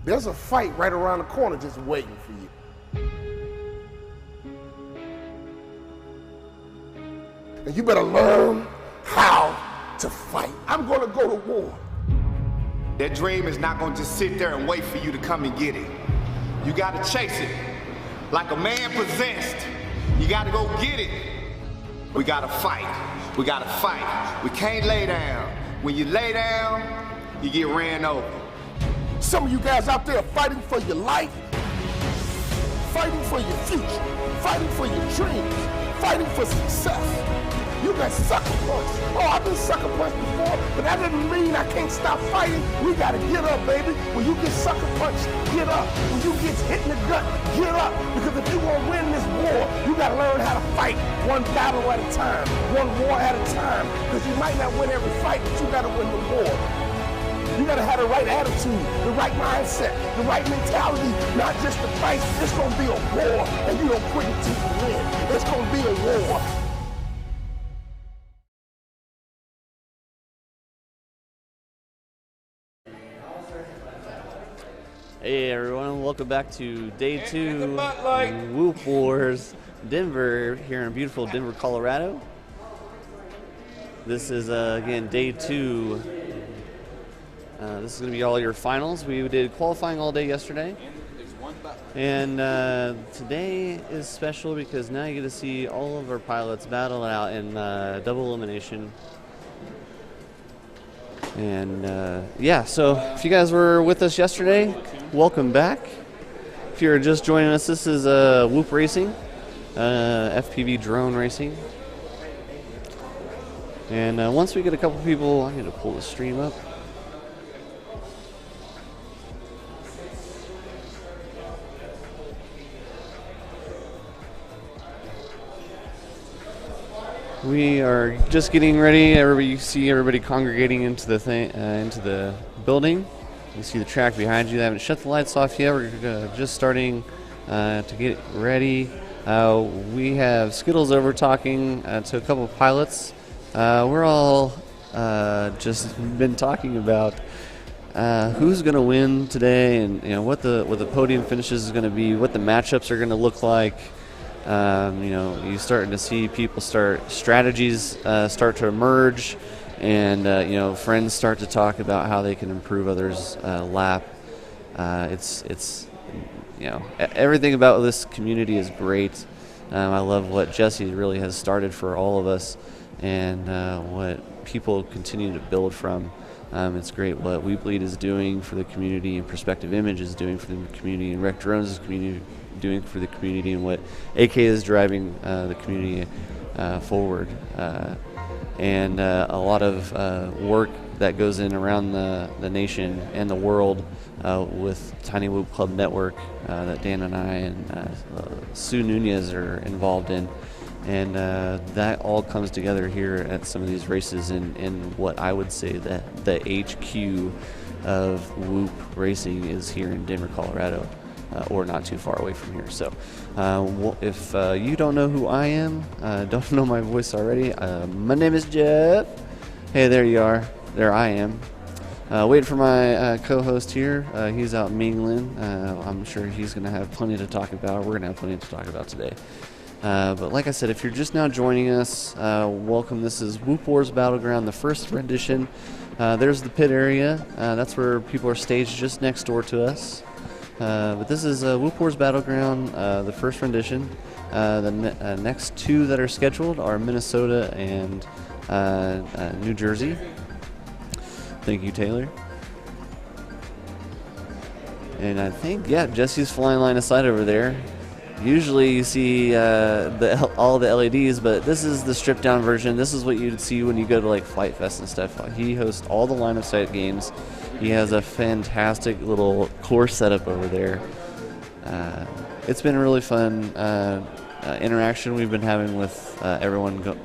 There's a fight right around the corner just waiting for you. And you better learn how to fight. I'm gonna go to war. That dream is not gonna just sit there and wait for you to come and get it. You gotta chase it. Like a man possessed, you gotta go get it. We gotta fight. We gotta fight. We can't lay down. When you lay down, you get ran over. Some of you guys out there are fighting for your life, fighting for your future, fighting for your dreams, fighting for success. You got sucker punched. Oh, I've been sucker punched before, but that doesn't mean I can't stop fighting. We gotta get up, baby. When you get sucker punched, get up. When you get hit in the gut, get up. Because if you want to win this war, you gotta learn how to fight one battle at a time, one war at a time. Because you might not win every fight, but you gotta win the war. You gotta have the right attitude, the right mindset, the right mentality, not just the fight. It's gonna be a war, and you don't quit until you win. It's gonna be a war. Hey everyone, welcome back to day 2 Whoop Wars Denver, here in beautiful Denver, Colorado. This is again day 2. This is going to be all your finals. We did qualifying all day yesterday, and today is special because now you get to see all of our pilots battle out in double elimination. And yeah, so if you guys were with us yesterday, welcome back. If you're just joining us, this is Whoop Racing, FPV drone racing. And once we get a couple people, I'm going to pull the stream up. We are just getting ready. You see everybody congregating into the into the building. You see the track behind you. They haven't shut the lights off yet. We're just starting to get ready. We have Skittles over talking to a couple of pilots. We're all just been talking about who's going to win today, and what the podium finishes is going to be, what the matchups are going to look like. You're starting to see people strategies start to emerge, and friends start to talk about how they can improve others' lap. Everything about this community is great. I love what Jesse really has started for all of us, and what people continue to build from. It's great what We Bleed is doing for the community, and Perspective Image is doing for the community, and Rec Drones is doing for the community, and what AK is driving the community forward. And a lot of work that goes in around the nation and the world with Tiny Whoop Club Network that Dan and I and Sue Nunez are involved in. And that all comes together here at some of these races in what I would say that the HQ of Whoop Racing is here in Denver, Colorado, or not too far away from here. So if you don't know who I am, don't know my voice already, my name is Jeff. Hey, there you are. There I am. Waiting for my co-host here. He's out mingling. I'm sure he's going to have plenty to talk about. We're going to have plenty to talk about today. But like I said, if you're just now joining us, welcome. This is Whoop Wars Battleground, the first rendition. There's the pit area. That's where people are staged just next door to us. But this is Whoop Wars Battleground, the first rendition. The next two that are scheduled are Minnesota and New Jersey. Thank you, Taylor. And I think, Jesse's flying line of sight over there. Usually you see all the LEDs, but this is the stripped down version. This is what you'd see when you go to like Flight Fest and stuff. He hosts all the line of sight games. He has a fantastic little course setup over there. It's been a really fun interaction we've been having with everyone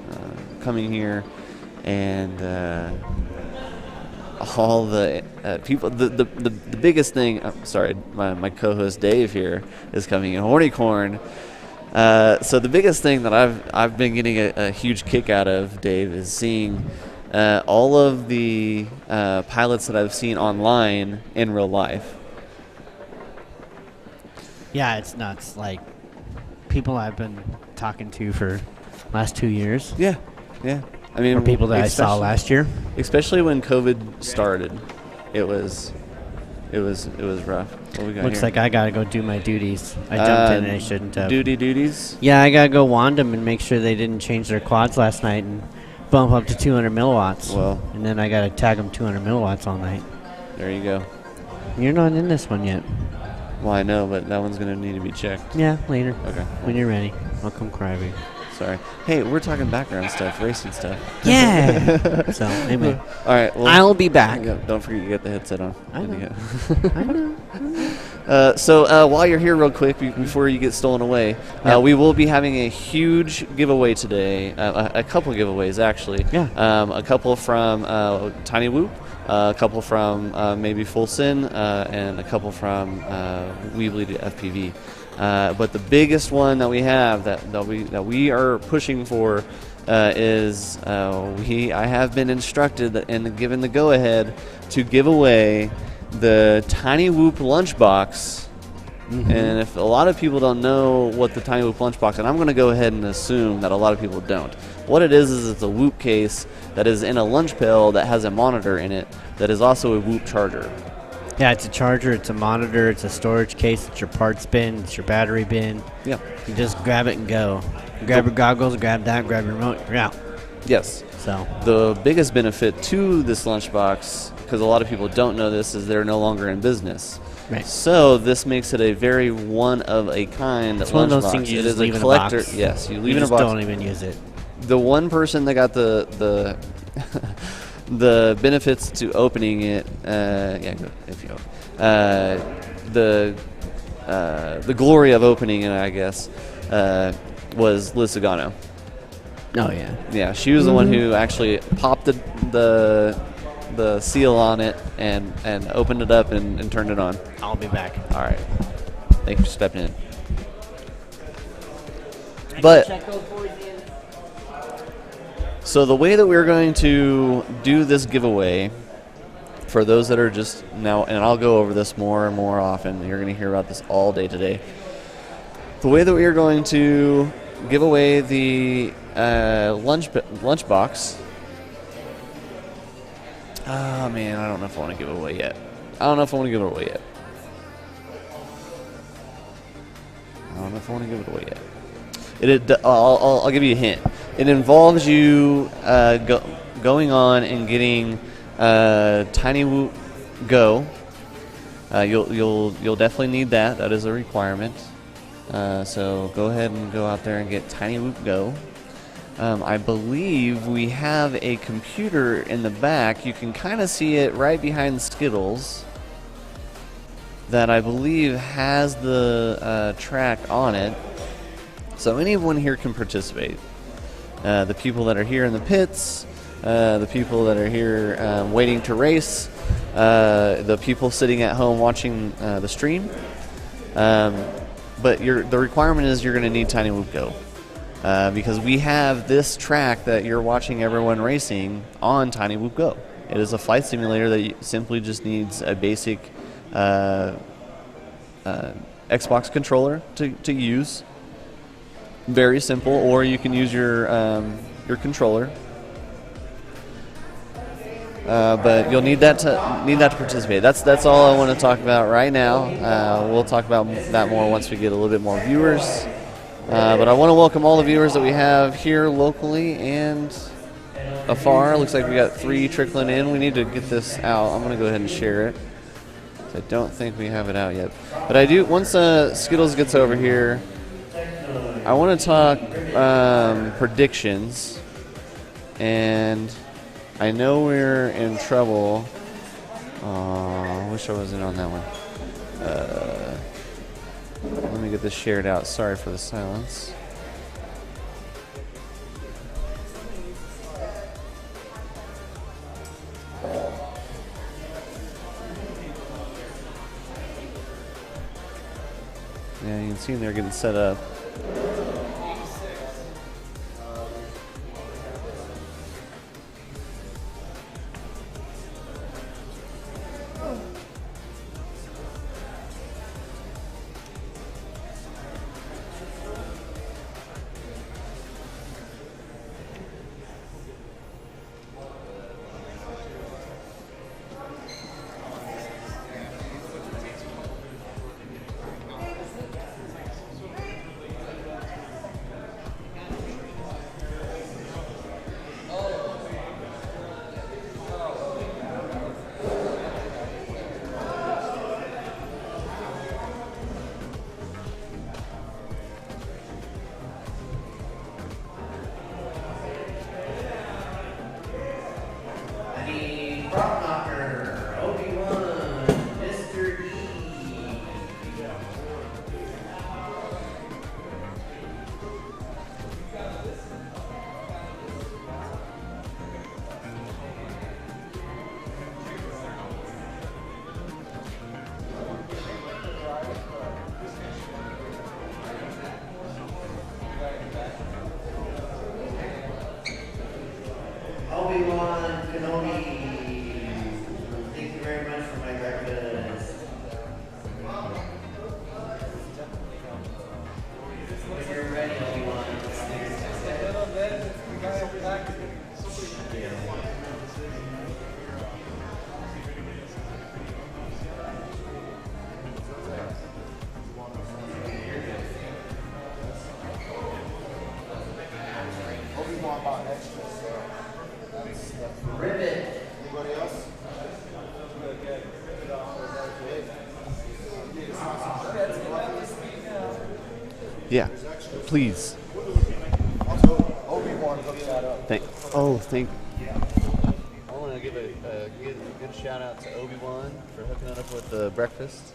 coming here, and all the people. The biggest thing. Sorry, my co-host Dave here is coming in. Hornycorn. So the biggest thing that I've been getting a huge kick out of, Dave, is seeing all of the pilots that I've seen online in real life. Yeah, it's nuts. Like people I've been talking to for last 2 years. Yeah. I mean, or people that I saw last year. Especially when COVID started, it was rough. What we got Looks here? like I gotta go do my duties. I jumped in and I shouldn't have. Duties? Yeah, I gotta go wand them and make sure they didn't change their quads last night and bump up to 200 milliwatts. Well, and then I gotta tag them 200 milliwatts all night. There you go. You're not in this one yet. Well, I know, but that one's gonna need to be checked. Yeah, later. Okay. When you're ready, I'll come cry with you. Sorry. Hey, we're talking background stuff, racing stuff. Yeah. So, anyway. All right. Well, I'll be back. Don't forget you get the headset on. I know. I know. So while you're here real quick, before you get stolen away, we will be having a huge giveaway today. A couple giveaways, actually. Yeah. A couple from Tiny Whoop, a couple from maybe Full Sin, and a couple from We Bleed FPV. But the biggest one that we have that we are pushing for is I have been instructed and given the go-ahead to give away the Tiny Whoop lunchbox. Mm-hmm. And if a lot of people don't know what the Tiny Whoop lunchbox, and I'm going to go ahead and assume that a lot of people don't. What it is it's a Whoop case that is in a lunch pail that has a monitor in it that is also a Whoop charger. Yeah, it's a charger, it's a monitor, it's a storage case, it's your parts bin, it's your battery bin. Yeah. You just grab it and go. Grab your goggles, grab that, grab your remote, you're out. Yes. So the biggest benefit to this lunchbox, because a lot of people don't know this, is they're no longer in business. Right. So this makes it a very one-of-a-kind it's one of those things you just leave in a box. Yes, you leave you in a just box. Don't even use it. The one person that got the the benefits to opening it, if you the glory of opening it, I guess, was Liz Sagano. Oh yeah. Yeah, she was the one who actually popped the seal on it and opened it up and turned it on. I'll be back. All right. Thanks for stepping in. But so the way that we're going to do this giveaway, for those that are just now, and I'll go over this more and more often, you're going to hear about this all day today, The way that we are going to give away the lunchbox. Oh man, I don't know if I want to give it away yet. I'll give you a hint. It involves you going on and getting Tiny Whoop Go. You'll definitely need that. That is a requirement. So go ahead and go out there and get Tiny Whoop Go. I believe we have a computer in the back. You can kind of see it right behind Skittles. That I believe has the track on it. So anyone here can participate. The people that are here in the pits, the people that are here waiting to race, the people sitting at home watching the stream. But the requirement is you're going to need Tiny Whoop Go. Because we have this track that you're watching everyone racing on Tiny Whoop Go. It is a flight simulator that simply just needs a basic Xbox controller to use. Very simple, or you can use your controller. But you'll need that to participate. That's all I want to talk about right now. We'll talk about that more once we get a little bit more viewers. But I want to welcome all the viewers that we have here locally and afar. Looks like we got 3 trickling in. We need to get this out. I'm going to go ahead and share it. I don't think we have it out yet. But I do, once Skittles gets over here, I want to talk predictions. And I know we're in trouble. I wish I wasn't on that one. Let me get this shared out. Sorry for the silence. Yeah, you can see them there getting set up. Yeah, please. Thank you. I want to give a good shout out to Obi-Wan for hooking it up with the breakfast.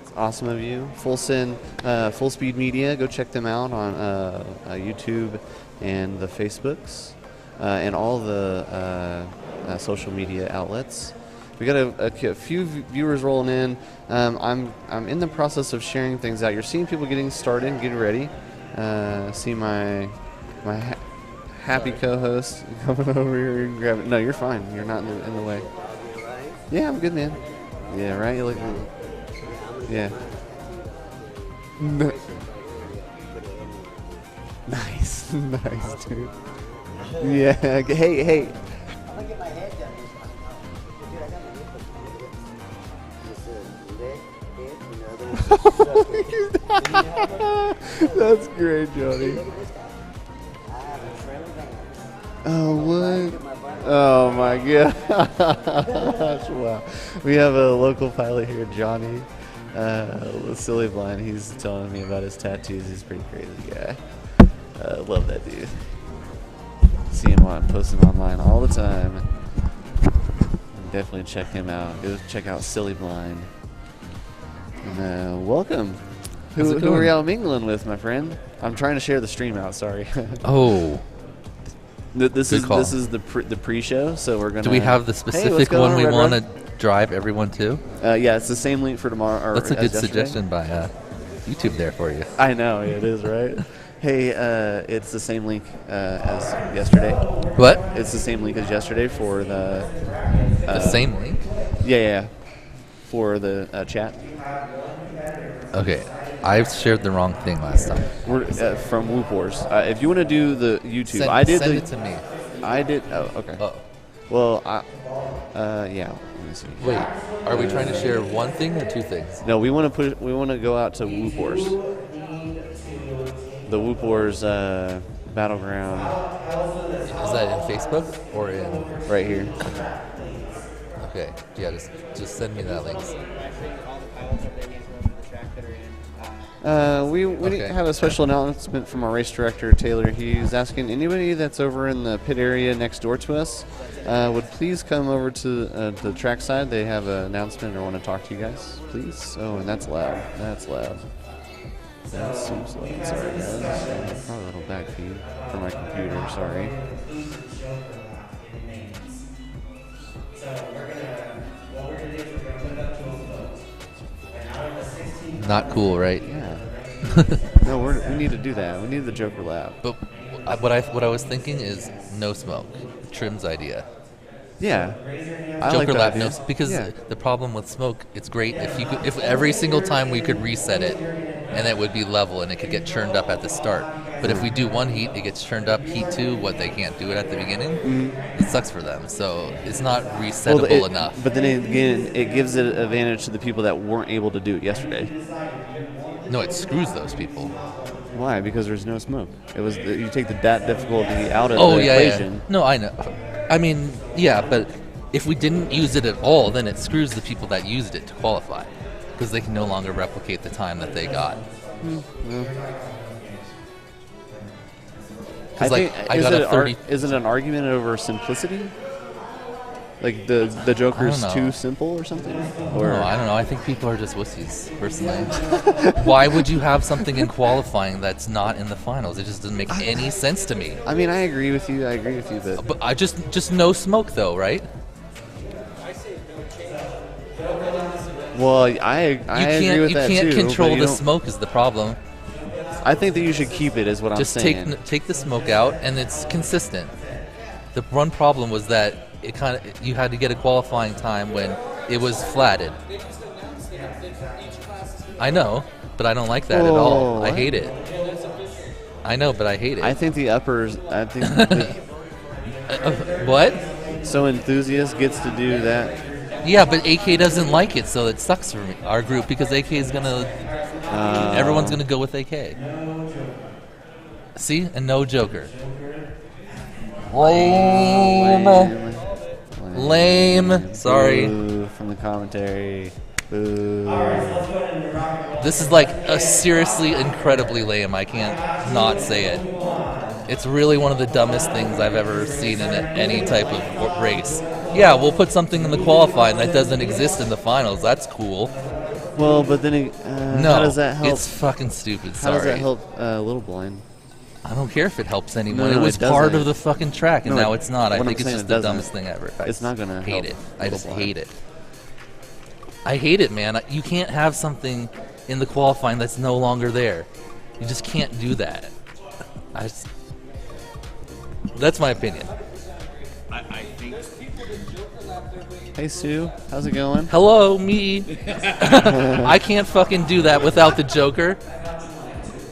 It's awesome of you. Full Speed Media. Go check them out on YouTube and the Facebooks and all the social media outlets. We got a few viewers rolling in. I'm in the process of sharing things out. You're seeing people getting started and getting ready. See my happy co-host coming over here and grabbing. No, you're fine. You're not in the way. Yeah, I'm good, man. Yeah, right. You look. Yeah. Nice, dude. Yeah. Hey. I'm gonna get my head done this time. Dude, I got my nipple. Just leg, head, and the other one. That's great, Johnny. Look at this guy. I have a trailer van. Oh, what? Oh, my gosh. Wow. We have a local pilot here, Johnny. Silly Blind. He's telling me about his tattoos. He's a pretty crazy guy. Love that dude. See him on, post him online all the time. Definitely check him out. Go check out Silly Blind. And welcome. Who are y'all mingling with, my friend? I'm trying to share the stream out. Sorry. Oh. This is the pre-show, so we're gonna. Do we have the specific one we want to drive everyone to? Yeah, it's the same link for tomorrow. That's a good suggestion by YouTube there for you. I know it is, right? Hey, it's the same link as yesterday. What? It's the same link as yesterday for the. The same link? Yeah. For the chat. Okay, I shared the wrong thing last time. We're from Whoop Wars. If you want to do the YouTube, Send it to me. I did. Oh, okay. Oh. Well, yeah. Let me see. Wait, are we trying to share one thing or two things? No, we want to go out to Whoop Wars. The Whoop Wars Battleground. Is that in Facebook or in? Right here. Okay. Yeah, just send me that link. We have a special announcement from our race director, Taylor. He's asking anybody that's over in the pit area next door to us would please come over to the track side. They have an announcement or want to talk to you guys, please. Oh, and that's loud. That's loud. That seems loud. Sorry, guys. Probably a little back feed for my computer. Sorry. Not cool, right? Yeah. No, we need to do that. We need the Joker lab. But what I was thinking is no smoke. Trim's idea. Yeah. I Joker like that lab, idea. no, because the problem with smoke, it's great if every single time we could reset it, and it would be level and it could get churned up at the start. But if we do one heat, it gets churned up. Heat 2, they can't do it at the beginning. It sucks for them. So it's not resettable enough. But then again, it gives it an advantage to the people that weren't able to do it yesterday. No, it screws those people. Why? Because there's no smoke. It was you take the DAT difficulty out of the equation. Yeah. No, I know. I mean, yeah, but if we didn't use it at all, then it screws the people that used it to qualify, because they can no longer replicate the time that they got. I think, is it an argument over simplicity? Like the Joker's too simple or something? Or No, I don't know. I think people are just wussies, personally. Why would you have something in qualifying that's not in the finals? It just doesn't make any sense to me. I mean, I agree with you, But I just no smoke, though, right? Well, I agree with that too. You can't control the don't- smoke is the problem. I think that you should keep it, is what I'm saying. Just take the smoke out, and it's consistent. The one problem was that you had to get a qualifying time when it was flatted. I know, but I don't like that at all. What? I hate it. I know, but I hate it. I think the uppers. I think What? So Enthusiast gets to do that. Yeah, but AK doesn't like it, so it sucks for me, our group, because AK is gonna. Everyone's gonna go with AK. See, and no Joker. Lame. Sorry. Boo from the commentary. Boo. This is like a seriously incredibly lame. I can't not say it. It's really one of the dumbest things I've ever seen in any type of race. Yeah, we'll put something in the qualifying that doesn't exist in the finals. That's cool. Well, but then No, how does that help? it's fucking stupid. How Sorry. does that help Little Blind? I don't care if it helps anyone. No, it was it part doesn't. of the fucking track, and No, now it's not. I what think I'm it's saying, just it the doesn't. dumbest thing ever. It's not gonna hate help it. I just Little hate it. I hate it, man. You can't have something in the qualifying that's no longer there. You just can't do that. That's my opinion. Hey Sue, how's it going? Hello, me. I can't fucking do that without the Joker.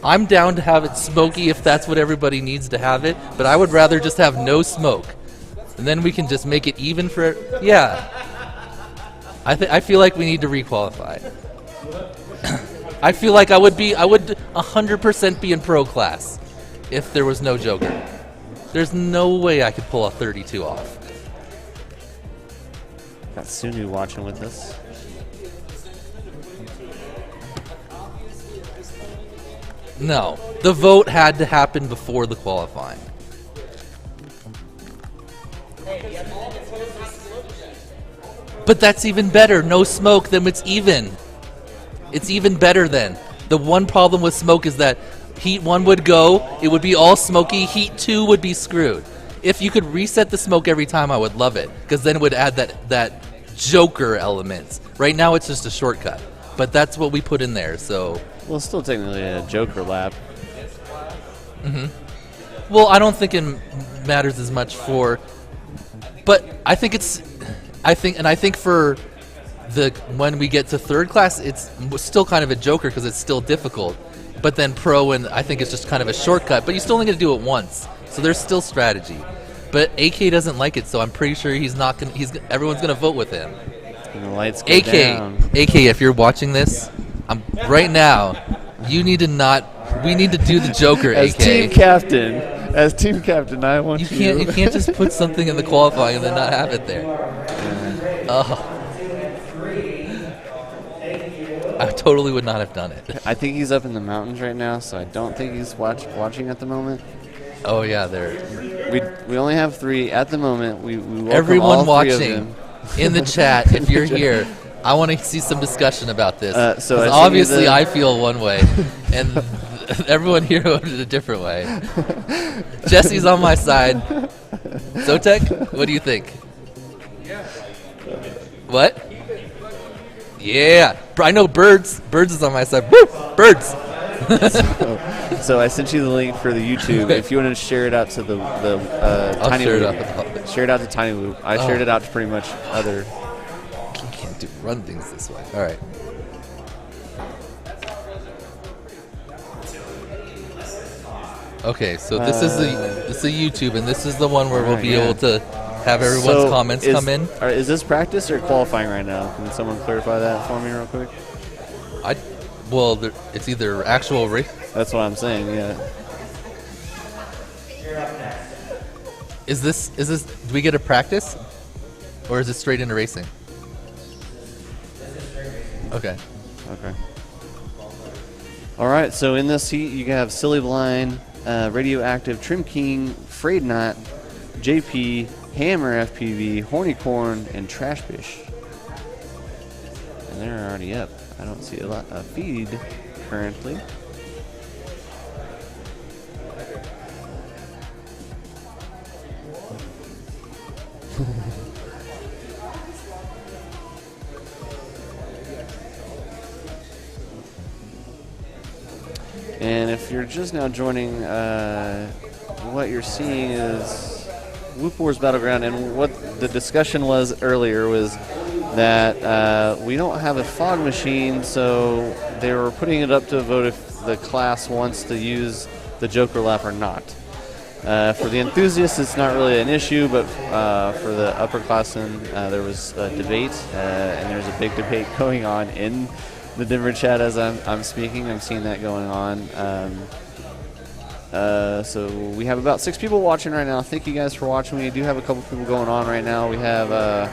I'm down to have it smoky if that's what everybody needs to have it, but I would rather just have no smoke. And then we can just make it even for, yeah. I feel like we need to requalify. I feel like I would 100% be in pro class if there was no Joker. There's no way I could pull a 32 off. Got Sunu watching with us. No, the vote had to happen before the qualifying. But that's even better. No smoke, then it's even. It's even better then. The one problem with smoke is that Heat 1 would go, it would be all smoky, Heat 2 would be screwed. If you could reset the smoke every time, I would love it, because then it would add that Joker element. Right now it's just a shortcut, but that's what we put in there, so... Well, it's still technically a Joker lap. Mm-hmm. Well, I don't think it matters as much for... But I think for when we get to third class, it's still kind of a Joker because it's still difficult. But then pro, and I think it's just kind of a shortcut. But you still only get to do it once, so there's still strategy. But AK doesn't like it, so I'm pretty sure he's not gonna. Everyone's gonna vote with him. And the lights go down. AK, if you're watching this, right now. You need to not. We need to do the Joker, As AK. As team captain, I want you. You can't just put something in the qualifying and then not have it there. Oh. I totally would not have done it. I think he's up in the mountains right now, so I don't think he's watching at the moment. Oh yeah, there. We only have 3 at the moment. We welcome Everyone all 3 of watching them. in the chat, if you're here, I want to see some discussion about this. So 'Cause obviously, I feel one way, and everyone here voted a different way. Jesse's on my side. Zotek, what do you think? What? Yeah, I know Birds. Birds is on my side. Woo! Birds. So I sent you the link for the YouTube. If you want to share it out to the Tiny share it Loop. out. Share it out to Tiny Loop. I shared it out to pretty much other. You can't run things this way. All right. Okay, so this is the YouTube, and this is the one where we'll be able to have everyone's comments come in. Is this practice or qualifying right now? Can someone clarify that for me real quick? It's either actual race. That's what I'm saying. Yeah. Is this? Do we get a practice, or is it straight into racing? Okay. Okay. All right. So in this heat, you have Silly Blind, Radioactive, Trim King, Frayed Knot, JP, Hammer FPV, Horny Corn, and Trashfish. And they're already up. I don't see a feed currently. And if you're just now joining, what you're seeing is Whoop Wars Battleground, and what the discussion was earlier was that we don't have a fog machine, so they were putting it up to a vote if the class wants to use the Joker lap or not. For the enthusiasts, it's not really an issue, but for the upperclassmen, there was a debate, and there's a big debate going on in the Denver chat as I'm speaking. I'm seeing that going on. So we have about 6 people watching right now. Thank you guys for watching. We do have a couple people going on right now. We have a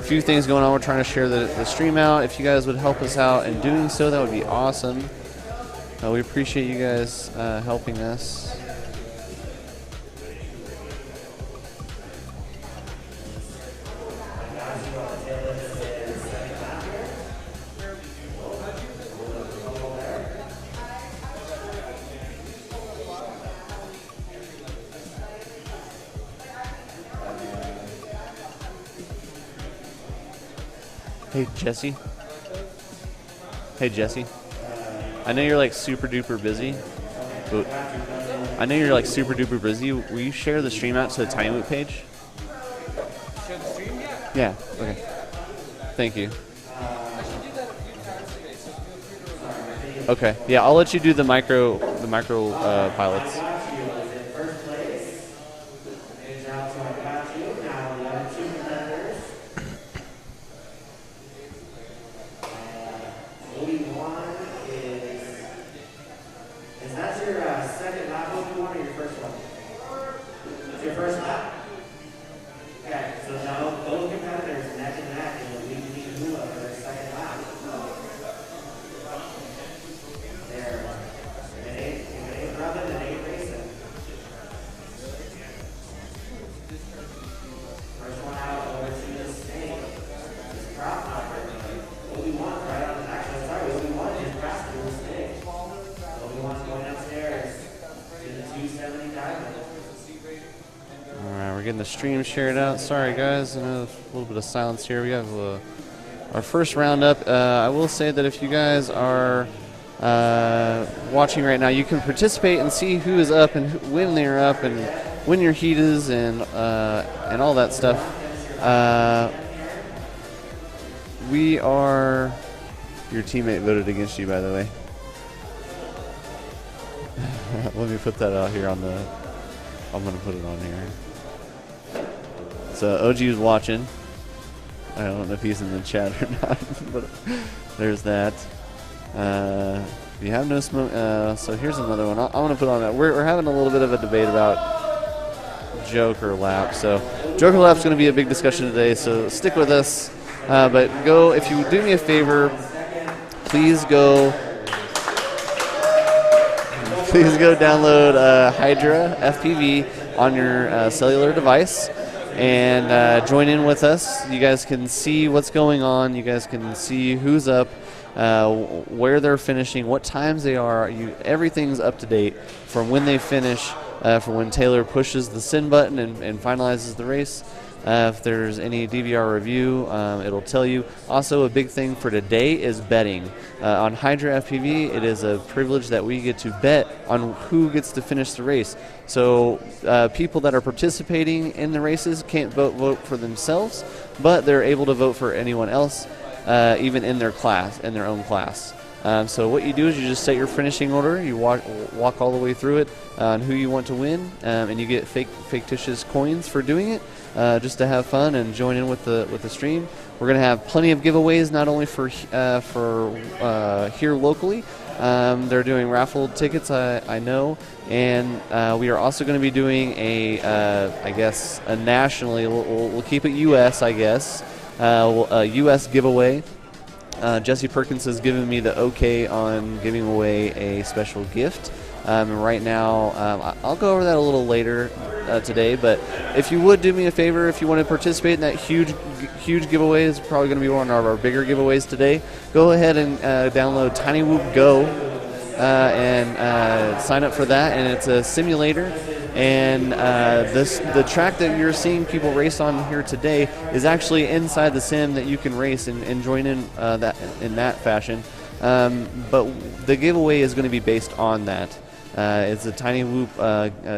few things going on. We're trying to share the stream out. If you guys would help us out in doing so, that would be awesome. We appreciate you guys helping us. Hey, Jesse. Hey, Jesse. I know you're like super duper busy. But I know you're like super duper busy. Will you share the stream out to the Tiny Loop page? Share the stream? Yeah. Okay. Thank you. Okay. Yeah, I'll let you do the micro pilots. We're getting the stream shared out. Sorry, guys. I know a little bit of silence here. We have our first roundup. I will say that if you guys are watching right now, you can participate and see who is up and when they're up and when your heat is and all that stuff. We are... Your teammate voted against you, by the way. Let me put that out here on the... I'm going to put it on here. So OG was watching. I don't know if he's in the chat or not, but there's that. You have no smoke. So here's another one. I'm going to put on that. We're having a little bit of a debate about Joker Lap. So Joker Lap's going to be a big discussion today, so stick with us. But go, if you do me a favor, please go download Hydra FPV on your cellular device and join in with us. You guys can see what's going on. You guys can see who's up, where they're finishing, what times they are. Everything's up to date from when they finish, from when Taylor pushes the send button and finalizes the race. If there's any DVR review, it'll tell you. Also, a big thing for today is betting. On Hydra FPV, it is a privilege that we get to bet on who gets to finish the race. So people that are participating in the races can't vote for themselves, but they're able to vote for anyone else, even in their class, in their own class. So what you do is you just set your finishing order. You walk all the way through it on who you want to win, and you get fictitious coins for doing it. Just to have fun and join in with the stream. We're going to have plenty of giveaways, not only for here locally. They're doing raffle tickets, I know, and we are also going to be doing I guess a nationally. We'll keep it U.S. I guess a U.S. giveaway. Jesse Perkins has given me the okay on giving away a special gift. Right now, I'll go over that a little later today, but if you would do me a favor, if you want to participate in that huge giveaway, it's probably going to be one of our bigger giveaways today, go ahead and download Tiny Whoop Go and sign up for that, and it's a simulator, and the track that you're seeing people race on here today is actually inside the sim that you can race and join in that fashion. But the giveaway is going to be based on that. It's a Tiny Whoop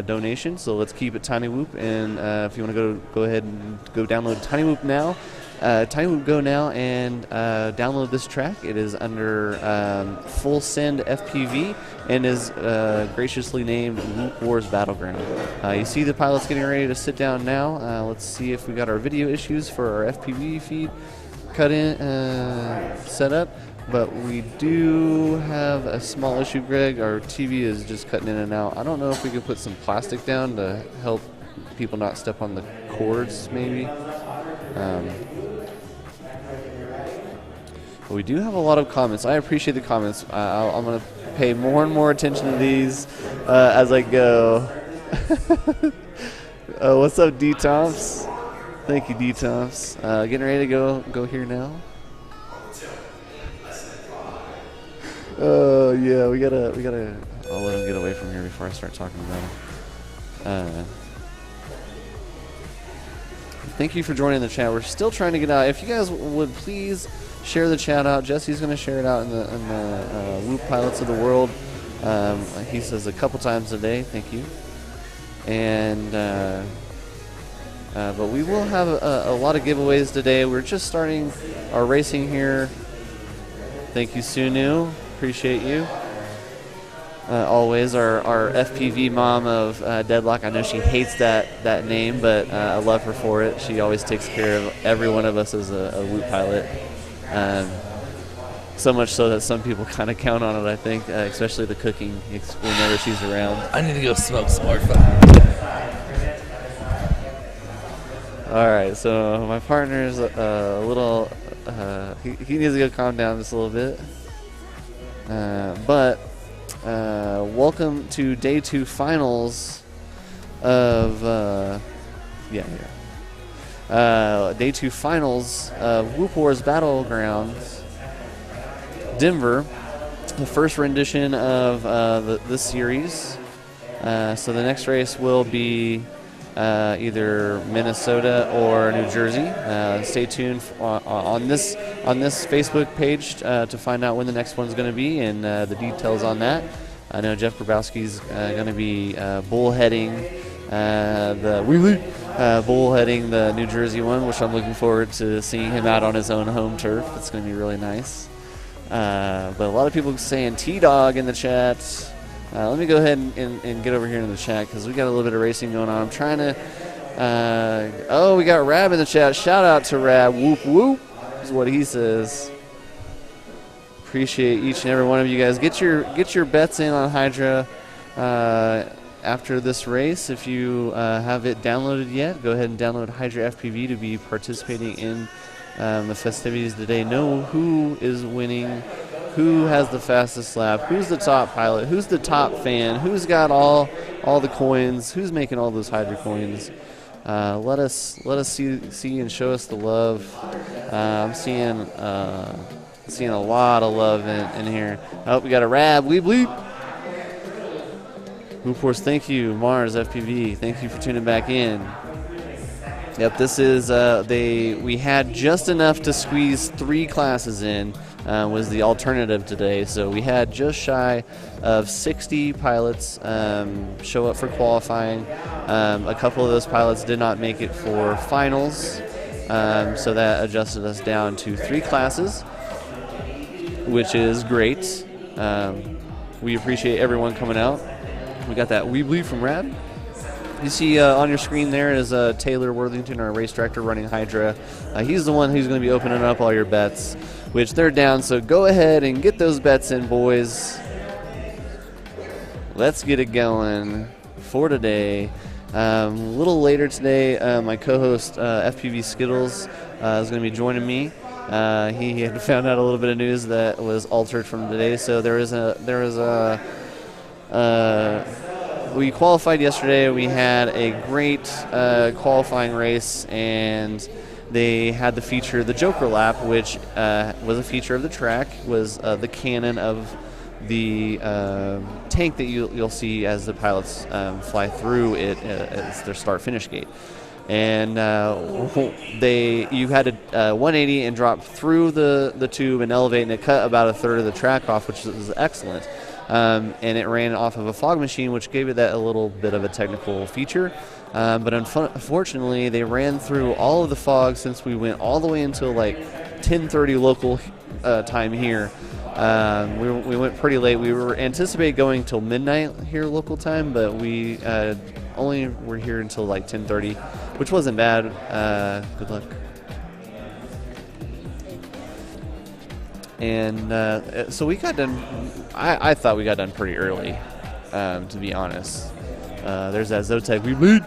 donation, so let's keep it Tiny Whoop. And if you want to go ahead and go download Tiny Whoop now, Tiny Whoop Go now, and download this track. It is under Full Send FPV and is graciously named Whoop Wars Battleground. You see the pilots getting ready to sit down now. Let's see if we got our video issues for our FPV feed cut in, set up. But we do have a small issue, Greg. Our TV is just cutting in and out. I don't know if we could put some plastic down to help people not step on the cords, maybe. But we do have a lot of comments. I appreciate the comments. I'm going to pay more and more attention to these as I go. What's up, D-Tops? Thank you, D-Tops. Getting ready to go here now. Oh yeah, we gotta. I'll let him get away from here before I start talking about him. Thank you for joining the chat. We're still trying to get out. If you guys would please share the chat out. Jesse's going to share it out in the Whoop Pilots of the World. He says a couple times a day. Thank you. And but we will have a lot of giveaways today. We're just starting our racing here. Thank you, Sunu. appreciate you. Always our FPV mom of Deadlock. I know she hates that name, but I love her for it. She always takes care of every one of us as a Whoop pilot. So much so that some people kind of count on it, I think, especially the cooking whenever she's around. I need to go smoke some more. All right, so my partner's a little, he needs to go calm down just a little bit. But welcome to day 2 finals of, day 2 finals of Whoop Wars Battleground Denver, the first rendition of this series. So the next race will be either Minnesota or New Jersey. Stay tuned on this Facebook page to find out when the next one's going to be and the details on that. I know Jeff Grabowski's going to be bullheading bullheading the New Jersey one, which I'm looking forward to seeing him out on his own home turf. It's going to be really nice. But a lot of people saying T-Dog in the chat. Let me go ahead and get over here in the chat because we got a little bit of racing going on. I'm trying to. We got Rab in the chat. Shout out to Rab. Whoop whoop is what he says. Appreciate each and every one of you guys. Get your bets in on Hydra after this race. If you have it downloaded yet, go ahead and download Hydra FPV to be participating in the festivities today. Know who is winning. Who has the fastest lap? Who's the top pilot? Who's the top fan? Who's got all the coins? Who's making all those Hydra coins? Let us see and show us the love. I'm seeing a lot of love in here. Oh, we got a Rab. Bleep bleep. Whoop Force, thank you. Mars FPV, thank you for tuning back in. Yep, this is we had just enough to squeeze 3 classes in. Was the alternative today. So we had just shy of 60 pilots show up for qualifying. A couple of those pilots did not make it for finals, so that adjusted us down to 3 classes, which is great. We appreciate everyone coming out. We got that We Believe from Rad. You see on your screen there is Taylor Worthington, our race director running Hydra. He's the one who's going to be opening up all your bets, which they're down, so go ahead and get those bets in, boys. Let's get it going for today. A little later today, my co-host FPV Skittles is going to be joining me. He had found out a little bit of news that was altered from today, so we qualified yesterday. We had a great qualifying race, and they had the feature, the Joker Lap, which was a feature of the track, was the cannon of the tank that you'll see as the pilots fly through it as their start-finish gate. And you had a 180 and drop through the tube and elevate, and it cut about a third of the track off, which was excellent. And it ran off of a fog machine, which gave it that a little bit of a technical feature. But unfortunately, they ran through all of the fog since we went all the way until like 10:30 local time here. We went pretty late. We were anticipating going till midnight here local time, but we only were here until like 10:30, which wasn't bad. Good luck. And so we got done. I thought we got done pretty early, to be honest. There's that Zotek. We lead.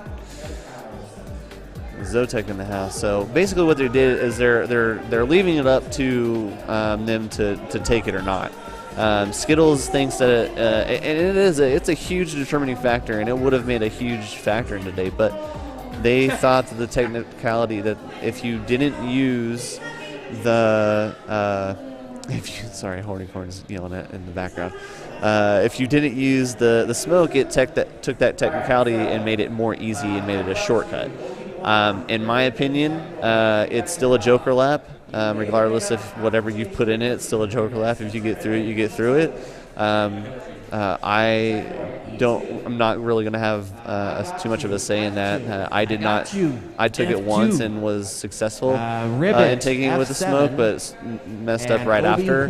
Zotek in the house. So basically, what they did is they're leaving it up to them to take it or not. Skittles thinks that and it's a huge determining factor, and it would have made a huge factor in today. But they thought that the technicality that if you didn't use the sorry, Hornycorn's yelling at in the background. If you didn't use the smoke, it took that technicality and made it more easy and made it a shortcut. In my opinion, it's still a Joker lap, regardless of whatever you put in it. It's still a Joker lap. If you get through it, you get through it. I'm not really going to have too much of a say in that. I did not. I took it once and was successful in taking it with the smoke, but messed up right after.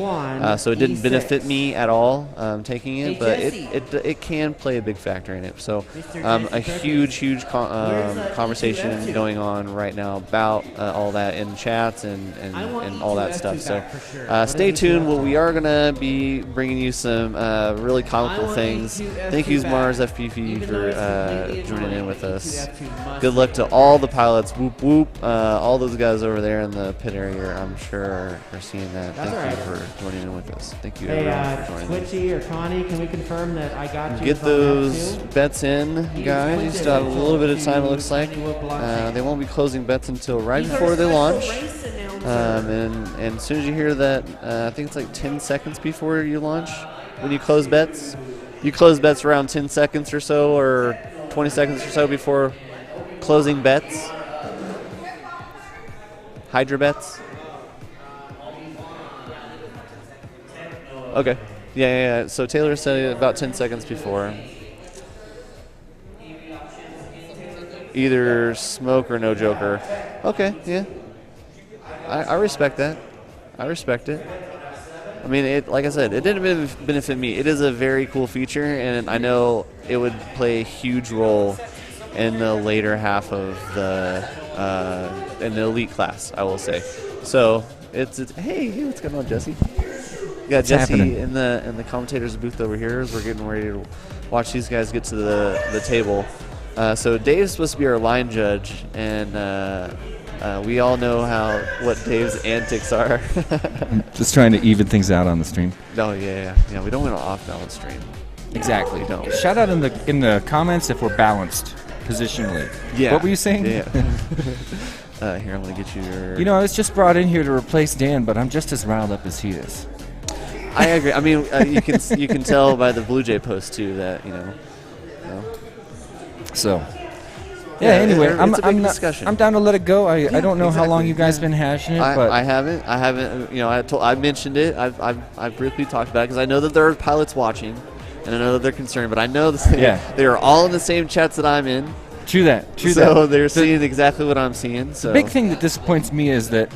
So it didn't benefit me at all taking it, but it can play a big factor in it. So a huge conversation going on right now about all that in chats and all that stuff. So stay tuned. Well, we are going to be bringing you some really comical things. Thank you, Mars FPP, for joining in with us. Good luck to all the pilots. Whoop whoop. All those guys over there in the pit area, I'm sure, are seeing that. Thank you for joining in with us. Thank you, everyone, for joining us. Twitchy or Connie, can we confirm that I got you? Get those bets in, guys. You still have a little bit of time, it looks like. They won't be closing bets until right before they launch. And as soon as you hear that, I think it's like 10 seconds before you launch when you close bets. You close bets around 10 seconds or so, or 20 seconds or so before closing bets. Hydra bets. Okay. Yeah. So Taylor said about 10 seconds before. Either smoke or no joker. Okay, yeah. I respect that. I respect it. I mean, like I said, it didn't benefit me. It is a very cool feature, and I know it would play a huge role in the later half of in the elite class, I will say. So it's hey, what's going on, Jesse? We got Jesse happening? in the commentators booth over here as we're getting ready to watch these guys get to the table. So Dave's supposed to be our line judge, and we all know what Dave's antics are. Just trying to even things out on the stream. No, yeah. We don't want an off-balance stream. Exactly. We don't. Shout out in the comments if we're balanced positionally. Yeah. What were you saying? Yeah. Here, I'm gonna get you your. You know, I was just brought in here to replace Dan, but I'm just as riled up as he is. I agree. I mean, you can tell by the Blue Jay post too that So. Yeah. Anyway, it's a big discussion. I'm down to let it go. I don't know how long you guys been hashing it, but I haven't. You know, I mentioned it. I've briefly talked about it because I know that there are pilots watching, and I know that they're concerned. But I know they are all in the same chats that I'm in. True that. So they're seeing exactly what I'm seeing. So the big thing that disappoints me is that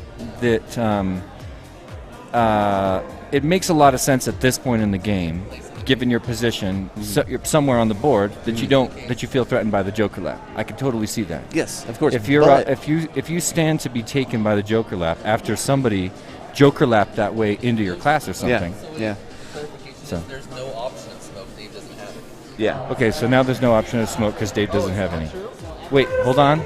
it makes a lot of sense at this point in the game, given your position, so you're somewhere on the board, that you feel threatened by the Joker lap. I can totally see that. Yes, of course. If you're if you stand to be taken by the Joker lap after somebody Joker lapped that way into your class or something. Yeah. So there's no option of smoke. Dave doesn't have it. Yeah. Okay, so now there's no option of smoke because Dave doesn't have any. Wait, hold on.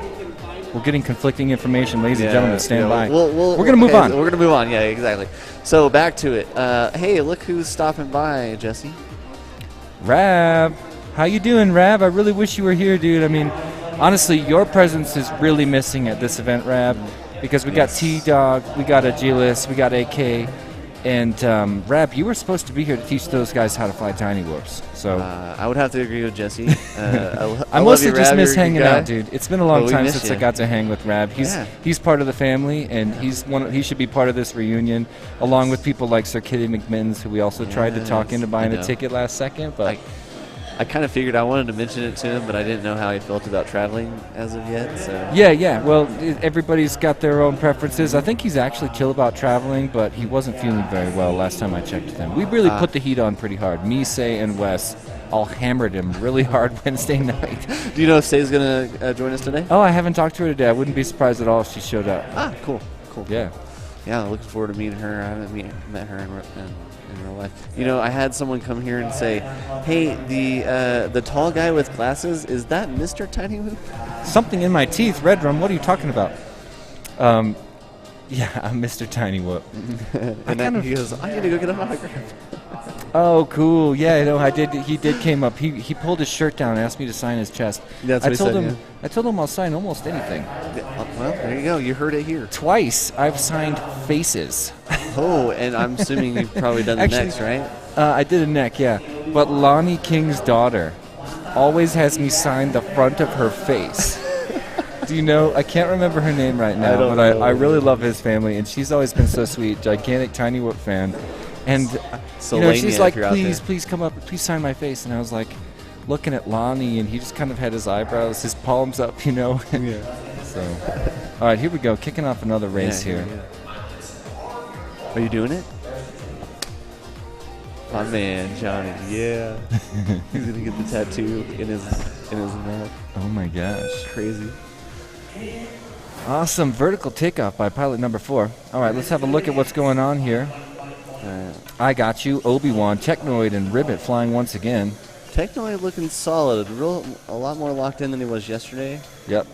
We're getting conflicting information, ladies and gentlemen. Stand by. We're going to move on. We're going to move on. Yeah, exactly. So back to it. Hey, look who's stopping by, Jesse. Rab, how you doing, Rab? I really wish you were here, dude. I mean, honestly, your presence is really missing at this event, Rab, because we got T-Dog, we got Agilis, we got AK, and Rab, you were supposed to be here to teach those guys how to fly tiny whoops. So I would have to agree with Jesse. I mostly just miss hanging out, dude. It's been a long time since I got to hang with Rab. He's part of the family, and he should be part of this reunion, along with people like Sir Kitty McMittens, who we also tried to talk into buying a ticket last second. But I kind of figured I wanted to mention it to him, but I didn't know how he felt about traveling as of yet. So yeah. Well, everybody's got their own preferences. I think he's actually chill about traveling, but he wasn't feeling very well last time I checked with him. We really put the heat on pretty hard. Me, Say, and Wes all hammered him really hard Wednesday night. Do you know if Say's going to join us today? Oh, I haven't talked to her today. I wouldn't be surprised at all if she showed up. Cool. Yeah. Yeah, looking forward to meeting her. I haven't met her in real life. You know, I had someone come here and say, "Hey, the tall guy with glasses, is that Mr. Tiny Whoop?" Something in my teeth, Red Rum. What are you talking about? Yeah, I'm Mr. Tiny Whoop. And then he goes, "I need to go get an autograph." Oh, cool. Yeah, no, I did. He did came up. He pulled his shirt down and asked me to sign his chest. That's what I told he said, him. I told him I'll sign almost anything. Yeah, well, there you go. You heard it here. Twice I've signed faces. Oh, and I'm assuming you've probably done the necks, right? I did a neck, yeah. But Lonnie King's daughter always has me sign the front of her face. Do you know? I can't remember her name right now, but I really love his family, and she's always been so sweet. Gigantic Tiny Whoop fan. And Solania, she's if like, you're out there. please come up, please sign my face. And I was like, looking at Lonnie, and he just kind of had his eyebrows, his palms up, Yeah. So, all right, here we go, kicking off another race here. Are you doing it? My man, Johnny. Yeah. He's gonna get the tattoo in his neck. Oh my gosh. Crazy. Awesome vertical takeoff by pilot number 4. All right, let's have a look at what's going on here. I got you, Obi-Wan, Technoid, and Ribbit flying once again. Technoid looking solid. A lot more locked in than he was yesterday. Yep.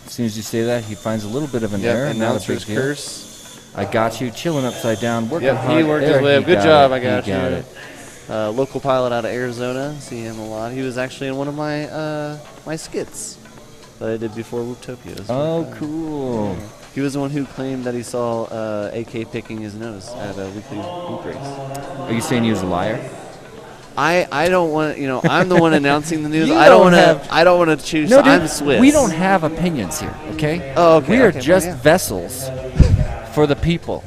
As soon as you say that, he finds a little bit of an error. And not a announcer's big deal. curse. I got you, chilling upside down, working hard. He worked There, his way up. he Good got job, it. I got He you. got it. Local pilot out of Arizona. See him a lot. He was actually in one of my my skits that I did before Whooptopia. Oh, cool. He was the one who claimed that he saw AK picking his nose at a weekly Whoop race. Are you saying he was a liar? I don't want I'm the one announcing the news. You I don't don't want have- to. I don't want to choose. No, dude, I'm Swiss. we don't have opinions here, okay? Oh, okay. We are okay, just well, yeah. vessels for the people.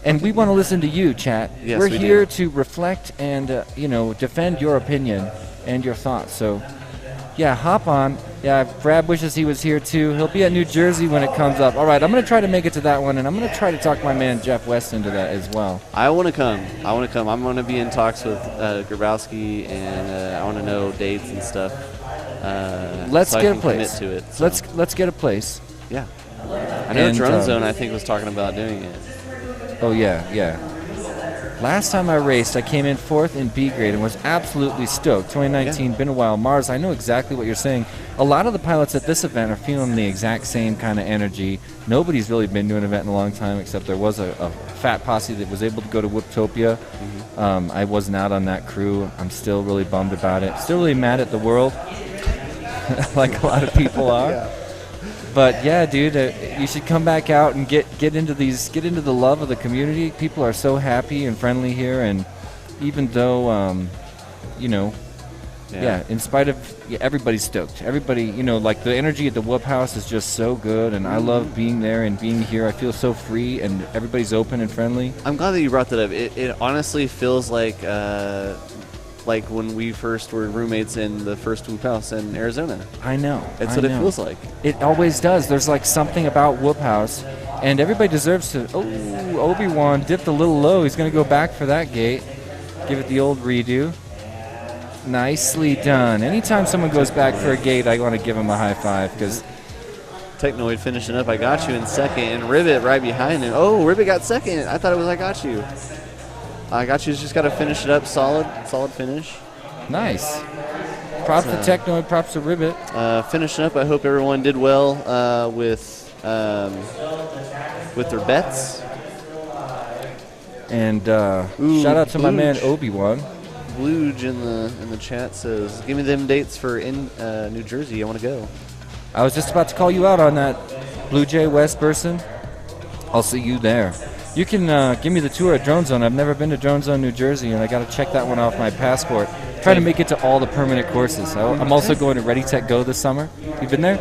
And we want to listen to you, chat. Yes, We're we here do. to reflect and, defend your opinion and your thoughts. So, yeah, hop on. Yeah, Brad wishes he was here, too. He'll be at New Jersey when it comes up. All right, I'm going to try to make it to that one, and I'm going to try to talk my man Jeff West into that as well. I want to come. I'm going to be in talks with Grabowski, and I want to know dates and stuff. Let's so I get a can place. commit to it. So. Let's get a place. Yeah. I know And, Drone Zone, I think, was talking about doing it. Oh, yeah. Last time I raced, I came in 4th in B grade and was absolutely stoked. 2019, been a while. Mars, I know exactly what you're saying. A lot of the pilots at this event are feeling the exact same kind of energy. Nobody's really been to an event in a long time, except there was a fat posse that was able to go to Whooptopia. I wasn't out on that crew. I'm still really bummed about it. Still really mad at the world, like a lot of people are. But yeah, dude, you should come back out and get into the love of the community. People are so happy and friendly here, and even though, in spite of everybody's stoked. Everybody, like the energy at the Whoop House is just so good, and I love being there and being here. I feel so free, and everybody's open and friendly. I'm glad that you brought that up. It honestly feels like when we first were roommates in the first Whoop House in Arizona. I know. That's what it feels like. It always does. There's like something about Whoop House, and everybody deserves to. Oh, Obi-Wan dipped a little low. He's going to go back for that gate. Give it the old redo. Nicely done. Anytime someone goes back for a gate, I want to give him a high five because Technoid finishing up. I got you in second, and Ribbit right behind him. Oh, Ribbit got second. I thought it was I got you. I got you. Just got to finish it up. Solid finish. Nice. Props to Technoid. Props to Ribbit. Finishing up. I hope everyone did well with their bets. And shout out to my man Obi-Wan. Bluge in the chat says, "Give me them dates for in New Jersey. I want to go." I was just about to call you out on that, Blue Jay West person. I'll see you there. You can give me the tour at Drone Zone. I've never been to Drone Zone, New Jersey, and I got to check that one off my passport. Try to make it to all the permanent courses. I'm also going to Ready Tech Go this summer. You've been there?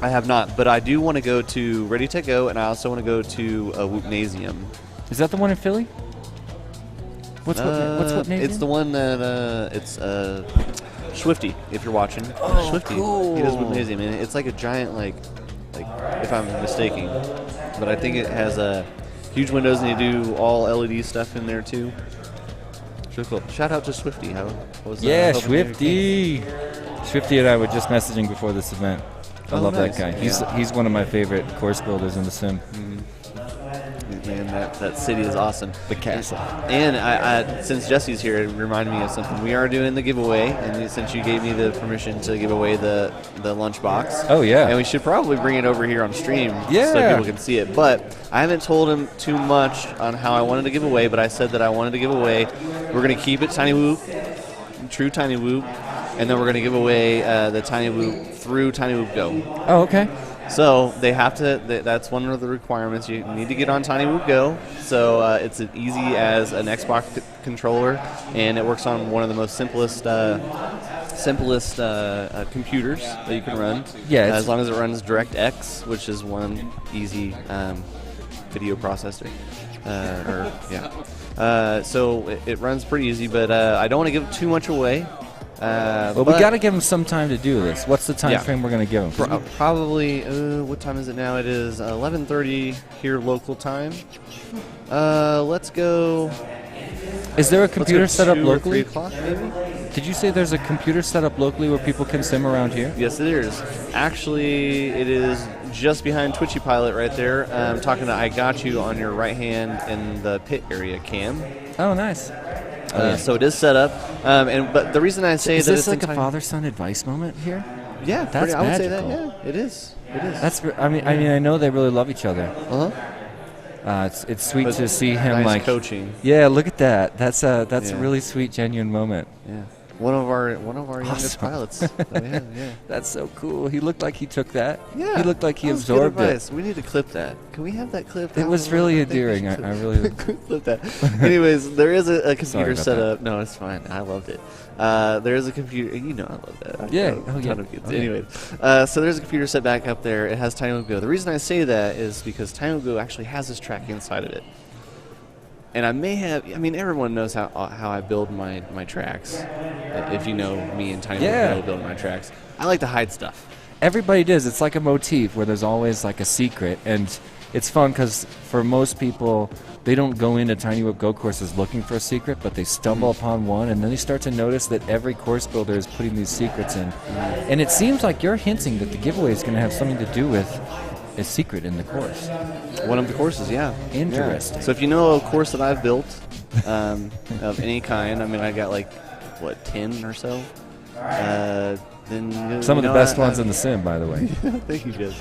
I have not, but I do want to go to Ready Tech Go, and I also want to go to Whoopnasium. Is that the one in Philly? What's Whoopnasium? It's the one that it's Swifty. If you're watching, Oh, Swifty. cool. He does Whoopnasium, and it's like a giant like if I'm mistaken, but I think it has huge windows, and you do all LED stuff in there too. It's really cool. Shout out to Swifty. How was Yeah, hoping you Swifty. Swifty and I were just messaging before this event. I love nice. that guy. He's one of my favorite course builders in the sim. Man, that city is awesome. The castle. And I since Jesse's here, it reminded me of something. We are doing the giveaway, and since you gave me the permission to give away the lunchbox. Oh, yeah. And we should probably bring it over here on stream so Yeah. people can see it. But I haven't told him too much on how I wanted to give away, but I said that I wanted to give away. We're going to keep it Tiny Whoop, true Tiny Whoop, and then we're going to give away the Tiny Whoop through Tiny Whoop Go. Oh, okay. So they have to. That's one of the requirements. You need to get on Tiny Whoop Go. So it's as easy as an Xbox controller, and it works on one of the most simplest computers that you can run. Yeah, as long as it runs DirectX, which is one easy video processor. So it runs pretty easy, but I don't want to give too much away. Well, we got to give him some time to do this. What's the time frame we're going to give him? Probably, what time is it now? It is 11:30 here local time. Let's go. Is there a computer set up 2 or locally? 3 o'clock, maybe? Did you say there's a computer set up locally where people can sim around here? Yes, it is. Actually, it is just behind Twitchy Pilot right there. I'm talking to I Got You on your right hand in the pit area, Cam. Oh, nice. So it is set up. But the reason I say is that this it's like a father-son advice moment here? Yeah, that's I would say magical. that. Yeah, it is. It is. That's. I mean, I know they really love each other. It's sweet to see him nice like coaching. Yeah, look at that. That's a really sweet, genuine moment. Yeah, one of our youngest pilots that we have. Yeah, that's so cool. He looked like he took that. Yeah, he looked like he that was absorbed good it. advice. We need to clip that. Can we have that clip? It was really endearing. I really clip that. Anyways, there is a computer set that. up. No, it's fine. I loved it. There is a computer. You know, I love that. Yeah. Ton of kids. Anyways, so there's a computer set back up there. It has Tiny Whoop Go. The reason I say that is because Tiny Whoop Go actually has this track inside of it. And I may have. I mean, everyone knows how I build my tracks. If you know me and Tiny Whoop Go build my tracks, I like to hide stuff. Everybody does. It's like a motif where there's always like a secret, and it's fun because for most people, they don't go into Tiny Whoop Go courses looking for a secret, but they stumble upon one, and then they start to notice that every course builder is putting these secrets in. And it seems like you're hinting that the giveaway is going to have something to do with a secret in the course. One of the courses, yeah. Interesting. Yeah. So if you know a course that I've built of any kind, I mean, I got like, 10 or so? Then some of the best ones in the sim, by the way. Thank you, Jez.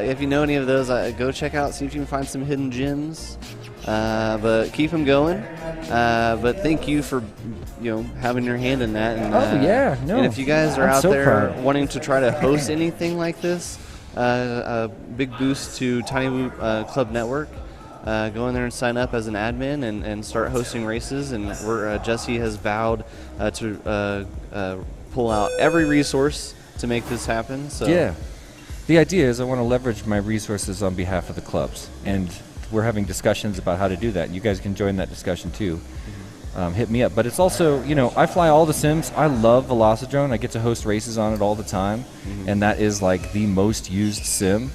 If you know any of those, go check out, see if you can find some hidden gems. But keep them going. But thank you for having your hand in that. And, And if you guys are out there wanting to try to host anything like this, a big boost to Tiny Whoop Club Network. Go in there and sign up as an admin and start hosting races. And Jesse has vowed to pull out every resource to make this happen. So yeah, the idea is I want to leverage my resources on behalf of the clubs, and we're having discussions about how to do that. You guys can join that discussion too. Hit me up. But it's also, I fly all the sims. I love Velocidrone. I get to host races on it all the time, and that is like the most used sim.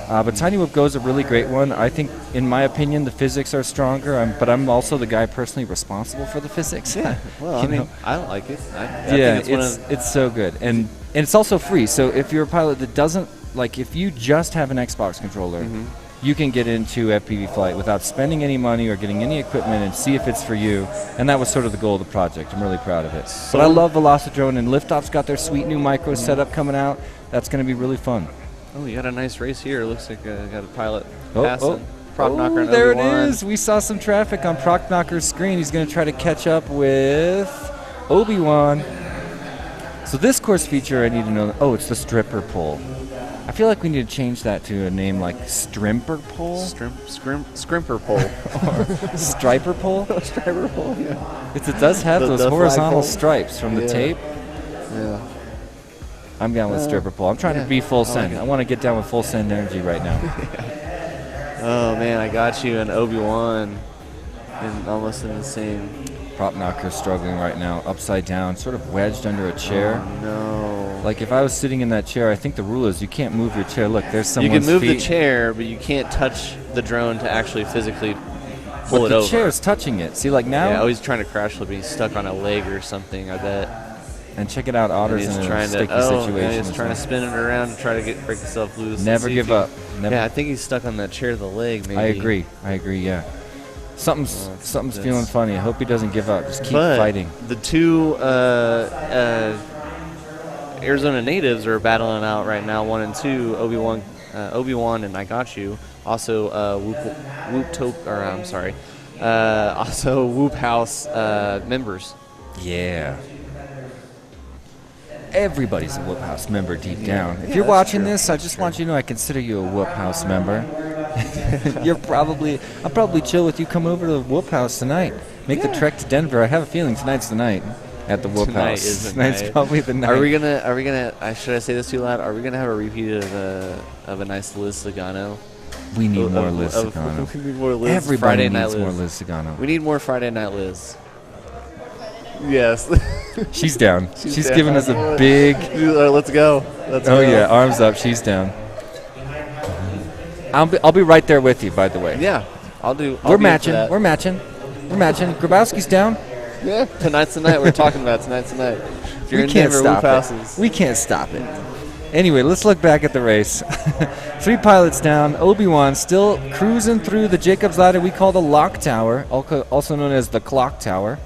But Tiny Whoop Go is a really great one. I think, in my opinion, the physics are stronger, but I'm also the guy personally responsible for the physics. Yeah, well, I don't like it. I think it's so good. And it's also free, so if you're a pilot that doesn't, if you just have an Xbox controller, you can get into FPV flight without spending any money or getting any equipment and see if it's for you. And that was sort of the goal of the project. I'm really proud of it. But I love Velocidrone, and Liftoff's got their sweet new micro setup coming out. That's going to be really fun. Oh, you got a nice race here. Looks like got a pilot passing. Oh, there it is. We saw some traffic on Proc Knocker's screen. He's going to try to catch up with Obi-Wan. So this course feature, I need to know. Oh, it's the stripper pole. I feel like we need to change that to a name like Strimper Pole? Scrimper Pole. Or Striper Pole? Striper Pole, yeah. It does have those horizontal stripes from the tape. Yeah. I'm down with stripper pole. I'm trying to be full send. I want to get down with full send energy right now. Oh, man, I got you and Obi-Wan almost in the same. Prop Knocker's struggling right now, upside down, sort of wedged under a chair. Oh, no. Like if I was sitting in that chair, I think the rule is you can't move your chair. Look, there's someone's feet. You can move feet. the chair, but you can't touch the drone to actually physically pull it over. The chair's touching it. See, like now? Yeah, he's trying to crash flip. He's stuck on a leg or something, I bet. And check it out, Otter's in a sticky situation. Yeah, he's trying to spin it around and try to break himself loose. Never give up. Never. Yeah, I think he's stuck on that chair to the leg, maybe. I agree, yeah. Something's feeling funny. I hope he doesn't give up. Just keep fighting. The two Arizona natives are battling out right now, 1 and 2. Obi-Wan and I Got You. Also, also Whoop House members. Yeah. Everybody's a Whoop House member deep down. If you're watching this, I just want you to know I consider you a Whoop House member. I'll probably chill with you. Come over to the Whoop House tonight. Make the trek to Denver. I have a feeling tonight's the night at the Whoop House. Tonight's probably the night. Are we gonna? Should I say this too loud? Are we gonna have a repeat of a nice Liz Logano We need more Liz Sagano. We need more Liz. Everybody Friday needs Night more Liz. Liz Sagano. We need more Friday Night Liz. Yes. She's down. She's down. giving us a big. Let's go. Let's Oh go. yeah, arms up. She's down. I'll be right there with you. By the way. Yeah. I'll We're be in for matching. that. We're matching. We're matching. Grabowski's down. Yeah. Tonight's the night. We're talking about tonight's the night. If you're We in can't Denver, stop Whoop Houses. it. We can't stop it. Anyway, let's look back at the race. 3 pilots down. Obi-Wan still cruising through the Jacob's Ladder we call the Lock Tower, also known as the Clock Tower.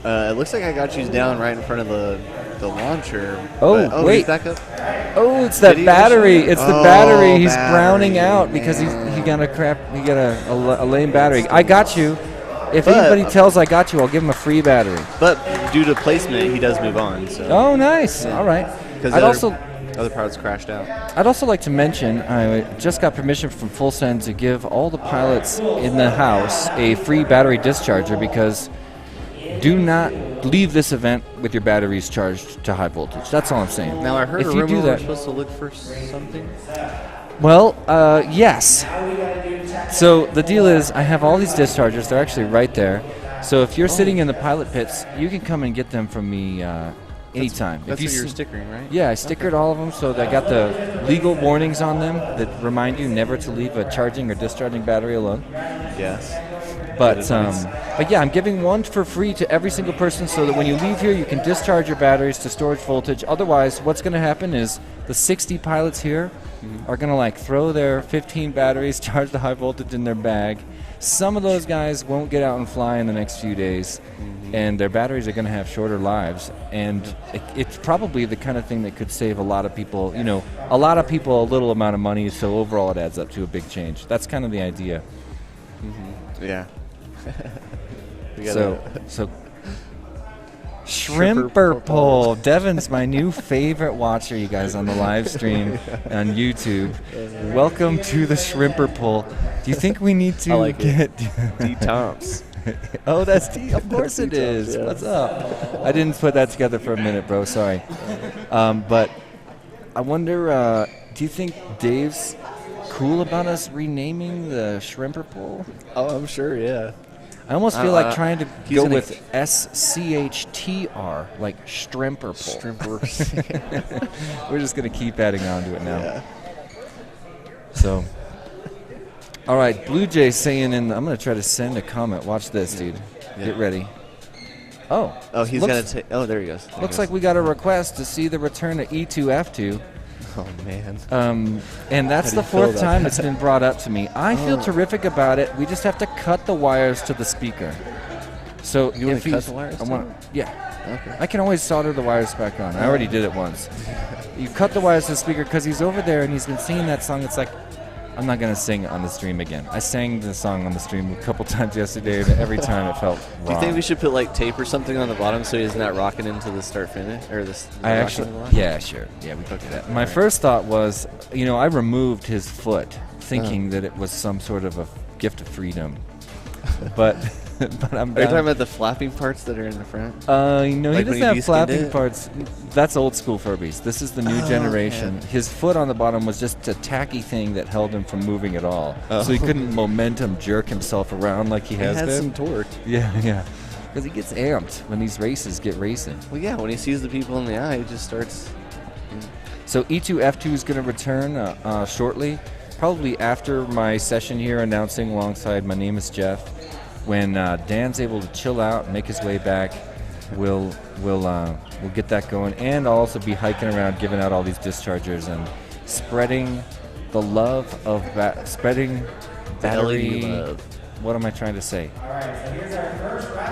It looks like I got you down right in front of the launcher. Oh, but, wait. he's back up. Oh, it's that Did he battery. initially? It's the Oh, battery. He's battery, browning out because he got a lame battery. I got you. If anybody tells I got you, I'll give him a free battery. But due to placement, he does move on. So. Oh, nice. All right. Because other pilots crashed out. I'd also like to mention I just got permission from Full Send to give all the pilots in the house a free battery discharger because do not leave this event with your batteries charged to high voltage. That's all I'm saying. Now I heard if a you rumor do we're that, supposed to look for something. well, yes. So the deal is I have all these dischargers. They're actually right there. So if you're sitting in the pilot pits, you can come and get them from me anytime. That's if what you you're s- stickering, right? Yeah, I stickered all of them, so they got the legal warnings on them that remind you never to leave a charging or discharging battery alone. Yes. But yeah, I'm giving one for free to every single person so that when you leave here, you can discharge your batteries to storage voltage. Otherwise, what's going to happen is the 60 pilots here are going to like throw their 15 batteries charged to high voltage in their bag. Some of those guys won't get out and fly in the next few days, and their batteries are going to have shorter lives. And it's probably the kind of thing that could save a lot of people, a little amount of money, so overall it adds up to a big change. That's kind of the idea. Yeah. So Shrimper Pole. Devin's my new favorite watcher, you guys, on the live stream on YouTube. Welcome to the Shrimper Pole. Do you think we need to like get D. Tomps. Oh, that's D. Of course it is. yeah. What's up? I didn't put that together for a minute, bro. Sorry. But I wonder, do you think Dave's cool about us renaming the Shrimper Pole? Oh, I'm sure, yeah. I almost feel like trying to he's go gonna with SCHTR, like Stremper Pole. We're just going to keep adding on to it now. Yeah. So, all right, Blue Jay saying I'm going to try to send a comment. Watch this, dude. Yeah. Get ready. Oh, He's going to take... Oh, there he goes. looks like we got a request to see the return of E2F2. Oh, man. And that's How do the you feel fourth about time that? it's been brought up to me. I feel terrific about it. We just have to cut the wires to the speaker. So You wanna if cut he's- the wires I to want, it? yeah. Okay. I can always solder the wires back on. I already did it once. You cut the wires to the speaker because he's over there and he's been singing that song. It's like, I'm not going to sing it on the stream again. I sang the song on the stream a couple times yesterday, and every time it felt wrong. Do you think we should put like tape or something on the bottom so he's not rocking into the start finish or this? Yeah, sure. Yeah, we could do that. My first thought was, I removed his foot, thinking that it was some sort of a gift of freedom. But I'm. Are you talking about the flapping parts that are in the front? He Like when doesn't he have deskinned flapping it? parts. That's old school Furbies. This is the new generation. yeah. His foot on the bottom was just a tacky thing that held him from moving at all. Oh. So he couldn't momentum jerk himself around like he has had been. some torque. Yeah. Because he gets amped when these races get racing. Well, yeah, when he sees the people in the eye, he just starts... So E2F2 is going to return shortly, probably after my session here announcing alongside My Name is Jeff. When Dan's able to chill out and make his way back, we'll get that going. And I'll also be hiking around giving out all these dischargers and spreading the love of spreading battery love. What am I trying to say?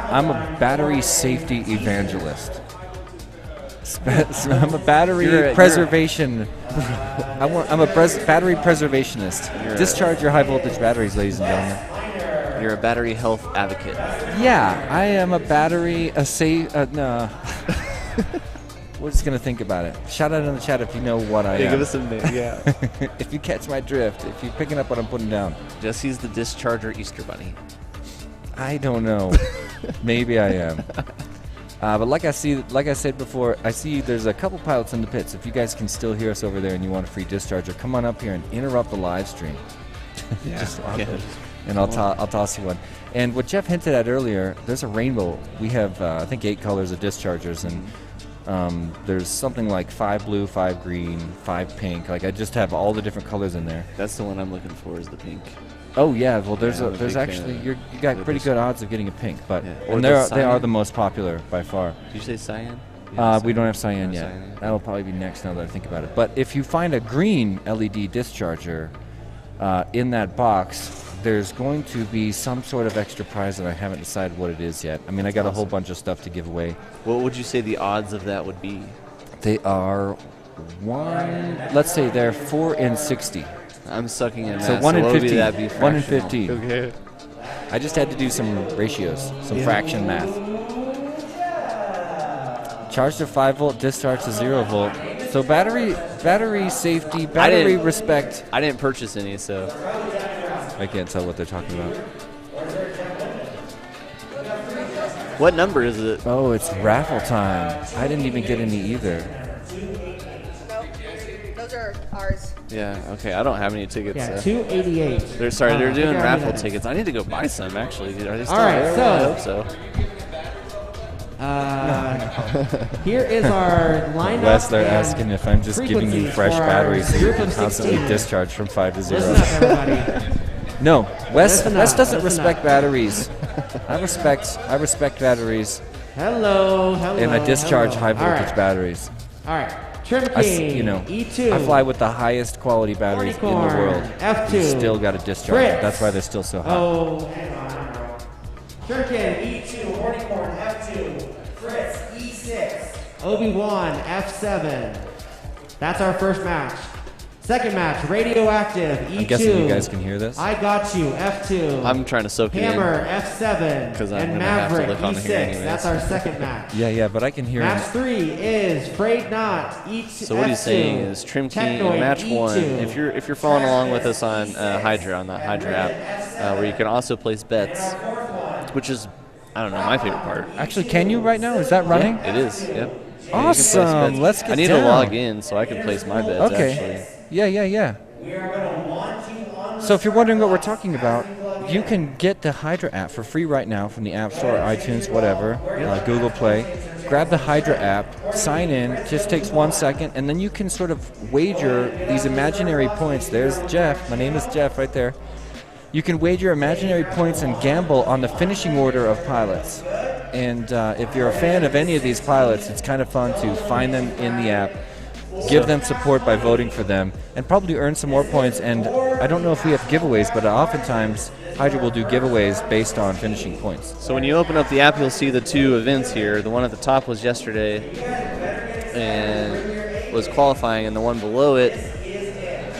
I'm a battery safety evangelist. I'm a battery preservation. I'm a battery preservationist. Discharge your high voltage batteries, ladies and gentlemen. You're a battery health advocate. Yeah, I am a battery. No. We're just gonna think about it. Shout out in the chat if you know what I am. Give us some name. Yeah. If you catch my drift, if you're picking up what I'm putting down. Jesse's the discharger Easter Bunny. I don't know. Maybe I am. But like I said before, I see there's a couple pilots in the pits. If you guys can still hear us over there and you want a free discharger, come on up here and interrupt the live stream. And I'll toss you one. And what Jeff hinted at earlier, there's a rainbow. We have I think 8 colors of dischargers, and there's something like 5 blue, 5 green, 5 pink. Like I just have all the different colors in there. That's the one I'm looking for, is the pink. Oh yeah, well there's actually you got pretty good odds of getting a pink, but and they are the most popular by far. Did you say cyan? We don't have cyan yet. That'll probably be next now that I think about it. But if you find a green LED discharger in that box, there's going to be some sort of extra prize that I haven't decided what it is yet. I mean, I got a whole bunch of stuff to give away. What would you say the odds of that would be? They are let's say they're 4 in 60. I'm sucking in math. So 1 in 15. 1 in fractional? 15. Okay. I just had to do some ratios, some fraction math. Charge to 5 volt, discharge to 0 volt. So battery safety, battery respect. I didn't purchase any, so I can't tell what they're talking about. What number is it? Oh, it's raffle time. I didn't even get any either. Those are ours. Yeah, okay. I don't have any tickets. Yeah, 288. They're doing I raffle got it. tickets. I need to go buy some, actually. Are they still All right, there? I hope so- so. Here is our lineup. Wes, they're and asking if I'm just giving you frequencies fresh for our batteries so you group can of constantly 16. discharge from 5 to 0. Listen up, everybody. No, Wes Listen doesn't up, listen respect up. batteries. I respect batteries, Hello. and I discharge high All voltage right. batteries. All right. Trim I King, E2. I fly with the highest quality batteries in the Unicorn, world. F2. You still got to discharge. Fritz. That's why they're still so hot. Oh, hang on. Trim King, E2. Hornicorn, F2. Fritz, E6. Obi-Wan, F7. That's our first match. Second match, Radioactive, E2. I'm guessing you guys can hear this. I Got You, F2. I'm trying to soak it in. Hammer, F7. 'Cause I'm and gonna have to Maverick, look on here E6. anyways. That's our second match. Yeah, but I can hear Match him. 3 is Frayed Not, E2. So what he's saying is Trim Key in Technoid, match E2. 1. If you're following along with us on Hydra, on that Hydra app, where you can also place bets, which is, I don't know, my favorite part. Actually, can you right now? Is that running? Yeah, it is. Yep. Yeah, you can place Awesome. bets. Let's get I need down. to log in so I can place my bets. Okay. Actually. Yeah. So if you're wondering what we're talking about, you can get the Hydra app for free right now from the App Store, iTunes, whatever, Google Play. Grab the Hydra app, sign in, just takes 1 second, and then you can sort of wager these imaginary points. There's Jeff. My name is Jeff right there. You can wager imaginary points and gamble on the finishing order of pilots. And if you're a fan of any of these pilots, it's kind of fun to find them in the app, give them support by voting for them, and probably earn some more points. And I don't know if we have giveaways, but oftentimes Hydra will do giveaways based on finishing points. So when you open up the app, you'll see the 2 events here. The one at the top was yesterday and was qualifying, and the one below it,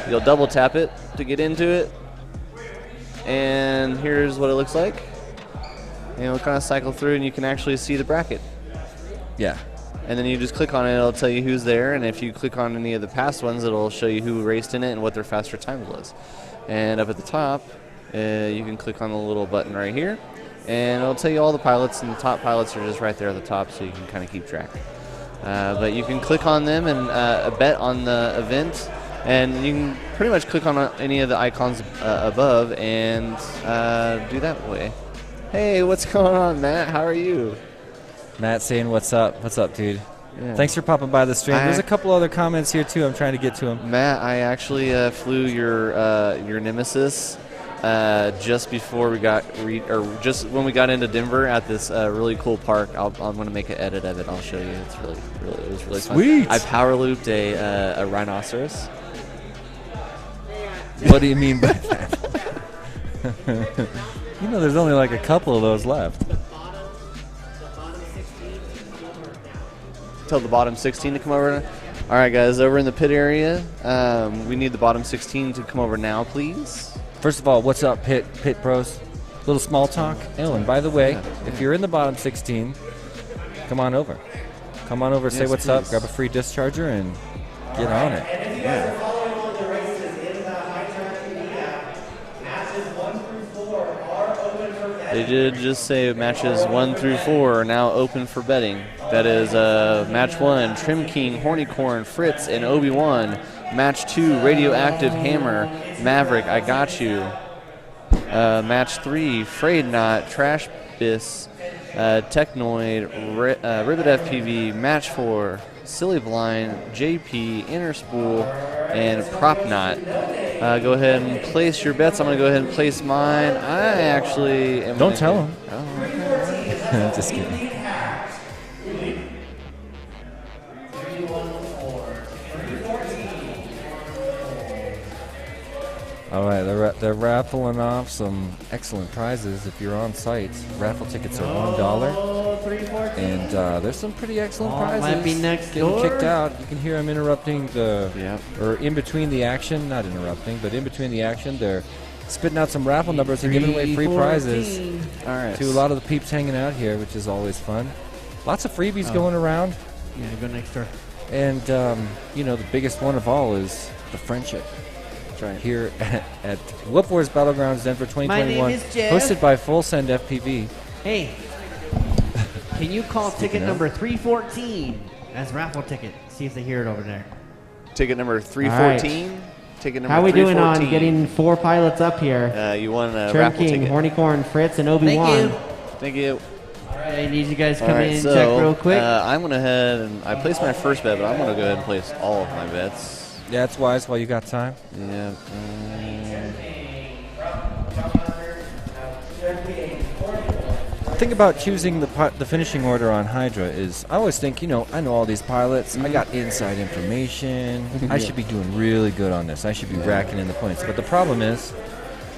you'll double tap it to get into it. And here's what it looks like. And it'll kind of cycle through, and you can actually see the bracket. Yeah. And then you just click on it, it'll tell you who's there, and if you click on any of the past ones, it'll show you who raced in it and what their faster time was. And up at the top, you can click on the little button right here, and it'll tell you all the pilots, and the top pilots are just right there at the top, so you can kind of keep track. But you can click on them and bet on the event, and you can pretty much click on any of the icons above and do that way. Hey, what's going on, Matt? How are you? Matt saying, what's up? What's up, dude? Yeah. Thanks for popping by the stream. There's a couple other comments here, too. I'm trying to get to them. Matt, I actually flew your Nemesis just before we got, just when we got into Denver at this really cool park. I'm going to make an edit of it. I'll show you. It's it was really Sweet. fun. I power looped a rhinoceros. What do you mean by that? You know, there's only like a couple of those left. Tell the bottom 16 to come over. All right, guys, over in the pit area, we need the bottom 16 to come over now, please. First of all, what's up, Pit Pros? Little small talk. Oh, and by the way, if you're in the bottom 16, come on over. Come on over, say Yes, what's up, please. grab a free discharger, and get on it. Yeah. They did just say matches 1 through 4 are now open for betting. That is match 1, Trim King, Hornycorn, Fritz, and Obi-Wan. Match 2, Radioactive Hammer, Maverick, I Got You. Match 3, Frayed Knot, Trash Biss, Technoid, Ribbit FPV. Match 4, Silly Blind, JP, Inner Spool, and Prop Knot. Go ahead and place your bets. I'm going to go ahead and place mine. I actually am. Don't tell him. Oh, okay. Just kidding. All right, they're raffling off some excellent prizes. If you're on site, raffle tickets are $1, and there's some pretty excellent prizes. Might be next getting door. kicked out. You can hear them interrupting or in between the action, not interrupting, but in between the action, they're spitting out some raffle numbers and giving away free prizes All right. to a lot of the peeps hanging out here, which is always fun. Lots of freebies going around, Yeah, go next door. and the biggest one of all is the friendship. Right. Here at Whoop Wars Battlegrounds Denver 2021, My name is Jeff. hosted by Full Send FPV. Hey, can you call ticket number 314 as raffle ticket? See if they hear it over there. Ticket number 314. Ticket number How we doing on 314. getting 4 pilots up here? You won a Trim raffle King, ticket. Hornycorn, Fritz, and Obi-Wan. Thank you. I need you guys to All come right, in and so, check real quick. I'm going to head and I placed my first bet, but I'm going to go ahead and place all of my bets. Yeah, that's wise while you got time. Yeah. The thing about choosing the finishing order on Hydra is I always think, I know all these pilots. I got inside information. I should be doing really good on this. I should be racking in the points. But the problem is,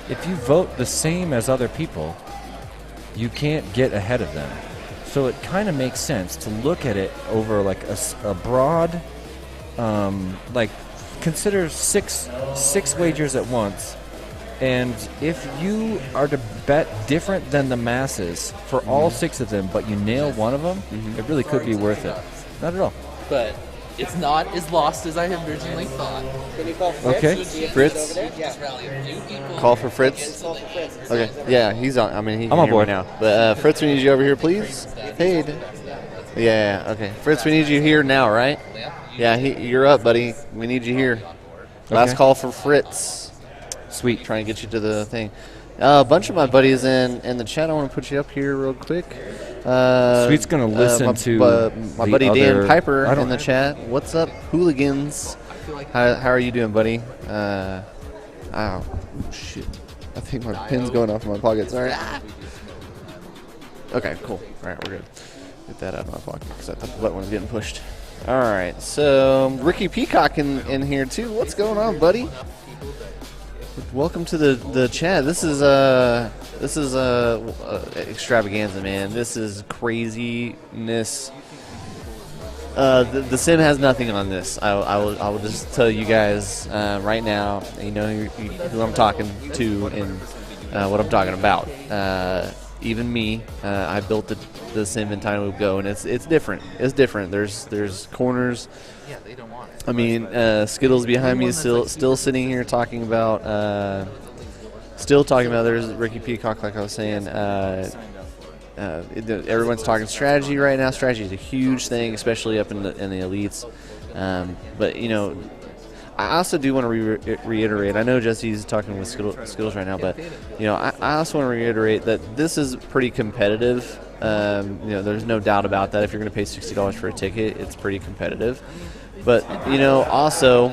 if you vote the same as other people, you can't get ahead of them. So it kind of makes sense to look at it over like a broad, consider six wagers at once, and if you are to bet different than the masses for all 6 of them, but you nail one of them, it really could be worth it. Not at all. But it's not as lost as I had originally thought. Can you call Fritz? Okay. Who's the Fritz? over there? Yeah. Just rally a few people. Call for Fritz. Call for Fritz. Okay. Yeah, he's on. I mean, he can I'm on hear me board. now. But Fritz, we need you over here, please. Hey. Yeah. Okay. Fritz, we need you here now, right? Yeah. You're up, buddy. We need you here. Last Okay. call for Fritz. Sweet. Trying to get you to the thing. A bunch of my buddies in the chat. I want to put you up here real quick. Sweet's gonna listen to my the buddy Dan other- Piper I don't- in the chat. What's up, hooligans? How are you doing, buddy? Oh shit! I think my pin's going off in my pocket. Sorry. Okay, cool. All right, we're good. Get that out of my pocket because I thought the button was getting pushed. All right, so Ricky Peacock in here too. What's going on, buddy? Welcome to the chat. This is extravaganza, man. This is craziness. The sim has nothing on this. I will just tell you guys right now. You know who I'm talking to and what I'm talking about. Even me, I built the sim in Tiny Loop Go, and it's different. It's different. There's corners. Yeah, they don't want it. I mean, Skittles behind me is still sitting here talking about. There's Ricky Peacock, like I was saying. Everyone's talking strategy right now. Strategy is a huge thing, especially up in the elites. But I also do want to reiterate. I know Jesse's talking with Skittles right now, but I also want to reiterate that this is pretty competitive. There's no doubt about that. If you're going to pay $60 for a ticket, it's pretty competitive. But also,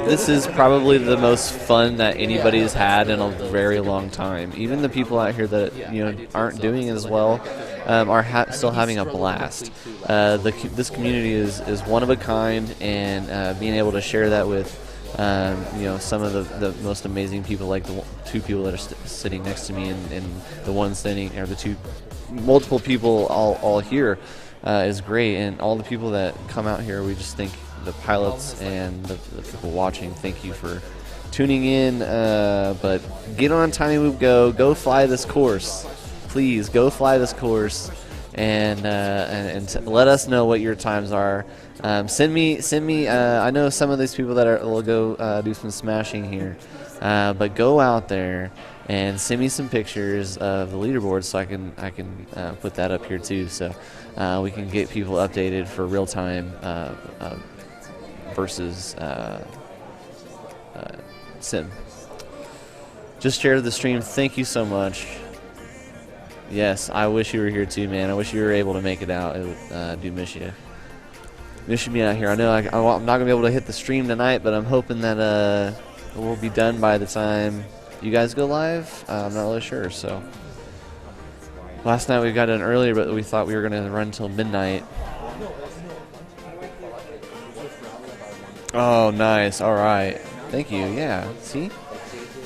this is probably the most fun that anybody's had in a very long time. Even the people out here that aren't doing as well are still having a blast. This community is one of a kind, and being able to share that with some of the most amazing people, like the 2 people that are sitting next to me, and the one standing, or the 2 multiple people all here, is great. And all the people that come out here, we just think the pilots and the people watching, thank you for tuning in. But get on Tiny Loop Go fly this course. Please go fly this course. and let us know what your times are. Send me. I know some of these people that will go do some smashing here, but go out there and send me some pictures of the leaderboard so I can put that up here too, so we can get people updated for real time versus sim. Just share the stream. Thank you so much. Yes, I wish you were here too, man. I wish you were able to make it out. I do miss you. Miss you being out here. I know I'm not going to be able to hit the stream tonight, but I'm hoping that we'll be done by the time you guys go live. I'm not really sure. So last night we got in earlier, but we thought we were going to run till midnight. Oh, nice. All right. Thank you. Yeah. See?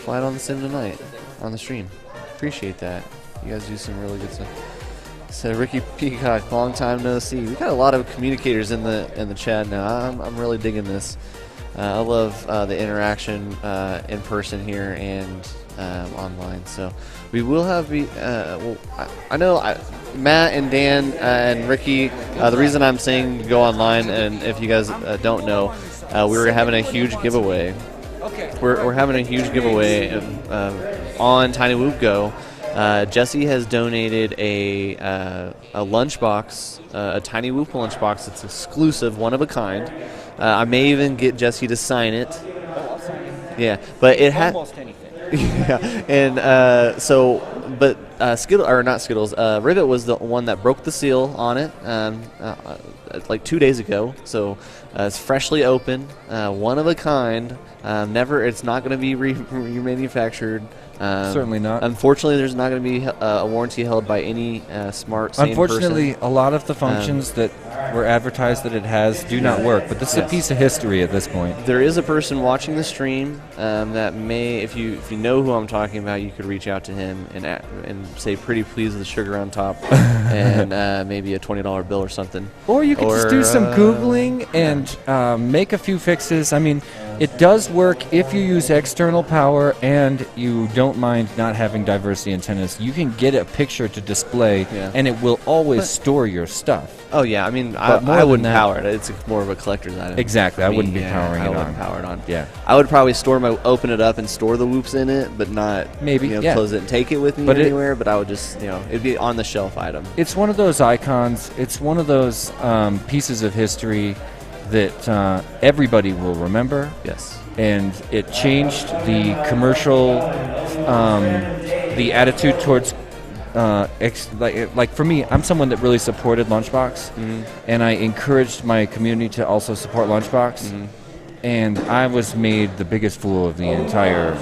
Flight on the sim tonight on the stream. Appreciate that. You guys do some really good stuff. So Ricky Peacock, long time no see. We got a lot of communicators in the chat now. I'm really digging this. I love the interaction in person here and online. So we will have I know Matt and Dan and Ricky. The reason I'm saying go online, and if you guys don't know, we were having a huge giveaway. Okay. We're having a huge giveaway on Tiny Whoop Go. Jesse has donated a lunchbox, a Tiny Whoop lunchbox. It's exclusive, one of a kind. I may even get Jesse to sign it. Yeah, but it had almost anything. Yeah, and Skittles, or not Skittles, Rivet was the one that broke the seal on it like 2 days ago. So it's freshly open, one of a kind. It's not going to be remanufactured. Certainly not. Unfortunately, there's not going to be a warranty held by any smart, sane Unfortunately, person. a lot of the functions that were advertised that it has do not work, but this is a piece of history at this point. There is a person watching the stream that may, if you know who I'm talking about, you could reach out to him and say pretty please with a sugar on top and maybe a $20 bill or something. Or you could just do some Googling and make a few fixes. I mean, it does work if you use external power and you don't mind not having diversity antennas. You can get a picture to display, and it will always store your stuff. Oh, yeah. I mean, I wouldn't power it. It's more of a collector's item. Exactly. I wouldn't be powering it on. I wouldn't power it on. Yeah. I would probably open it up and store the whoops in it, but not close it and take it with me anywhere. But I would just, it'd be on the shelf item. It's one of those icons. It's one of those pieces of history that everybody will remember. Yes. And it changed the commercial, the attitude towards, like for me, I'm someone that really supported Lunchbox, and I encouraged my community to also support Lunchbox, and I was made the biggest fool of the entire.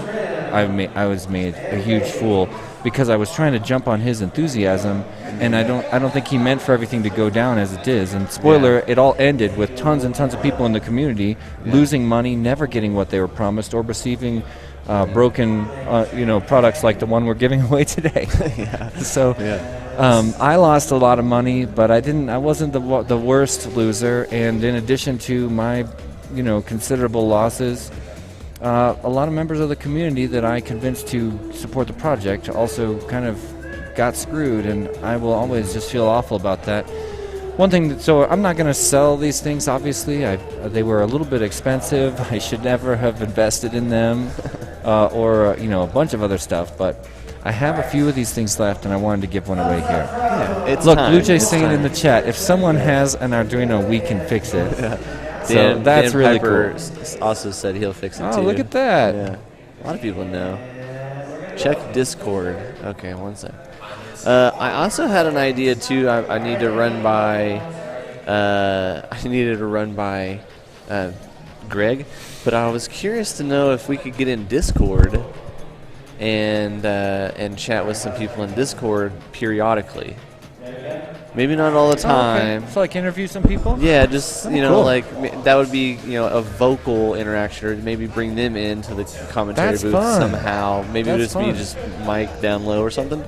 I was made a huge fool because I was trying to jump on his enthusiasm, and I don't think he meant for everything to go down as it is. And spoiler, it all ended with tons and tons of people in the community losing money, never getting what they were promised, or receiving broken, products like the one we're giving away today. So, I lost a lot of money, but I wasn't the worst loser. And in addition to my, considerable losses, a lot of members of the community that I convinced to support the project also kind of got screwed, and I will always just feel awful about that. One thing, so I'm not going to sell these things, obviously. They were a little bit expensive. I should never have invested in them or a bunch of other stuff, but I have a few of these things left, and I wanted to give one away here. It's Look, time. Blue Jay's It's saying time. in the chat, if someone has an Arduino, we can fix it. So Dan, that's Dan really Piper cool. also said he'll fix it too. Oh, look at that. Yeah. A lot of people know. Check Discord. Okay, one sec. I also had an idea too. I need to run by. I needed to run by Greg, but I was curious to know if we could get in Discord and chat with some people in Discord periodically. Maybe not all the time. So like interview some people? Yeah, just cool. like that would be a vocal interaction, or maybe bring them into the commentary That's booth fun. somehow. Maybe That's just be fun. just mic down low or something.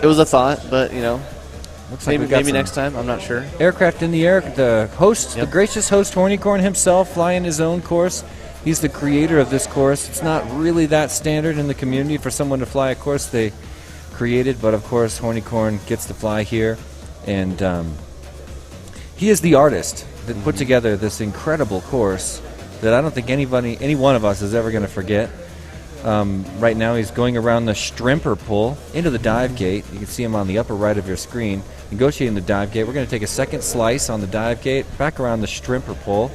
It was a thought, but Looks like we got maybe some next time. I'm not sure. Aircraft in the air. The host, the gracious host, Hornycorn himself, flying his own course. He's the creator of this course. It's not really that standard in the community for someone to fly a course. They created, but of course Hornycorn gets to fly here, and he is the artist that put together this incredible course that I don't think any one of us is ever going to forget. Right now he's going around the Strimper pull into the dive gate. You can see him on the upper right of your screen, negotiating the dive gate. We're going to take a second slice on the dive gate, back around the Strimper pull,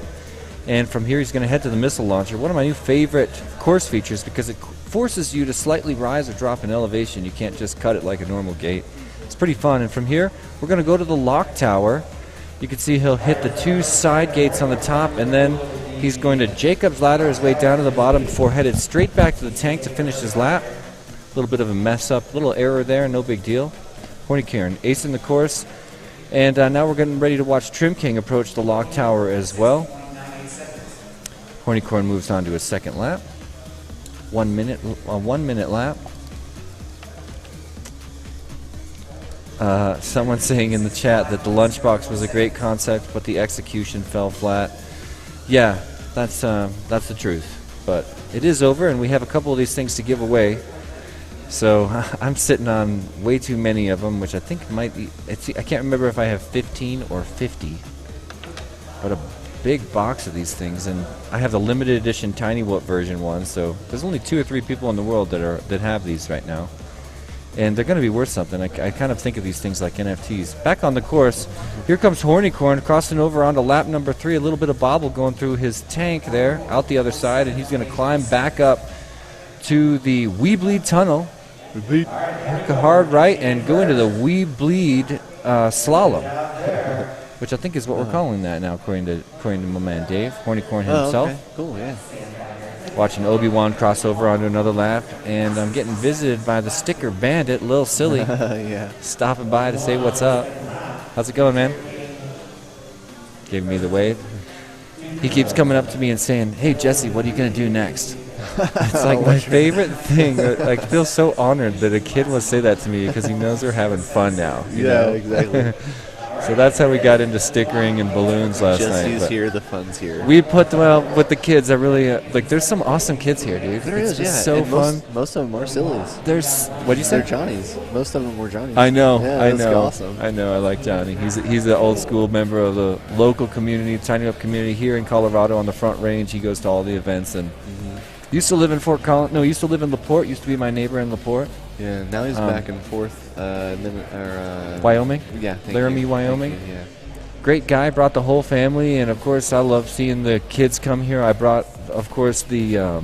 and from here he's going to head to the missile launcher, one of my new favorite course features because it forces you to slightly rise or drop in elevation. You can't just cut it like a normal gate. It's pretty fun. And from here we're going to go to the lock tower. You can see he'll hit the 2 side gates on the top, and then he's going to Jacob's ladder his way down to the bottom before headed straight back to the tank to finish his lap. A little bit of a mess up, little error there, no big deal. Hornycorn acing the course, and now we're getting ready to watch Trim King approach the lock tower as well. Hornycorn moves on to his second lap. 1 minute lap. Someone saying in the chat that the lunchbox was a great concept, but the execution fell flat. Yeah, that's the truth. But it is over, and we have a couple of these things to give away. So I'm sitting on way too many of them, which I think might be. I can't remember if I have 15 or 50. But a big box of these things, and I have the limited edition Tiny Whoop version one. So there's only 2 or 3 people in the world that have these right now. And they're going to be worth something. I kind of think of these things like NFTs. Back on the course, here comes Hornycorn crossing over onto lap number 3. A little bit of bobble going through his tank there, out the other side, and he's going to climb back up to the We Bleed tunnel. We bleed. Hard right and go into the We Bleed slalom, which I think is what we're calling that now, according to my man Dave. Hornycorn himself. Oh, okay. Cool, yeah. Watching Obi-Wan cross over onto another lap, and I'm getting visited by the sticker bandit, Lil Silly. Yeah. Stopping by to say what's up. How's it going, man? Giving me the wave. He keeps coming up to me and saying, "Hey, Jesse, what are you going to do next?" It's like my favorite thing. I feel so honored that a kid will say that to me because he knows we're having fun now. You know? Exactly. So that's how we got into stickering and balloons last night. Jesse's here, the fun's here. We put with the kids. I really there's some awesome kids here, dude. There it's is, just yeah. so and fun. Most of them are sillies. There's what'd you say? They're Johnnies. Most of them were Johnnies. I know. Yeah, I that's know. Awesome. I know. I like Johnny. He's an old school member of the local community, Tiny Up community here in Colorado on the Front Range. He goes to all the events and used to live in Fort Collins. No, used to live in LaPorte. Used to be my neighbor in LaPorte. Yeah. Now he's back and forth. Wyoming. Yeah. Laramie, Wyoming. Yeah. Great guy, brought the whole family, and of course I love seeing the kids come here. I brought, of course, the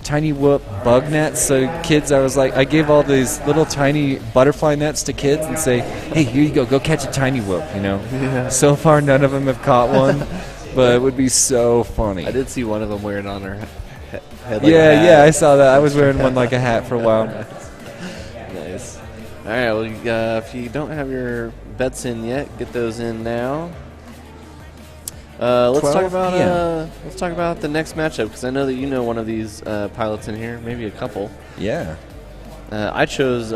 Tiny Whoop bug nets. So kids, I gave all these little tiny butterfly nets to kids and say, "Hey, here you go catch a Tiny Whoop." You know. Yeah. So far, none of them have caught one, but it would be so funny. I did see one of them wearing on her head. Yeah, I saw that. I was wearing one like a hat for a while. Nice. All right. Well, if you don't have your bets in yet, get those in now. Let's talk about the next matchup because I know that you know one of these pilots in here, maybe a couple. Yeah. I chose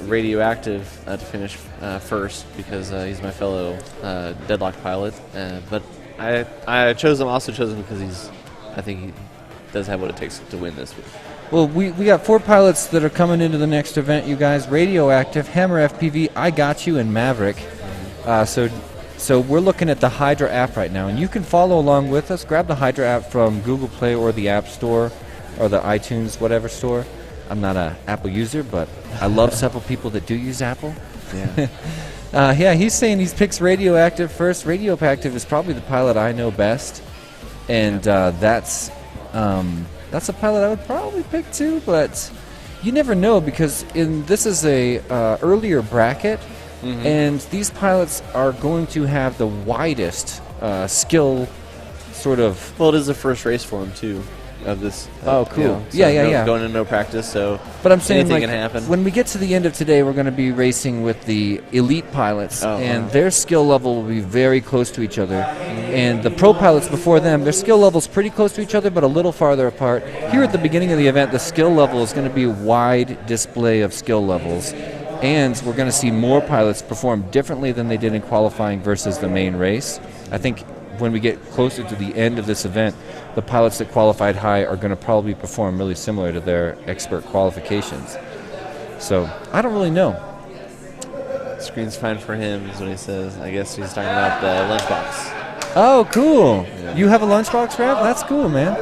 Radioactive to finish first because he's my fellow deadlock pilot. But I chose him because I think he does have what it takes to win this week. Well, we got 4 pilots that are coming into the next event, you guys. Radioactive, Hammer FPV, I Got You, and Maverick. So we're looking at the Hydra app right now, and you can follow along with us. Grab the Hydra app from Google Play or the App Store or the iTunes, whatever store. I'm not an Apple user, but I love several people that do use Apple. Yeah. He's saying he picks Radioactive first. Radioactive is probably the pilot I know best, and that's a pilot I would probably pick too, but you never know because this is a earlier bracket, and these pilots are going to have the widest skill sort of. Well, it is the first race for him too of this. Oh, cool. You know, so Yeah. Going into no practice, so. But I'm saying, anything can happen. When we get to the end of today, we're going to be racing with the elite pilots, and their skill level will be very close to each other. And the pro pilots before them, their skill level's pretty close to each other, but a little farther apart. Here at the beginning of the event, the skill level is going to be a wide display of skill levels. And we're going to see more pilots perform differently than they did in qualifying versus the main race. I think when we get closer to the end of this event, the pilots that qualified high are going to probably perform really similar to their expert qualifications. So I don't really know. Screen's fine for him is what he says. I guess he's talking about the lunchbox. Oh, cool. You have a lunchbox, Rap? That's cool, man.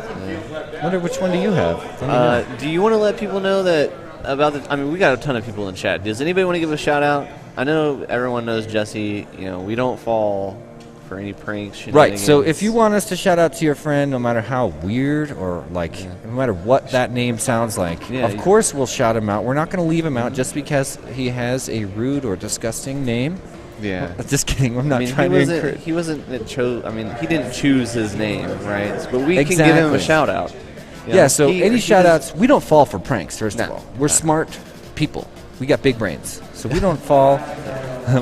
Wonder which one do you have? Let me know. Do you want to let people know that about the? I mean, we got a ton of people in chat. Does anybody want to give a shout out? I know everyone knows Jesse. You know, we don't fall for any pranks. Right. So if you want us to shout out to your friend, no matter how weird or no matter what that name sounds like, of course we'll shout him out. We're not going to leave him out just because he has a rude or disgusting name. Yeah. Just kidding. I'm not trying to encourage. He wasn't. I mean, he didn't choose his name, right? But we can give him a shout out. You know, yeah. So any shout outs, we don't fall for pranks. First of all, we're smart people. We got big brains, so we don't fall.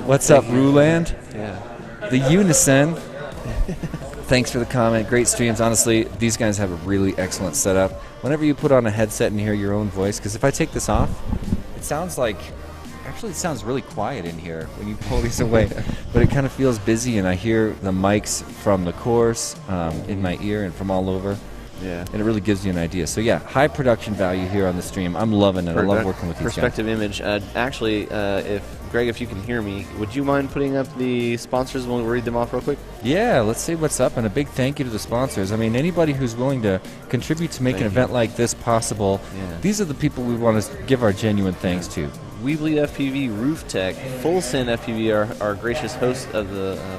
What's up, Ruland? Yeah. The Unison. Thanks for the comment. Great streams. Honestly, these guys have a really excellent setup. Whenever you put on a headset and hear your own voice, because if I take this off, it sounds like. Actually, it sounds really quiet in here when you pull these away, but it kind of feels busy, and I hear the mics from the course in my ear and from all over. Yeah. And it really gives you an idea. So, yeah, high production value here on the stream. I'm loving it. I love working with these guys. Perspective image. Actually, if you can hear me, would you mind putting up the sponsors and we'll read them off real quick? Yeah, let's see what's up. And a big thank you to the sponsors. I mean, anybody who's willing to contribute to make an event like this possible, these are the people we want to give our genuine thanks to. Weebly FPV, Roof Tech, Full Send FPV, our gracious host of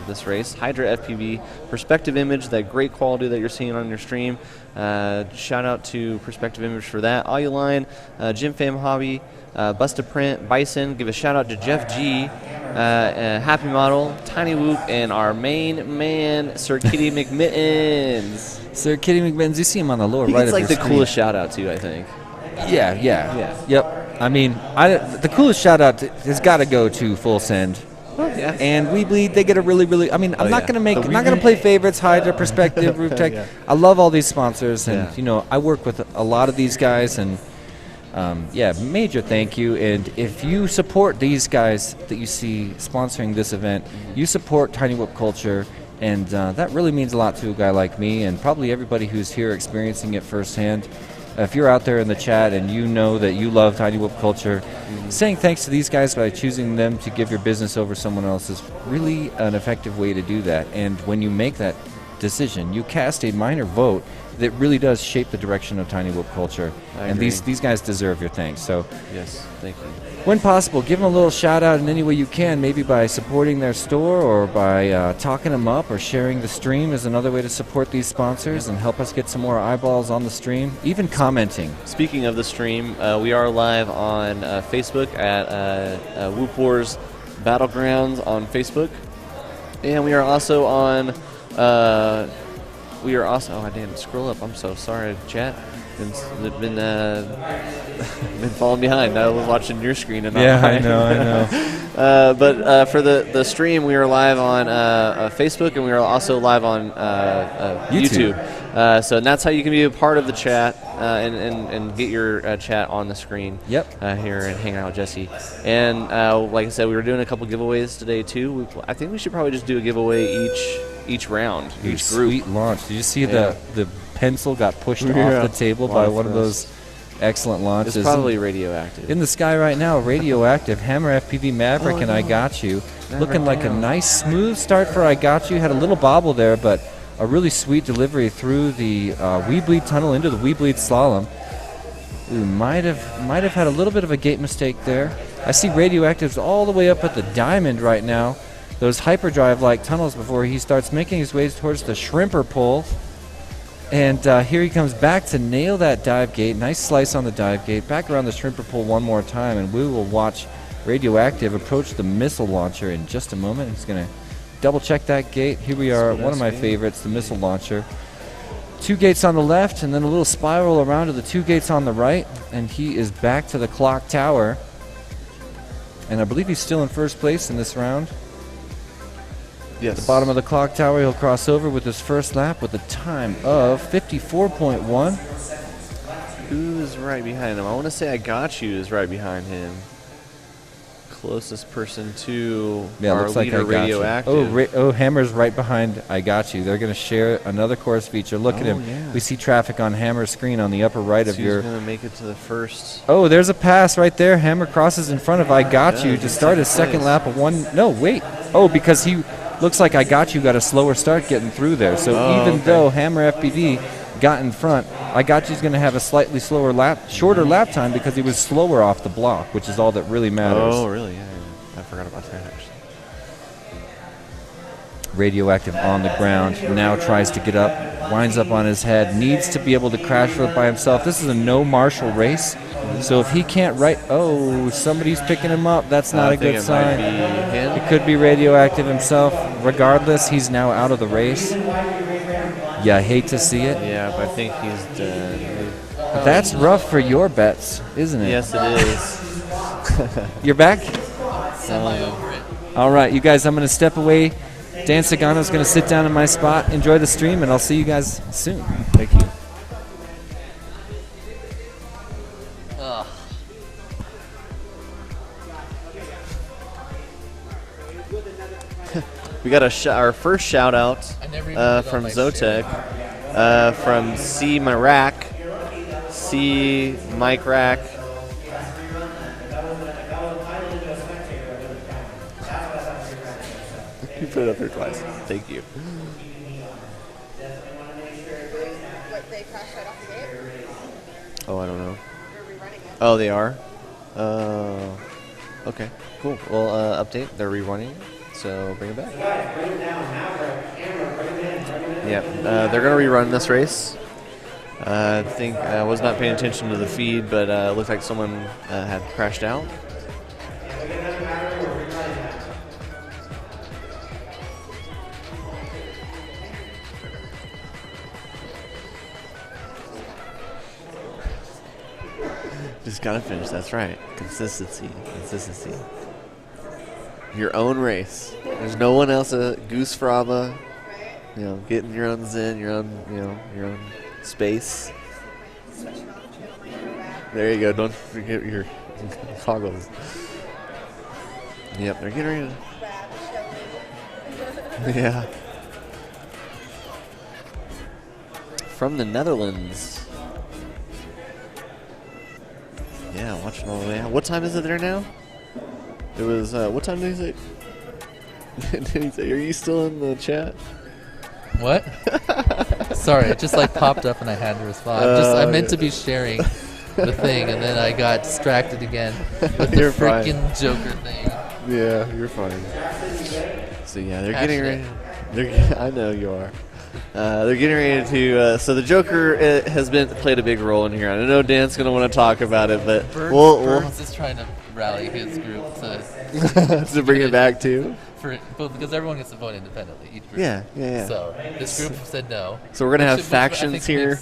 this race, Hydra FPV, Perspective Image, that great quality that you're seeing on your stream. Shout out to Perspective Image for that. Line, Jim Fam Hobby, Busta Print, Bison. Give a shout out to Jeff G, Happy Model, Tiny Whoop, and our main man, Sir Kitty McMittens. Sir Kitty McMittens, you see him on the lower he right of gets like the the screen. coolest shout out too, I think. Yeah. Yep. I mean, the coolest shout out has got to go to Full Send. Yeah. And We Bleed, they get a really, I mean, I'm not going to play favorites, Hydra, Perspective, Roof Tech. I love all these sponsors, and, you know, I work with a lot of these guys, and, major thank you. And if you support these guys that you see sponsoring this event, you support Tiny Whoop culture, and that really means a lot to a guy like me, and probably everybody who's here experiencing it firsthand. If you're out there in the chat and you know that you love Tiny Whoop culture, saying thanks to these guys by choosing them to give your business over someone else is really an effective way to do that. And when you make that decision, you cast a minor vote that really does shape the direction of Tiny Whoop culture. And these guys deserve your thanks. So, yes, thank you. When possible, give them a little shout out in any way you can, maybe by supporting their store or by talking them up, or sharing the stream is another way to support these sponsors and help us get some more eyeballs on the stream, even commenting. Speaking of the stream, we are live on Facebook at Whoop Wars Battlegrounds on Facebook, and we are also on oh, I didn't scroll up. I'm so sorry, chat. Been falling behind. I was watching your screen and not mine. I know. But for the stream, we are live on Facebook, and we are also live on YouTube. So that's how you can be a part of the chat and get your chat on the screen. Yep. Here and hang out with Jesse. And like I said, we were doing a couple giveaways today too. I think we should probably just do a giveaway each round, each group. Sweet launch. Did you see the pencil got pushed off the table by one of those excellent launches? It's probably radioactive. In the sky right now, radioactive. Hammer FPV Maverick and I Got You. Looking like a nice smooth start for I Got You. Had a little bobble there, but a really sweet delivery through the We Bleed tunnel into the We Bleed slalom. Ooh, might have had a little bit of a gate mistake there. I see radioactives all the way up at the diamond right now. Those hyperdrive-like tunnels before he starts making his way towards the shrimper pole. And here he comes back to nail that dive gate. Nice slice on the dive gate. Back around the shrimper pole one more time, and we will watch Radioactive approach the missile launcher in just a moment. He's going to double check that gate. Here we are, one of my favorites, the missile launcher. 2 gates on the left, and then a little spiral around to the 2 gates on the right, and he is back to the clock tower. And I believe he's still in first place in this round. Yes. At the bottom of the clock tower, he'll cross over with his first lap with a time of 54.1. Who's right behind him? I want to say I Got You is right behind him. closest person to Yeah, our looks like I leader, got you. Radioactive. Oh, Hammer's right behind I Got You. They're going to share another course feature. Look at him. Yeah. We see traffic on Hammer's screen on the upper right of Who's your... going to make it to the first? Oh, there's a pass right there. Hammer crosses in front of I Got Yeah, You to he's start his second second place. lap of one... No, wait. Oh, because he looks like I Got You got a slower start getting through there. So even though Hammer FPD got in front, I Got You's going to have a slightly shorter lap time because he was slower off the block, which is all that really matters. Oh, really? Yeah. I forgot about that, actually. Radioactive on the ground, now tries to get up, winds up on his head, needs to be able to crash for it by himself. This is a no marshal race, so if he can't somebody's picking him up. That's not a good sign. It could be Radioactive himself. Regardless, he's now out of the race. Yeah, I hate to see it. Yeah, but I think he's done. That's rough for your bets, isn't it? Yes, it is. You're back? Semi over it. All right, you guys, I'm going to step away. Dan Sagano's going to sit down in my spot, enjoy the stream, and I'll see you guys soon. Thank you. Ugh. We got our first shout out I never even put from on my Zotek, from C. Mirac, C. Mike Rack. You put it up there twice. Thank you. Oh, I don't know. Oh, they are? Okay, cool. Well, update. They're rerunning, so bring it back. Yeah, they're going to rerun this race. I think I was not paying attention to the feed, but it looked like someone had crashed out. Just gotta finish. That's right. Consistency. Your own race. There's no one else. Goose Fraba. Getting your own zen, your own space. There you go. Don't forget your goggles. Yep, they're getting ready to. Yeah. From the Netherlands. Yeah, watching all the way out. What time is it there now? It was, what time did he say? Did he say, are you still in the chat? What? Sorry, it just popped up and I had to respond. I meant to be sharing the thing and then I got distracted again with the freaking Joker thing. Yeah, you're fine. So yeah, they're getting ready. I know you are. They're getting ready to. So the Joker has played a big role in here. I know Dan's going to want to talk about it, but Burns is trying to rally his group to to bring it back too. Because everyone gets to vote independently. Each group. Yeah. So this group said no. So we're going to have factions here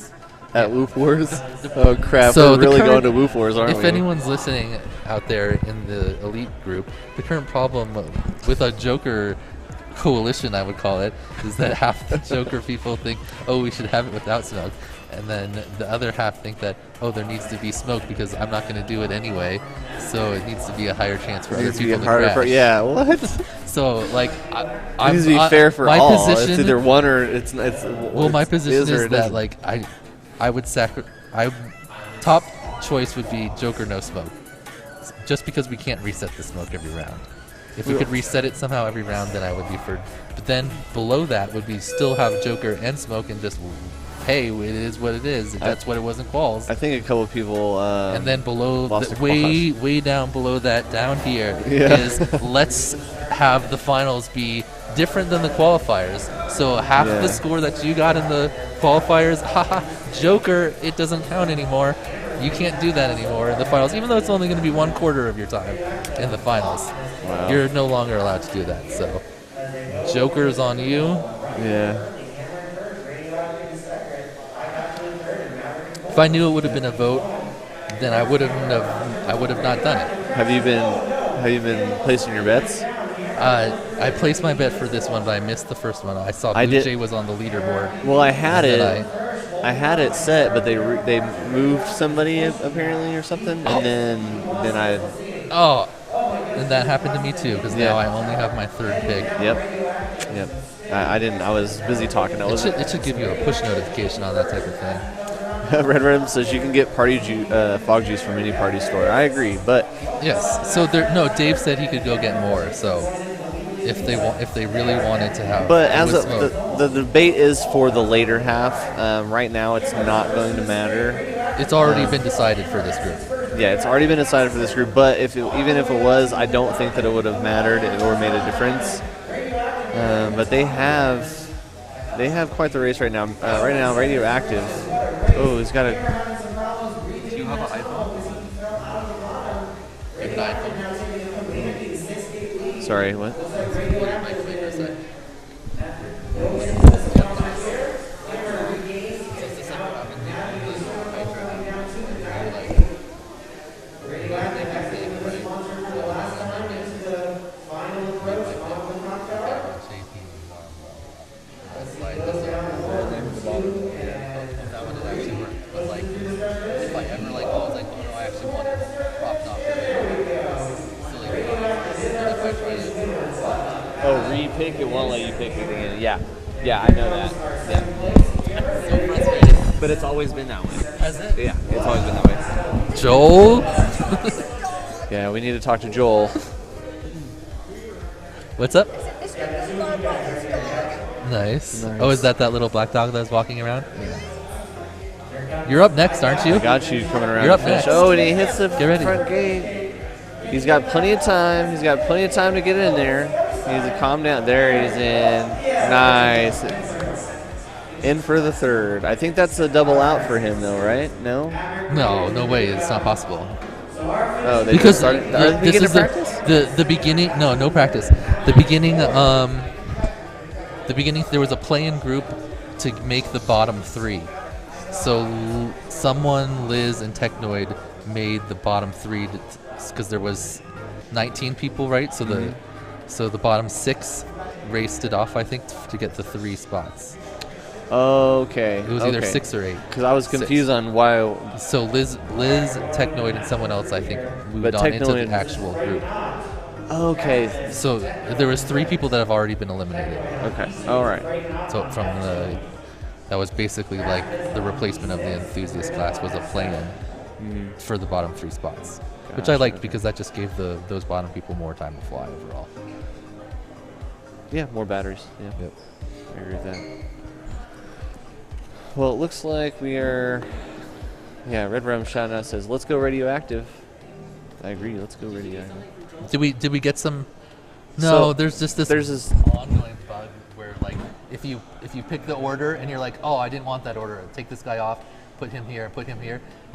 at Woof Wars. Oh crap! So we're really going to Woof Wars, aren't we? If anyone's listening out there in the elite group, the current problem with a Joker coalition, I would call it, is that half the Joker people think, oh, we should have it without smoke, and then the other half think that, oh, there needs to be smoke because I'm not going to do it anyway, so it needs to be a higher chance for other people to crash. Yeah, what? So, it needs to be fair for my all. Position, it's either one or it's. Well, my position is that I would top choice would be Joker no smoke, just because we can't reset the smoke every round. If we could reset it somehow every round, then I would be for. But then below that would be still have Joker and smoke and just, hey, it is what it is. That's what it was in quals. I think a couple people. And then below, way down below that, down here is let's have the finals be different than the qualifiers. So half the score that you got in the qualifiers, haha, Joker, it doesn't count anymore. You can't do that anymore in the finals, even though it's only going to be 1/4 of your time in the finals. Wow. You're no longer allowed to do that. So, Joker's on you. Yeah. If I knew it would have been a vote, then I would have not done it. Have you been placing your bets? I placed my bet for this one, but I missed the first one. I saw Blue Jay was on the leaderboard. Well, I had it. I had it set, but they moved somebody apparently or something, and then I. Oh. And that happened to me too, because Yeah. now I only have my third pick. Yep. I didn't. I was busy talking. It should give you a push notification on that type of thing. Red Rim says you can get fog juice from any party store. I agree, but Yes. So Dave said he could go get more. So if they really wanted to have. but as with smoke. the debate is for the later half. Right now, it's not going to matter. It's already been decided for this group. Yeah, it's already been decided for this group. But even if it was, I don't think that it would have mattered or made a difference. But they have quite the race right now. Right now, Radioactive. Oh, he's got a. Do you have an iPhone? You have an iPhone. Sorry, what? Oh, re-pick, it won't let you pick it again. Yeah, I know that. Yeah. But it's always been that way. Has it? Yeah, it's always been that way. Joel? Yeah, we need to talk to Joel. What's up? Nice. Oh, is that little black dog that's walking around? Yeah. You're up next, aren't you? I got you coming around. You're to up finish. next. Oh, and he hits the Get ready. front gate. He's got plenty of time. He's got plenty of time to get in there. He needs to calm down. There he's in. Nice. In for the third. I think that's a double out for him, though, right? No? No way. It's not possible. Oh, they Because just started. Are they this beginning is practice? the beginning. No practice. The beginning. There was a play-in group to make the bottom three. So someone, Liz and Technoid, made the bottom three because there was 19 people, right? So the bottom six raced it off, I think, to get the 3 spots. Okay. It was either 6 or 8. Because I was confused on why. So Liz, Technoid, and someone else, I think, moved on into the actual group. Okay. So there was 3 people that have already been eliminated. Okay. All right. So that was basically like the replacement of the enthusiast class was a play-in for the bottom 3 spots, which I liked because that just gave those bottom people more time to fly overall. Yeah, more batteries. Yeah. Yep. I agree with that. Well, it looks like we are. Yeah, Red Rum shouting out says, "Let's go Radioactive." I agree. Let's go Radioactive. Did we get some? No, So, there's just this ongoing bug where like if you pick the order and you're like, oh, I didn't want that order. Take this guy off, put him here, and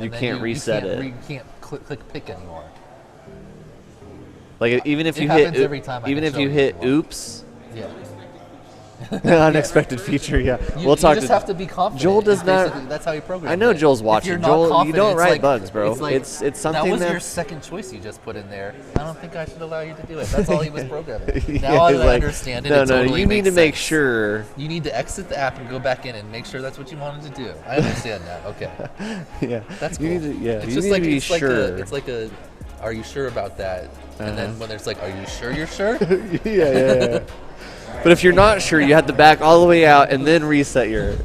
You then can't reset it. You can't click pick anymore. Like even if It you happens hit, every time I even can if show you you hit one. oops, Yeah. unexpected feature. Yeah, You we'll talk just to have to be confident. Joel. Does It's not. basically- That's how you program. I know it. Joel's If watching. you're not Joel, you confident, don't it's write like- bugs, bro. It's like, It's something that was that your second choice you just put in there. I don't think I should allow you to do it. That's all he was programming. Yeah, Now it's that I like, understand it, no, it totally you need makes to make sense. sure. You need to exit the app and go back in and make sure that's what you wanted to do. I understand that. Okay. Yeah, That's you cool. need to. Yeah, It's you just need like to be it's sure. like a. Are you sure about that? And then when there's like, are you sure you're sure? yeah. But if you're not sure, you have to back all the way out and then reset your.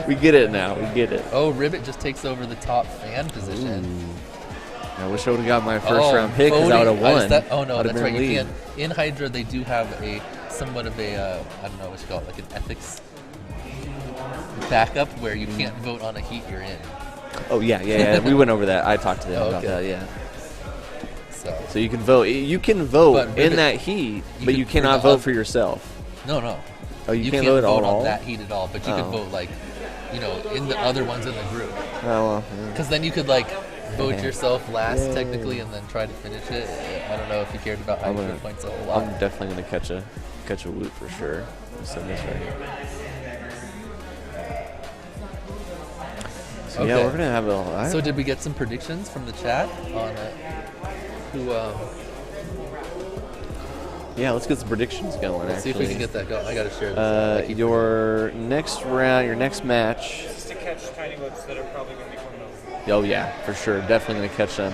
We get it now. We get it. Oh, Ribbit just takes over the top fan position. I wish I would have got my first round pick because I would have won. Oh no, I'd have that's been right. You lead. can't. In Hydra, they do have a somewhat of a I don't know what you call it, like an ethics backup where you can't vote on a heat you're in. Oh yeah. We went over that. I talked to them Oh, about okay. that. Yeah. So you can vote. You can vote But in Ribbit- that heat, you but could- you for cannot the vote oth- for yourself. no. Oh, you can't can't vote at vote all? on that heat at all, but you can Oh. vote like, in the other ones in the group. Oh well. Because then you could like vote Yeah. yourself last Yeah. technically, and then try to finish it. I don't know if you cared about Hydra points a whole lot. I'm definitely gonna catch a whoop for sure. Send this right. So yeah, Okay. we're gonna have a. So did we get some predictions from the chat on who? Yeah, let's get some predictions going. Let's see if we can get that going. I gotta share this. I keep Your next round, your next match. Just to catch tiny whips that are probably going to be coming over. Oh yeah, for sure, definitely gonna catch them.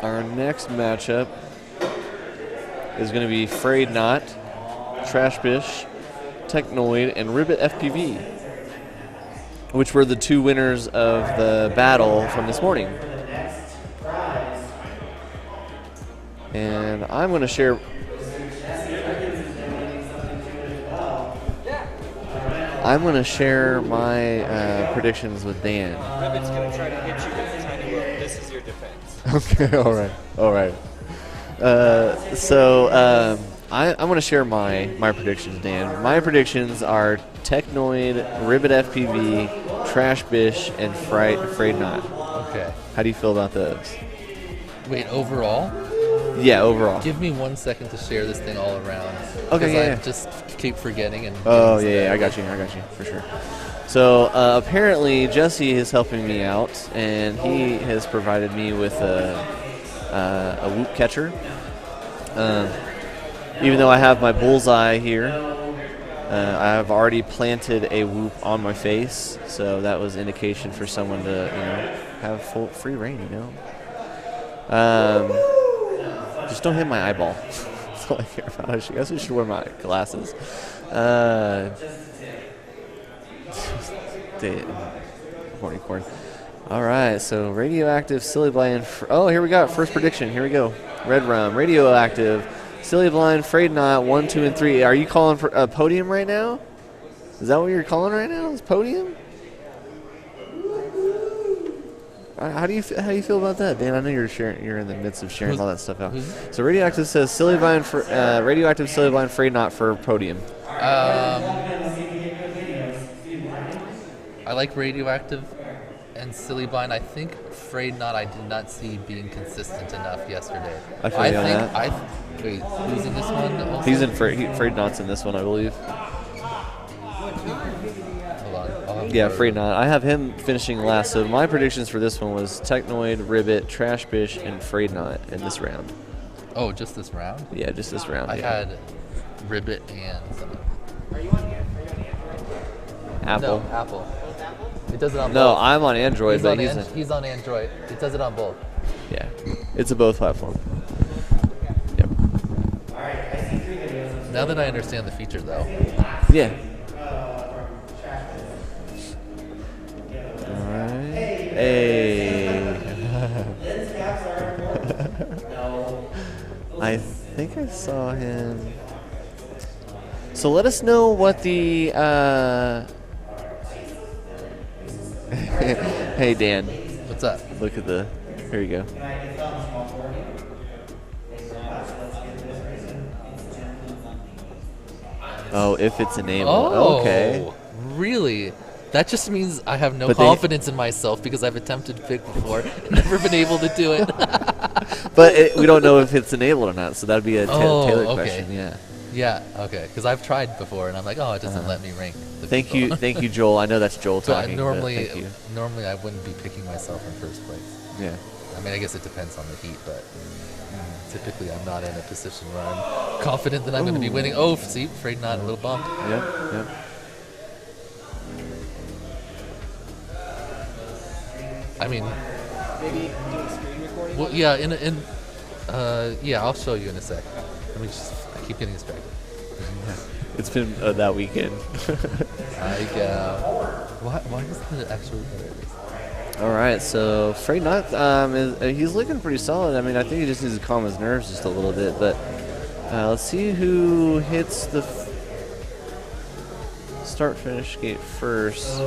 our next matchup is going to be Frayed Knot, Trashbish, Technoid, and Ribbit FPV, which were the 2 winners of the battle from this morning. And I'm going to share. I'm going to share my predictions with Dan. Ribbit's going to try to hit you with a tiny rope. This is your defense. Okay, all right. I'm going to share my predictions, Dan. My predictions are Technoid, Ribbit FPV, Trashbish, and Frayed Knot. Okay. How do you feel about those? Wait, overall? Yeah, overall. Give me 1 second to share this thing all around. Okay, yeah. I just keep forgetting. And Oh, yeah, I got you, for sure. So, apparently, Jesse is helping me out, and he has provided me with a whoop catcher. Even though I have my bullseye here, I've already planted a whoop on my face, so that was indication for someone to, have free reign, Just don't hit my eyeball. That's all I care about. I guess I should wear my glasses. Horny corn. All right, so radioactive, silly blind. Oh, here we go. First prediction. Here we go. Red rum, radioactive, silly blind, Frayed Knot, 1, 2, and 3. Are you calling for a podium right now? Is that what you're calling right now? Is podium? How do you feel about that, Dan? I know you're in the midst of sharing all that stuff out. So radioactive says silly blind for radioactive, silly blind, Frayed Knot for podium. I like radioactive and silly blind. I think Frayed Knot I did not see being consistent enough yesterday. I feel you on that. Wait, who's in this one? Also? He's in Frayed Knot's in this one, I believe. Yeah, Frayed Knot. I have him finishing last. So my predictions for this one was Technoid, Ribbit, Trashbish, and Frayed Knot in this round. Oh, just this round? Yeah, just this round. I had Ribbit and Are you on the Apple. No, Apple. It does it on both. No, I'm on Android, but he's on Android. It does it on both. Yeah, it's a both platform. Yep. Now that I understand the feature, though. Yeah. All right. Hey. I think I saw him. So let us know what the. Hey Dan. What's up? Look at the. Here you go. Oh, if it's enabled. Oh, okay. Really? That just means I have no confidence in myself because I've attempted Fig before and never been able to do it. But we don't know if it's enabled or not, so that'd be a tailored question. Yeah. Yeah. Okay. Because I've tried before, and I'm like, oh, it doesn't let me rank. Thank you, Joel. I know that's Joel talking. Normally I wouldn't be picking myself in first place. Yeah. I mean, I guess it depends on the heat, but typically I'm not in a position where I'm confident that I'm going to be winning. Oh, see, Frayed Knot, a little bump. Yep. I mean, maybe doing screen recording? well, yeah, yeah, I'll show you in a sec. Let me just, I keep getting distracted. It's been that weekend. Why is the actual? All right, so Frayed Knot, he's looking pretty solid. I mean, I think he just needs to calm his nerves just a little bit. But let's see who hits the start-finish gate first.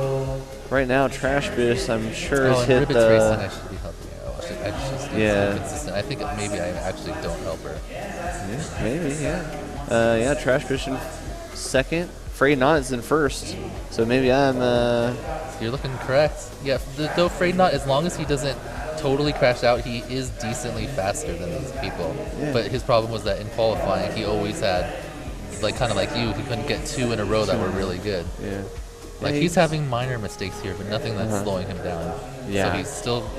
Right now, Trashbish, I'm sure, has hit Ribbit's the. racing, I should be helping you. I should Yeah. consistent. I think maybe I actually don't help her. Yeah, maybe, yeah. Yeah, Trashbish in second. Frayed Knot is in first. So maybe I'm. You're looking correct. Yeah, though Frayed Knot, as long as he doesn't totally crash out, he is decently faster than these people. Yeah. But his problem was that in qualifying, he always had, like kind of like you, he couldn't get 2 in a row that were really good. Yeah. Like he's having minor mistakes here, but nothing that's slowing him down. Yeah. So he's still.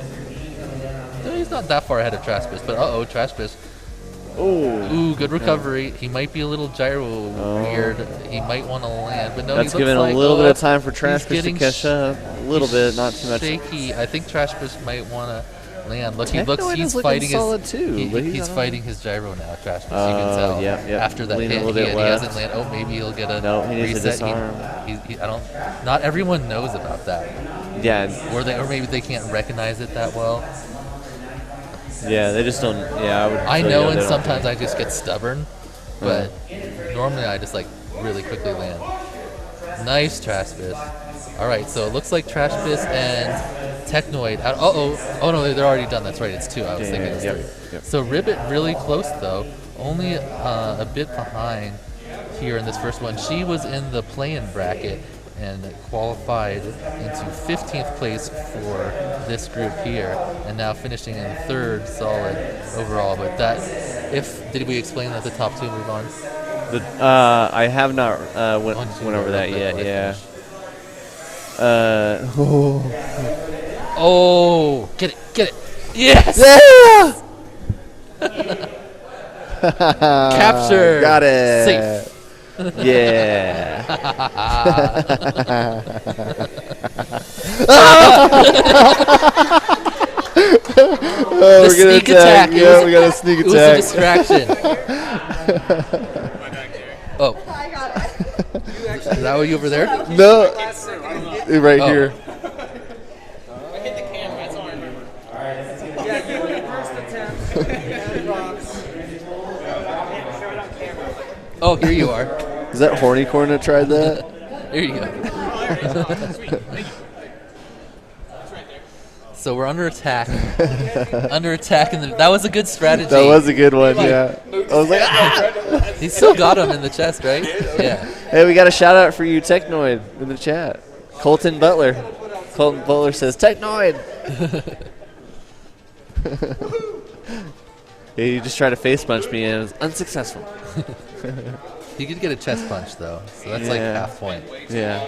No, he's not that far ahead of Trashbish, but Trashbish. Ooh, good recovery. He might be a little gyro weird. He might want to land, but no, that's he giving looks a like, little bit of time for Trashbish to getting catch up. A little bit, not too much. Shaky. I think Trashbish might want to land. Look, he's looking fighting solid too, but he's fighting his gyro now, Trash. You can tell. Yep. After that Leaning hit, a little bit he left. hasn't landed. Oh, maybe he'll get a No, he needs to reset. disarm. I don't. Not everyone knows about that. Yeah. Or maybe they can't recognize it that well. Yeah, they just don't. Yeah, I know, and sometimes I just get stubborn, but normally I just like really quickly land. Nice Trash Fist. All right, so it looks like Trash Fist and Technoid. Oh no, they're already done. That's right. It's 2. I was thinking it was 3. Yep. So Ribbit really close though, only a bit behind here in this first one. She was in the play-in bracket and qualified into 15th place for this group here, and now finishing in 3rd solid overall. But did we explain that the top 2 move on? I have not went over that yet. Yeah. Oh, get it! Yes! Yeah! Capture! Got it! Safe. Yeah. The sneak attack. Yeah, we got a sneak attack. It was a distraction. Oh. I got it. Is that what you over there? No. Right here. I hit the camera, that's all I remember. Yeah, you were the first attempt. Oh, here you are. Is that Horny Corn that tried that? Here you go. So we're under attack. Under attack, and that was a good strategy. That was a good one, yeah. I was like, ah! He still got him in the chest, right? Yeah. Hey, we got a shout out for you, Technoid, in the chat. Colton Butler. Colton Butler says, Technoid! Yeah, you just tried to face punch me and it was unsuccessful. He could get a chest punch, though, so that's like half point. Yeah.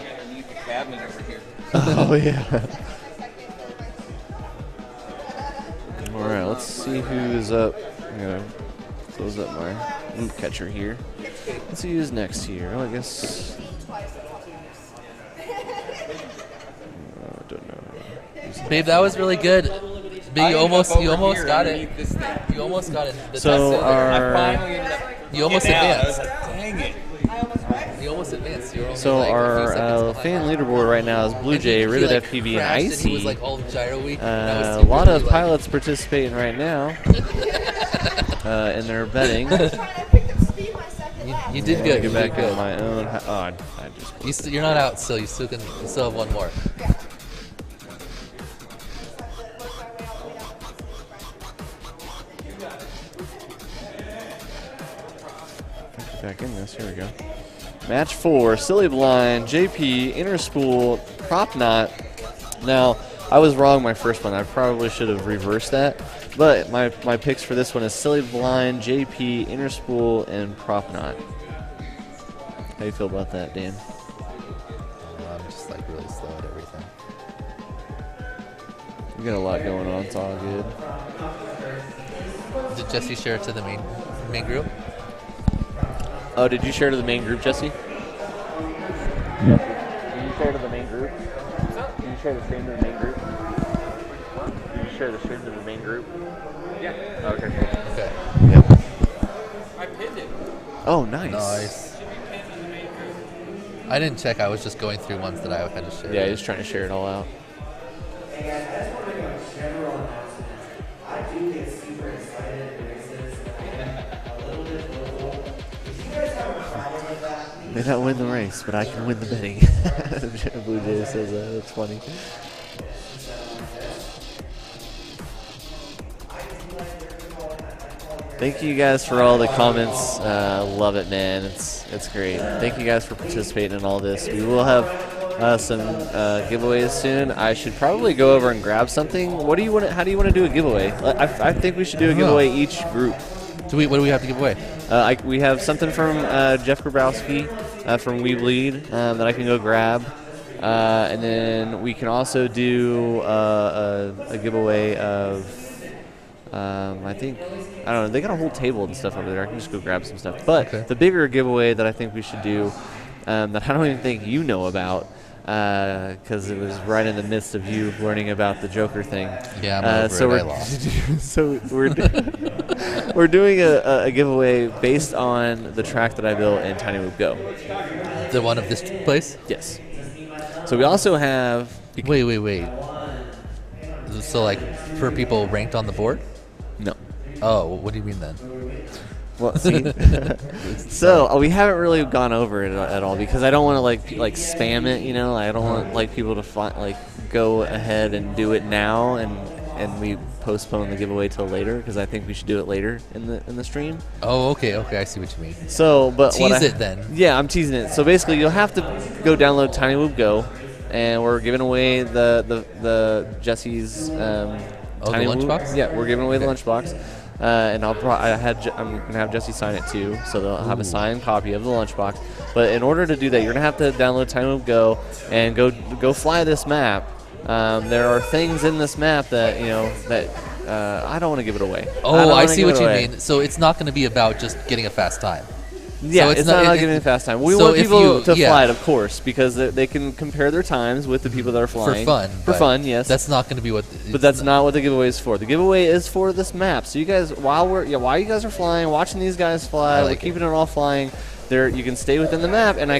Oh, yeah. All right, let's see who's up. I'm going to close up my loop catcher here. Let's see who's next here. Oh, I guess. I don't know. Babe, that was really good. Babe, you almost got it. You almost got it. So you almost advanced. Dang it. You almost advanced. So our fan leaderboard right now is Blue Jay, Ribbit FPV, and Icy. He was like all gyro-y. A lot of pilots participating right now in their betting. You did good. Get back on my own. I just. You're not out still. You still have one more. Back in this. Here we go. Match 4, Silly Blind, JP, Inner Spool, Prop Knot. Now, I was wrong my first one. I probably should have reversed that. But my picks for this one is Silly Blind, JP, Inner Spool, and Prop Knot. How do you feel about that, Dan? I'm just like really slow at everything. You got a lot going on. It's all good. Did Jesse share it to the main group? Oh, did you share to the main group, Jesse? Did you share to the main group? Did you share the stream to the main group? Did you share the stream to the main group? Yeah. Okay, cool. Okay. Yep. I pinned it. Oh, nice. Nice. I didn't check. I was just going through ones that I had to share. Yeah, just trying to share it all out. I do get super excited in races. A little bit local. If you guys have a problem with that, May not win the race, but I can win the betting. Blue Jay says that. That's funny. Thank you guys for all the comments. Love it, man. It's great. Thank you guys for participating in all this. We will have some giveaways soon. I should probably go over and grab something. What do you want? How do you want to do a giveaway? I think we should do a giveaway each group. What do we have to give away? We have something from Jeff Grabowski from We Bleed that I can go grab. And then we can also do a giveaway of, I think, I don't know, they got a whole table and stuff over there. I can just go grab some stuff. But the bigger giveaway that I think we should do that I don't even think you know about because it was right in the midst of you learning about the Joker thing. Yeah, I'm over it. I lost. So we're doing a giveaway based on the track that I built in Tiny Whoop Go. The one of this place? Yes. So we also have. Wait. So like for people ranked on the board? No. Oh, what do you mean then? Well, see, so we haven't really gone over it at all because I don't want to like spam it. You know, I don't want like people to go ahead and do it now and we postpone the giveaway till later because I think we should do it later in the stream. Oh, okay, I see what you mean. So, but tease it then. Yeah, I'm teasing it. So basically, you'll have to go download Tiny Whoop Go, and we're giving away the Jesse's Tiny Whoop. Lunchbox. Yeah, we're giving away the lunchbox. And I'm gonna have Jesse sign it too, so they'll have a signed copy of the lunchbox. But in order to do that, you're gonna have to download Tiny Whoop Go and go fly this map. There are things in this map that I don't want to give it away. Oh, I see what you mean. So it's not going to be about just getting a fast time. Yeah, so it's not getting a fast time. We want people to fly it, of course, because they can compare their times with the people that are flying. For fun, yes. That's not going to be what. But that's not what the giveaway is for. The giveaway is for this map. So you guys, while you guys are flying, watching these guys fly, we're keeping it all flying. There, you can stay within the map, and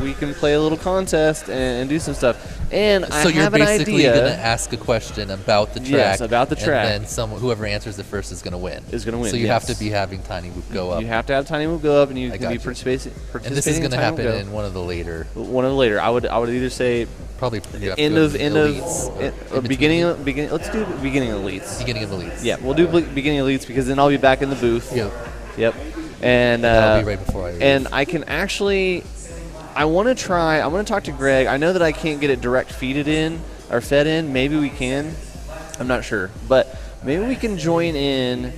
we can play a little contest and do some stuff. And so I have an idea. So you're basically going to ask a question about the track. Yes, about the track. And then whoever answers it first is going to win. So you have to be having Tiny Whoop Go up. You have to have Tiny Whoop go up, and you can be participating. And this is going to happen in one of the later. One of the later. I would either say probably beginning. Let's do beginning of elites. Beginning of elites. Yeah, we'll do beginning of elites because then I'll be back in the booth. Yep. And that'll be right before I leave. And I can actually. I want to try. I want to talk to Greg. I know that I can't get it direct fed in. Maybe we can. I'm not sure, but maybe we can join in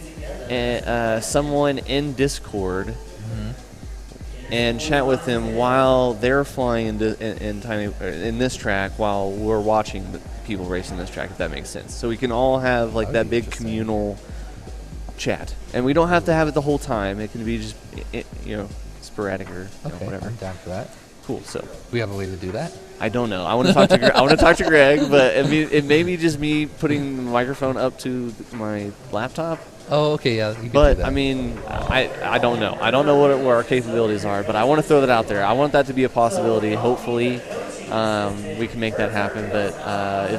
someone in Discord and chat with them while they're flying in this track while we're watching the people racing this track. If that makes sense, so we can all have like that big communal chat, and we don't have to have it the whole time. It can be just sporadic or whatever. I'm down for that. Cool. So we have a way to do that. I don't know. I want to talk to I want to talk to Greg, but it may be just me putting the microphone up to my laptop. Oh, okay, yeah. You But do that. I mean, I don't know. I don't know what our capabilities are, but I want to throw that out there. I want that to be a possibility. Hopefully, we can make that happen. But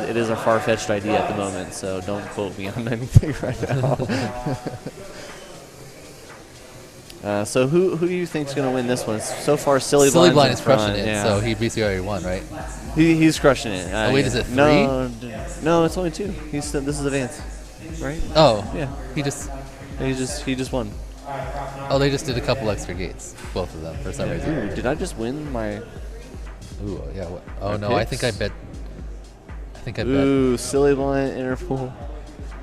it is a far-fetched idea at the moment, so don't quote me on anything right now. So who do you think is going to win this one? So far, Silly Blind is crushing it. Yeah. So he basically already won, right? He's crushing it. Oh, wait, is it 3? No, it's only 2. This is advanced, right? Oh, yeah. He just won. Oh, they just did a couple extra gates, both of them, for some reason. Ooh, did I just win my? Ooh, yeah. Oh no, picks? I bet. Ooh, Silly Blind Interpol.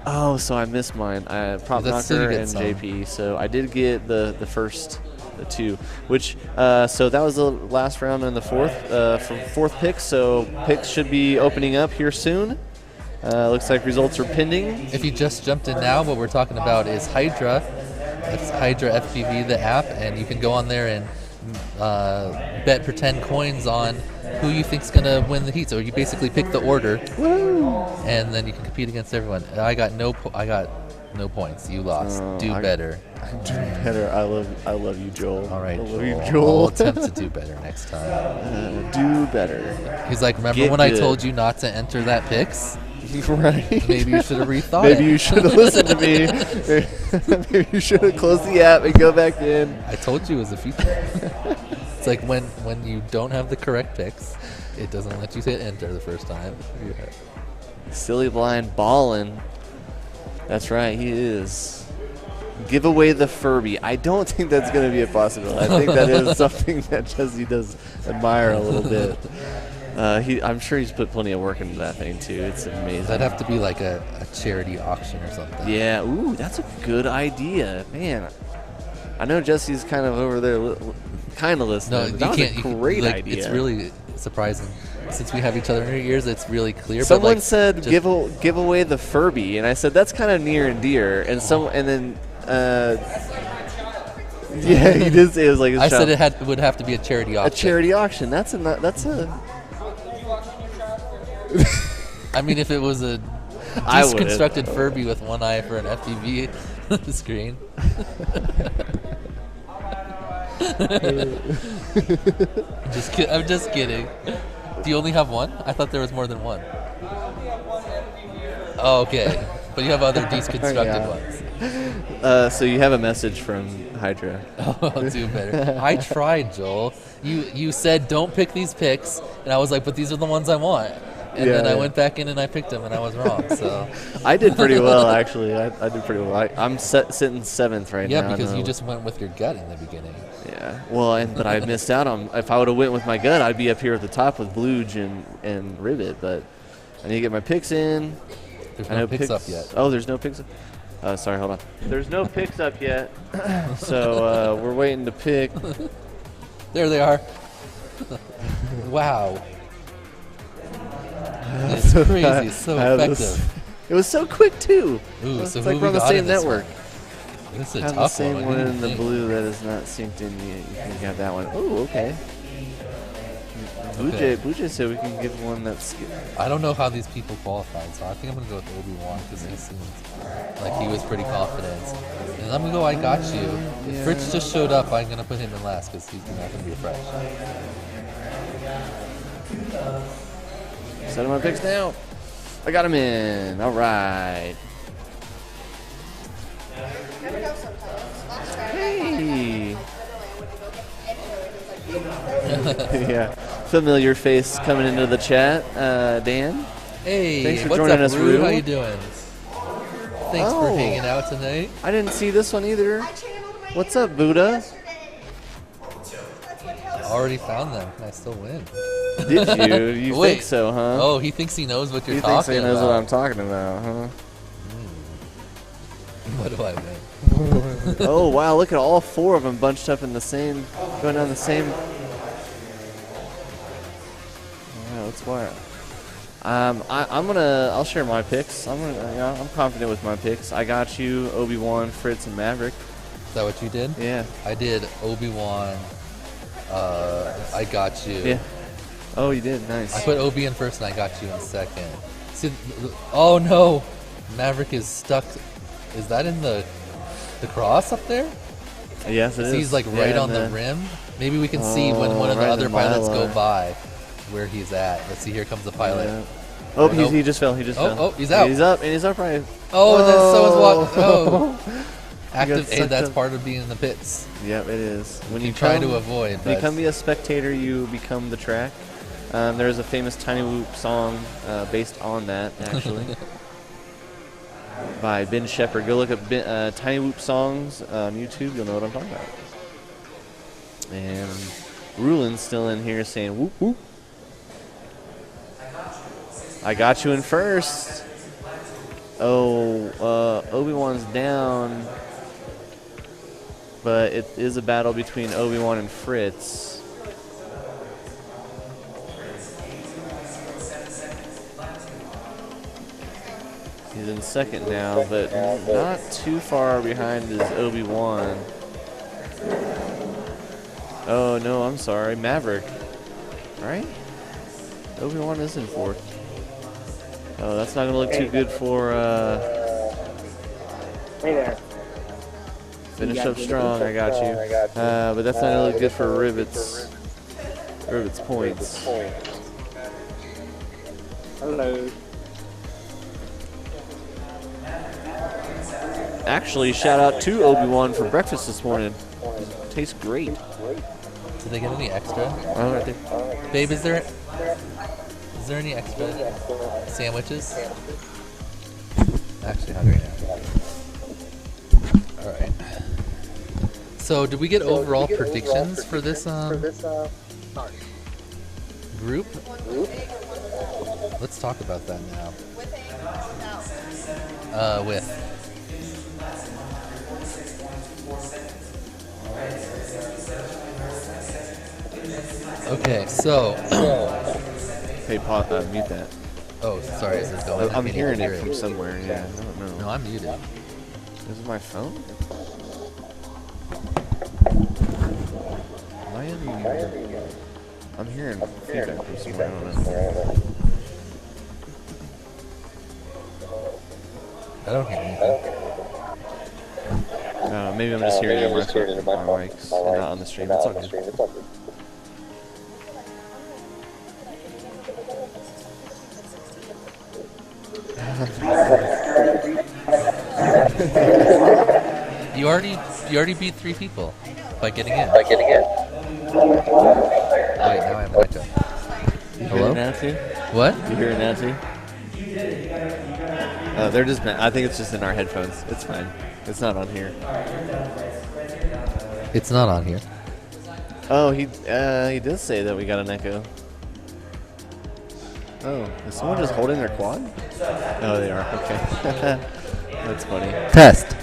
Oh, so I missed mine. Prop Knocker and JP. So I did get the first 2, which so that was the last round and the fourth pick. So picks should be opening up here soon. Looks like results are pending. If you just jumped in now, what we're talking about is Hydra. That's Hydra FPV, the app, and you can go on there and bet pretend coins on who you think's gonna win the heat. So you basically pick the order, and then you can compete against everyone. I got no points. You lost. Do better. Do better. I love you, Joel. All right, I love you, Joel. Joel. I'll attempt to do better next time. Do better. He's like, remember when I told you not to enter that picks? Right. Maybe you should have rethought Maybe you should have listened to me. Maybe you should have closed the app and go back in. I told you it was a feature. It's like when you don't have the correct picks, it doesn't let you hit enter the first time. Yeah. Silly Blind ballin'. That's right, he is. Give away the Furby. I don't think that's going to be a possibility. I think that is something that Jesse does admire a little bit. I'm sure he's put plenty of work into that thing too. It's amazing. That'd have to be like a charity auction or something. Yeah. Ooh, that's a good idea, man. I know Jesse's kind of over there, kind of listening. No, That's a great idea. It's really surprising. Since we have each other in our ears, it's really clear. Someone but said give away the Furby, and I said that's kind of near and dear. And then yeah, he did say it was like his I shop. said it would have to be a charity auction. A charity auction. That's I mean, if it was a I wouldn't. constructed Furby with one eye for an FPV screen. I'm just kidding. Do you only have one? I thought there was more than one. Oh, okay. But you have other deconstructed ones. So you have a message from Hydra. Oh, I'll do better. I tried, Joel. You said don't pick these picks, and I was like, but these are the ones I want. And then I went back in and I picked them, and I was wrong. So I did pretty well, actually. I did pretty well. I'm sitting 7th right now. Yeah, because you just went with your gut in the beginning. Yeah. Well, but I missed out on. If I would have went with my gut, I'd be up here at the top with Bluge and Ribbit. But I need to get my picks in. There's no picks up yet. Oh, there's no picks up. Sorry, hold on. There's no picks up yet. So we're waiting to pick. There they are. Wow. It's crazy. It's so effective. It was so quick too. Ooh, it's so like who we're on we the got same in this network. one? This is a have tough the same one. one Who do in you the think? blue that is not synced in yet. You can have that one. Oh, okay. Okay. Blue Jay said we can get one that's. I don't know how these people qualified, so I think I'm gonna go with Obi-Wan because he seemed like he was pretty confident. And I'm gonna go. I got you. If Fritz just showed up, I'm gonna put him in last because he's not gonna be fresh. Set my picks now. I got him in. All right. Hey. Yeah. Familiar face coming into the chat. Dan. Hey, thanks for what's joining up, us, Rue? Rue. How you doing? Thanks for hanging out tonight. I didn't see this one either. What's up, Buddha? I already found them. Can I still win? Did you? You Wait. think so, huh? Oh, he thinks he knows what you're He talking about. thinks he knows what I'm talking about, huh? What do I win? Oh, wow, look at all 4 of them bunched up in the same, going down the same. Wow, that's wild. I'll share my picks. I'm confident with my picks. I got you, Obi-Wan, Fritz, and Maverick. Is that what you did? Yeah. I did Obi-Wan. I got you. Yeah. Oh, you did? Nice. I put Obi in first and I got you in second. See, oh no! Maverick is stuck. Is that in the cross up there? Yes, it is. He's like right on the rim. Maybe we can see when one of the right other in pilots go Mylar. by where he's at. Let's see, here comes the pilot. Yeah. Oh, Nope. he just fell. He just fell. Oh, he's out. He's up, and he's up right. Oh, and then so is what? Oh. He got Active aid, sucked that's up. part of being in the pits. Yep, it is. When You try to avoid, When you but- come be a spectator, you become the track. There's a famous Tiny Whoop song based on that, actually, by Ben Shepherd. Go look up Tiny Whoop songs on YouTube. You'll know what I'm talking about. And Rulin's still in here saying whoop whoop. I got you in first. Oh, Obi-Wan's down. But it is a battle between Obi-Wan and Fritz. He's in second now, but not too far behind is Obi-Wan. Oh, no, I'm sorry. Maverick. Right? Obi-Wan is in fourth. Oh, that's not going to look too good for... Hey there. Finish up strong, I got you. But that's not going to look good for Rivet's points. Hello. Actually, shout out to Obi-Wan for breakfast this morning. Tastes great. Did they get any extra? Oh, right there. Babe, is there any extra sandwiches? Actually hungry now. Alright. So did we get overall predictions for this group? Let's talk about that now. With. Okay, so. Hey, mute that. Oh, sorry, is it going? I'm I can't hearing even it hear from somewhere. Yeah, I don't know. No, I'm muted. Is it my phone? Am I unmuted? I'm hearing feedback from somewhere. I don't know. I don't hear anything. Maybe I'm just hearing it on my mics and not on the stream. It's all good. You already beat 3 people by getting in. Wait, now I'm an echo. Hello? Nancy? What? You hear it, Nancy? They're just. I think it's just in our headphones. It's fine. It's not on here. It's not on here. Oh, he did say that we got an echo. Oh, is someone just holding their quad? Oh, they are. Okay. That's funny. Test.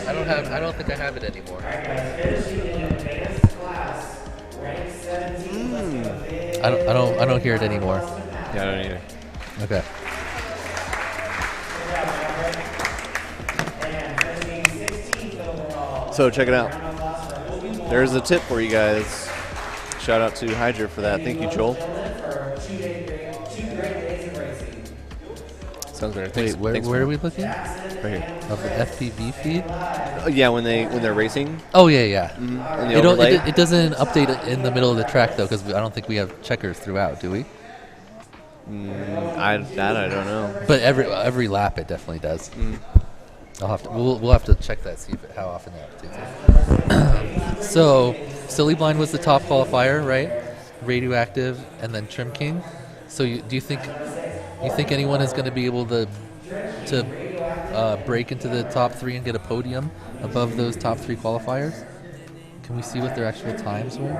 I don't think I have it anymore. I don't hear it anymore. Yeah, I don't either. Okay. So check it out. There's a tip for you guys. Shout out to Hydra for that. Thank you, Joel. Sounds better. Thanks, Wait, where are we looking? Right here. Of the FPV feed? Yeah, when they're racing. Oh yeah. Mm-hmm. It doesn't update in the middle of the track though, because I don't think we have checkers throughout, do we? I don't know. But every lap it definitely does. We'll have to check that, see how often that updates. So Silly Blind was the top qualifier, right? Radioactive and then Trim King. So do you think anyone is going to be able to break into the top 3 and get a podium above those top 3 qualifiers? Can we see what their actual times were?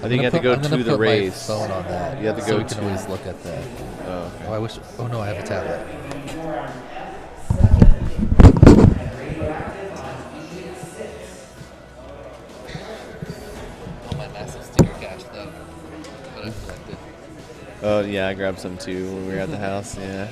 I think you have to go to the race. I'm gonna put my phone on that. You have to so go we can to. always look at that. Oh, okay. I wish. Oh no, I have a tablet. Oh, my massive sticker cache though. But I collected. Oh yeah, I grabbed some too when we were at the house. Yeah.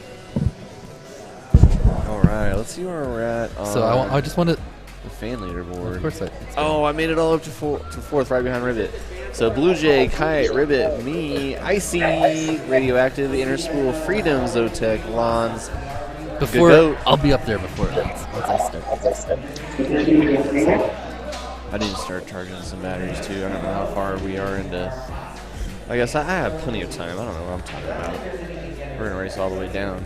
All right, let's see where we're at. So I just want to. The fan leaderboard. Of course I made it all up to fourth, right behind Ribbit. So Blue Jay, Kite, Ribbit, me, Icy, Radioactive, Interspool, Freedom, Zotec, Lons. I'll be up there before once I start. I need to start charging some batteries too. I don't know how far we are into. I guess I have plenty of time. I don't know what I'm talking about. We're gonna race all the way down.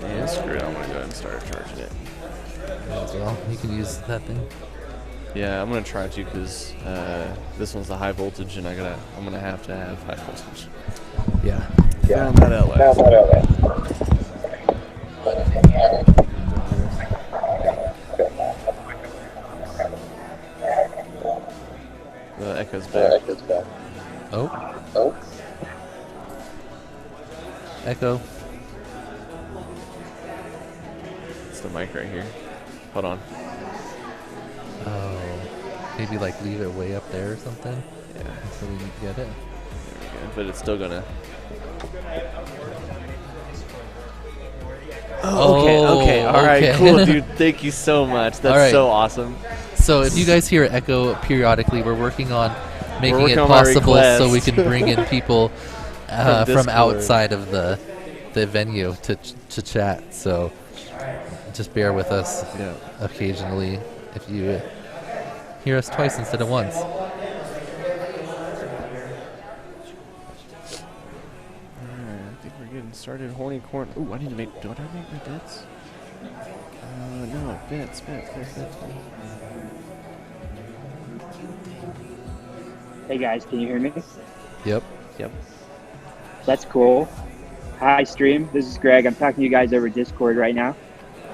Yeah, screw it. I'm gonna go ahead and start charging it. Well, you can use that thing. Yeah, I'm gonna try to because this one's the high voltage, and I'm gonna have to have high voltage. Yeah. Found that out last. The echo's back. Oh. Echo. It's the mic right here. Hold on. Oh. Maybe like leave it way up there or something? Yeah. So we need to get it. There we go. But it's still gonna. Okay. All right, cool, dude. Thank you so much. That's so awesome. So if you guys hear echo periodically, we're working on making it possible so we can bring in people from outside of the venue to chat. So just bear with us occasionally if you hear us twice instead of once. Started horny corn. Ooh, I need to make. Do I make my bits? No, bits. Hey guys, can you hear me? Yep. That's cool. Hi stream, this is Greg. I'm talking to you guys over Discord right now.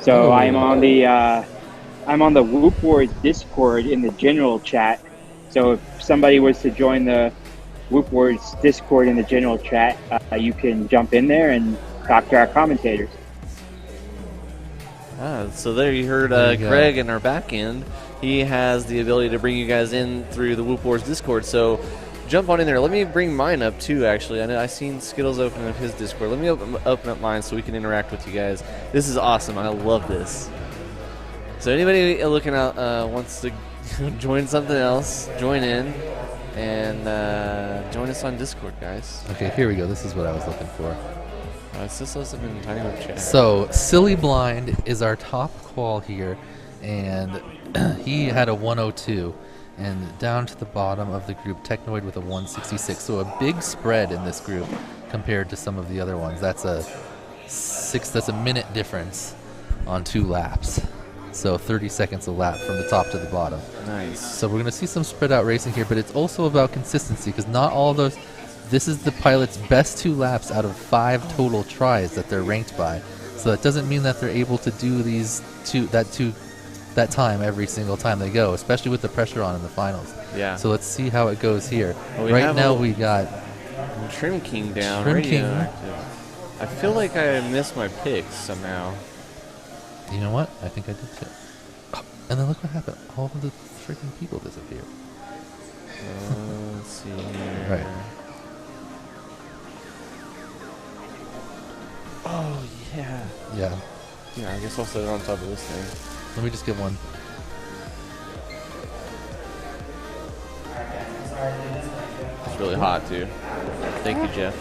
So I'm on the Whoop Wars Discord in the general chat. So if somebody was to join the Whoop Wars Discord in the general chat, you can jump in there and talk to our commentators. So there you heard Greg in our back end. He has the ability to bring you guys in through the Whoop Wars Discord. So jump on in there. Let me bring mine up too, actually. I know I've seen Skittles open up his Discord. Let me open up mine so we can interact with you guys. This is awesome. I love this. So anybody looking out wants to join something else, join in, and join us on Discord, guys. Okay, here we go. This is what I was looking for. Sisos have been tiny with chat. So Silly Blind is our top qual here, and he had a 102. And down to the bottom of the group, Technoid with a 166. So a big spread in this group compared to some of the other ones. That's a minute difference on 2 laps. So 30 seconds a lap from the top to the bottom. Nice. So we're going to see some spread out racing here, but it's also about consistency because not all those. This is the pilot's best 2 laps out of 5 total tries that they're ranked by. So that doesn't mean that they're able to do that time every single time they go, especially with the pressure on in the finals. Yeah. So let's see how it goes here. Well, right now we got Trim King down. Trim King. Radioactive. I feel like I missed my picks somehow. You know what? I think I did too. Oh, and then look what happened. All of the freaking people disappeared. Let's see here. Right. Oh, yeah. Yeah. Yeah, I guess I'll set it on top of this thing. Let me just get one. It's really hot, too. Thank you, Jeff.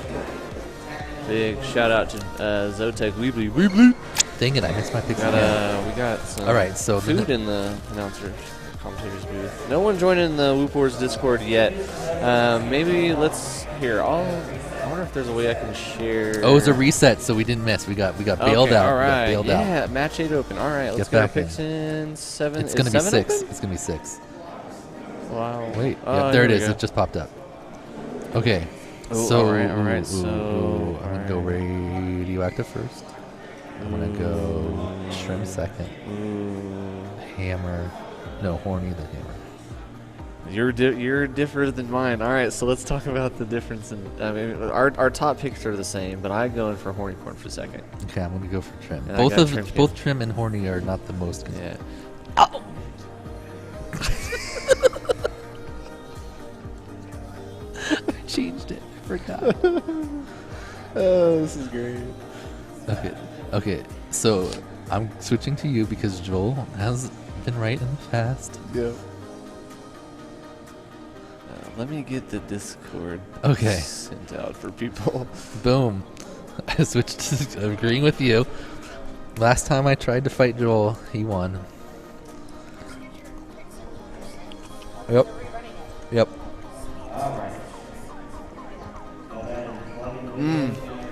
Big shout out to Zotek Weebly. Dang it, I missed my picks We again. got some All right, so food in the commentator's booth. No one joined in the Whoop Wars Discord yet. Maybe let's here. I wonder if there's a way I can share. Oh, it's a reset, so we didn't miss. We got bailed out. All right. We got bailed out. Yeah, match 8 open. All right, let's Get get our back picks in 7. It's going to be 7 6. open? It's going to be 6. Wow. Wait. Oh, Yep, there it here is. we go. It just popped up. Okay. Oh, so, all right. So, I'm going to go radioactive first. I'm going to go shrimp second. Hammer. No, horny the hammer. You're different than mine. All right, so let's talk about the difference in. I mean, our top picks are the same, but I'm going for horny corn for second. Okay, I'm going to go for trim. And I got Trim King. Both trim and horny are not the most. Yeah. Oh. I changed it. I forgot. Oh, this is great. Okay. So I'm switching to you because Joel has been right in the past. Yeah. Let me get the Discord sent out for people. Boom. I switched to agreeing with you. Last time I tried to fight Joel, he won. Yep.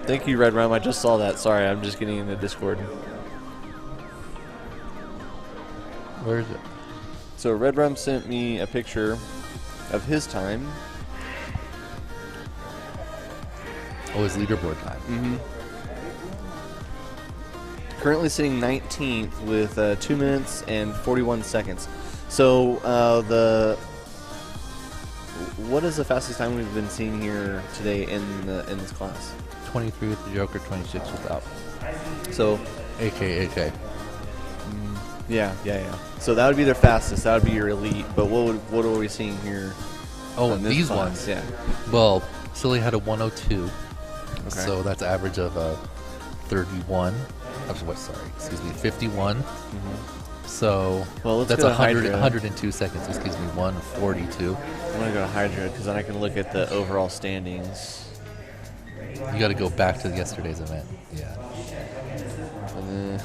Thank you, Red Rum. I just saw that. Sorry, I'm just getting in the Discord. Where is it? So Red Rum sent me a picture of his time. Oh, his leaderboard time. Mm-hmm. Currently sitting 19th with 2 minutes and 41 seconds. So what is the fastest time we've been seeing here today in this class? 23 with the Joker, 26 without. So, AK. Yeah. So that would be their fastest. That would be your elite. But what are we seeing here? Oh, in this these class? ones. Yeah. Well, Silly had a 102. Okay. So that's average of 31. Excuse me, 51. Mm-hmm. So well, let's that's go to 102 seconds. Excuse me, 142. I'm gonna go to Hydra because then I can look at the overall standings. You got to go back to yesterday's event. Yeah. And then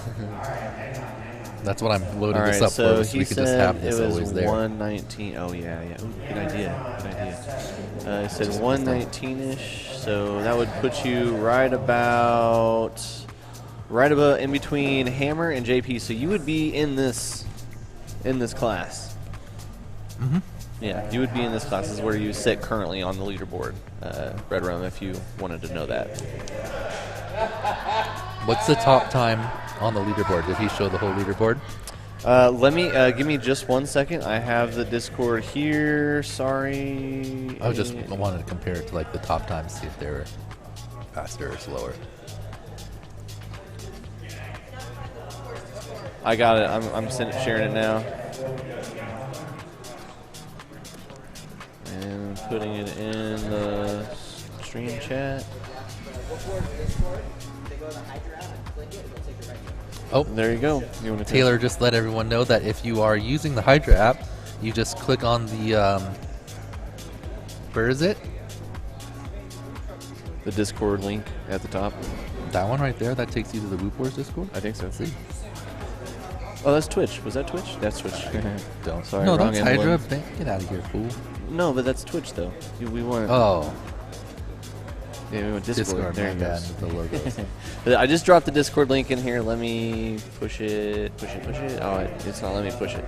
that's what I'm loading all this right, up so for. So we could just have this always there. 119. Oh yeah. Ooh, good idea. It said 119ish. So that would put you right about in between Hammer and JP. So you would be in this class. Mm-hmm. Yeah, you would be in this class. This is where you sit currently on the leaderboard, Red Rum, if you wanted to know that. What's the top time on the leaderboard? Did he show the whole leaderboard? Let me give me just 1 second. I have the Discord here. Sorry. I wanted to compare it to like the top times, see if they were faster or slower. I got it. I'm sharing it now. And putting it in the stream chat. Discord, they go to Hydra. Oh, There you go. You want to Taylor just let everyone know that if you are using the Hydra app, you just click on the, where is it? the Discord link at the top? That one right there, that takes you to the Whoop Wars Discord? I think so. See? Oh, that's Twitch. Was that Twitch? That's Twitch. Don't. Sorry, No, wrong that's Hydra. emblem. Get out of here, fool. No, but that's Twitch though. We want. Oh. Yeah, we want Discord. Discord, There my it bad, goes. with the logos. But I just dropped the Discord link in here. Let me push it. Oh, it's not letting me push it.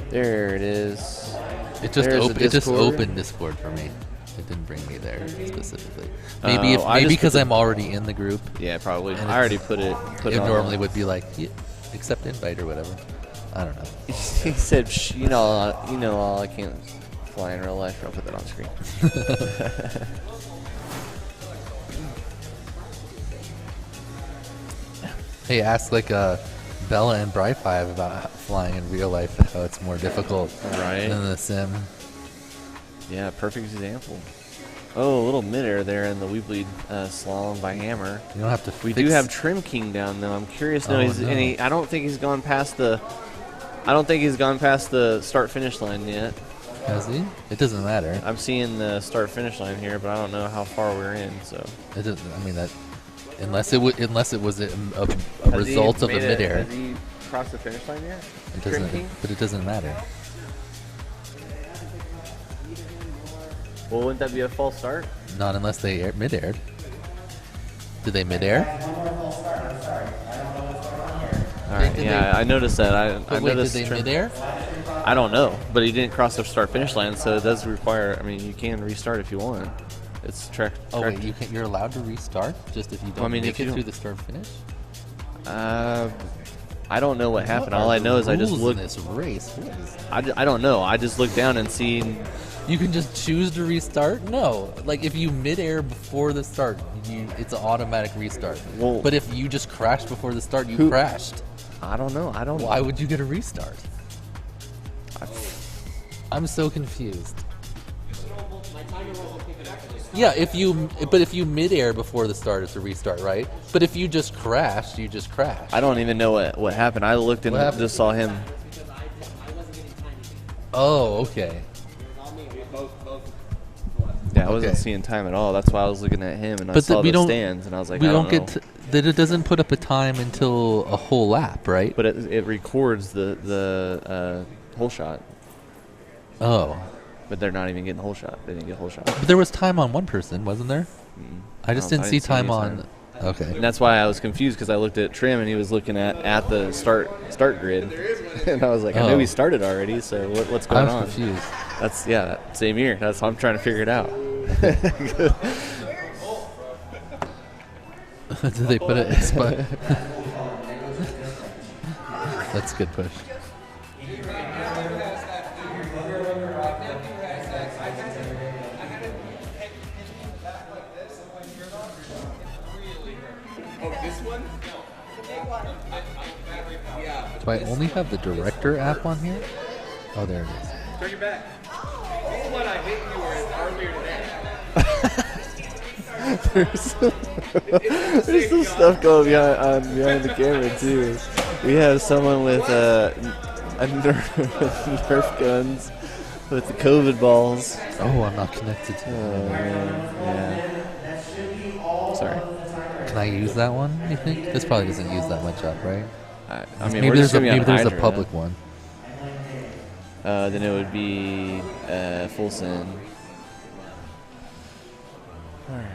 There it is. It just There's the it just Discord. opened Discord for me. It didn't bring me there specifically. Oh, Maybe if I just because put the- I'm already in the group. Yeah, probably. And I already put it. It on. normally would be like accept invite or whatever. I don't know. He said, you know, I can't fly in real life. I'll put that on screen. Hey, ask like Bella and Bri5 about flying in real life. How it's more difficult Right. than the sim. Yeah, perfect example. Oh, a little midair there in the Weebly slalom by Hammer. You don't have to. We do have Trim King down though. I'm curious. No, Oh, he's, no. And I don't think he's gone past the. I don't think he's gone past the start finish line yet. Has he? It doesn't matter. I'm seeing the start finish line here, but I don't know how far we're in. So. It doesn't. I mean that. Unless it was a Has result he of a made midair. Has he crossed the finish line yet? It Trim doesn't. King? But it doesn't matter. Well, wouldn't that be a false start? Not unless they mid-aired. Did they mid-air? All right. Did Yeah, they- I noticed that. I But wait, did noticed. they Trim- mid-air? I don't know, but he didn't cross the start finish line, so it does require. I mean, you can restart if you want. It's track. Oh wait, you're allowed to restart just if you don't I mean, make if you it don't- through the start finish. I don't know what happened. What All are I the know is I just rules in looked. this race. What is- I don't know. I just looked down and seen. You can just choose to restart? No. Like if you mid-air before the start, it's an automatic restart. Well- But if you just crashed before the start, you crashed. I don't know. I don't. Why would you get a restart? I'm so confused. Yeah, if you mid-air before the start, it's a restart, right? But if you just crashed, you just crashed. I don't even know what happened. I looked and What happened? just saw him. Oh, okay. Yeah, I wasn't Okay. seeing time at all. That's why I was looking at him and I But saw we the don't- stands and I was like, we I don't don't get know. that. It doesn't put up a time until a whole lap, right? But it records the whole shot. Oh, But they're not even getting the whole shot. They didn't get a whole shot. but there was time on one person, wasn't there? I just didn't see time any on. Okay. And that's why I was confused because I looked at Trim and he was looking at the start grid, and I was like, I Oh. knew he started already. So what's I going was on? confused. That's same here. That's how I'm trying to figure it out. Did they put it in spot? That's a good push. Do I only have the director app on here? Oh, there it is. Turn your back. This is what I hit you earlier today. There's some stuff going behind the camera too. We have someone with a Nerf guns with the COVID balls. Oh, I'm not connected to Oh man, yeah. Sorry. Can I use that one, you think? This probably doesn't use that much up, right? I mean, maybe we're just there's gonna be on a Hydra. public one. Then it would be full send. Alright.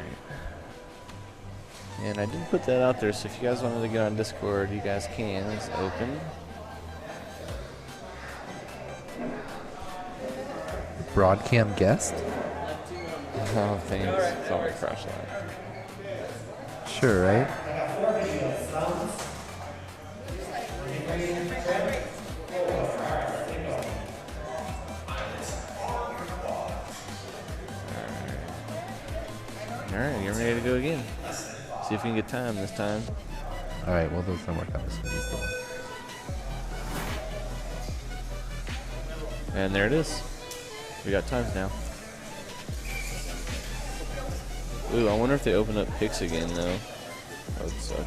And I did put that out there, so if you guys wanted to get on Discord, you guys can. It's open. Broadcam guest? Oh, thanks. It's all my crush line. Sure, right? Alright, you're ready to go again. See if we can get time this time. Alright, well, those don't work out. This one is the one. And there it is. We got times now. Ooh, I wonder if they open up picks again, though. That would suck.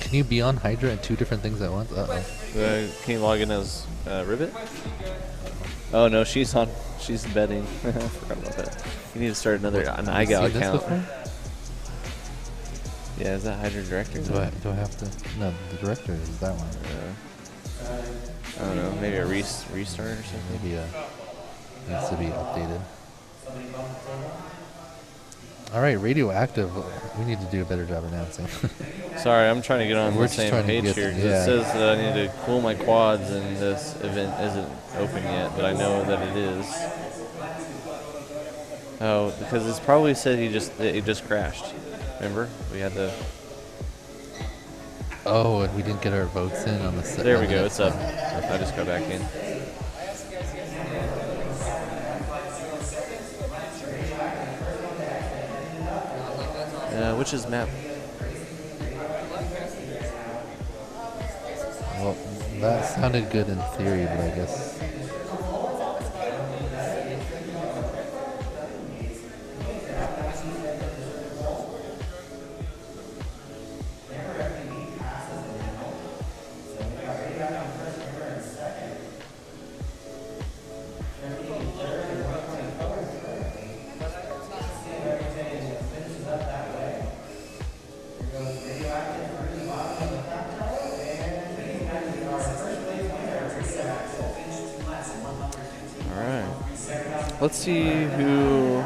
Can you be on Hydra and 2 different things at once? Uh-oh. Can you log in as Ribbit? Oh no, she's betting. I forgot about that. You need to start an iGal account. Yeah, is that Hydra Director? Do I have to? No, the director is that one. I don't know. Maybe a restart or something. Maybe needs to be updated. All right, Radioactive. We need to do a better job announcing. Sorry, I'm trying to get on We're the just same trying to page get here. the- 'Cause yeah. It says that I need to cool my quads, and this event isn't open yet, but I know that it is. Oh, because it's probably said it just crashed. Remember, we had the. Oh, and we didn't get our votes in on the set. There we go. It's up. I just got back in. Which is map? Well, that sounded good in theory, but I guess. Let's see who. All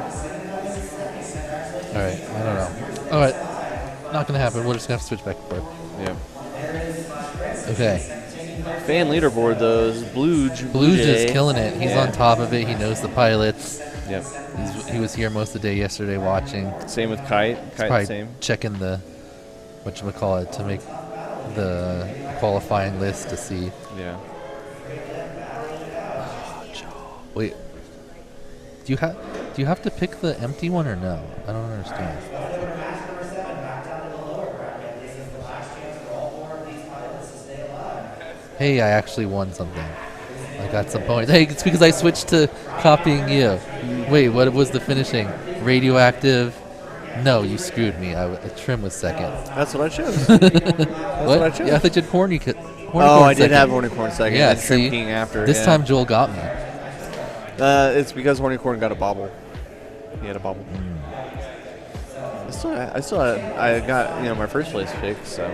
right, I don't know. All right, not gonna happen. We're just gonna have to switch back and forth. Yeah. Okay. Fan leaderboard though is Bluge is killing it. He's on top of it. He knows the pilots. Yep. He was here most of the day yesterday watching. Same with Kite. Kite same. Checking the whatchamacallit to make the qualifying list to see. Yeah. Wait. Do you have to pick the empty one or no? I don't understand. Hey, I actually won something. I got some points. Hey, it's because I switched to copying you. Wait, what was the finishing? Radioactive? No, you screwed me. Trim was second. That's what I chose. That's what I chose. Yeah, I thought you had Horny I did have Hornicorn second. Yeah, and Trim see? King after. This time Joel got me. It's because Hornicorn got a bobble. He had a bobble. I got my first place pick, so.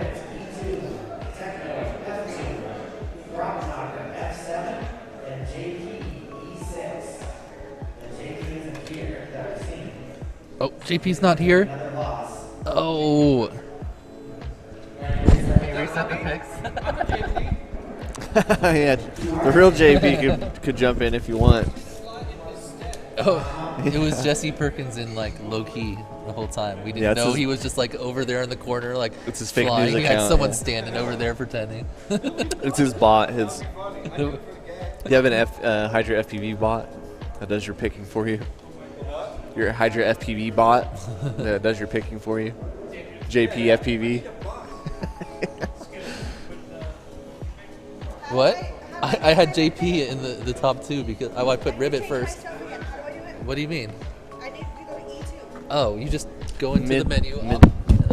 Oh, JP's not here. Oh. Can you reset the picks? Yeah, the real JP could jump in if you want. Oh, it was Jesse Perkins in low key the whole time. We didn't know he was just over there in the corner, it's his fake flying. news He had account, someone standing over there pretending. It's his bot. You have an Hydra FPV bot that does your picking for you. Your Hydra FPV bot that does your picking for you. JP FPV. What? I had JP in the top 2 because I put Ribbit first. What do you mean? I need to go to E2. Oh, you just go into the menu.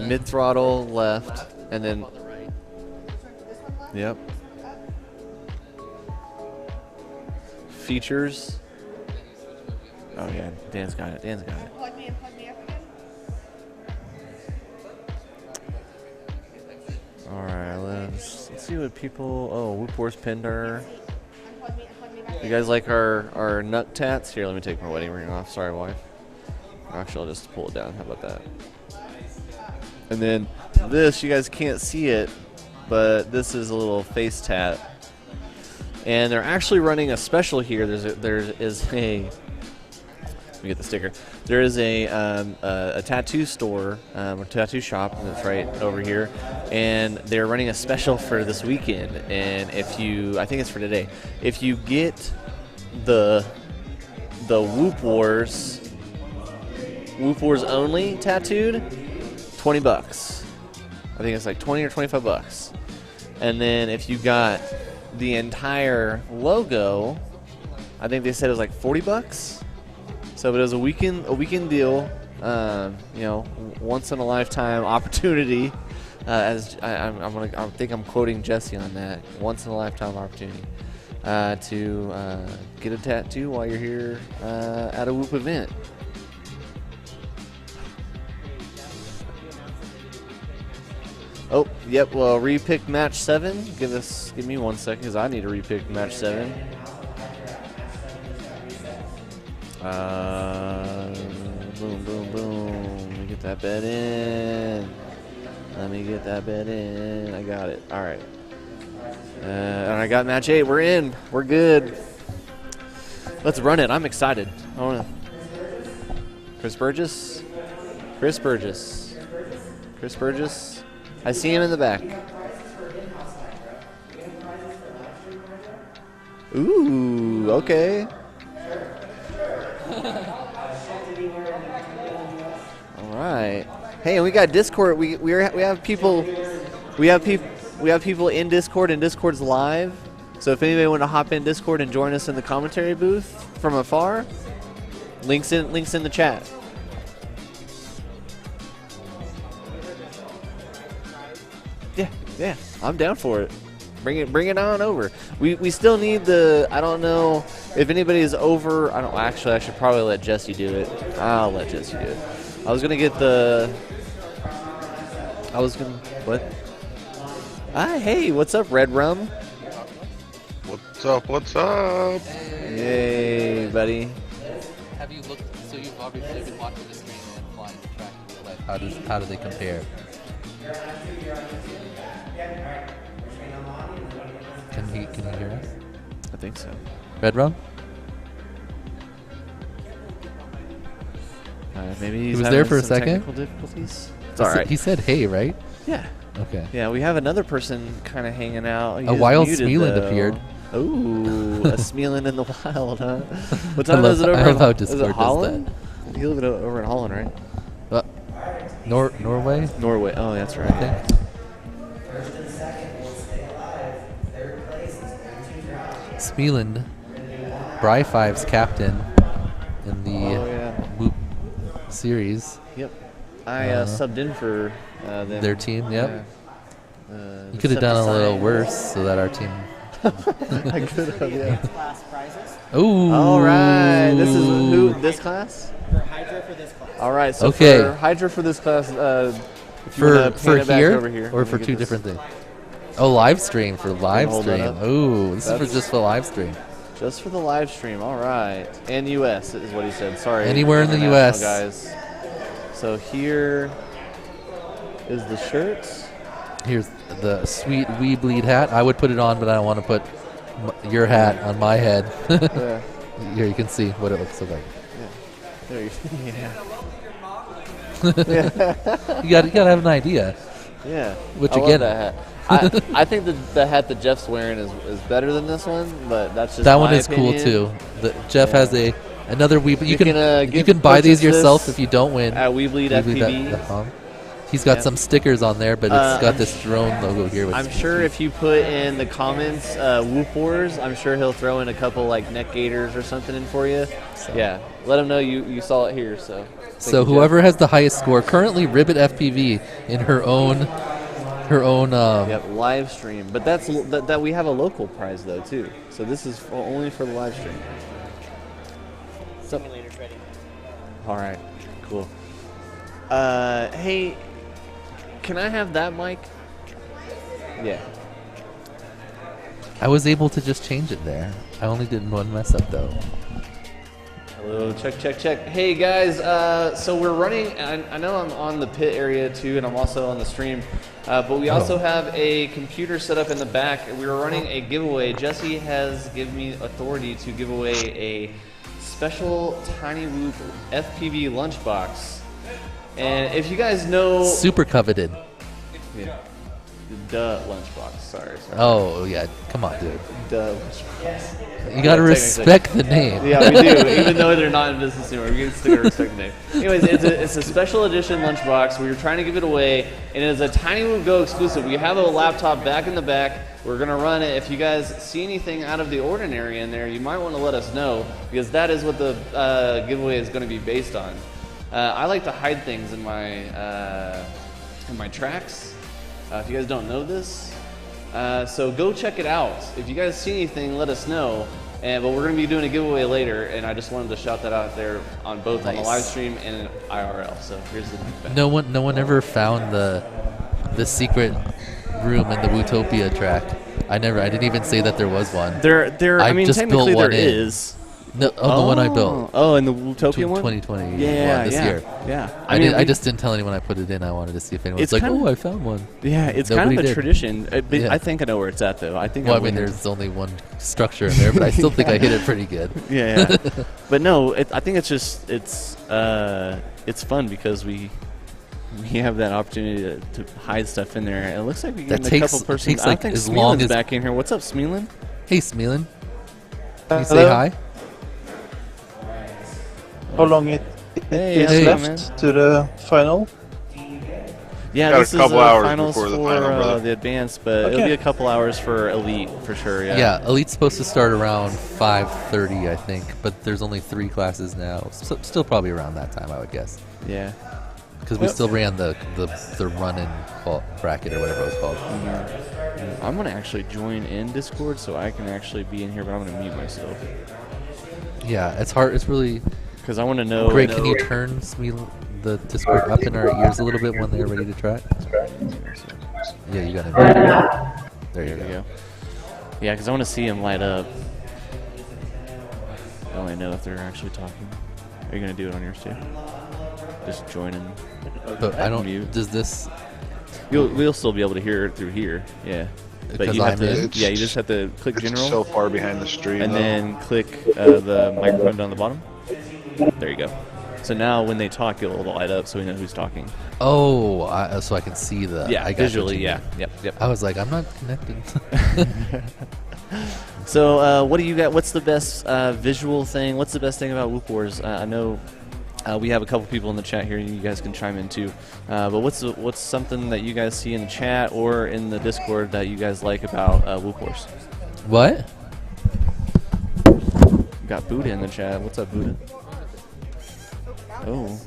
Mid throttle left, and then. Yep. Features. Oh yeah, Dan's got it. Plug me up again. All right, let's see what people. Oh, Whoop Wars Pinder. You guys like our nut tats? Here, let me take my wedding ring off. Sorry, wife. Actually, I'll just pull it down. How about that? And then this, you guys can't see it, but this is a little face tat. And they're actually running a special here. There is a. Let me get the sticker. There is a tattoo store, a tattoo shop that's right over here, and they're running a special for this weekend. And I think it's for today. If you get the Whoop Wars only tattooed, $20. I think it's like 20 or 25 bucks. And then if you got the entire logo, I think they said it was like 40 bucks. So it was a weekend deal, once in a lifetime opportunity I think I'm quoting Jesse on that. Once in a lifetime opportunity to get a tattoo while you're here at a Whoop event. Oh, yep. Well, repick match 7. Give me 1 second, because I need to repick match 7. Boom, boom, boom. Let me get that bet in. I got it. All right. And I got match 8. We're in. We're good. Let's run it. I'm excited. I want to. Chris Burgess. I see him in the back. Ooh, okay. All right. Hey, and we got Discord. We have people. We have people in Discord, and Discord's live. So if anybody want to hop in Discord and join us in the commentary booth from afar, links in the chat. Yeah, I'm down for it. Bring it on over. We still need the. I don't know if anybody is over. I don't actually. I should probably let Jesse do it. I'll let Jesse do it. I was gonna get the. What? Hey, what's up, Red Rum? What's up? Hey, buddy. Have you looked? So you've obviously been watching the stream and flying the track in real life. How do they compare? Can he hear us? I think so. Red Rum? Maybe he he's was there for a some second. Technical difficulties. It's all right. He said, "Hey," right? Yeah. Okay. Yeah, we have another person kind of hanging out. A wild Smealand appeared. Ooh, a Smealand in the wild, huh? What time is it over? I love how Is Discord it Holland? does that. You live over in Holland, right? Norway? Norway. Oh, that's right. I think. Smealand, Bry 5's captain in the Whoop series. Yep. I subbed in for them. Their team, yep. You could have done a little worse so that our team... I could have, yeah. Class prizes. Ooh. All right. This is who? This class? For Hydra for this class. All right. So okay. for Hydra for this class, for here, over here or for two different things? Oh, live stream for live stream. Ooh, this is for just for live stream. Just for the live stream. All right. And U.S. is what he said. Sorry. Anywhere in the U.S. guys. So here is the shirts. Here's the sweet We Bleed hat. I would put it on, but I don't want to put your hat on my head. Yeah. Here you can see what it looks like. Yeah. There you yeah. you gotta have an idea. Yeah. What you I get? That hat. I think the hat that Jeff's wearing is better than this one, but that's just that my one is opinion. cool too. Jeff has another We. You can can buy these yourself if you don't win. At WeBleedFPV. He's got some stickers on there, but it's got this drone logo here. I'm sure if you put in the comments Whoop Wars, I'm sure he'll throw in a couple like neck gaiters or something in for you. So. Yeah, let him know you saw it here. So whoever has the highest score currently, Ribbit FPV in her own live stream. But that we have a local prize though too. So this is only for the live stream. Simulator's ready. All right, cool. Hey. Can I have that mic? Yeah. I was able to just change it there. I only did one mess up though. Hello, check. Hey guys, so we're running, I know I'm on the pit area too, and I'm also on the stream, but we also have a computer set up in the back. We were running a giveaway. Jesse has given me authority to give away a special Tiny Whoop FPV lunchbox. And if you guys know... Super coveted. Yeah. Duh lunchbox, sorry. Oh, yeah. Come on, dude. Duh lunchbox. You gotta respect the name. Yeah, we do. Even though they're not in business anymore, we still gotta respect the name. Anyways, it's a special edition lunchbox. We were trying to give it away, and it is a Tiny Whoop Go exclusive. We have a laptop back in the back. We're gonna run it. If you guys see anything out of the ordinary in there, you might want to let us know, because that is what the giveaway is going to be based on. I like to hide things in my tracks, if you guys don't know this. So go check it out. If you guys see anything, let us know. But we're going to be doing a giveaway later, and I just wanted to shout that out there on both on the live stream and in IRL. So here's the link back. No one ever found the secret room in the Wootopia track. I didn't even say that there was one. I mean, just technically built one there in. is. No, the one I built. Oh, in the Wootopia one? 2020 yeah, this year. Yeah. I just didn't tell anyone I put it in. I wanted to see if anyone was like, oh, I found one. Yeah, it's Nobody kind of a did. tradition. Yeah. I think I know where it's at, though. I think. Well, I mean, there's only one structure in there, but I still think I hit it pretty good. Yeah. But no, I think it's just it's fun because we have that opportunity to hide stuff in there. And it looks like we get a couple persons. I think Smeelin's back in here. What's up, Smeelin? Hey, Smeelin. Can you say hi? How long it is left to the final? Yeah, Got this a couple is hours finals before the for final, brother. the advanced, but it'll be a couple hours for elite for sure. Yeah, elite's supposed to start around 5:30, I think, but there's only 3 classes now. So still probably around that time, I would guess. Yeah. Because we still ran the run-in bracket or whatever it was called. I'm gonna actually join in Discord so I can actually be in here, but I'm gonna mute myself. Yeah, it's hard. It's really because I want to know. Greg, can you turn the Discord up in our ears a little bit when they're ready to try? Yeah, you got it. There you go. Yeah, because I want to see them light up. I only know if they're actually talking. Are you gonna do it on yours too? Just joining. But I don't. Mute. Does this? We'll still be able to hear it through here. Yeah. But you have to. Yeah, you just have to click general. So far behind the stream. And then click the microphone down the bottom. There you go. So now when they talk, it'll light up so we know who's talking. Oh, so I can see the. Yeah, I got visually. Yeah. Yep. I was like, I'm not connecting. So what do you got? What's the best visual thing? What's the best thing about Whoop Wars? I know. We have a couple people in the chat here, and you guys can chime in too. But what's something that you guys see in the chat or in the Discord that you guys like about Whoop Wars? What? We got Buddha in the chat. What's up, Buddha? Oh,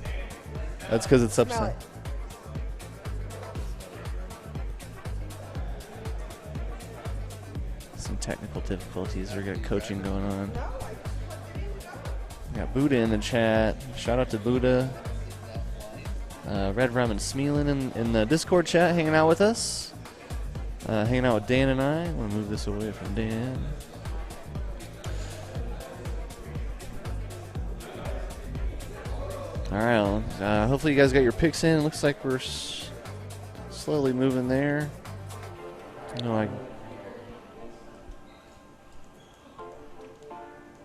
that's because it's upside. Some technical difficulties. We got coaching going on. We got Buddha in the chat. Shout out to Buddha. Red Rum and Smeelin in the Discord chat hanging out with us. Hanging out with Dan and I. I'm going to move this away from Dan. Alright, hopefully you guys got your picks in. Looks like we're slowly moving there. You know,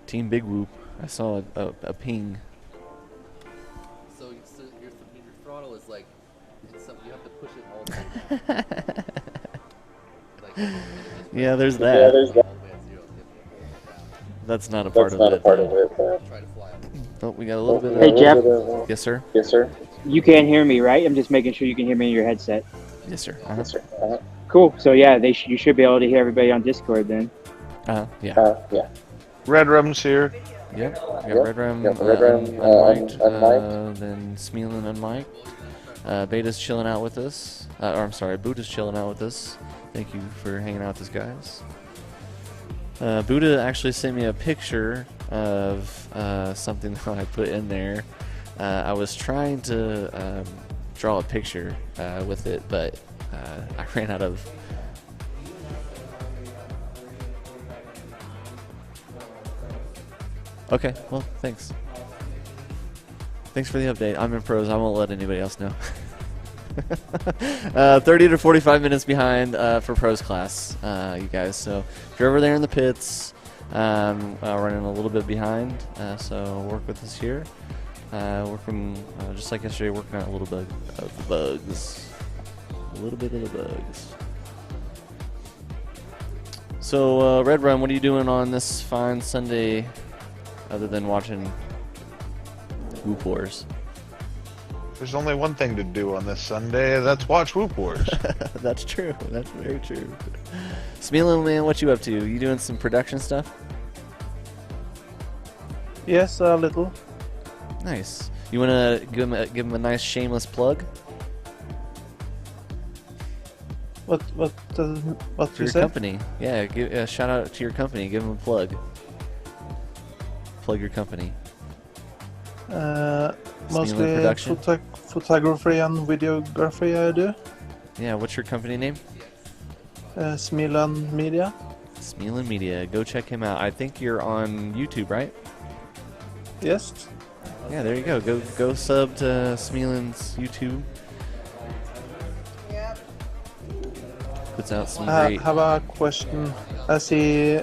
Team Big Whoop. I saw a ping. So your throttle is like, you have to push it all the way. Yeah, there's that. That's not a part of it. Oh, we got a little bit of... Hey, Jeff. Yes, sir. Yes, sir. You can't hear me, right? I'm just making sure you can hear me in your headset. Yes, sir. Yes, sir. Cool. So, yeah, you should be able to hear everybody on Discord then. Yeah. Yeah. Red Rum's here. Yep. We got Red Rum unmiked. Then Smeelin unmiked. Beta's chilling out with us. Or I'm sorry, Buddha's chilling out with us. Thank you for hanging out with us, guys. Buddha actually sent me a picture of something that I put in there. I was trying to draw a picture with it, but I ran out of... Okay, well, thanks. Thanks for the update. I'm in pros. I won't let anybody else know. 30 to 45 minutes behind for pros class, you guys. So if you're over there in the pits, running a little bit behind, so work with us here. Working just like yesterday, working on a little bit of the bugs. A little bit of the bugs. So Red Run, what are you doing on this fine Sunday, other than watching Whoop Wars? There's only one thing to do on this Sunday, that's watch Whoop Wars. That's true. That's very true. Smeelin, man, what you up to? You doing some production stuff? Yes, a little. Nice. You want to give him a nice shameless plug? What For you your say? company. Yeah, give a shout out to your company. Give them a plug. Plug your company. Mostly Production? photography and videography I do. Yeah, what's your company name? Smilan Media. Smilan Media. Go check him out. I think you're on YouTube, right? Yes. Yeah, there you go. Go sub to Smilan's YouTube. Puts out some I great. have a question. I see.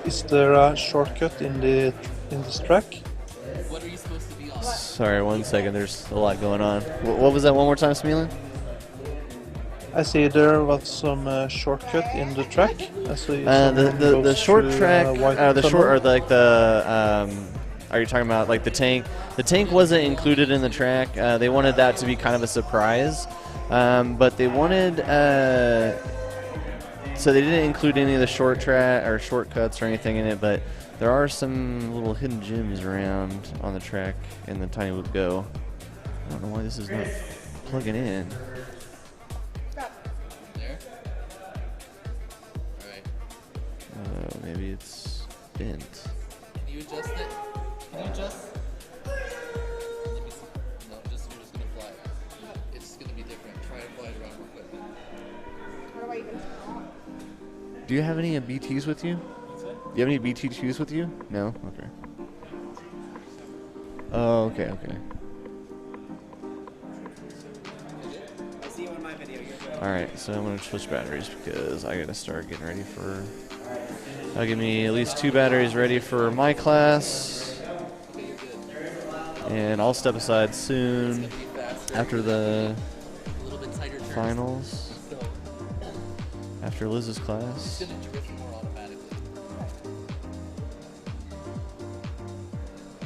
Is there a shortcut in this track? What are you supposed to be on? Sorry, 1 second. There's a lot going on. What was that? One more time, Smilan? I see there was some shortcut in the track. I see The short track, the short or like the. Are you talking about like the tank? The tank wasn't included in the track. They wanted that to be kind of a surprise, but they wanted. So they didn't include any of the short track or shortcuts or anything in it, but there are some little hidden gems around on the track in the Tiny Loop Go. I don't know why this is not plugging in. There? Alright. Maybe it's bent. Can you adjust it? Can you adjust? Let me see. No, you're just gonna fly it. It's gonna be different. Try and fly it around real quick. How do I even turn it on? Do you have any BTs with you? Do you have any BT2s with you? No? Okay. Oh, okay. I see you in my video. You're good. Alright, so I'm going to switch batteries because I got to start getting ready for... That'll give me at least 2 batteries ready for my class. And I'll step aside soon after the finals. After Liz's class.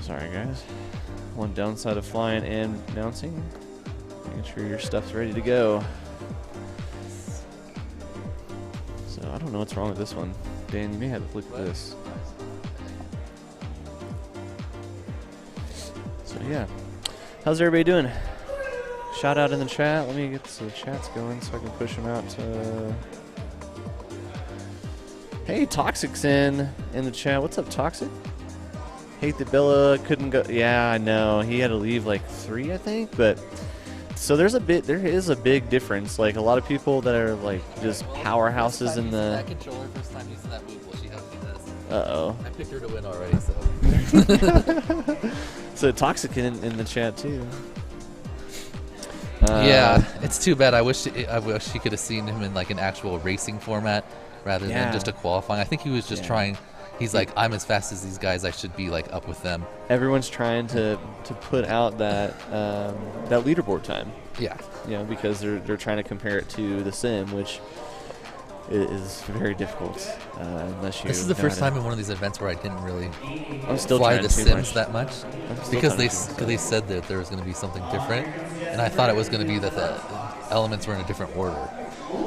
Sorry guys. One downside of flying and announcing. Making sure your stuff's ready to go. So I don't know what's wrong with this one. Dan, you may have to look at this. So yeah. How's everybody doing? Shout out in the chat. Let me get the chats going so I can push them out to... Hey, Toxic's in the chat. What's up, Toxic? Hate that Bella couldn't go. Yeah, I know. He had to leave like 3, I think. But so there is a big difference. Like a lot of people that are like just powerhouses in the. That controller, first time using that move, well, she helped me this. Uh-oh. I picked her to win already, so. So Toxic in the chat too. Yeah, it's too bad. I wish she could have seen him in like an actual racing format rather than just a qualifying. I think he was just trying. He's like, I'm as fast as these guys. I should be like up with them. Everyone's trying to put out that that leaderboard time. Yeah. You know, because they're trying to compare it to the sim, which is very difficult unless you. This is the first time in one of these events where I didn't really fly the sims that much because they said that there was going to be something different, and I thought it was going to be that the elements were in a different order.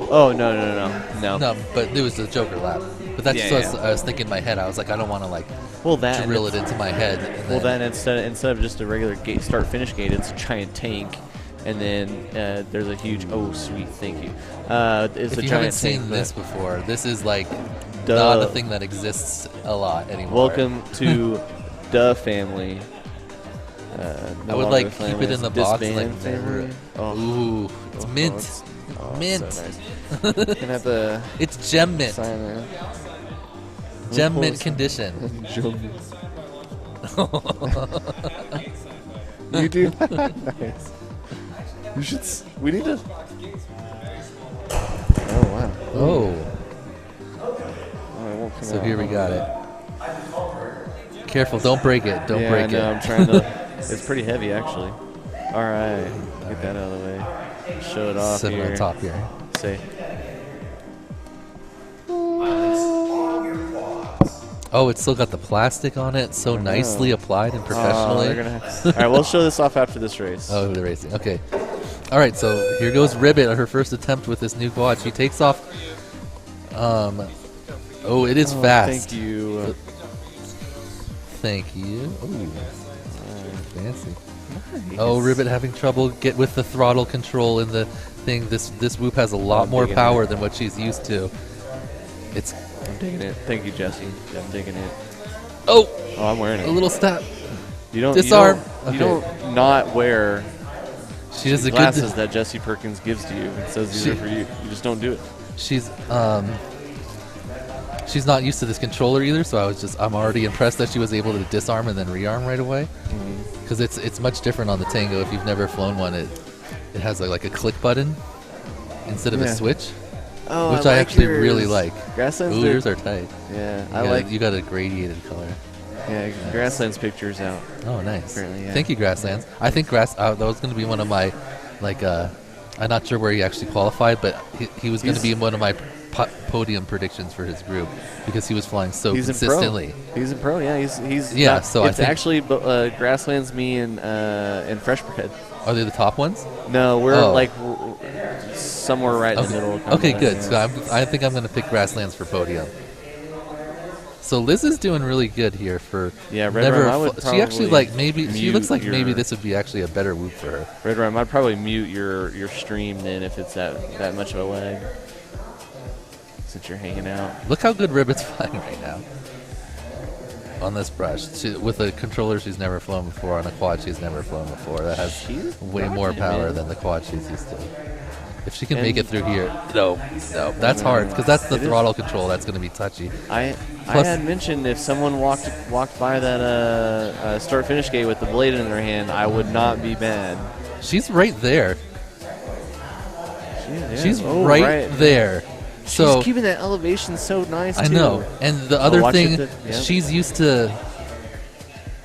Oh no! No, but it was the Joker lap. But that's what I was thinking in my head. I was like, I don't want to like drill it into my head. And then instead of just a regular gate start finish gate, it's a giant tank, and then there's a huge sweet, thank you. It's if a you giant haven't seen tank, this before, this is like not a thing that exists a lot anymore. Welcome to the family. I would like keep it in the box like never. Ooh, it's mint. Mint. So nice. Can have the it's gem mint. Gem mint condition. You do. Nice. You should. We need to. Oh wow. Oh. Oh, so here we got it. Careful! Don't break it. Don't break it. I'm trying to. It's pretty heavy actually. All right, get that out of the way. Show it off Sit here. on top here. Say. Oh, it's still got the plastic on it, so nicely applied and professionally. All right, we'll show this off after this race. Oh, the racing. Okay. All right, so here goes Ribbit on her first attempt with this new quad. She takes off. Oh, it is fast. Thank you. Thank you. Oh, Fancy. Nice. Oh, Ribbit having trouble get with the throttle control in the thing. This Whoop has a lot more power than what she's used to. I'm digging it. Thank you, Jesse. I'm digging it. Oh, I'm wearing it. A little step. You don't disarm. You don't not wear. She has a glasses good that Jesse Perkins gives to you and says these are for you. You just don't do it. She's not used to this controller either, so I'm already impressed that she was able to disarm and then rearm right away. Because it's much different on the Tango. If you've never flown one, it has like a click button instead of a switch. Oh, which I actually really like. Grasslands, ooh, yours are tight. Yeah, you got a gradiated color. Yeah, Grasslands pictures out. Oh, nice. Apparently, yeah. Thank you, Grasslands. I think that was going to be one of my, I'm not sure where he actually qualified, but he was going to be one of my podium predictions for his group because he was flying so consistently. He's in pro, yeah. He's yeah. So it's actually Grasslands, me, and Freshbread. Are they the top ones? No, we're like somewhere right in the middle. Okay, good. Yeah. So I think I'm going to pick Grasslands for podium. So Liz is doing really good here for Red Rum, she actually she looks like maybe this would be actually a better Whoop for her. Red Rum, I'd probably mute your stream then if it's that much of a lag. Since you're hanging out. Look how good Ribbit's flying right now. On this brush. With a controller she's never flown before, on a quad she's never flown before. That has way more power than the quad she's used to. If she can make it through here. No, that's hard, because that's the throttle control. That's going to be touchy. I had mentioned if someone walked by that start-finish gate with the blade in their hand, I would not be mad. She's right there. She's right there. So she's keeping that elevation so nice, I know. And the other thing, she's used to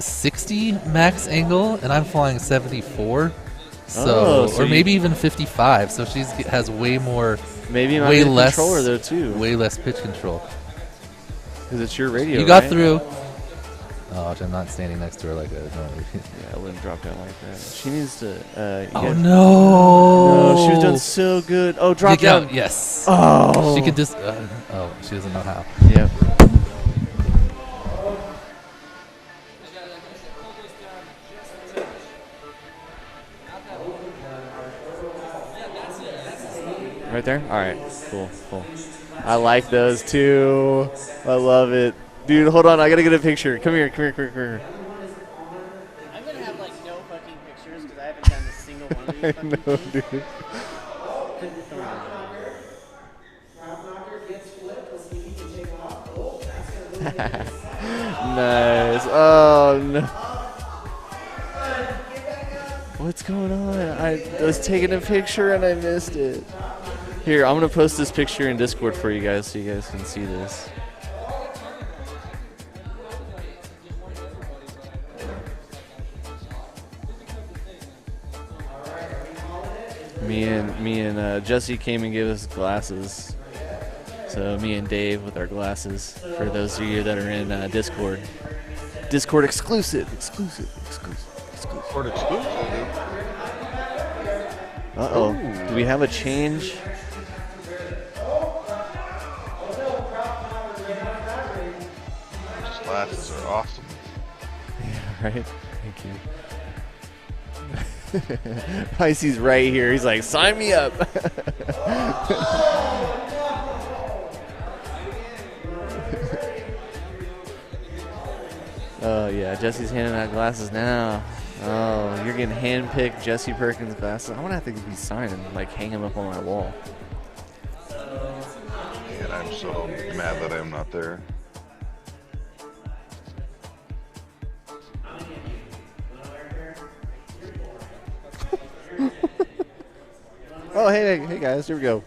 60 max angle, and I'm flying 74. So or maybe even 55. So she has way more, way less controller though too. Way less pitch control. Because it's your radio. You got through. Oh, I'm not standing next to her like that. No. Yeah, I wouldn't drop down like that. She needs to. Oh no! No, she was doing so good. Oh, drop down. Yes. Oh. She could just. She doesn't know how. Yep. Right there? All right. Cool. I like those too. I love it. Dude, hold on. I got to get a picture. Come here. I'm going to have no fucking pictures because I haven't done a single one of these. I know, dude. Nice. Oh, no. What's going on? I was taking a picture and I missed it. Here, I'm going to post this picture in Discord for you guys so you guys can see this. Me and Jesse came and gave us glasses. So me and Dave with our glasses for those of you that are in Discord. Discord exclusive. Discord exclusive. Uh-oh. Do we have a change? These glasses are awesome. Yeah, right? Thank you. Pisces right here. He's like, sign me up. Oh, yeah. Jesse's handing out glasses now. Oh, you're getting hand-picked Jesse Perkins glasses. I'm going to have to get these signed and, hang them up on my wall. And I'm so mad that I'm not there. Oh, hey guys, here we go.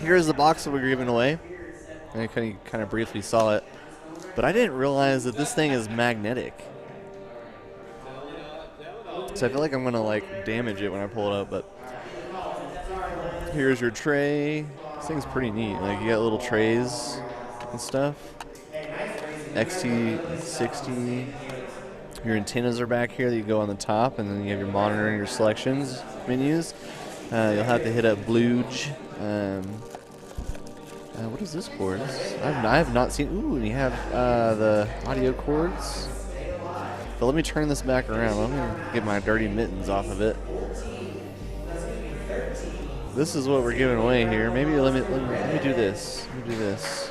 Here's the box that we're giving away. And I kind of briefly saw it. But I didn't realize that this thing is magnetic. So I feel like I'm going to damage it when I pull it up, but here's your tray. This thing's pretty neat. You got little trays and stuff. XT60. Your antennas are back here that you go on the top, and then you have your monitor and your selections menus. You'll have to hit up Bluge. What is this cord? I have not seen. Ooh, and you have the audio cords. But let me turn this back around. Let me get my dirty mittens off of it. This is what we're giving away here. Maybe let me do this. Let me do this.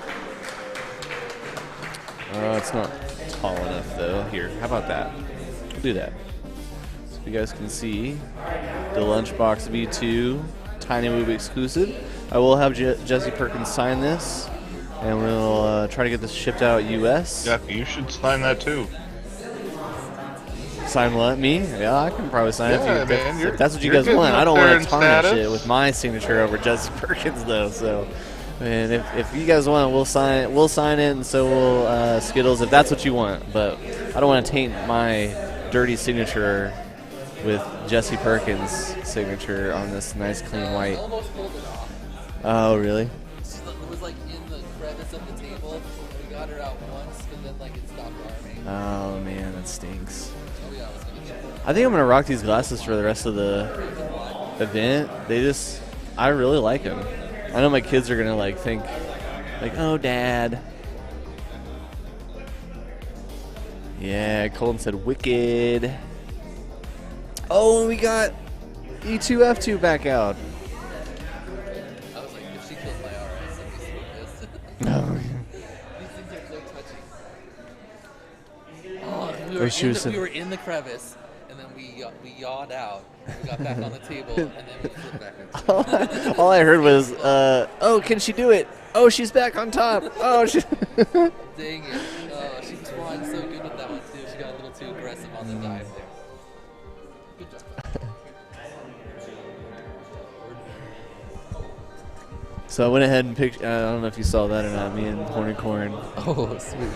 It's not tall enough though. Here, how about that? We'll do that. So you guys can see the lunchbox V2 Tiny Whoop exclusive. I will have Jesse Perkins sign this, and we'll try to get this shipped out US. Yeah, you should sign that too. Sign what? Me? Yeah, I can probably sign Yeah, it man, if that's what you guys want. I don't want to tarnish it with my signature over Jesse Perkins though. So, and if you guys want it, we'll sign it, and so will Skittles if that's what you want. But I don't want to taint my dirty signature with Jesse Perkins' signature on this nice clean white. Oh, really? It was like in the crevice of the table. We got her out once, but then like it stopped arming. Oh man, that stinks. I think I'm gonna rock these glasses for the rest of the event. I really like them. I know my kids are gonna like think, like, oh, Dad. Yeah, Colton said wicked. Oh, we got E2F2 back out. I was like, if she kills my RS, I'll be so pissed. No. These things are so touchy. We were in the crevice, and then we yawed out. We got back on the table, and then we flipped back. All I heard was, oh, can she do it? Oh, she's back on top. Oh, she. Dang it. Oh, she was flying so good with that one, too. She got a little too aggressive on the dive there. Good job. So I went ahead and picked, I don't know if you saw that or not, me and Hornicorn. Oh, sweet.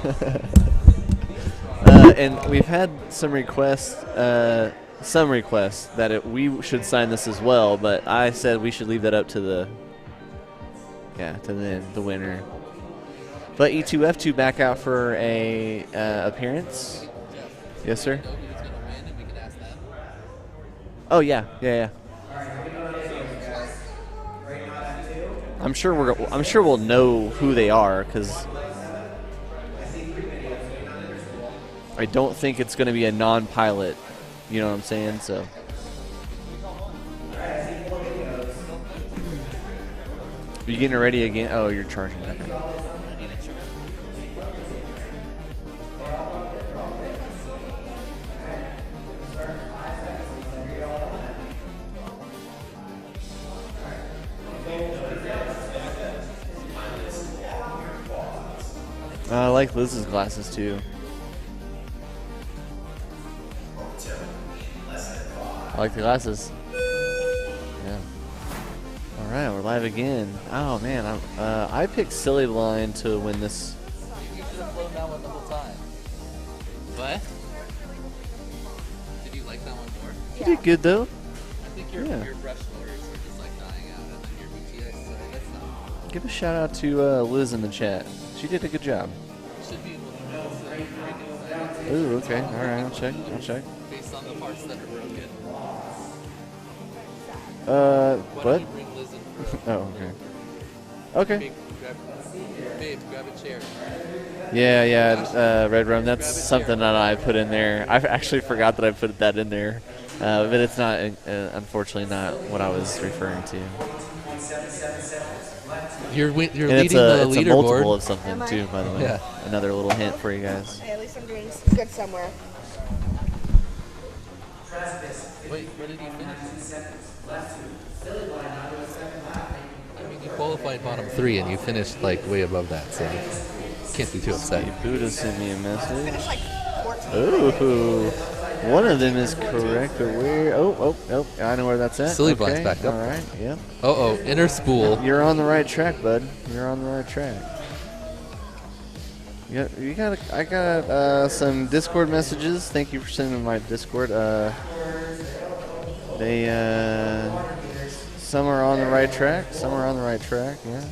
And we've had some requests that we should sign this as well, but I said we should leave that up to the winner. But E2F2 back out for a appearance. Yes, sir. Oh yeah. I'm sure we'll know who they are, because I don't think it's going to be a non-pilot. You know what I'm saying? So. Are you getting ready again? Oh, you're charging that. I like Liz's glasses too. I like the glasses. Yeah. All right, we're live again. Oh man, I picked Silly Blind to win this. You should have blown that one the whole time. What? Did you like that one more? You did good though. I think your brush lorries were just like dying out, and then your BTS side, that's not. Give a shout out to Liz in the chat. She did a good job. Should be able to know, so you can Ooh, okay. All right, I'll check. based on the parts that are broken. What? You bring Liz in Oh, okay. Okay. Babe, grab a chair. Yeah, Red Rum, that's something that I put in there. I actually forgot that I put that in there. But it's not, unfortunately, not what I was referring to. You're and leading it's the it's leaderboard. a multiple of something, too, by the way. Yeah. Another little hint for you guys. Hey, at least I'm doing good somewhere. Wait, where did you finish? I mean, you qualified bottom 3 and you finished like way above that, so can't be too upset. Buddha sent me a message. Finished like 14th. Ooh, one of them is correct. But where? Oh, I know where that's at. Silly okay. Blind's back up. All right, yep. Oh, inner spool. You're on the right track, bud. You're on the right track. Yeah, I got some Discord messages. Thank you for sending my Discord. Some are on the right track. Some are on the right track. Yeah.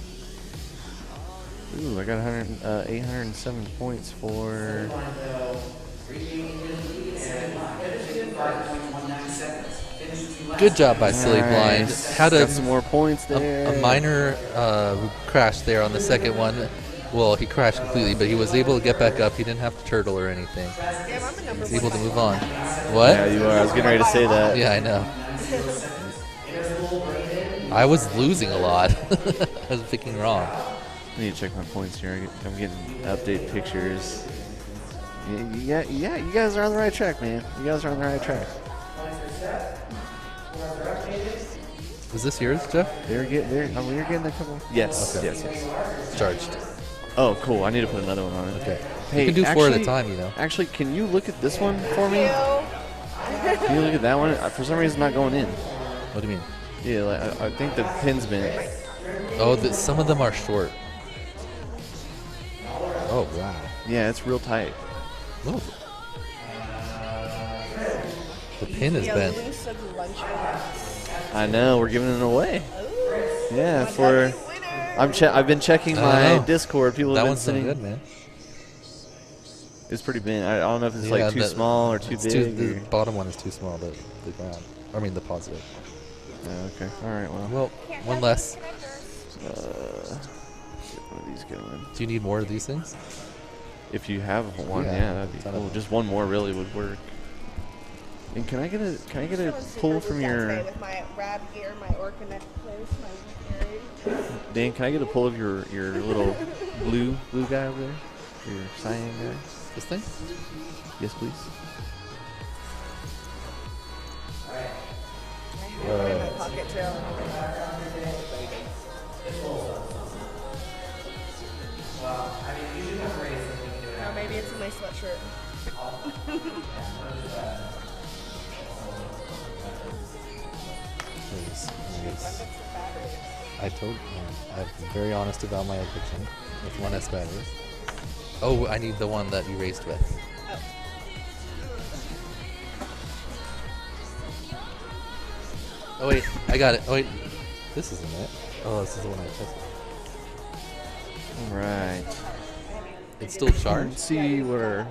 Ooh, I got 807 points for. Good job by Silly Blind. Nice. Had Got some more points there. A minor crash there on the second one. Well, he crashed completely, but he was able to get back up. He didn't have to turtle or anything. He was able to move on. What? Yeah, you are. I was getting ready to say that. Yeah, I know. I was losing a lot. I was picking wrong. I need to check my points here. I'm getting update pictures. Yeah, you guys are on the right track, man. You guys are on the right track. Was this yours, Jeff? You're getting a couple. Yes, Okay. yes. Charged. Oh, cool. I need to put another one on it. Okay. Hey, you can do 4 at a time, you know. Actually, can you look at this one for me? Can you look at that one? For some reason, not going in. What do you mean? Yeah, like, I think the pin's been. Oh, some of them are short. Oh, wow. Yeah, it's real tight. Oh. The pin is bent. I know, we're giving it away. Yeah, for I've been checking my Discord. People have been so good, man. It's pretty bent. I don't know if it's like too small or too big. The bottom one is too small. The ground. I mean the positive. Okay. All right. Well, one less. Get one of these going. Do you need more of these things? If you have one, yeah, that'd be cool. Just one more really would work. And can I get a pull from your? With my rab gear, my orca necklace, my Dan, can I get a pull of your little blue guy over there? Your cyan guy? This thing? Yes, please. in my pocket too. Or maybe it's in my sweatshirt. I'm very honest about my addiction with 1S batteries. Oh, I need the one that you raced with. Oh wait, I got it. Oh wait, this isn't it. Oh, this is the one I tested. All right. It's still charged. Let's see where.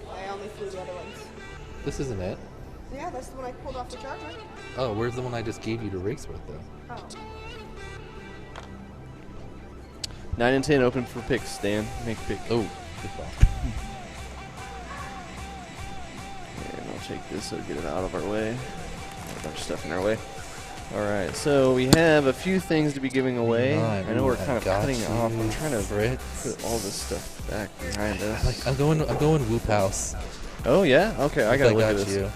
I only flew the other ones. This isn't it. Yeah, that's the one I pulled off the charger. Oh, where's the one I just gave you to race with, though? Oh. 9 and 10 open for picks, Dan. Make a pick. Oh, good ball. And I'll take this so get it out of our way. Got a bunch of stuff in our way. All right, so we have a few things to be giving away. I know we're kind of cutting off. I'm trying to put all this stuff back behind us. I'm going Whoop House. Oh yeah, okay. I gotta look at this. You.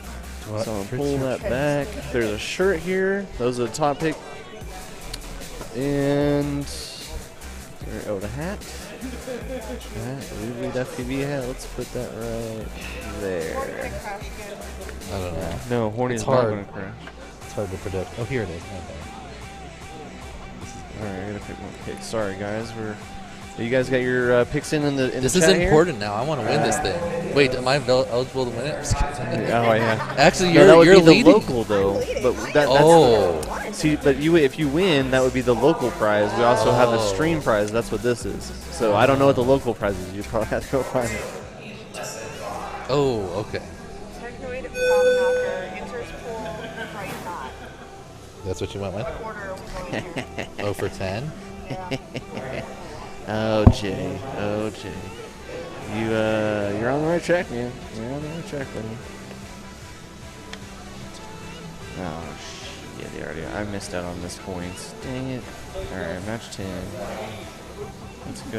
So I'm pull that back. There's a shirt here. Those are the top pick. And the hat. Louis FPV hat. Let's put that right there. I don't know. No, Horny's not going to crash. It's hard to predict. Oh, here it is. All right, I gotta pick one pick. Sorry, guys. You guys got your picks in the This chat is important here? now. I want to win this thing. Wait, am I eligible to win it? Oh yeah. Actually, that would you're be leading. The local though. But that's see, but if you win, that would be the local prize. We also have the stream prize. That's what this is. So I don't know what the local prize is. You probably have to go find it. Oh, okay. That's what you went with? Oh, for 10? Oh, Jay. Oh, Jay. You're on the right track, man. You're on the right track, buddy. Oh, shit. I missed out on this points. Dang it. All right, match 10. Let's go.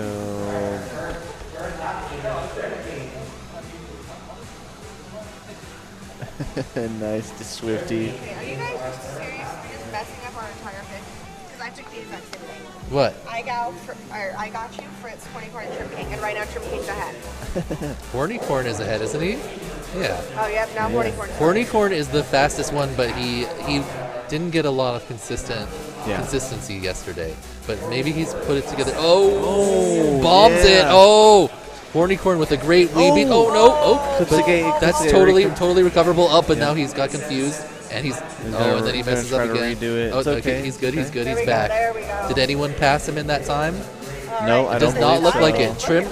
Nice to Swifty. Okay, are you guys just serious? You're just messing up our entire pick? Because I took the exact same thing. What? I got you, Fritz, 24 and Trim King, and right now Trim King's ahead. Hornycorn is ahead, isn't he? Yeah. Oh, yep, now Hornycorn. Hornycorn is the fastest one, but he didn't get a lot of consistency yesterday. But maybe he's put it together. Oh, bombs it. Oh, Hornycorn with a great wee beat. Oh no! Oh, but that's totally recoverable. Up, but now he's got confused, and and then he messes up again. It. Oh, okay, he's good. He's good. He's back. There we go. Did anyone pass him in that time? No, I don't. Does not look so. like it. Trim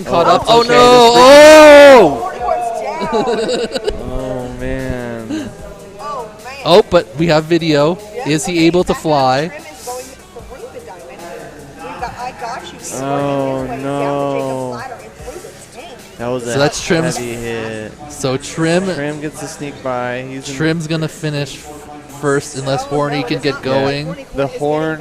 caught up. Oh no! Oh man! Oh, but we have video. Is he able to fly? Trim is going through the diamond. I Fritz Oh, working his way no. down the Jacob's ladder and through the tank. That was So that's Trim's heavy hit. So Trim gets to sneak by. Trim's gonna finish first unless Horny can get going. The horn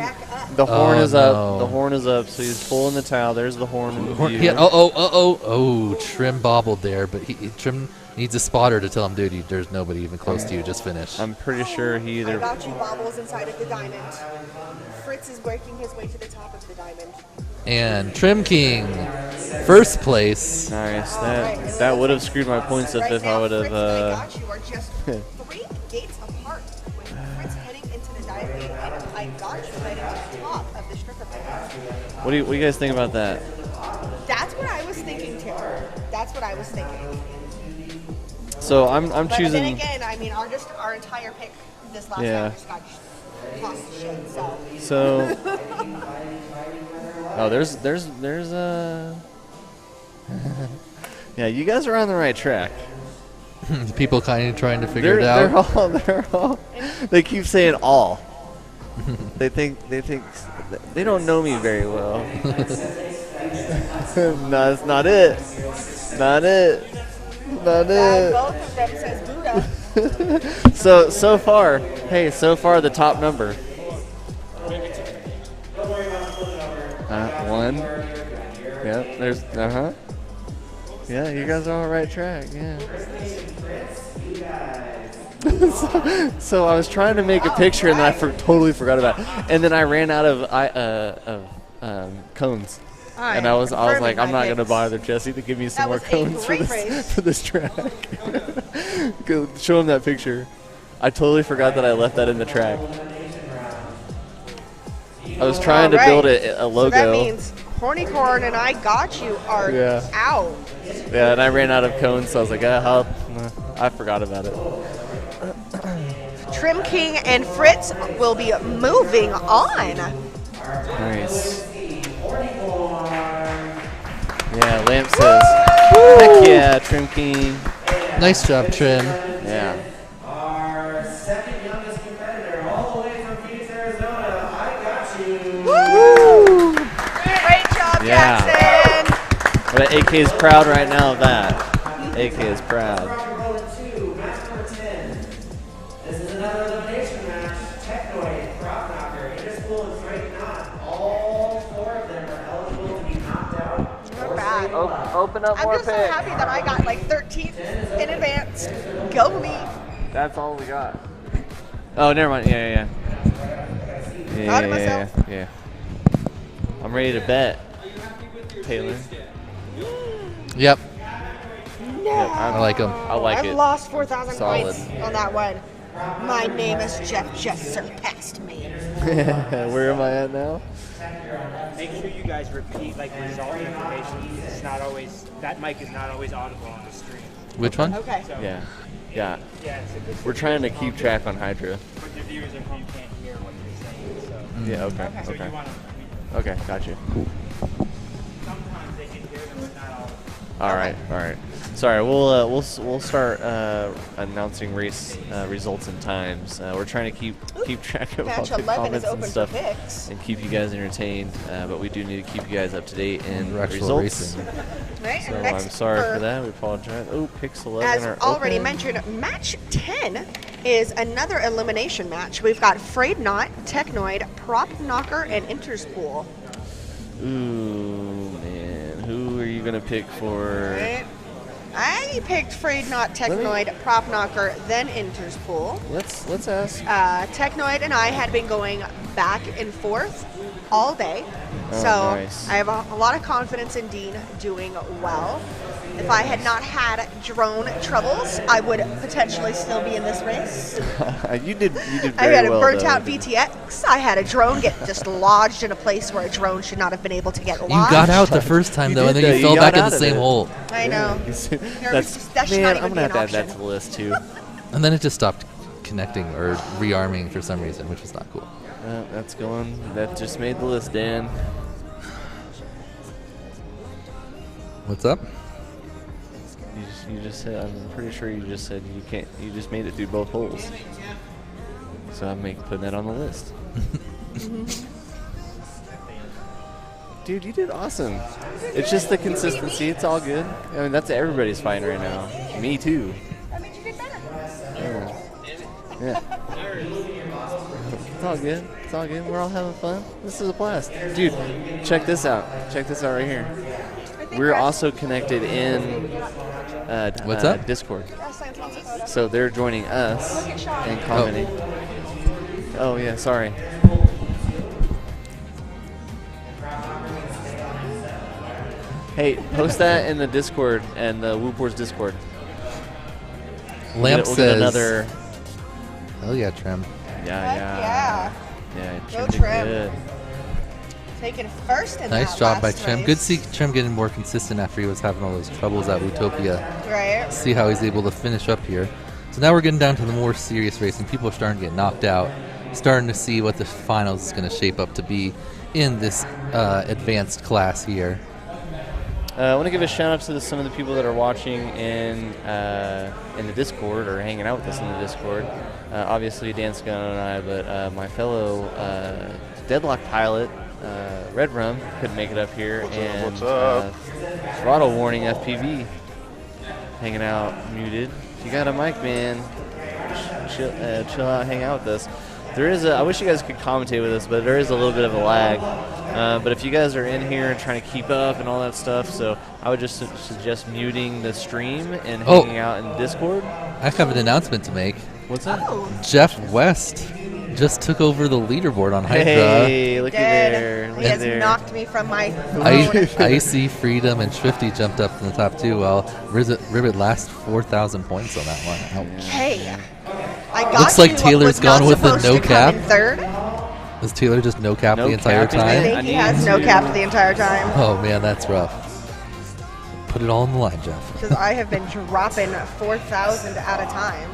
is no. up. The horn is up. So he's pulling the towel. There's the horn. In the view. Trim bobbled there, but Trim needs a spotter to tell him, dude, there's nobody even close to you. Just finish. I'm pretty sure he I either. got you bobbles inside of the diamond. Fritz is working his way to the top of the diamond. And Trim King, first place. Nice. That would have screwed my points up if I would have. Fritz and I got you are just 3 gates apart. With Fritz heading into the diamond and I got you heading to the top of the stripper pit. What do you guys think about that? That's what I was thinking too. That's what I was thinking. So I'm But choosing. then again, I mean, our entire pick this last round just got tossed to shit. So. Oh, there's yeah, you guys are on the right track. People kind of trying to figure it out. They're all. They keep saying all. They think they don't know me very well. No, it's not it. Not it. Not it. Both of them says Buddha. So far, the top number. 1. Yep. There's. Yeah, you guys are on the right track. Yeah. So I was trying to make a picture and then I totally forgot about it. And then I ran out of cones. And I was like, I'm not gonna bother Jesse to give me some more cones for this track. Go show him that picture. I totally forgot that I left that in the track. I was trying to build a logo. So that means Hornycorn and I got you are out. Yeah, and I ran out of cones, so I was like, I forgot about it. Trim King and Fritz will be moving on. Nice. Yeah, Lamp says, heck yeah, Trim King. Nice job, Trim. Yeah. Our second youngest competitor, all the way from Phoenix, Arizona, I got you. Woo! Great job, Jackson. But AK is proud right now of that. AK is proud. This is another elimination match. Technoid, Prop Knocker, Interschool, and Straight Knot. All 4 of them are eligible to be knocked out. Not bad. Open up more I'm just so happy that I got like 13th in advance. Go me. That's all we got. Oh, never mind. Yeah. Proud of myself. Yeah. I'm ready to bet. Taylor. Yep. No. I like him. I like it. I've lost 4,000 Solid. points on that one. My name is Jeff just surpassed me. Where am I at now? Make sure you guys repeat like result information. It's not always that mic is not always audible on the stream. Which one? Okay. So, Yeah. so We're trying to keep track on Hydra. But the viewers at home can't hear what you're saying. So. Yeah, okay. So you want to. Okay, got you. Sometimes they can hear them, but not all. All right. Sorry, we'll start announcing race results and times. We're trying to keep track of Match all the 11 is comments and open stuff for picks. and keep you guys entertained. But we do need to keep you guys up to date in Actual results. racing. Right, So and next I'm sorry for that. We apologize. Oh, picks 11 As are already open. mentioned, match 10 is another elimination match. We've got Frayed Knot, Technoid, Prop Knocker, and Interspool. Ooh, man. Who are you going to pick for? Right. I picked Frayed Knot, Technoid, Prop Knocker, then Interspool. Let's ask. Technoid and I had been going back and forth all day. Oh, So nice. I have a lot of confidence in Dean doing well. If I had not had drone troubles, I would potentially still be in this race. You did very I had a well, burnt though. out VTX. I had a drone get just lodged in a place where a drone should not have been able to get lodged. You got out the first time, though, and did then that. you fell You got back in out the of same it. hole. I know. That should Man, not I'm even going be to an have to add that option. to the list, too. And then it just stopped connecting or rearming for some reason, which was not cool. That's going. That just made the list, Dan. What's up? You just said. I'm pretty sure you just said you can't. You just made it through both holes. So I'm putting that on the list. Dude, you did awesome. It's just the consistency. It's all good. I mean, that's everybody's fighting right now. Me too. That means you did better. Yeah. It's all good. It's all good. We're all having fun. This is a blast. Dude, check this out. Check this out right here. We're also connected in What's up? Discord. So they're joining us and commenting. Oh, yeah, sorry. Hey, post that in the Discord and the Whoop Wars Discord. Lamp we'll says. get another. Oh yeah, Trim. Yeah. Go Trim. Good. Taking first in Nice that job by last Trim. race. Good to see Trim getting more consistent after he was having all those troubles at Utopia. Right. See how he's able to finish up here. So now we're getting down to the more serious racing. People are starting to get knocked out. Starting to see what the finals is going to shape up to be in this advanced class here. I want to give a shout out to some of the people that are watching in the Discord or hanging out with us in the Discord. Obviously, Dan Scano and I, but my fellow Deadlock pilot, Red Rum, couldn't make it up here. What's up? Throttle Warning FPV, hanging out muted. If you got a mic, man, chill out, hang out with us. There is I wish you guys could commentate with us, but there is a little bit of a lag. But if you guys are in here and trying to keep up and all that stuff, so I would just suggest muting the stream and hanging out in Discord. I have an announcement to make. What's that? Jeff West just took over the leaderboard on Hydra. Hey, look at there. He has knocked me from my throne. Icy, Freedom, and Swifty jumped up in the top two, while Ribbit last 4,000 points on that one. Ouch. Hey, I got Looks you. like Taylor's Was not gone with a supposed no to cap. come in third. Is Taylor just no cap the entire I time? think he has no capped the entire time. Oh man, that's rough. Put it all on the line, Jeff. Because I have been dropping 4,000 at a time.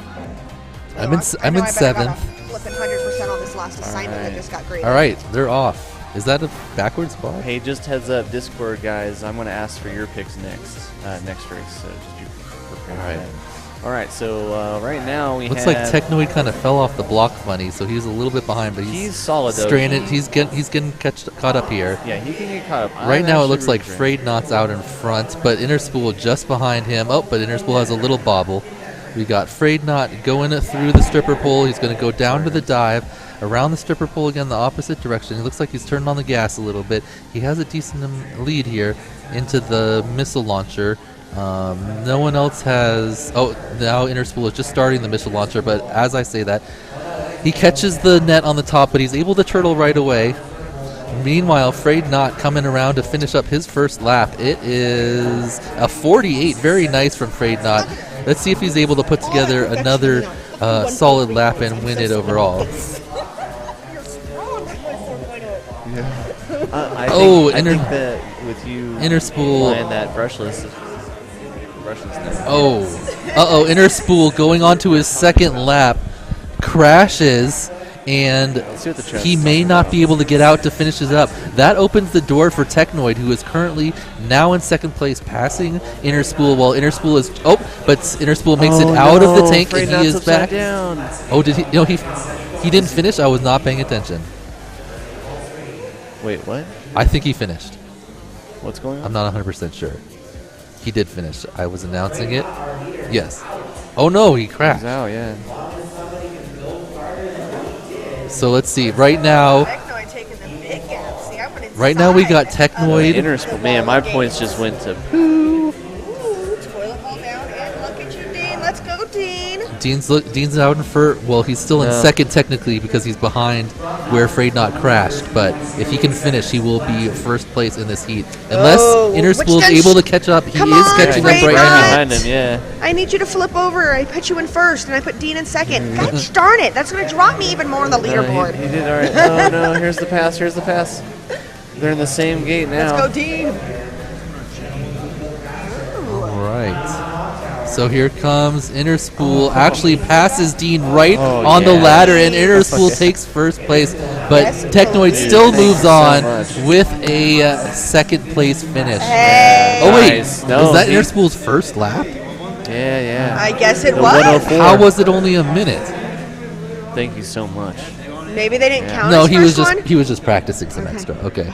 I'm in seventh. Flipping 100% on this last assignment that just got graded. All right, they're off. Is that a backwards ball? Hey, just heads up, Discord guys. I'm going to ask for your picks next race. So just be prepared. All right. All right. So right now we Looks have. like Technoid kind of fell off the block money, so he's a little bit behind, but He's solid, though. stranded. He's getting caught up here. Yeah, he can get caught up. Right now it looks like Frayed Knot's out in front, but Innerspool just behind him. Oh, but Innerspool has a little bobble. We got Frayed Knot going through the stripper pole. He's going to go down to the dive, around the stripper pole again, the opposite direction. It looks like he's turning on the gas a little bit. He has a decent lead here into the missile launcher. No one else has. Oh, now Innerspool is just starting the missile launcher, but as I say that, he catches the net on the top, but he's able to turtle right away. Meanwhile, Frayed Knot coming around to finish up his first lap. It is a 48. Very nice from Frayed Knot. Let's see if he's able to put together another solid lap and win it overall. I think that with you Innerspool and that brushless net. Oh, Innerspool going on to his second lap, crashes, and he may not be able to get out to finish it up. That opens the door for Technoid, who is currently now in second place, passing Innerspool, while Innerspool is... Oh, but Innerspool makes it out of the tank, and he is back. Oh, did he... No, he didn't finish? I was not paying attention. Wait, what? I think he finished. What's going on? I'm not 100% sure. He did finish. I was announcing it. Yes. Oh, no, he crashed. He's out, yeah. So let's see. Right now... Right now we got Technoid. Innerspool. Man, my points just went to Toilet bowl down, and look at you, Dean. Let's go, Dean. Dean's out in first. Well, he's still in second technically because he's behind where Frayed Knot crashed. But if he can finish, he will be first place in this heat. Unless Innerspool is able to catch up. He is catching up right now. behind him, yeah. I need you to flip over. I put you in first, and I put Dean in second. Gosh darn it. That's going to drop me even more on the leaderboard. He did all right. Oh, no, here's the pass. Here's the pass. They're in the same gate now. Let's go, Dean. All right. So here comes Innerspool. Actually passes Dean right on the ladder, and Innerspool takes first place. But Technoid still moves on with a second place finish. Hey. Oh, wait. Nice. Was that Innerspool's first lap? Yeah. I guess it was. How was it only a minute? Thank you so much. Maybe they didn't count No, his he first was one? just practicing some extra. Okay.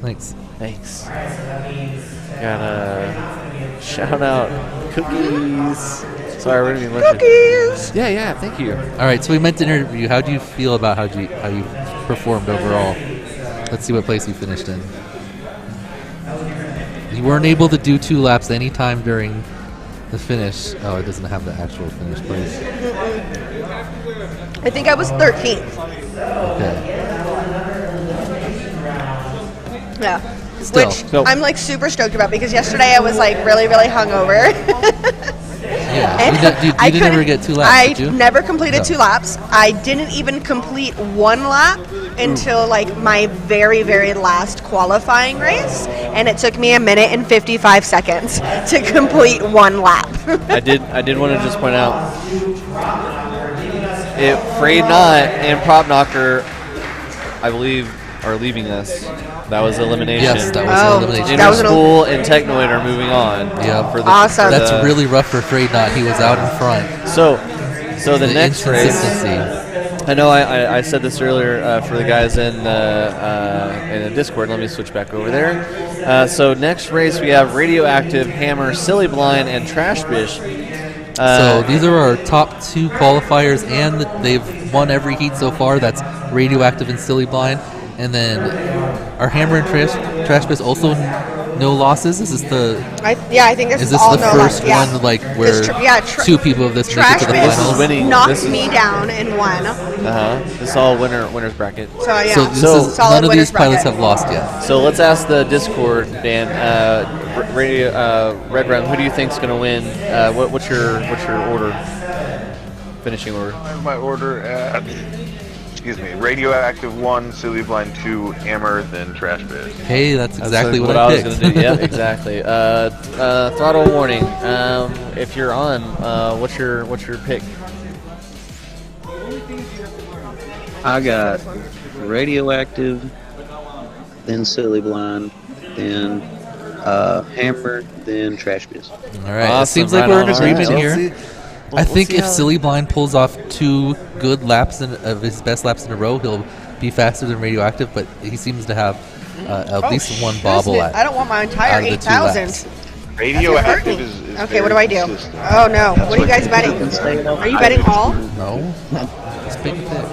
Thanks. Thanks. Gotta shout out Cookies. Sorry, we're gonna be looking. Cookies. Yeah. Thank you. All right, so we meant to interview. How do you feel about how you performed overall? Let's see what place you finished in. You weren't able to do 2 laps any time during the finish. Oh, it doesn't have the actual finish place. I think I was 13th. Okay. Yeah. Still. Which I'm like super stoked about because yesterday I was like really, really hungover. Yeah. You didn't ever get 2 laps, did you? I never completed No. 2 laps. I didn't even complete 1 lap until like my very, very last qualifying race, and it took me 1 minute and 55 seconds to complete 1 lap. I did want to just point out, Afraid Not and Prop Knocker, I believe, are leaving us. That was elimination. Yes, that was elimination. Interschool and Technoid are moving on. Yeah, for the, awesome. That's really rough for Afraid Not. He was out in front. So the next race. Inconsistency. I know I said this earlier for the guys in the Discord. Let me switch back over there. So next race we have Radioactive, Hammer, Silly Blind, and Trashbish. So these are our top 2 qualifiers, and they've won every heat so far. That's Radioactive and Silly Blind. And then our Hammer and Trashbish also no losses. Is this the? I think this is this all the no first loss. one like where 2 people of this make it to the finals? Knocked me down and won. This is all winners bracket. So yeah. So this is, solid none of these winners pilots bracket. have lost yet. So let's ask the Discord, Dan. Red Round, who do you think's going to win? What's your order? Finishing order. I have my order at, Radioactive 1, Silly Blind 2, Hammer, then Trashbish. Hey, that's exactly what I was picked. going to do. Yeah, exactly. Throttle warning. If you're on, what's your pick? I got Radioactive, then Silly Blind, then Hammer, then Trashbiz. All right. Awesome. It seems like we're in agreement here. I think if how- Silly Blind pulls off 2 good laps of his best laps in a row, he'll be faster than Radioactive. But he seems to have at least one bobble at. I don't want my entire out of the 2 8,000. laps. Radioactive is Okay, what do I do? Oh no, what are you guys betting? Are you betting all? No. Just pick a pick.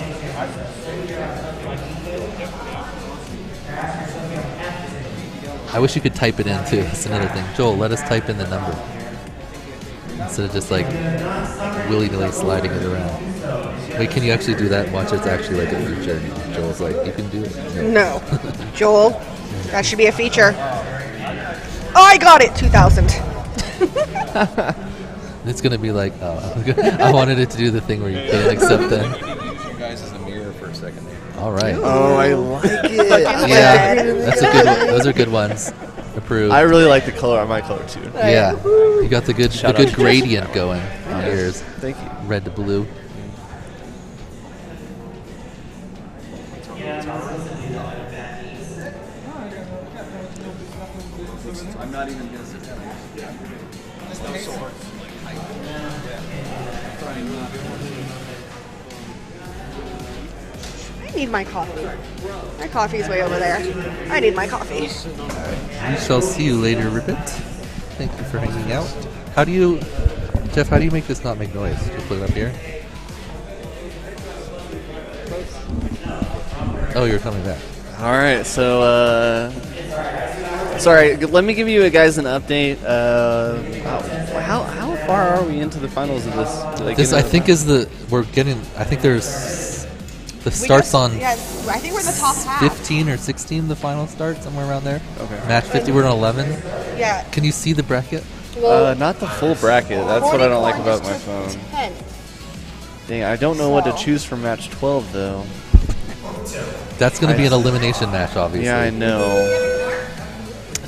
I wish you could type it in too. That's another thing. Joel, let us type in the number instead of just like willy-nilly sliding it around. Wait, can you actually do that? Watch, it's actually like a feature. Joel's like, you can do it. No. Joel, that should be a feature. Oh, I got it, 2,000. It's gonna be like, I wanted it to do the thing where you can't accept that. You guys as a mirror for a second. All right. Oh, I like it. Yeah, that's a good one. Those are good ones. Approved. I really like the color on my color too. Yeah, you got the good Shout out. gradient going on yours. Thank you. Red to blue. I'm not even gonna sit down. That was so hard. I need my coffee. My coffee is way over there. I need my coffee. We shall see you later, Ribbit. Thank you for hanging out. How do you, Jeff? How do you make this not make noise? Just put it up here. Oh, you're coming back. All right, so sorry. Let me give you guys an update. How far are we into the finals of this? This I think is we're getting. I think there's the starts on. Yeah, I think we're in the top half. 15 or 16. The final start somewhere around there. Okay. Match 50. We're on 11. Yeah. Can you see the bracket? Not the full bracket. That's what I don't like about my phone. 10. Dang, I don't know what to choose for match 12 though. That's going to be an elimination match, obviously. Yeah, I know.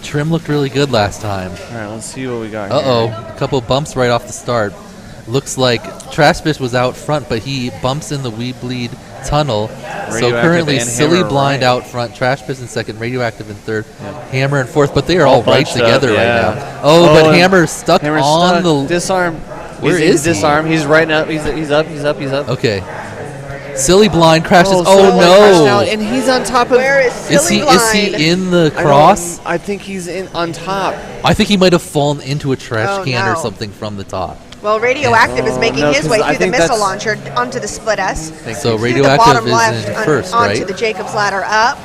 Trim looked really good last time. All right, let's see what we got. Uh-oh, a couple bumps right off the start. Looks like Trashbish was out front, but he bumps in the We Bleed tunnel. So currently, Silly Blind out front, Trashbish in second, Radioactive in third, Hammer in fourth. But they are all right together right now. Oh, but Hammer's stuck on the disarm. Where is he? Disarm. He's right now. He's up. Okay. Silly Blind crashes. Silly Oh, Blind crashed no! out, and he's on top of. Where is Silly Blind? Is he in the cross? I think he's on top. I think he might have fallen into a trash Oh, can or no. something from the top. Well, Radioactive is making no, his 'cause way I through the think missile that's- launcher onto the split S. So through the Radioactive bottom is left in first, onto right? the Jacob's ladder up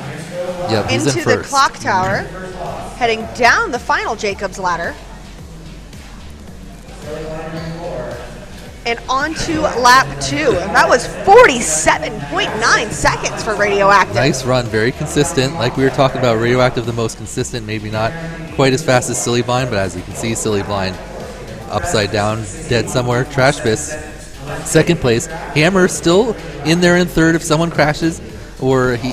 Yep, he's in into the first. clock tower, heading down the final Jacob's ladder. And onto lap 2. That was 47.9 seconds for Radioactive. Nice run, very consistent. Like we were talking about, Radioactive the most consistent, maybe not quite as fast as Silly Blind, but as you can see, Silly Blind upside down, dead somewhere. Trash Biss, second place. Hammer still in there in third. If someone crashes or he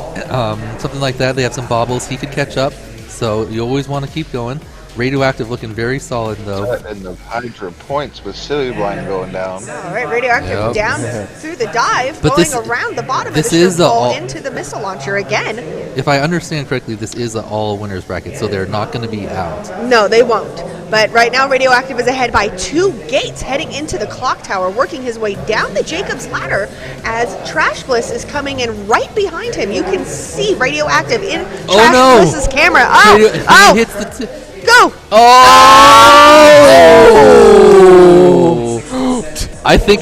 something like that, they have some bobbles, he could catch up. So you always want to keep going. Radioactive looking very solid though. And the Hydra points with Silly Blind going down. All right, Radioactive Yep. down through the dive, But going this- around the bottom of this the is strip the pole all- into the missile launcher again. If I understand correctly, this is an all winners bracket, so they're not going to be out. No, they won't. But right now, Radioactive is ahead by 2 gates, heading into the clock tower, working his way down the Jacob's ladder as Trash Bliss is coming in right behind him. You can see Radioactive in Trash Bliss's camera. He Oh, hits the go! Oh! I think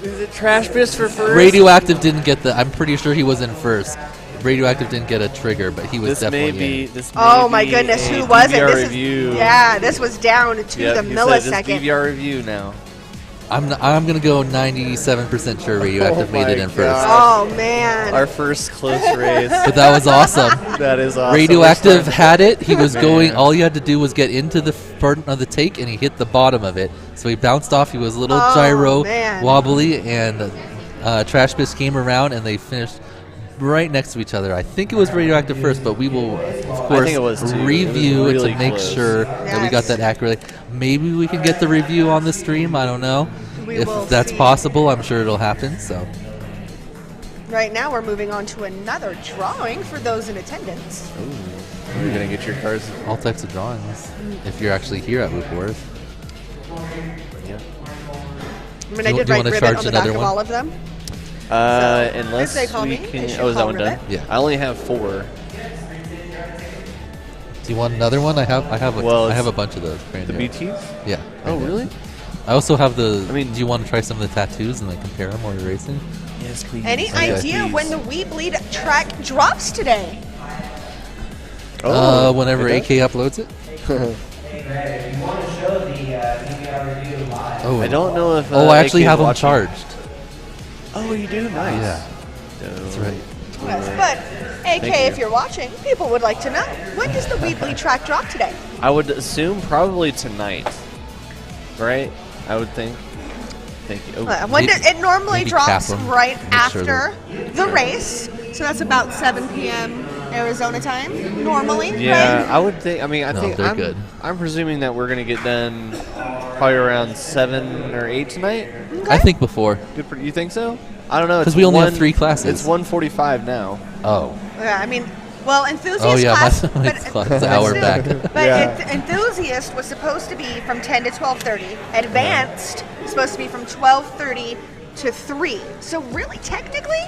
Is it Trash Biss for first? Radioactive didn't get the. I'm pretty sure he was in first. Radioactive didn't get a trigger, but he was This may definitely in. be. This Oh may my be goodness, a who was it? DVR This review. this was down to Yep, the he said millisecond. This DVR review now. I'm gonna go 97% sure Radioactive made it in first. Oh man. Our first close race. But that was awesome. That is awesome. Radioactive had it. He was Man. going. All you had to do was get into the front of the take, and he hit the bottom of it. So he bounced off. He was a little gyro man. wobbly, and Trash Biss came around, and they finished right next to each other. I think it was Radioactive first, but we will, of course, think it was too. review It it was to really make close. sure that we got that accurately. Maybe we can get the review on the stream. I don't know. We If will that's see. possible, I'm sure it'll happen. So Right now, we're moving on to another drawing for those in attendance. You're gonna get your cards. all types of drawings. If you're actually here at Loop Wars. Yeah. I mean, Do I you- did do you write wanna ribbit charge on the back another of one? all of them. Unless they call we me, can. they should Oh, is that call one done? ribbit. Yeah. I only have 4. Do you want another one? I have Well, a bunch of those. Brand The new. BTs? Yeah. Oh, brand new. really? I also have the. I mean- do you want to try some of the tattoos and like compare them while you're racing? Yes, please. Any idea when the We Bleed track drops today? Whenever it AK uploads it. Oh, I don't know if. I actually AK have them watching. charged. Oh, you do? Nice. Yeah. That's right. Yes, but AK, Thank if you. you're watching, people would like to know, when does the We Bleed track drop today? I would assume probably tonight. Right? I would think. Thank you. Oh, When it normally maybe drops cap 'em. right Make sure after the race, so that's about 7 p.m. Arizona time, normally, yeah, right? I would think. I mean, I No, think they're I'm, good. I'm presuming that we're gonna get done probably around 7 or 8 tonight. I think before. You think so? I don't know. 'Cause it's we only have one- 3 classes. It's 1:45 now. Oh. Yeah, I mean, well, enthusiast Oh yeah, class, my but, clock's an hour back. but Yeah. enthusiast was supposed to be from 10 to 12:30. Advanced was supposed to be from 12:30 to 3. So really, technically,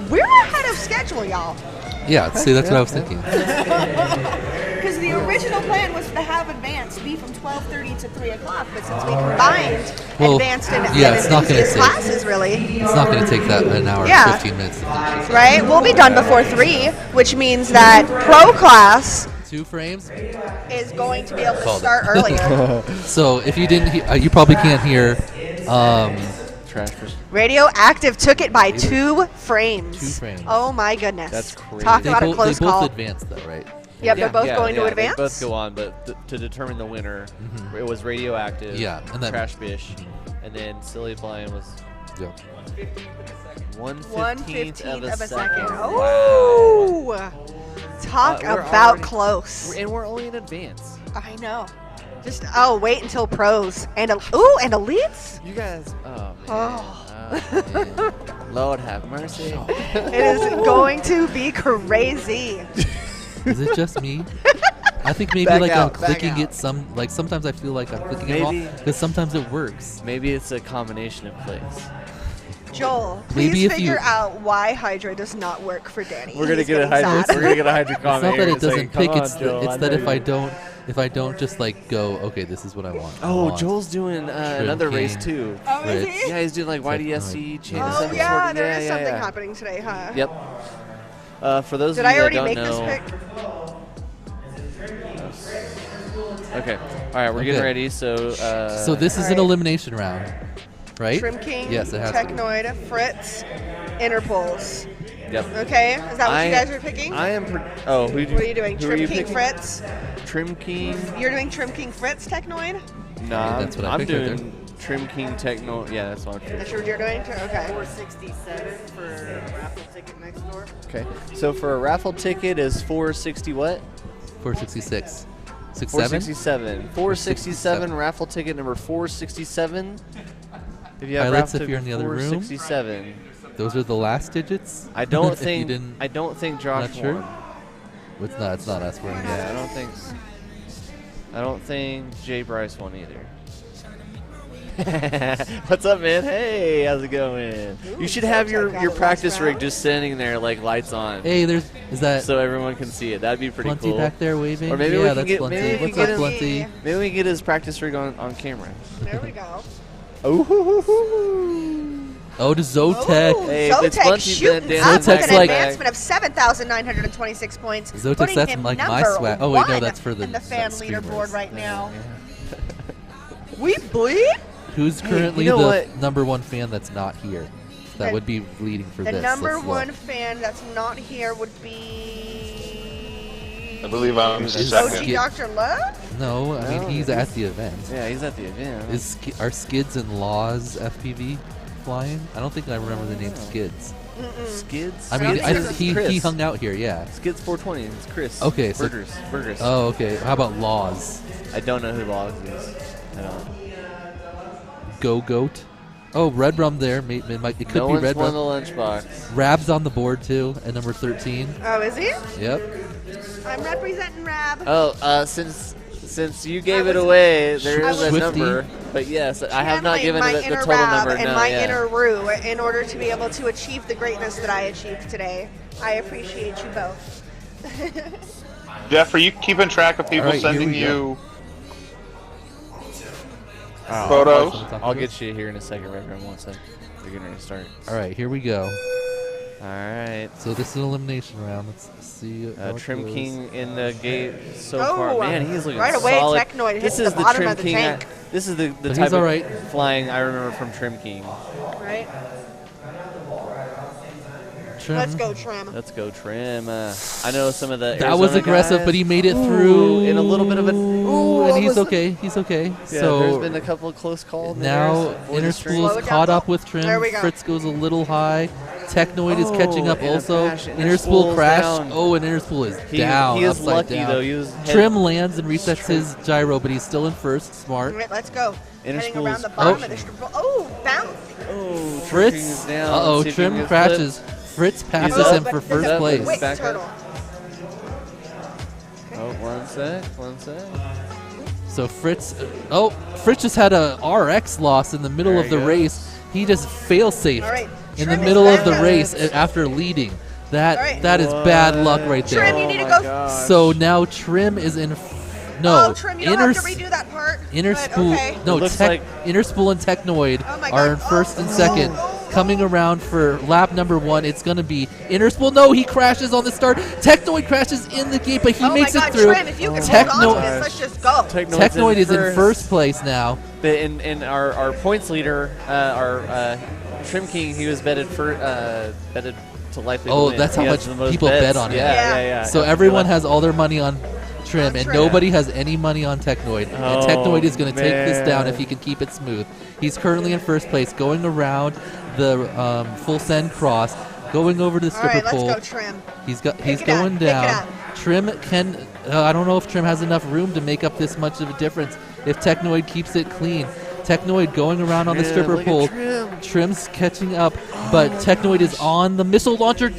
we're ahead of schedule, y'all. Yeah. See, that's what I was thinking. Because the original plan was to have advanced be from 12:30 to 3 o'clock, but since we combined Well, advanced and yeah, it's not gonna enthusiast take- classes, really, It's not going to take that an hour Yeah. and 15 minutes to finish. right? We'll be done before 3, which means that pro class 2 frames. is going to be able to Called it. start earlier. So if you didn't, you probably can't hear. Trash. Radioactive took it by 2 frames. 2 frames. Oh my goodness. That's crazy. Talk They about a both, close they both call. advanced though, right? Yep, they're both going to They advance. both go on, but to determine the winner, it was Radioactive. Yeah, and then- Trash Bish, and then Silly Blind was Yeah. 1/15th of a second. Oh! Talk We're about already- close. And we're only in advance. I know. Just wait until pros and and elites. You guys, man. Oh. Lord have mercy. It is going to be crazy. Is it just me? I think maybe Back like out, I'm back clicking out. it sometimes I feel like I'm clicking it wrong Maybe. because sometimes it works. Maybe it's a combination of plays. Joel, Maybe please if you- figure out why Hydra does not work for Danny. We're gonna He's get a getting Hydra. sad. We're gonna get a Hydra It's comment. not that here. it It's like, doesn't come pick. on, It's Joel, I that know if I don't just like go, okay, this is what I want. I Oh, want Joel's doing another race King, too. Oh, is Fritz. he? Yeah, he's doing like YDSC Technoid. chain Oh assembly yeah, sort of. there is yeah, something yeah. happening today, huh? Yep. For those Did of I you already that make don't this know, pick? Okay. All right, we're getting Okay. ready. So. So this is an Alright. elimination round, right? Trim King, Yes, it has to. Technoid, Fritz, Interpol's. Yep. Okay, is that what you guys are picking? I am. Oh, who? What are you doing? Who Trim are you King, picking? Fritz. Trim King. You're doing Trim King, Fritz, Technoid. Nah, That's what I I'm picked right doing Trim King Techno. Yeah, that's what I'm doing. That's what you're doing. Okay. 467 for raffle ticket next door. Okay. So for a raffle ticket is 460 what? 466. 67? 467. 467 raffle ticket number 467. If you have Highlights raffle if you're in the other room. 467. Those are the last digits. I don't If you think. didn't- I don't think Josh Not sure? won. It's not. It's not us. We're in Yeah, I don't think. I don't think Jay Bryce won either. What's up, man? Hey, how's it going? You should have your practice rig just sitting there, like lights on. Hey, is that so everyone can see it? That'd be pretty Blunty cool. back there waving? Or maybe Yeah, we can that's get. Blunty. Maybe we What's can up, get Blunty? Maybe we can get his practice rig on camera. There we go. Oh, to Zotek. Oh, Hey, if it's Zotek Blunty, shooting then up with Zotek's an like- advancement of 7,926 points. Zotek's putting that's him like my number swag. Oh wait, no, one that's for the in the fan streamers. leaderboard right now. We bleed. Who's Hey, currently you know the what? number one fan that's not here? That The- would be leading for The this. number Let's one look. fan that's not here would be. I believe I'm Is second. OG Dr. Love? No, I mean he's at the event. Yeah, he's at the event. Are Skids and Laws FPV flying? I don't think I remember the name Skids. Skids? I mean, Skids is he Chris. hung out here, yeah. Skids 420. It's Chris. Okay, so Burgers. Oh, okay. How about Laws? I don't know who Logs is. I don't. Go Goat. Oh, Red Rum there. It could No be one's Red won Rum. the lunchbox. Rab's on the board too, at number 13. Oh, is he? Yep. I'm representing Rab. Oh, since you gave it away, there is a Swifty. number. But yes, I have not given my the inner total Rab number. and No, my yeah. inner Rue in order to be able to achieve the greatness that I achieved today. I appreciate you both. Jeff, are you keeping track of people All right, here sending we go. you Oh, photos? I'll get you here in a second, Reverend. One second. We're getting ready to start. All right, here we go. All right. So this is an elimination round. Let's see. how it Trim goes. King in the gate so Oh, far. Man, he's looking right away, solid. Technoid hits This the is the bottom Trim of the King. tank. This is the But type he's of all right. flying I remember from Trim King. Right? Trim. Let's go, Trim. Let's go, Trim. I know some of the. That was Arizona aggressive, guys. but he made it Ooh, through. in a little bit of an. Ooh, and he's almost- okay. He's okay. Yeah, so there's been a couple of close calls. now Interspool is caught up with There Trim. we go. Fritz goes a little high. Technoid is catching up and a also. crash. Interspool Interspool's crashed. down. Oh, and Interspool is He down. is upside lucky, down. though. He was Trim lands and resets his gyro, but he's still in first. Smart. All right, let's go. Heading Interspool's- around the bottom Oh. of the strip. Oh, bounce. Oh, Fritz. down. Uh-oh, Let's see if he Trim can get crashes. Fritz passes up. him for But first there's a place. quick Back up. turtle. Oh, one sec. So Fritz, Fritz just had a RX loss in the middle There of he the goes. race. He just fail-safed All right, in the Trim is middle of the back. race after leading. That All right. that is bad luck right there. Trim, you need to my go. gosh. So now Trim is in. No, Oh, Trim, you don't have to redo that part. Interspool, But okay. no, It looks like- Interspool and Technoid Oh my are God. in first and Oh. second. Coming around for lap number 1, it's going to be Interspool. No, he crashes on the start. Technoid crashes in the gate, but he Oh makes my it God, through. Trim, if you can hold on to this, let's just go. Technoid is in first place now. But in our points leader, our Trim King, he was betted to likely. Oh, win. that's He how has much the most people bets. bet on him. Yeah. So everyone has all their money on Trim, and Trim. nobody has any money on Technoid. And Oh, Technoid is going to take this down man. if he can keep it smooth. He's currently in first place, going around the full send cross, going over to the All stripper right, let's pole. go, Trim. He's Pick it going up, pick it down. up. Trim can. I don't know if Trim has enough room to make up this much of a difference. If Technoid keeps it clean, Technoid going around on the Trim, stripper look at pole. Trim. Trim's catching up, but Technoid is on the missile launcher.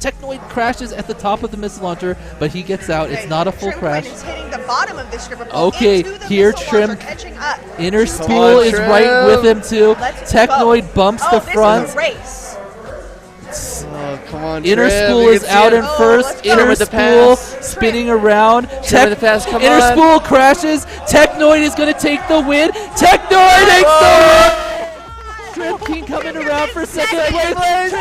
Technoid crashes at the top of the missile launcher, but he gets out. It's not a full crash. Is hitting the bottom of the stripper pole Okay, into the here missile Trim, launcher, catching up. Inner Spool is right with him too. Technoid bumps the front. This is a race. Oh, come on, Inner Trim, Spool you is can see out it. in first. Inner with the Spool pass. spinning around. Trim with the pass, come Inner on. Spool crashes. Technoid is going to take the win. Technoid takes the win. Trim King coming around for second place.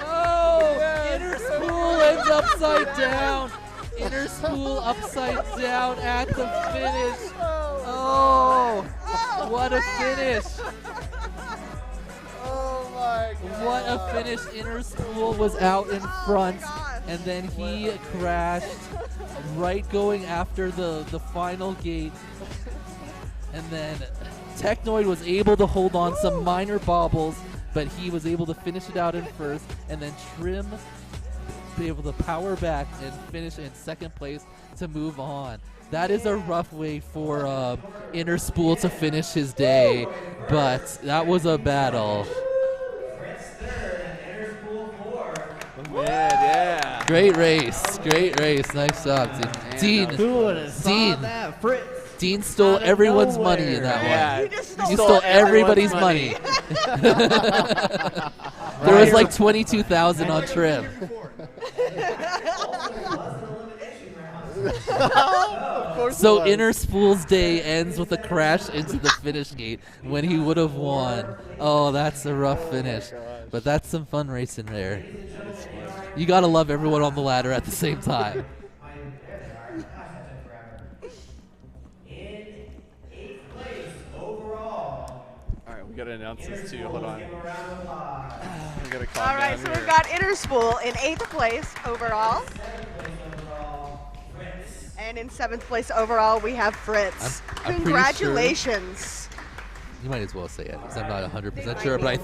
Oh, Inner Spool ends upside down. Inner Spool upside down at the finish. Oh, what a finish. What a finish. Inner Spool was out in front, and then he crashed right going after the final gate. And then Technoid was able to hold on some minor bobbles, but he was able to finish it out in first, and then Trim be able to power back and finish in second place to move on. That is a rough way for Inner Spool to finish his day, but that was a battle. Man, yeah. Great race. Nice job, Dean. Who would have saw that? Fritz. Dean stole Out of everyone's nowhere. money in that Yeah. one. You just You stole stole everybody's money. There was like 22,000 on Trim. So Inner Spool's day ends with a crash into the finish gate when he would have won. Oh, that's a rough finish. But that's some fun racing there. You gotta love everyone on the ladder at the same time. Alright, we gotta announce this too. Hold on. We gotta calm All right, down so here. we've got Inner Spool in 8th place overall. And in 7th place overall, we have Fritz. I'm pretty Congratulations. You might as well say it, because I'm not 100% sure, but I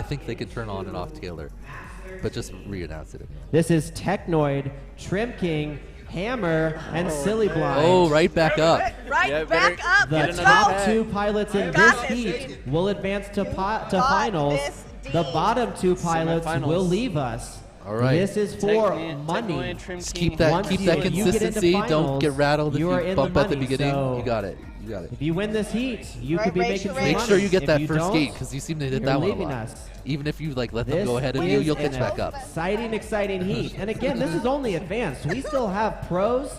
think they can turn on and off Taylor. But just re-announce it. This is Technoid, Trim King, Hammer, and Silly Blind. Oh, right back up. Right Yeah, back up. The Let's top go. two pilots in Got this this. heat will advance to finals. this The bottom two pilots Semifinals. will leave us. All right. This is for Technoid, money. Trim Just King. keep that Once keep that you get into consistency. Don't finals, get rattled if you you are in bump the at the money, beginning. so You got it. if you win this heat, you Right, could be race making your some race. Make money. sure you get If that you first don't, gate, because you seem to hit you're that one a leaving lot. us. Even if you let them This go ahead of you, is you'll catch an back up. Exciting heat. And again, this is only advanced. We still have pros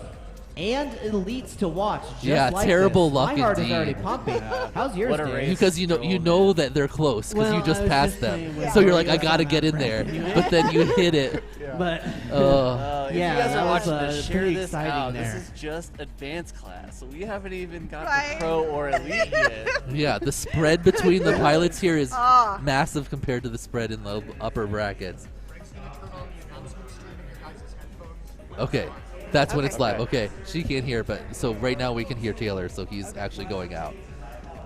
and elites to watch. Just Yeah, like terrible this. luck My heart is indeed. already pumping. How's yours, What a Dave? race. Because you know that they're close because Well, you just I was passed just them. playing with So you're like, I Mario gotta on get in that there, bracket. but then you hit it. But If Yeah, you guys that are was, watching this, share pretty this exciting out. there. This is just advanced class, so we haven't even got Right. the pro or elite yet. Yeah, the spread between the pilots here is Ah. massive compared to the spread in the upper brackets. Okay, that's when it's live. Okay, she can't hear, but so right now we can hear Taylor, so he's actually going out.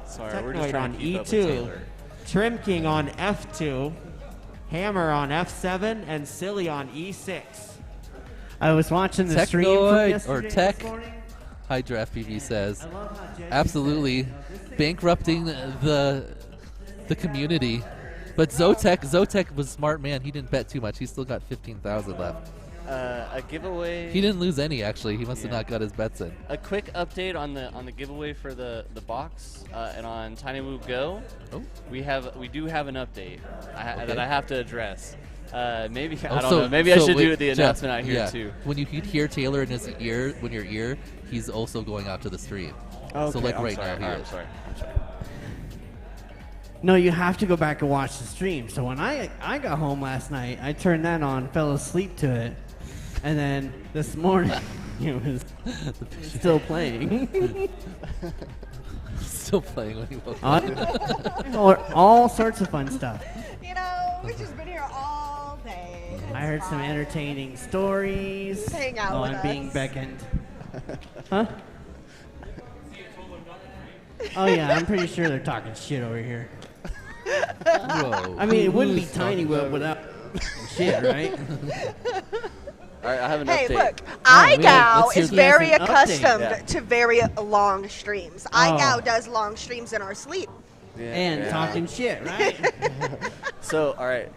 Sorry, we're just Technoid trying on to keep up with E2, Taylor. Trim King on F2, Hammer on F7, and Silly on E6. I was watching the stream from Technoid yesterday or this Tech. morning. High Draft PV says, absolutely bankrupting the community. But Zotek was a smart man. He didn't bet too much. He still got 15,000 left. A giveaway. He didn't lose any actually. He must have Yeah. not got his bets in. A quick update on the giveaway for the box and on Tiny Woo Go. Oh. We do have an update Okay. that I have to address. Maybe I Oh, don't so- know. Maybe I so should wait, do the Jeff, announcement out here yeah. too. When you hear Taylor in his ear, he's also going out to the stream. So like I'm right sorry. now he I'm is. sorry. No, you have to go back and watch the stream. So when I got home last night, I turned that on, fell asleep to it, and then this morning it was still playing. Still playing when he woke up. all sorts of fun stuff. You know, we've just been here all day. I heard some entertaining stories. Hang out Oh, with I'm being us. beckoned. Huh? Oh yeah, I'm pretty sure they're talking shit over here. Whoa. I mean, it wouldn't be Who's Tiny talking Whoop without shit, right? All right, I have an Hey, update. look, iGao let's hear is the- very Yes, an update. accustomed Yeah. to very long streams. Oh. iGao does long streams in our sleep. Yeah, And yeah. talking shit, right? So all right.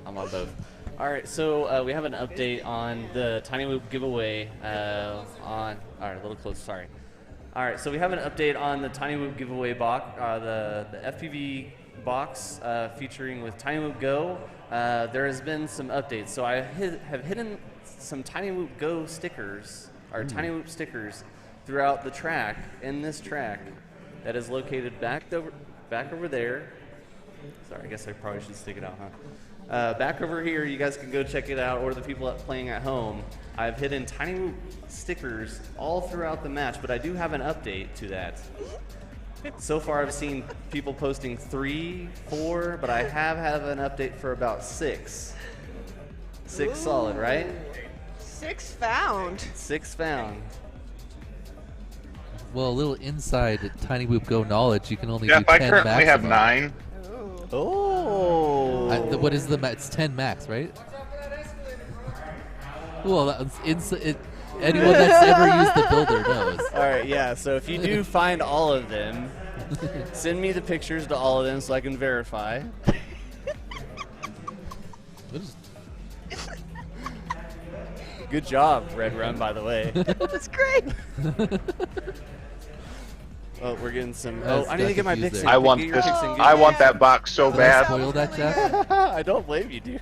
I'm on both. All right, so we have an update on the Tiny Whoop giveaway. All right, a little close. Sorry. All right, so we have an update on the Tiny Whoop giveaway box, the FPV box featuring with Tiny Whoop Go. There has been some updates. So I have hidden some Tiny Whoop Go stickers, or Tiny Whoop stickers, throughout the track, in this track, that is located back over there. Sorry, I guess I probably should stick it out, huh? Back over here, you guys can go check it out, or the people playing at home. I've hidden Tiny Whoop stickers all throughout the match, but I do have an update to that. So far, I've seen people posting 3, 4, but I have an update for about 6. 6 solid, right? 6 found. 6 found. Well, a little inside Tiny Whoop Go knowledge, you can only Jeff, do 10 I currently have maximum. 9. Oh. What is the max? It's 10 max, right? Well, anyone that's ever used the builder knows. All right, yeah. So if you do find all of them, send me the pictures to all of them so I can verify. Good job, Red Run, by the way. That's great. Oh, we're getting some. Oh, I need to get my Vixen. I want this. I want that box so bad. Spoil that, Jeff? I don't blame you, dude.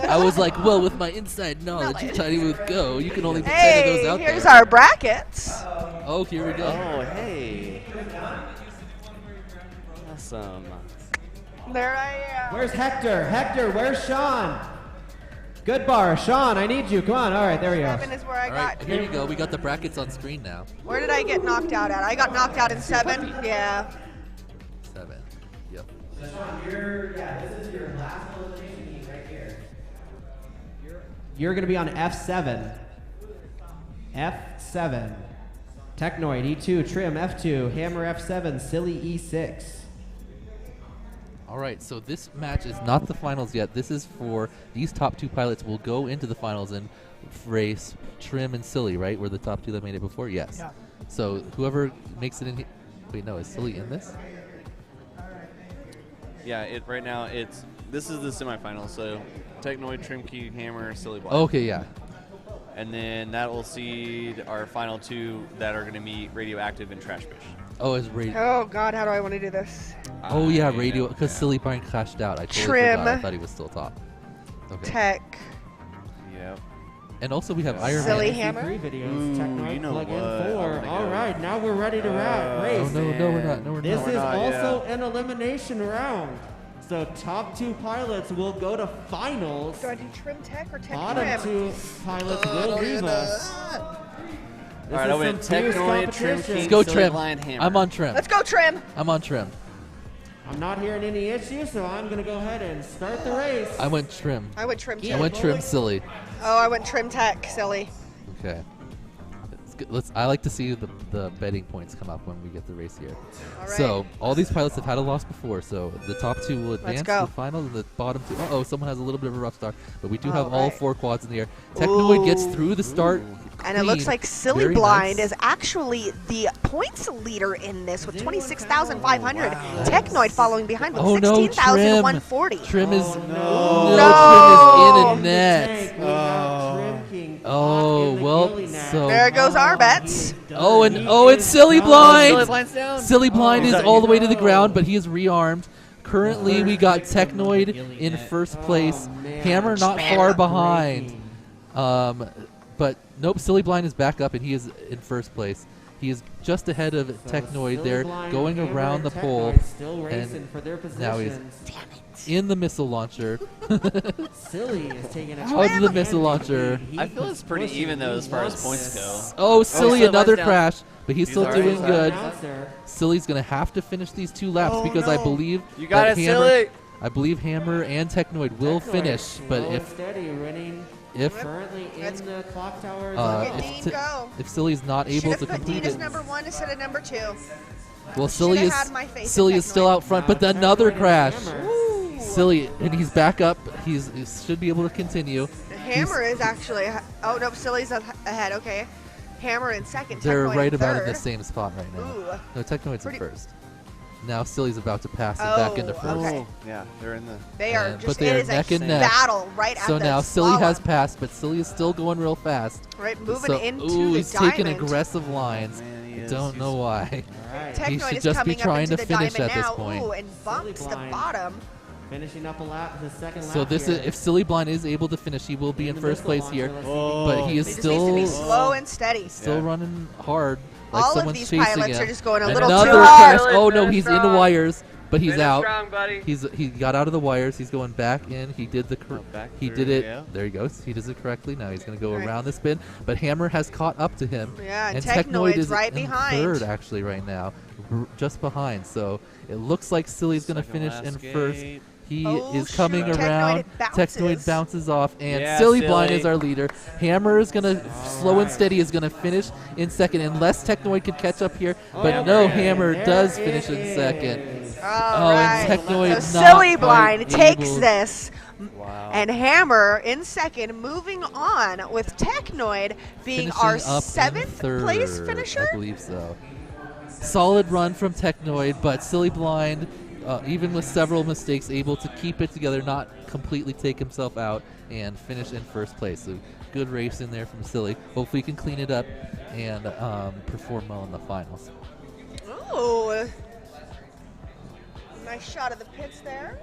I was like, well, with my inside knowledge of Tiny Whoop Go, you can only put 10 of Hey, those out there. here's our brackets. Oh, here we go. Oh, hey. Awesome. There I am. Where's Hector? Hector, where's Sean? Good bar. Sean, I need you. Come on. All right, there we go. 7 is where I All right, got. here you go. We got the brackets on screen now. Where did I get knocked out at? I got knocked out in 7. Yeah. 7. Yep. So Sean, this is your last elimination heat right here. You're going to be on F7. F7. Technoid E2, Trim F2, Hammer F7, Silly E6. All right, so this match is not the finals yet. This is for these top 2 pilots will go into the finals and race Trim and Silly, right? Were the top 2 that made it before? Yes. Yeah. So whoever makes it in here. Wait, no, is Silly in this? Yeah, right now this is the semifinals. So Technoid, Trim Key, Hammer, Silly Block. Okay, yeah. And then that will seed our final 2 that are going to meet Radioactive and Trash Fish. Oh, it's radio. Oh God, how do I want to do this? Oh yeah, radio. Because Silly Brian crashed out. I totally Trim. forgot. I thought he was still top. Okay. Tech. Yep. And also we have Iron Silly Man. Hammer. Videos, Technoid, you know plug in what? 4. All right, now we're ready to race. Oh no, we're not. No, we're This not. is not, also an elimination round. So top 2 pilots will go to finals. Do I do Trim Tech or Tech Bottom Trim? 2 pilots will leave us. All right, I went Technoid, Trim King, Let's go Silly Trim. Blind, Hammer. I'm on Trim. Let's go Trim. I'm on Trim. I'm not hearing any issues, so I'm going to go ahead and start the race. I went Trim. I went Trim I Tech. went Trim Silly. Oh, I went Trim Tech. Silly. Okay. I like to see the betting points come up when we get the race here. All right. So all these pilots have had a loss before, so the top 2 will advance to go. the final, and the bottom 2. Uh-oh, someone has a little bit of a rough start, but we do have All all right. 4 quads in the air. Technoid gets through the start. And it looks clean. like Silly Very Blind nice. is actually the points leader in this with 26,500. Technoid following behind with Oh no, Trim. 16,140. Trim is No. Trim is in a net. Oh well, so There goes our bets. oh and Silly Blind. Silly Blind's down. Silly Blind Oh, is all the way to the ground, but he is rearmed. Currently, we got Technoid in first place. Hammer not far behind. But nope, Silly Blind is back up, and he is in first place. He is just ahead of Technoid there, going around the pole. And now he's in the missile launcher. Silly is taking a Out of the missile launcher. I feel it's pretty even though as far as points go. Oh, Silly, Silly another Blind's down. crash, but he's still already doing good. out there. Silly's gonna have to finish these 2 laps Oh, because no. I believe You got that it, Hammer, Silly. I believe Hammer and Technoid will finish, but Slow and if steady, running if currently in the clock tower. Look at Dean if, go. if Silly's not able Should to have put complete Dean as it, number 1 instead of number 2. well, Silly Shoulda is had my face Silly at is still Technoid. out front, but Now another Technoid crash. and Hammer. Silly, and he's back up. He should be able to continue. The Hammer is actually. Oh no, Silly's ahead. Okay, Hammer in second. They're Technoid right in about third. in the same spot right now. Ooh. No, Technoid's in Pretty- first. Now Silly's about to pass it back into first. Okay. Yeah, they're in the. They are But just, they it are is neck a and neck. battle right at So the now Silly has slalom. passed, but Silly is still going real fast. Right, moving So, into ooh, the he's taking diamond. aggressive lines. I don't know why. Right. He Technoid should is just be coming up trying into to the finish diamond at this now. point. Ooh, and bumps the Blind. bottom. Finishing up the second lap. So this here. is if Silly Blind is able to finish, he will be in the first missile place launcher, here. let's see. But he is He just needs to be still slow and steady. running hard. Like All of someone's these chasing pilots him. are just going a little Another too hard. crash. Oh no, he's in the wires, but he's Finish out. strong, buddy. He got out of the wires. He's going back in. He did the he did it. yeah. There he goes. He does it correctly. Now he's going to go Right. around the spin. But Hammer has caught up to him. Yeah, and Technoid Technoid's is right in behind. third actually right now, just behind. So it looks like Silly's going to Second finish last in gate. first. He Oh, is coming shoot. around. Technoid Technoid bounces off, and Yeah, Silly Blind Silly. is our leader. Hammer is going to, slow and steady, is going to finish in second, unless Technoid could catch up here. But no, Hammer does finish in second. All right. And Technoid So not Silly quite Blind takes able- this. Wow. And Hammer in second, moving on with Technoid being Finishing our up in 7th place third, finisher. I believe so. Solid run from Technoid, but Silly Blind, even with several mistakes, able to keep it together, not completely take himself out, and finish in first place. So good race in there from Silly. Hopefully he can clean it up and perform well in the finals. Ooh. Nice shot of the pits there.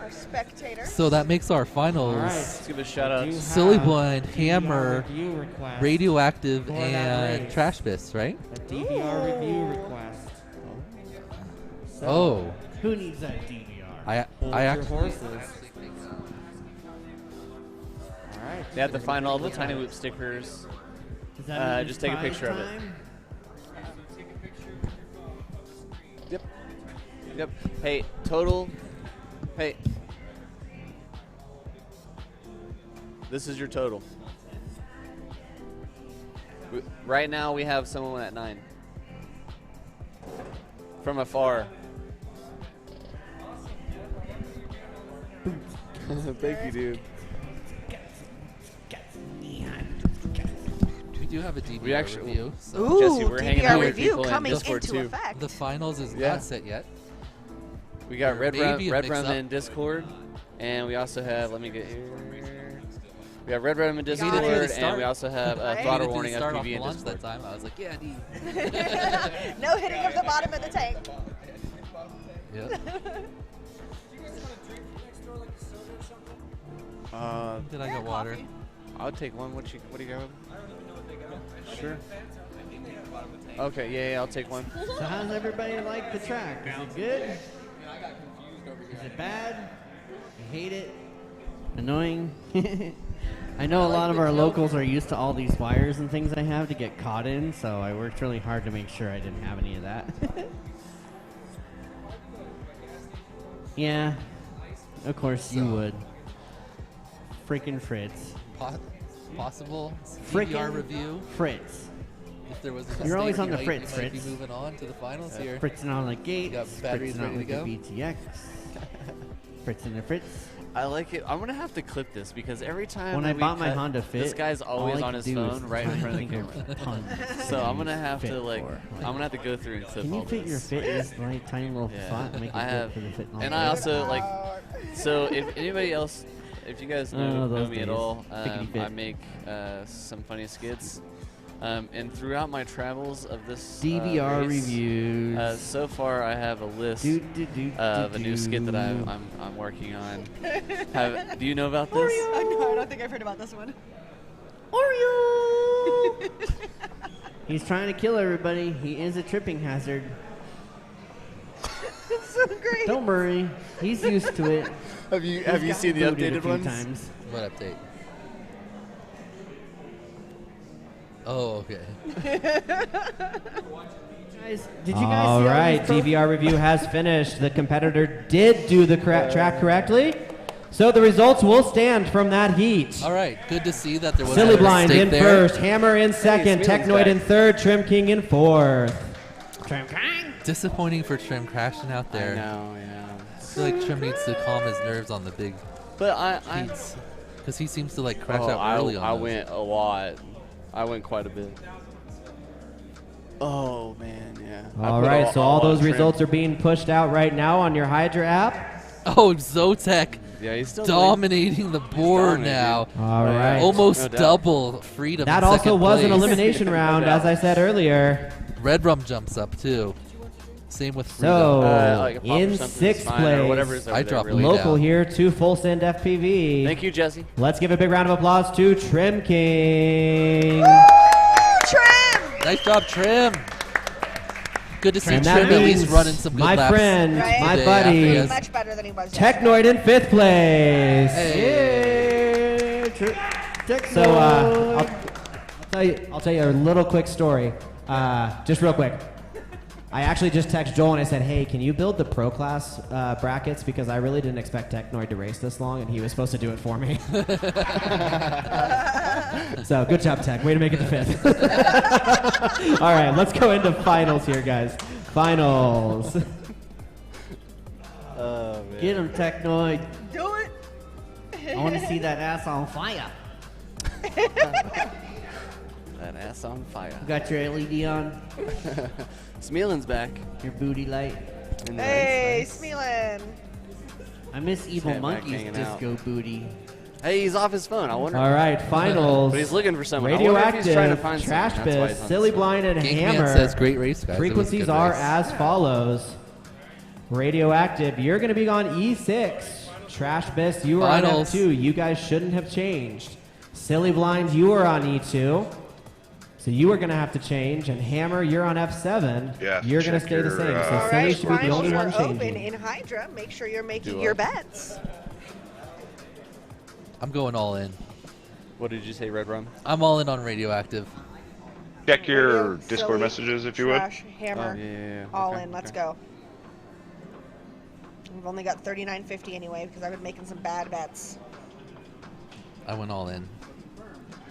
Our spectator. So that makes our finals. All right. Let's give a shout out. Silly Blind, Hammer, review request Radioactive, for that and race. Trash Bits, right? A DVR review request. So, Oh. Who needs that DVR? I Hold your actually. horses. All right. They have to find all the Tiny Whoop stickers. Does that mean Just it's take a prime picture of it. time? Yep. Yep. Hey, total. Hey. This is your total. Right now we have someone at 9. From afar. Thank you, dude. We do have a DVR We actually- review. So Ooh, Jesse, we're hanging DVR out with review people in coming Discord into too. effect. the finals is Yeah. not set yet. We got There Red may Brown, be a Red Brown mix-up. in Discord, and we also have. Let me get here. We have Red Brown in Got it. Discord, Needed to and start. we also have Right. Throttle Needed to Warning start off FPV the in launch Discord. that time. I was like, yeah, D. No hitting of the bottom of the tank. Yep. Did I get water? I'll take one. What do you got? Sure. Okay, yeah, I'll take one. So how's everybody like the track? Is it good? Is it bad? You hate it? Annoying? I know a lot of our locals are used to all these wires and things I have to get caught in, so I worked really hard to make sure I didn't have any of that. Yeah, of course you would. Freaking Fritz. Possible Frickin' DVR review. Fritz. If there was a You're always mistake, on the we Fritz, might be Fritz. moving on to the finals here. Fritzing on the gate. Got batteries Fritzing ready out to with go. the BTX. Fritzing the Fritz. I like it. I'm gonna have to clip this because every time When that I we bought my cut, Honda Fit, this guy's always all I on could his do is phone right in try front of and the think of camera. tons So I'm to gonna use have Fit to like, for. I'm gonna have to go through and clip Can you all fit this. your Fit in this like tiny little Yeah. spot and make it I good have, for the Fit? and I also like. So if anybody else, if you guys know those me at days. all, Pickety fit. I make some funny skits. And throughout my travels of this DVR race, reviews. so far I have a list of a new skit that I'm working on. Do you know about this? No, I don't think I've heard about this one. Oreo! He's trying to kill everybody. He is a tripping hazard. So great. Don't worry. He's used to it. Have you He's seen the gotten booted a updated few ones? times. What update? Oh, okay. Guys, did you guys All see right, these DVR review has finished. The competitor did do the track correctly, so the results will stand from that heat. All right, good to see that there was Silly a Blind mistake in there. first, Hammer in second, Smealin's Technoid back. in third, Trim King in fourth. Disappointing for Trim crashing out there. I know, yeah. I feel like Trim needs to calm his nerves on the big But I heats. Because he seems to like crash out early on I those. went a lot. I went quite a bit. Oh, man, yeah. All right, so all those results are being pushed out right now on your Hydra app. Oh, Zotek. Yeah, he's still dominating the board now. All right. Almost double freedom. That in also second was an place. elimination round, as I said earlier. Red Rum jumps up too. Same with freedom. So, in sixth place, I dropped way local down. here to Full Send FPV. Thank you, Jesse. Let's give a big round of applause to Trim King. Trim! Nice job, Trim. Good to see And Trim that at least means running some good my laps. friend, Right? my Today buddy, after he has- Much better than he was. Technoid in 5th place. Hey. So I'll tell you a little quick story, just real quick. I actually just texted Joel and I said, hey, can you build the pro class brackets, because I really didn't expect Technoid to race this long, and he was supposed to do it for me. So good job, Tech. Way to make it to 5th. All right, let's go into finals here, guys. Finals. Oh, man. Get him, Technoid. Do it. I want to see that ass on fire. That ass on fire. You got your LED on? Smealin's back. Your booty light? Hey, Smealin. I miss Evil Cat back Monkey's hanging out. disco booty. Hey, he's off his phone. I wonder. All right, finals. But he's looking for someone. I wonder if he's trying to Radioactive, find Trash someone. That's why Biz, he's on Silly his phone. Blind, and Geekman Hammer. says great race, guys. It was a Frequencies good are race. as follows. Radioactive, you're going to be on E6. Trash Biz, you are Finals. on F2. You guys shouldn't have changed. Silly Blind, you are on E2. So you are going to have to change. And Hammer, you're on F7. Yeah, You're going to check stay the your, same. So All Silly right, should be the finals only are one open changing. in Hydra. Make sure you're making Do your I? bets. I'm going all in. What did you say, Red Rum? I'm all in on Radioactive. Check your Radio, Discord Silly, messages if you would. Trash, Hammer, Oh, yeah. all Okay, in. Let's okay. go. We've only got 39.50 anyway because I've been making some bad bets. I went all in.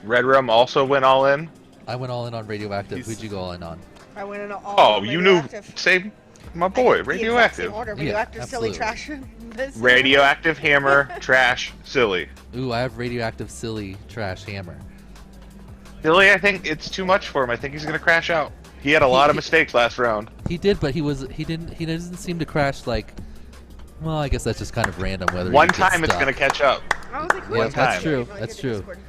Red Rum also went all in. I went all in on Radioactive. Who'd you go all in on? I went in all. Oh, you knew. radioactive. Save my boy, The exact same Radioactive. order. Yeah, Radioactive, silly, absolutely. trash. This- Radioactive, Hammer, Trash, Silly. Ooh, I have Radioactive, Silly, Trash, Hammer. Silly, I think it's too much for him. I think he's gonna crash out. He had a lot of mistakes last round. He did, but he doesn't seem to crash like. Well, I guess that's just kind of random whether. One he gets time it's stuck. gonna catch up. I was like, who Yeah, is that's this? true. Really That's good true. Discord.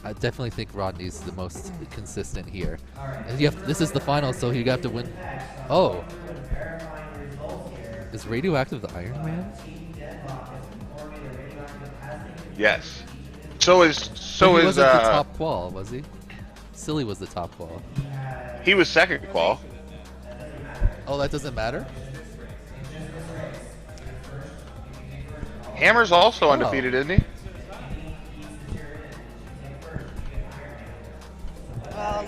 I definitely think Rodney's the most consistent here. And this is the final, so you got to win. Oh. Is Radioactive the Iron Man? Yes. So But he wasn't the top qual, was he? Silly was the top qual. He was second qual. Oh, that doesn't matter? Hammer's also undefeated, isn't he?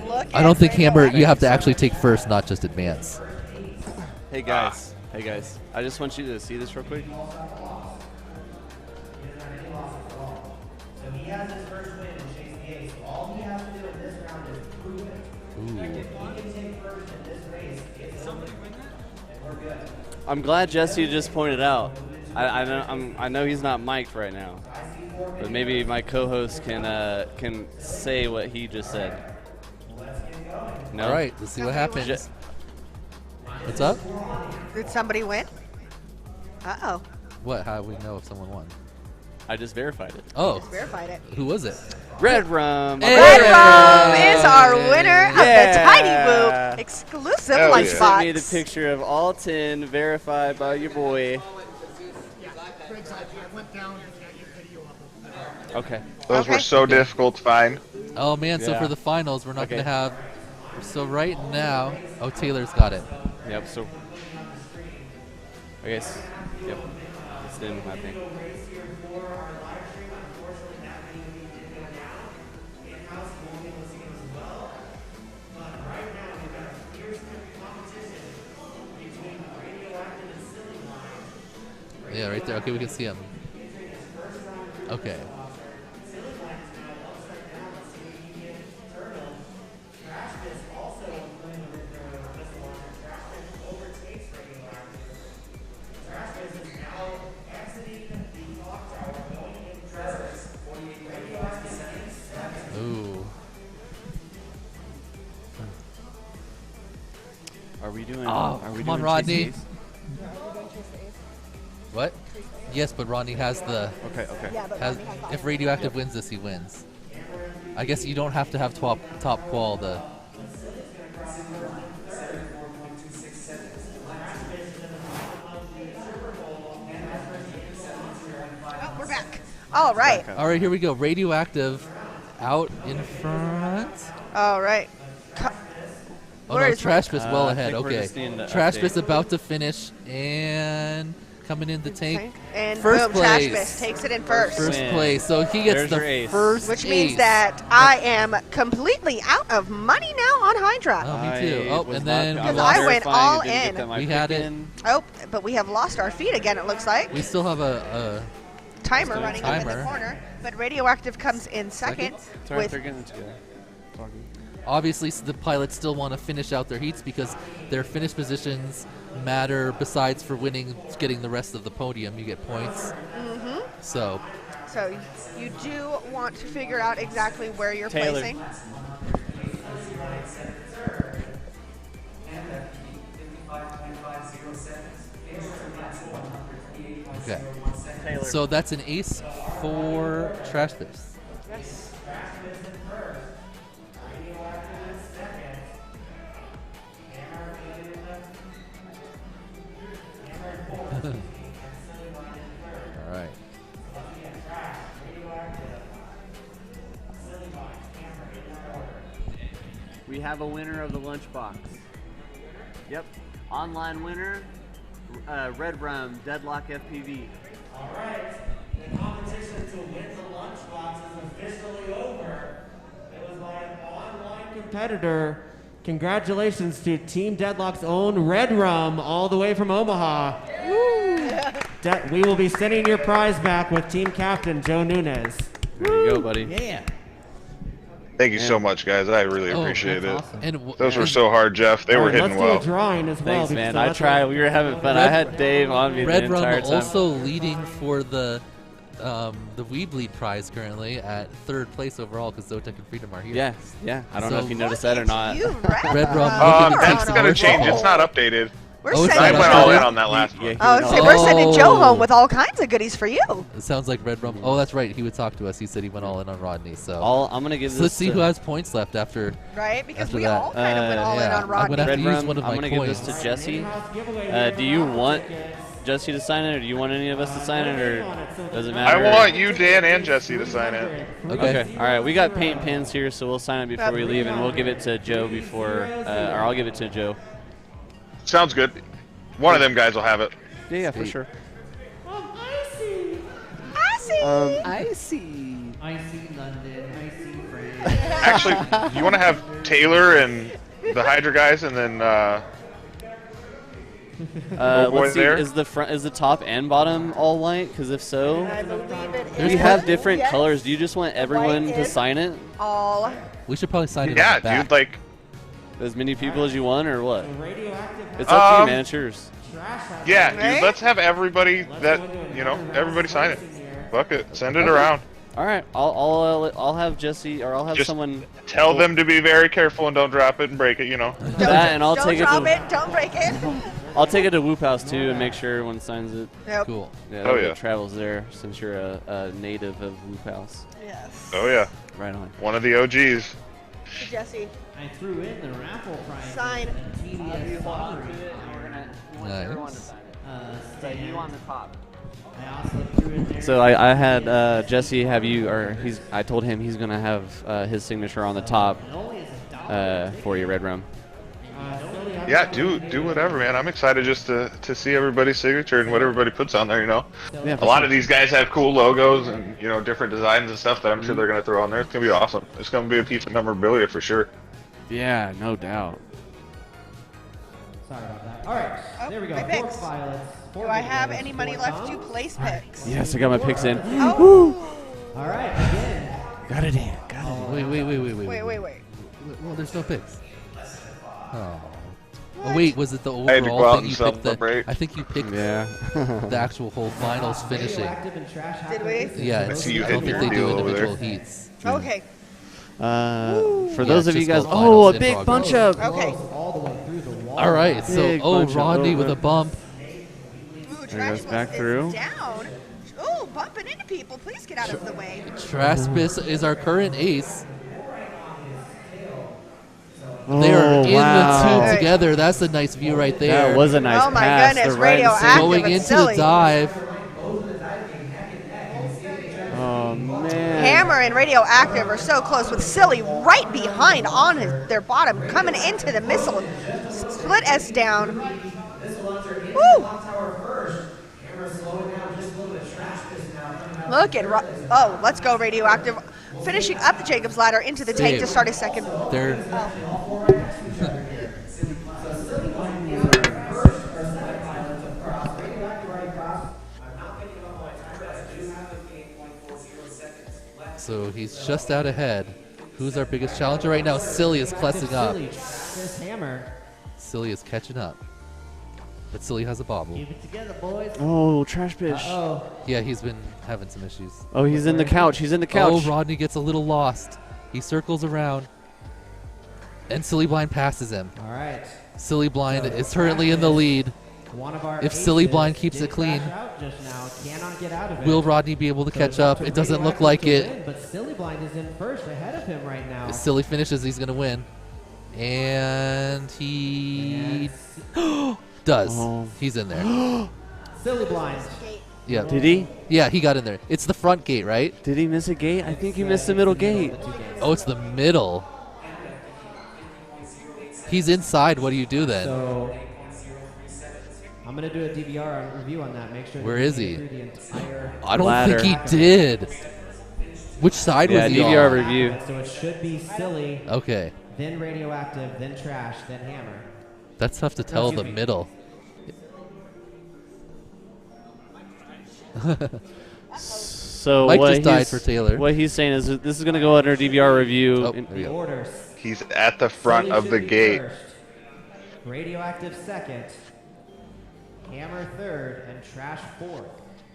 Look I don't at think Hammer, Radioactive. you have to actually take first, not just advance. Hey guys. Hey guys. I just want you to see this real quick. So he has his first win in Chase the Ace. All he has to do in this round is prove it. If he can take first in this race, it's somebody win that? And we're good. I'm glad Jesse just pointed out. I know he's not mic'd right now, but maybe my co-host can say what he just said. No? All right, let's see what happens. What's up? Did somebody win? Uh-oh. What? How do we know if someone won? I just verified it. Oh. Just verified it. Who was it? Red Rum. Hey! Red Rum is our winner of the Yeah. Tiny Whoop exclusive He lunchbox. sent me the picture of all 10 verified by your boy. Okay. Those were so difficult to find. Oh man, so Yeah. for the finals, we're not Okay. going to have. So right now, oh, Taylor's got it. Yep, so. I guess. Yep. It's them, I think. Yeah, right there. Okay, we can see him. Okay. Ooh. Are we doing? Oh, are we come doing on, Rodney. Chase Ace? What? Yes, but Rodney has the. Okay. Yeah, but Has, Rodney has if Radioactive wins this, he wins. I guess you don't have to have top qual to. Oh, we're back. All right. All right, here we go. Radioactive out in front. All right. Oh Where no, is Trash Fist well I ahead. think we're Okay, just needing to Trash update. Fist about to finish and coming in to take And first boom, Trash place. Fist takes it in first. First Win. place, so he gets There's your the ace. first Which ace. means that I am completely out of money now on Hydra. Oh, me too. Oh, was and then not- we Because lost. I went verifying all it didn't get in. that my We had pick it. in. Oh, but we have lost our feet again, it looks like. We still have a Timer Still running up in the timer. corner. But Radioactive comes in second. It's alright, With they're getting it together. Talking. obviously the pilots still want to finish out their heats because their finish positions matter. Besides for winning, getting the rest of the podium, you get points. So So you do want to figure out exactly where you're Taylor. placing. okay, so that's an ace for Trash Fist. Yes. All right. We have a winner of the lunchbox. Yep. Online winner, Red Rum, Deadlock FPV. All right. The competition to win the lunchbox is officially over. It was by an online competitor. Congratulations to Team Deadlock's own Red Rum, all the way from Omaha. We will be sending your prize back with team captain Joe Nunez. There you go, buddy. Yeah. Thank you so much, guys. I really appreciate it. Awesome. And Those were so hard, Jeff. They were hitting let's well. do a drawing as well. Thanks, because man. so I let's- tried. We were having fun. I had Dave on me Red the Rum entire time. also leading for the Weebleed prize currently at third place overall because Zotek and Freedom are here. Yes, yeah. I don't know So- if you noticed that or not. You Red Red Rum. Rum. That's gonna change. It's not updated. We're Oh, it's I sending. not went all in updated? on that last one. I was say we're sending Joe home with all kinds of goodies for you. It sounds like Red Rum. Oh, that's right. He would talk to us. He said he went all in on Rodney. So I'm gonna give so this. let's see to- who has points left after. Right? Because After we that. all kind of went all in yeah. on I'm Rodney. gonna have Red to use Rum, one of I'm my gonna give coins. this to Jesse. Do you want Jesse to sign it, or do you want any of us to sign it, or does it matter? I want you, Dan, and Jesse to sign it. Okay. All right. We got paint pins here, so we'll sign it before we leave, and we'll give it to Joe before, or I'll give it to Joe. Sounds good. One of them guys will have it. Yeah, for sure. I see. I see. Icy London, icy France. Actually, you want to have Taylor and the Hydra guys, and then boy Let's see. there? Is the top and bottom all white? Because if so, I believe it we is. have different Yes. colors. Do you just want everyone White to is sign it? all. We should probably sign it. yeah, on the back. dude, like As many people as you want, or what? It's up to you, man. It's yours. yeah, Right? dude. Let's have everybody that everybody sign it. Fuck it, send it around. All right. I'll have Jesse, or I'll have Just someone. Tell them to be very careful and don't drop it and break it. That, and I'll Don't take it drop to. it. Don't break it. I'll take it to Whoop House too, and make sure everyone signs it. Yep. Cool. Yeah, Oh, it yeah. travels there since you're a native of Whoop House. Yes. Oh yeah, Right on. one of the OGs. Jesse, I threw in the raffle prize. sign. TDS lottery. Nice. You on the top. I also threw in there. So I had Jesse have you, or I told him he's gonna have his signature on the top for you, Red Rum. Yeah, do whatever, man. I'm excited just to see everybody's signature and what everybody puts on there. Yeah, A lot of these guys have cool logos and different designs and stuff that I'm sure they're gonna throw on there. It's gonna be awesome. It's gonna be a piece of memorabilia for sure. Yeah, no doubt. Sorry about that. All right, there we go. my 4 picks. pilots. Do I have any money left to place picks? Yes, I got my picks in. Oh. All right, again. Got it in. Got it. Wait. Well, there's no picks. Oh. Oh wait, was it the I had to go overall out thing and you picked? celebrate. I think you picked Yeah. the actual whole finals finishing. Did we? Yeah, I see you I don't hitting think they your do deal over individual there. heats. Okay. For Yeah, those it's of you just guys, called finals a in big progress. bunch of. Okay. All the way through. through the wall. All right, so Big bunch of Rodney with a over. bump. Ooh, There goes Trash back Bus through. is down. Ooh, bumping into people. Please get out of the way. Traspis is our current ace. Oh, They are in wow. the two together. That's a nice view right there. That was a nice Oh my pass. goodness, They're right in the radioactive. Going and into silly. the dive. Oh, man. Hammer and Radioactive are so close with Silly right behind on their bottom, coming into the missile. Split S down. Woo! Look at oh, let's go Radioactive. Finishing up the Jacob's Ladder into the tank to start a second. They're So he's just out ahead. Who's our biggest challenger right now? Silly is clussing up. This Hammer. Silly is catching up. But Silly has a bobble. Keep it together, boys. Oh, Trash Fish. Uh-oh. Yeah, he's been having some issues. Oh, he's in the couch. He's in the couch. Oh, Rodney gets a little lost. He circles around. And Silly Blind passes him. All right. Silly Blind is currently in the lead. One of our If Silly aces Blind keeps did it clean, crash out just now, cannot get out of it. will Rodney be able to So catch it's up up? to It doesn't look Radioactive like to it. win, but Silly Blind is in first ahead of him right now. If Silly finishes, he's going to win. And he does. Oh. He's in there. Silly Blind. Yeah. Did he? Yeah, he got in there. It's the front gate, right? Did he miss a gate? I think he missed the middle gate. Oh, it's the middle. He's inside. What do you do then? So I'm going to do a DVR review on that. Make sure Where that is you he? get through the entire I don't Ladder. think he did. Which side Yeah, was he DVR on? review. So it should be Silly, Okay. then Radioactive, then Trash, then Hammer. That's tough to tell the middle. So Mike what just died he's- for Taylor. What he's saying is that this is going to go under DVR review. Oh, in- there we go. Orders. He's at the front Silly of should the be gate. first, Radioactive second, Hammer third, and Trash fourth.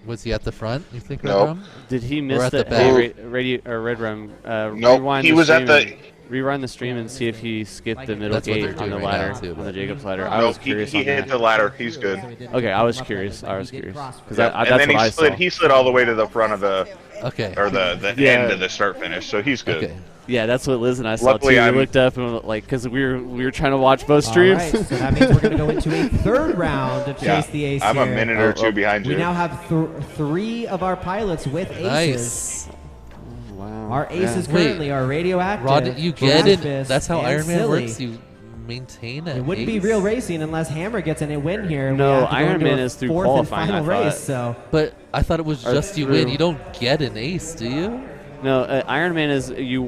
Was he at the front? You think? Nope. Redrum? Did he Or miss at the, the back? radio or Red Rum? Nope, rewind he the was at stream the- and- Rewind the stream and see if he skipped the middle That's what gate they're on doing the right now, ladder, too, on the but- Jacob's ladder. I No, was curious he on hit that. the ladder. He's good. Okay, I was curious. I was curious because Yep. that's And then what I he saw. slid. He slid all the way to the front of the, Okay. or the Yeah. end of the start finish. So he's good. Okay. Yeah, that's what Liz and I saw Luckily, too. We I'm- looked up and like because we were trying to watch both All streams. right, so that means we're going to go into a third round of Chase Yeah, the Ace I'm here. a minute or two behind We you. now have three of our pilots with aces. Nice. Wow. Our aces Wait, currently are Radioactive, Rod, you get it. Travis, That's how and Iron Man Silly. works. You maintain it. It wouldn't be real racing unless Hammer gets in a win here. No, We have to go Iron into Man a is through fourth qualifying, and I final race. thought. So But I thought it was Or just you win. through. You don't get an ace, do you? No, Iron Man is you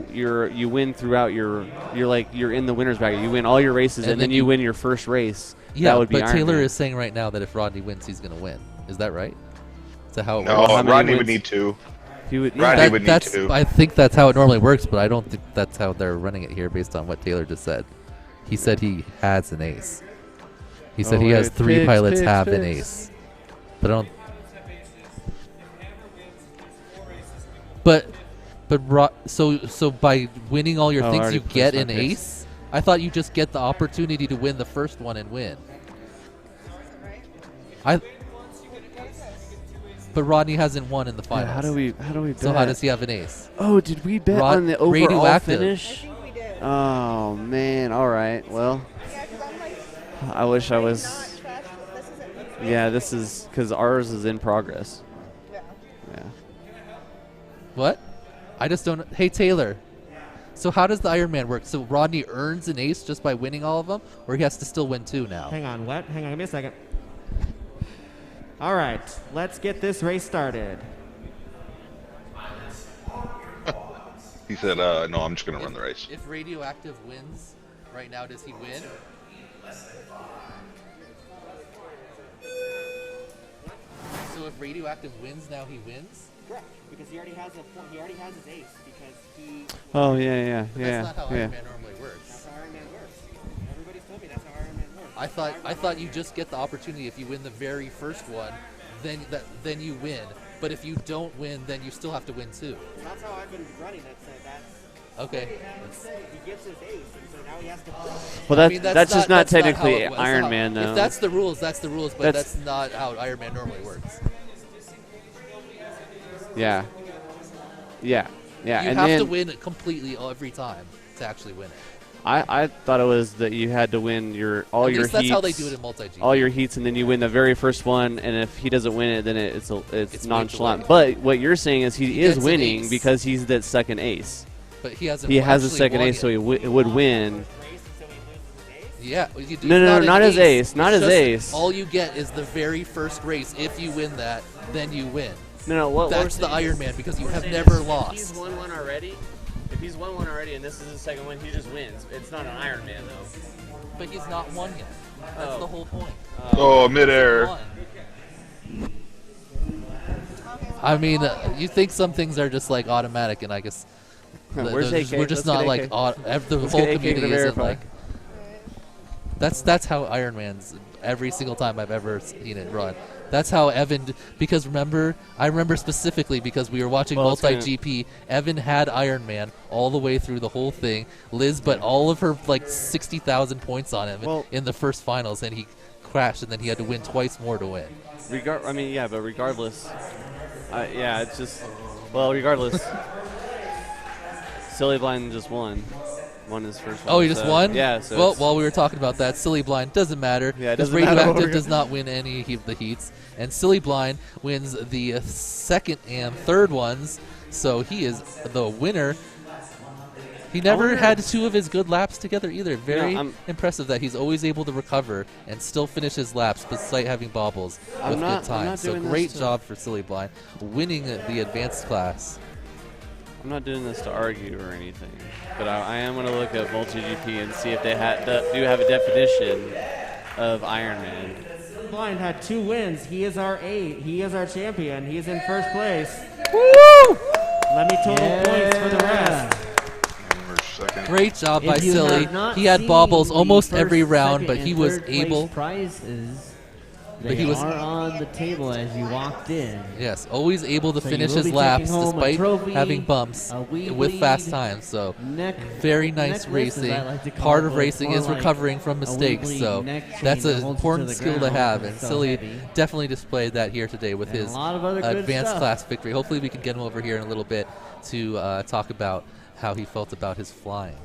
win throughout you're in the winner's bracket. You win all your races and then you win your first race. Yeah, that would be but Iron Taylor Man. is saying right now that if Rodney wins, he's going to win. Is that right? Is that how it No, works? how many Rodney would wins? need two. He would. Rodney would need that's, two. I think that's how it normally works, but I don't think that's how they're running it here based on what Taylor just said. He said he has an ace. He said Oh, he has wait, 3 picks, pilots picks, have an picks. ace. But I don't. But so by winning all your Oh, I things, already you placed get my an picks. ace. I thought you just get the opportunity to win the first one and win. But Rodney hasn't won in the Yeah, finals. how do we bet? So how does he have an ace? Oh, did we bet Rod- on the overall radioactive. finish? Oh man! All right. Well, I wish I was. Yeah, this is because ours is in progress. Yeah. What? I just don't. Hey Taylor. So how does the Iron Man work? So Rodney earns an ace just by winning all of them, or he has to still win 2 now? hang on, what? Hang on, give me a second. All right, let's get this race started. He said, "No, I'm just gonna run the race." If Radioactive wins right now, does he win? So if Radioactive wins now, he wins. Correct, because he already has his ace because he. Oh yeah. That's not how Iron Man normally works. That's how Iron Man works. Everybody's told me that's how Iron Man works. I thought you just get the opportunity if you win the very first one, then you win. But if you don't win, then you still have to win 2. That's how I've been running it. So that's. Okay. He gets his ace, and so now he has to. Well, I mean, that's just not technically how it- Iron how- Man, though. If that's the rules, that's the rules, but That's- that's not how Iron Man normally works. Yeah. Yeah. Yeah. You and have then to win it completely every time to actually win it. I thought it was that you had to win all At your least heats. that's how they do it in multi-GP. All your heats, and then you win the very first one. And if he doesn't win it, then it's It's nonchalant. way But what you're saying is he is gets an winning ace. because he's that second ace. But he hasn't. He has a actually second won ace, yet. so he would win. Yeah. You do, No, it's not an his ace, not It's his just ace. All you get is the very first race. If you win that, then you win. No, what That's we're the saying Iron is- Man because you we're have saying never is lost. If he's won one already, and this is his second win, he just wins. It's not an Iron Man though. But he's not won yet. That's the whole point. Oh, midair. I mean, you think some things are just like automatic, and I guess Where's we're AK? just Let's not get like AK. the Let's whole get AK to community isn't verify. like. That's how Iron Man's every single time I've ever seen it run. That's how Evan, because I remember specifically because we were watching multi-GP, Evan had Iron Man all the way through the whole thing. Liz put all of her like 60,000 points on him in the first finals, and he crashed, and then he had to win twice more to win. But regardless, it's just, regardless, Silly Blind just won his first one. Oh, he just won? Yeah. So well, while we were talking about that, Silly Blind doesn't matter. Yeah, it because doesn't matter. Radioactive does not win any of the heats, and Silly Blind wins the second and third ones, so he is the winner. He never had two of his good laps together either. Very impressive that he's always able to recover and still finish his laps despite having bobbles with good time. So great job for Silly Blind winning the advanced class. I'm not doing this to argue or anything, but I am going to look at multi-GP and see if they do have a definition of Iron Man. Blind had 2 wins. He is our He is our champion. He is in first place. Woo! Let me total points for the rest. Great job by Silly. He had bobbles almost every round, but he was able. Prizes. But They are on the table as you walked in. Yes, always able to So finish you will his be laps taking home a despite trophy, having bumps a wee with fast bleed, times. So necklace, very nice as racing. I like to call Part it, of but racing more is like recovering from a mistakes. wee So neck that's chain an that holds you to important the skill to ground have, because and it's so Silly heavy. definitely displayed that here today with And a his lot of other good advanced stuff. class victory. Hopefully we can get him over here in a little bit to talk about how he felt about his flying.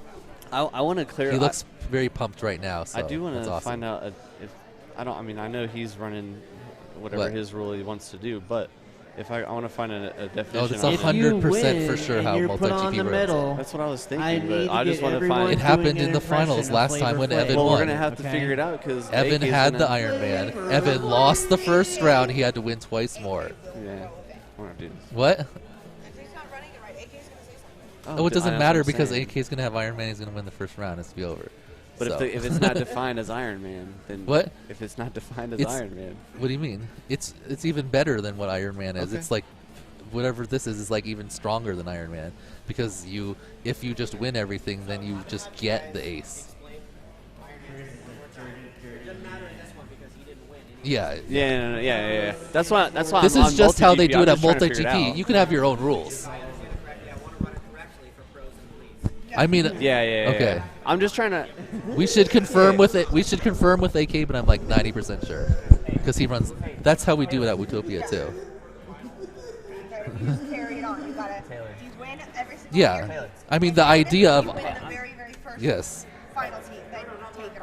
I want to clear. He looks very pumped right now. So I do want that's to awesome. find out if I know he's running whatever his rule he wants to do, but if I want to find a definition. that's 100% for sure how MultiGP runs. That's what I was I thinking, need but I to just get want to find. everyone It happened doing in the an finals impression last of time when Flavor Evan Flav. Well, won. we're gonna have to figure it out because Evan had the Iron Man. Evan lost the first round. He had to win twice more. Yeah, I want to do this. What? Oh, it doesn't that's matter what I'm because saying. AK is going to have Iron Man. He's going to win the first round. It's be over. But So. if it's not defined as Iron Man, then What? If it's not defined as It's- Iron Man, What do you mean? It's even better than what Iron Man is. Okay. It's like whatever this is like even stronger than Iron Man because if you just win everything, then you just get the ace. Yeah. Yeah. That's why. This I'm is on just how they multi-GP. do I'm it at just trying to figure it MultiGP. out. You can have your own rules. I mean, Yeah. Okay. I'm just trying to. We should confirm with it. We should confirm with AK, but I'm like 90% sure because he runs. That's how we do it at Utopia too. Yeah, I mean the idea of yes.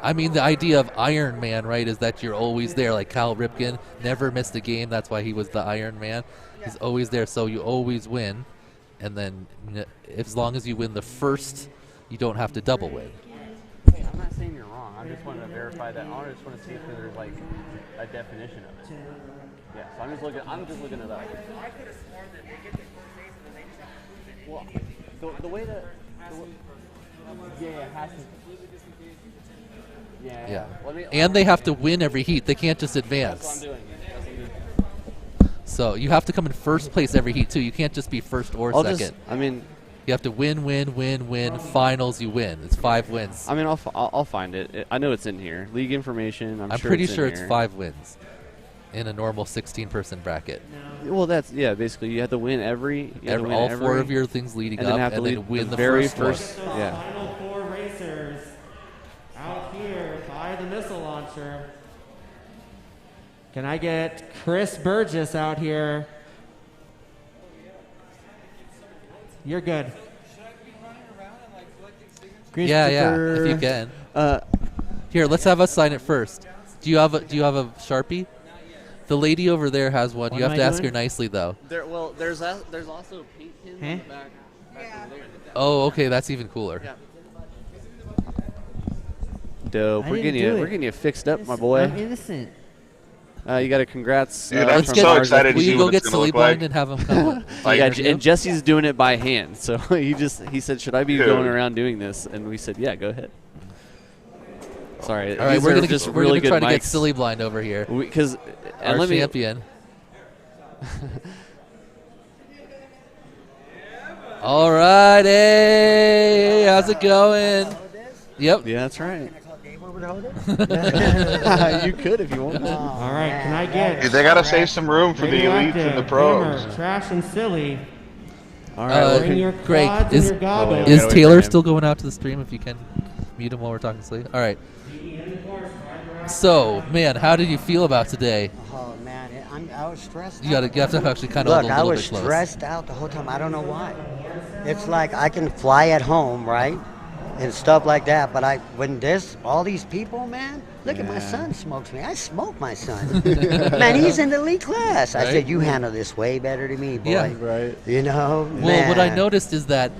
I mean the idea of Iron Man, right? Is that you're always there. Like Cal Ripken never missed a game. That's why he was the Iron Man. He's always there, so you always win. And then, as long as you win the first, you don't have to double win. I'm not saying you're wrong. I just wanted to verify that. I just want to see if there's like a definition of it. Yeah. So I'm just looking it up. Well, the way that. Yeah, it has to. Yeah. And they have to win every heat. They can't just advance. That's what I'm doing. So you have to come in first place every heat too. You can't just be first or second. You have to win. Finals, you win. It's 5 wins. I mean, I'll find it. I know it's in here. League information. I'm sure pretty it's in sure it's here. 5 wins. in a normal 16-person bracket. Well, that's basically you have to win all 4 of your things leading and up, then have to and lead then win the very first one. Yeah. Final 4 racers out here by the missile launcher. Can I get Chris Burgess out here? You're good. Yeah, if you can. Here, let's have us sign it first. Do you have a Sharpie? The lady over there has one. You have to ask her nicely, though. There's also paint pins on the back. Oh, okay, that's even cooler. Yeah. Dope. We're getting you fixed up, my boy. I'm innocent. You got a congrats. Dude, I'm so excited to Will see you go what get it's gonna Silly look Blind like. and have him come? And Jesse's doing it by hand. So he said, "Should I be going around doing this?" And we said, "Yeah, go ahead." Sorry. All right, we're gonna really try to mics. get Silly Blind over here. Because our champion. All right, hey, how's it going? Yep. Yeah, that's right. You could if you want. All right, can I get? Dude, they gotta save some room for the elites and the pros. Hammer, Trash and Silly. All right, bring your Greg, quads and your goblins. is Taylor still going out to the stream? If you can mute him while we're talking Silly. All right. So, man, how did you feel about today? Oh man, I was stressed. You have to actually kind of hold a Look, little I was bit close. stressed out the whole time. I don't know why. It's like I can fly at home, right, and stuff like that. But all these people, man. Look at my son smokes me. I smoke my son. Man, he's in the elite class. I said, you handle this way better than me, boy. Yeah, right. You know, well, what I noticed is that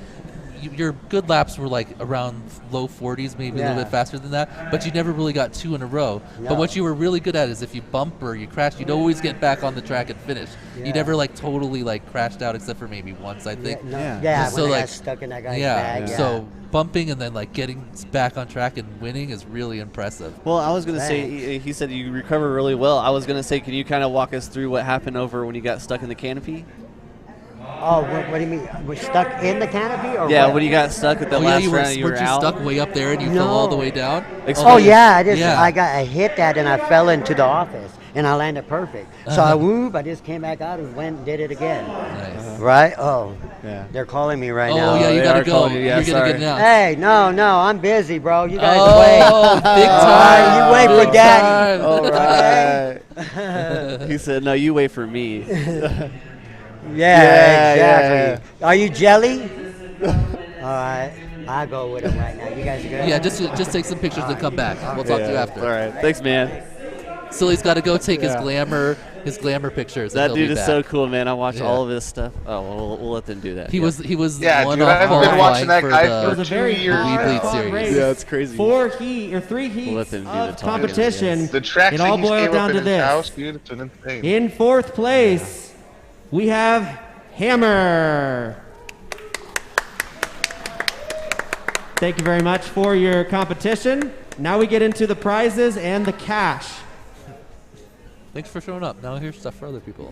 your good laps were like around low 40s, maybe a little bit faster than that, but you never really got 2 in a row. No. But what you were really good at is if you bump or you crash, you'd always get back on the track and finish. Yeah. You never like totally like crashed out except for maybe once, I think. Yeah, So when I like got stuck in that guy's bag. Yeah. So bumping and then like getting back on track and winning is really impressive. Well, I was going to say, he said you recover really well. I was going to say, can you kind of walk us through what happened over when you got stuck in the canopy? Oh, what do you mean? We're stuck in the canopy? Or Yeah, what? when you got stuck at the last round, you were out. Weren't you stuck way up there and you fell all the way down? Oh yeah, I hit that and I fell into the office and I landed perfect. So I just came back out and went and did it again. Nice. Right? Oh, yeah. They're calling me right Oh, now. yeah, you gotta go. You're gonna get announced. Hey, no, I'm busy, bro. You guys wait. Big time. You wait for daddy. All right. He said, no, you wait for me. Yeah, exactly. Yeah. Are you jelly? All right, I'll go with him right now. You guys good? Yeah, just take some pictures and come back. We'll talk to you after. All right, thanks, man. Silly's got to go take his glamour pictures. That dude is so cool, man. I watch all of his stuff. Oh, we'll let them do that. He was Yeah, one dude, off I've been watching that guy the for It was a very 2 years. high series. Yeah, it's crazy. 3 heats them do the of talking, competition. The track It all that he boiled came down up to in his house, this. dude, it's an insane. In 4th place, we have Hammer. Thank you very much for your competition. Now we get into the prizes and the cash. Thanks for showing up. Now here's stuff for other people.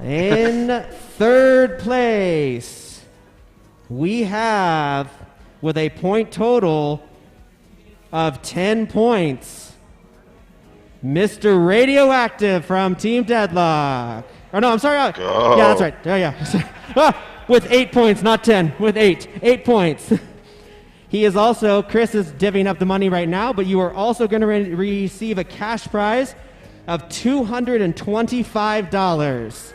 In 3rd place, we have, with a point total of 10 points, Mr. Radioactive from Team Deadlock. Oh, no, I'm sorry. Go. Yeah, that's right. Yeah. With 8 points, not 10. With 8. 8 points. He is also, Chris is divvying up the money right now, but you are also going to receive a cash prize of $225.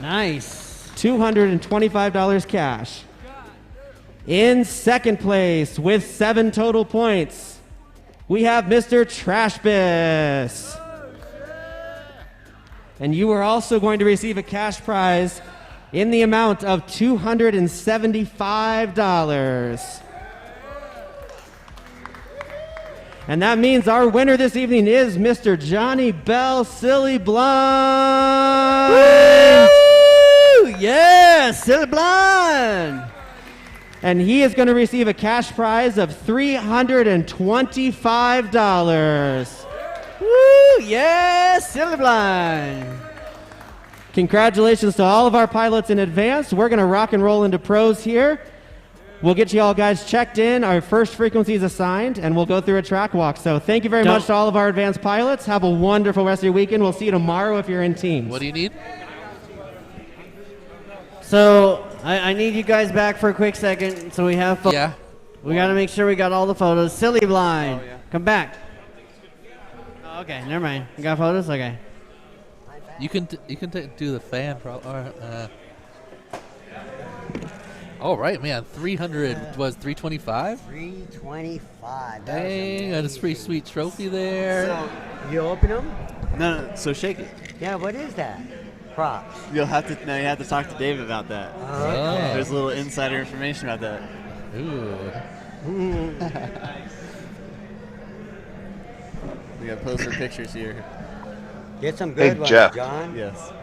Nice. $225 cash. In 2nd place with 7 total points, we have Mr. Trashbus. And you are also going to receive a cash prize in the amount of $275. And that means our winner this evening is Mr. Johnny Bell Silly Blind. Woo! Yeah, Silly Blind. And he is going to receive a cash prize of $325. Woo! Yeah, Silly Blind. Congratulations to all of our pilots in advance. We're going to rock and roll into pros here. we'll get you all guys checked in. Our first frequency is assigned, and we'll go through a track walk. So thank you very much to all of our advanced pilots. Have a wonderful rest of your weekend. We'll see you tomorrow if you're in teams. What do you need? So I need you guys back for a quick second so we have photos. Yeah. We got to make sure we got all the photos. Silly Blind, come back. Oh, okay, never mind. You got photos? Okay. You can do the fan all right, man. 300 was 325. 325. Dang, got a pretty sweet trophy there. So, you open them? No, so shake it. Yeah, what is that? Props. You have to talk to Dave about that. Okay. There's a little insider information about that. Ooh. We got poster pictures here. Get some good ones, Jeff. John. Yes.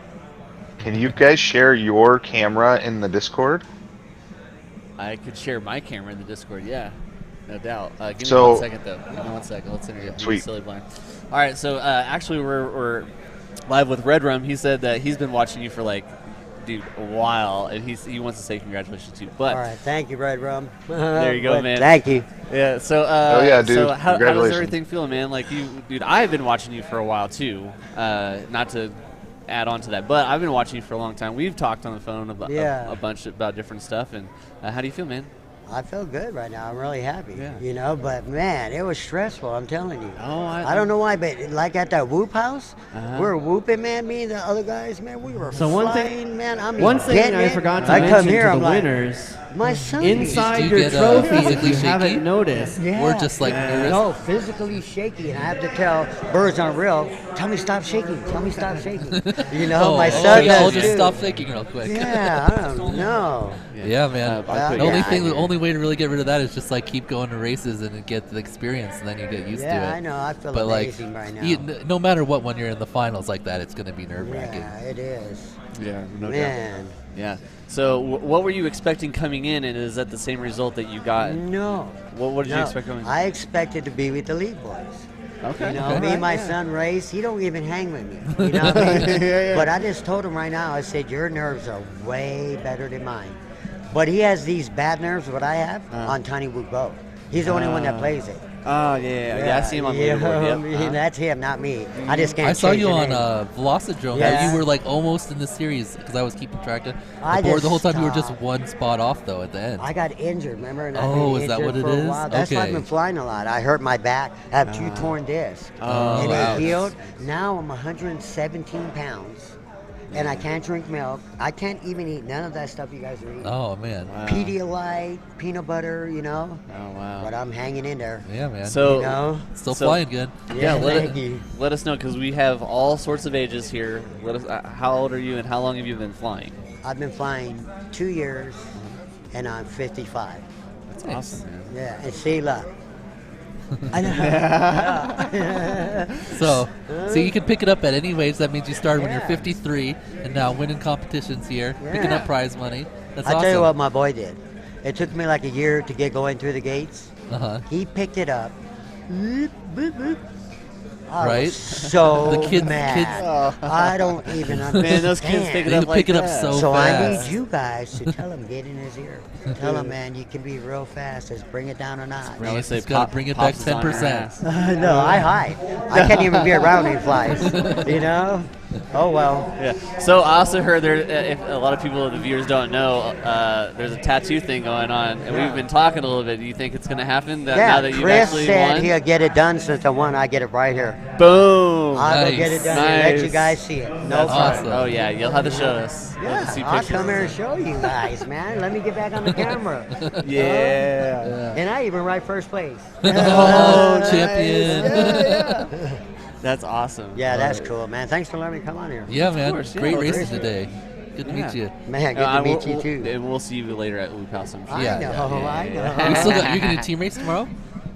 Can you guys share your camera in the Discord? I could share my camera in the Discord, yeah. No doubt. Give me So- 1 second, though. Give me 1 second. Let's interview Sweet. Silly Blind. All right, so actually we're live with Red Rum. He said that he's been watching you for, like, dude, a while, and he wants to say congratulations to you. But All right, thank you, Red Rum. there you go, But man. Thank you. Yeah, so Oh, yeah, dude. So how does Congratulations. everything feel, man? Like dude, I've been watching you for a while too. Not to add on to that, but I've been watching you for a long time. We've talked on the phone about Yeah. a bunch about different stuff. And how do you feel, man? I feel good right now. I'm really happy. Yeah. You know, but man, it was stressful. I'm telling you. Oh, I don't know why, but like at that whoop house, Uh-huh. we're whooping, man. Me and the other guys, man, we were So flying, one thing, man. I mean, one thing getting I it. forgot to I mention come here, to I'm the like, winners. my son. Inside Do you your get, trophy, if physically you haven't shaky? noticed. Yeah. We're just like nervous. No, physically shaky, and I have to tell birds aren't real. Tell me stop shaking. Tell me stop shaking. You know, my son I'll does just too. stop shaking real quick. Yeah, I don't know. Yeah, man. Yeah. The only way to really get rid of that is just like keep going to races and get the experience, and then you get used to it. Yeah, I know. I feel but amazing right now. No matter what, when you're in the finals like that, it's going to be nerve-wracking. Yeah, it is. Yeah, no Man. doubt. Yeah. So what were you expecting coming in, and is that the same result that you got? No. What did you No, expect coming in? I expected to be with the lead boys. Okay. You know, Okay. me and my Yeah. son race, he don't even hang with me. You know what I mean? Yeah. But I just told him right now, I said, your nerves are way better than mine. But he has these bad nerves, what I have, on Tiny Woot Go. He's the only one that plays it. Oh, yeah. I see him on the leaderboard. Yep. That's him, not me. I just can't I saw change you the on name. Velocidrome. Yeah. You were like almost in the series because I was keeping track of I the board just the whole time. You were just stopped. one spot off though at the end. I got injured, remember? And I've Oh, been is that injured what it for a is? while. That's why I've Okay. been flying a lot. I hurt my back. I have 2 torn discs. Oh, and wow. it healed. Now I'm 117 pounds. And I can't drink milk. I can't even eat none of that stuff you guys are eating. Oh man. Pedialyte, peanut butter, you know. Oh wow. But I'm hanging in there. Yeah, man. So You know? Still flying good. Yeah, thank you. let us know because we have all sorts of ages here. Let us. How old are you, and how long have you been flying? I've been flying 2 years, and I'm 55. That's awesome, man. Yeah, and see, look. I know. So you can pick it up at any age. That means you started when you're 53 and now winning competitions here, picking up prize money. That's I'll awesome. tell you what my boy did. It took me like a year to get going through the gates. Uh-huh. He picked it up. Boop, boop, boop. I Right? was so The kids- mad. I don't even understand. Man, those kids pick it up They like pick it up that. so So I fast. need you guys to tell him, get in his ear. Tell him, man, you can be real fast. Just bring it down a notch. Really say It's gotta bring it back Pops is on your 10%. ass. No, I hide. I can't even be around when he flies. You know? Oh, well. Yeah. So I also heard there, if a lot of people, the viewers don't know, there's a tattoo thing going on, and we've been talking a little bit. Do you think it's going to happen now Yeah, that you've Chris actually said won? he'll get it done since I won. I get it right here. Boom! I'll go get it done and let you Nice. guys see it. No That's problem. awesome. Oh yeah, you'll have to show us. We'll have to see Yeah, I'll pictures. come here and show you guys, man. Let me get back on the camera. Yeah. And I even write first place. Oh, champion. Yeah. That's awesome. Yeah, that's cool, man. Thanks for letting me come on here. Yeah, man. course, yeah. Great Oh, racing great. today. Good to meet you. Man, good to meet you too. And we'll see you later at Loop House. I'm sure. I Yeah, know, yeah, I know. You're going to team race tomorrow?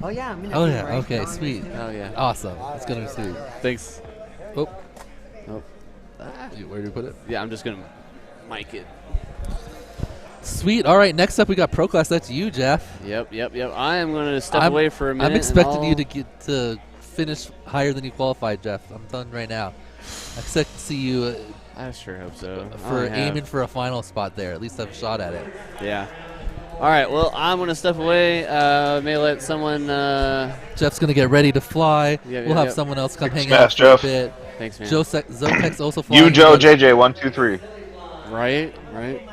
Oh yeah, I'm in a Oh team yeah. race Okay. tomorrow. Sweet. Oh yeah. Awesome. It's gonna be sweet. Thanks. Oh. Oh. Where do you put it? Yeah, I'm just gonna mic it. Sweet. All right. Next up, we got Pro Class. That's you, Jeff. Yep. I am gonna step away for a minute. I'm expecting and you to get to finish higher than you qualified, Jeff. I'm telling you right now. I expect to see you I sure hope so. for aiming for a final spot there. At least have a shot at it. Yeah. All right, well, I'm going to step away. May let someone... Jeff's going to get ready to fly. We'll have someone else come hang out for a bit. Thanks, man. Zotek's also flying. You, Joe, JJ, 1, 2, 3. Right.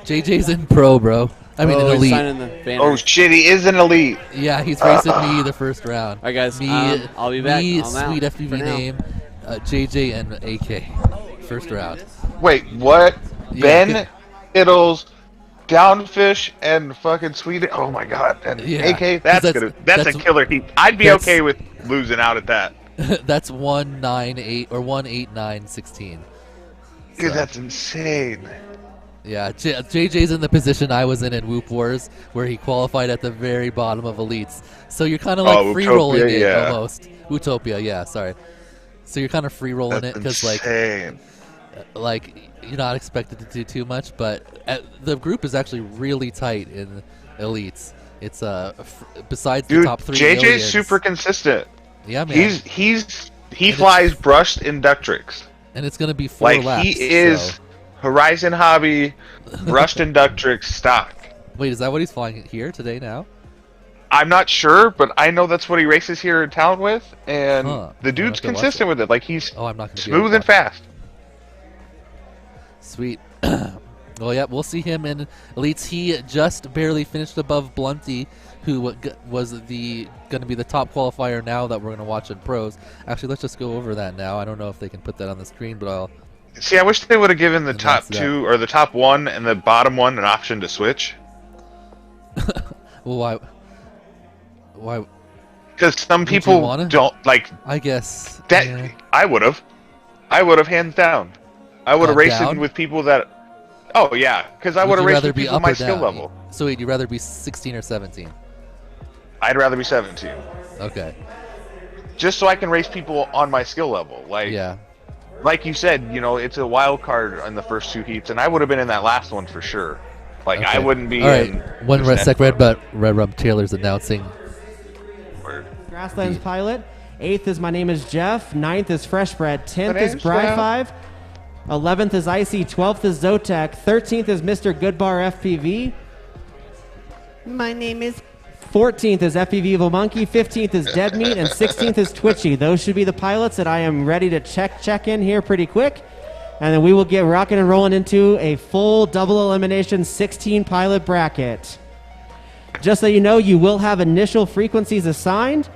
JJ's in pro, bro. I mean, in he's elite. signing the banner. Oh, shit, he is an elite. Yeah, he's racing me the first round. All right, guys. Me, I'll be back. Me, I'm out sweet for FPV now. name, JJ, and AK. First round. Wait, what? Yeah, Ben, Iddles, Downfish, and fucking Sweet. Oh my god. And AK, that's a killer heat. I'd be okay with losing out at that. That's 1-9-8 or 1-8-9-16. Dude, that's insane. Yeah, JJ's in the position I was in Whoop Wars, where he qualified at the very bottom of elites. So you're kind of like free rolling it almost. Utopia, yeah, sorry. So you're kind of free rolling it because like you're not expected to do too much, but the group is actually really tight in elites. It's besides the top 3 JJ's aliens, super consistent. Yeah, man. He flies brushed inductrix. And it's gonna be 4 laps. He is Horizon Hobby brushed inductrix stock. Wait, is that what he's flying here today now? I'm not sure, but I know that's what he races here in town with, and the dude's consistent with it. Like he's smooth and fast. Sweet. Well, yeah, we'll see him in elites. He just barely finished above Blunty, who was going to be the top qualifier now that we're going to watch in pros. Actually, let's just go over that now. I don't know if they can put that on the screen, but I'll... See, I wish they would have given the top 2 or the top 1 and the bottom 1 an option to switch. Well, why? Because some people don't like. I guess that I would have. hands down. I would have raced with people that. Oh yeah, because I would have raced with people my skill level. So would you rather be 16 or 17? I'd rather be 17. Okay. Just so I can race people on my skill level, like you said, it's a wild card in the first 2 heats, and I would have been in that last one for sure. Like I wouldn't be. All right, one Red Rum Taylor's announcing. Grasslands Pilot. 8th is My Name is Jeff. 9th is Fresh Bread. 10th is Bry5. 11th is Icy. 12th is Zotek. 13th is Mr. Goodbar FPV. My name is... 14th is FPV Evil Monkey. 15th is Dead Meat. And 16th is Twitchy. Those should be the pilots that I am ready to check in here pretty quick. And then we will get rocking and rolling into a full double elimination 16 pilot bracket. Just so you know, you will have initial frequencies assigned.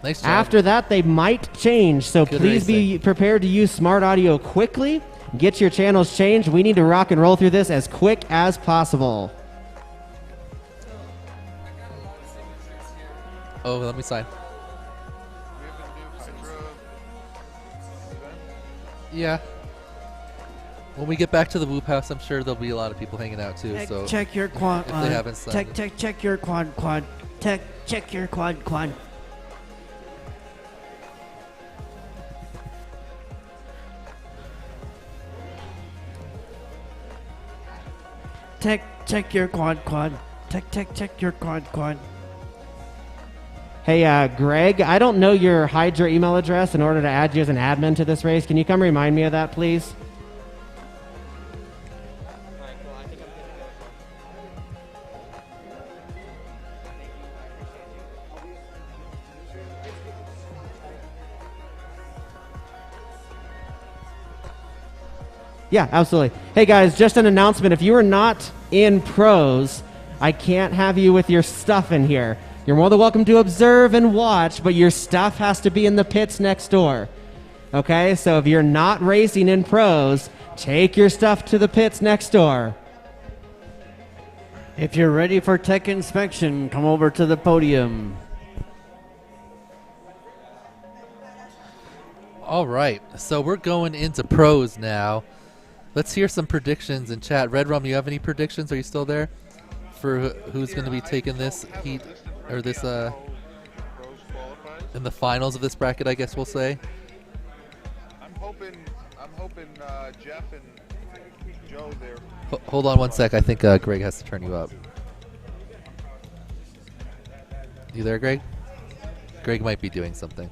Nice job. After that, they might change. So please be prepared to use smart audio quickly. Get your channels changed. We need to rock and roll through this as quick as possible. Oh, let me sign. Yeah. When we get back to the Whoop House, I'm sure there'll be a lot of people hanging out too. So check your quad. If they haven't signed check your quad. Check your quad. Check your quad. Check your quad. Hey, Greg, I don't know your Hydra email address in order to add you as an admin to this race. Can you come remind me of that, please? Yeah, absolutely. Hey guys, just an announcement. If you are not in pros, I can't have you with your stuff in here. You're more than welcome to observe and watch, but your stuff has to be in the pits next door. Okay, so if you're not racing in pros, take your stuff to the pits next door. If you're ready for tech inspection, come over to the podium. All right, so we're going into pros now. Let's hear some predictions in chat. Red Rum, you have any predictions? Are you still there? For who's going to be taking this heat, or this, in the finals of this bracket, I guess we'll say? I'm hoping Jeff and Joe there. Hold on one sec. I think Greg has to turn you up. You there, Greg? Greg might be doing something.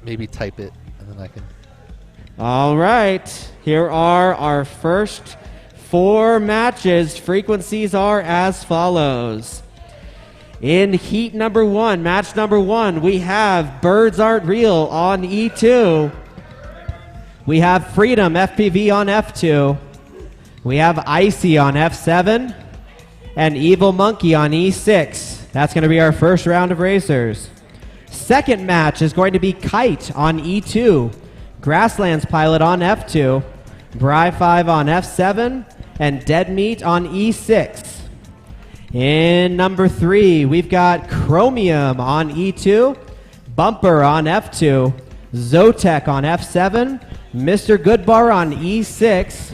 Maybe type it, and then I can... All right, here are our first 4 matches. Frequencies are as follows. In heat number 1, match number 1, we have Birds Aren't Real on E2. We have Freedom FPV on F2. We have Icy on F7 and Evil Monkey on E6. That's going to be our first round of racers. Second match is going to be Kite on E2, Grasslands Pilot on F2, Bri5 on F7, and Dead Meat on E6. In number 3, we've got Chromium on E2, Bumper on F2, Zotek on F7, Mr. Goodbar on E6,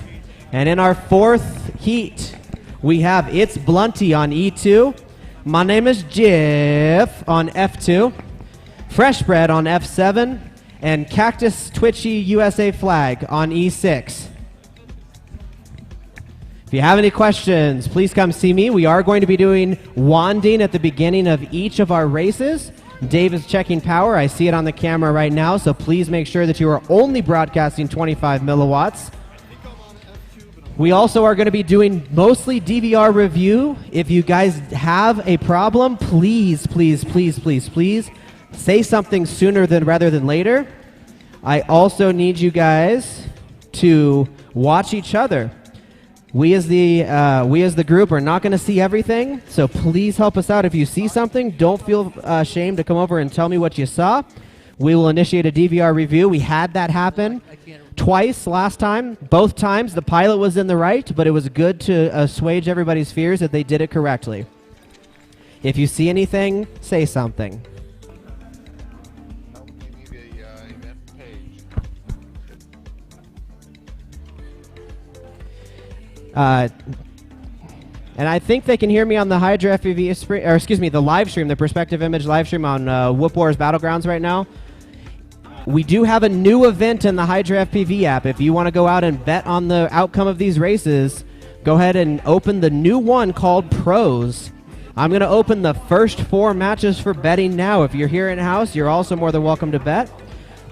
and in our 4th heat, we have It's Blunty on E2, My Name is Jiff on F2, Fresh Bread on F7, and Cactus Twitchy USA Flag on E6. If you have any questions, please come see me. We are going to be doing wanding at the beginning of each of our races. Dave is checking power. I see it on the camera right now, so please make sure that you are only broadcasting 25 milliwatts. We also are going to be doing mostly DVR review. If you guys have a problem, please, please, please, please, please say something sooner rather than later. I also need you guys to watch each other. We as the group are not going to see everything, so please help us out. If you see something, don't feel ashamed to come over and tell me what you saw. We will initiate a DVR review. We had that happen twice last time. Both times the pilot was in the right, but it was good to assuage everybody's fears that they did it correctly. If you see anything, say something. And I think they can hear me on the Hydra FPV, or excuse me, the live stream, the Perspective Image live stream on Whoop Wars Battlegrounds right now. We do have a new event in the Hydra FPV app. If you want to go out and bet on the outcome of these races, go ahead and open the new one called Pros. I'm going to open the first 4 matches for betting now. If you're here in-house, you're also more than welcome to bet.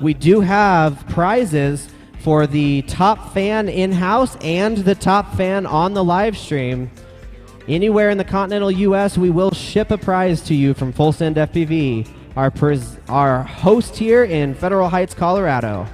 We do have prizes for the top fan in-house and the top fan on the live stream. Anywhere in the continental U.S., we will ship a prize to you from Full Send FPV, our host here in Federal Heights, Colorado.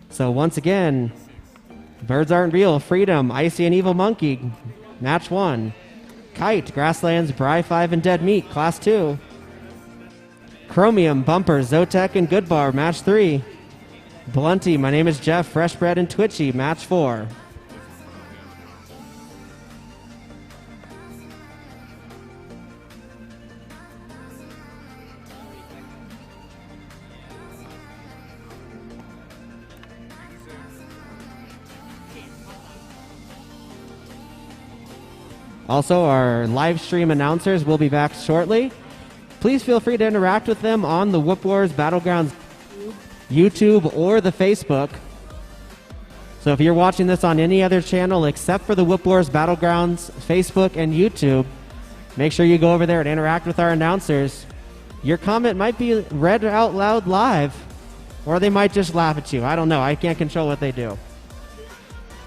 So once again, Birds Aren't Real, Freedom, Icy and Evil Monkey, Match 1. Kite, Grasslands, Bri5 and Dead Meat, Class 2. Chromium, Bumper, Zotek and Goodbar, Match 3. Blunty, My Name is Jeff, Fresh Bread and Twitchy, Match 4. Also, our live stream announcers will be back shortly. Please feel free to interact with them on the Whoop Wars Battlegrounds YouTube or the Facebook. So if you're watching this on any other channel except for the Whoop Wars Battlegrounds Facebook and YouTube, make sure you go over there and interact with our announcers. Your comment might be read out loud live, or they might just laugh at you. I don't know. I can't control what they do.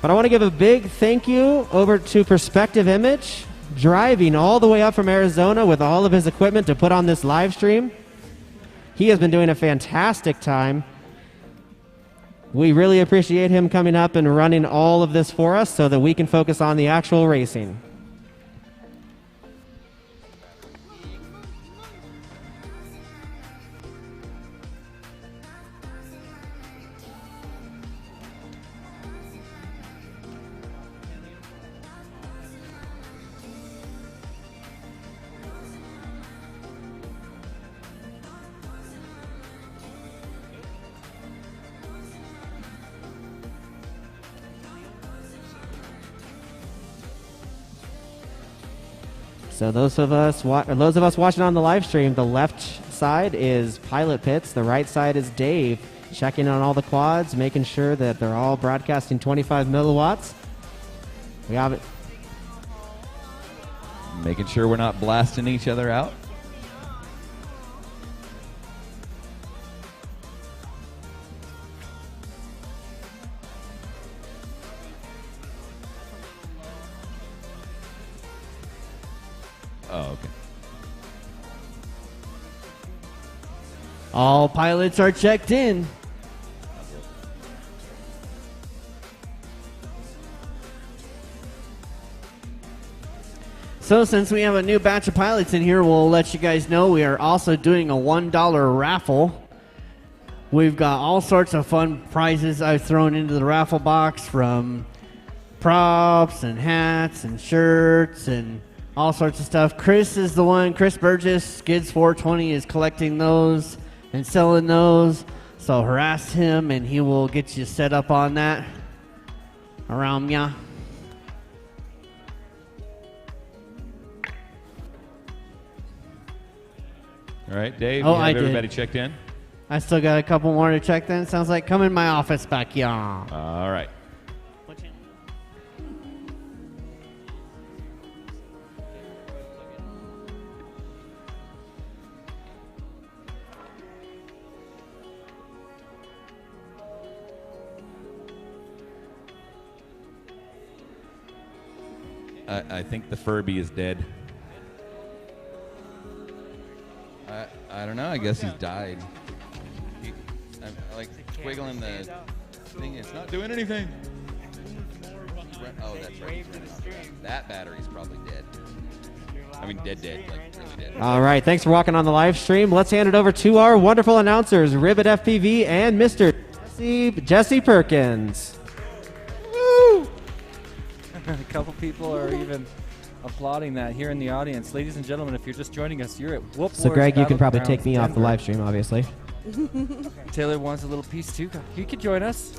But I want to give a big thank you over to Perspective Image, driving all the way up from Arizona with all of his equipment to put on this live stream. He has been doing a fantastic time. We really appreciate him coming up and running all of this for us so that we can focus on the actual racing. So those of us watching on the live stream, the left side is Pilot Pits, the right side is Dave, checking on all the quads, making sure that they're all broadcasting 25 milliwatts. We have it. Making sure we're not blasting each other out. Oh, okay. All pilots are checked in. So since we have a new batch of pilots in here, we'll let you guys know we are also doing a $1 raffle. We've got all sorts of fun prizes I've thrown into the raffle box, from props and hats and shirts and all sorts of stuff. Chris is the one, Chris Burgess, Skids 420, is collecting those and selling those. So harass him and he will get you set up on that around ya. All right, Dave, Oh, you have I did. everybody checked in? I still got a couple more to check then. Sounds like come in my office back, y'all. All right. I think the Furby is dead. I don't know. I guess he's died. I'm like wiggling the thing. It's not doing anything. Oh, that's right. That battery's probably dead. I mean, dead, like really dead. All right, thanks for walking on the live stream. Let's hand it over to our wonderful announcers, Ribbit FPV and Mr. Jesse Perkins. Woo! A couple people are even applauding that here in the audience. Ladies and gentlemen, if you're just joining us, you're at Whoop So, Wars Greg, you can probably Battleground take me off the Denver. live stream, obviously. Taylor wants a little piece too. You could join us.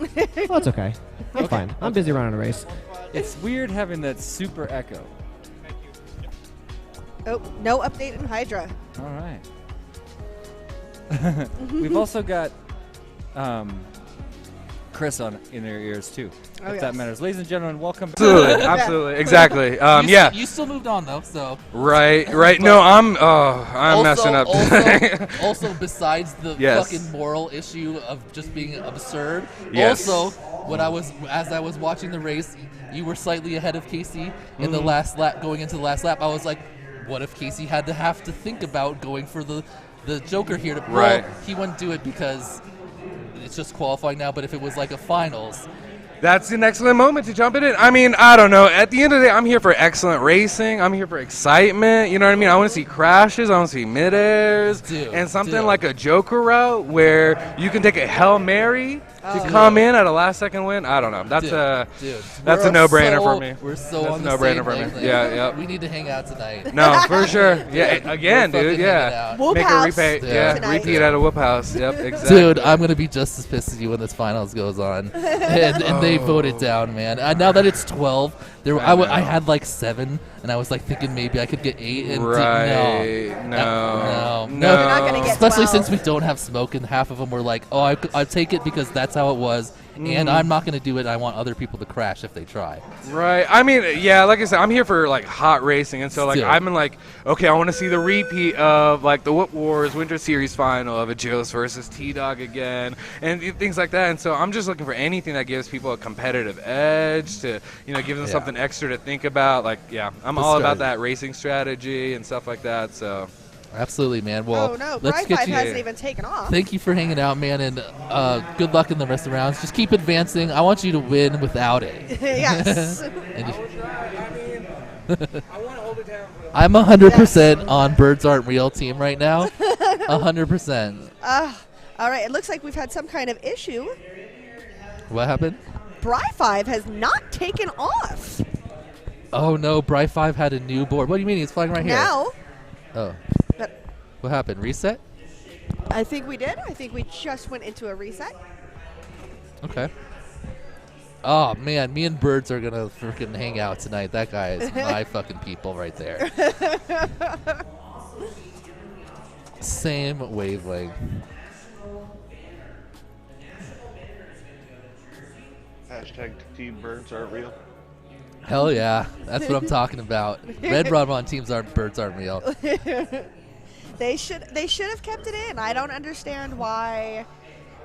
Oh, it's okay. I'm fine. I'm busy running a race. It's weird having that super echo. Oh, no update in Hydra. All right. We've also got Chris on in their ears too. Oh, if that yes. matters. Ladies and gentlemen, welcome. Absolutely, absolutely, exactly. Yeah. You still moved on though, so. Right. No, I'm Also- messing up. also, besides the Yes. fucking moral issue of just being absurd, Yes. also as I was watching the race, you were slightly ahead of Casey in the Mhm. last lap. Going into the last lap, I was like, what if Casey had to have to think about going for the Joker here? Right. Well, he wouldn't do it because it's just qualifying now. But if it was like a finals. That's an excellent moment to jump in it. I mean, I don't know. At the end of the day, I'm here for excellent racing. I'm here for excitement. You know what I mean? I want to see crashes. I want to see mid-airs. And something like a Joker route where you can take a Hail Mary to come in at a last-second win. I don't know. That's that's a no-brainer for me. We're so that's on a the no-brainer same for me. wavelength. Yeah, yeah. We need to hang out tonight. No, for sure. Yeah, again, We're dude. fucking hanging Yeah. out. Whoop Make house a repeat. Yeah, tonight. repeat at a whoop house. Yep, exactly. Dude, I'm gonna be just as pissed as you when this finals goes on, and they vote it down, man. Now that it's 12, I had like 7, and I was like thinking maybe I could get 8. And Right. no. No. You're not gonna get Especially 12. since we don't have smoke, and half of them were like, "Oh, I take it because that's how it was." And I'm not going to do it. I want other people to crash if they try. Right. I mean, yeah, like I said, I'm here for like hot racing, and so like Still. I'm like, okay, I want to see the repeat of like the Whoop Wars Winter Series final of Agilus versus T-Dog again, and things like that. And so I'm just looking for anything that gives people a competitive edge to, give them something extra to think about. Like, yeah, I'm The all about strategy. that racing strategy and stuff like that. So. Absolutely, man. Well, Oh no, let's Bride get 5 you. hasn't even taken off. Thank you for hanging out, man, and good luck in the rest of the rounds. Just keep advancing. I want you to win without it. Yes. I'm 100% on Birds Aren't Real team right now. 100%. All right, it looks like we've had some kind of issue. What happened? Bride 5 has not taken off. Oh no, Bri 5 had a new board. What do you mean? It's flying right here. Now, Oh. What happened? Reset? I think we did. I think we just went into a reset. Okay. Oh man, me and Birds are gonna freaking hang out tonight. That guy is my fucking people right there. Same wavelength. Hashtag team birds aren't real. Hell yeah, that's what I'm talking about. Red Rum on teams aren't birds aren't real. They should have kept it in. I don't understand why.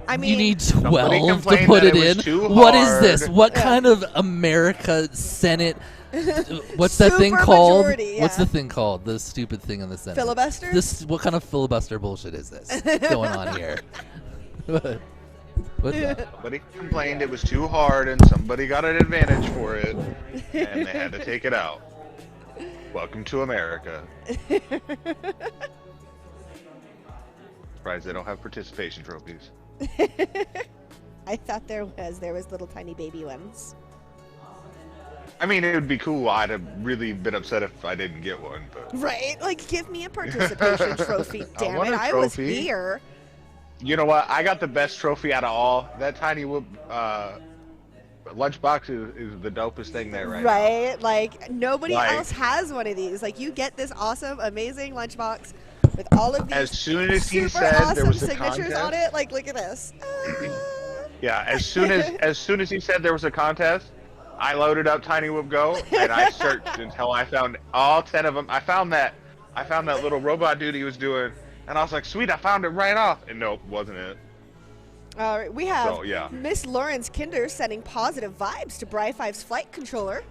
I mean, You need 12 to put it in. What is this? What kind of America Senate? What's that thing called? Supermajority, What's yeah. the thing called? The stupid thing in the Senate. Filibuster? What kind of filibuster bullshit is this going on here? What the? Somebody complained it was too hard, and somebody got an advantage for it, and they had to take it out. Welcome to America. Surprised they don't have participation trophies. I thought there was little tiny baby ones. I mean, it would be cool. I'd have really been upset if I didn't get one, but Right? Like, give me a participation trophy. Damn want it! a I was trophy. here. you know what? I got the best trophy out of all. That tiny whoop lunchbox is the dopest thing there right now. Right? Like, nobody Like- else has one of these. Like, you get this awesome, amazing lunchbox with all of these As soon as he super said awesome there was a signatures contest, on it. Like, look at this. yeah, as soon as he said there was a contest, I loaded up Tiny Whoop Go and I searched until I found all 10 of them. I found that little robot dude he was doing, and I was like, sweet, I found it right off. And nope, wasn't it. All right, we have So, yeah. Miss Lawrence Kinder sending positive vibes to Bri 5's flight controller.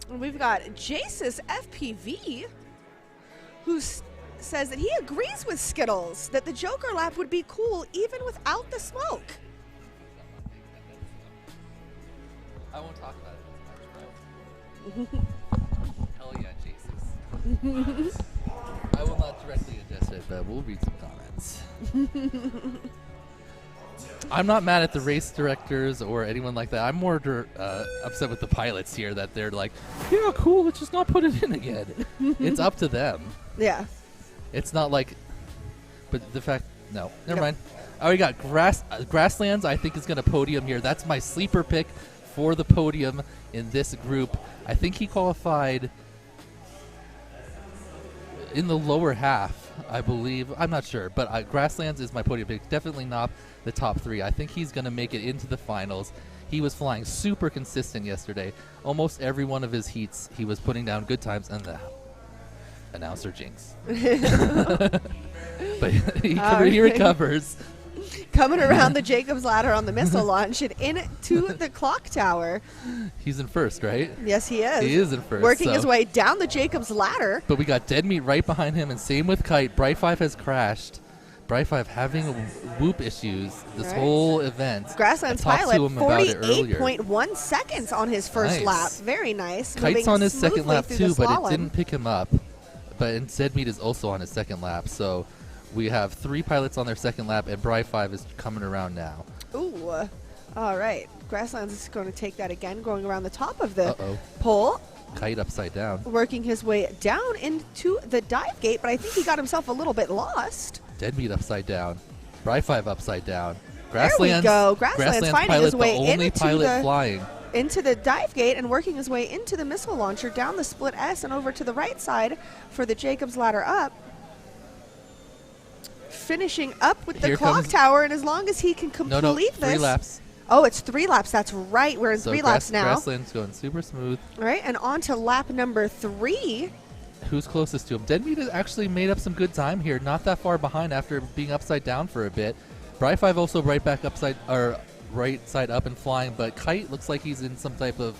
And we've got Jace's FPV, who says that he agrees with Skittles that the Joker lap would be cool even without the smoke. I won't talk about it. Hell yeah, Jesus. I will not directly address it, but we'll read some comments. I'm not mad at the race directors or anyone like that. I'm more upset with the pilots here that they're like, yeah, cool, let's just not put it in again. It's up to them. Yeah. It's not like, but the fact, no, never mind. I already got Grasslands, I think, is going to podium here. That's my sleeper pick for the podium in this group. I think he qualified in the lower half, I believe. I'm not sure, but Grasslands is my podium pick. Definitely not the top three. I think he's going to make it into the finals. He was flying super consistent yesterday. Almost every one of his heats, he was putting down good times, and the announcer jinx. But he recovers. Coming around the Jacob's ladder on the missile launch and into the clock tower. He's in first, right? Yes, he is. He is in first. Working his way down the Jacob's ladder. But we got Dead Meat right behind him, and same with Kite. Bright 5 has crashed. Bright 5 having whoop issues this whole event. Grasslands I talked pilot, to him about it earlier. 48.1 seconds on his first Nice. lap. Very nice. Kite's Moving on his second smoothly lap through too, the but it slalom. didn't pick him up. But Dead Meat is also on his second lap, so we have 3 pilots on their second lap, and Bright 5 is coming around now. Ooh. All right. Grasslands is going to take that again, going around the top of the Uh-oh. pole. Kite upside down. Working his way down into the dive gate, but I think he got himself a little bit lost. Dead Meat upside down. Bright 5 upside down. There we go. Grasslands finding pilot, his way the only into pilot flying. into the dive gate and working his way into the missile launcher, down the split S and over to the right side for the Jacob's ladder up. Finishing up with the Here clock comes- tower, and as long as he can complete No, this. 3 laps. Oh, it's 3 laps. That's right. We're in So 3 laps now. Grassland's going super smooth. All right, and on to lap number 3. Who's closest to him? Dead Meat has actually made up some good time here. Not that far behind after being upside down for a bit. Bright 5 also right back right side up and flying, but Kite looks like he's in some type of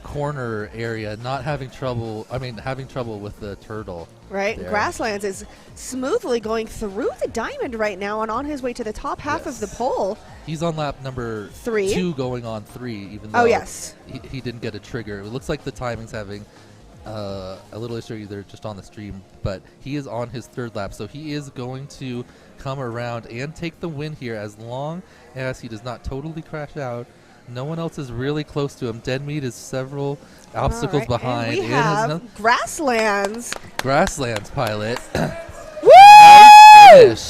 corner area, not having trouble. I mean, having trouble with the turtle. Right, there. Grasslands is smoothly going through the diamond right now and on his way to the top half of the pole. He's on lap number 3. 2 going on 3, even though Oh, yes. he didn't get a trigger. It looks like the timing's having a little issue either just on the stream, but he is on his 3rd lap, so he is going to come around and take the win here as long as he does not totally crash out No one else is really close to him. Dead Meat is several obstacles Alright, behind. And we Ian has have no- Grasslands. Grasslands pilot. Woo! Nice finish.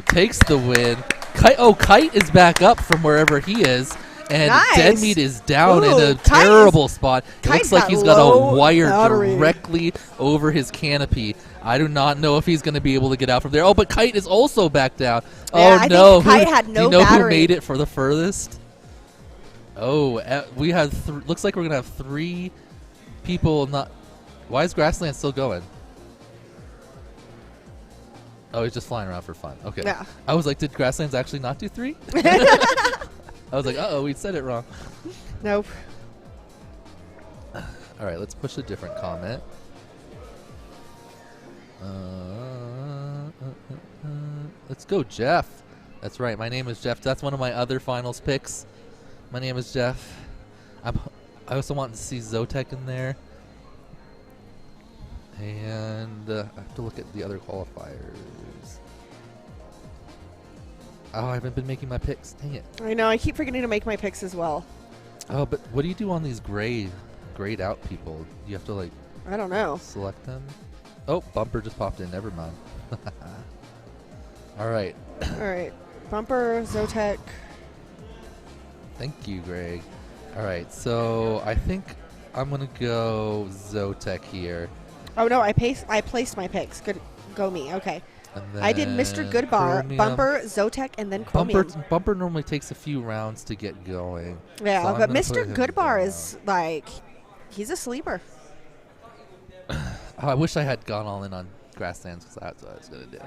Takes the win. Kite is back up from wherever he is. And Nice. Dead Meat is down in Ooh, a Kite terrible spot. It Kite's looks like got he's got low a wire battery. directly over his canopy. I do not know if he's going to be able to get out from there. Oh, but Kite is also back down. Yeah, Oh I no! think Kite had no do you know who battery. made it for the furthest? Oh, we had. Looks like we're gonna have 3 people. Not. Why is Grassland still going? Oh, he's just flying around for fun. Okay. Yeah. I was like, did Grasslands actually not do 3? I was like, uh-oh, we said it wrong. Nope. All right, let's push a different comment. Let's go, Jeff. That's right. My name is Jeff. That's one of my other finals picks. My name is Jeff. I also want to see Zotek in there. And I have to look at the other qualifiers. Oh, I haven't been making my picks. Dang it. I know. I keep forgetting to make my picks as well. Oh, but what do you do on these grayed out people? You have to like. I don't know. Select them. Oh, Bumper just popped in. Never mind. All right. All right. Bumper, Zotek. Thank you, Greg. All right, so I think I'm gonna go Zotek here. Oh no, I placed my picks. Good, go me. Okay. And I did Mr. then Goodbar, Chromium. Bumper, Zotek, and then Chromium. Bumper normally takes a few rounds to get going. Yeah, so I'm but gonna Mr. put him Goodbar down. is like, he's a sleeper. Oh, I wish I had gone all in on Grasslands because that's what I was gonna do.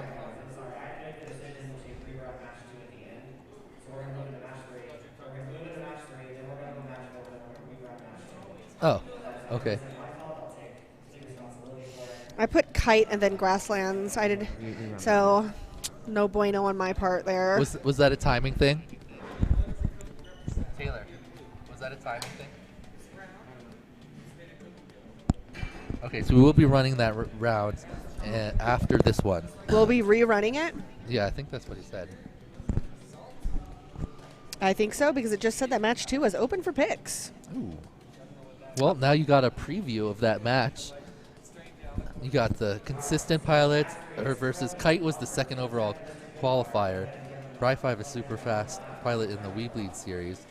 Oh, okay. I put Kite and then Grasslands. I did, so no bueno on my part there. Was that a timing thing? Taylor, was that a timing thing? Okay, so we will be running that round after this one. We'll be rerunning it? Yeah, I think that's what he said. I think so, because it just said that match 2 was open for picks. Ooh. Well, now you got a preview of that match. You got the consistent pilot versus Kite was the second overall qualifier. Bry5 is super fast pilot in the Weebleed series.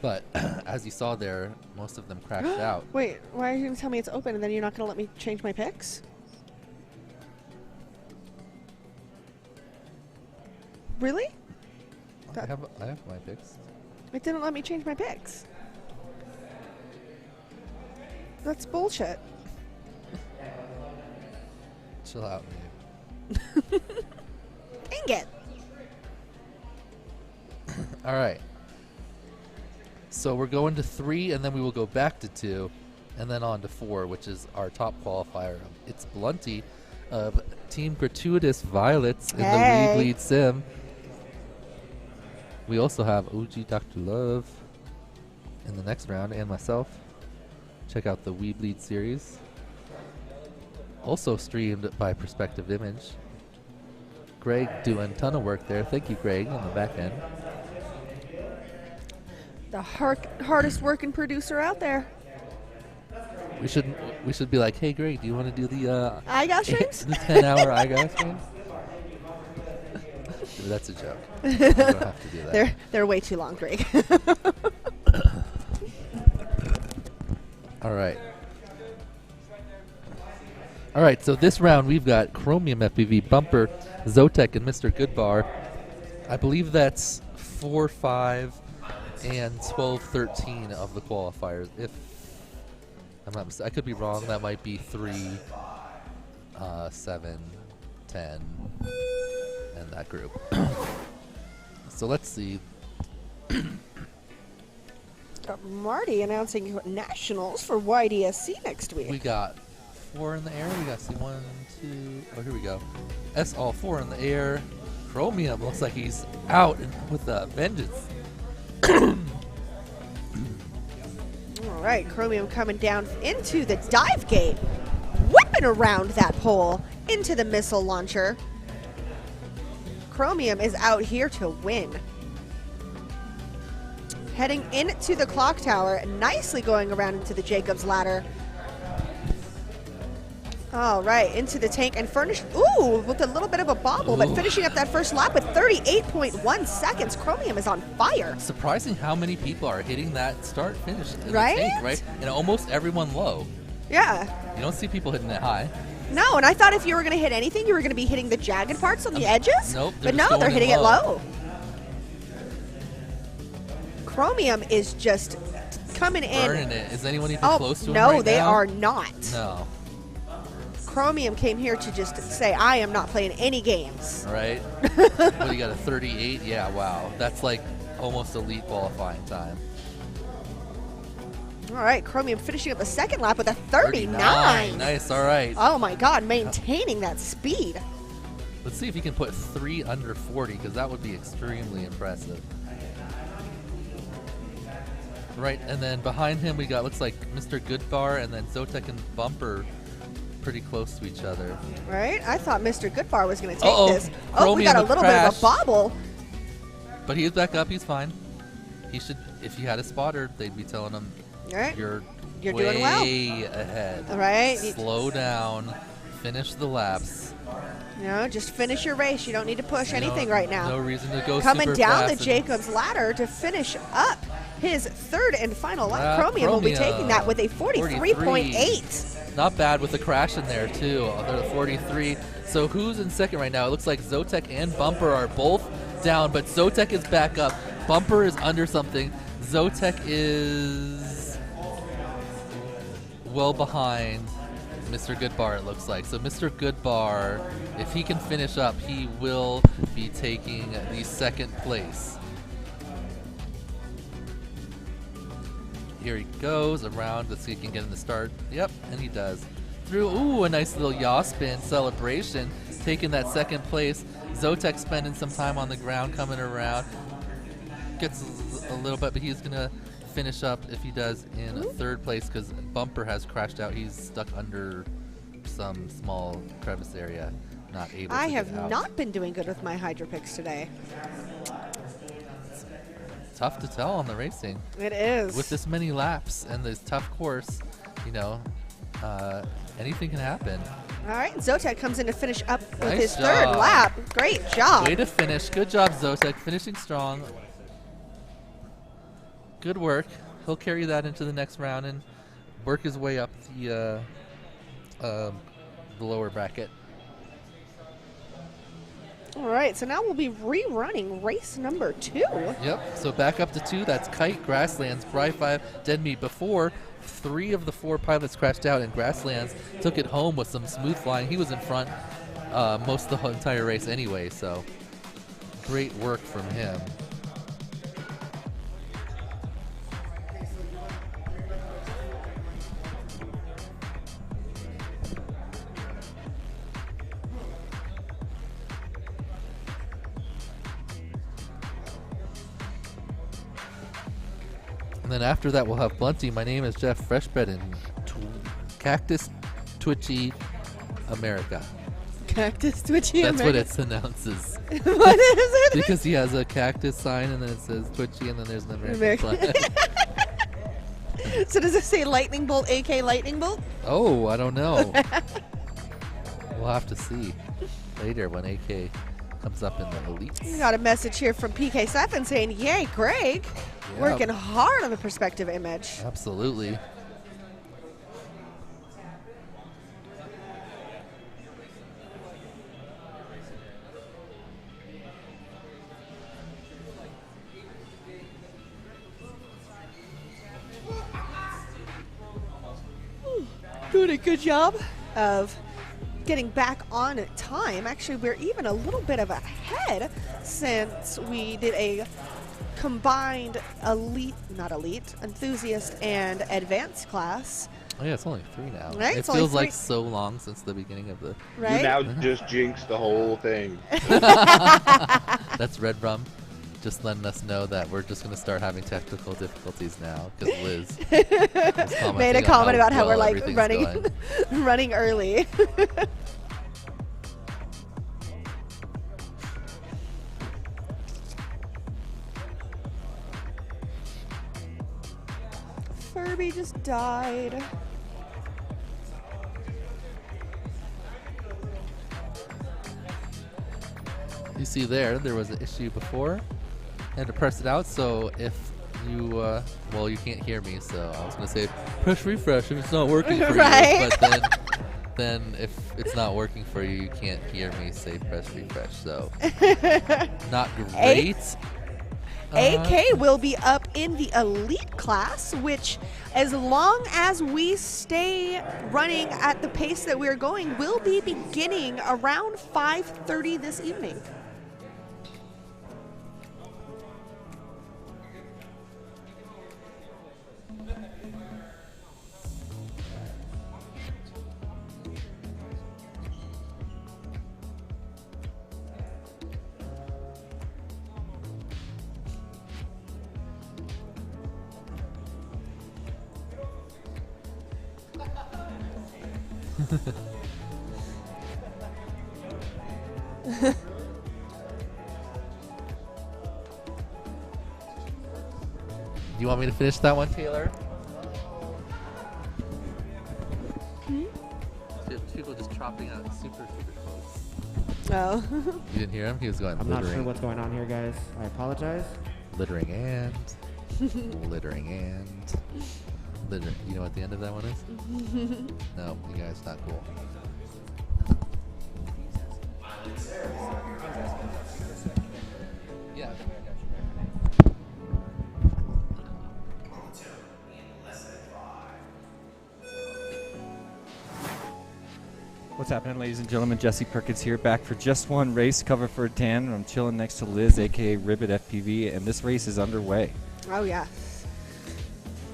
But as you saw there, most of them crashed out. Wait, why are you going to tell me it's open and then you're not going to let me change my picks? Really? I have my picks. It didn't let me change my picks. That's bullshit. Chill out, Dang it. All right. So we're going to 3, and then we will go back to 2, and then on to 4, which is our top qualifier. It's Blunty of Team Gratuitous Violets in the Weebleed Sim. We also have OG Dr. Love in the next round, and myself. Check out the Weebleed series. Also streamed by Perspective Image. Greg doing a ton of work there. Thank you, Greg, on the back end. The hardest working producer out there. We should be like, hey, Greg, do you want to do the iGas streams? The 10-hour iGas streams? That's a joke. You don't have to do that. They're way too long, Greg. All right. All right, so this round we've got Chromium FPV, Bumper, Zotek, and Mr. Goodbar. I believe that's 4, 5, and 12, 13 of the qualifiers. If I'm not mistaken, I could be wrong. That might be 3, 7, 10, and that group. So let's see. Got Marty announcing nationals for YDSC next week. We got 4 in the air. We got 1, 2. Oh, here we go. all 4 in the air. Chromium looks like he's out with a vengeance. All right, Chromium coming down into the dive gate, whipping around that pole into the missile launcher. Chromium is out here to win. heading into the clock tower, nicely going around into the Jacob's ladder. All right, into the tank and furnished, ooh, with a little bit of a bobble, but finishing up that first lap with 38.1 seconds. Chromium is on fire. Surprising how many people are hitting that start finish in Right? the tank, right? And almost everyone low. Yeah. You don't see people hitting it high. No, and I thought if you were going to hit anything, you were going to be hitting the jagged parts on the edges. Nope. But just no, they're going hitting in it low. Chromium is just coming in. Burning it. Is anyone even Oh, close to him no, right they now? are not. No. Chromium came here to just say, I am not playing any games. Right? What, you got a 38? Yeah, wow. That's like almost elite qualifying time. All right, Chromium finishing up the second lap with a 39. Nice, all right. Oh my God, maintaining that speed. Let's see if he can put 3 under 40, because that would be extremely impressive. Right, and then behind him we got, looks like Mr. Goodbar and then Zotek and Bumper pretty close to each other. Right? I thought Mr. Goodbar was going to take Uh-oh. this. Oh, we Chromium got a with little bit of crash. a bobble. But he's back up, he's fine. He should, if he had a spotter, they'd be telling him, Right. you're You're way doing well. ahead. All right. Slow down, finish the laps. You know, just finish your race. You don't need to push You know, anything right now. No reason to go Coming super down fast the and- Jacob's ladder to finish up his third and final lap. Lap. Chromium will be taking that with a 43.8. Not bad with the crash in there, too. They're at 43. So who's in second right now? It looks like Zotek and Bumper are both down, but Zotek is back up. Bumper is under something. Zotek is well behind Mr. Goodbar, it looks like. So Mr. Goodbar, if he can finish up, he will be taking the second place. Here he goes around. Let's see if he can get in the start. Yep, and he does. Through, ooh, a nice little yaw spin celebration, taking that second place. Zotek spending some time on the ground, coming around. Gets a little bit, but he's going to finish up, if he does, in third place because Bumper has crashed out. He's stuck under some small crevice area, not able I to have get out. not been doing good with my Hydro picks today. Tough to tell on the racing. It is. With this many laps and this tough course, you know, anything can happen. All right, Zotek comes in to finish up with Nice his third job. lap. Great job. Way to finish. Good job, Zotek. Finishing strong. Good work. He'll carry that into the next round and work his way up the lower bracket. All right, so now we'll be rerunning race number 2. Yep. So back up to 2. That's Kite, Grasslands, Bry 5, Dead Meat. Before, 3 of the 4 pilots crashed out, and Grasslands took it home with some smooth flying. He was in front most of the entire race anyway, so great work from him. And then after that, we'll have Blunty. My name is Jeff Freshbed in Cactus Twitchy America. Cactus Twitchy That's America. what it announces. What is it? Because he has a cactus sign, and then it says Twitchy, and then there's an American American. flag. So does it say Lightning Bolt, AK Lightning Bolt? Oh, I don't know. We'll have to see later when AK comes up in the elites. We got a message here from PK7 saying, yay, Greg. Yeah. Working hard on the perspective image. Absolutely. Doing a good job of getting back on time. Actually, we're even a little bit of ahead since we did a combined enthusiast and advanced class. Oh yeah, it's only 3 now. Right, It it's only feels like 3. so long since the beginning of the. Right? You now just jinxed the whole thing. That's Red Rum just letting us know that we're just going to start having technical difficulties now because Liz was made a comment about how we're well like everything's running going. running early. Furby just died. You see there was an issue before. I had to press it out, so if you, well, you can't hear me, so I was going to say, press refresh if it's not working for Right. you. But then if it's not working for you, you can't hear me say press refresh, so not great. AK will be up in the elite class, which, as long as we stay running at the pace that we're going, will be beginning around 5:30 this evening. Do you want me to finish that one, Taylor? People just chopping out super close. Oh. You didn't hear him? He was going. I'm not sure what's going on here, guys. I apologize. Littering and littering and littering. You know what the end of that one is? No, you guys not cool. Yeah. What's happening, ladies and gentlemen? Jesse Perkins here, back for just one race, cover for a tan, and I'm chilling next to Liz, aka Ribbit FPV, and this race is underway. Oh, yeah.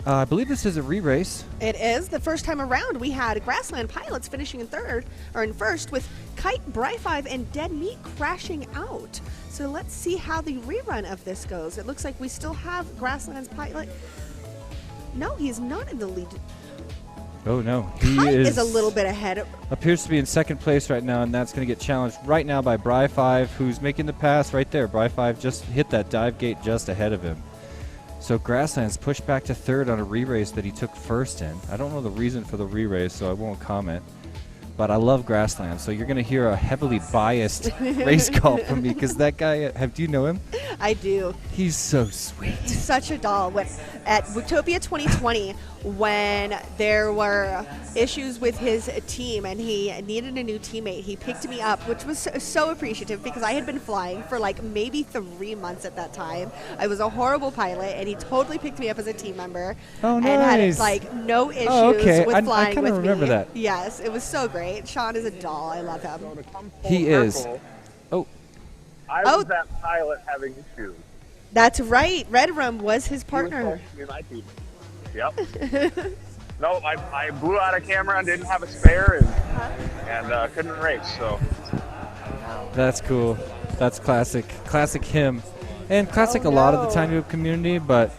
I believe this is a re-race. It is. The first time around, we had Grassland Pilots finishing in first, with Kite, Bri5, and Dead Meat crashing out. So let's see how the rerun of this goes. It looks like we still have Grassland's Pilot. No, he's not in the lead. Oh no, Kite is a little bit ahead. Appears to be in second place right now, and that's going to get challenged right now by Bri5, who's making the pass right there. Bri5 just hit that dive gate just ahead of him. So Grassland's pushed back to third on a re-race that he took first in. I don't know the reason for the re-race, so I won't comment. But I love Grassland, so you're going to hear a heavily biased race call from me, because that guy, do you know him? I do. He's so sweet. He's such a doll. At Wootopia 2020, when there were issues with his team and he needed a new teammate, he picked me up, which was so appreciative because I had been flying for like maybe 3 months at that time. I was a horrible pilot, and he totally picked me up as a team member. Oh, nice. And had like no issues with flying I kind of with remember me. that. Yes, it was so great. Sean is a doll. I love him. He is. Oh. I was that pilot having issues. That's right. Red Rum was his partner. Yep. No, I blew out a camera and didn't have a spare and couldn't race. So. That's cool. That's classic. Classic him. And classic a lot of the Tiny Whip community, but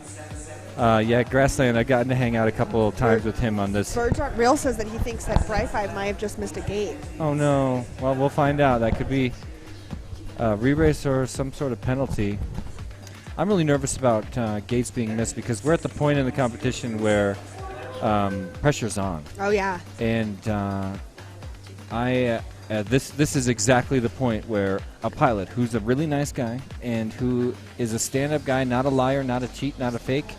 yeah, Grassland, I've gotten to hang out a couple of times with him on this. Birds Aren't Real says that he thinks that Bri5 might have just missed a gate. Oh no. Well, we'll find out. That could be a re-race or some sort of penalty. I'm really nervous about gates being missed because we're at the point in the competition where pressure's on. Oh yeah. And this is exactly the point where a pilot who's a really nice guy and who is a stand-up guy, not a liar, not a cheat, not a fake,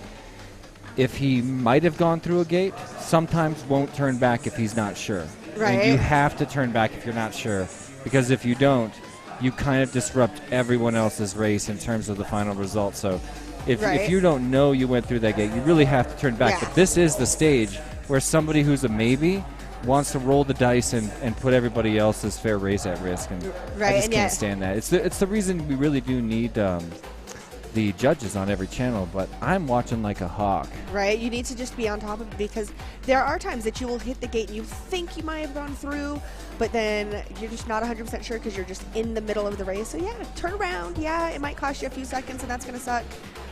if he might have gone through a gate, sometimes won't turn back if he's not sure. Right. And you have to turn back if you're not sure, because if you don't, you kind of disrupt everyone else's race in terms of the final result. So if you don't know you went through that gate, you really have to turn back. Yeah. But this is the stage where somebody who's a maybe wants to roll the dice and put everybody else's fair race at risk. And I just can't stand that. It's the reason we really do need the judges on every channel, but I'm watching like a hawk. Right, you need to just be on top of it because there are times that you will hit the gate and you think you might have gone through, but then you're just not 100% sure because you're just in the middle of the race. So yeah, turn around. Yeah, it might cost you a few seconds and that's going to suck,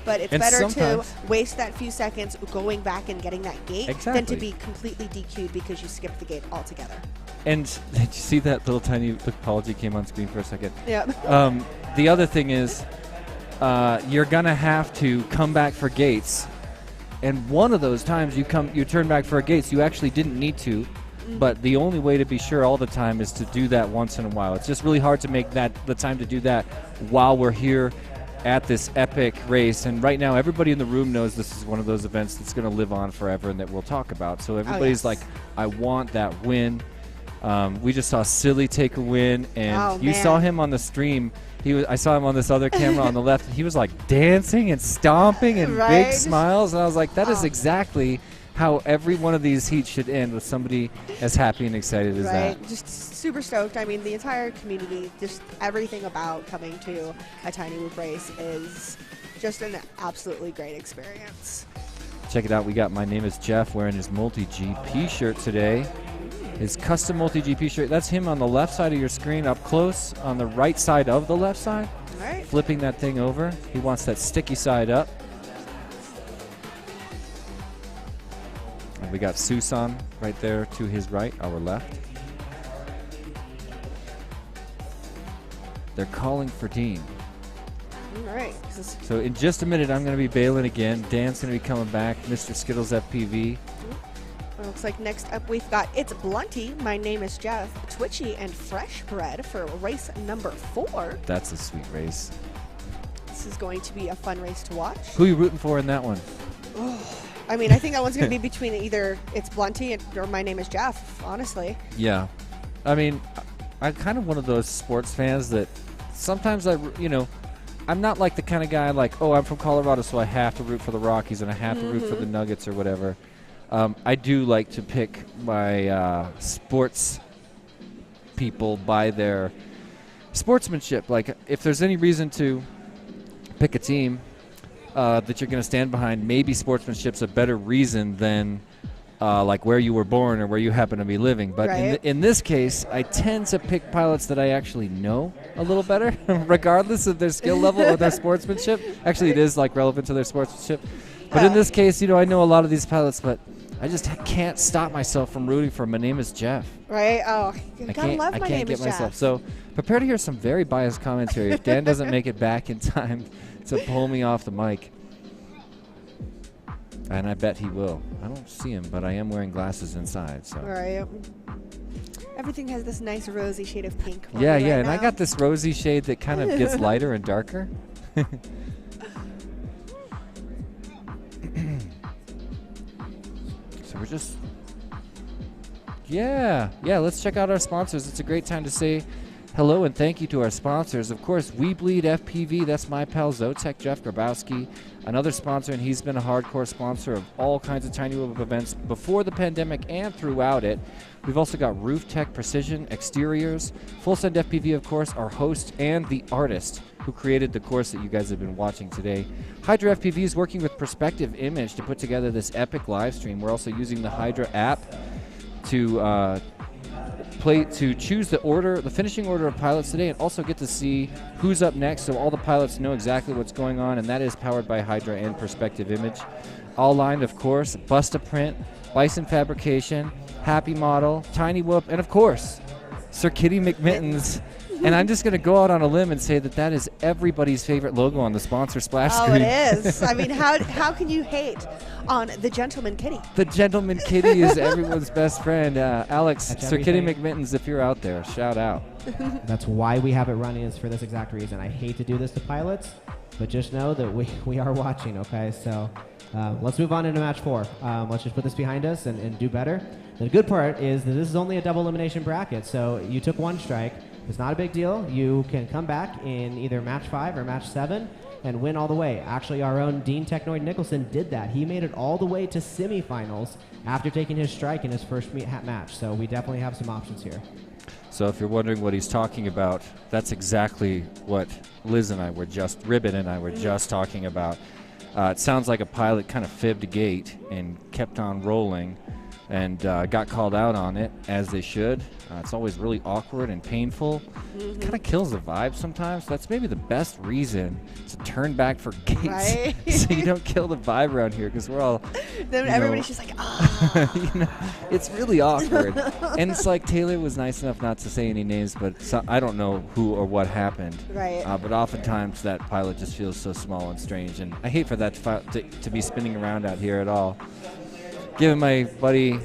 but it's better to waste that few seconds going back and getting that gate than to be completely DQ'd because you skipped the gate altogether. And did you see that little tiny apology came on screen for a second? Yeah. The other thing is, you're going to have to come back for gates And one of those times you turn back for a gate, so you actually didn't need to. But the only way to be sure all the time is to do that once in a while. It's just really hard to make that the time to do that while we're here at this epic race. And right now, everybody in the room knows this is one of those events that's going to live on forever and that we'll talk about. So everybody's like, I want that win. We just saw Silly take a win, and you saw him on the stream. I saw him on this other camera on the left. He was like dancing and stomping and big smiles, and I was like, that is exactly how every one of these heats should end, with somebody as happy and excited as that. Just super stoked. I mean, the entire community, just everything about coming to a Tiny Whoop race is just an absolutely great experience. Check it out. We got My Name is Jeff wearing his multi-GP shirt today. His custom multi-GP shirt. That's him on the left side of your screen, up close, on the right side of the left side. All right. Flipping that thing over. He wants that sticky side up. And we got Susan right there to his right, our left. They're calling for Dean. All right. So in just a minute, I'm going to be bailing again. Dan's going to be coming back. Mr. Skittles FPV. Well, looks like next up we've got It's Blunty, My Name is Jeff, Twitchy, and Fresh Bread for race number 4. That's a sweet race. This is going to be a fun race to watch. Who are you rooting for in that one? I mean, I think that one's going to be between either It's Blunty or My Name is Jeff, honestly. Yeah. I mean, I'm kind of one of those sports fans that sometimes I'm not like the kind of guy like, oh, I'm from Colorado, so I have to root for the Rockies and I have to root for the Nuggets or whatever. I do like to pick my sports people by their sportsmanship. Like, if there's any reason to pick a team that you're going to stand behind, maybe sportsmanship's a better reason than like where you were born or where you happen to be living. But in this case, I tend to pick pilots that I actually know a little better, regardless of their skill level or their sportsmanship. Actually, it is like relevant to their sportsmanship. But in this case, I know a lot of these pilots, but I just can't stop myself from rooting for My Name is Jeff. Right? Oh, you gotta love My Name is myself. Jeff. So prepare to hear some very biased commentary if Dan doesn't make it back in time to pull me off the mic. And I bet he will. I don't see him, but I am wearing glasses inside. So. Right. Everything has this nice rosy shade of pink. Yeah, and I got this rosy shade that kind of gets lighter and darker. So we're just... Yeah, let's check out our sponsors. It's a great time to say hello and thank you to our sponsors. Of course, We Bleed FPV. That's my pal Zotek, Jeff Grabowski, another sponsor, and he's been a hardcore sponsor of all kinds of Tiny Whoop events before the pandemic and throughout it. We've also got Roof Tech Precision Exteriors, Full Send FPV, of course, our host and the artist who created the course that you guys have been watching today. Hydra FPV is working with Perspective Image to put together this epic live stream. We're also using the Hydra app to choose the finishing order of pilots today, and also get to see who's up next, so all the pilots know exactly what's going on, and that is powered by Hydra and Perspective Image. All lined, of course, Busta-Print, Bison Fabrication, Happy Model, Tiny Whoop, and of course, Sir Kitty McMittens. And I'm just going to go out on a limb and say that is everybody's favorite logo on the sponsor splash screen. Oh, it is. I mean, how can you hate on the Gentleman Kitty? The Gentleman Kitty is everyone's best friend. Alex, Sir Kitty McMittens, if you're out there, shout out. That's why we have it running, is for this exact reason. I hate to do this to pilots, but just know that we are watching, okay? So let's move on into match 4. Let's just put this behind us and do better. The good part is that this is only a double elimination bracket, so you took one strike. It's not a big deal. You can come back in either match 5 or match 7 and win all the way. Actually, our own Dean Technoid Nicholson did that. He made it all the way to semifinals after taking his strike in his first match. So we definitely have some options here. So if you're wondering what he's talking about, that's exactly what Liz and I were just, Ribbon and I were just talking about. It sounds like a pilot kind of fibbed a gate and kept on rolling. and got called out on it, as they should. It's always really awkward and painful. It kind of kills the vibe sometimes. That's maybe the best reason to turn back for gates, Right? so you don't kill the vibe around here, because we're all. Then you everybody's know, just like, ah. you know, it's really awkward. And it's like Taylor was nice enough not to say any names, but I don't know who or what happened. Right. But oftentimes that pilot just feels so small and strange, and I hate for that to be spinning around out here at all. Giving my buddy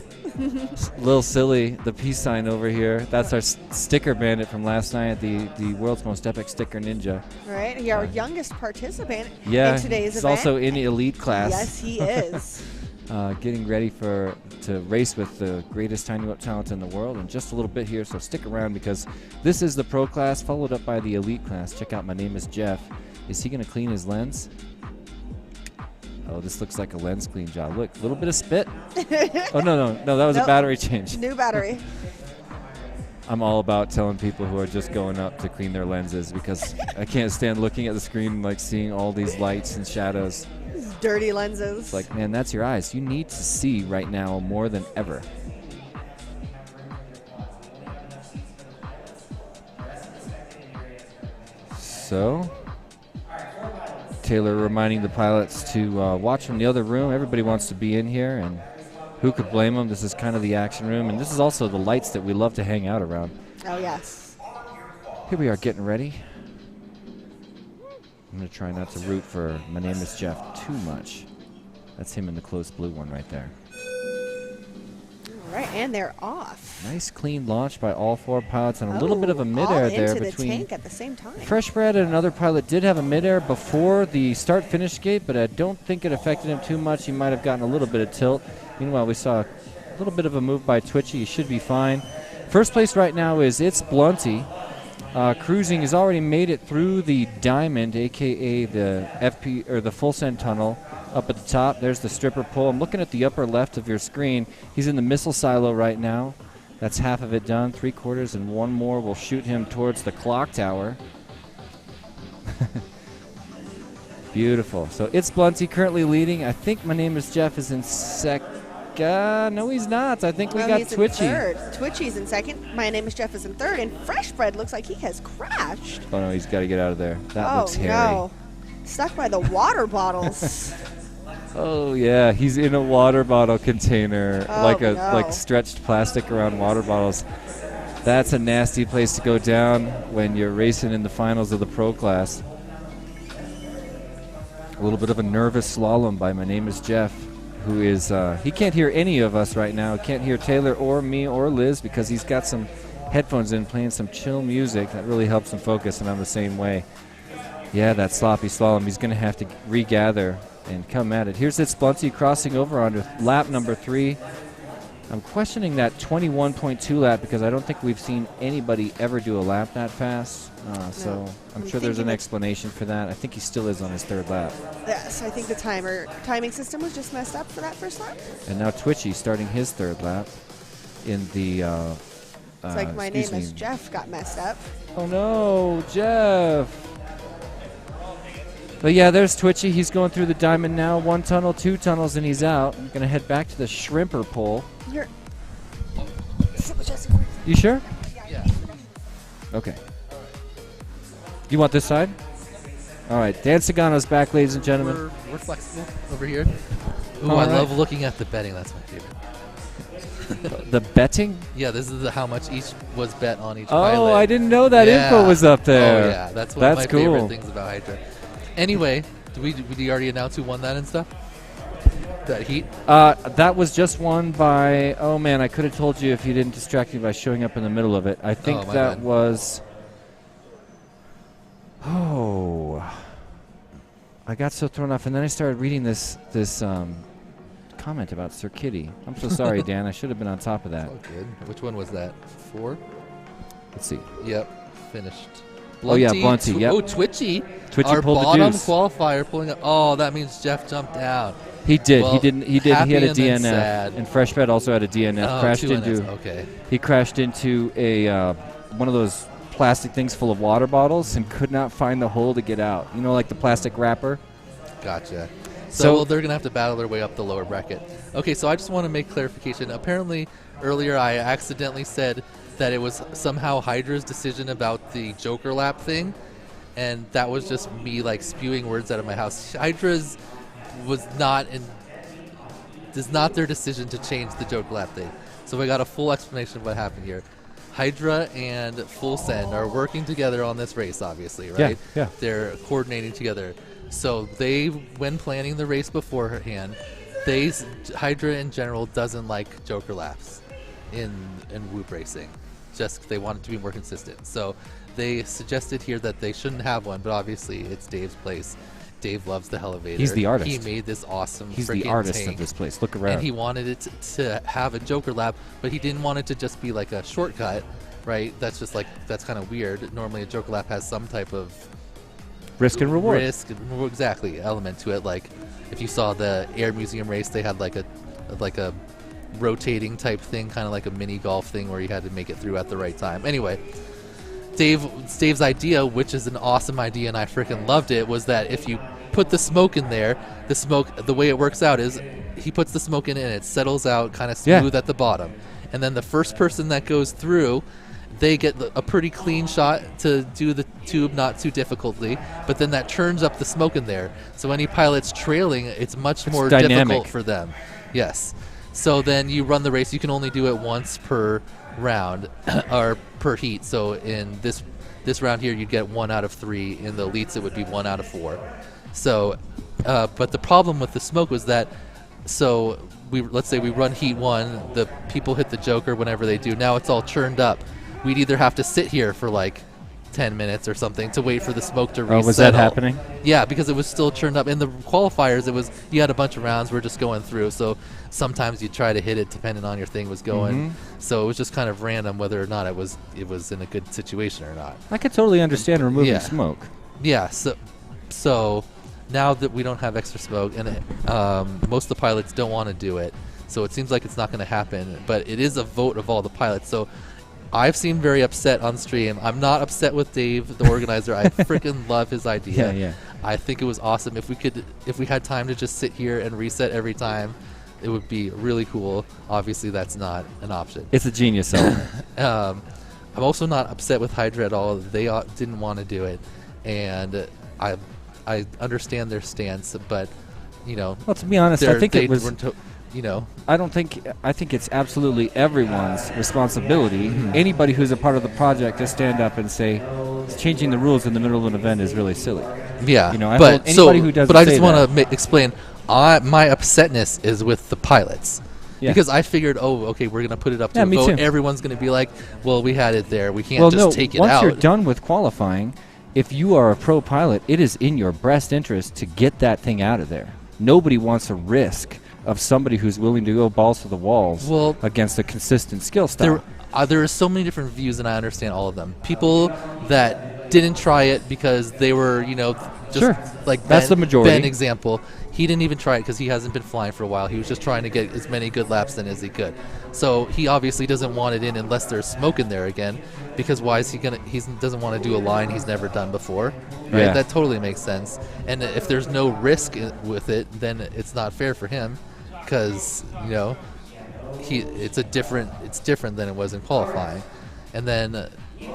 Lil Silly the peace sign over here. That's our sticker bandit from last night, the world's most epic sticker ninja. Right, he's our youngest participant Yeah, in today's he's event. also in the elite class. Yes, he is. Getting ready to race with the greatest tiny whip talent in the world in just a little bit here, so stick around, because this is the pro class followed up by the elite class. Check out My Name is Jeff. Is he going to clean his lens? Oh, this looks like a lens clean job. Look, a little bit of spit. Oh, no, that was a battery change. New battery. I'm all about telling people who are just going up to clean their lenses, because I can't stand looking at the screen and like seeing all these lights and shadows. These dirty lenses. It's like, man, that's your eyes. You need to see right now more than ever. So, Taylor reminding the pilots to watch from the other room. Everybody wants to be in here, and who could blame them? This is kind of the action room, and this is also the lights that we love to hang out around. Oh, yes. Here we are getting ready. I'm going to try not to root for My Name is Jeff too much. That's him in the close blue one right there. All right, and they're off. Nice clean launch by all four pilots, and a little bit of a midair there into between. the tank at the same time. Fresh Bread and another pilot did have a midair before the start-finish gate, but I don't think it affected him too much. He might have gotten a little bit of tilt. Meanwhile, we saw a little bit of a move by Twitchy. He should be fine. First place right now is It's Blunty. Cruising has already made it through the diamond, aka the FP or the full send tunnel. Up at the top, there's the stripper pole. I'm looking at the upper left of your screen. He's in the missile silo right now. That's half of it done. 3/4 and one more will shoot him towards the clock tower. Beautiful. So It's Blunty currently leading. I think My Name is Jeff is in second. No, he's not. I think we got he's Twitchy. In third. Twitchy's in second. My Name is Jeff is in third, and Fresh Bread looks like he has crashed. Oh no, he's got to get out of there. That looks hairy. No. Stuck by the water bottles. Oh yeah, he's in a water bottle container, Oh, like stretched plastic around water bottles. That's a nasty place to go down when you're racing in the finals of the pro class. A little bit of a nervous slalom by My Name is Jeff, who is he can't hear any of us right now. He can't hear Taylor or me or Liz because he's got some headphones in playing some chill music that really helps him focus, and I'm the same way. Yeah, that sloppy slalom. He's going to have to regather and come at it. Here's It's Blunty crossing over onto lap number 3. I'm questioning that 21.2 lap because I don't think we've seen anybody ever do a lap that fast. So I'm sure there's an explanation for that. I think he still is on his 3rd lap. Yes, I think the timing system was just messed up for that first lap. And now Twitchy starting his 3rd lap in the... It's like My Name is Jeff got messed up. Oh no, Jeff! But yeah, there's Twitchy. He's going through the diamond now. 1 tunnel, 2 tunnels, and he's out. I'm going to head back to the shrimper pole. You sure? Yeah. Okay. You want this side? All right. Dan Sagano's back, ladies and gentlemen. We're flexible over here. Ooh, All I right. love looking at the betting. That's my favorite. The betting? Yeah, this is how much each was bet on each Oh, pilot. I didn't know that info was up there. Oh, yeah. That's one of my cool. favorite things about Hydra. Anyway, did we already announce who won that and stuff? That heat? That was just won by... Oh, man, I could have told you if you didn't distract me by showing up in the middle of it. I think my that bad. was... Oh... I got so thrown off, and then I started reading this comment about Sir Kitty. I'm so sorry, Dan. I should have been on top of that. Oh, good. Which one was that? 4? Let's see. Yep, finished. Oh, yeah, Blunty, yep. Oh, Twitchy. Twitchy Our pulled the bottom deuce. qualifier pulling up. Oh, that means Jeff jumped out. He did. Well, He didn't. He did. He had a happy and then DNF, sad. and Freshbed also had a DNF. Oh, crashed 2 NFs, into. okay. He crashed into a one of those plastic things full of water bottles and could not find the hole to get out. You know, like the plastic wrapper. Gotcha. So well, they're going to have to battle their way up the lower bracket. Okay, so I just want to make clarification. Apparently, earlier I accidentally said that it was somehow Hydra's decision about the Joker lap thing, and that was just me like spewing words out of my house. Hydra's was not their decision to change the Joker lap thing. So we got a full explanation of what happened here. Hydra and Full Send are working together on this race, obviously, right? Yeah. They're coordinating together. So they, when planning the race beforehand, Hydra in general doesn't like Joker laps in Whoop racing. Just they want it to be more consistent. So they suggested here that they shouldn't have one, but obviously it's Dave's place. Dave loves the Elevator. He's the artist. He made this awesome He's the freaking artist tank, of this place. Look around. and he wanted it to have a Joker lap, but he didn't want it to just be like a shortcut, right? That's kind of weird. Normally a Joker lap has some type of risk and reward. Exactly, element to it. Like if you saw the Air Museum race, they had like a rotating type thing, kind of like a mini golf thing where you had to make it through at the right time. Anyway, Dave's idea, which is an awesome idea and I freaking loved it, was that if you put the smoke in there, the way it works out is he puts the smoke in it and it settles out kind of smooth at the bottom. And then the first person that goes through, they get a pretty clean shot to do the tube not too difficultly, but then that turns up the smoke in there. So any pilots trailing, it's much more difficult for them. Yes. So then you run the race. You can only do it once per round or per heat. So in this round here, you'd get 1 out of 3. In the elites, it would be 1 out of 4. So, but the problem with the smoke was that, so let's say we run heat 1, the people hit the Joker whenever they do. Now it's all churned up. We'd either have to sit here for like 10 minutes or something to wait for the smoke to resettle. Oh, was that happening? Yeah, because it was still churned up. In the qualifiers, you had a bunch of rounds we're just going through, so sometimes you try to hit it depending on your thing was going. So it was just kind of random whether or not it was in a good situation or not. I could totally understand removing smoke. Yeah, so now that we don't have extra smoke, and most of the pilots don't want to do it, so it seems like it's not going to happen, but it is a vote of all the pilots. So I've seen very upset on stream. I'm not upset with Dave, the organizer. I freaking love his idea. Yeah. I think it was awesome. If we had time to just sit here and reset every time, it would be really cool. Obviously, that's not an option. It's a genius element. I'm also not upset with Hydra at all. They didn't want to do it, and I understand their stance, but well, to be honest, I think it was. I think it's absolutely everyone's responsibility. Anybody who's a part of the project to stand up and say changing the rules in the middle of an event is really silly. Yeah, but anybody who doesn't I just want to explain. My upsetness is with the pilots. Yeah. Because I figured, okay, we're going to put it up to a me vote. too. Everyone's going to be like, well, we had it there. We can't just take it out. Once you're done with qualifying, if you are a pro pilot, it is in your best interest to get that thing out of there. Nobody wants a risk of somebody who's willing to go balls to the walls against a consistent skill style. There are so many different views, and I understand all of them. People that didn't try it because they were, like that's the majority. Ben example. He didn't even try it because he hasn't been flying for a while. He was just trying to get as many good laps in as he could. So he obviously doesn't want it in unless there's smoke in there again, because why is he gonna? He doesn't want to do a line he's never done before. Right? Yeah. That totally makes sense. And if there's no risk with it, then it's not fair for him, because it's different than it was in qualifying. And then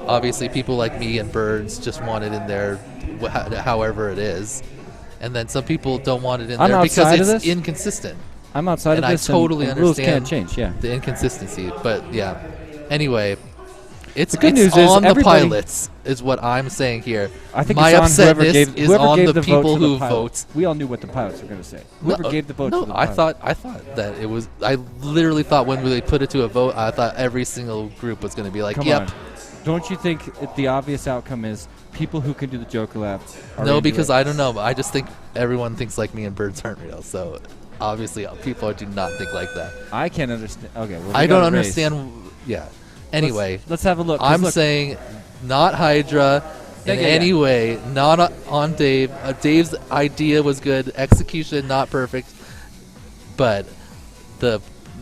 obviously people like me and Birds just want it in there however it is. And then some people don't want it in there because it's inconsistent. I'm outside of this, and I totally and rules understand can't change. the inconsistency. But yeah, anyway, it's good news on is the pilots, is what I'm saying here. I think my it's on upsetness whoever is on gave the vote people to the who pilots. vote. We all knew what the pilots were going to say. Whoever gave the vote to the I pilots. thought that it was. I literally thought when they put it to a vote, I thought every single group was going to be like, Come "Yep." on. Don't you think the obvious outcome is people who can do the Joker lap? No, because I don't know. I just think everyone thinks like me and Birds aren't real. So obviously, people do not think like that. I can't understand. Okay, well, I don't understand. Yeah. Anyway, let's have a look. I'm saying not Hydra in any way. Not on Dave. Dave's idea was good. Execution not perfect. But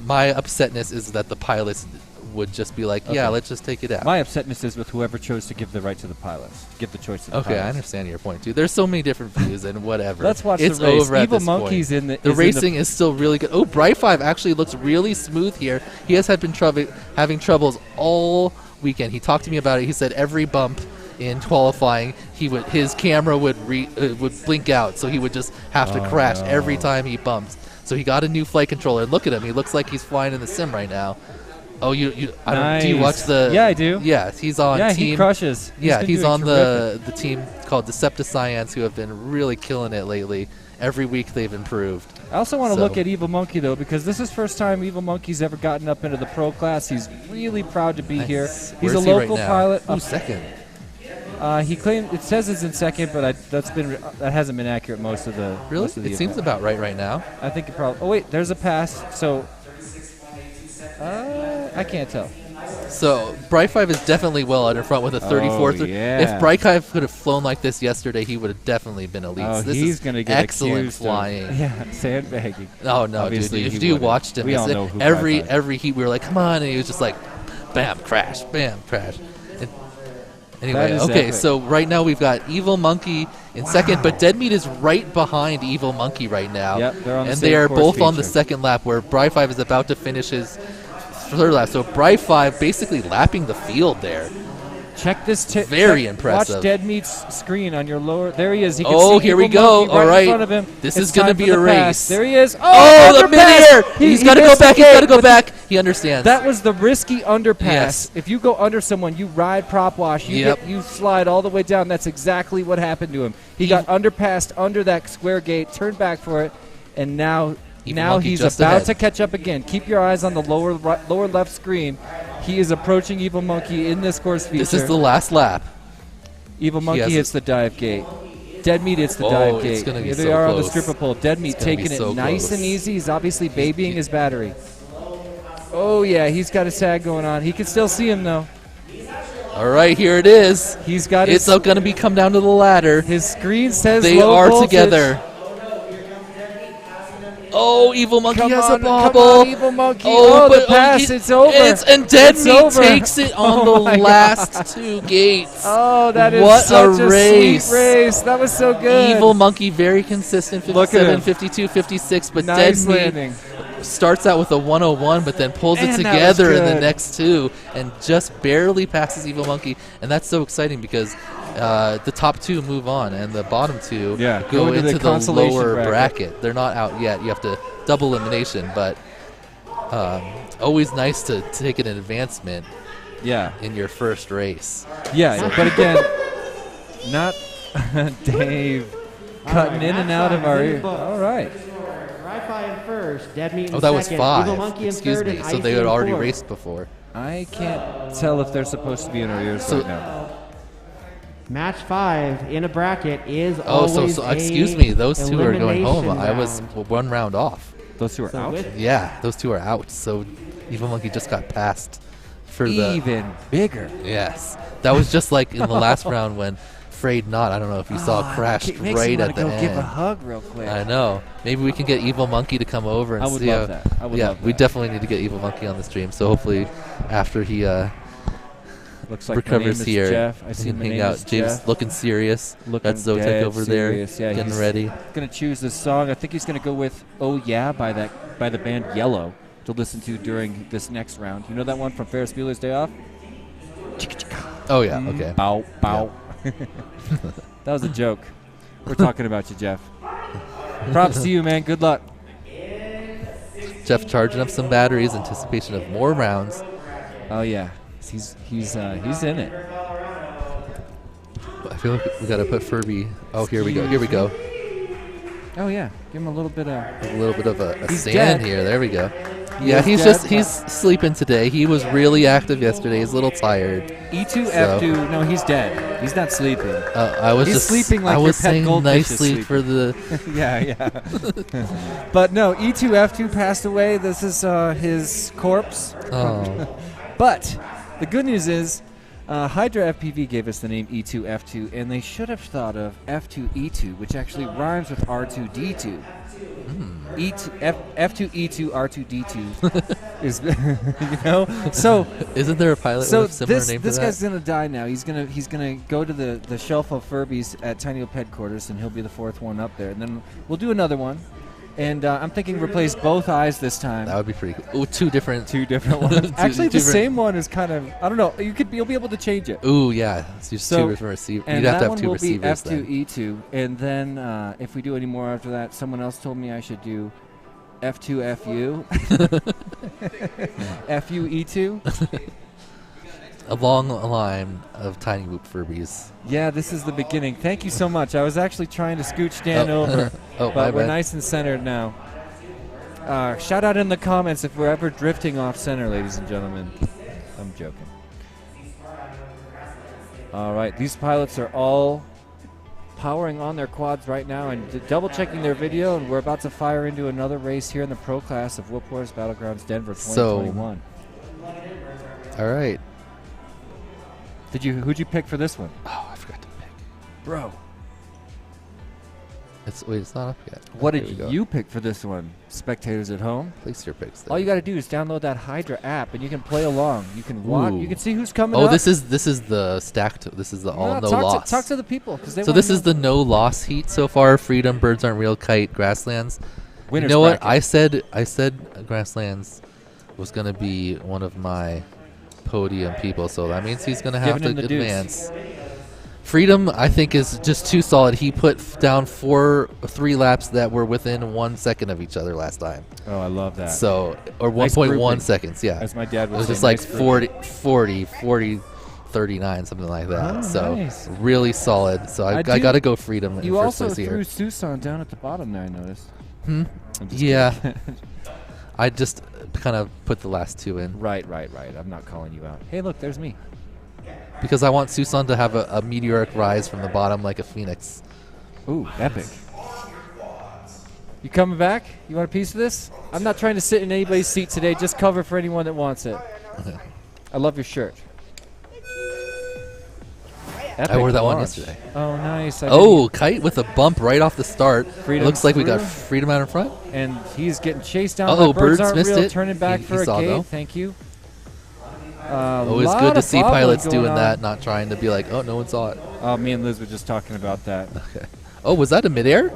my upsetness is that the pilots would just be like, yeah, let's just take it out. My upsetness is with whoever chose to give the right to the pilots. Give the choice to the Okay, pilots. I understand your point too. There's so many different views and whatever. Let's watch it's the race. over at Evil this Monkey's point. in the The racing is still really good. Oh, Bright 5 actually looks really smooth here. He has been having troubles all weekend. He talked to me about it. He said every bump in qualifying, his camera would blink out, so he would just have to crash every time he bumped. So he got a new flight controller. And look at him. He looks like he's flying in the sim right now. Oh, do you watch the? Yeah, I do. Yeah, he's on team. Yeah, he crushes. He's on the team called Decepticons, who have been really killing it lately. Every week they've improved. I also want to look at Evil Monkey, though, because this is first time Evil Monkey's ever gotten up into the pro class. He's really proud to be here. He's a local pilot. Who's second? He claimed it says it's in second, but that hasn't been accurate most of the. Really? Most of the it seems about right now. I think it probably. Oh wait, there's a pass. So I can't tell. So Bright 5 is definitely well out in front with a 34th. Yeah. If Bright 5 could have flown like this yesterday, he would have definitely been elite. Oh, This he's is going to get excellent flying. Sandbagging. Oh no, Obviously, dude! If you watched him, we all know who every heat we were like, come on, and he was just like, bam, crash, bam, crash. Anyway, okay, epic. so right now we've got Evil Monkey in second, but Dead Meat is right behind Evil Monkey right now. Yep, they're on the and same they are course both on the feature. second lap, where Bright 5 is about to finish his third lap. So Bright 5 basically lapping the field there. Check this. Very impressive. Watch Dead Meat's screen on your lower. There he is. You can Oh, see here we Evil go. Monkey All right right. in front of him. This It's is going to time be for a the race. pass. There he is. Oh, the underpass. midair. He's got to go missed back. He's the got to go gate. back. He understands. That was the risky underpass. Yes. If you go under someone, you ride prop wash. You slide all the way down. That's exactly what happened to him. He got underpassed under that square gate, turned back for it, and now Monkey he's just about ahead. to catch up again. Keep your eyes on the lower left screen. He is approaching Evil Monkey in this course feature. This is the last lap. Evil Monkey hits the dive gate. Dead Meat hits the dive gate. It's gonna be Here they so are on the close. stripper pole. Dead Meat It's gonna be taking it so nice close. and easy. He's obviously babying his battery. Oh, yeah, he's got a sag going on. He can still see him, though. All right, here it is. He's got It's his, going to be come down to the ladder. His screen says they low are voltage. together. Oh, Evil Monkey has a bobble. Come on, Evil Monkey. Oh, the but pass, it's over. And Dead It's Meat over. takes it on Oh the my last God. two gates. Oh, that is what such a a race. sweet race. That was so good. Evil Monkey, very consistent, Look at 57, him. 52, 56, but Nice Dead Meat landing. starts out with a 101, but then pulls it Man, that was together in the good. next two and just barely passes Evil Monkey. And that's so exciting because the top two move on and the bottom two go go into the into the consolation lower bracket. bracket. They're not out yet. You have to double elimination, but always nice to take an advancement in your first race. Yeah, but again, not Dave cutting in and out of our ear. All right. Wi-Fi in first, Dead Meat in Oh, that was second, 5. Evil Monkey in Excuse third, me. and So they Icy had in already fourth. raced before. I can't tell if they're supposed to be in our ears right now. Match 5 in a bracket is Oh, always so excuse me. Those two are going home. elimination I was round. one round off. Those two are out? Yeah, those two are out. So Evil Monkey just got passed for the Even bigger. Yes, that was just like in the last round when Frayed Not. I don't know if you saw crashed it makes right me at the wanna end. go give a hug real quick. I know. Maybe we can get Evil Monkey to come over and I would see. love how, that. I would yeah, love we that. definitely need to get Evil Monkey on the stream. So hopefully, after he Looks like my name recovers is here, Jeff. I we see can my hang name out. is James Jeff. looking serious. Looking Got Zotek dead over there, serious. Yeah, getting he's ready. Gonna choose this song. I think he's gonna go with "Oh Yeah" by the band Yellow to listen to during this next round. You know that one from Ferris Bueller's Day Off? Oh yeah, okay. Bow, bow. That was a joke. We're talking about you, Jeff. Props to you, man. Good luck. Jeff charging up some batteries, anticipation of more rounds. Oh yeah, he's in it. I feel like we gotta put Furby. Oh, here we go. Here we go. Oh yeah, give him a little bit of a He's stand dead. here. There we go. He Yeah, is he's sleeping today. He was really active yesterday. He's a little tired. E2 So- F2. No, he's dead. He's not sleeping. I was he's just sleeping like I your was pet saying goldfish is nicely sleeping. for the. yeah. But no, E2 F2 passed away. This is his corpse. Oh. But the good news is Hydra FPV gave us the name E2F2, and they should have thought of F2E2, which actually rhymes with R2D2. F2E2 R2D2 is, So isn't there a pilot with a similar name to this that? guy's gonna die now. He's gonna go to the shelf of Furbies at Tiny Hope headquarters, and he'll be the fourth one up there. And then we'll do another one. And I'm thinking replace both eyes this time. That would be pretty cool. Ooh, two different ones. Actually, the same one is kind of, I don't know. You'll be able to change it. Ooh, yeah. It's just two different receivers. You'd have to have two receivers. And that one will be F2E2. And then if we do any more after that, someone else told me I should do F2FU. FUE2. Along a line of Tiny Whoop Furbies. Yeah, this is the beginning. Thank you so much. I was actually trying to scooch Dan over, but we're nice and centered now. Shout out in the comments if we're ever drifting off center, ladies and gentlemen. I'm joking. All right, these pilots are all powering on their quads right now and double checking their video, and we're about to fire into another race here in the pro class of Whoop Wars Battlegrounds Denver 2021. All right. Who'd you pick for this one? Oh, I forgot to pick. Bro. It's not up yet. What did you pick for this one? Spectators at home? Place your picks there. All you got to do is download that Hydra app, and you can play along. You can watch. You can see who's coming up. Oh, this is the stacked. This is the all no loss. Talk to the people. So this is the no loss heat so far. Freedom, Birds Aren't Real, Kite, Grasslands. Winners you know bracket. what? I said Grasslands was going to be one of my podium people, so that means he's going to have to advance. Freedom, I think, is just too solid. He put down 3 laps that were within 1 second of each other last time. Oh, I love that. So, or 1.1 seconds, yeah. As my dad would say. It was just like 40, 39, something like that. Oh, so, nice. Really solid. So, I got to go Freedom in you first also place here. threw Susan down at the bottom there, I noticed. Yeah. I just kind of put the last 2 in. Right. I'm not calling you out. Hey, look, there's me. Because I want Susan to have a meteoric rise from the bottom like a phoenix. Ooh, epic. You coming back? You want a piece of this? I'm not trying to sit in anybody's seat today. Just cover for anyone that wants it. Okay. I love your shirt. I wore that one yesterday. Oh, nice. Kite with a bump right off the start. Freedom Looks like we got Freedom out in front. And he's getting chased down by Birds Aren't missed Real, it. turning back for a gate. Though. Thank you. Always good to see pilots doing that, not trying to be like, oh, no one saw it. Oh, me and Liz were just talking about that. Okay. Oh, was that a midair?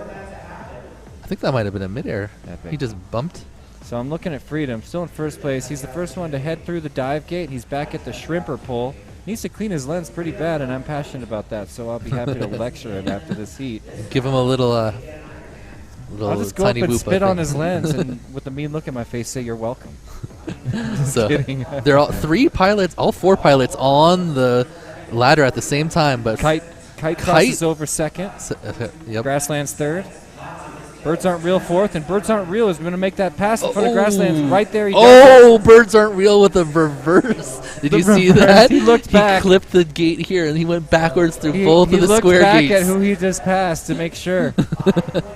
I think that might have been a midair. Epic. He just bumped. So I'm looking at Freedom, still in first place. He's the first one to head through the dive gate. He's back at the shrimper pole. Needs to clean his lens pretty bad, and I'm passionate about that, so I'll be happy to lecture him after this heat. Give him a little I'll just go up and spit on his lens and with a mean look in my face say you're welcome. So kidding. They're all 4 pilots on the ladder at the same time, but Kite crosses over second. Yep. Grasslands third. Birds Aren't Real fourth, and Birds Aren't Real is going to make that pass in front of Grasslands right there. Birds Aren't Real with a reverse. Did you see that? He looked back. He clipped the gate here, and he went backwards through both of the square gates. He looked back at who he just passed to make sure.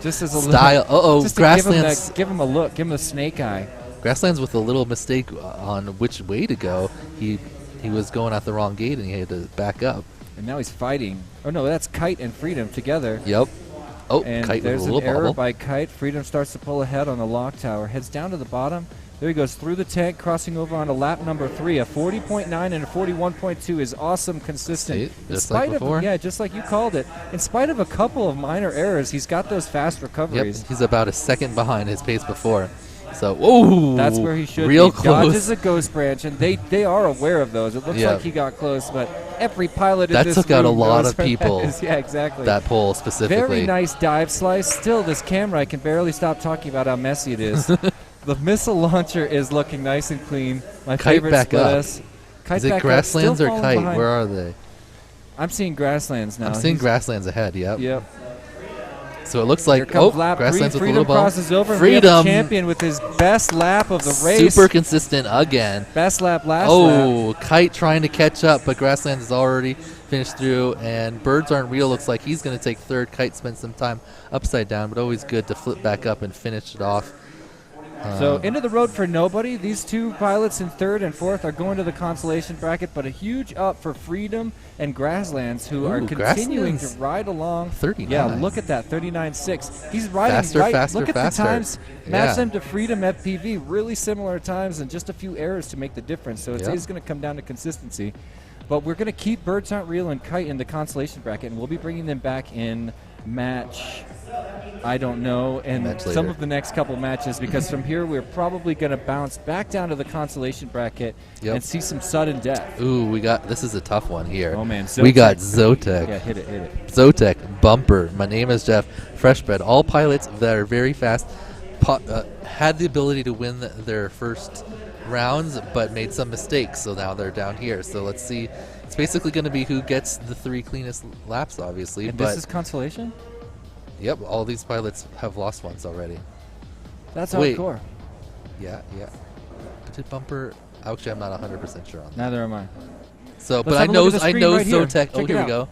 Just as a style. Just Grasslands. Give him a look. Give him the snake eye. Grasslands with a little mistake on which way to go. He was going out the wrong gate, and he had to back up. And now he's fighting. Oh, no, that's Kite and Freedom together. Yep. Oh, and Kite there's with a an little error bobble. by Kite. Freedom starts to pull ahead on the lock tower. Heads down to the bottom. There he goes through the tank, crossing over onto lap number 3. A 40.9 and a 41.2 is awesome, consistent. Just like before. Just like you called it. In spite of a couple of minor errors, he's got those fast recoveries. Yep, he's about a second behind his pace before. So, whoa! That's where he should real be. Close. Dodges a ghost branch, and they are aware of those. It looks like he got close, but every pilot in that this took out a room lot knows of where people. that is. Yeah, exactly. That pole specifically. Very nice dive slice. Still, this camera, I can barely stop talking about how messy it is. The missile launcher is looking nice and clean. My Kite favorite back split up. S. Kite Is it back Grasslands up, or still Kite? falling behind. Where are they? I'm seeing Grasslands now. I'm seeing Grasslands ahead. Yep. Yep. So it looks like lap Grasslands 3. with a Freedom little bump. crosses over. Freedom, champion with his best lap of the race. Super consistent again. Best lap last lap. Kite trying to catch up, but Grasslands has already finished through, and Birds Aren't Real looks like he's going to take third. Kite spends some time upside down, but always good to flip back up and finish it off. So into the road for nobody. These two pilots in third and fourth are going to the consolation bracket, but a huge up for Freedom and Grasslands, who are continuing to ride along. 39. Yeah, look at that, 39.6. He's riding Faster, right. faster, look at faster. the times. Match Yeah. them to Freedom FPV. Really similar times and just a few errors to make the difference. So it's going to come down to consistency. But we're going to keep Birds Aren't Real and Kite in the consolation bracket, and we'll be bringing them back in match, I don't know, and some of the next couple matches, because from here we're probably going to bounce back down to the consolation bracket and see some sudden death. Ooh, this is a tough one here. Oh, man. We got Zotek. Yeah, hit it. Zotek, Bumper. My name is Jeff. Freshbred. All pilots that are very fast had the ability to win their first rounds, but made some mistakes, so now they're down here. So let's see. It's basically going to be who gets the 3 cleanest laps, obviously. And this is consolation? Yep, all these pilots have lost once already. That's hardcore. Yeah. But did Bumper... Actually, I'm not 100% sure on that. Neither am I. So, Let's have a look at the screen right here. Zotek... Oh, Check it here we out. go.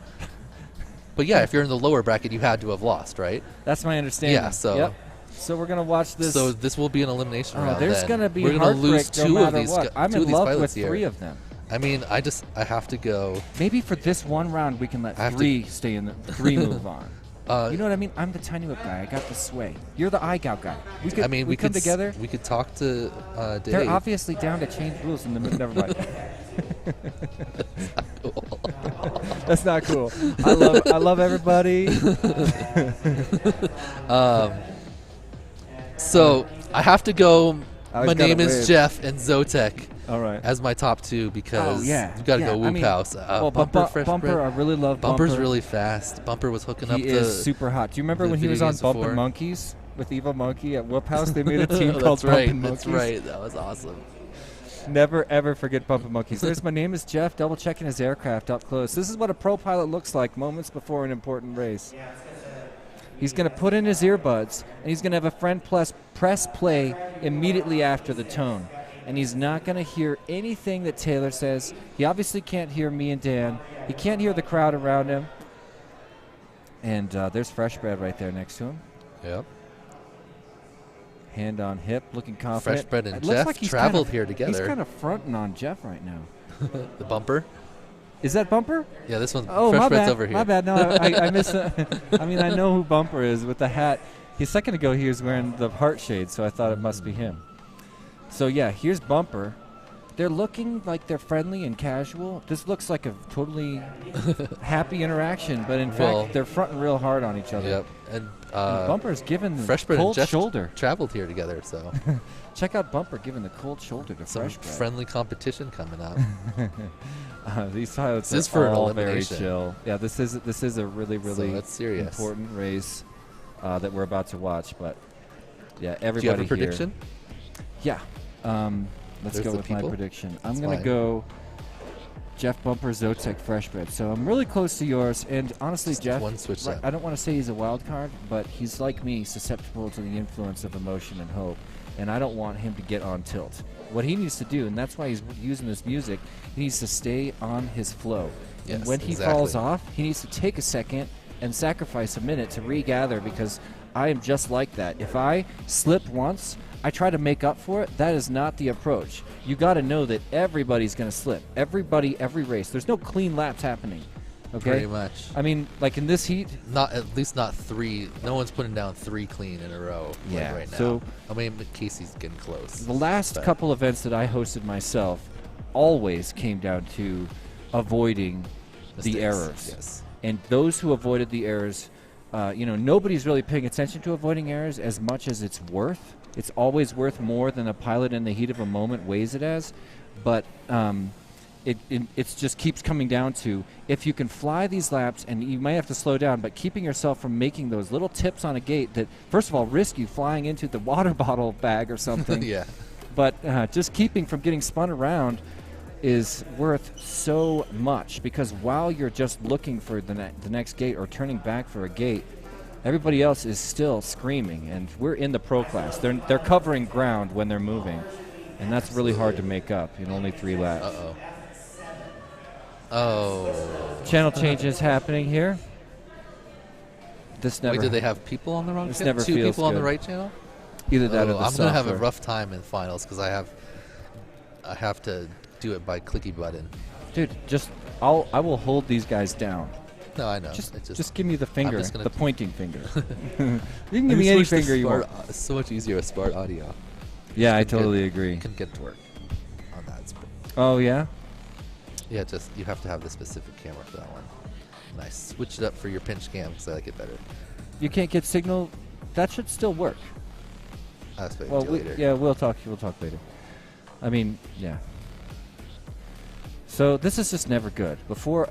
But yeah, if you're in the lower bracket, you had to have lost, right? That's my understanding. Yeah, so... Yep. So we're going to watch this. So this will be an elimination round. There's going to be We're going to lose heartbreak no matter what. I'm in love with 3 of them. I mean, I have to go. Maybe for this one round we can let 3 stay in the 3 move on. You know what I mean? I'm the tiny whip guy. I got the sway. You're the eye gout guy. We could come together. We could talk to Dave. They're obviously down to change rules in the middle. Never mind. That's not cool. I love everybody. So I have to go. My name is wave. Jeff and Zotek. All right. As my top 2 because you got to go Whoop House. Bumper, I really love Bumper. Bumper's really fast. Bumper was hooking up He is super hot. Do you remember when he was on Bumpin' Monkeys with Evil Monkey at Whoop House? They made a team called Bumpin' Monkeys. That's right. That was awesome. Never, ever forget Bumpin' Monkeys. There's my name is Jeff, double-checking his aircraft up close. This is what a pro pilot looks like moments before an important race. He's going to put in his earbuds, and he's going to have a friend press play immediately after the tone. And he's not going to hear anything that Taylor says. He obviously can't hear me and Dan. He can't hear the crowd around him. And there's Freshbred right there next to him. Yep. Hand on hip, looking confident. Freshbred and Jeff traveled here together. He's kind of fronting on Jeff right now. The Bumper? Is that Bumper? Yeah, this one. Oh, Freshbred's my bad. over here. My bad. No, I missed it. I mean, I know who Bumper is with the hat. A second ago, he was wearing the heart shade, so I thought it must be him. So, yeah, here's Bumper. They're looking like they're friendly and casual. This looks like a totally happy interaction, but in fact, they're fronting real hard on each other. Yep. And Bumper's giving the Freshbred cold and Jeff shoulder. Traveled here together, so. Check out Bumper giving the cold shoulder to Some Freshbred. friendly competition coming up. These pilots This is are for an all very elimination. chill. Yeah, this is a really, really that's serious. important race that we're about to watch. But yeah, everybody. Do you have a here- prediction? Yeah. Let's There's go the with my people. prediction. I'm That's going to fine. go Jeff Bumper, Zotek, Freshbred. So I'm really close to yours. And honestly, Just Jeff, one switch right, up. I don't want to say he's a wild card, but he's like me, susceptible to the influence of emotion and hope. And I don't want him to get on tilt. What he needs to do, and that's why he's using this music, he needs to stay on his flow. And Yes, when he exactly. falls off, he needs to take a second and sacrifice a minute to regather, because I am just like that. If I slip once, I try to make up for it. That is not the approach. You got to know that everybody's going to slip. Everybody, every race. There's no clean laps happening. Okay? Pretty much. I mean, like in this heat. At least not 3. No one's putting down 3 clean in a row Yeah, right now. so- I mean, Casey's getting close. The last but- couple events that I hosted myself always came down to avoiding Mistakes, the errors. yes. And those who avoided the errors, nobody's really paying attention to avoiding errors as much as it's worth. It's always worth more than a pilot in the heat of a moment weighs it as. But it just keeps coming down to, if you can fly these laps, and you might have to slow down, but keeping yourself from making those little tips on a gate that, first of all, risk you flying into the water bottle bag or something. Yeah. But just keeping from getting spun around is worth so much, because while you're just looking for the next gate or turning back for a gate, everybody else is still screaming, and we're in the pro class. They're covering ground when they're moving, and that's really hard to make up in only 3 laps. Uh-oh. Oh. Channel changes happening here. This never. Wait, did they have people on the wrong This channel? never 2 feels people on the good. right channel? Either that or the I'm gonna have a software. rough time in finals because I have to do it by clicky button. Dude, I will hold these guys down. No, I know. Just give me the finger, just gonna the pointing finger. You can give me any finger you want. It's so much easier with smart audio. Yeah, I totally agree. Can get to work on that. Oh yeah. Yeah, just you have to have the specific camera for that one. Nice. Switch it up for your pinch cam because I like it better. You can't get signal. That should still work. I'll explain Well, to you later. yeah, we'll talk later. I mean, yeah. So this is just never good. Before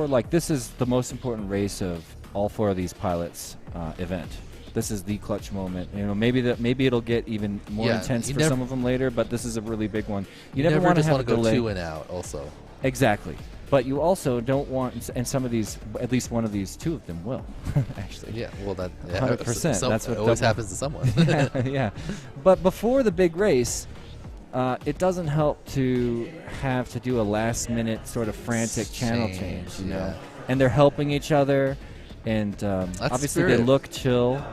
like this is the most important race of all 4 of these pilots event. This is the clutch moment. You know, maybe it'll get even more intense for some of them later, but this is a really big one. You never want to have a go delay. 2 and out also. Exactly. But you also don't want, and some of these, at least one of these, 2 of them will, actually. Yeah, well, that 100%. That's what always happens to someone. yeah. But before the big race, it doesn't help to have to do a last-minute sort of frantic channel change, you know. And they're helping each other, and obviously they look chill.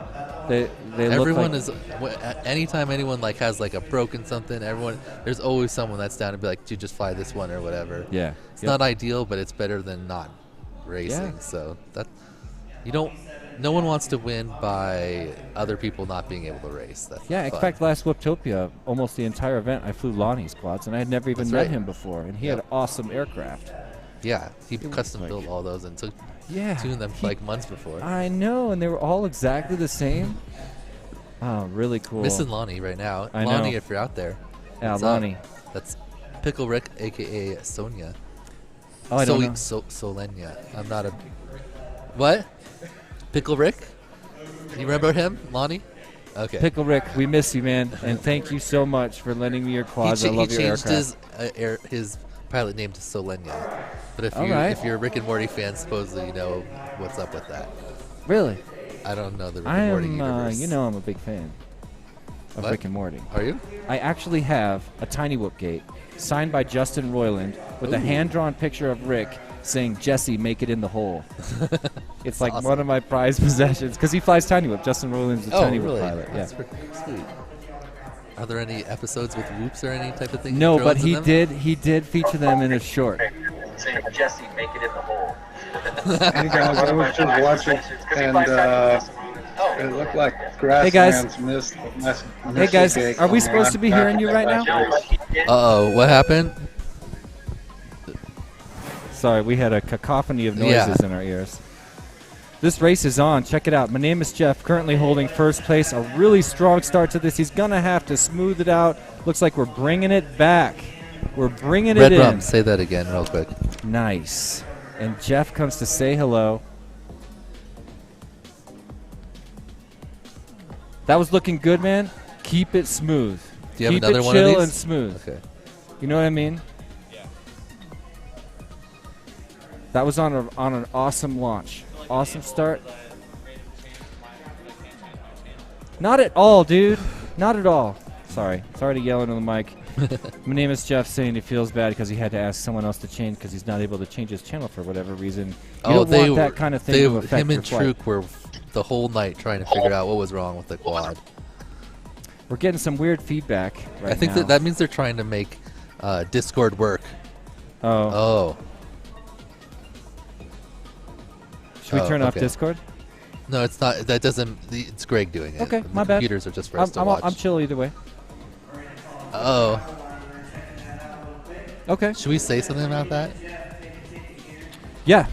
They everyone look like is anytime anyone like has like a broken something, there's always someone that's down to be like, dude, just fly this one or whatever. Yeah. It's not ideal, but it's better than not racing. Yeah. So that no one wants to win by other people not being able to race. That's in fun. fact, last Whooptopia, almost the entire event, I flew Lonnie's quads, and I had never even That's met right. him before, and he had awesome aircraft. Yeah, he custom built all those and took tuned them like months before. I know, and they were all exactly the same. Oh, really cool. Missing Lonnie right now. I Lonnie, know. if you're out there. Yeah, what's Lonnie. up? That's Pickle Rick, a.k.a. Sonia. Oh, I don't know. Solenia. I'm not a... What? Pickle Rick? You remember him, Lonnie? Okay. Pickle Rick, we miss you, man, and thank you so much for lending me your quads. I love your aircraft. He changed his pilot name to Solenia. But if you're a Rick and Morty fan, supposedly you know what's up with that. Really? I don't know the Rick and Morty universe. You know I'm a big fan of What? Rick and Morty. Are you? I actually have a Tiny Whoop gate signed by Justin Roiland with a hand-drawn picture of Rick saying, "Jesse, make it in the hole." It's like one of my prized possessions because he flies Tiny Whoop. Justin Roiland's a Tiny Whoop pilot. That's pretty sweet. Are there any episodes with whoops or any type of thing? No, but he did feature them in a short. Saying, Jesse, make it in the hole. Hey guys, I was just watching, and it looked like Hey guys. Grasslands missed. Hey guys, are we supposed to be hearing you right now? Uh-oh, what happened? Sorry, we had a cacophony of noises in our ears. This race is on. Check it out. My name is Jeff, currently holding first place. A really strong start to this. He's going to have to smooth it out. Looks like we're bringing it back. We're bringing it in. Red Rum, say that again real quick. Nice. And Jeff comes to say hello. That was looking good, man. Keep it smooth. Do you have Keep another it one of chill these? and smooth. Okay. You know what I mean? Yeah. That was on an awesome launch. Awesome start. Not at all, dude. Not at all. Sorry to yell into the mic. My name is Jeff, saying he feels bad because he had to ask someone else to change because he's not able to change his channel for whatever reason. You don't want that kind of thing to affect him your and flight. Truk were the whole night trying to figure out what was wrong with the quad. We're getting some weird feedback right I think now. that means they're trying to make Discord work. Oh. Should we turn off okay. Discord? No, it's not. That doesn't. It's Greg doing it. Okay, The my bad. Computers are just for us to watch. I'm chill either way. Oh. Okay. Should we say something about that? Yeah.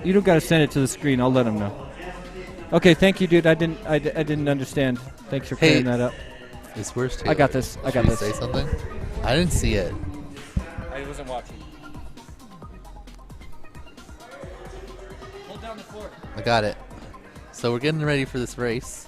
You don't got to send it to the screen. I'll let him know. Okay, thank you, dude. I didn't understand. Thanks for clearing that up. It's worse. I got this. I got Should we this. say something? I didn't see it. I wasn't watching. Hold down the fort. I got it. So we're getting ready for this race.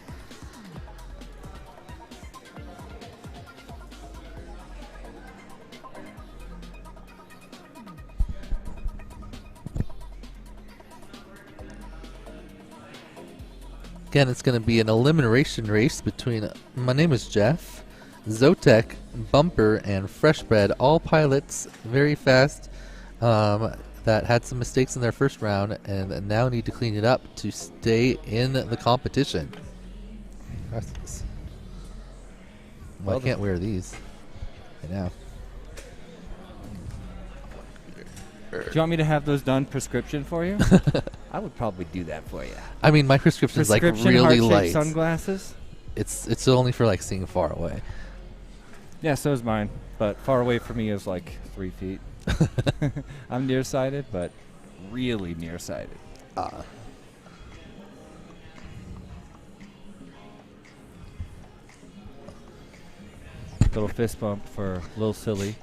Again, it's going to be an elimination race between, my name is Jeff, Zotek, Bumper, and Freshbread, all pilots, very fast. that had some mistakes in their first round and now need to clean it up to stay in the competition. Well, I can't wear these right now. Do you want me to have those done prescription for you? I would probably do that for you. I mean, my prescription's like really heart-shaped light. Sunglasses. It's only for like seeing far away. Yeah, so is mine. But far away for me is like 3 feet. I'm nearsighted, but really nearsighted. Little fist bump for Lil Silly,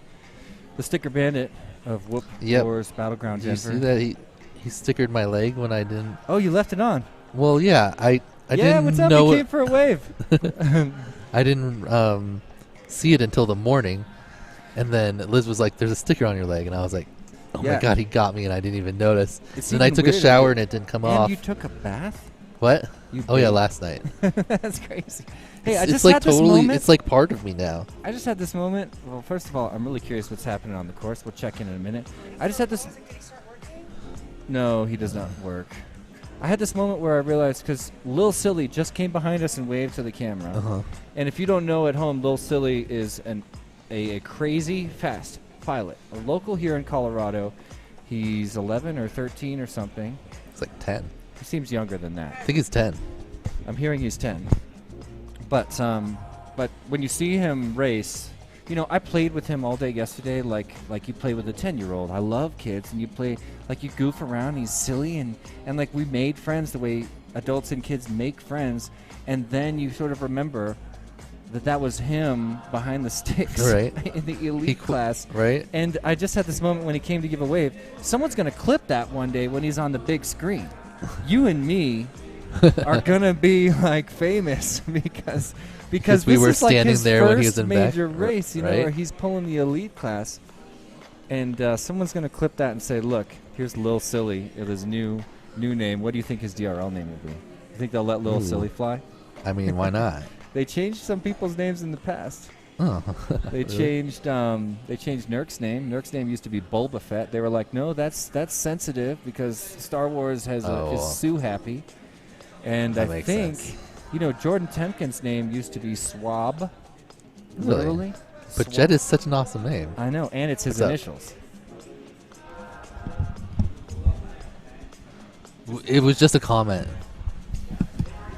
the sticker bandit of Whoop Wars Battleground Did Denver. you see that he stickered my leg when I didn't? Oh, you left it on. Well, yeah, I Yeah, didn't what's up? know You it- came for a wave. I didn't see it until the morning, and then Liz was like, "There's a sticker on your leg," and I was like, "Oh Yeah. my god, he got me!" And I didn't even notice. It's And then I even took a weirder. shower and it didn't come And off. you took a bath? What? You Oh yeah, did. last night. That's crazy. Hey, I It's just like had this totally. moment. It's like part of me now. I just had this moment. Well, first of all, I'm really curious what's happening on the course. We'll check in a minute. I just had this. No, he does not work. I had this moment where I realized because Lil Silly just came behind us and waved to the camera. Uh-huh. And if you don't know at home, Lil Silly is a crazy fast pilot, a local here in Colorado. He's 11 or 13 or something. It's like 10. He seems younger than that. I think he's 10. I'm hearing he's 10. But when you see him race, you know, I played with him all day yesterday like you play with a 10-year-old. I love kids, and you play, like, you goof around, he's silly, and like we made friends the way adults and kids make friends, and then you sort of remember that was him behind the sticks Right. in the elite class. Right. And I just had this moment when he came to give a wave. Someone's going to clip that one day when he's on the big screen. You and me are gonna be like famous because we this were is like standing his there first when he was in back, major race, you know, right? where he's pulling the elite class, and someone's gonna clip that and say, "Look, here's Lil Silly, his new name. What do you think his DRL name will be? You think they'll let Lil Ooh. Silly fly?" I mean, why not? They changed some people's names in the past. Oh, They really? changed Nurk's name. Nurk's name used to be Boba Fett. They were like, no, that's sensitive because Star Wars is Sue happy. And That I makes think, sense. you know, Jordan Temkin's name used to be Swab. Really? Literally. But Swab. Jed is such an awesome name. I know, and it's his What's up? initials. It was just a comment.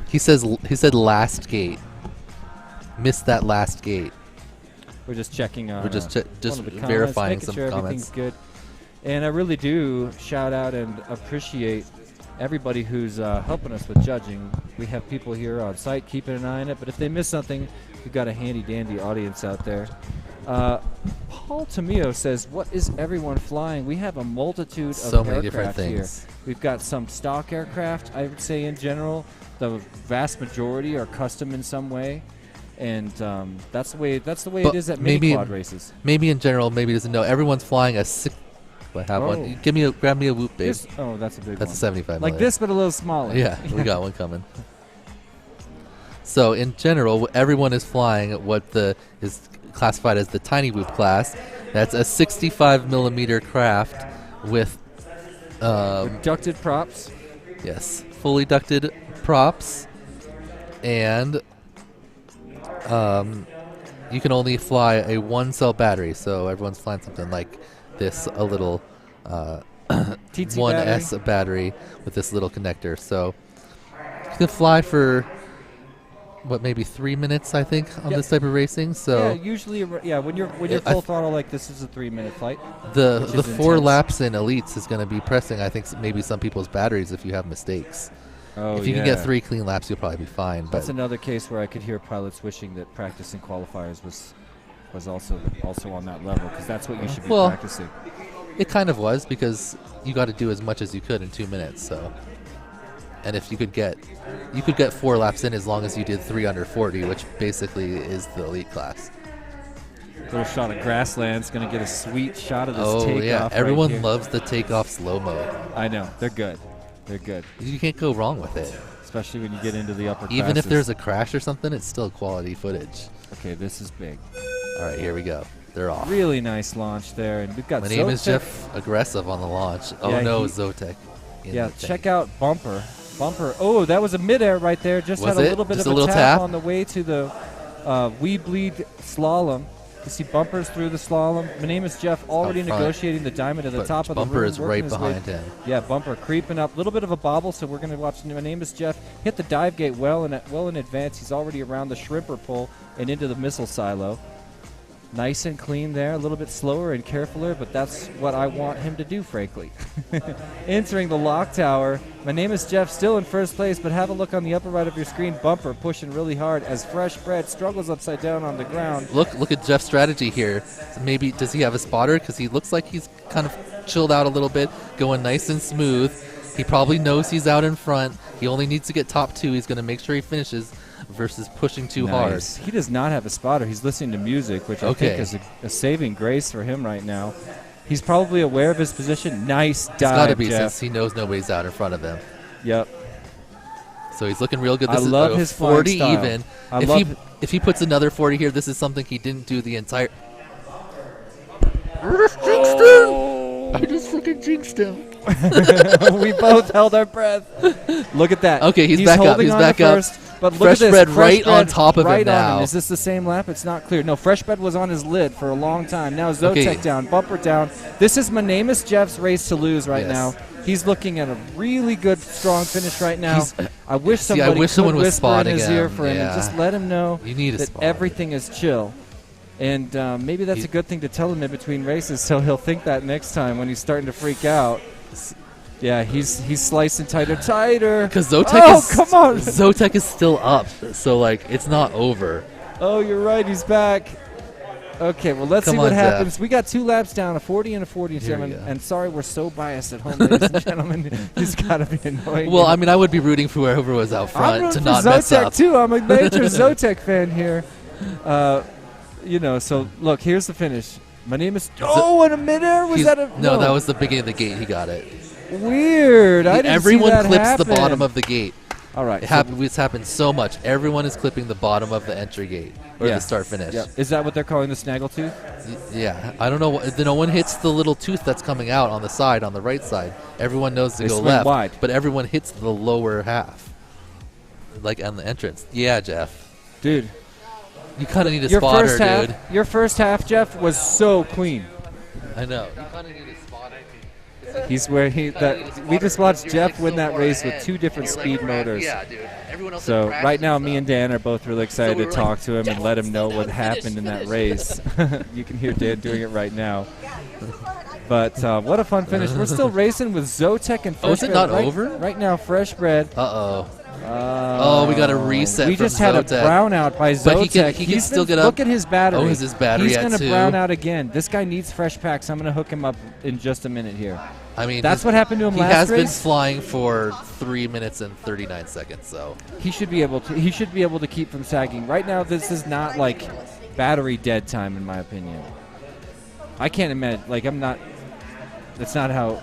He said last gate. Missed that last gate. We're just checking on. We're just one just of the comments, verifying making some sure comments. everything's good. And I really do shout out and appreciate everybody who's helping us with judging. We have people here on site keeping an eye on it, but if they miss something, we've got a handy-dandy audience out there. Paul Tamio says, what is everyone flying? We have a multitude of So many different aircraft here. things. We've got some stock aircraft, I would say, in general. The vast majority are custom in some way. And that's the way it is at mini quad races. Maybe in general, maybe he doesn't know. Everyone's flying a six. I have Oh. one. Grab me a whoop, babe. This- oh, that's a big That's one. a 75. Like this, but a little smaller. Yeah, we got one coming. So in general, everyone is flying what is classified as the tiny whoop class. That's a 65 millimeter craft with ducted props. Yes, fully ducted props, and you can only fly a 1-cell battery. So everyone's flying something like this, a little TT 1S battery with this little connector. So you can fly for maybe 3 minutes, I think, on Yep. this type of racing. So yeah, usually, when you're I full throttle like this is a 3-minute flight. the which is 4 intense. laps in elites is going to be pressing, I think, maybe some people's batteries if you have mistakes. Oh, if you can get yeah. 3 clean laps, you'll probably be fine. That's But another case where I could hear pilots wishing that practicing qualifiers was also on that level, because that's what you should be practicing. it kind of was, because you got to do as much as you could in 2 minutes. So, and if you could get 4 laps in as long as you did 3 under 40, which basically is the elite class. Little shot of grassland's going to get a sweet shot of this Oh takeoff. yeah, right everyone here. loves the takeoff slow-mo. I know, they're good. They're good. You can't go wrong with it. Especially when you get into the upper Even if classes. there's a crash or something, it's still quality footage. Okay, this is big. All right, here we go. They're off. Really nice launch there, and we've got. My name is Zotek. Jeff. Aggressive on the launch. Oh Yeah, no, he- Zotek. in Yeah, the tank. check out Bumper. Bumper. Oh, that was a midair right there. Just Was had a it? little bit Just of a little tap tap? on the way to the We Bleed slalom. You see Bumpers through the slalom. My name is Jeff, already Up front. negotiating the diamond at the But top of the Bumper room. is working right his way- behind him. Yeah, Bumper creeping up. A little bit of a bobble, so we're going to watch. My name is Jeff. Hit the dive gate well in advance. He's already around the shrimper pole and into the missile silo. Nice and clean there, a little bit slower and carefuler, but that's what I want him to do, frankly. Entering the lock tower. My name is Jeff, still in first place, but have a look on the upper right of your screen. Bumper pushing really hard as Fresh Bread struggles upside down on the ground. Look at Jeff's strategy here. Maybe does he have a spotter? Because he looks like he's kind of chilled out a little bit, going nice and smooth. He probably knows he's out in front. He only needs to get top 2. He's going to make sure he finishes versus pushing too hard. He does not have a spotter. He's listening to music, which I think is a saving grace for him right now. He's probably aware of his position. Nice dive, It's got to be Jeff. since he knows nobody's out in front of him. Yep. So he's looking real good. I This love is his flying 40 style. even. I If love if he puts another 40 here, this is something he didn't do the entire. I just freaking jinxed him. We both held our breath. Look at that. Okay, he's back up. holding He's on to back up. first, but look Fresh at this. Bread Fresh right on Bread top of him right on now. Is this the same lap? It's not clear. No, Fresh Bread was on his lid for a long time. Now Zotek Okay. down, Bumper down. This is my name is Jeff's race to lose right Yes. now. He's looking at a really good, strong finish right now. He's- I wish See, I somebody wish could someone was whisper in spotting his ear him. for him and Yeah. just let him know You need a that spotter. everything is chill. And maybe that's a good thing to tell him in between races, so he'll think that next time when he's starting to freak out. Yeah, he's slicing tighter. Because Zotek oh, is come on! Zotek is still up, so like it's not over. Oh, you're right. He's back. Okay, well, let's Come see what on, happens. Jeff. We got 2 laps down, a 40 and a 47. Here we go. And sorry, we're so biased at home, ladies and gentlemen. It's got to be annoying. Well, I mean, I would be rooting for whoever was out I'm front rooting to for not mess Zotek up. too. I'm a major Zotek fan here. So look, here's the finish. My name is. Oh, in a midair? Was that a. No, that was the beginning of the gate. He got it. Weird. I didn't Everyone see that clips happen. the bottom of the gate. All right. It's happened so much. Everyone is clipping the bottom of the entry gate or Yeah. the start finish. Yep. Is that what they're calling the snaggletooth? Yeah, I don't know. No one hits the little tooth that's coming out on the side, on the right side. Everyone knows to They go swing left, wide. but everyone hits the lower half, like on the entrance. Yeah, Jeff. Dude. You kind of need a Your spotter, first half, dude. Your first half, Jeff, was so clean. I know. You kind of need a spotter. He's where we just watched Jeff win that race with 2 different You're, like, speed motors. Yeah, dude. Everyone else So crashes right now, and me stuff. and Dan are both really excited we to were talk like, to him and let him know what happened in that race. You can hear Dan doing it right now. But what a fun finish! We're still racing with Zotek and Fresh Oh, is it Bread. not over? Right now, Fresh Bread. Uh-oh. Oh, we got a reset. We from just had a Zotek. brown out by Zotek. But he can He's still been- get up. Look at his battery. Oh, is his battery He's at gonna 2? brown out again. This guy needs fresh packs. I'm going to hook him up in just a minute here. I mean, that's what happened to him he last has been race. flying for 3 minutes and 39 seconds, so He should be able to. He should be able to keep from sagging. Right now, this is not like battery dead time, in my opinion. I can't imagine. Like I'm not. That's not how.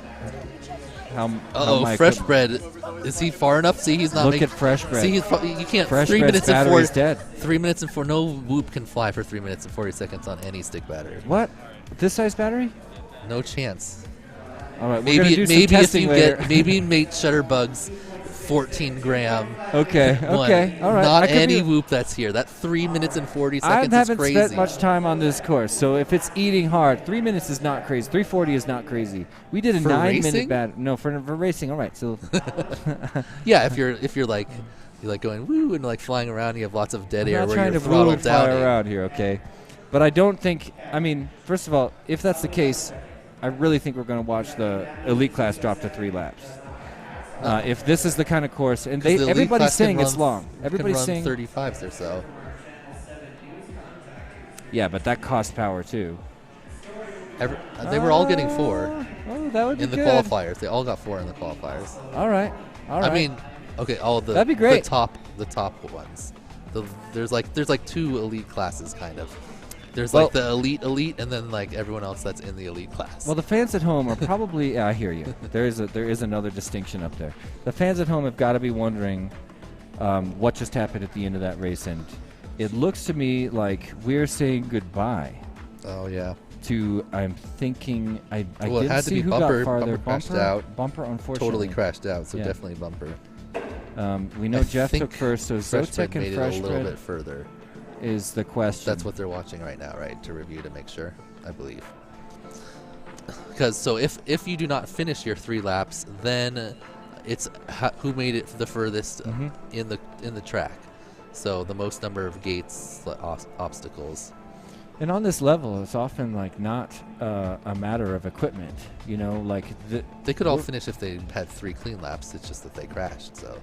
How my Fresh equipment- Bread. Is he far enough? See, he's not Look making. at Fresh Bread. See, you can't. Fresh 3 Bread's minutes and battery's 4. dead. 3 minutes and 4. No whoop can fly for 3 minutes and 40 seconds on any stick battery. What? This size battery? No chance. All right, we're gonna do some maybe if testing you later. get maybe mate Shutterbugs 14 gram. Okay, one. okay, all right. Not I could any be- whoop that's here. That 3 minutes and 40 I seconds haven't is crazy. spent much time on this course, so if it's eating hard, 3 minutes is not crazy. 3:40 is not crazy. We did a For 9-minute racing? battle. No, for racing. All right, so Yeah, if you're like you're like going woo and like flying around, you have lots of dead I'm air not where trying you're to woo and throttled fly down. around here, okay? But I don't think. I mean, first of all, if that's the case, I really think we're going to watch the elite class drop to 3 laps. If this is the kind of course, and 'Cause the elite everybody's class can saying it's run- long. Everybody's can saying run 35s or so. Yeah, but that costs power too. They were all getting 4 Oh, that would be in the good. qualifiers. They all got 4 in the qualifiers. All right, all right. I mean, okay, all the That'd be great. The top ones. There's like 2 elite classes kind of. There's Well- like the elite, and then like everyone else that's in the elite class. Well, the fans at home are probably. Yeah, I hear you. There is another distinction up there. The fans at home have got to be wondering what just happened at the end of that race, and it looks to me like we're saying goodbye. Oh yeah. To I'm thinking I Well, it didn't had to see be who Bumper. got farther. Bumper crashed out. Bumper, unfortunately, Totally crashed out. So Yeah. definitely Bumper. We know I Jeff think took first, so Fresh Zotek Bread and made Fresh it a little Bread bit further. is the question. That's what they're watching right now, right? To review to make sure, I believe. Because so if you do not finish your 3 laps, then it's who made it the furthest in the track. So the most number of gates, obstacles. And on this level, it's often like not a matter of equipment. You know, like They could all finish if they had 3 clean laps. It's just that they crashed. So.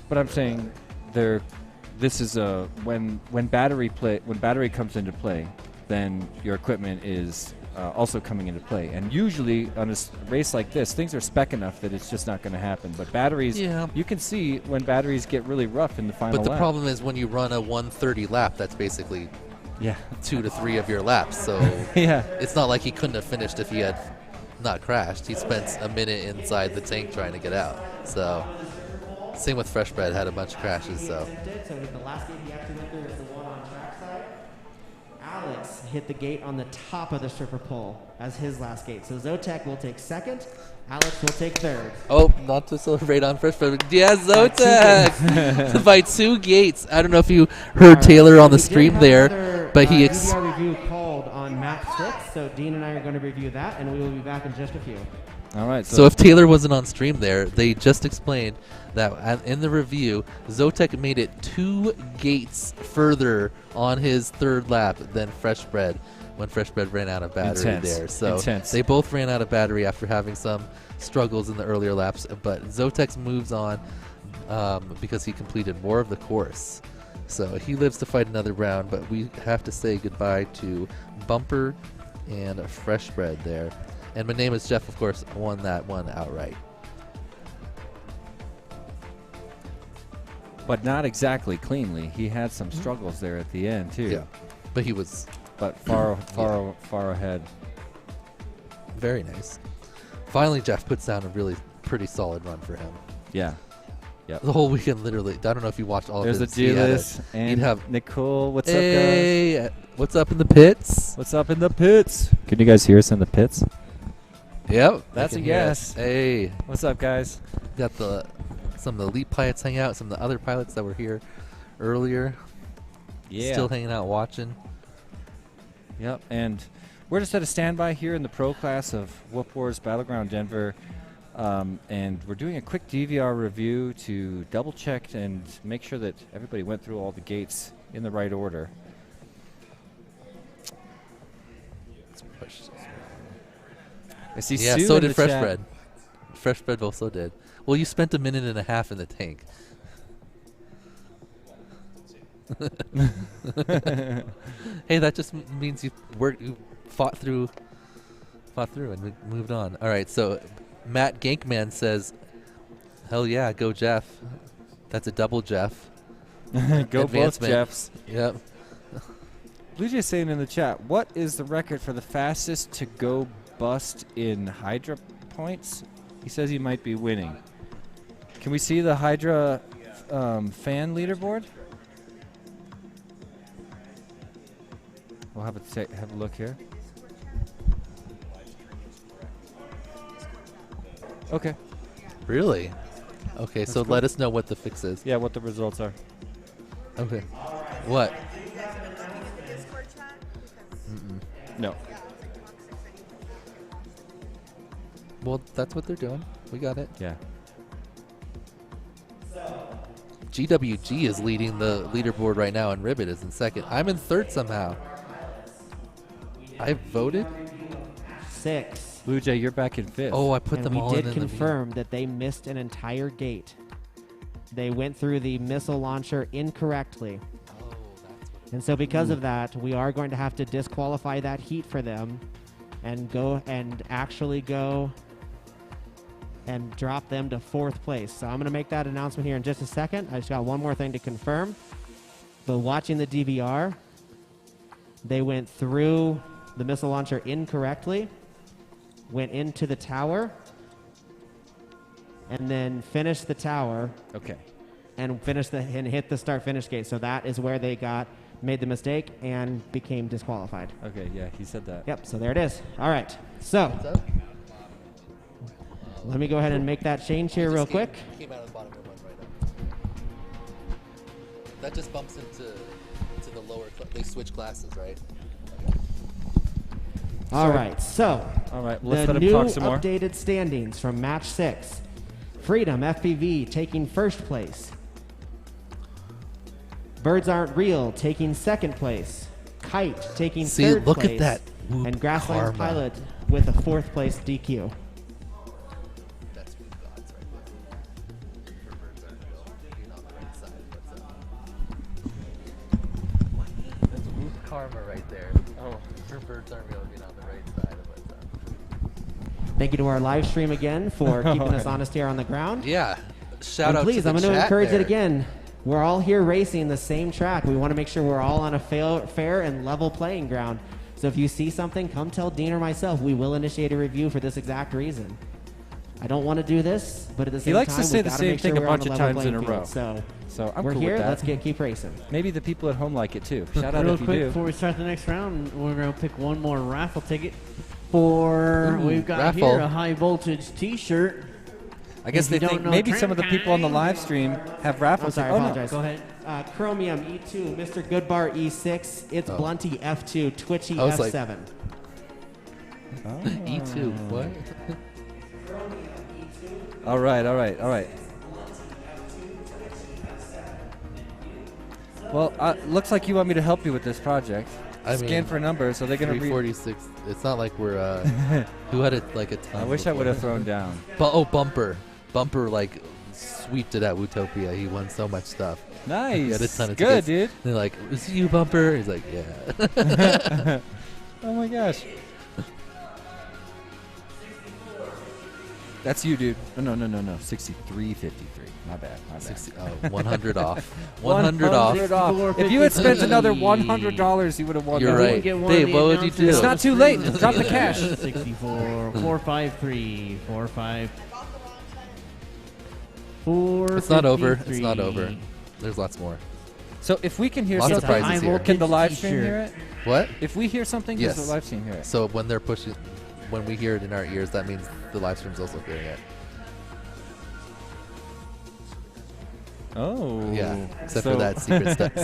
But I'm saying this is when battery comes into play, then your equipment is also coming into play. And usually on a race like this, things are spec enough that it's just not going to happen. But batteries, you can see when batteries get really rough in the final But the lap. problem is when you run a 1:30 lap, that's basically 2 to 3 of your laps. So it's not like he couldn't have finished if he had not crashed. He spent a minute inside the tank trying to get out. So same with Fresh Bread, had a bunch of crashes. So the last gate he actually went through is the one on trackside. Alex hit the gate on the top of the stripper pole as his last gate. So Zotek will take second. Alex will take third. Oh, not to celebrate on Fresh Bread. Yeah, Zotek by 2 gates. I don't know if you heard Taylor on the stream there, but he DVR review called on map 6. So Dean and I are going to review that, and we will be back in just a few. All right. So if Taylor wasn't on stream there, they just explained that in the review, Zotek made it 2 gates further on his 3rd lap than Fresh Bread when Fresh Bread ran out of battery there. So they both ran out of battery after having some struggles in the earlier laps. But Zotek moves on because he completed more of the course. So he lives to fight another round, but we have to say goodbye to Bumper and Fresh Bread there. And My Name is Jeff, of course, won that one outright. But not exactly cleanly. He had some struggles there at the end too. Yeah, but he was, far ahead. Very nice. Finally, Jeff puts down a really pretty solid run for him. Yeah. Yep. The whole weekend, literally. I don't know if you watched all There's of it. There's a and Nicole. What's up, guys? Hey, what's up in the pits? What's up in the pits? Can you guys hear us in the pits? Yep. That's a yes. Hey. What's up, guys? Got some of the elite pilots hanging out, some of the other pilots that were here earlier. Yeah. Still hanging out watching. Yep, and we're just at a standby here in the pro class of Whoop Wars Battleground Denver. And we're doing a quick DVR review to double check and make sure that everybody went through all the gates in the right order. I see yeah, Sue so in did the Fresh chat. Bread. Fresh Bread also did. Well, you spent a minute and a half in the tank. Hey, that just means you fought through and moved on. All right, so Matt Gankman says, "Hell yeah, go Jeff." That's a double Jeff. Go both Jeffs. Yep. Blue Jay saying in the chat, what is the record for the fastest to go bust in Hydra points? He says he might be winning. Can we see the Hydra fan leaderboard? We'll have a look here. Okay. Really? Okay, That's so cool. let us know what the fix is. Yeah, what the results are. Okay. What? No. Well, that's what they're doing. We got it. Yeah. GWG is leading the leaderboard right now, and Ribbit is in second. I'm in third somehow. I voted? 6. Blue Jay, you're back in 5th. Oh, I put And them we all did in confirm that they missed an entire gate. They went through the missile launcher incorrectly. And so because of that, we are going to have to disqualify that heat for them and actually go and drop them to 4th place. So I'm going to make that announcement here in just a second. I just got one more thing to confirm. But watching the DVR, they went through the missile launcher incorrectly, went into the tower, and then finished the tower. Okay. And hit the start finish gate. So that is where they got made the mistake and became disqualified. Okay, yeah, he said that. Yep, so there it is. All right, so let me go ahead and make that change here real quick. Came out of the bottom of one right now. That just bumps into the lower. They switch classes, right? All right, so all right, let's the let him new talk some more. updated standings from match 6. Freedom FPV taking first place. Birds Aren't Real taking second place. Kite taking third look place. at that. And Grasslands karma. Pilot with a 4th place DQ. That's Whoop Gods right there. For Birds Aren't Real, being on the right side. That's Whoop Karma right there. Oh, for Birds Aren't Real, being on the right side of what's up. Thank you to our live stream again for keeping us honest here on the ground. Yeah. Shout And out please, to the I'm going to chat encourage there. it again. We're all here racing the same track. We want to make sure we're all on a fair and level playing ground. So if you see something, come tell Dean or myself. We will initiate a review for this exact reason. I don't want to do this, but at the same time, He likes to say we the gotta same make sure thing a we're on bunch a of level times in a playing row. field. So I'm we're cool here. with that. Let's keep racing. Maybe the people at home like it too. Shout out Real if you quick, do. before we start the next round, we're going to pick one more raffle ticket for, Ooh, we've got raffle. here a high voltage t-shirt. I guess If they you don't think know maybe trick some of the people on the live stream have raffles. I'm sorry, Oh, I no. apologize. Go ahead. Chromium E2, Mr. Goodbar E6, It's Blunty F2, Twitchy I was like- F7. E2, what? All right, all right, all right. Well, looks like you want me to help you with this project. Scan for numbers, so they're gonna read. 346. It's not like we're. Who had it like a ton? I wish I would have thrown down. Bumper like sweeped it at Wootopia. He won so much stuff. Nice. He had a ton of Good, tickets. dude. They're like, "Is it you, Bumper?" He's like, "Yeah." Oh my gosh. That's you, dude. Oh, no. 63.53. My bad. 100 off. 100 off. If you had spent another $100, you would have won. You're that. right. Dave, what would you do? It's not too late. Drop the cash. 64, 453, 45. It's not over. It's not over. There's lots more. So if we can hear Lots of something, prizes here. can the live stream hear it? What? If we hear something, yes. does the live stream hear it? So when they're pushing, when we hear it in our ears, that means the live stream's also hearing it. Oh. Yeah. Except for that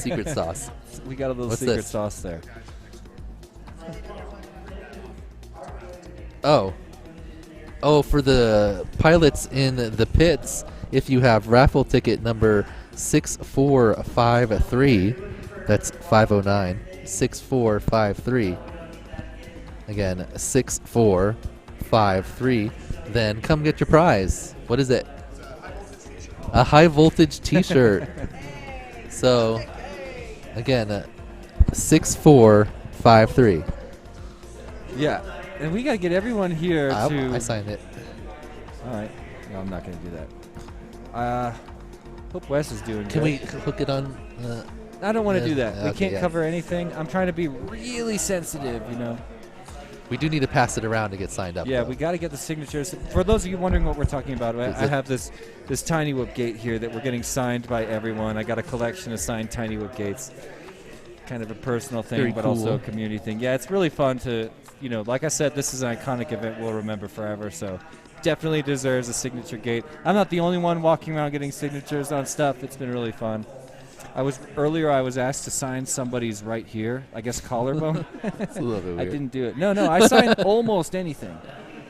secret sauce. We got a little What's secret this? sauce there. Oh, for the pilots in the pits, if you have raffle ticket number 6453, that's 509, 6453. Again, 6453. Then come get your prize. What is it? A high voltage T-shirt. So, again, 6453. Yeah, and we got to get everyone here to. I signed it. All right. No, I'm not going to do that. Hope Wes is doing Can good. we hook it on? I don't want to do that. We okay, can't yeah. cover anything. I'm trying to be really sensitive, you know. We do need to pass it around to get signed up. Yeah, though. we got to get the signatures. For those of you wondering what we're talking about, I have this Tiny Whoop gate here that we're getting signed by everyone. I got a collection of signed Tiny Whoop gates. Kind of a personal thing, Very but cool. also a community thing. Yeah, it's really fun to, you know, like I said, this is an iconic event we'll remember forever. So definitely deserves a signature gate. I'm not the only one walking around getting signatures on stuff. It's been really fun. I was asked to sign somebody's right here, I guess collarbone. It's a little bit I weird. didn't do it. No, I signed almost anything.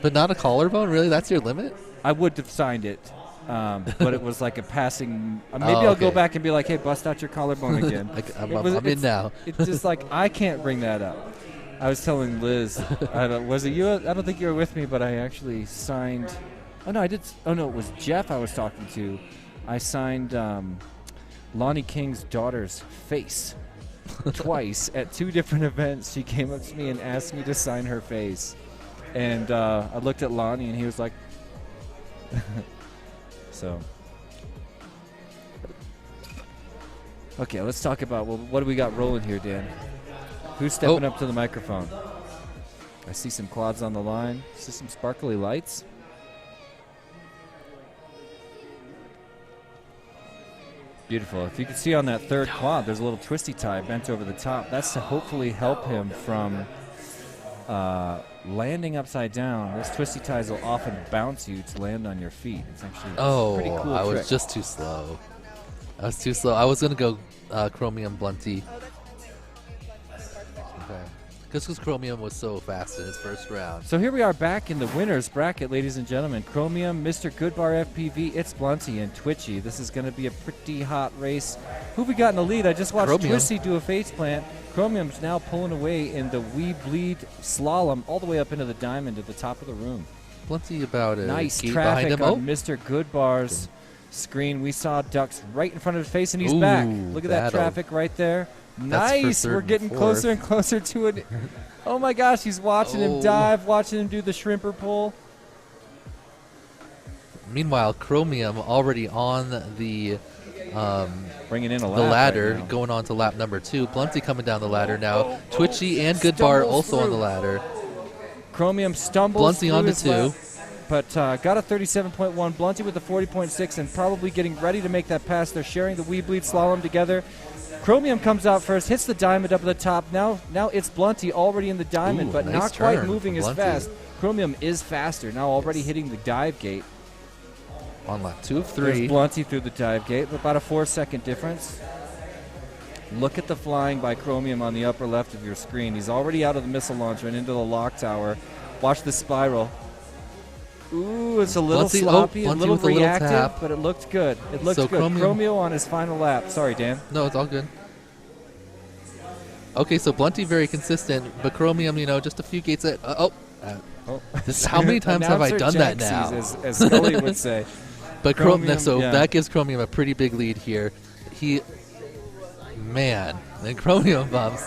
But not a collarbone? Really? That's your limit? I would have signed it, but it was like a passing. Maybe I'll go okay. back and be like, hey, bust out your collarbone again. I'm in now. It's just like, I can't bring that up. I was telling Liz, was it you? I don't think you were with me, but I actually signed. Oh, no, I did. Oh, no, it was Jeff I was talking to. I signed Lonnie King's daughter's face twice at 2 different events. She came up to me and asked me to sign her face. And I looked at Lonnie, and he was like, so. Okay, let's talk about, well, what do we got rolling here, Dan? Who's stepping up to the microphone? I see some quads on the line. See some sparkly lights. Beautiful. If you can see on that third quad, there's a little twisty tie bent over the top. That's to hopefully help him from landing upside down. Those twisty ties will often bounce you to land on your feet. It's actually a pretty cool I trick. was just too slow. I was too slow. I was going to go Chromium Blunty. Okay. Just because Chromium was so fast in his first round. So here we are back in the winner's bracket, ladies and gentlemen. Chromium, Mr. Goodbar FPV, It's Blunty, and Twitchy. This is going to be a pretty hot race. Who we got in the lead? I just watched Chromium. Twisty do a face plant. Chromium's now pulling away in the We Bleed slalom all the way up into the diamond at the top of the room. Blunty about a Nice gate behind traffic him. on Mr. Goodbar's screen. We saw ducks right in front of his face, and he's back. Look at that battle. traffic right there. That's for Nice. third We're and getting fourth. closer and closer to it. Oh my gosh, he's watching him dive, watching him do the shrimper pull. Meanwhile, Chromium already on the bringing in a the lap ladder, right now. going on to lap number 2. Blunty coming down the ladder now. Twitchy and Goodbar Stumbles also on the through. ladder. Chromium stumbles Blunty through onto his 2. lap, but got a 37.1. Blunty with a 40.6 and probably getting ready to make that pass. They're sharing the We Bleed slalom together. Chromium comes out first, hits the diamond up at the top. Now it's Blunty already in the diamond, Ooh, but nice not quite turn moving from as Blunty. fast. Chromium is faster, now already hitting the dive gate. On lap 2 of 3. There's Blunty through the dive gate, about a 4-second difference. Look at the flying by Chromium on the upper left of your screen. He's already out of the missile launcher and into the lock tower. Watch the spiral. Ooh, it's a little Blunty- sloppy, a Blunty little with a little reactive, tap. but it looked good. It looked So good. Chromium- Chromio on his final lap. Sorry, Dan. No, it's all good. Okay, so Blunty very consistent, but Chromium, just a few gates at. This, how many times have I Announcer done that now? Jacksies, as Scully would say. But Chromium, so yeah. that gives Chromium a pretty big lead here. Then Chromium bumps.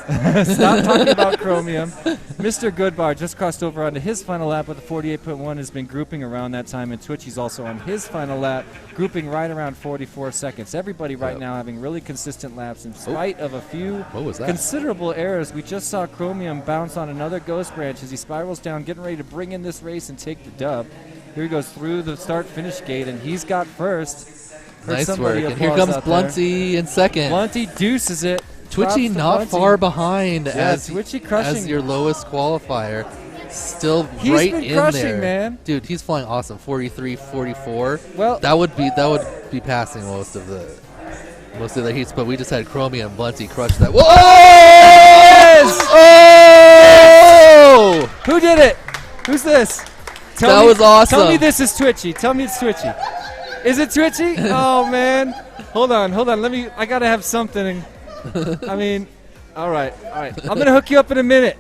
Stop talking about Chromium. Mr. Goodbar just crossed over onto his final lap with a 48.1, has been grouping around that time, and Twitchy's also on his final lap, grouping right around 44 seconds. Everybody right now having really consistent laps in spite of a few What was that? considerable errors. We just saw Chromium bounce on another ghost branch as he spirals down, getting ready to bring in this race and take the dub. Here he goes through the start-finish gate, and he's got first. Heard Nice somebody work. And here applause comes out there. Blunty in second. Blunty deuces it. Twitchy Props to not Blunty. far behind as Twitchy crushing. as your lowest qualifier. Still He's right been in crushing, there. man. Dude, he's flying awesome. 43, 44. Well, that would be passing most of the heats, but we just had Chromium and Blunty crush that. Whoa! Oh! Who did it? Who's this? That was awesome. Tell me this is Twitchy. Tell me it's Twitchy. Is it Twitchy? Oh man. Hold on. I gotta have something. I mean, all right. I'm gonna hook you up in a minute.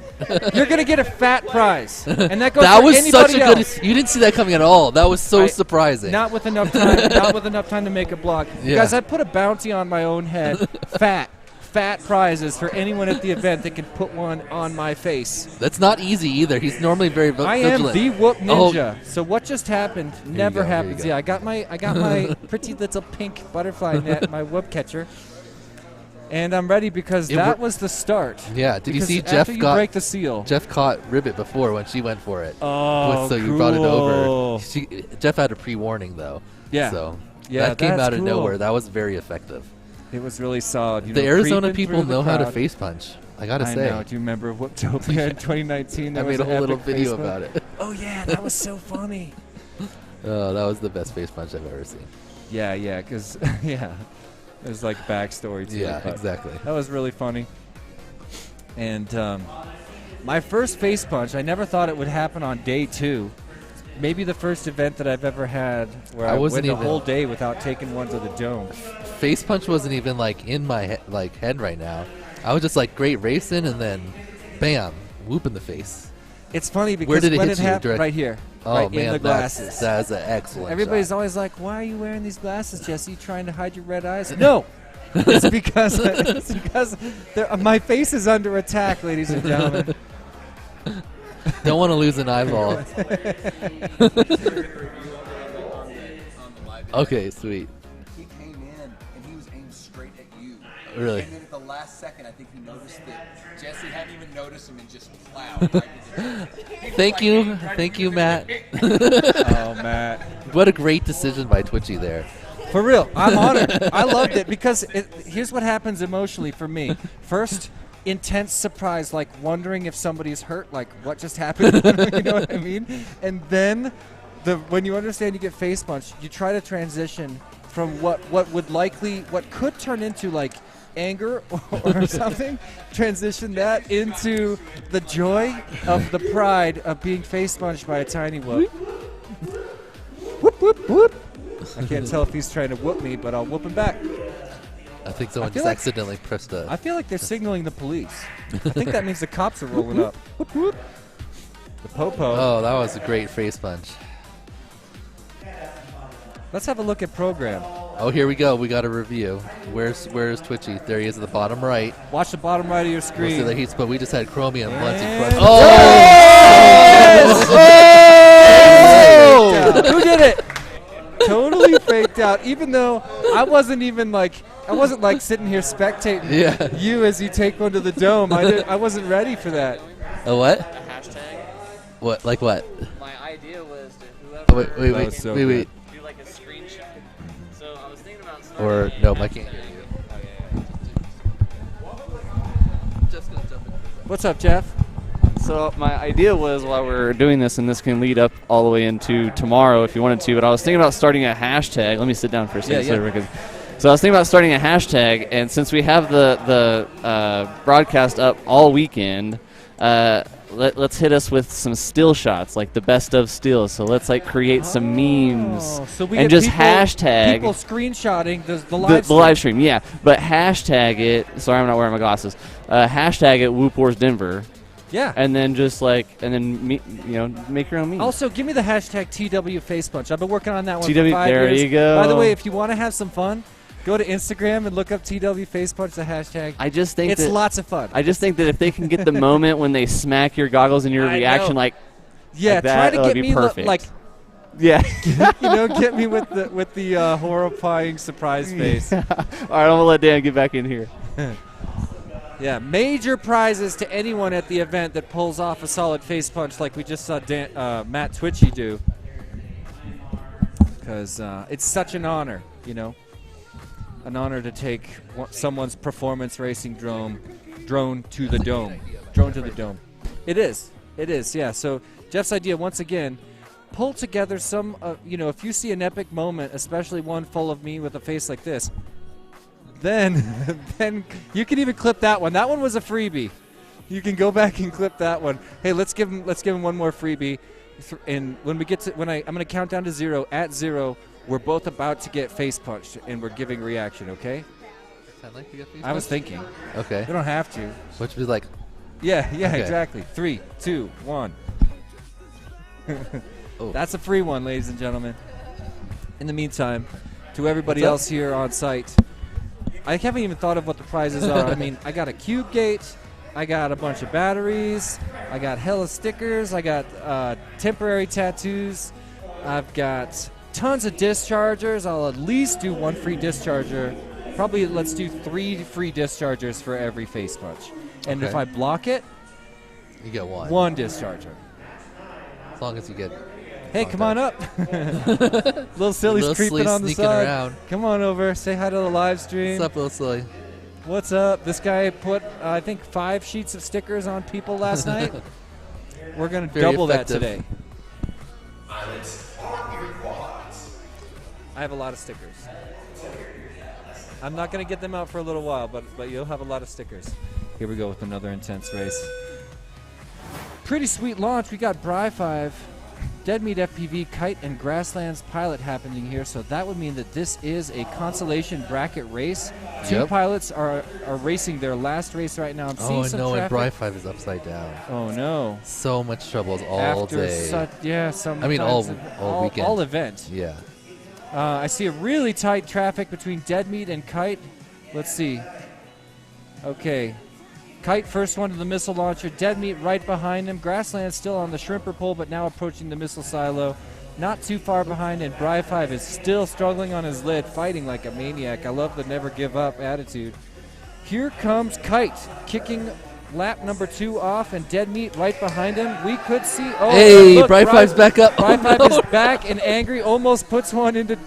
You're gonna get a fat prize, and that goes That for was anybody such a else. good. You didn't see that coming at all. That was so surprising. Not with enough time. Not with enough time to make a block. Yeah. Guys, I put a bounty on my own head. Fat prizes for anyone at the event that can put one on my face. That's not easy either. He's normally very I am vigilant. the Whoop Oh, Ninja. So what just happened never go, here you happens. go. Yeah, I got my pretty little pink butterfly net, my whoop catcher. And I'm ready because that was the start. Yeah, did you Because see after Jeff you got break the seal? Jeff caught Ribbit before when she went for it. Oh, so you brought it over. cool. Jeff had a pre-warning though. Yeah. So Yeah, that came that's out of cool. nowhere. That was very effective. It was really solid. The Arizona creeping people through the know how to crowd. face punch. I gotta I say. know. Do you remember Whooptopia in 2019? I There made was a an whole little epic video face about punch? it. Oh yeah, that was so funny. Oh, that was the best face punch I've ever seen. Yeah, because there's like backstory to Yeah, it. but exactly. That was really funny. And my first face punch, I never thought it would happen on day 2. Maybe the first event that I've ever had where I wasn't went a even- whole day without taking one to the dome. Face punch wasn't even like in my head right now. I was just like great racing, and then, bam, whoop in the face. It's funny because Where did it when hit it you? happened, Direct- right here, Oh right man, in the glasses. That's an excellent. Everybody's shot. always like, "Why are you wearing these glasses, Jesse? Trying to hide your red eyes?" No, it's because my face is under attack, ladies and gentlemen. Don't want to lose an eyeball. Okay, sweet. He came in and he was aimed straight at you. Really? And then at the last second, I think he noticed that Jesse hadn't even noticed him and just plowed. Right Thank you, Matt. Oh, Matt. What a great decision by Twitchy there. For real, I'm honored. I loved it because here's what happens emotionally for me. First, intense surprise, like wondering if somebody's hurt, like what just happened. You know what I mean? And then when you understand you get face punched, you try to transition from what could turn into like anger or something, transition that into the joy of the pride of being face punched by a tiny whoop. Whoop, whoop, whoop. I can't tell if he's trying to whoop me, but I'll whoop him back. I think someone just accidentally pressed a... I feel like they're signaling the police. I think that means the cops are rolling up. Whoop, whoop. The popo. Oh, that was a great face punch. Let's have a look at program. Oh, here we go. We got a review. Where's Twitchy? There he is at the bottom right. Watch the bottom right of your screen. We'll see the heats, but we just had Chromium Blunty And- crush. Oh! Oh! Who did it? Totally faked out. Even though I wasn't like sitting here spectating you as you take one to the dome. I wasn't ready for that. A what? A hashtag. What? Like what? My idea was to whoever. Oh, wait. Do like a screenshot. So I was thinking about. Or no, I can't hear you. What's up, Jeff? So my idea was while we're doing this, and this can lead up all the way into tomorrow if you wanted to, but I was thinking about starting a hashtag. Let me sit down for a second. So I was thinking about starting a hashtag, and since we have the broadcast up all weekend, let's hit us with some still shots, like the best of stills. So let's like create some memes So we and get just people, hashtag people screenshotting the live the live stream. Yeah, but hashtag it. Sorry, I'm not wearing my glasses. Hashtag it Whoop Wars Denver. Yeah. And then make your own meme. Also, give me the hashtag TW Face Punch. I've been working on that one TW, for 5 there years. you go. By the way, if you want to have some fun, go to Instagram and look up TW Face Punch, the hashtag. I just think it's lots of fun. I just think that if they can get the moment when they smack your goggles and your I reaction, know. like Yeah, that, try to get be me perfect. like yeah, get me with the horrifying surprise face. All right, I'm gonna let Dan get back in here. Yeah, major prizes to anyone at the event that pulls off a solid face punch like we just saw Matt Twitchy do. Because it's such an honor, an honor to take someone's performance racing drone to the dome. Drone to the dome. It is, yeah. So Jeff's idea, once again, pull together some, if you see an epic moment, especially one full of me with a face like this, then you can even clip that one. That one was a freebie. You can go back and clip that one. Hey, let's give him one more freebie. And when we get to I'm going to count down to 0. At 0, we're both about to get face punched, and we're giving reaction. Okay? I'd like to get face I was punched? thinking. Okay. We don't have to. Which would be like. Yeah, Okay. exactly. 3, 2, 1. Oh. That's a free one, ladies and gentlemen. In the meantime, to everybody What's up? else here on site, I haven't even thought of what the prizes are. I mean, I got a cube gate, I got a bunch of batteries, I got hella stickers, I got temporary tattoos, I've got tons of dischargers. I'll at least do one free discharger. Probably let's do 3 free dischargers for every face punch. And if Okay. I block it, You get one. 1 discharger. As long as you get. Hey, come on up. Little Silly's Little creeping Silly on the sneaking side. around. Come on over. Say hi to the live stream. What's up, Little Silly? What's up? This guy put, I think, 5 sheets of stickers on people last night. We're going to Very double effective. that today. I have a lot of stickers. I'm not going to get them out for a little while, but you'll have a lot of stickers. Here we go with another intense race. Pretty sweet launch. We got Bry 5, Dead Meat FPV, Kite, and Grasslands Pilot happening here. So that would mean that this is a consolation bracket race. 2 Yep. pilots are racing their last race right now. I'm seeing some no, and traffic. Bry 5 is upside down. Oh, no. So much troubles all After day. I mean, all weekend. All event. Yeah. I see a really tight traffic between Dead Meat and Kite. Let's see. Okay. Kite first one to the missile launcher. Dead Meat right behind him. Grassland still on the shrimper pole, but now approaching the missile silo. Not too far behind, and Bry 5 is still struggling on his lid, fighting like a maniac. I love the never give up attitude. Here comes Kite, kicking lap number 2 off, and Dead Meat right behind him. We could see. Oh, Hey, look, Bry 5's back up. Bry Oh, 5 no. is back and angry. Almost puts one into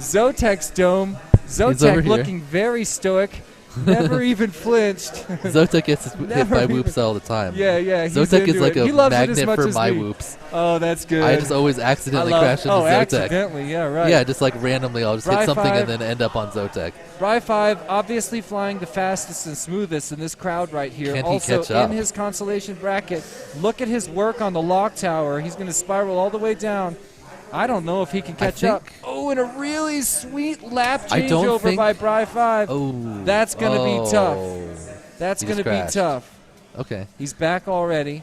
Zotek's dome. over Zotek here. looking very stoic. Never even flinched. Zotek gets hit by whoops all the time. Yeah, yeah. he's Zotek is into like it. a He loves it magnet as much for as my me. whoops. Oh, that's good. I just always accidentally crash into Zotek. Accidentally, yeah, right. Yeah, just like randomly, I'll just hit something Bri5. and then end up on Zotek. Bri5 obviously flying the fastest and smoothest in this crowd right here. Can he also catch up? in his consolation bracket. Look at his work on the lock tower. He's going to spiral all the way down. I don't know if he can catch up. Oh, and a really sweet lap changeover by Bri5. Oh, that's going to be tough. That's He going to just be crashed. tough. Okay. He's back already.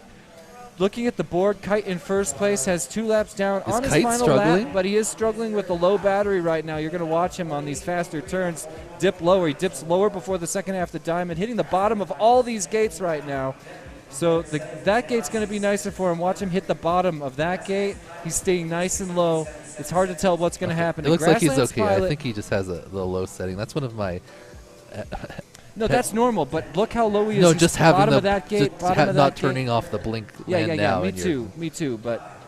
Looking at the board, Kite in first place has 2 laps down Is on his Kite final struggling? lap, but he is struggling with the low battery right now. You're going to watch him on these faster turns dip lower. He dips lower before the second half of the diamond, hitting the bottom of all these gates right now. So that gate's going to be nicer for him. Watch him hit the bottom of that gate. He's staying nice and low. It's hard to tell what's going to happen. It looks like he's okay. Pilot, I think he just has a low setting. That's one of my. No, that's normal. But look how low he is. No, He's just at the having bottom the of that gate. just Bottom of not that turning gate. off the blink. Yeah, land yeah, now yeah. and Me too. But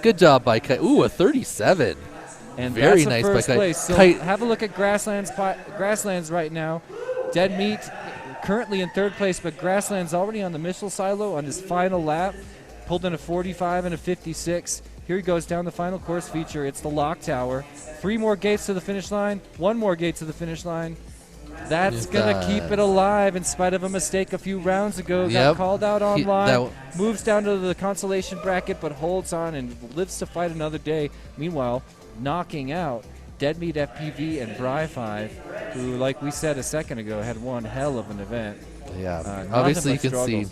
good job by Kite. Ooh, a 37. and very that's nice first by Kite. place. So Kite. have a look at Grasslands right now. Dead Meat currently in third place, but Grasslands already on the missile silo on his final lap. Pulled in a 45 and a 56. Here he goes down the final course feature. It's the lock tower. 3 more gates to the finish line. 1 more gate to the finish line. That's going to keep it alive in spite of a mistake a few rounds ago. Got called out online. Moves down to the consolation bracket, but holds on and lives to fight another day. Meanwhile, knocking out Dead Meat FPV and Bri5, who, like we said a second ago, had one hell of an event. Yeah, obviously you can see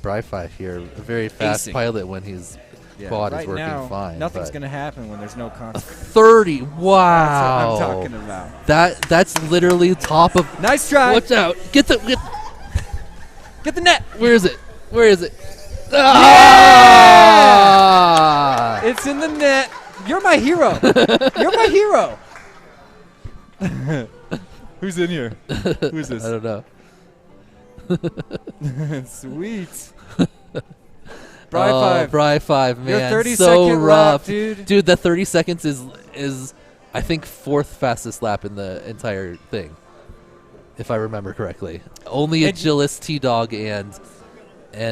Bri5 here, a very fast pilot when his quad is working now, fine. Nothing's going to happen when there's no contact. 30, wow. That's what I'm talking about. That's literally top of. Nice try. Watch out! Get the net. Where is it? Yeah! Ah! It's in the net. You're my hero. You're my hero. Who's in here? Who's this? I don't know. Sweet. Bri5. Bri5, man. Your 30 so second rough. lap, dude. Dude, that 30 seconds is I think 4th fastest lap in the entire thing, if I remember correctly. Only Agilis, T-Dog, and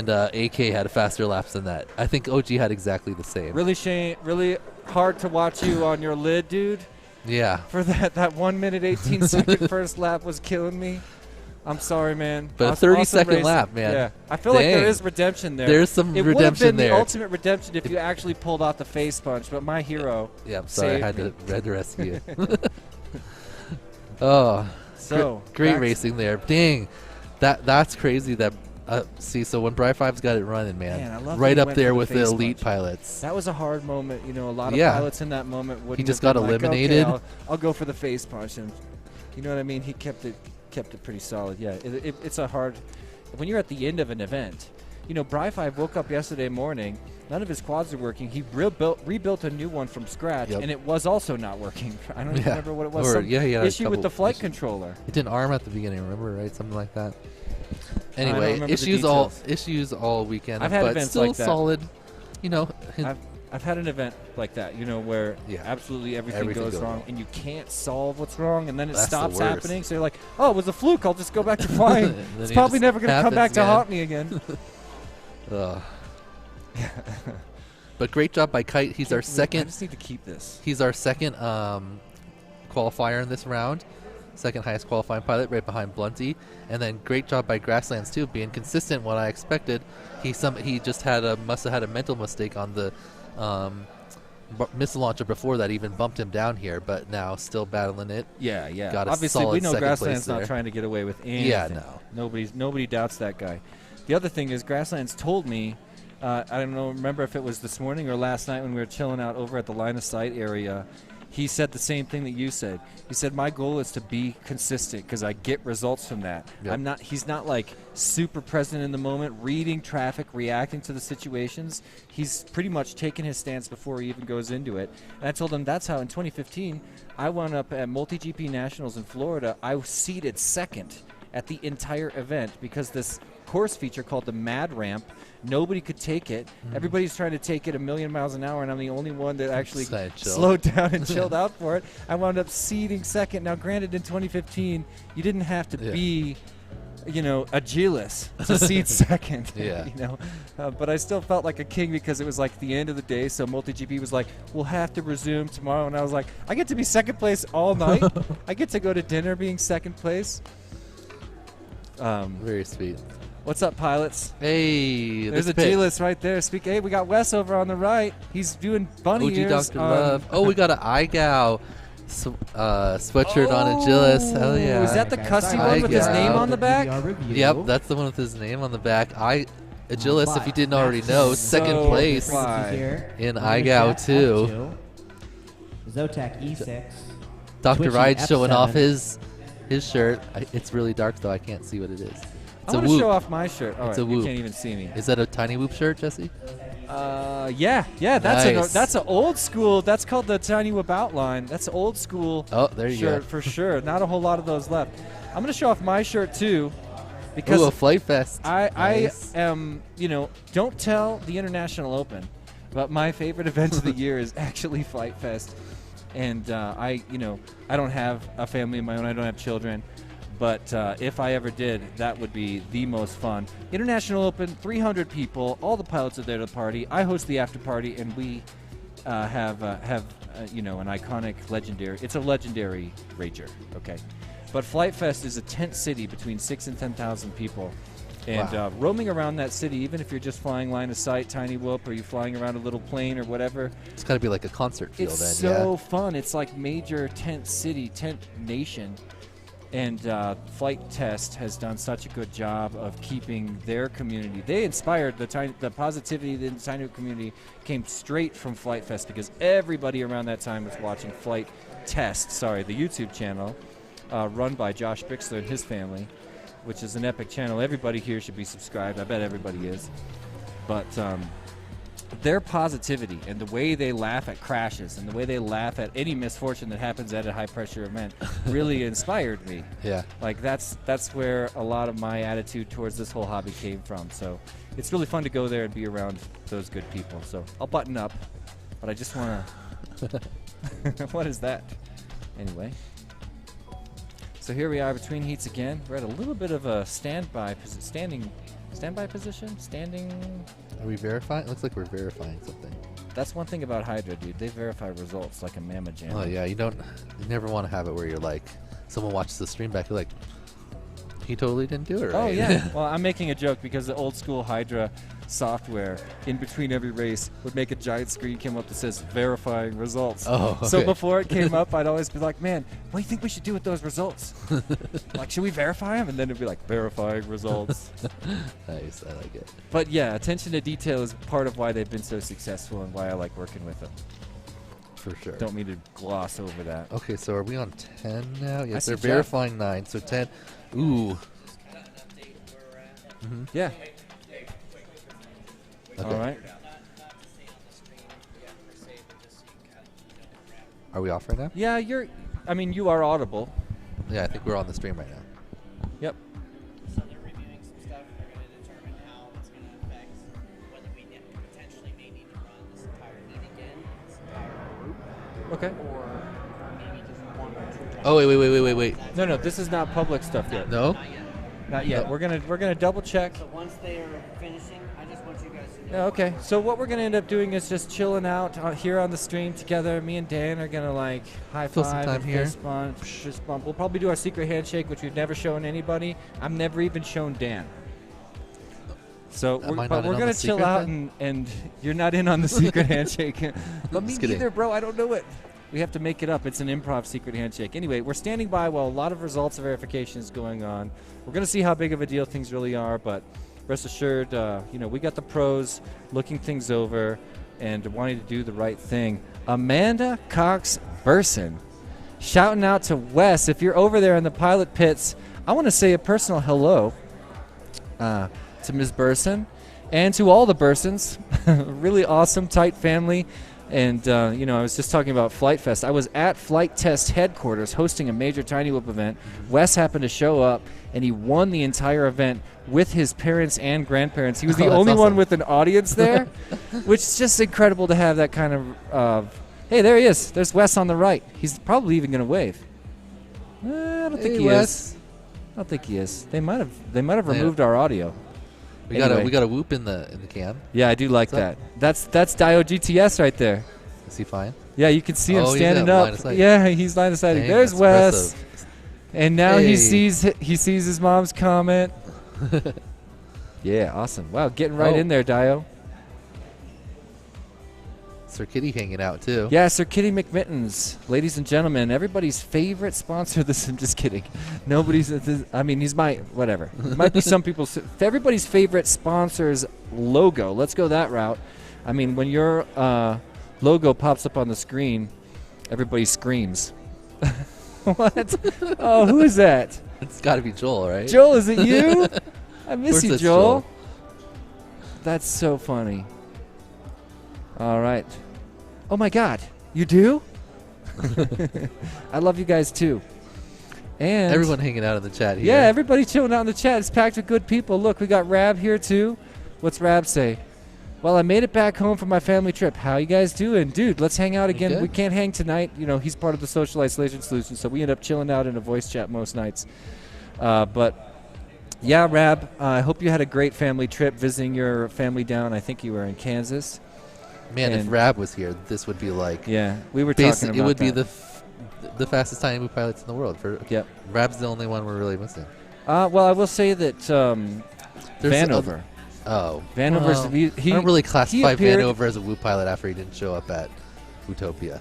AK had faster laps than that. I think OG had exactly the same. Really hard to watch you on your lid, dude. Yeah. For that 1 minute 18 second first lap was killing me. I'm sorry, man. But a 30-second lap, man. Yeah, I feel like there is redemption there. There's some redemption there. It would have been the ultimate redemption if you actually pulled out the face punch, but my hero. Yeah, I'm sorry, I had me. to red rescue. Oh, so great racing there. Dang, that's crazy. That see, so when Bri5's got it running, man, I love right that he up went there for the with the face elite punch. pilots. That was a hard moment. You know, a lot of Yeah. pilots in that moment wouldn't. He just have got been like, eliminated. Okay, I'll go for the face punch, and you know what I mean. He kept it pretty solid. Yeah, it's a hard. When you're at the end of an event, you know, Bri5 woke up yesterday morning. None of his quads are working. He rebuilt a new one from scratch, and it was also not working. I don't even remember what it was. Or, Some he had a issue with couple the flight issues. controller. It didn't arm at the beginning, remember, right? Something like that. I don't Anyway, remember the issues all weekend. I've had but events still like that. solid. You know, I've had an event like that, you know, where absolutely everything goes wrong, and you can't solve what's wrong, and then it That's the stops worst. happening. So you're like, oh, it was a fluke. I'll just go back to flying. And then It's it probably just never going to come back happens, to man. haunt me again. But great job by Kite. He's our I second. just need to keep this. He's our second qualifier in this round. Second highest qualifying pilot, right behind Blunty. And then great job by Grasslands too, being consistent. What I expected. He just must have had a mental mistake on the missile launcher before that, even bumped him down here. But now still battling it. Yeah. Got a Obviously, solid we know second Grassland's place not there. trying to get away with anything. Yeah, no. Nobody doubts that guy. The other thing is Grasslands told me, I don't know, remember if it was this morning or last night when we were chilling out over at the line of sight area. He said the same thing that you said. He said, my goal is to be consistent because I get results from that. Yep. He's not like super present in the moment, reading traffic, reacting to the situations. He's pretty much taking his stance before he even goes into it. And I told him that's how in 2015, I wound up at Multi-GP Nationals in Florida. I was seated second at the entire event because this course feature called the Mad Ramp. Nobody could take it. Everybody's trying to take it 1,000,000 miles an hour, and I'm the only one that actually slowed down and chilled out for it. I wound up seeding second. Now, granted, in 2015, you didn't have to be, a G-list to seed second. But I still felt like a king because it was like the end of the day. So MultiGP was like, "We'll have to resume tomorrow," and I was like, "I get to be second place all night. I get to go to dinner being second place." Very sweet. What's up, pilots? Hey, there's a G-list right there. Hey, we got Wes over on the right. He's doing bunny OG ears. Dr. Love. Oh, we got an iGow sweatshirt on Agilus. Hell yeah. Is that the cussy one with his name on the back? Yep, that's the one with his name on the back. Agilus, if you didn't already know, second place in iGow 2. Zotac E6. Dr. Ride showing off his shirt. It's really dark, though. I can't see what it is. I want to show off my shirt. All right, you can't even see me. Is that a Tiny Whoop shirt, Jesse? Yeah. That's an old school. That's called the Tiny Whoop Outline. That's an old school shirt for sure. Not a whole lot of those left. I'm going to show off my shirt too, because a Flight Fest. I am, don't tell the International Open, but my favorite event of the year is actually Flight Fest, and I don't have a family of my own. I don't have children. But if I ever did, that would be the most fun. International Open, 300 people. All the pilots are there to the party. I host the after party, and we have an iconic, legendary. It's a legendary rager. Okay, but Flight Fest is a tent city between 6,000 and 10,000 people, and roaming around that city, even if you're just flying line of sight, Tiny Whoop, or you're flying around a little plane or whatever, it's got to be like a concert feel. It's so fun. It's like major tent city, tent nation. And Flight Test has done such a good job of keeping their community. They inspired the positivity in the Tiny Whoop community came straight from Flight Fest, because everybody around that time was watching Flight Test, the YouTube channel, run by Josh Bixler and his family, which is an epic channel. Everybody here should be subscribed. I bet everybody is. But their positivity and the way they laugh at crashes and the way they laugh at any misfortune that happens at a high-pressure event really inspired me. Yeah. Like, that's where a lot of my attitude towards this whole hobby came from. So it's really fun to go there and be around those good people. So I'll button up, but I just want to... What is that? Anyway. So here we are between heats again. We're at a little bit of a standby position? Standing... Are we verifying? It looks like we're verifying something. That's one thing about Hydra, dude. They verify results like a mamma jam. Oh, yeah. You never want to have it where you're like, someone watches the stream back, you're like, he totally didn't do it right. Oh, yeah. Well, I'm making a joke because the old school Hydra software in between every race would make a giant screen come up that says verifying results. Oh, okay. So before it came up, I'd always be like, man, what do you think we should do with those results? Like, should we verify them? And then it'd be like, verifying results. Nice. I like it. But yeah, attention to detail is part of why they've been so successful and why I like working with them. For sure. Don't mean to gloss over that. Okay, so are we on 10 now? Yes, they're verifying 9, so 10. Ooh. Yeah. Okay. All right. Are we off right now? Yeah, you are audible. Yeah, I think we're on the stream right now. Yep. So they're reviewing some stuff. They're going to determine how it's going to affect whether we potentially may need to run this entire heat again, this entire group. Okay. Or maybe just one or two. Oh, wait. No, this is not public stuff yet. No? Not yet. We're gonna double check. So once they are finishing, I just want you guys to know. Okay. So what we're gonna end up doing is just chilling out here on the stream together. Me and Dan are gonna like high Fill some five time and here. fist bump. We'll probably do our secret handshake, which we've never shown anybody. I've never even shown Dan. So we're gonna chill out and you're not in on the secret handshake. But me neither, bro. I don't know it. We have to make it up. It's an improv secret handshake. Anyway, we're standing by while a lot of results verification is going on. We're going to see how big of a deal things really are, but rest assured, we got the pros looking things over and wanting to do the right thing. Amanda Cox Burson, shouting out to Wes. If you're over there in the pilot pits, I want to say a personal hello to Ms. Burson and to all the Bursons. Really awesome, tight family. And, I was just talking about Flight Fest. I was at Flight Test headquarters hosting a major Tiny Whoop event. Wes happened to show up, and he won the entire event with his parents and grandparents. He was the only one with an audience there, which is just incredible to have that kind of hey, there he is. There's Wes on the right. He's probably even going to wave. I don't think he is. I don't think he is. They might have removed our audio. We got a whoop in the cam. Yeah, I do like that. That's Dio GTS right there. Is he fine? Yeah, you can see him standing up. Yeah, he's line of sight. Dang, There's that's Wes. impressive. And now he sees his mom's comment. Yeah, awesome. Wow, getting right in there, Dio. Sir Kitty hanging out too. Yeah, Sir Kitty McMittens, ladies and gentlemen, everybody's favorite sponsor. I'm just kidding. Nobody's. I mean, he's my whatever. It might be some people's. Everybody's favorite sponsor's logo. Let's go that route. I mean, when your logo pops up on the screen, everybody screams. What? Oh, who is that? It's got to be Joel, right? Joel, is it you? I miss you, it's Joel. That's so funny. All right. Oh my God, you do? I love you guys too. And everyone hanging out in the chat here. Yeah, everybody chilling out in the chat. It's packed with good people. Look, we got Rab here too. What's Rab say? Well, I made it back home from my family trip. How you guys doing? Dude, let's hang out again. We can't hang tonight. He's part of the social isolation solution, so we end up chilling out in a voice chat most nights. But yeah, Rab, I hope you had a great family trip visiting your family down. I think you were in Kansas. Man, if Rab was here, this would be like... Yeah, we were talking about it would that. be the fastest Tiny Whoop pilots in the world. Yep. Rab's the only one we're really missing. Well, I will say that Vanover. Vanover's... I don't really classify Vanover as a Whoop pilot after he didn't show up at Utopia.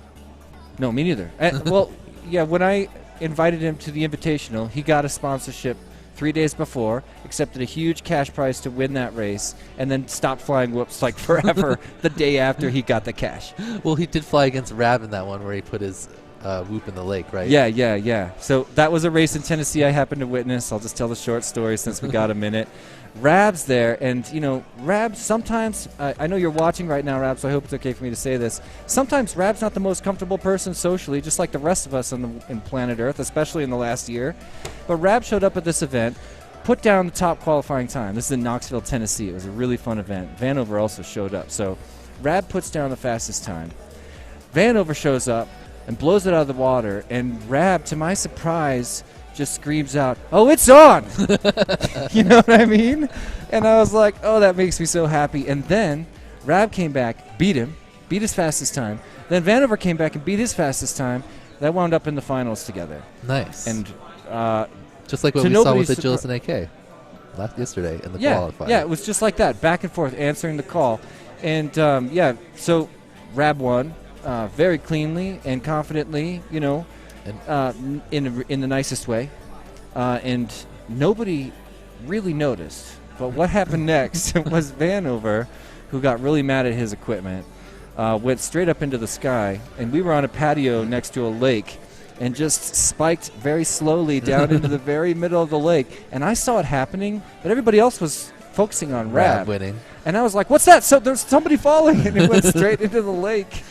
No, me neither. Well, yeah, when I invited him to the Invitational, he got a sponsorship 3 days before, accepted a huge cash prize to win that race, and then stopped flying whoops like forever the day after he got the cash. Well, he did fly against Rab in that one where he put his whoop in the lake, right? Yeah. So that was a race in Tennessee I happened to witness. I'll just tell the short story since we got a minute. Rab's there, and Rab sometimes, I know you're watching right now, Rab, so I hope it's okay for me to say this. Sometimes Rab's not the most comfortable person socially, just like the rest of us in planet Earth, especially in the last year. But Rab showed up at this event, put down the top qualifying time. This is in Knoxville, Tennessee. It was a really fun event. Vanover also showed up. So Rab puts down the fastest time. Vanover shows up and blows it out of the water, and Rab, to my surprise, just screams out, "Oh, it's on!" You know what I mean? And I was like, oh, that makes me so happy. And then Rab came back, beat his fastest time. Then Vanover came back and beat his fastest time. That wound up in the finals together. Nice. And just like what we saw with the Gillis and AK yesterday in the qualifier. Yeah, it was just like that, back and forth, answering the call. And so Rab won very cleanly and confidently, in the nicest way, and nobody really noticed. But what happened next was Vanover, who got really mad at his equipment, went straight up into the sky, and we were on a patio next to a lake, and just spiked very slowly down into the very middle of the lake. And I saw it happening, but everybody else was focusing on Rab winning. And I was like, "What's that?" So there's somebody falling, and it went straight into the lake.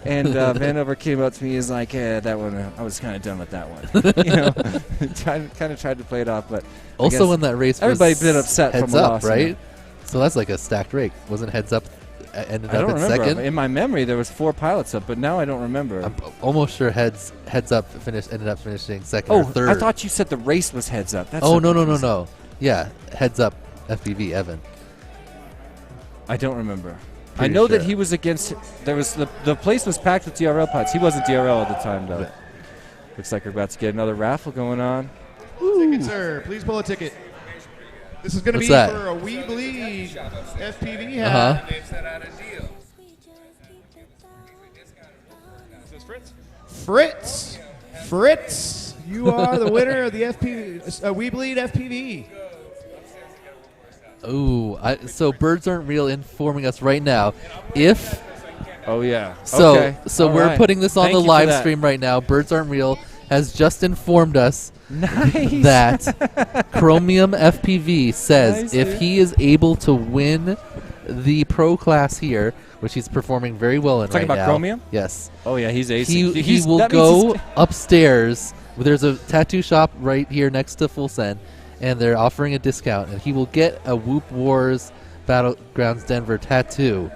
And Vanover came up to me. He's like, "Yeah, that one. I was kind of done with that one." Kind of tried to play it off, but also when that race, everybody been upset heads from the up, loss, right? So that's like a stacked race. Wasn't heads up ended up in second? In my memory, there was 4 pilots up, but now I don't remember. I'm almost sure heads up ended up finishing second or third. I thought you said the race was heads up. That's no. Yeah, heads up FPV Evan. I don't remember. I know that he was against. There was the place was packed with DRL pilots. He wasn't DRL at the time though. Looks like we're about to get another raffle going on. Ticket, sir. Please pull a ticket. This is going to be for a We Bleed FPV hat. Fritz, you are the winner of the FPV. We Bleed FPV. Ooh, so Birds Aren't Real informing us right now. Oh yeah. So okay. We're putting this on the live stream right now. Birds Aren't Real has just informed us that Chromium FPV says if he is able to win the pro class here, which he's performing very well in Talking right about now. Chromium? Yes. Oh, yeah, he's acing. He will go upstairs. There's a tattoo shop right here next to Full Send, and they're offering a discount, and he will get a Whoop Wars Battlegrounds Denver tattoo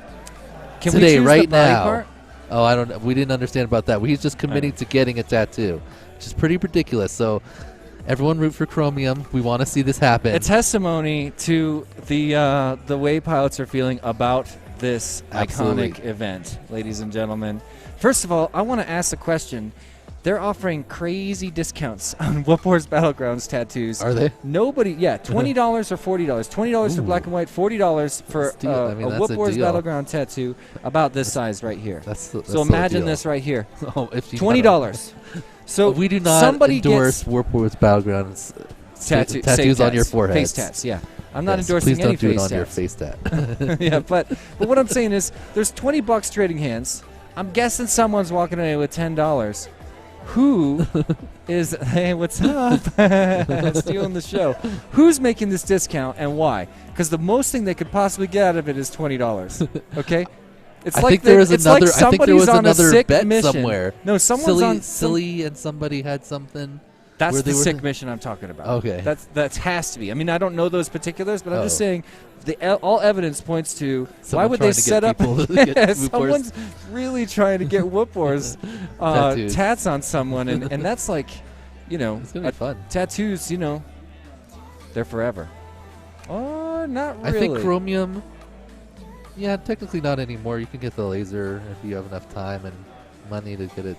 Can today, we choose right the body now. part? Oh, I don't. We didn't understand about that. He's just committing to getting a tattoo, which is pretty ridiculous. So, everyone root for Chromium. We want to see this happen. A testimony to the way pilots are feeling about this Absolutely. iconic event, ladies and gentlemen. First of all, I want to ask a question. They're offering crazy discounts on Whoop Wars Battlegrounds tattoos. Are they? $20 or $40. $20 for black and white, $40 for a Whoop Wars Battleground tattoo about this size right here. That's so imagine this right here. Oh, if $20. So we do not somebody endorse gets Whoop Wars Battlegrounds safe tattoos on your tats, forehead. face tats, yeah. I'm not Yes, endorsing please don't any do it face on your tats. face tat. Yeah, but what I'm saying is there's $20 trading hands. I'm guessing someone's walking away with $10. Who is, hey, what's up? Stealing the show. Who's making this discount and why? Because the most thing they could possibly get out of it is $20. Okay? It's I like think there was it's another. like I think there was somebody's on a another sick bet mission. somewhere. No, someone's silly, and somebody had something. That's where the they were sick mission I'm talking about. Okay. That has to be. I mean, I don't know those particulars, but I'm just Oh. saying all evidence points to Someone why would they trying to get set up people to get Yeah, Whoop Wars. someone's really trying to get Whoop Wars Tattoos. tats on someone, and that's like, you know, It's gonna be fun. Tattoos, you know, they're forever. Oh, not really. I think Chromium. Yeah, technically not anymore. You can get the laser if you have enough time and money to get it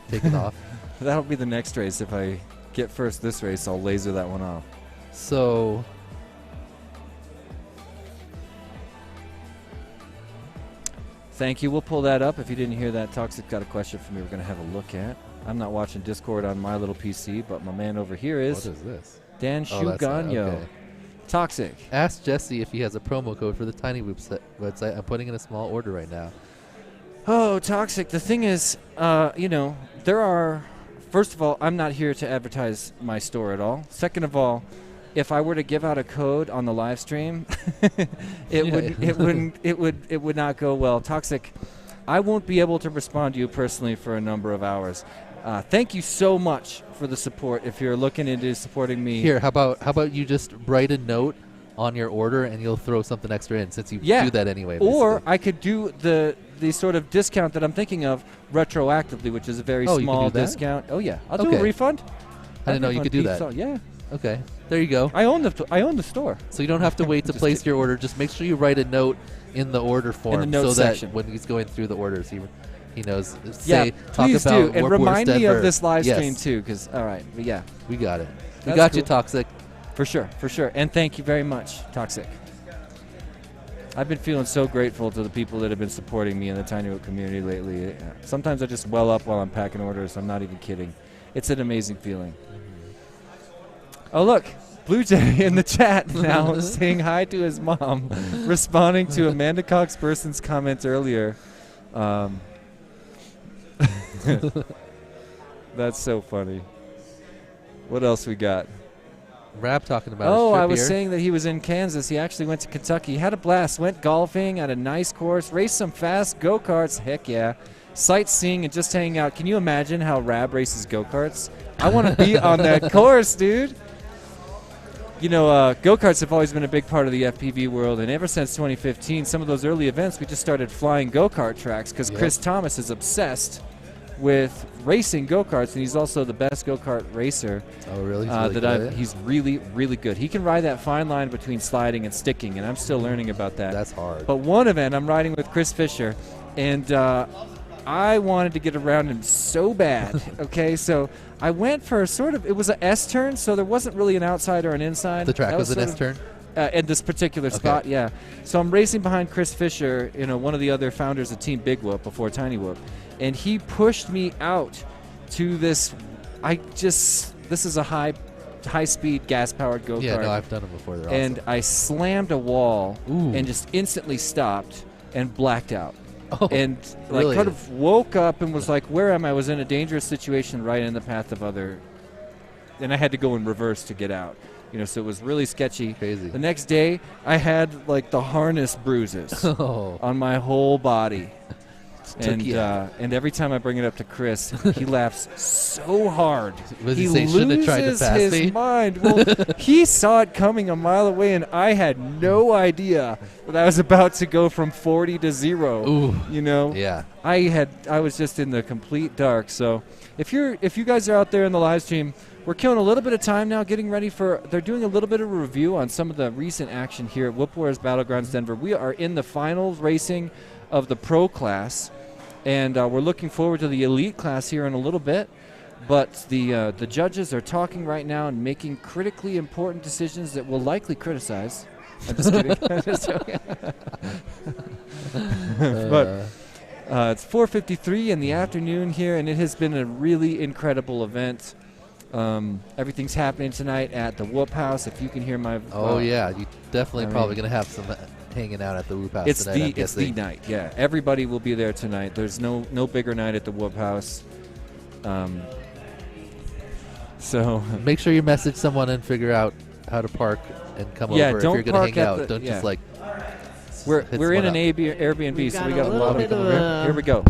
taken off. That'll be the next race. If I get first this race, I'll laser that one off. So. Thank you. We'll pull that up. If you didn't hear that, Toxic got a question for me we're going to have a look at. I'm not watching Discord on my little PC, but my man over here is. What is this? Dan Oh, that's not- Shuganyo. okay. Toxic. Ask Jesse if he has a promo code for the Tiny Whoop website. I'm putting in a small order right now. Oh, Toxic. The thing is, you know, there are. First of all, I'm not here to advertise my store at all. Second of all, if I were to give out a code on the live stream, it would not go well. Toxic, I won't be able to respond to you personally for a number of hours. Thank you so much for the support. If you're looking into supporting me, Here, how about you just write a note on your order and you'll throw something extra in since you do that anyway. Or I could do the sort of discount that I'm thinking of retroactively, which is a very Oh, you can small do that? discount. Oh yeah, I'll do Okay. a refund. I didn't know you could do that. Yeah. Okay, there you go. I own the store. So you don't have to wait to Just place your order. Just make sure you write a note in the order form note so section. that when he's going through the orders, he knows. Yeah, Say, talk please about do, and Warp Wars remind me Denver. of this live stream Yes. too, because all right, but yeah, We got it. We That's got you, cool. Toxic. For sure, and thank you very much, Toxic. I've been feeling so grateful to the people that have been supporting me in the Tiny Whoop community lately. Sometimes I just well up while I'm packing orders. I'm not even kidding. It's an amazing feeling. Oh look, Blue Jay in the chat now saying hi to his mom, responding to Amanda Cox Burson's comments earlier. That's so funny. What else we got? Rap talking about. Oh, his trip I was here. saying that he was in Kansas. He actually went to Kentucky. Had a blast. Went golfing at a nice course. Raced some fast go-karts. Heck yeah. Sightseeing and just hanging out. Can you imagine how Rab races go-karts? I want to be on that course, dude. You know, go-karts have always been a big part of the FPV world, and ever since 2015, some of those early events, we just started flying go-kart tracks because Yep. Chris Thomas is obsessed with racing go-karts, and he's also the best go-kart racer. Oh, really? He's really good at it? He's really, really good. He can ride that fine line between sliding and sticking, and I'm still learning about that. That's hard. But one event, I'm riding with Chris Fisher, and I wanted to get around him so bad. Okay, so I went for it was an S turn, so there wasn't really an outside or an inside. The track That was an sort S of- turn? in this particular spot, yeah. So I'm racing behind Chris Fisher, one of the other founders of Team Big Whoop before Tiny Whoop, and he pushed me out to this. This is a high-speed gas-powered go-kart. Yeah, no, I've done them before. They're And awesome. I slammed a wall Ooh. and just instantly stopped and blacked out. Oh, and really? kind of woke up and was like, where am I? I was in a dangerous situation right in the path of other and I had to go in reverse to get out. So it was really sketchy. Crazy. The next day, I had like the harness bruises on my whole body. And every time I bring it up to Chris, he laughs so hard. He say, "Shouldn't have tried to loses pass his me?" mind. Well, he saw it coming a mile away, and I had no idea that I was about to go from 40 to 0. Ooh. Yeah. I was just in the complete dark. So if you guys are out there in the live stream, we're killing a little bit of time now, getting ready they're doing a little bit of a review on some of the recent action here at Whoop Wars Battlegrounds Denver. We are in the finals racing of the pro class. And we're looking forward to the elite class here in a little bit. But the judges are talking right now and making critically important decisions that we'll likely criticize. I'm just kidding. I'm just joking. But it's 4:53 in the afternoon here, and it has been a really incredible event. Everything's happening tonight at the Whoop House. If you can hear my... yeah. You definitely probably going to have some... hanging out at the Whoop House tonight. It's the night, yeah. Everybody will be there tonight. There's no bigger night at the Whoop House. So make sure you message someone and figure out how to park and come over if you're going to hang out. Don't just like. We're in an Airbnb, so we got a lot of them. Here we go.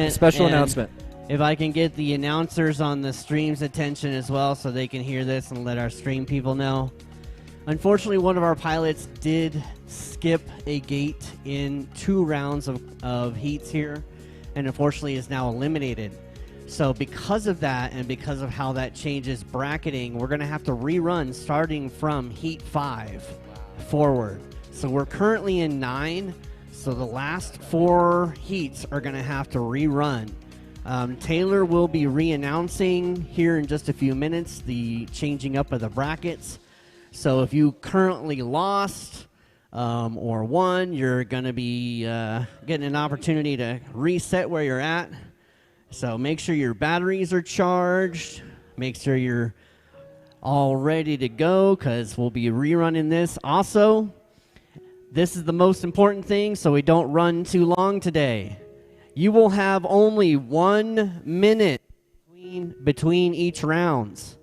Special announcement. If I can get the announcers on the stream's attention as well, so they can hear this and let our stream people know. Unfortunately, one of our pilots did skip a gate in 2 rounds of heats here, and unfortunately is now eliminated. So because of that, and because of how that changes bracketing, we're going to have to rerun starting from heat 5 forward. So we're currently in 9, so the last 4 heats are going to have to rerun. Taylor will be re-announcing here in just a few minutes the changing up of the brackets. So if you currently lost or won, you're going to be getting an opportunity to reset where you're at. So make sure your batteries are charged. Make sure you're all ready to go because we'll be rerunning this. Also, this is the most important thing so we don't run too long today. You will have only 1 minute between each rounds.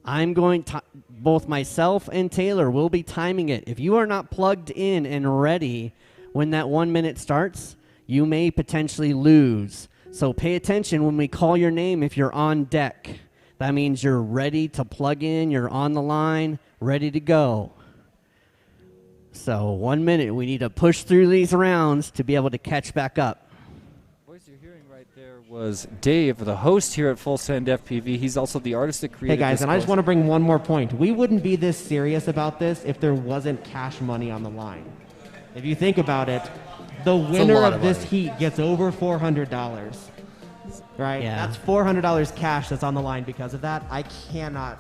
I'm going to, both myself and Taylor will be timing it. If you are not plugged in and ready when that 1 minute starts, you may potentially lose. So pay attention when we call your name if you're on deck. That means you're ready to plug in, you're on the line, ready to go. So 1 minute, we need to push through these rounds to be able to catch back up. Was Dave, the host here at Full Send FPV. He's also the artist that created Hey guys, this and I just want to bring one more point. We wouldn't be this serious about this if there wasn't cash money on the line. If you think about it, the winner of this heat gets over $400. Right? Yeah. That's $400 cash that's on the line because of that. I cannot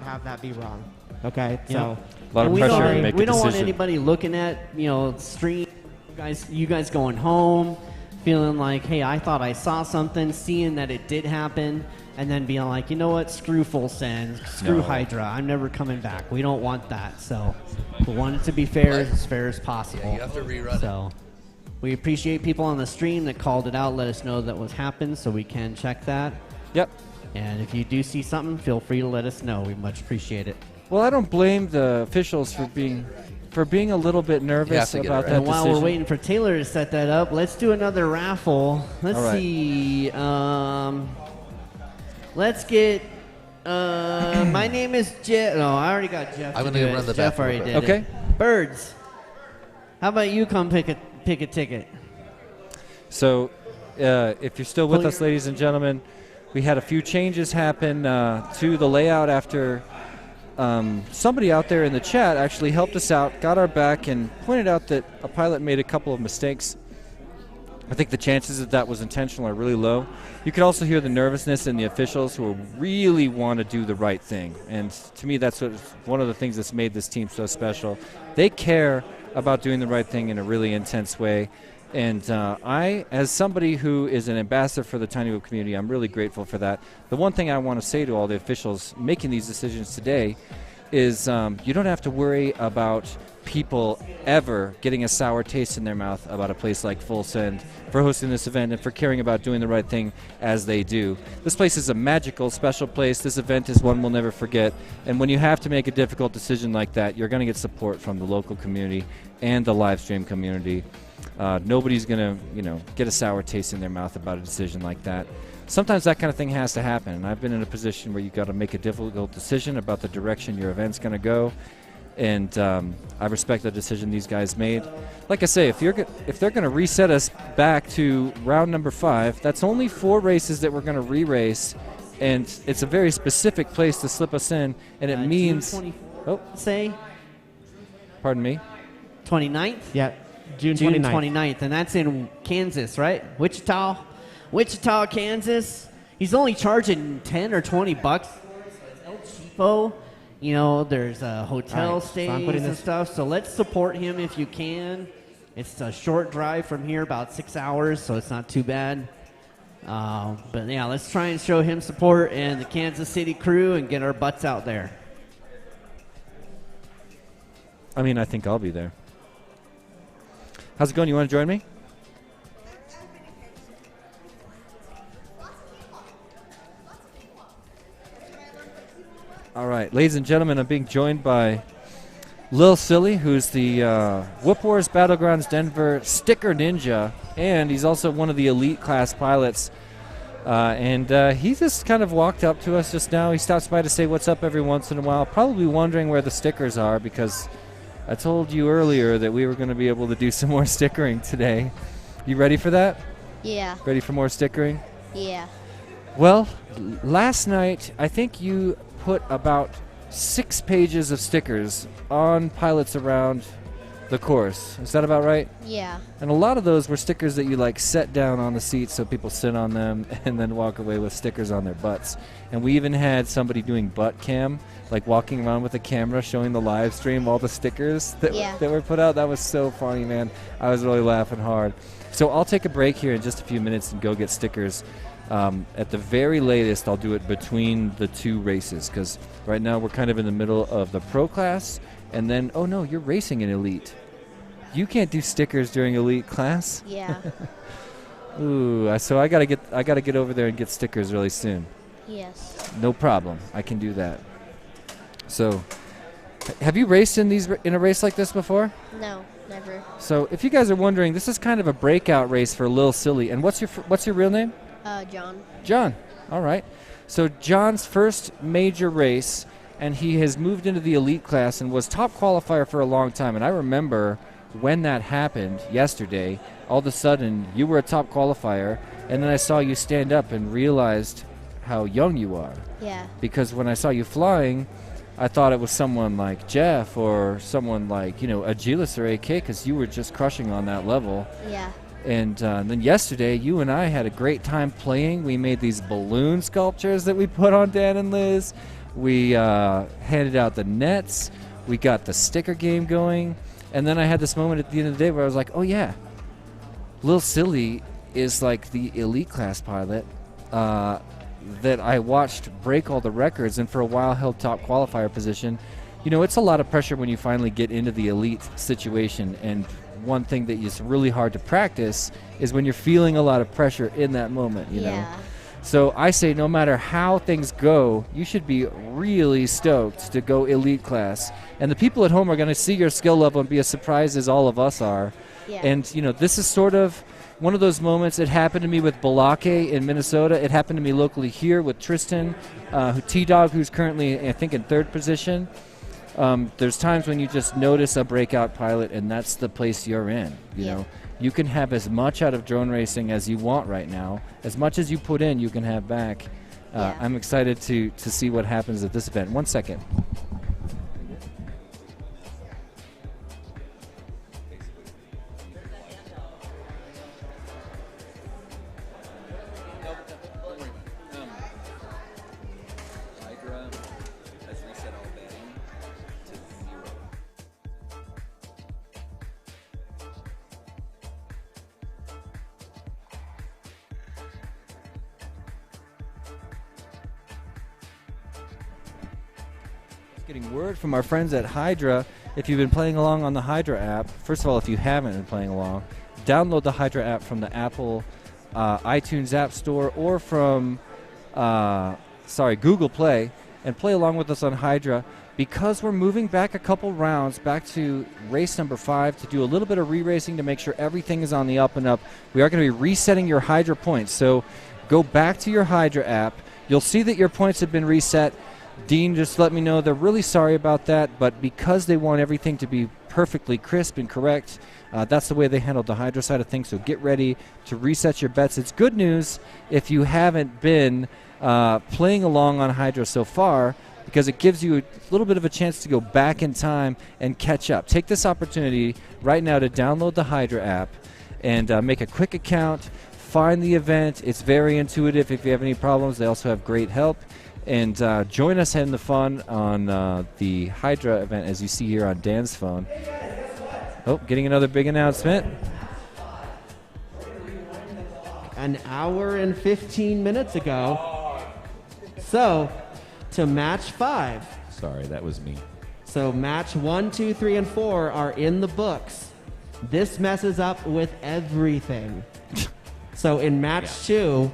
have that be wrong. Okay? Yeah. So a lot of pressure to make a decision. We don't want anybody looking at, stream you guys going home feeling like, hey, I thought I saw something, seeing that it did happen, and then being like, you know what, screw Full Send, screw Hydra, I'm never coming back. We don't want that. So we want it to be fair as possible. Yeah, you have to rerun it. We appreciate people on the stream that called it out, let us know that what happened so we can check that. Yep. And if you do see something, feel free to let us know. We much appreciate it. Well, I don't blame the officials for being a little bit nervous about that And while decision. we're waiting for Taylor to set that up, let's do another raffle. Let's All right. see. Let's get. My name is Jeff. No, I already got Jeff. I'm to gonna do run it. the Jeff back already real did quick. it. Birds. How about you come pick a ticket? So, if you're still with us, ladies and gentlemen, we had a few changes happen to the layout after somebody out there in the chat actually helped us out, got our back, and pointed out that a pilot made a couple of mistakes. I think the chances that was intentional are really low. You could also hear the nervousness in the officials who really want to do the right thing. And to me, that's one of the things that's made this team so special. They care about doing the right thing in a really intense way. And I, as somebody who is an ambassador for the Tiny Whoop community, I'm really grateful for that. The one thing I want to say to all the officials making these decisions today, is you don't have to worry about people ever getting a sour taste in their mouth about a place like Full Send for hosting this event and for caring about doing the right thing as they do. This place is a magical, special place. This event is one we'll never forget. And when you have to make a difficult decision like that, you're going to get support from the local community and the live stream community. Nobody's going to, get a sour taste in their mouth about a decision like that. Sometimes that kind of thing has to happen. And I've been in a position where you've got to make a difficult decision about the direction your event's going to go. And I respect the decision these guys made. Like I say, if they're going to reset us back to round number 5, that's only 4 races that we're going to re-race, and it's a very specific place to slip us in, and it means... Say? Pardon me? 29th? Yeah, June 29th, and that's in Kansas, right? Wichita, Kansas. He's only charging $10 or $20. So it's El Cheapo. There's hotel stays and stuff. So let's support him if you can. It's a short drive from here, about 6 hours, so it's not too bad. But yeah, let's try and show him support and the Kansas City crew and get our butts out there. I think I'll be there. How's it going? You want to join me? All right, ladies and gentlemen, I'm being joined by Lil Silly, who's the Whoop Wars Battlegrounds Denver sticker ninja, and he's also one of the elite class pilots. And he just kind of walked up to us just now. He stops by to say what's up every once in a while, probably wondering where the stickers are, because I told you earlier that we were going to be able to do some more stickering today. You ready for that? Yeah. Ready for more stickering? Yeah. Well, last night, I think you put about 6 pages of stickers on pilots around the course. Is that about right? Yeah. And a lot of those were stickers that you set down on the seats so people sit on them and then walk away with stickers on their butts. And we even had somebody doing butt cam, walking around with a camera showing the live stream, all the stickers that were put out. That was so funny, man. I was really laughing hard. So I'll take a break here in just a few minutes and go get stickers. At the very latest, I'll do it between the 2 races, because right now we're kind of in the middle of the pro class, and then, oh no, you're racing in elite. You can't do stickers during elite class? Yeah. Ooh, so I gotta get over there and get stickers really soon. Yes. No problem. I can do that. So, have you raced in a race like this before? No, never. So, if you guys are wondering, this is kind of a breakout race for Lil Silly. And what's your real name? John. John. All right. So John's first major race, and he has moved into the elite class and was top qualifier for a long time. And I remember when that happened yesterday, all of a sudden you were a top qualifier, and then I saw you stand up and realized how young you are. Yeah. Because when I saw you flying, I thought it was someone like Jeff or someone like, Agilis or AK, because you were just crushing on that level. Yeah. And then yesterday, you and I had a great time playing. We made these balloon sculptures that we put on Dan and Liz. We handed out the nets. We got the sticker game going. And then I had this moment at the end of the day where I was like, oh, yeah, Lil Silly is the elite class pilot that I watched break all the records and for a while held top qualifier position. It's a lot of pressure when you finally get into the elite situation, and one thing that is really hard to practice is when you're feeling a lot of pressure in that moment, you know. So I say no matter how things go, you should be really stoked to go elite class. And the people at home are going to see your skill level and be as surprised as all of us are. Yeah. And, this is sort of one of those moments. It happened to me with Balake in Minnesota. It happened to me locally here with Tristan, T-Dog, who's currently, I think, in 3rd position. There's times when you just notice a breakout pilot, and that's the place you're in. You know, you can have as much out of drone racing as you want right now. As much as you put in, you can have back. I'm excited to see what happens at this event. 1 second. Getting word from our friends at Hydra. If you've been playing along on the Hydra app, first of all, if you haven't been playing along, download the Hydra app from the Apple iTunes App Store or from Google Play, and play along with us on Hydra. Because we're moving back a couple rounds, back to race number 5, to do a little bit of re-racing to make sure everything is on the up and up, we are going to be resetting your Hydra points. So go back to your Hydra app. You'll see that your points have been reset. Dean just let me know they're really sorry about that, but because they want everything to be perfectly crisp and correct, that's the way they handled the Hydra side of things. So get ready to reset your bets. It's good news if you haven't been playing along on Hydra so far, because it gives you a little bit of a chance to go back in time and catch up. Take this opportunity right now to download the Hydra app and make a quick account, find the event. It's very intuitive. If you have any problems, they also have great help. And join us in the fun on the Hydra event, as you see here on Dan's phone. Oh, getting another big announcement. An hour and 15 minutes ago. So, to match 5. Sorry, that was me. So match 1, 2, 3, and 4 are in the books. This messes up with everything. So in match 2,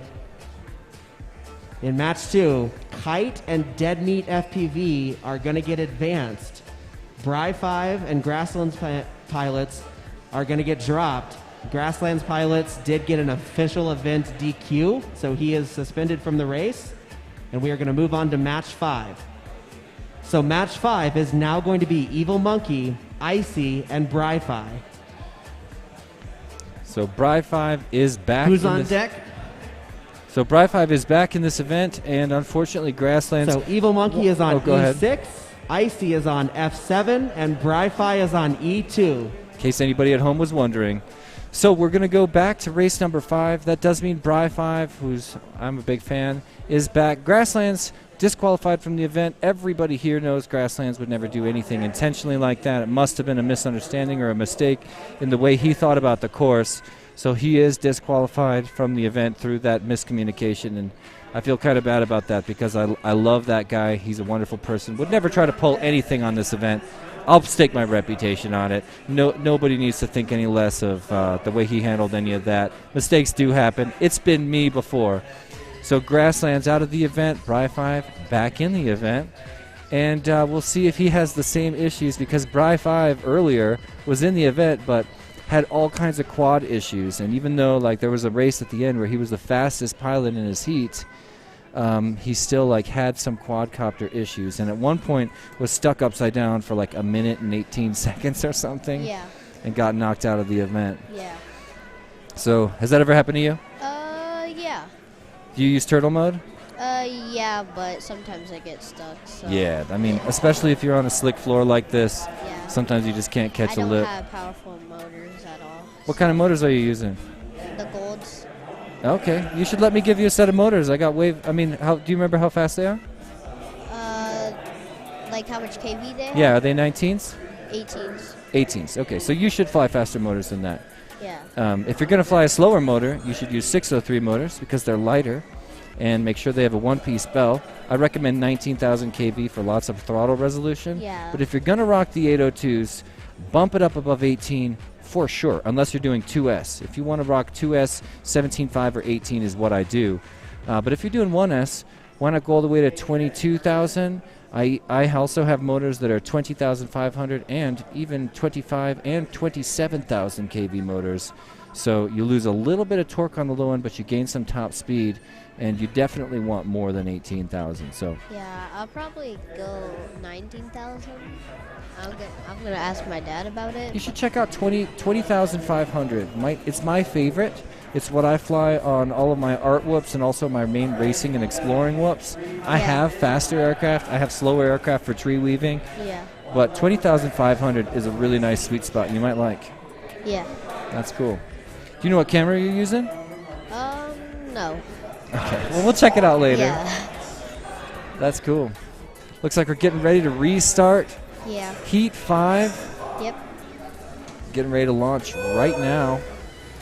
Kite and Dead Meat FPV are going to get advanced. Bry 5 and Grasslands Pilots are going to get dropped. Grasslands Pilots did get an official event DQ, so he is suspended from the race. And we are going to move on to match 5. So match 5 is now going to be Evil Monkey, Icy, and Bri-Fi. So Bri-Fi is back. Who's on deck? So Bri-Fi is back in this event, and unfortunately Grasslands... So Evil Monkey is on go E6, ahead. Icy is on F7, and Bri-Fi is on E2. In case anybody at home was wondering. So we're going to go back to race number 5. That does mean Bri-5, who's I'm a big fan, is back. Grasslands disqualified from the event. Everybody here knows Grasslands would never do anything intentionally like that. It must have been a misunderstanding or a mistake in the way he thought about the course. So he is disqualified from the event through that miscommunication, and I feel kind of bad about that because I love that guy. He's a wonderful person. Would never try to pull anything on this event. I'll stake my reputation on it. Nobody needs to think any less of the way he handled any of that. Mistakes do happen. It's been me before. So Grasslands out of the event, Bri-Fi back in the event. And we'll see if he has the same issues, because Bri-Fi earlier was in the event but had all kinds of quad issues. And even though there was a race at the end where he was the fastest pilot in his heat, he still had some quadcopter issues, and at one point was stuck upside down for a minute and 18 seconds or something. Yeah. And got knocked out of the event. Yeah. So has that ever happened to you? Yeah. Do you use turtle mode? Yeah, but sometimes I get stuck. So. Yeah, I mean, especially if you're on a slick floor like this, sometimes you just can't catch a lip. I don't have powerful motors at all. What kind of motors are you using? The golds. Okay, you should let me give you a set of motors. I got wave. I mean, do you remember how fast they are? How much kV they have? Yeah, are they 19s? 18s. 18s. Okay, so you should fly faster motors than that. Yeah. If you're going to fly a slower motor, you should use 603 motors because they're lighter, and make sure they have a one-piece bell. I recommend 19,000 kV for lots of throttle resolution. Yeah. But if you're going to rock the 802s, bump it up above 18 for sure, unless you're doing 2S. If you want to rock 2S, 17.5 or 18 is what I do. But if you're doing 1S, why not go all the way to 22,000? I also have motors that are 20,500 and even 25 and 27,000 kV motors. So you lose a little bit of torque on the low end, but you gain some top speed, and you definitely want more than 18,000. So yeah, I'll probably go 19,000. I'm gonna ask my dad about it. you should check out 20,500. It's my favorite. It's what I fly on all of my art whoops and also my main racing and exploring whoops. I have faster aircraft. I have slower aircraft for tree weaving. Yeah. But 20,500 is a really nice sweet spot you might like. Yeah. That's cool. Do you know what camera you're using? No. Okay. Well, we'll check it out later. Yeah. That's cool. Looks like we're getting ready to restart. Yeah. Heat 5. Yep. Getting ready to launch right now.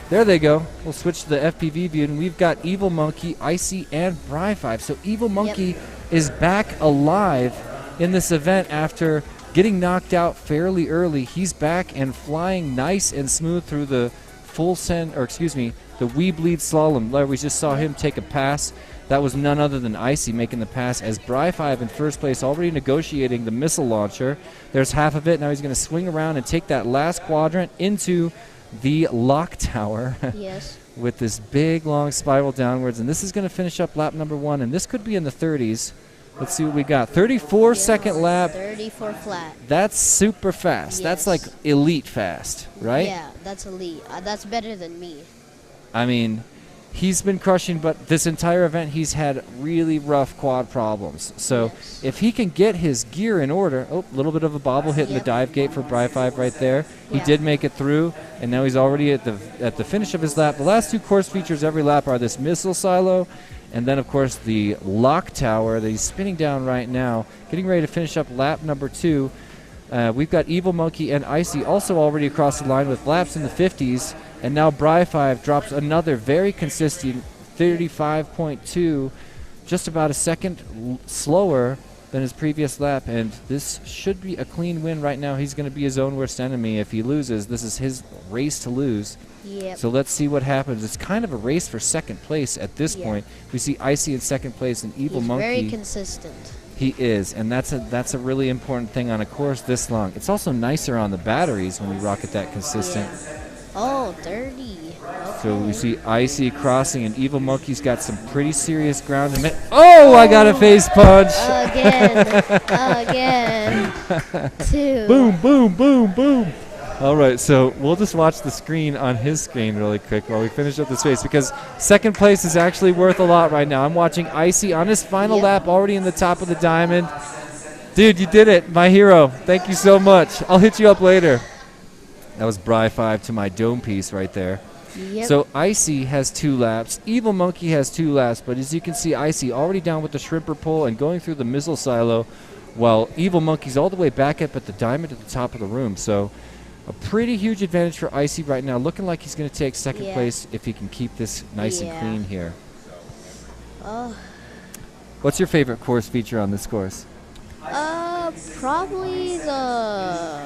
There they go. We'll switch to the FPV view, and we've got Evil Monkey, Icy, and Bri-Fi. So Evil Monkey is back alive in this event after getting knocked out fairly early. He's back and flying nice and smooth through the the We Bleed slalom. We just saw him take a pass. That was none other than Icy making the pass as Bry5 in first place, already negotiating the missile launcher. There's half of it. Now he's going to swing around and take that last quadrant into the lock tower. Yes. With this big, long spiral downwards. And this is going to finish up lap number 1. And this could be in the 30s. Let's see what we got. 34-second lap. 34 flat. That's super fast. Yes. That's like elite fast, right? Yeah, that's elite. That's better than me. I mean, he's been crushing, but this entire event he's had really rough quad problems. So if he can get his gear in order, a little bit of a bobble hitting the dive gate for Bry5 right there. He did make it through, and now he's already at the finish of his lap. The last two course features every lap are this missile silo, and then of course the lock tower that he's spinning down right now, getting ready to finish up lap number 2. We've got Evil Monkey and Icy also already across the line with laps in the 50s. And now Bry5 drops another very consistent 35.2, just about a second slower than his previous lap. And this should be a clean win right now. He's going to be his own worst enemy. If he loses, this is his race to lose. Yep. So let's see what happens. It's kind of a race for second place at this point. We see Icy in second place and Evil Monkey. Very consistent. He is, and that's a really important thing on a course this long. It's also nicer on the batteries when we rocket that consistent. Yeah. Oh, 30. Okay. So we see Icy crossing, and Evil Monkey's got some pretty serious ground. Oh, I got a face punch! Again. 2. Boom, boom, boom, boom. All right, so we'll just watch the screen on his screen really quick while we finish up this race, because second place is actually worth a lot right now. I'm watching Icy on his final lap, already in the top of the diamond. Dude, you did it, my hero. Thank you so much. I'll hit you up later. That was Bry5 to my dome piece right there. Yep. So Icy has 2 laps. Evil Monkey has 2 laps, but as you can see, Icy already down with the shrimper pole and going through the missile silo, while Evil Monkey's all the way back up at the diamond at the top of the room. So a pretty huge advantage for Icy right now, looking like he's going to take second place if he can keep this nice and clean here. Oh. What's your favorite course feature on this course? Probably the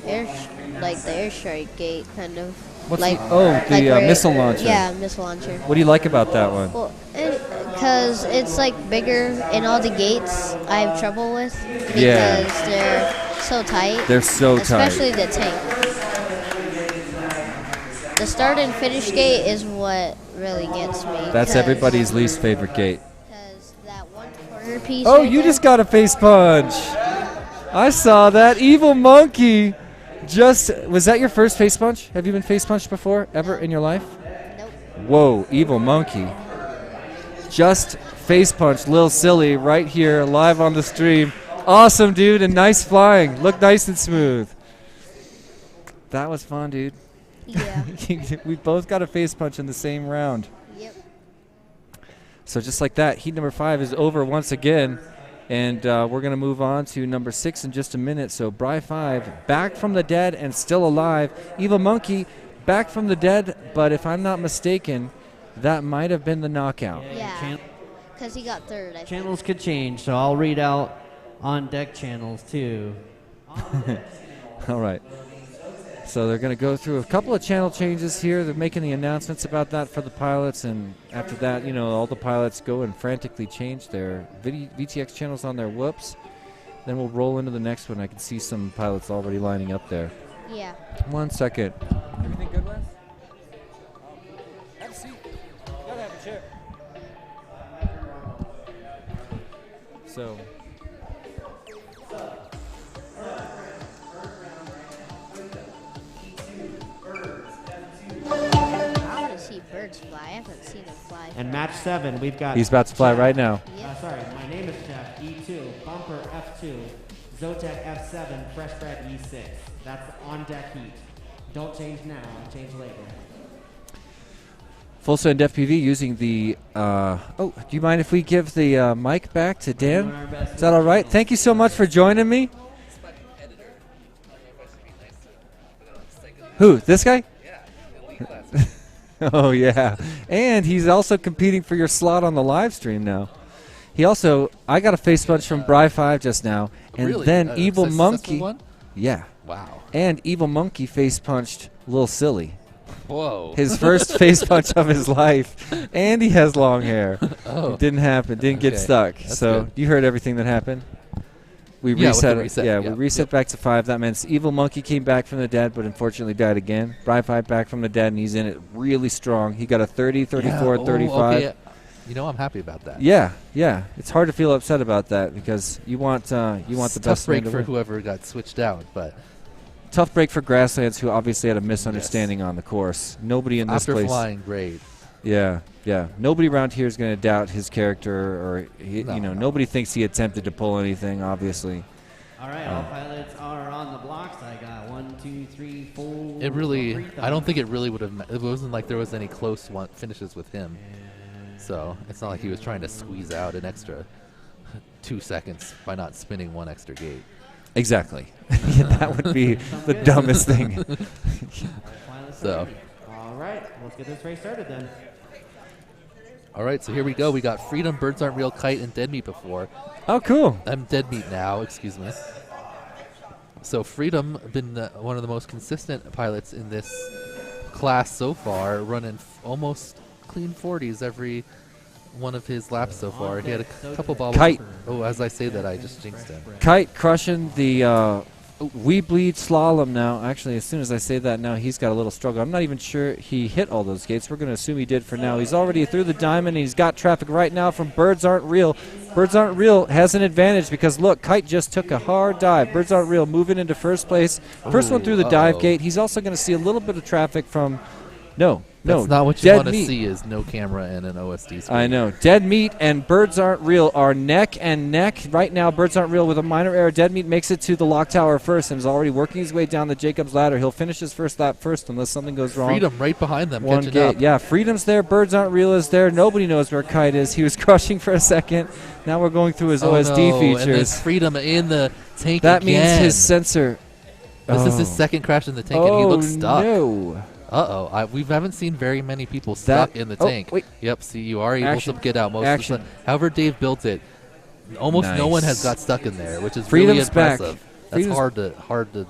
airstrike gate, kind of. What's the missile launcher? Yeah, missile launcher. What do you like about that one? Well, because it's like bigger, and all the gates I have trouble with because they're so tight. They're so tight. Especially the tank. The start and finish gate is what really gets me. That's everybody's least favorite gate. Because that one corner piece. Oh, you just got a face punch. I saw that. Evil Monkey. Was that your first face punch? Have you been face punched before, ever in your life? Nope. Whoa, Evil Monkey. Just face punch Lil Silly right here, live on the stream. Awesome, dude, and nice flying. Look nice and smooth. That was fun, dude. Yeah. We both got a face punch in the same round. Yep. So just like that, heat number 5 is over once again. And we're going to move on to number 6 in just a minute. So Bry5 back from the dead and still alive. Evil Monkey back from the dead, but if I'm not mistaken, that might have been the knockout. Yeah. Because he got third, I think. Channels could change, so I'll read out on deck channels too. All right. So they're going to go through a couple of channel changes here. They're making the announcements about that for the pilots, and after that, you know, all the pilots go and frantically change their VTX channels on their whoops. Then we'll roll into the next one. I can see some pilots already lining up there. Yeah. 1 second. Everything good, Wes? Have a seat. You gotta have a chair. So. I want to see birds fly. I haven't seen them fly. And match 7, we've got. He's about to fly right now. Sorry, my name is Jeff, E2, Bumper F2, Zotek F7, Fresh Bread E6. That's on deck heat. Don't change now, change later. Full send FPV using the. Do you mind if we give the mic back to Dan? Is that all right? Thank you so much for joining me. Who? This guy? Oh, yeah. And he's also competing for your slot on the live stream now. He also, I got a face punch from Bri5 just now, and Really? then A Evil successful Monkey. one? Yeah. Wow. And Evil Monkey face punched Lil Silly. Whoa. His first face punch of his life, and he has long hair. Oh. It didn't happen. Didn't get Okay. stuck. That's So good. you heard everything that happened. We Yeah, with reset. the reset. Yeah, Yep. we reset back to 5. That means Evil Monkey came back from the dead, but unfortunately died again. Bri5 back from the dead, and he's in it really strong. He got a 30, 34, Yeah. 35. Okay. You know, I'm happy about that. Yeah, yeah. It's hard to feel upset about that because you want the Tough best break man to for win. whoever got switched out, but Tough break for Grasslands, who obviously had a misunderstanding on the course. Nobody in this after place. flying great. Yeah, yeah. Nobody around here is going to doubt his character, or nobody thinks he attempted to pull anything. Obviously. All right, all pilots are on the blocks. I got 1, 2, 3, 4. It really, I don't think it really would have. It wasn't like there was any close finishes with him. So it's not like he was trying to squeeze out an extra 2 seconds by not spinning one extra gate. Exactly. Yeah, that would be the dumbest thing. So. All right, let's get this race started then. All right, so here we go. We got Freedom, Birds Aren't Real, Kite, and Dead Meat before. Oh, cool. I'm Dead Meat now, excuse me. So Freedom, been one of the most consistent pilots in this class so far, running almost clean 40s every one of his laps so far. He had a couple bobbles. Kite. Oh, as I say that, I just jinxed him. Kite crushing the We Bleed slalom now. Actually, as soon as I say that now, he's got a little struggle. I'm not even sure he hit all those gates. We're going to assume he did for now. He's already through the diamond, and he's got traffic right now from Birds Aren't Real. Birds Aren't Real has an advantage because, look, Kite just took a hard dive. Birds Aren't Real moving into first place. First one through the dive gate. He's also going to see a little bit of traffic from... No. That's not what you want to see is no camera and an OSD screen. I know. Dead Meat and Birds Aren't Real are neck and neck. Right now, Birds Aren't Real with a minor error. Dead Meat makes it to the lock tower first and is already working his way down the Jacob's ladder. He'll finish his first lap first unless something goes wrong. Freedom right behind them, One catching gate. up. Yeah, Freedom's there. Birds Aren't Real is there. Nobody knows where Kite is. He was crushing for a second. Now we're going through his OSD no, features. And then Freedom in the tank That again. means his sensor. This is his second crash in the tank, and he looks stuck. No. We haven't seen very many people stuck in the tank. Wait. Yep, see, you are able Action. to get out most Action. of the time. However, Dave built it. Almost no one has got stuck in there, which is Freedom's really impressive. back. That's Freedom's hard to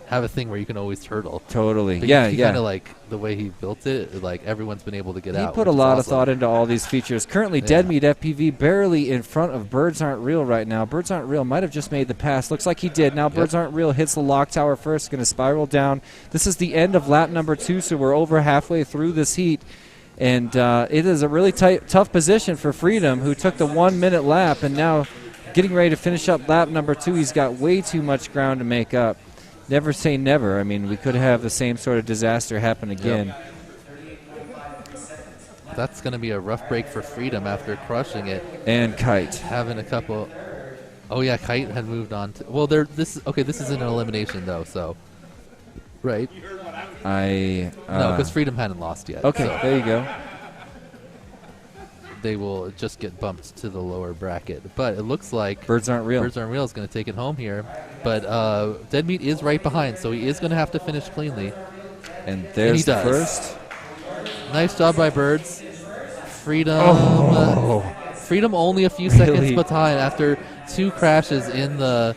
have a thing where you can always turtle. Totally. But Yeah, you yeah. kind of like the way he built it, like everyone's been able to get out. He put a which is lot of awesome. thought into all these features. Currently, Dead Meat FPV barely in front of Birds Aren't Real right now. Birds Aren't Real might have just made the pass. Looks like he did. Now Birds Aren't Real hits the lock tower first, going to spiral down. This is the end of lap number 2, so we're over halfway through this heat. And it is a really tough position for Freedom, who took the 1 minute lap and now getting ready to finish up lap number 2. He's got way too much ground to make up. Never say never. I mean, we could have the same sort of disaster happen again. Yep. That's going to be a rough break for Freedom after crushing it. And Kite. Having a couple... Oh, yeah, Kite had moved on to... Well, this is an elimination, though, so... Right? No, because Freedom hadn't lost yet. Okay, so there you go. They will just get bumped to the lower bracket. But it looks like... Birds Aren't Real. Birds Aren't Real is going to take it home here. But Dead Meat is right behind, so he is going to have to finish cleanly. And there's he the does. first. Nice job by Birds. Freedom. Freedom only a few seconds behind after 2 crashes in the...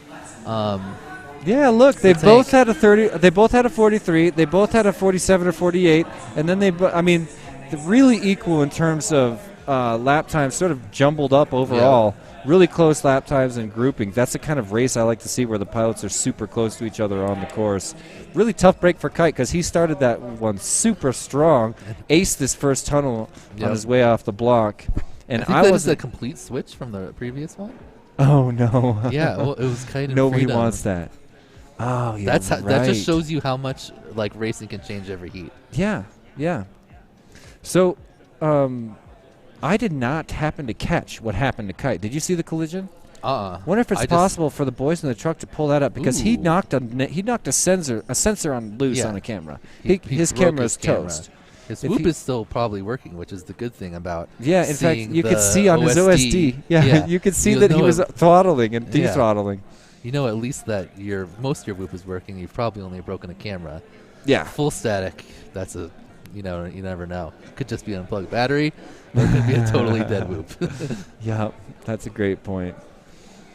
Yeah, look, they the both tank. had a 30. They both had a 43. They both had a 47 or 48, and then they're really equal in terms of lap times. Sort of jumbled up overall. Yeah. Really close lap times and grouping. That's the kind of race I like to see, where the pilots are super close to each other on the course. Really tough break for Kite because he started that one super strong, aced this first tunnel on his way off the block, and I think that was a complete switch from the previous one. Oh no! Yeah, well, it was Kite and Nobody Freedom. wants that. Oh, yeah, That's that just shows you how much like racing can change every heat. Yeah, yeah. So, I did not happen to catch what happened to Kite. Did you see the collision? Wonder if it's possible for the boys in the truck to pull that up because he knocked a sensor on loose on a camera. His camera is toast. His whoop is still probably working, which is the good thing about. Yeah, in fact, you could see on his OSD. Yeah, you could see that he was throttling and de-throttling. You know, at least that most of your whoop is working. You've probably only broken a camera. Yeah. Full static. That's you never know. Could just be an unplugged battery, or it could be a totally dead whoop. Yeah. That's a great point.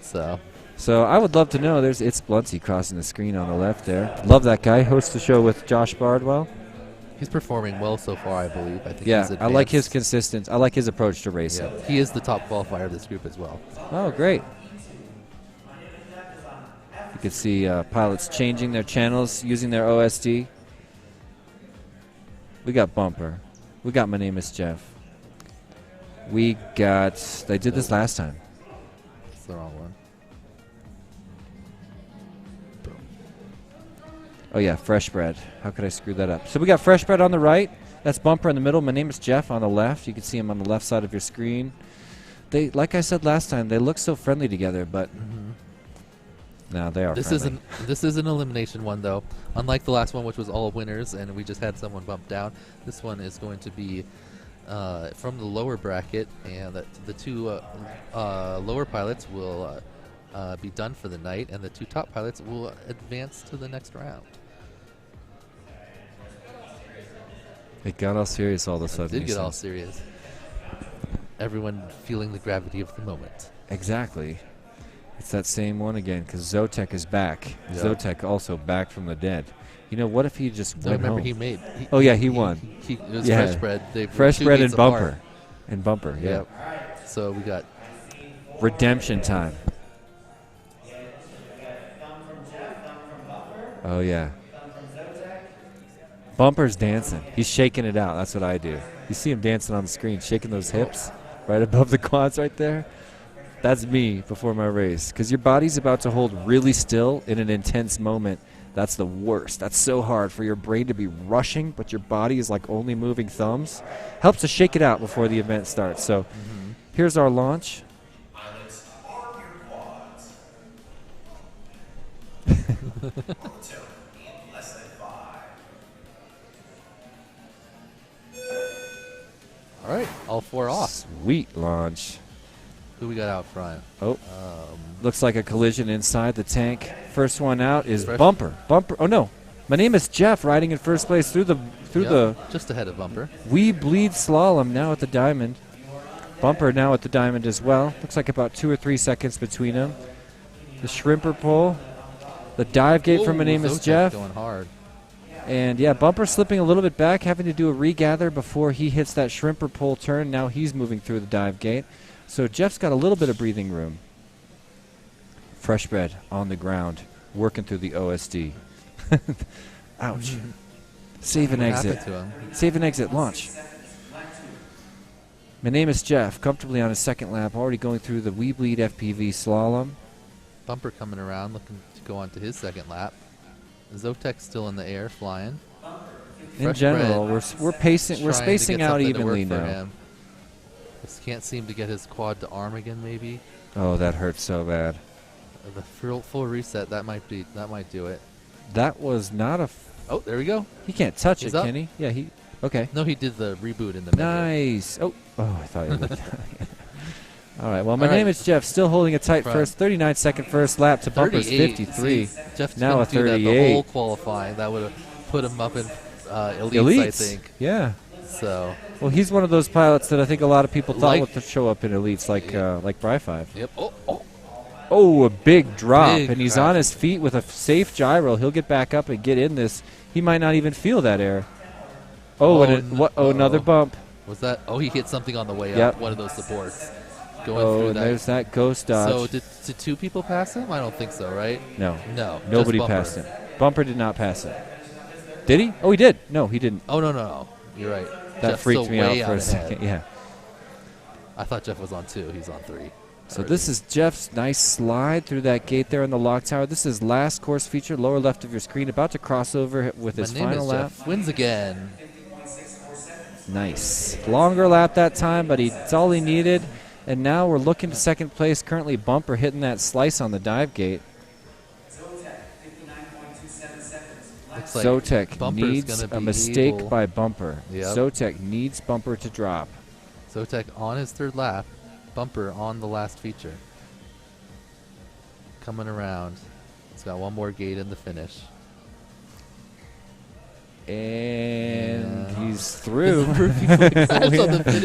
So I would love to know. It's Bluntsy crossing the screen on the left there. Love that guy. Hosts the show with Josh Bardwell. He's performing well so far, I believe. I think Yeah, he's I like his advanced. consistency. I like his approach to racing. Yeah, he is the top qualifier of this group as well. Oh, great. You can see pilots changing their channels, using their OSD. We got Bumper. We got My Name is Jeff. We got... They did this last time. It's the wrong one. Oh, yeah, Fresh Bread. How could I screw that up? So we got Fresh Bread on the right. That's Bumper in the middle. My Name is Jeff on the left. You can see him on the left side of your screen. They, like I said last time, they look so friendly together, but... No, they are friendly. This is an elimination one, though. Unlike the last one, which was all winners, and we just had someone bump down, this one is going to be from the lower bracket, and the two lower pilots will be done for the night, and the two top pilots will advance to the next round. It got all serious all of a sudden. It did get all serious. Everyone feeling the gravity of the moment. Exactly. It's that same one again, because Zotek is back. Yep. Zotek also back from the dead. You know, what if he just went remember home? he made... oh, yeah, he won. It was Fresh Bread. They were Fresh two Bread gates and Bumper. apart. And Bumper, yeah. Yep. So we got... Redemption time. Oh, yeah. Bumper's dancing. He's shaking it out. That's what I do. You see him dancing on the screen, shaking those hips right above the quads right there. That's me before my race. Because your body's about to hold really still in an intense moment. That's the worst. That's so hard for your brain to be rushing, but your body is like only moving thumbs. Helps to shake it out before the event starts. So here's our launch. All right, all four off. Sweet launch. Who we got out front? Oh, looks like a collision inside the tank. First one out is Fresh. Bumper. Bumper. Oh no, My Name is Jeff, riding in first place through the just ahead of Bumper. We Bleed Slalom now at the diamond. Bumper now at the diamond as well. Looks like about 2 or 3 seconds between them. The shrimper pole, the dive gate for My Name is Jeff. Going hard. And yeah, Bumper slipping a little bit back, having to do a regather before he hits that shrimper pole turn. Now he's moving through the dive gate. So Jeff's got a little bit of breathing room. Fresh Bread on the ground, working through the OSD. Ouch. Save and What exit. happened to him? Save and exit, launch. My Name is Jeff, comfortably on his second lap, already going through the We Bleed FPV slalom. Bumper coming around, looking to go on to his second lap. Zotek's still in the air, flying. In Fresh general, Bread we're pacing, we're trying to spacing get out something to evenly work for now. him. Just can't seem to get his quad to arm again. Maybe Oh, that hurts so bad. the full reset that might do it. That was not a. Oh, there we go. He can't touch He's it, up. can he? Yeah, he. Okay. No, he did the reboot in the middle. Nice. Oh, I thought you looked. All right. Well, My All Name right. is Jeff, still holding a tight Front. first. 39-second first lap to Bumper's 38. 53. See, Jeff's now a gonna do that the 38. whole qualifying. That would have put him up in elites, Elites. I think. Yeah. So. Well, he's one of those pilots that I think a lot of people thought Like- would show up in elites, like Bry 5. Yep. Oh, a big drop, Big and he's drop. on his feet with a safe gyro. He'll get back up and get in this. He might not even feel that air. Oh, another bump. Was that? Oh, he hit something on the way Yep. up. One of those supports. Going Oh, through and that. there's that ghost dodge. So did two people pass him? I don't think so, right? No. No. Nobody just Bumper. passed him. Bumper did not pass him. Did he? Oh, he did. No, he didn't. Oh no. You're right. That Jeff's freaked still me out way for a ahead. second. Yeah. I thought Jeff was on 2. He's on 3. So this is Jeff's nice slide through that gate there in the lock tower. This is last course feature, lower left of your screen, about to cross over with his My name final is lap. Jeff. Wins again. Nice. Longer lap that time, but it's all he needed. And now we're looking to second place. Currently Bumper hitting that slice on the dive gate. Looks like Zotek Bumper's needs gonna a be mistake able- by Bumper. Yep. Zotek needs Bumper to drop. Zotek on his third lap. Bumper on the last feature. Coming around. He's got one more gate in the finish. And he's through.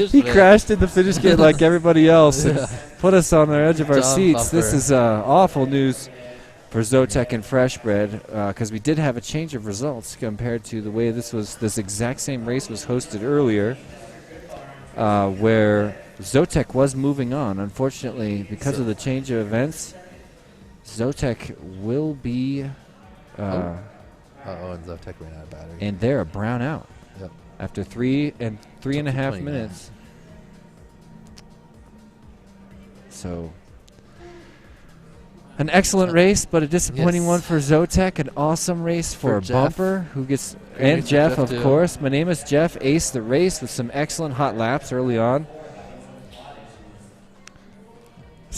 He crashed in the finish gate like everybody else and Yeah. put us on the edge of our John seats. This Bumper. is awful news for Zotek and Fresh Bread, because we did have a change of results compared to the way this exact same race was hosted earlier, where Zotek was moving on. Unfortunately, because of the change of events, Zotek will be... and Zotek ran out of battery. And they're a brown out. Yep. After 3.5 29. minutes. So, an excellent race, but a disappointing Yes. one for Zotek. An awesome race for Jeff. Bumper, who gets, Great and race for Jeff, Jeff, of too. course. My name is Jeff. Aced the race with some excellent hot laps early on.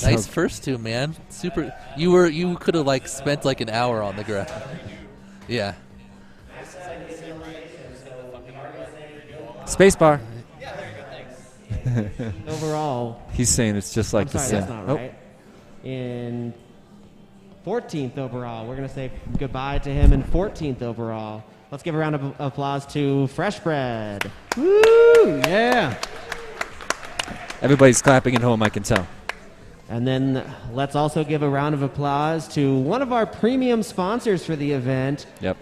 Nice So- first two, man. Super. You could have like spent like an hour on the ground. Yeah. Spacebar. Overall. He's saying it's just like I'm the sorry, sim. that's not Oh. right. In 14th overall, we're going to say goodbye to him in 14th overall. Let's give a round of applause to Fresh Bread. Woo! Yeah. Everybody's clapping at home, I can tell. And then let's also give a round of applause to one of our premium sponsors for the event. Yep.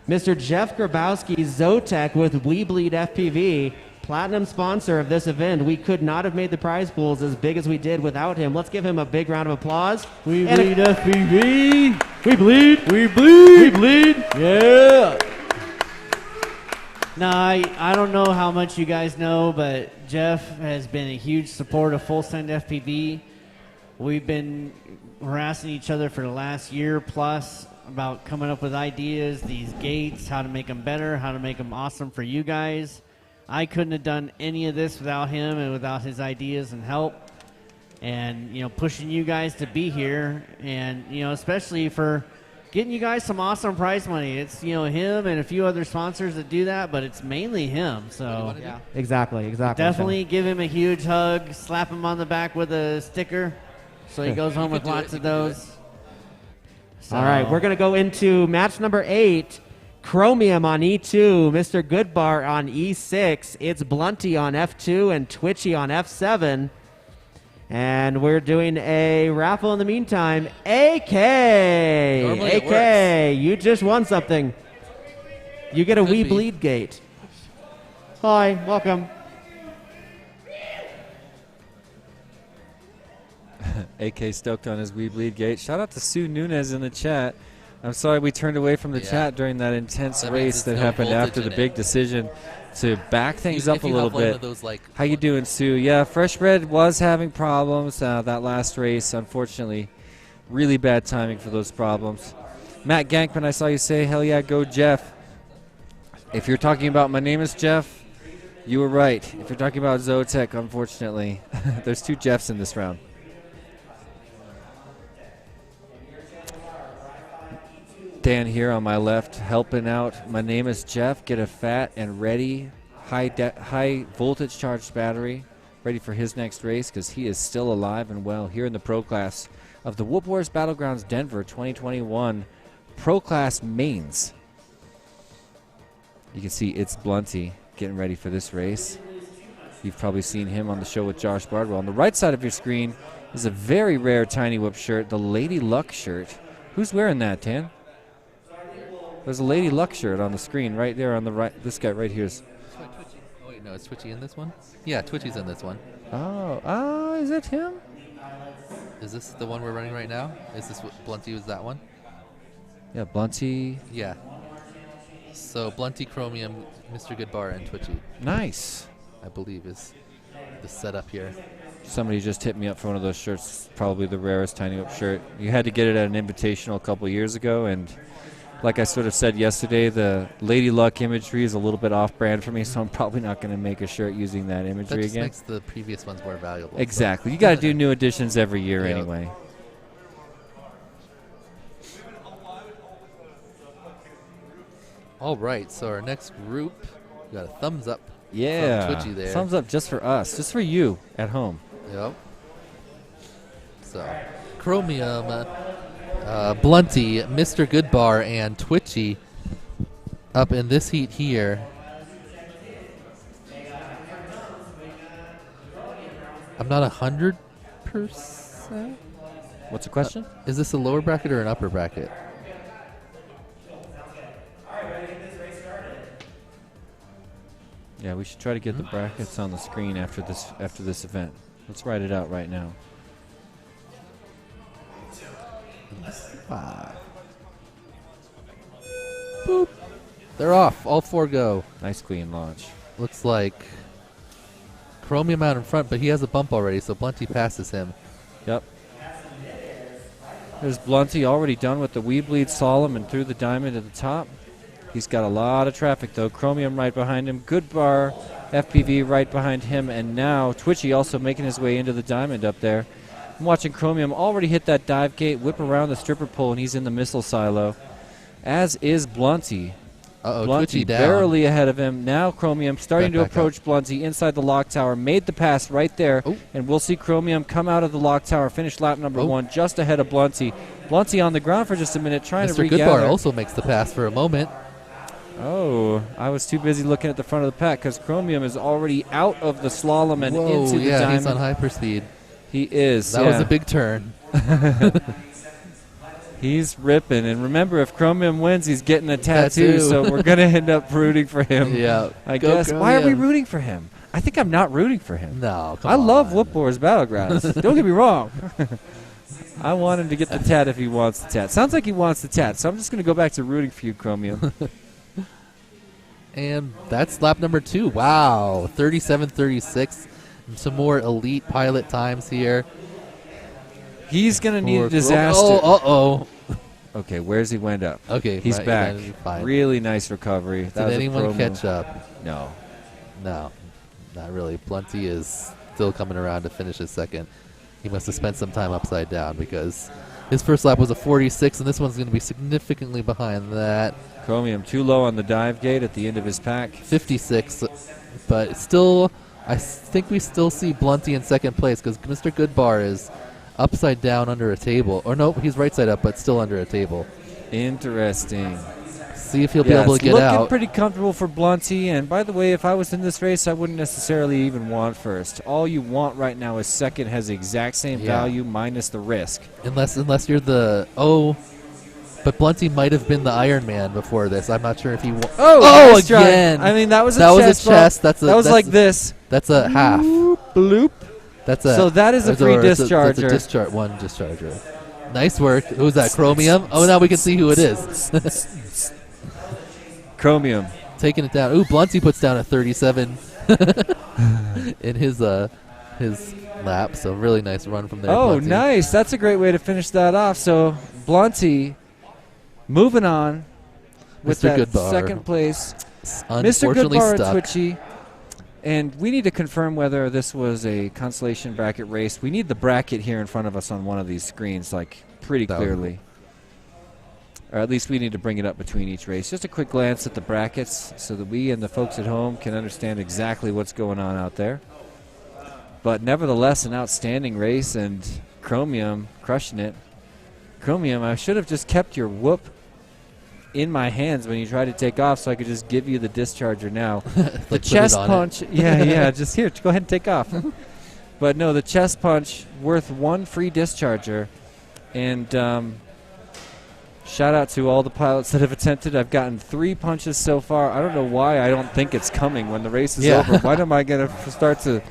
Mr. Jeff Grabowski, Zotek with We Bleed FPV, platinum sponsor of this event. We could not have made the prize pools as big as we did without him. Let's give him a big round of applause. We And bleed FPV. We bleed. We bleed. We bleed. Yeah. Now, I don't know how much you guys know, but Jeff has been a huge supporter of Full Send FPV. We've been harassing each other for the last year plus about coming up with ideas, these gates, how to make them better, how to make them awesome for you guys. I couldn't have done any of this without him and without his ideas and help. And, you know, pushing you guys to be here and, you know, especially for getting you guys some awesome prize money. It's, you know, him and a few other sponsors that do that, but it's mainly him. So Yeah. Exactly. definitely give him a huge hug, slap him on the back with a sticker so he goes home with lots of those. So, All right, we're going to go into match number 8. Chromium on E2, Mr. Goodbar on E6. It's Blunty on F2 and Twitchy on F7. And we're doing a raffle in the meantime. AK! Normally it AK, you just won something. You get a Could We be. Bleed gate. Hi, welcome. AK stoked on his We Bleed gate. Shout out to Sue Nunez in the chat. I'm sorry we turned away from the Yeah. chat during that intense That means race it's that no happened voltage after the in it. big decision to back things If up a you little have one bit. of those, like, How you doing, Sue? Yeah, Fresh Bread was having problems that last race, unfortunately. Really bad timing for those problems. Matt Gankman, I saw you say, hell yeah, go Jeff. If you're talking about my name is Jeff, you were right. If you're talking about Zotek, unfortunately, there's 2 Jeffs in this round. Dan here on my left helping out. My name is Jeff. Get a fat and ready high voltage charged battery ready for his next race because he is still alive and well here in the pro class of the Whoop Wars Battlegrounds Denver 2021 Pro Class Mains. You can see it's Blunty getting ready for this race. You've probably seen him on the show with Josh Bardwell. On the right side of your screen is a very rare Tiny Whoop shirt, the Lady Luck shirt. Who's wearing that, Tan? There's a Lady Luck shirt on the screen right there on the right. This guy right here is. Oh wait, no, is Twitchy in this one? Yeah, Twitchy's in this one. Oh, is that him? Is this the one we're running right now? Is this what Blunty was that one? Yeah, Blunty. Yeah. So Blunty, Chromium, Mr. Goodbar, and Twitchy. Nice. I believe is the setup here. Somebody just hit me up for one of those shirts. Probably the rarest Tiny Whoop shirt. You had to get it at an invitational a couple years ago, and like I sort of said yesterday, the Lady Luck imagery is a little bit off-brand for me, so I'm probably not going to make a shirt using that That imagery just again. makes the previous ones more valuable. Exactly. So. You got to do new editions every year Yep. anyway. All right, so our next group, we got a thumbs up Yeah. from Twitchy there. Thumbs up just for us, just for you at home. Yep. So, Chromium, Blunty, Mr. Goodbar, and Twitchy up in this heat here. I'm not 100%. What's the question? Is this a lower bracket or an upper bracket? Yeah, we should try to get the brackets on the screen after this event. Let's write it out right now. Boop. They're off. All 4 go. Nice clean launch. Looks like Chromium out in front, but he has a bump already, so Blunty passes him. Yep. There's Blunty already done with the We Bleed Solemn and through the diamond at the top. He's got a lot of traffic, though. Chromium right behind him. Good bar. FPV right behind him. And now Twitchy also making his way into the diamond up there. I'm watching Chromium already hit that dive gate, whip around the stripper pole, and he's in the missile silo. As is Blunty. Uh-oh, Blunty Twitchy down. barely ahead of him. Now Chromium starting to Back approach Blunty inside the lock tower. Made the pass right there. And we'll see Chromium come out of the lock tower, finish lap number 1 just ahead of Blunty. Blunty on the ground for just a minute trying to Mr. regather. Goodbar also makes the pass for a moment. Oh, I was too busy looking at the front of the pack because Chromium is already out of the slalom and Whoa, into the yeah, diamond. he's on hyperspeed. He is. That was a big turn. He's ripping. And remember, if Chromium wins, he's getting a tattoo, so we're going to end up rooting for him. Yeah. I Go guess. Why are we Chromium. rooting for him? I think I'm not rooting for him. No, come I love on. Whoop Wars Battlegrounds. Don't get me wrong. I want him to get the tat if he wants the tat. Sounds like he wants the tat, so I'm just going to go back to rooting for you, Chromium. And that's lap number 2. Wow, 37-36. Some more elite pilot times here. He's going to need a For disaster. Oh, uh-oh. Okay, where's he wind up? Okay, he's right, back. yeah, fine. Really nice recovery. That Did was a anyone pro catch move. up? No. No, not really. Blunty is still coming around to finish his second. He must have spent some time upside down because his first lap was a 46, and this one's going to be significantly behind that. Chromium too low on the dive gate at the end of his pack. 56, but still, I think we still see Blunty in second place because Mr. Goodbar is upside down under a table. Or no, he's right side up, but still under a table. Interesting. See if he'll be able to get looking out. pretty comfortable for Blunty. And by the way, if I was in this race, I wouldn't necessarily even want first. All you want right now is second has the exact same value minus the risk. Unless you're the but Blunty might have been the Iron Man before this. I'm not sure if he. Oh, nice try. Again! I mean, that was a chest. bump. That was like this. That's a half. Bloop. That's a. So that is a free discharger. That's a one discharger. Nice work. Who's that? Chromium. Oh, now we can see who it is. Chromium taking it down. Ooh, Blunty puts down a 37 in his lap. So really nice run from there. Oh, Blunty. nice. That's a great way to finish that off. So Blunty moving on with Mr. that Goodbar. second place. Mr. Unfortunately Goodbar stuck. and Twitchy. And we need to confirm whether this was a consolation bracket race. We need the bracket here in front of us on one of these screens, like pretty clearly. Or at least we need to bring it up between each race. Just a quick glance at the brackets so that we and the folks at home can understand exactly what's going on out there. But nevertheless, an outstanding race, and Chromium crushing it. Chromium, I should have just kept your whoop in my hands when you tried to take off so I could just give you the discharger now. The chest punch. Yeah, just here, go ahead and take off. But no, the chest punch worth one free discharger. And shout out to all the pilots that have attempted. I've gotten 3 punches so far. I don't know why I don't think it's coming when the race is over. Why am I going to start to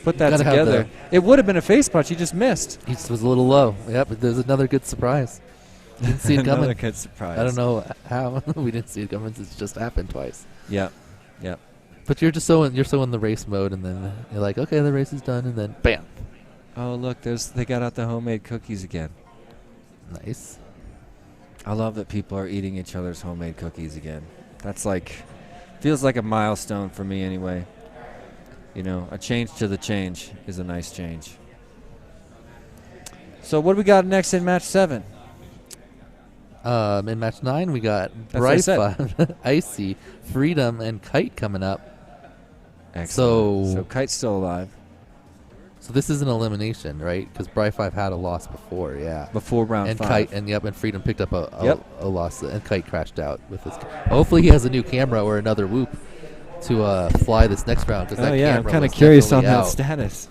put that together? It would have been a face punch. He just missed. He just was a little low. Yep, there's another good surprise. Didn't see it coming. Another good surprise. I don't know how we didn't see it coming. It's just happened twice. Yep. But you're so in the race mode, and then you're like, okay, the race is done, and then bam. Oh look, they got out the homemade cookies again. Nice. I love that people are eating each other's homemade cookies again. That's feels like a milestone for me anyway. You know, a change to the change is a nice change. So what do we got next in match 7? In match 9, we got That's Bright Icy, Freedom, and Kite coming up. Excellent. So So Kite's still alive. So this is an elimination, right? Because Bri 5 had a loss before, yeah. Before round and 5. Kite and Freedom picked up a loss, and Kite crashed out with this. Hopefully he has a new camera or another whoop to fly this next round. Cause I'm kind of curious on that status.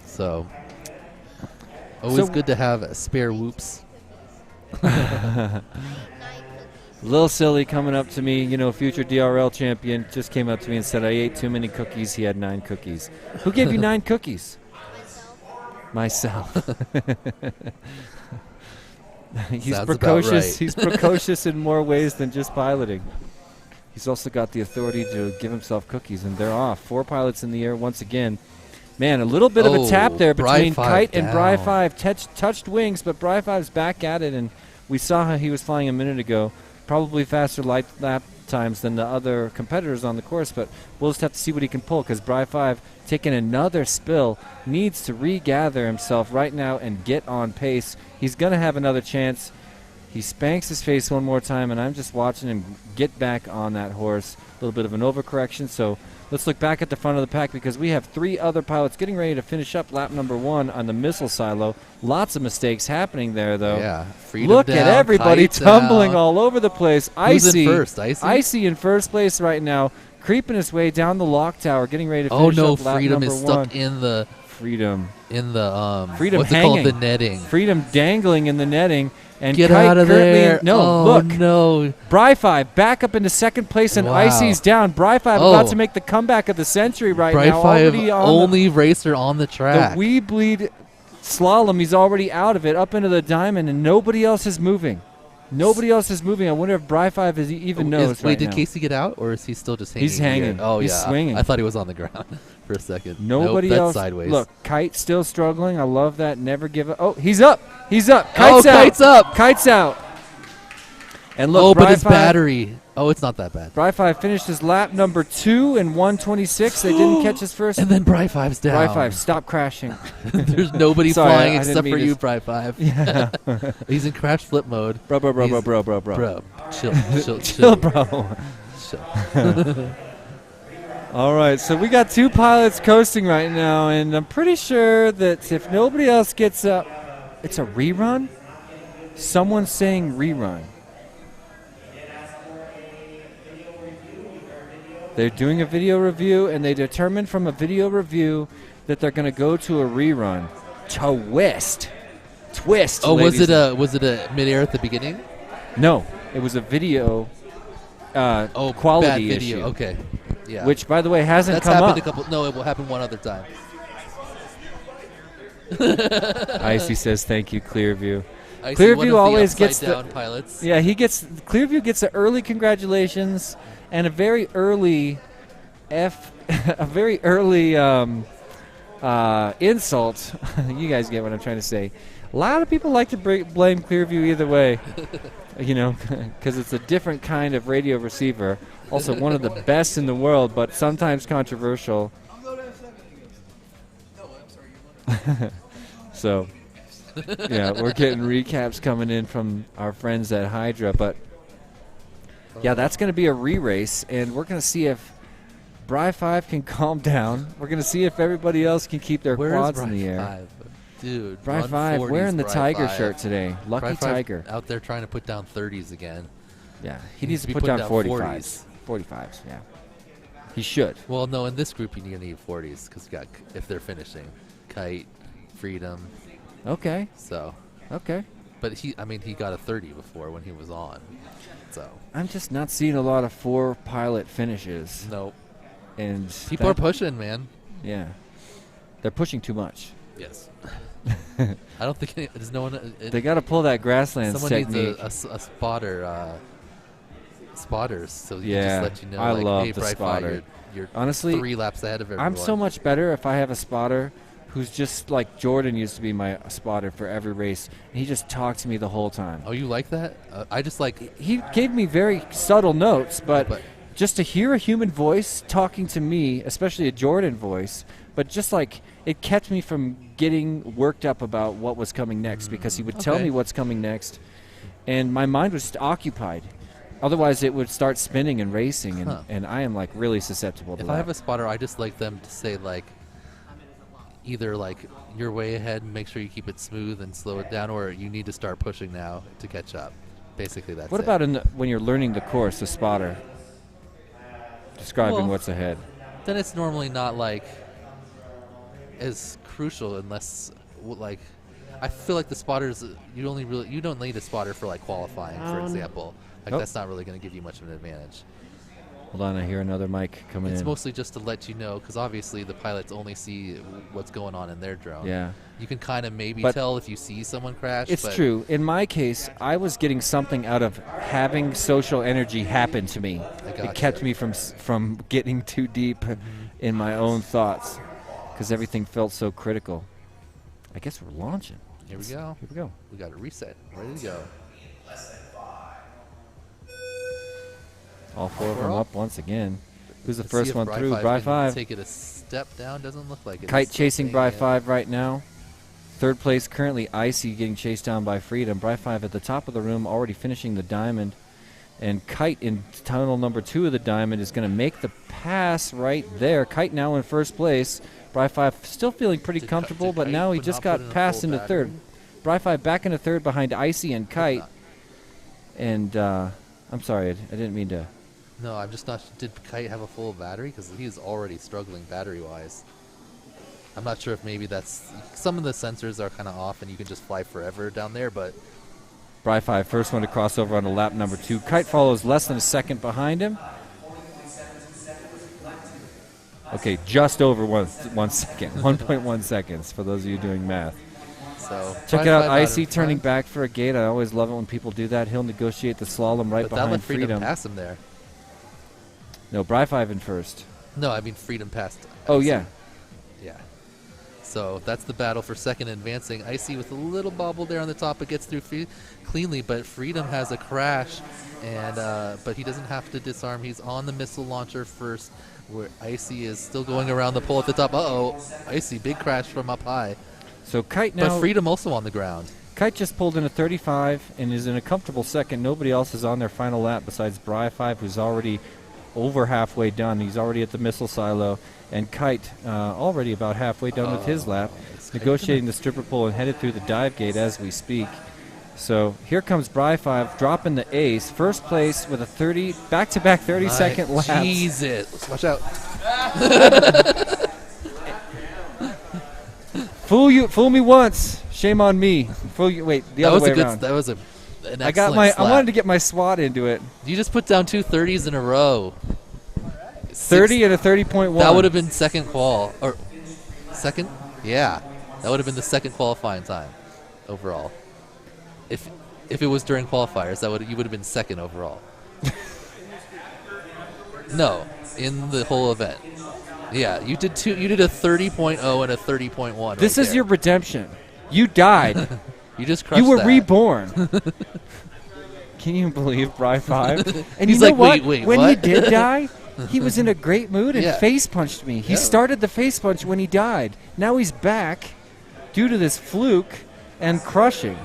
So always good to have spare whoops. Lil Silly coming up to me, future DRL champion, just came up to me and said I ate too many cookies. He had 9 cookies. Who gave you 9 cookies? Myself. He's Sounds precocious. about right. He's precocious in more ways than just piloting. He's also got the authority to give himself cookies, and they're off. 4 pilots in the air once again. Man, a little bit of a tap there between Kite and Bri 5. Touched wings, but Bri 5's back at it, and we saw how he was flying a minute ago. Probably faster light lap times than the other competitors on the course, but we'll just have to see what he can pull, because Bri 5 taking another spill, needs to regather himself right now and get on pace. He's going to have another chance. He spanks his face one more time, and I'm just watching him get back on that horse. A little bit of an overcorrection, so let's look back at the front of the pack, because we have 3 other pilots getting ready to finish up lap number 1 on the missile silo. Lots of mistakes happening there, though. Yeah, Freedom look down, at everybody Kite tumbling down. all over the place. Who's in first? Icy? Icy in first place right now, creeping his way down the lock tower, getting ready to finish up lap Freedom number is stuck 1. in the Freedom Freedom what's hanging. it called? The netting. Freedom dangling in the netting. And Get Kite out of currently there. look. No. Bri 5 back up into second place, and Wow. Icy's down. Bri 5 about to make the comeback of the century right Bri now. 5 Already on only racer on the track. the wee bleed slalom. He's already out of it, up into the diamond, and nobody else is moving. Nobody else is moving. I wonder if Bri 5 even knows Wait, did now. Casey get out, or is he still just hanging? He's hanging. Here? Oh, He's yeah. swinging. I thought he was on the ground for a second. Nobody nope, else. That's sideways. Look, Kite still struggling. I love that. Never give up. Oh, he's up. He's up. Kite's out. Kite's up. Kite's out. And look, but Bri his 5 battery. Oh, it's not that bad. Bri 5 finished his lap number 2 in 1:26. They didn't catch his first. And then Bri 5's down. Bri 5, stop crashing. There's nobody Sorry, flying I except didn't for mean you, to- Bri 5. Yeah. He's in crash flip mode. Bro. Bro, chill. Chill, bro. Chill. All right, so we got 2 pilots coasting right now, and I'm pretty sure that if nobody else gets up, it's a rerun? Someone's saying rerun. They're doing a video review, and they determined from a video review that they're going to go to a rerun. Twist. Oh, was ladies it a midair at the beginning? No, it was a video quality bad video. issue. Okay. Yeah. Which, by the way, hasn't That's come happened up. a couple. No, it will happen one other time. Icy says thank you, Clearview. Icy, one of Clearview the always gets upside-down pilots. Yeah, Clearview gets an early congratulations and a very early insult. You guys get what I'm trying to say. A lot of people like to blame Clearview either way, because it's a different kind of radio receiver. Also, one of the best in the world, but sometimes controversial. So, yeah, we're getting recaps coming in from our friends at Hydra, but yeah, that's going to be a re-race, and we're going to see if Bri 5 can calm down. We're going to see if everybody else can keep their quads in the air. 5? Dude, Bri 5 wearing the tiger shirt today. Lucky Bri 5 Tiger. Out there trying to put down 30s again. Yeah, he needs to put down 45s. 45s, yeah. He should. Well, no, in this group you need 40s because if they're finishing, Kite, Freedom. Okay. So. Okay. But he got a 30 before when he was on. So. I'm just not seeing a lot of 4-pilot finishes. Nope. And people are pushing, man. Yeah. They're pushing too much. Yes. I don't think there's no one. They got to pull that grasslands technique. Someone needs a spotter. Spotters, so he yeah, can just let you know. I like, love hey, the spotter. You're honestly 3 laps ahead of everyone. I'm so much better if I have a spotter who's just like Jordan used to be my spotter for every race. And he just talked to me the whole time. Oh, you like that? I just like. He gave me very subtle notes, but just to hear a human voice talking to me, especially a Jordan voice, but just like it kept me from getting worked up about what was coming next because he would tell me what's coming next, and my mind was just occupied. Otherwise, it would start spinning and racing, and I am like really susceptible to If that. I have a spotter, I just like them to say like, either like you're way ahead and make sure you keep it smooth and slow it down, or you need to start pushing now to catch up. Basically, that's What it. about when you're learning the course, the spotter? Describing Well, what's ahead. Then it's normally not like as crucial unless like I feel like the spotters you don't need a spotter for like qualifying, for example. Like that's not really going to give you much of an advantage. Hold on, I hear another mic coming in. It's mostly just to let you know, because obviously the pilots only see what's going on in their drone. Yeah. You can kind of maybe But tell if you see someone crash. It's but true. In my case, I was getting something out of having social energy happen to me. It kept me from getting too deep in my own thoughts, because everything felt so critical. I guess we're launching. Here we go. Here we go. We got a reset. Ready to go. All four of them up once again. Who's the Let's first see if one through? Bry Bry can 5. Take it a step down. Doesn't look like it. Kite It's chasing staying Bry in. 5 right now. Third place currently Icy getting chased down by Freedom. Bry 5 at the top of the room already finishing the diamond. And Kite in tunnel number 2 of the diamond is going to make the pass right there. Kite now in first place. Bry 5 still feeling pretty comfortable, but now he just got passed into third. Bry 5 back into third behind Icy and Kite. And I'm sorry, I didn't mean to. No, I'm just not. Did Kite have a full battery? Because he's already struggling battery-wise. I'm not sure if maybe that's some of the sensors are kind of off, and you can just fly forever down there. But Bry 5 first one to cross over on to lap number 2. Kite follows less than a second behind him. Okay, just over 1 second, 1.1 seconds for those of you doing math. So check it out, Icy turning back for a gate. I always love it when people do that. He'll negotiate the slalom right but that behind let Freedom Freedom. pass him there. No, Bry 5 in first. No, I mean Freedom passed. Oh, Icy. yeah. Yeah. So that's the battle for second, advancing. Icy with a little bobble there on the top, but gets through cleanly. But Freedom has a crash, and but he doesn't have to disarm. He's on the missile launcher first, where Icy is still going around the pole at the top. Uh-oh, Icy, big crash from up high. So Kite now. But Freedom also on the ground. Kite just pulled in a 35 and is in a comfortable second. Nobody else is on their final lap besides Bry 5, who's already over halfway done. He's already at the missile silo. And Kite already about halfway done with his lap, negotiating the stripper pole and headed through the dive gate as we speak. So here comes Bry 5 dropping the ace. First place with a back-to-back 30-second laps. Jesus. Watch out. Fool me once, shame on me. Fool you. Wait, the other way around. That was an excellent I slap. wanted to get my SWAT into it. You just put down 2 30s in a row. 30 and a 30.1. That would have been second qual, or second? Yeah, that would have been the second qualifying time overall. If it was during qualifiers, you would have been second overall. No, in the whole event. Yeah, you did a 30.0 and a 30.1. This is your redemption. You died. You just crushed You were that. reborn. Can you believe Bry 5? And He's you know like, what? wait, when what? he did die, he was in a great mood and Yeah. face punched me. He Yeah. started the face punch when he died. Now he's back due to this fluke and crushing,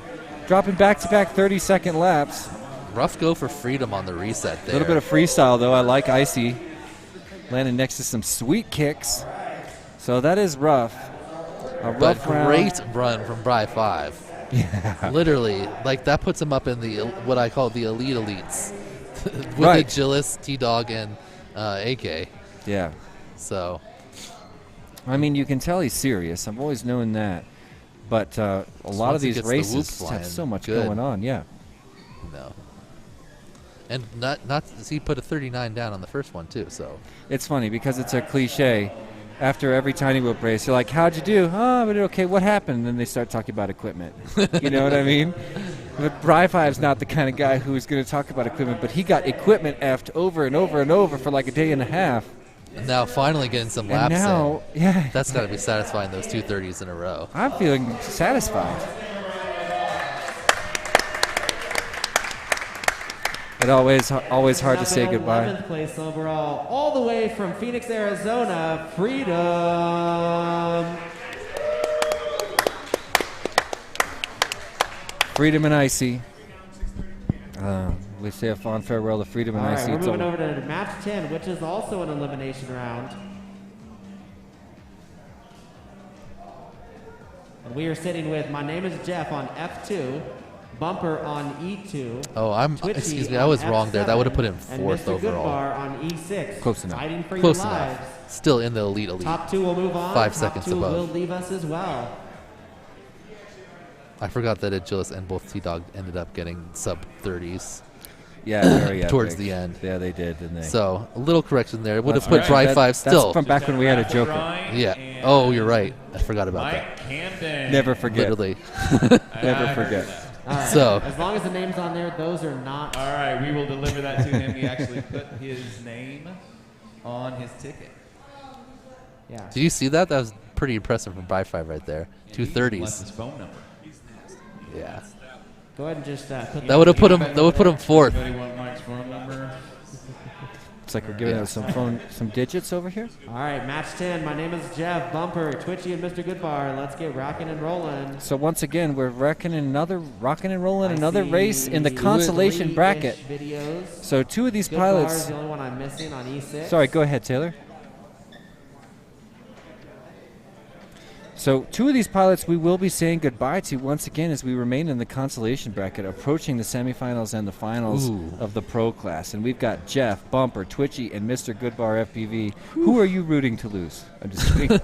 dropping back-to-back 30-second laps. Rough go for Freedom on the reset A there. little bit of freestyle, though. I like Icy. Landing next to some sweet kicks. So that is rough. A But rough round. great run from Bry 5. Yeah. Literally, like that puts him up in the what I call the elite elites. With Right. Agilis, T-Dog, and AK. Yeah. So. I mean, you can tell he's serious. I've always known that. But a lot of once he these gets the whoop races flying, have so much good. going on. Yeah. No. And not he put a 39 down on the first one too. So It's funny because it's a cliche. After every tiny whoop race, you're like, "How'd you do?" "Oh, but okay. What happened?" And then they start talking about equipment. You know what I mean? But Bry 5's not the kind of guy who is going to talk about equipment, but he got equipment effed over and over and over for like a day and a half. and now finally getting some And laps now, in. yeah. That's got to be satisfying. Those 2 30s in a row. I'm feeling satisfied. It always hard to say Now, goodbye. 11th place overall, all the way from Phoenix, Arizona, Freedom. Freedom and Icy. We say a fond farewell to freedom and All I right, see we're it's moving over. over to match 10, which is also an elimination round. And we are sitting with My Name is Jeff on F2, Bumper on E2. Oh, Twitchy excuse me, I was on wrong there. That would have put him and fourth Mr. overall. Goodbar on E6. Close enough. Fighting for Close your enough. lives. Still in the elite. Top 2 will move on. 5 Top seconds 2 above. will leave us as well. I forgot that Agilis and both T-Dog ended up getting sub 30s. Yeah, very towards epic. the end. Yeah, they did, didn't they? So a little correction there. It would have That's put right. Dry 5 still. That's from back when we had a Joker. Yeah. Oh, you're right. I forgot about that. Never forget. Literally. Never forget. All right. So as long as the name's on there, those are not. All right, we will deliver that to him. He actually put his name on his ticket. Yeah. Did you see that? That was pretty impressive from Dry 5 right there. 230s. Left his phone number. Yeah. Go ahead and just put That would have put him. That would put him fourth. Anybody want Mike's phone number? It's like we're giving out some digits over here. All right, match 10. My name is Jeff, Bumper, Twitchy, and Mr. Goodbar. Let's get rocking and rolling. So once again, we're rocking and rolling another race in the consolation bracket. Videos. So 2 of these Goodbar pilots. is the only one I'm missing on E6. Sorry, go ahead, Taylor. So 2 of these pilots we will be saying goodbye to once again as we remain in the consolation bracket, approaching the semifinals and the finals of the pro class. And we've got Jeff, Bumper, Twitchy, and Mr. Goodbar FPV. Who are you rooting to lose? I'm just kidding.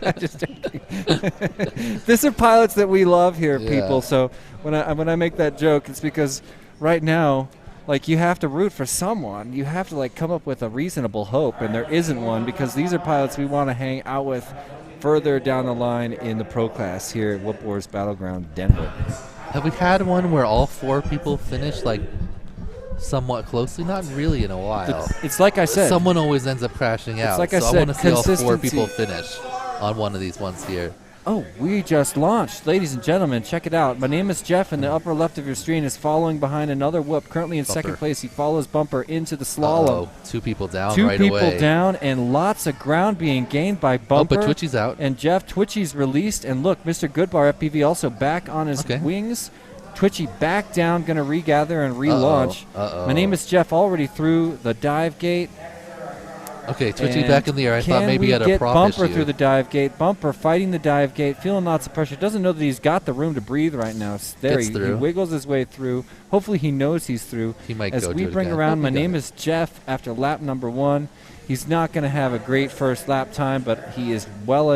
I'm just joking. These are pilots that we love here, people. So when I make that joke, it's because right now, like, you have to root for someone. You have to, like, come up with a reasonable hope, and there isn't one because these are pilots we want to hang out with further down the line in the pro class here at Whoop Wars Battleground, Denver. Have we had one where all 4 people finished like somewhat closely? Not really in a while. It's like I said. Someone always ends up crashing out. like I so said, I want to see all 4 consistency. people finish on one of these ones here. Oh, we just launched. Ladies and gentlemen, check it out. My name is Jeff. In the upper left of your screen is following behind another Whoop. Currently in second place, he follows Bumper into the slalom. 2 people down 2 right people away. down and lots of ground being gained by Bumper. but Twitchy's out. And Jeff, Twitchy's released. And look, Mr. Goodbar FPV also back on his wings. Twitchy back down, going to regather and relaunch. My name is Jeff, already through the dive gate. Okay, Twitchy back in the air. I thought maybe he had a get prop Bumper issue. through the dive gate. Bumper fighting the dive gate, feeling lots of pressure. Doesn't know that he's got the room to breathe right now. There, Gets he through. wiggles his way through. Hopefully he knows he's through. He might As go we do it bring again. around, Hope my he name does. is Jeff after lap number 1. He's not going to have a great first lap time, but he is well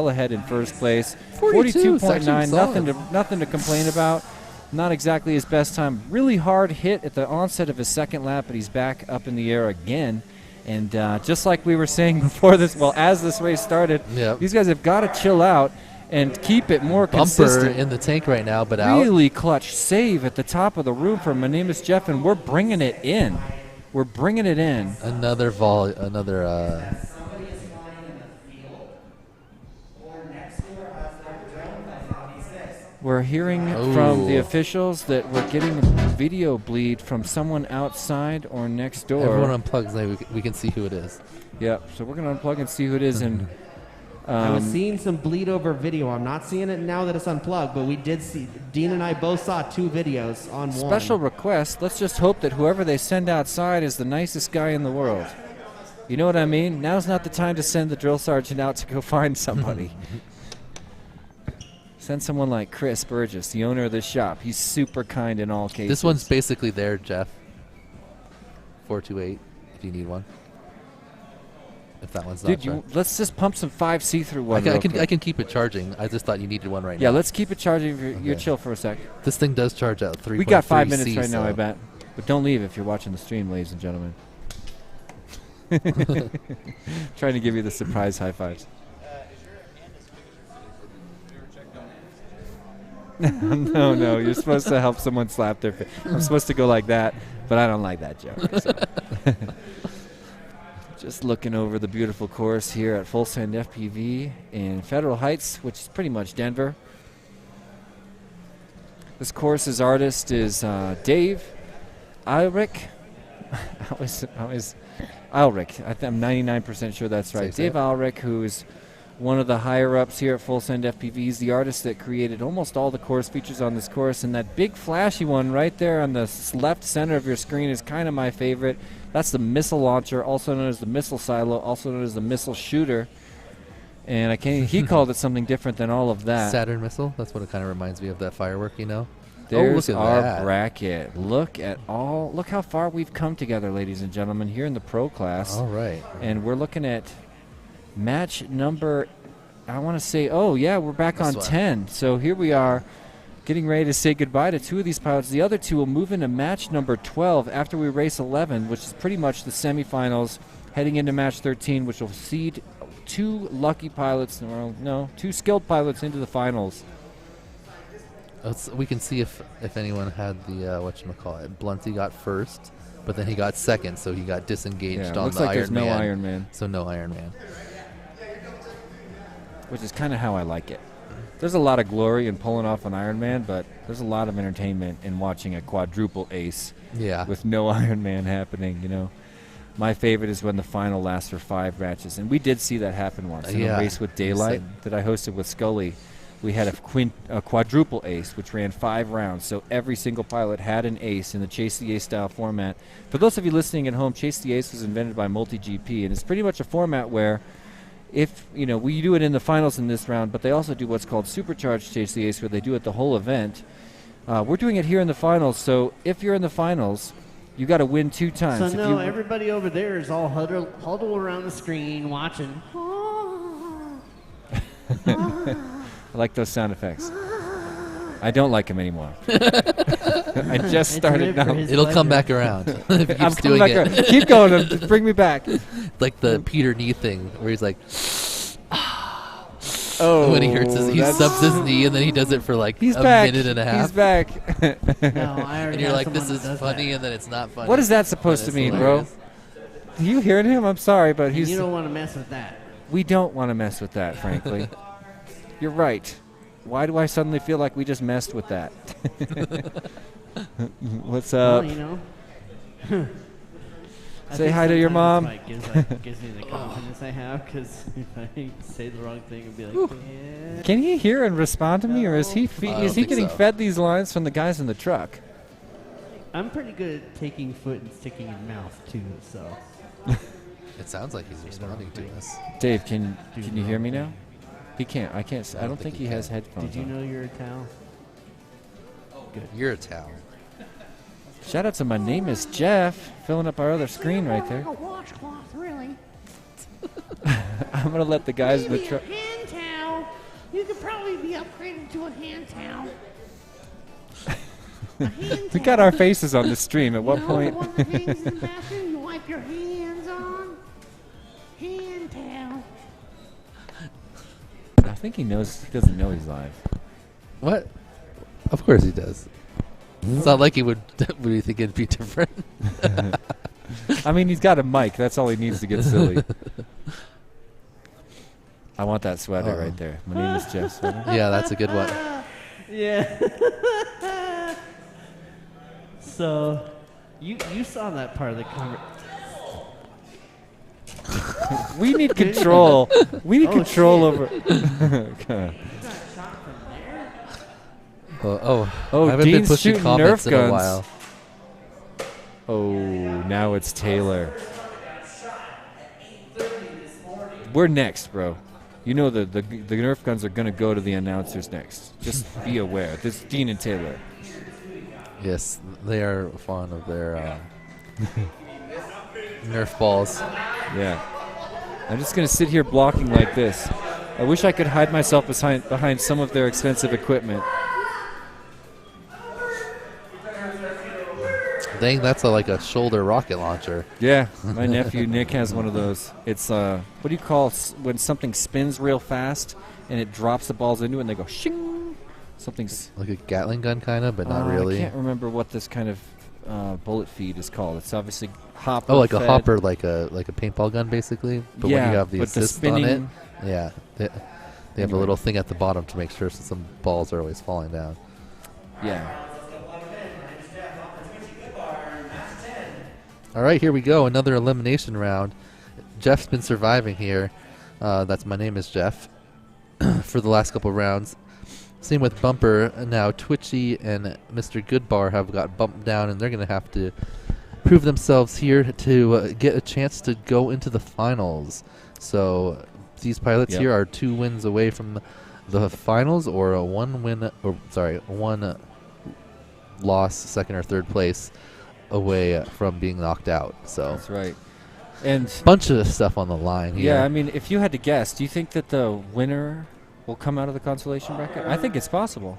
ahead in first place. 42.9, nothing to complain about. Not exactly his best time. Really hard hit at the onset of his second lap, but he's back up in the air again. And just like we were saying before this, as this race started, these guys have got to chill out and keep it more consistent. Bumper in the tank right now, but out. Really clutch save at the top of the room for My Name is Jeff, and we're bringing it in. We're bringing it in. Another We're hearing from the officials that we're getting video bleed from someone outside or next door. Everyone unplugs now. We can see who it is. Yep. So we're going to unplug and see who it is. And I was seeing some bleed over video. I'm not seeing it now that it's unplugged, but we did see. Dean and I both saw 2 videos on one. Special request. Let's just hope that whoever they send outside is the nicest guy in the world. You know what I mean? Now's not the time to send the drill sergeant out to go find somebody. Send someone like Chris Burgess, the owner of this shop. He's super kind in all cases. This one's basically there, Jeff. 428, if you need one. If that one's not Dude, let's just pump some 5 see-through one. I can keep it charging. I just thought you needed one right now. Yeah, let's keep it charging. You're chill for a sec. This thing does charge out 3.3 We got 5 minutes C, right now, so. I bet. But don't leave if you're watching the stream, ladies and gentlemen. Trying to give you the surprise high fives. No, you're supposed to help someone slap their face. I'm supposed to go like that, but I don't like that joke. So. Just looking over the beautiful course here at Full Send FPV in Federal Heights, which is pretty much Denver. This course's artist is Dave Ulrich. Ulrich. I'm 99% sure that's right. Dave Ulrich, who's one of the higher-ups here at Full Send FPV. He's the artist that created almost all the course features on this course, and that big flashy one right there on the left center of your screen is kind of my favorite. That's the missile launcher, also known as the missile silo, also known as the missile shooter. And he called it something different than all of that. Saturn missile. That's what it kind of reminds me of, that firework, you know. There's look at our that. bracket. Look how far we've come together, ladies and gentlemen, here in the pro class. All right. And we're looking at match number, I want to say, we're back on 10. So here we are getting ready to say goodbye to 2 of these pilots. The other 2 will move into match number 12 after we race 11, which is pretty much the semifinals, heading into match 13, which will seed 2 lucky pilots, 2 skilled pilots into the finals. We can see if anyone had the whatchamacallit. Blunty got first, but then he got second, so he got disengaged on looks the like Iron there's no Man. Iron Man. So no Iron Man. Which is kind of how I like it. There's a lot of glory in pulling off an Iron Man, but there's a lot of entertainment in watching a quadruple ace with no Iron Man happening, you know. My favorite is when the final lasts for 5 matches, and we did see that happen once in a race with Daylight that I hosted with Scully. We had a quadruple ace, which ran 5 rounds, so every single pilot had an ace in the Chase the Ace style format. For those of you listening at home, Chase the Ace was invented by MultiGP, and it's pretty much a format where we do it in the finals in this round, but they also do what's called Supercharged Chase the Ace, where they do it the whole event. We're doing it here in the finals, so if you're in the finals, you got to win 2 times. So everybody over there is all huddled around the screen watching. I like those sound effects. I don't like them anymore. I just started now. It'll come back around. If he keeps doing it. Keep going. Bring me back. Like the Peter knee thing, where he's like, when he hurts he subs his knee, and then he does it for like a minute and a half. He's back. And you're like, this is funny, and then it's not funny. What is that supposed to mean, bro? Are you hearing him? I'm sorry, but you don't want to mess with that. We don't want to mess with that, frankly. You're right. Why do I suddenly feel like we just messed with that? What's up? Well, Say hi to your mom. It gives me the confidence I have, because if I say the wrong thing and be like, yeah. Can he hear and respond to me, or is he getting fed these lines from the guys in the truck? I'm pretty good at taking foot and sticking in mouth too, so. It sounds like he's responding to us. Dave, can you hear me now? He can't. I can't. I don't think he has headphones. Did you know you're a towel? Good. You're a towel. Shout out to My Name is Jeff, filling up our other screen right there. A washcloth, really. I'm gonna let the guys in the truck. Hand towel. You could probably be upgraded to a hand towel. We got our faces on the stream. At what No, point? the one that hangs in the bathroom, you wipe your hands on. Hand towel. I think he knows. He doesn't know he's live. What? Of course he does. It's not like he would think it'd be different. I mean, he's got a mic. That's all he needs to get silly. I want that sweater right there. My name is Jeff sweater. Yeah, that's a good one. Yeah. So, you saw that part of the conversation. We need control. We need control over. Okay. I haven't been Dean's pushing shooting comments Nerf in a guns. while. Oh, now it's Taylor. We're next, bro. You know the Nerf guns are gonna go to the announcers next. Just be aware. This is Dean and Taylor. Yes, they are fond of their Nerf balls. Yeah. I'm just gonna sit here blocking like this. I wish I could hide myself behind some of their expensive equipment. Dang, that's like a shoulder rocket launcher. Yeah, my nephew Nick has one of those. It's what do you call when something spins real fast and it drops the balls into it and they go shing? Something's like a Gatling gun kind of, but not really. I can't remember what this kind of bullet feed is called. It's obviously hopper. Oh, like fed. a hopper, like a paintball gun, basically. But when you have the assist on it, yeah, they have a little thing at the bottom to make sure some balls are always falling down. Yeah. All right, here we go. Another elimination round. Jeff's been surviving here. That's My Name is Jeff for the last couple rounds. Same with Bumper. Now Twitchy and Mr. Goodbar have got bumped down, and they're going to have to prove themselves here to get a chance to go into the finals. So these pilots here are 2 wins away from the finals, or a one loss, second or third place away from being knocked out. So that's right. And bunch of stuff on the line here. Yeah, I mean, if you had to guess, do you think that the winner will come out of the consolation bracket? I think it's possible.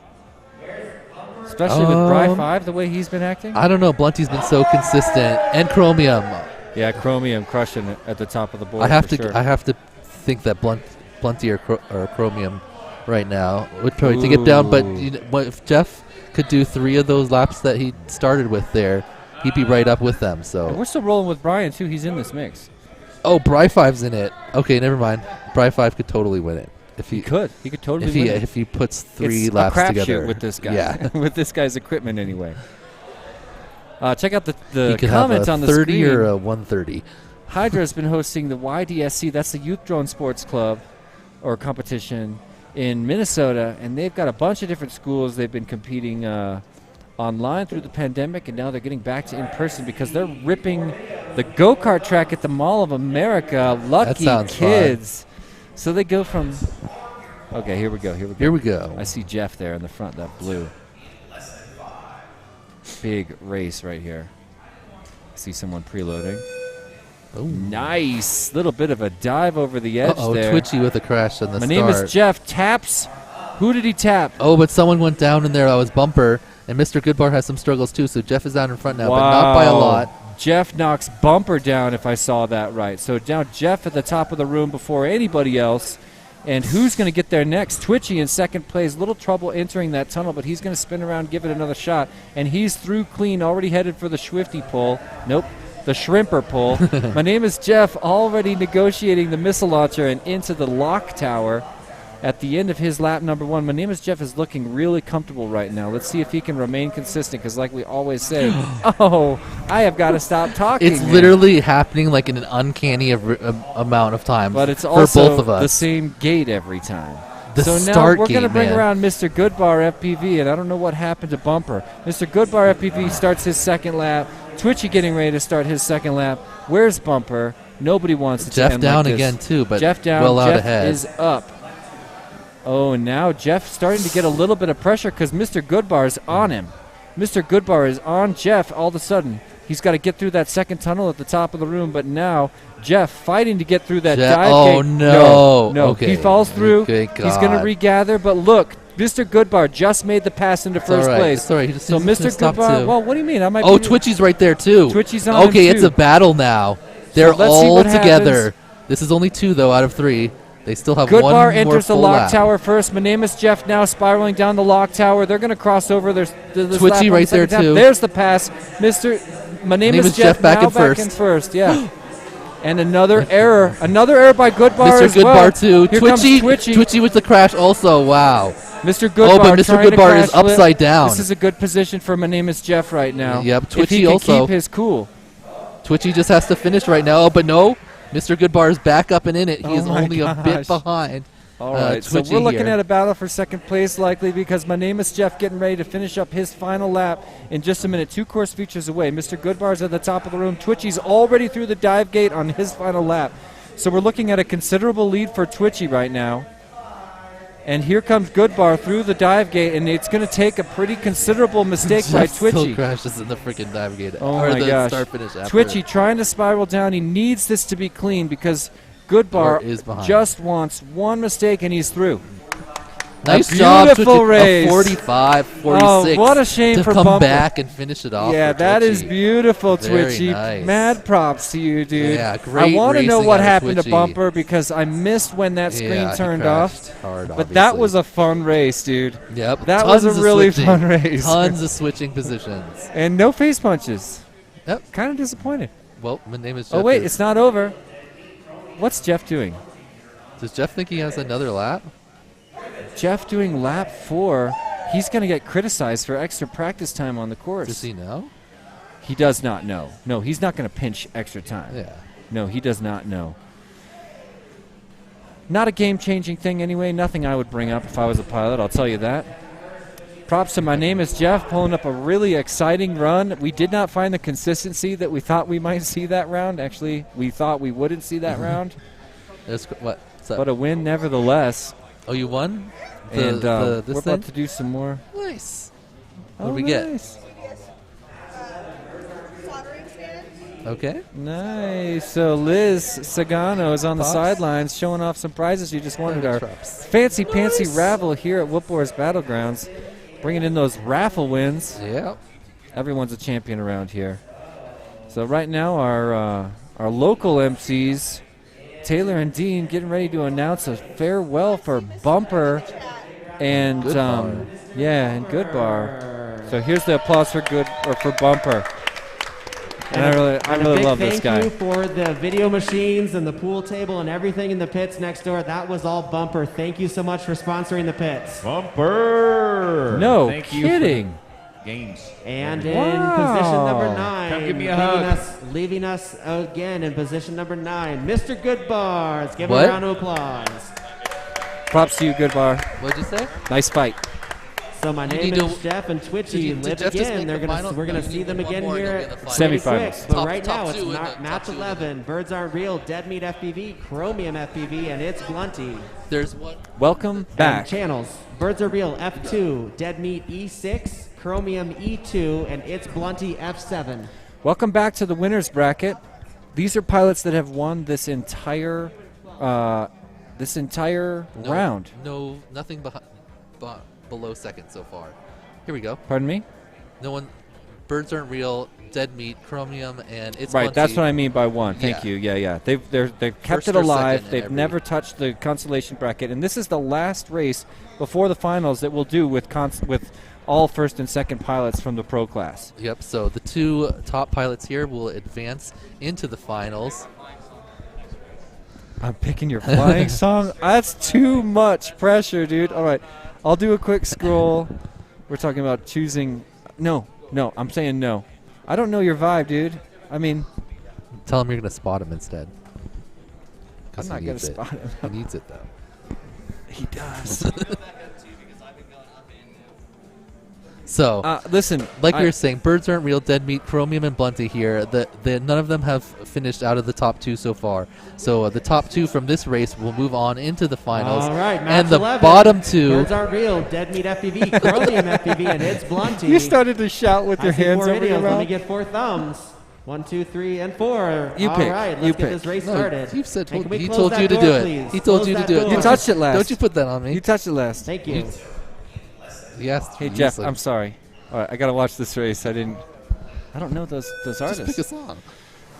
Especially with Bry 5, the way he's been acting. I don't know. Blunty's been so consistent. And Chromium. Yeah, Chromium crushing it at the top of the board. I have to think that Blunty or Chromium right now would probably take it down. But if Jeff could do 3 of those laps that he started with there, he'd be right up with them. So and we're still rolling with Brian too. He's in this mix. Oh, Bry 5's in it. Okay, never mind. Bry 5 could totally win it. If he could totally win it. If he puts 3 it's laps a together with this guy. Yeah, with this guy's equipment anyway. Check out the he comments have a on the 30 screen. or a 130. Hydra's been hosting the YDSC. That's the Youth Drone Sports Club or competition in Minnesota, and they've got a bunch of different schools. They've been competing online through the pandemic, and now they're getting back to in person because they're ripping the go-kart track at the Mall of America. Lucky kids. Fun. So they go from. Okay, here we go. Here we go. I see Jeff there in the front, that blue. Big race right here. I see someone preloading. Oh, nice. Little bit of a dive over the edge there. Twitchy with a crash on the My start. name is Jeff. Taps. Who did he tap? Oh, but someone went down in there. That was Bumper. And Mr. Goodbar has some struggles too, so Jeff is down in front now, but not by a lot. Jeff knocks Bumper down, if I saw that right. So now Jeff at the top of the room before anybody else. And who's going to get there next? Twitchy in second place. Little trouble entering that tunnel, but he's going to spin around, give it another shot. And he's through clean, already headed for the Swifty pull. Nope, the Shrimper pull. My name is Jeff, already negotiating the missile launcher and into the lock tower at the end of his lap number 1. My name is Jeff is looking really comfortable right now. Let's see if he can remain consistent, because like we always say, I have got to stop talking. It's literally happening like in an uncanny amount of time but it's for also both of us. the same gate every time. The so start now we're going to gate, bring man. around Mr. Goodbar FPV, and I don't know what happened to Bumper. Mr. Goodbar FPV starts his second lap. Twitchy getting ready to start his second lap. Where's Bumper? Nobody wants it to Jeff end down like this. again too, but Jeff down. well out Jeff ahead. is up. Oh, and now Jeff starting to get a little bit of pressure because Mr. Goodbar is on him. Mr. Goodbar is on Jeff all of a sudden. He's got to get through that second tunnel at the top of the room, but now Jeff fighting to get through that dive oh, gate. no. No, Okay. he falls through. Okay, He's going to God. regather, but look, Mr. Goodbar just made the pass into first all right. place. It's all right. He just So needs to Mr. stop Goodbar, too. well, what do you mean? I might Oh, be Twitchy's right there too. Twitchy's on Okay, him it's too. a battle now. They're let's see all what together. happens. This is only 2 though out of 3. They still have one Goodbar more enters the full lock lap. tower first. My name is Jeff now spiraling down the lock tower. They're going to cross over. There's Twitchy right there, too. There's the pass. My name is Jeff back now in back first. in first. Yeah. And another error. Another error by Goodbar Mr. as Goodbar well. too. Here comes Twitchy. Twitchy with the crash also. Wow. Mr. Goodbar. Oh, but Mr. trying to Goodbar is crash lip. upside down. This is a good position for My name is Jeff right now. Yep. If Twitchy he can also. keep his cool. Twitchy just has to finish right now. Oh, but no. Mr. Goodbar is back up and in it. He is my only a bit gosh. behind. All right, so Twitchy we're looking here. at a battle for second place likely because My name is Jeff getting ready to finish up his final lap in just a minute. 2 course features away. Mr. Goodbar's at the top of the room. Twitchy's already through the dive gate on his final lap. So we're looking at a considerable lead for Twitchy right now. And here comes Goodbar through the dive gate, and it's going to take a pretty considerable mistake by Jeff still Twitchy. crashes in the freaking dive gate. Oh or my the gosh. start finish after. Twitchy trying to spiral down. He needs this to be clean because Or Goodbar is behind. just wants one mistake and he's through. Nice a job, beautiful Twitchy. race. 45, 46. Oh, what a shame to for come Bumper. back and finish it off. Yeah, for that Twitchy. is beautiful, Very Twitchy. nice. Mad props to you, dude. Yeah, I great want to know racing what out of happened to Twitchy. Bumper because I missed when that screen Yeah, he turned crashed off. hard, but that obviously. was a fun race, dude. Yep. That was tons a of really switching. fun race. Tons of switching positions. And no face punches. Yep. Kind of disappointed. Well, my name is Jeff. Oh, wait, it's not over. What's Jeff doing? Does Jeff think he has another lap? Jeff doing lap 4. He's going to get criticized for extra practice time on the course. Does he know? He does not know. No, he's not going to pinch extra time. Yeah. No, he does not know. Not a game-changing thing anyway. Nothing I would bring up if I was a pilot, I'll tell you that. Props to My Name is Jeff, pulling up a really exciting run. We did not find the consistency that we thought we might see that round. Actually, we thought we wouldn't see that round. But a win nevertheless. Oh, you won? And this we're thing? about to do some more. Nice. What Oh, do we nice. get? Okay. Nice. So Liz Sagano is on the Pops. sidelines showing off some prizes you just wanted. Our Traps. fancy pantsy raffle here at Whoopwar's Battlegrounds. Bringing in those raffle wins. Yeah. Everyone's a champion around here. So right now our local MCs, Taylor and Dean, getting ready to announce a farewell for Bumper and Good Bar. and Good Bar. So here's the applause for Bumper. And I really love this guy. Thank you for the video machines and the pool table and everything in the pits next door. That was all Bumper. Thank you so much for sponsoring the pits. Bumper. No Thank you for kidding. Games. And in Wow. position number 9, Come give me a hug. leaving us again in position number 9, Mr. Goodbar. Let's give him What? a round of applause. Props to you, Good Bar. What'd you say? Nice fight. So my name is Jeff and Twitchy live Jeff just again. make the final? We're gonna No, you see need them one again more and here you'll be in the pretty Semifinals. quick. But Top- right top now it's two in not the- match top two in 11. Birds Aren't Real, Dead Meat FPV, Chromium FPV, and it's Blunty. There's one. Welcome back. And channels. Birds Are Real F2, Dead Meat E6, Chromium E2, and it's Blunty F7. Welcome back to the winners bracket. These are pilots that have won this entire round. No, nothing below second so far. Here we go. Pardon me? No one. Birds Aren't Real, Dead Meat, Chromium, and it's Right, that's Blunty. what I mean by one. Thank Yeah. you. Yeah. They've kept First it or alive. second in They've every- never touched the consolation bracket, and this is the last race before the finals that we'll do with all first and second pilots from the pro class. Yep. So the two top pilots here will advance into the finals. I'm picking your flying song. That's too much pressure, dude. All right, I'll do a quick scroll. We're talking about choosing. No, I'm saying no. I don't know your vibe, dude. I mean, Tell him you're gonna spot him instead. I'm not gonna spot him. He needs it though. He does. So listen, like we were saying, Birds Aren't Real, Dead Meat, Chromium, and Blunty here. None of them have finished out of the top two so far. So the top two from this race will move on into the finals. All right, match and the 11. bottom two. Birds Aren't Real, Dead Meat FPV, Chromium FPV, and it's Blunty. You started to shout with your I see hands 4 over your videos. Let me mouth. get 4 thumbs. 1, 2, 3, and 4. You All pick. right, You let's get pick. this race No, started. he said And can we he close told that you to door, do it. please? He told Close you to that do it. door. You touched it last. Don't you put that on me. You touched it last. Thank you. Yes. Hey Jeff, I'm sorry. All right, I gotta watch this race. I don't know those artists. Just pick a song.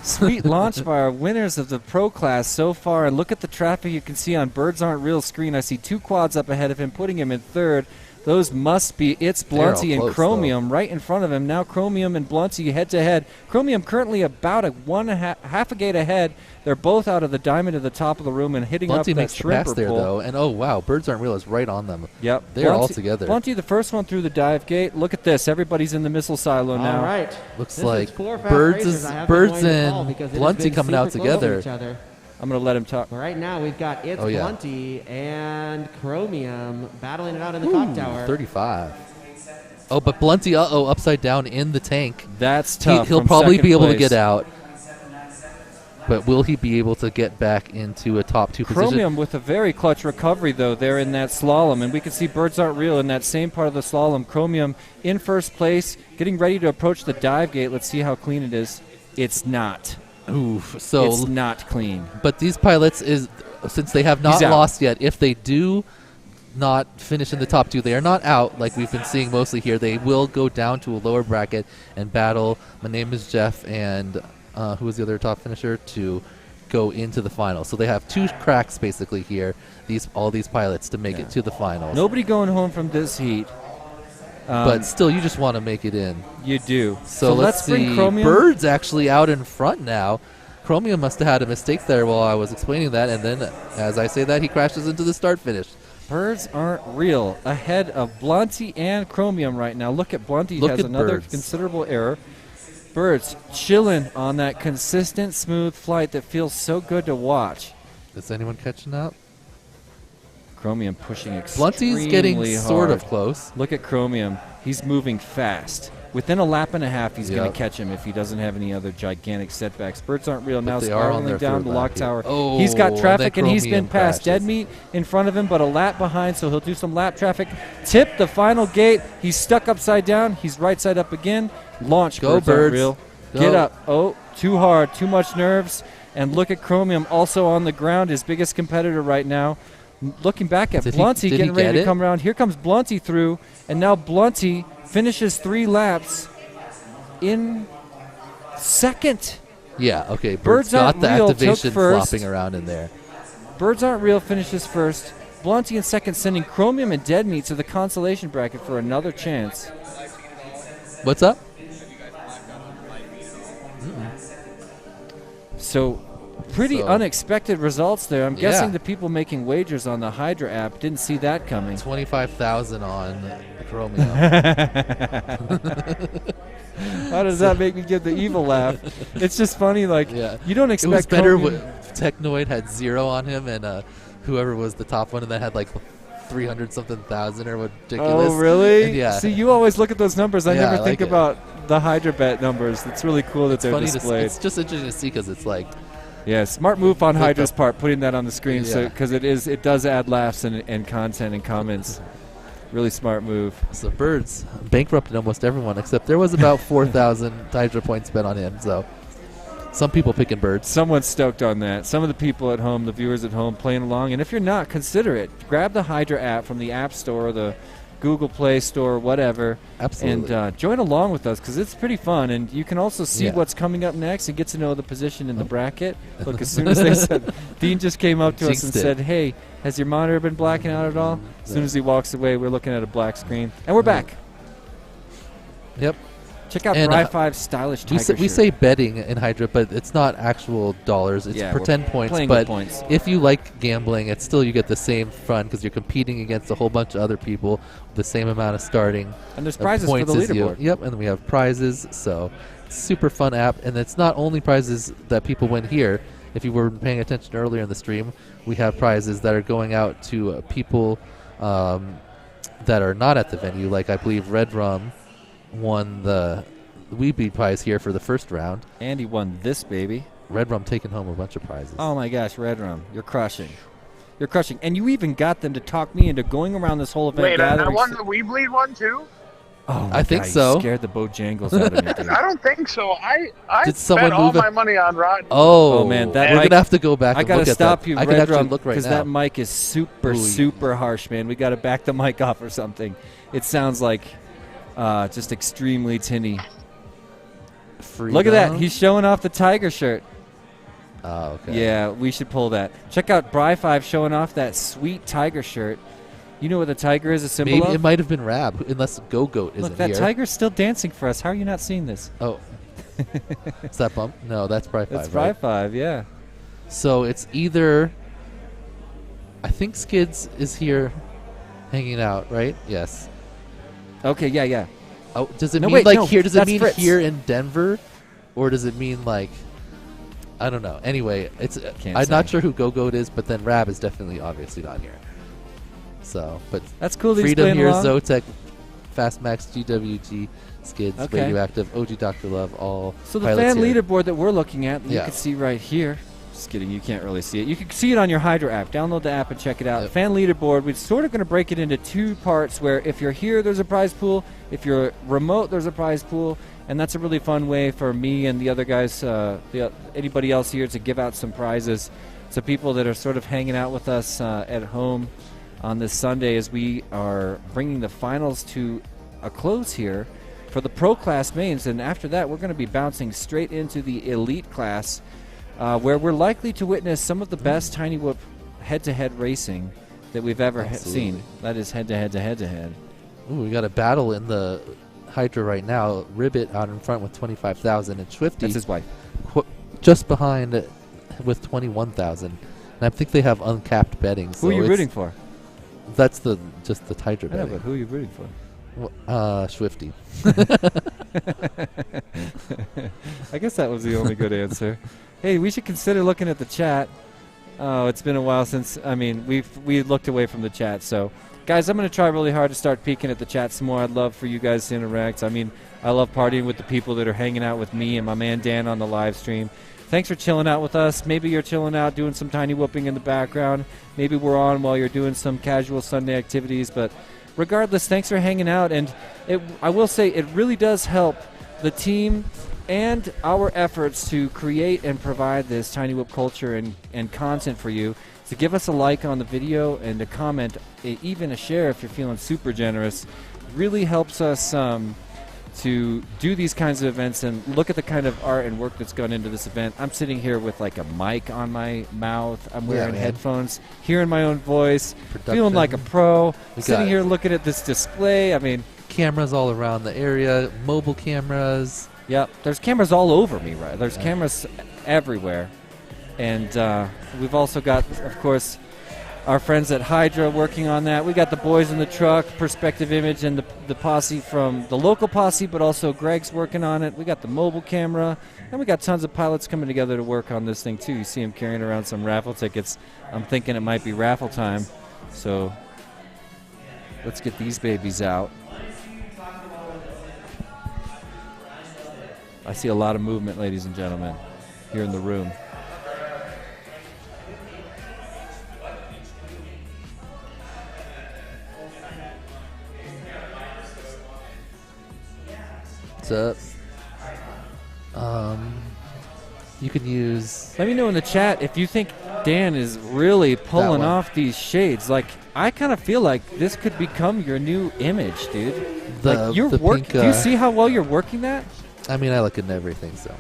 Sweet launch by our winners of the pro class so far. And look at the traffic you can see on Birds Aren't Real screen. I see 2 quads up ahead of him, putting him in third. Those must be It's They're all Blunty and close, Chromium right in front of him. Now Chromium and Blunty head to head. Chromium currently about half a gate ahead. They're both out of the diamond at the top of the room and hitting Blunty up makes that the pass shrimper there pole. though, and oh wow, Birds Aren't Real is right on them. Yep, They're all Blunty- together. Blunty, the first one through the dive gate. Look at this. Everybody's in the missile silo now. All right. Looks This like is 4 fast Birds racers. is I have been Birds going to call and because it has Blunty been coming out super close to together. each other. I'm going to let him talk. But right now we've got It's Oh, yeah. Blunty and Chromium battling it out in the clock tower. 35. Oh, but Blunty, upside down in the tank. That's tough. He'll from probably second be able to place. get out. But will he be able to get back into a top 2 position? Chromium with a very clutch recovery, though, there in that slalom. And we can see Birds Aren't Real in that same part of the slalom. Chromium in first place, getting ready to approach the dive gate. Let's see how clean it is. It's not. Oof. So it's not clean. But these pilots, since they have not He's out. lost yet, if they do not finish in the top 2, they are not out like we've been seeing mostly here. They will go down to a lower bracket and battle. My name is Jeff, and who was the other top finisher to go into the final. So they have 2 cracks basically here. All these pilots to make it to the finals. Nobody going home from this heat. But still, you just want to make it in. You do. So let's bring see. Chromium. Bird's actually out in front now. Chromium must have had a mistake there while I was explaining that, and then as I say that, he crashes into the start finish. Birds Aren't Real ahead of Blunty and Chromium right now. Look at Blunty. Look has at another Birds. considerable error. Birds chilling on that consistent, smooth flight that feels so good to watch. Is anyone catching up? Chromium pushing extremely Blunty's getting hard. sort of close. Look at Chromium. He's moving fast. Within a lap and a half, he's going Yep. to catch him if he doesn't have any other gigantic setbacks. Birds aren't real. But Now they are on spiraling their down third the lap lock here. tower. Oh, He's got and traffic, then and he's been Chromium passed. Dead crashes. Meat in front of him, but a lap behind, so he'll do some lap traffic. Tip the final gate. He's stuck upside down. He's right side up again. Launch. Go, Birds aren't Birds. real. Go. Get up. Oh, too hard. Too much nerves. And look at Chromium also on the ground, his biggest competitor right now. Looking back at Did Blunty he getting ready get to it? come around. Here comes Blunty through, and now Blunty finishes 3 laps in second. Yeah, okay. Birds Birds got Aren't the Real took activation first. flopping around in there. Birds Aren't Real finishes first. Blunty in second, sending Chromium and Dead Meat to the consolation bracket for another chance. What's up? So, pretty So- unexpected results there. I'm guessing Yeah. the people making wagers on the Hydra app didn't see that coming. 25,000 on Chromium. Why does that make me give the evil laugh? It's just funny, like, you don't expect It was better Chromium- when Technoid had 0 on him and whoever was the top one and that had like 300-something thousand or ridiculous. Oh, really? And yeah. See, you always look at those numbers. I Yeah, never I think like it. about the Hydra bet numbers. It's really cool that It's they're funny displayed. it's just interesting to see because it's like. Yeah, smart move on Put Hydra's the- part, putting that on the screen, so Yeah. because it does add laughs and content and comments. Really smart move. So Birds bankrupted almost everyone except there was about 4,000 Hydra points bet on him. So some people picking Birds. Someone's stoked on that. Some of the people at home, the viewers at home, playing along. And if you're not, consider it. Grab the Hydra app from the App Store, the Google Play Store, whatever. Absolutely. And join along with us because it's pretty fun. And you can also see Yeah. what's coming up next and get to know the position in the bracket. Look, as soon as they said, Dean just came up to us and Jinxed it. said, hey, has your monitor been blacking out at all? As soon as he walks away, we're looking at a black screen. And we're back. Yep. Check out And, Bri 5's stylish tiger we shirt. say betting in Hydra, but it's not actual dollars. It's Yeah, we're pretend points. playing But with points. if you like gambling, it's still you get the same fun because you're competing against a whole bunch of other people with the same amount of starting. And there's prizes for points the as you. leaderboard. Yep, and we have prizes. So super fun app, and it's not only prizes that people win here. If you were paying attention earlier in the stream, we have prizes that are going out to people that are not at the venue. Like I believe Red Rum won the Weebly prize here for the first round. And he won this, baby. Red Rum taking home a bunch of prizes. Oh my gosh, Red Rum, you're crushing. You're crushing. And you even got them to talk me into going around this whole event Wait, I gathering. won the Weebly one too? Oh my I think God, you so. scared the Bojangles out of me, dude. I don't think so. I Did someone spent all move it? my money on Rodney. Oh, man, that we're mic, gonna have to go back. I and gotta look at stop that. you, I can Red actually Rum, look right because now. that mic is super, Ooh. super harsh, man. We gotta back the mic off or something. It sounds like just extremely tinny. Look at that. Freedom. He's showing off the tiger shirt. Oh, okay. Yeah, we should pull that. Check out Bri 5 showing off that sweet tiger shirt. You know what the tiger is a symbol Maybe of? it might have been Rab, unless Go-Goat isn't Look, that here. tiger's still dancing for us. How are you not seeing this? Oh. Is that Bump? No, that's Bri 5, That's right? Bri 5, yeah. So it's either... I think Skids is here hanging out, right? Yes. Okay, yeah. Oh, does it No, mean wait, like no, here? Does it that's mean Fritz. here in Denver, or does it mean like I don't know? Anyway, it's I'm not say. sure who Go-Goat is, but then Rab is definitely obviously not here. So, but That's cool that he's Freedom playing here, along. Zotec, Fastmax, GWG, Skids, Okay. Radioactive, OG Dr. Love, all So the pilots fan here. leaderboard that we're looking at, you Yeah. can see right here. Just kidding, you can't really see it. You can see it on your Hydra app. Download the app and check it out. Fan leaderboard, we're sort of going to break it into 2 parts where if you're here, there's a prize pool. If you're remote, there's a prize pool. And that's a really fun way for me and the other guys, anybody else here, to give out some prizes to people that are sort of hanging out with us at home on this Sunday as we are bringing the finals to a close here for the pro class mains. And after that, we're going to be bouncing straight into the elite class where we're likely to witness some of the best Tiny Whoop head-to-head racing that we've ever Absolutely. seen. That is head-to-head to head-to-head. Ooh, we got a battle in the Hydra right now. Ribbit out in front with 25,000, and Swifty That's his wife. Just behind with 21,000. And I think they have uncapped betting. Who so are you it's- rooting for? That's just the Hydra I know, betting. but who are you rooting for? Swifty. I guess that was the only good answer. Hey, we should consider looking at the chat. Oh, it's been a while since. I mean, we looked away from the chat. So, guys, I'm going to try really hard to start peeking at the chat some more. I'd love for you guys to interact. I mean, I love partying with the people that are hanging out with me and my man Dan on the live stream. Thanks for chilling out with us. Maybe you're chilling out doing some tiny whooping in the background. Maybe we're on while you're doing some casual Sunday activities. But regardless, thanks for hanging out. And I will say it really does help the team and our efforts to create and provide this Tiny Whoop culture and content for you. To give us a like on the video and to comment, even a share if you're feeling super generous, really helps us to do these kinds of events and look at the kind of art and work that's gone into this event. I'm sitting here with like a mic on my mouth. I'm wearing headphones, hearing my own voice, feeling like a pro. Sitting here looking at this display. I mean, cameras all around the area, mobile cameras. Yep, there's cameras all over me, right? There's cameras everywhere. And we've also got, of course, our friends at Hydra working on that. We got the boys in the truck, Perspective Image, and the posse from the local posse, but also Greg's working on it. We got the mobile camera, and we got tons of pilots coming together to work on this thing, too. You see him carrying around some raffle tickets. I'm thinking it might be raffle time. So let's get these babies out. I see a lot of movement, ladies and gentlemen, here in the room. What's up? You can use... Let me know in the chat if you think Dan is really pulling off these shades. Like, I kind of feel like this could become your new image, dude. Like, you're working. Do you see how well you're working that? I mean, I look at everything, so.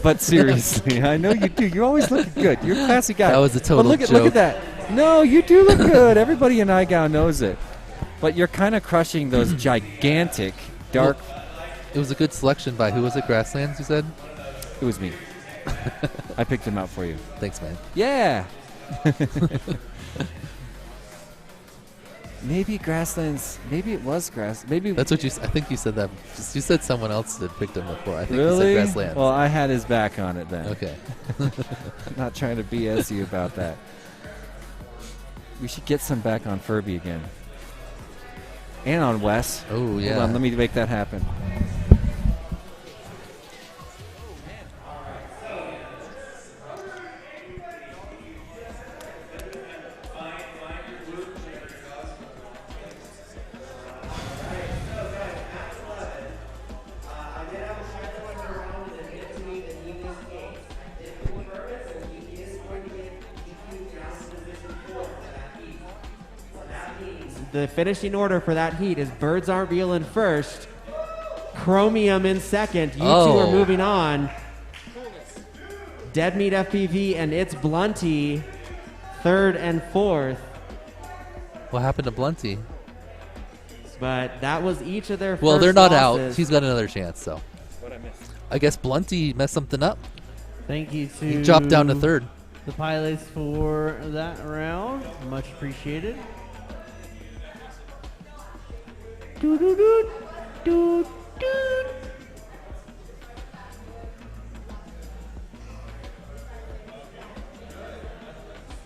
But seriously, I know you do. You're always looking good. You're a classy guy. That was a total joke. Look at that. No, you do look good. Everybody in iGow knows it. But you're kind of crushing those gigantic, dark... Well, it was a good selection by, who was it, Grasslands, you said? It was me. I picked him out for you. Thanks, man. Yeah. Maybe Grasslands. Maybe it was Grass. Maybe that's what you. I think you said that. You said someone else had picked him before. I think really? You said Grasslands. Well, I had his back on it then. Okay. I'm not trying to BS you about that. We should get some back on Furby again. And on Wes. Oh yeah. Hold on, let me make that happen. The finishing order for that heat is Birds Aren't Real in first, Chromium in second. You two are moving on. Dead Meat FPV and It's Blunty, third and fourth. What happened to Blunty? But that was each of their Well, first they're not losses. out. He's got another chance, so. What I missed. I guess Blunty messed something up. Thank you to He dropped down to third. the pilots for that round. Much appreciated. Doo doo doo doo doo.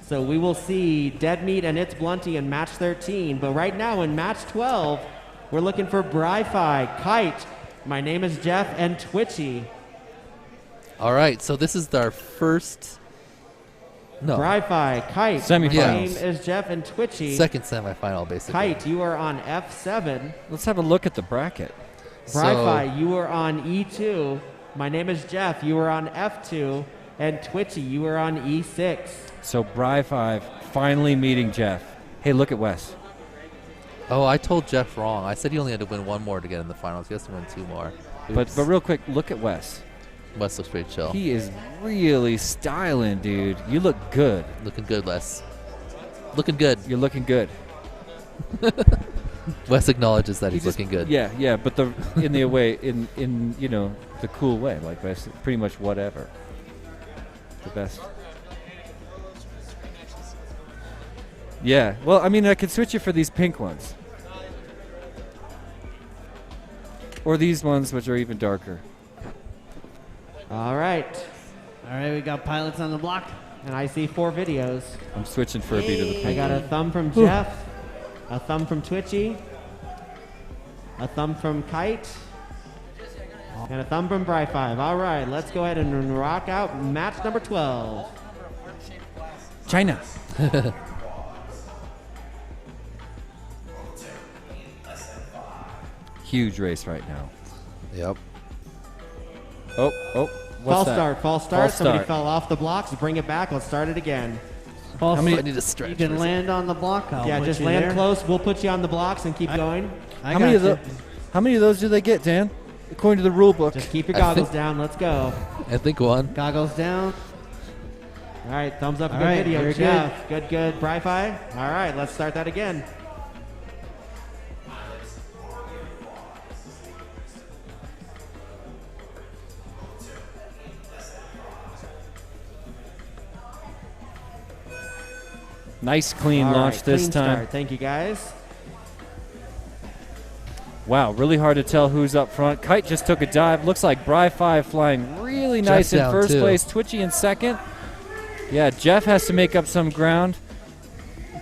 So we will see Dead Meat and It's Blunty in match 13. But right now in match 12, we're looking for Bri-Fi, Kite, My Name is Jeff, and Twitchy. All right, so this is our first. No. Bri-Fi, Kite, Semifinals. My Name is Jeff, and Twitchy. Second semifinal, basically. Kite, you are on F7. Let's have a look at the bracket. Bri-Fi, you are on E2. My Name is Jeff, you are on F2. And Twitchy, you are on E6. So Bri-5 finally meeting Jeff. Hey, look at Wes. Oh, I told Jeff wrong. I said he only had to win one more to get in the finals. He has to win two more. But real quick, look at Wes. Wes looks pretty chill. He is really styling, dude. You look good. Looking good, Wes. Looking good. You're looking good. Wes acknowledges that he's looking good. Yeah, but the in the way in you know the cool way, like pretty much whatever. The best. Yeah. Well, I mean, I could switch you for these pink ones, or these ones which are even darker. All right. All right, we got pilots on the block. and I see 4 videos. I'm switching for a beat of the I got a thumb from Jeff, a thumb from Twitchy, a thumb from Kite, and a thumb from Bri5. All right, let's go ahead and rock out match number 12. China. Huge race right now. Yep. Oh, what's that? False start. Somebody fell off the blocks. Bring it back. Let's start it again. How many? I need to stretch. You can land on the block. Yeah, just land close. We'll put you on the blocks and keep going. How many of those do they get, Dan? According to the rule book. Just keep your goggles down. Let's go. I think 1. Goggles down. All right, thumbs up. All Good right, video, very Jeff. Good. Bri5. All right, let's start that again. Nice clean All launch right, this clean time. Start. Thank you, guys. Wow, really hard to tell who's up front. Kite just took a dive. Looks like Bri5 flying really nice in first place. Twitchy in second. Yeah, Jeff has to make up some ground.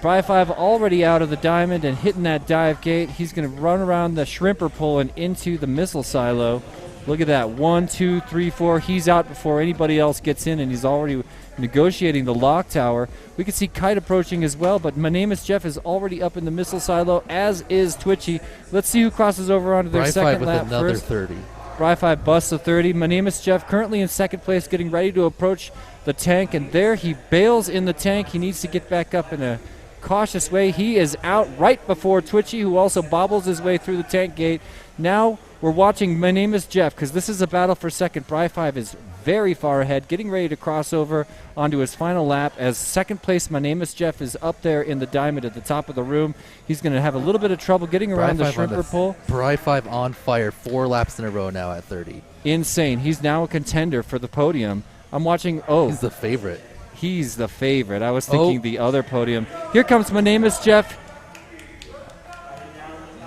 Bri5 already out of the diamond and hitting that dive gate. He's going to run around the shrimper pole and into the missile silo. Look at that. 1, 2, 3, 4. He's out before anybody else gets in, and he's already negotiating the lock tower. We can see Kite approaching as well, but my name is Jeff is already up in the missile silo, as is Twitchy. Let's see who crosses over onto their second lap with another first. 30. Bri5 busts a 30. My name is Jeff, currently in second place, getting ready to approach the tank, and there he bails in the tank. He needs to get back up in a cautious way. He is out right before Twitchy, who also bobbles his way through the tank gate. Now we're watching My Name is Jeff, because this is a battle for second. Bri5 is very far ahead, getting ready to cross over onto his final lap as second place My Name is Jeff is up there in the diamond at the top of the room. He's going to have a little bit of trouble getting around the shrimper pole. Bri5 on fire 4 laps in a row now at 30. Insane. He's now a contender for the podium. I'm watching. Oh, he's the favorite. He's the favorite. I was thinking the other podium. Here comes My Name is Jeff.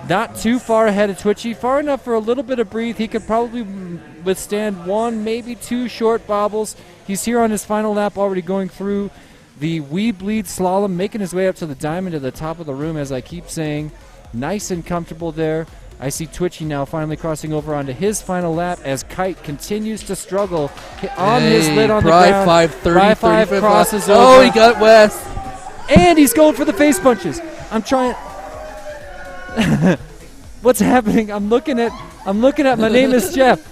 Not too far ahead of Twitchy. Far enough for a little bit of breathe. He could probably withstand 1, maybe 2 short bobbles. He's here on his final lap, already going through the wee bleed slalom, making his way up to the diamond at the top of the room, as I keep saying. Nice and comfortable there. I see Twitchy now finally crossing over onto his final lap as Kite continues to struggle on his lid on the ground. Bri5 crosses over. Oh, he got West. And he's going for the face punches. I'm trying. What's happening? I'm looking at My Name is Jeff.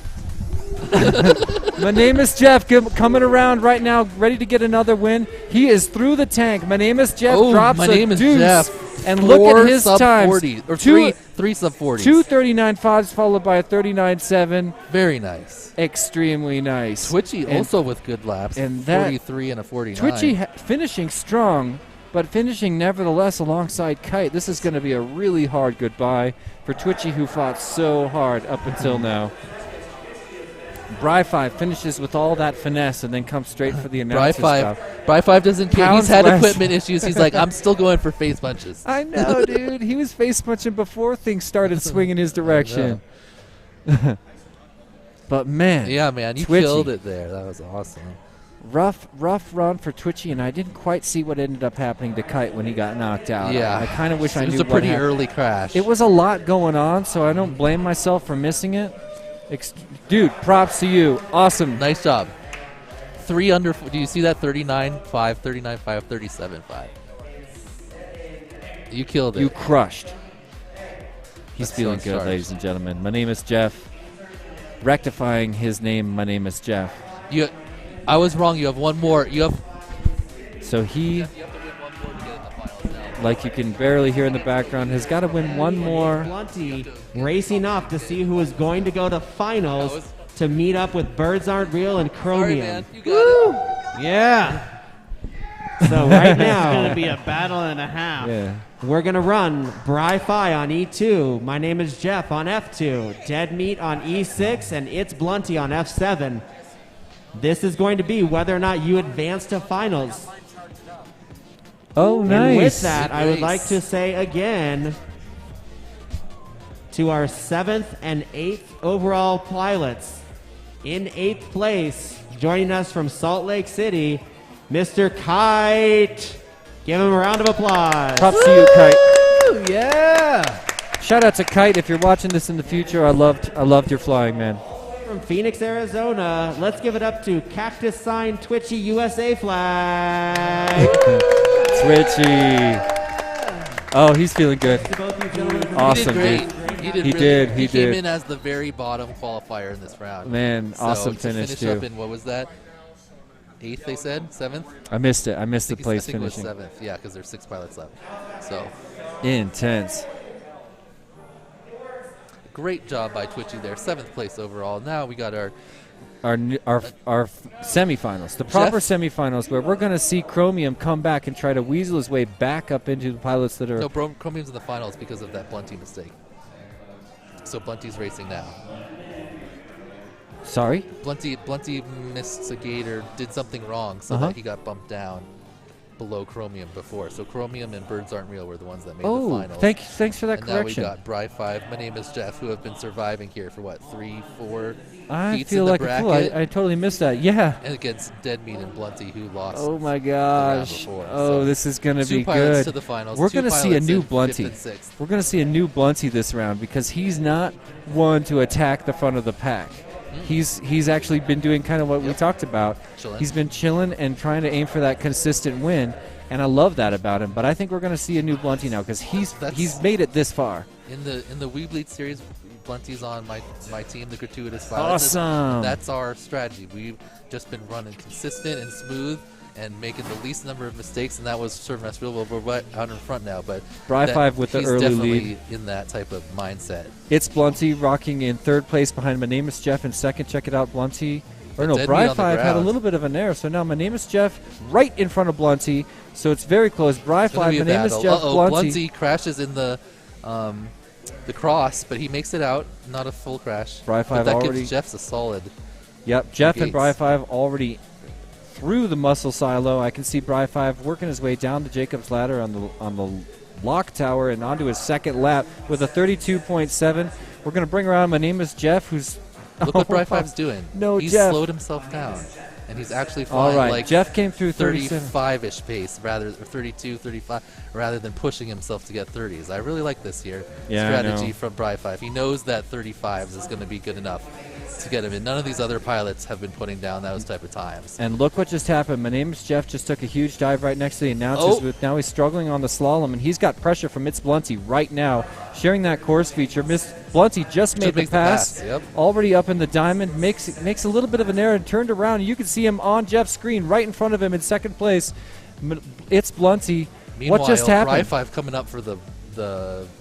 My Name is Jeff coming around right now, ready to get another win. He is through the tank. My Name is Jeff drops My Name is deuce. Jeff. And look at his times. 40, or three sub 40s. 2 39.5s followed by a 39.7. Very nice. Extremely nice. Twitchy also with good laps. And that 43 and a 49. Twitchy finishing strong, but finishing nevertheless alongside Kite. This is going to be a really hard goodbye for Twitchy, who fought so hard up until now. Bri5 finishes with all that finesse and then comes straight for the announcer's stop. Bri5 doesn't care. He's had equipment issues. He's like, I'm still going for face punches. I know, dude. He was face punching before things started swinging his direction. But man. Yeah, man. You Twitchy. killed it there. That was awesome. Rough run for Twitchy, and I didn't quite see what ended up happening to Kite when he got knocked out. Yeah. I kind of wish I knew. It was a pretty early crash. It was a lot going on, so I don't blame myself for missing it. Dude, props to you. Awesome. Nice job. 3 under. Do you see that? 39.5, 39.5, 37.5. You killed it. You crushed. He's That's feeling so good, stars. ladies and gentlemen. My name is Jeff. Rectifying his name, My Name is Jeff. I was wrong. You have one more. So he, like you can barely hear in the background, has got to win one more. Blunty racing up to see who is going to go to finals to meet up with Birds Aren't Real and Chromium. Sorry, man. You got it. Yeah. So right now, it's going to be a battle and a half. Yeah. We're going to run Bri5 on E2. My Name is Jeff on F2. Dead Meat on E6, and It's Blunty on F7. This is going to be whether or not you advance to finals. Oh, nice. And with that, I would like to say again to our 7th and 8th overall pilots. In 8th place, joining us from Salt Lake City, Mr. Kite. Give him a round of applause. Props to you, Kite. Woo, yeah. Shout out to Kite if you're watching this in the future. I loved your flying, man. From Phoenix, Arizona, let's give it up to Cactus Sign Twitchy USA flag. Twitchy. Oh, he's feeling good. Awesome, he did dude. great. He came in as the very bottom qualifier in this round. Man, so awesome to finish, finish too. up in, what was that? 8th, they said? 7th? I missed it. I missed the place I think finishing. it was 7th, yeah, because there's 6 pilots left. So intense. Great job by Twitchy there. 7th place overall. Now we got our semifinals, the proper semifinals, where we're going to see Chromium come back and try to weasel his way back up into the pilots that are. No, Chromium's in the finals because of that Blunty mistake. So Blunty's racing now. Sorry? Blunty missed a gate or did something wrong so that he got bumped down below Chromium before. So Chromium and Birds Aren't Real were the ones that made the finals. Thanks for that and correction. Now we got Bri 5. My name is Jeff, who have been surviving here for what, 3, 4 I heats feel in the like bracket. a fool. I totally missed that. Yeah. And against Deadmeat and Blunty, who lost. Oh my the round gosh. before. Oh, So this is going to 2 be pilots good. to the finals. We're 2 going to see a pilots new in 5th Blunty. and 6th. We're going to see a new Blunty this round because he's not one to attack the front of the pack. He's actually been doing kind of what we talked about. Chilling. He's been chilling and trying to aim for that consistent win, and I love that about him. But I think we're going to see a new Blunty now because he's made it this far. In the Wii Bleed series, Blunty's on my team, the Gratuitous Pilots. Awesome. That's our strategy. We've just been running consistent and smooth and making the least number of mistakes, and that was serving us real well. We're right out in front now, but Bri 5 with the he's early definitely lead. in that type of mindset. It's Blunty rocking in 3rd place behind My Name is Jeff in 2nd. Check it out, Blunty. Or no, Deadmeat Bri on the 5 had a ground. little bit of an error, so now My Name is Jeff right in front of Blunty. So it's very close. Bri It's gonna 5, be My a Name is battle. Jeff, Blunty. Blunty crashes in the cross, but he makes it out. Not a full crash. Bri 5 but that already. gives Jeff's a solid. Yep, Jeff and gates. Bri 5 already through the muscle silo. I can see Bri 5 working his way down the Jacob's ladder on the lock tower and onto his 2nd lap with a 32.7. We're going to bring around My Name is Jeff, who's Look what Bri 5's doing. No, he's Jeff. slowed himself down, and he's actually All flying right, like Jeff came through 37. 35-ish pace, or 32, 35, rather than pushing himself to get 30s. I really like this here strategy from Bri 5. He knows that 35s is going to be good enough to get him in. None of these other pilots have been putting down those type of times. And look what just happened. My Name is Jeff just took a huge dive right next to the announcers. With now he's struggling on the slalom, and he's got pressure from It's Blunty right now, sharing that course feature. Miss Blunty just made the pass. Yep. Already up in the diamond, makes a little bit of an error and turned around. You can see him on Jeff's screen right in front of him in 2nd place. It's Blunty. Meanwhile, What just happened? Bri 5 coming up for the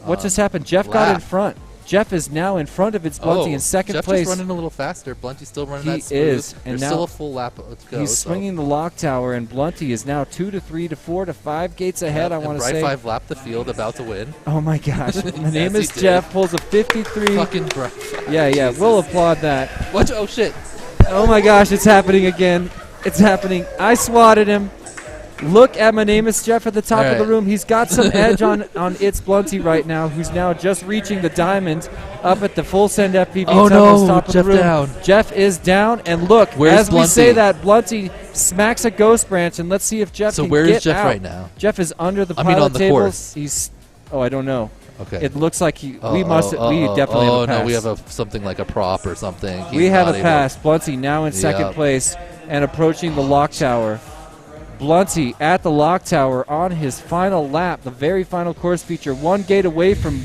What just happened? Jeff got in front. Jeff is now in front of It's Blunty in 2nd Jeff place. just running a little faster. Blunty's still running He that smooth. is, and There's now still a full lap to go. He's swinging the lock tower, and Blunty is now 2 to 3 to 4 to 5 gates ahead. I want to say. Bri 5 lapped the field, about to win. Oh my gosh! My name Yes, is he did. Jeff. Pulls a 53. Fucking Bri 5. Yeah, Jesus. we'll applaud that. What? Oh shit! Oh my gosh! It's happening again. It's happening. I swatted him. Look at My Name is Jeff at the top of the room. He's got some edge on It's Blunty right now, who's now just reaching the diamond up at the full send FPV Oh tunnel's no, top Jeff of the room. down. Jeff is down, and look, Where's as we say Blunty? that, Blunty smacks a ghost branch, and let's see if Jeff So can where's get Jeff out. right now? Jeff is under the I mean, pilot on the tables. course. He's, I don't know. Okay. It looks like we definitely Oh have a pass. no, we have something like a prop or something. We He's have not a able- pass. Blunty now in 2nd Yep. place and approaching the lock tower. Blunty at the lock tower on his final lap, the very final course feature, 1 gate away from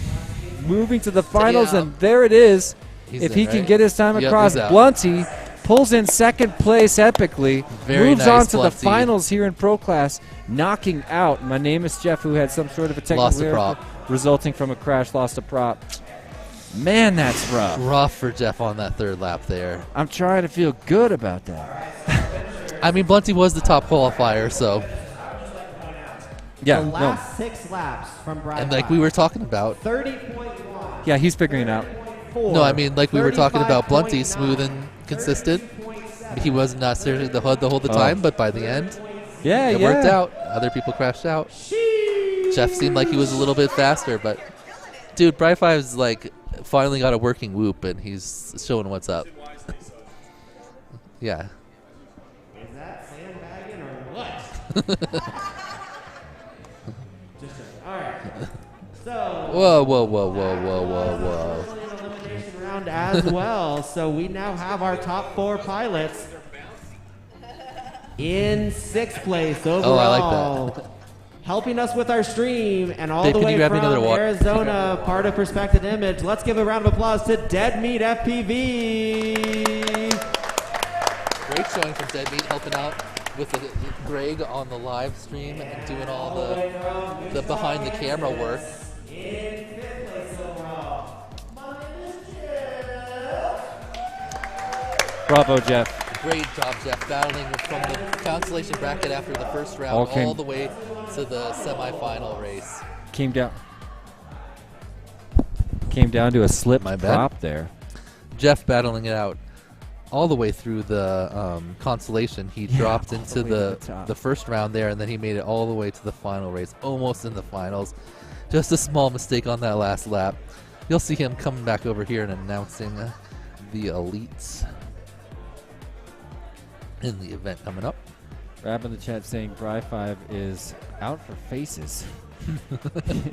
moving to the finals, and there it is. He's if in, he can right? get his time Yep, across, he's out. Blunty pulls in 2nd place epically, Very moves nice, on to the Blunty. finals here in Pro Class, knocking out My Name is Jeff, who had some sort of a technical Lost a error prop. resulting from a crash, lost a prop. Man, that's rough. Rough for Jeff on that 3rd lap there. I'm trying to feel good about that. I mean, Blunty was the top qualifier, so. Yeah, The no. last 6 laps from Bri And like we were talking about. 30.1. Yeah, he's figuring it out. No, I mean, like we were talking about Blunty, smooth and consistent. He was not seriously the HUD the whole time, but by the end, it worked out. Other people crashed out. Jeff seemed like he was a little bit faster, but dude, Bri 5's like finally got a working whoop, and he's showing what's up. Yeah. Is that sandbagging or what? All right. So. Whoa, whoa, whoa, whoa, whoa, whoa, whoa. Elimination round as well. So we now have our top 4 pilots in 6th place overall. Oh, I like that. Helping us with our stream and all Dave, the can way you grab me from another water? Arizona, part of Perspective Image. Let's give a round of applause to Dead Meat FPV. Great showing from Dead Meat, helping out with Greg on the live stream and doing all the behind the camera work. Bravo, Jeff. Great job, Jeff, battling from the consolation bracket after the first round all the way to the semifinal race. Came down to a slip drop there. Jeff battling it out all the way through the consolation. He dropped into the first round there, and then he made it all the way to the final race, almost in the finals. Just a small mistake on that last lap. You'll see him coming back over here and announcing the elites in the event coming up. Rab in the chat saying Bri5 is out for faces.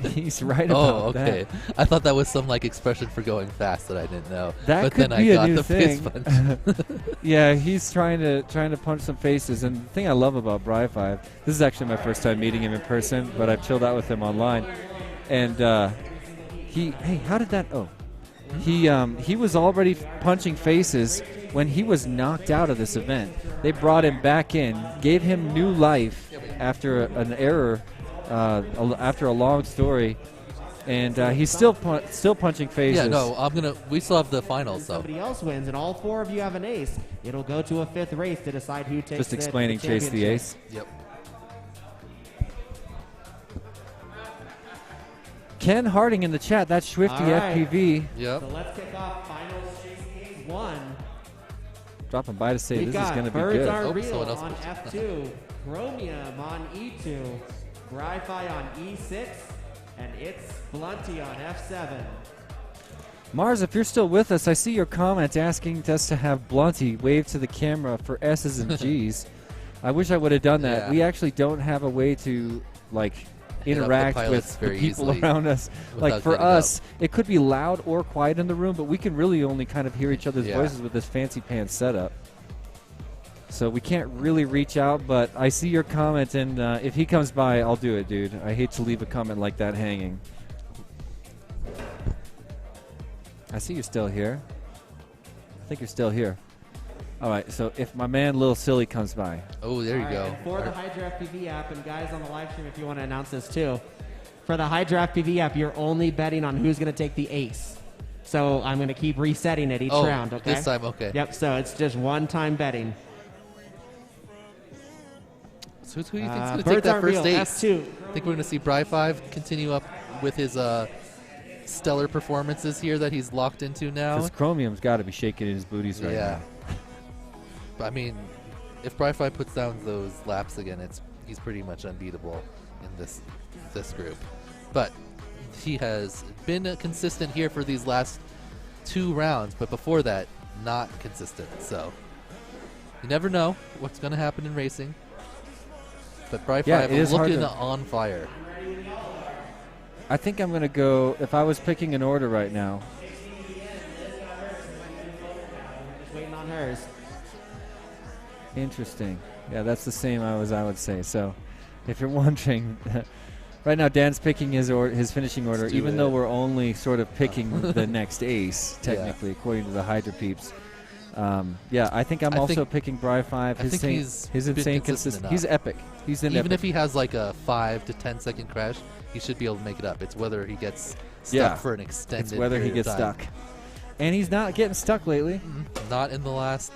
He's right about that. Oh, okay. I thought that was some like expression for going fast that I didn't know. That but could then be I a got new the thing. face punch. Yeah, he's trying to punch some faces. And the thing I love about Bri5, this is actually my first time meeting him in person, but I've chilled out with him online. And hey, how did that? Oh, he was already punching faces when he was knocked out of this event. They brought him back in, gave him new life after an error, after a long story, and he's still punching faces. Yeah, no, we still have the finals, so. Somebody else wins, and all 4 of you have an ace. It'll go to a 5th race to decide who takes Just explaining the Chase the Ace. Yep. Ken Harding in the chat. That's Swifty FPV. Yep. So let's kick off finals Chase the Ace 1. Dropping by to say We this got is going to be Birds good. Are Real on F2, Chromium on E2, Bri-Fi on E6, and It's Blunty on F7. Mars, if you're still with us, I see your comment asking us to have Blunty wave to the camera for S's and G's. I wish I would have done that. Yeah. We actually don't have a way to interact with the people around us. Like for us, it could be loud or quiet in the room, but we can really only kind of hear each other's voices with this fancy pants setup. So we can't really reach out, but I see your comment, and if he comes by, I'll do it, dude. I hate to leave a comment like that hanging. I see you're still here. I think you're still here. All right, so if my man Lil Silly comes by. Oh, there you go. And for the Hydra FPV app, and guys on the live stream, if you want to announce this too, for the Hydra FPV app, you're only betting on who's going to take the ace. So I'm going to keep resetting it each round, okay? This time, okay. Yep, so it's just one-time betting. So who do you think's going to take Birds that Aren't first Real, ace? F2. I think we're going to see Bri-5 continue up with his stellar performances here that he's locked into now. Because Chromium's got to be shaking in his booties right now. But I mean, if Bri-5 puts down those laps again, he's pretty much unbeatable in this group. But he has been consistent here for these last 2 rounds, but before that, not consistent. So you never know what's going to happen in racing. But Bri-5 is looking on fire. I think I'm going to go, if I was picking an order right now. Just waiting on hers. Interesting. Yeah, that's the same I would say. So if you're wondering, right now Dan's picking his finishing order, even though we're only sort of picking the next ace, technically, according to the Hydra peeps. I think I'm also picking Bri-5. His insane consistency. He's epic. He's an Even epic. if he has like a 5 to 10 second crash, he should be able to make it up. It's whether he gets stuck for an extended It's whether he period gets of time. stuck. And he's not getting stuck lately. Not in the last,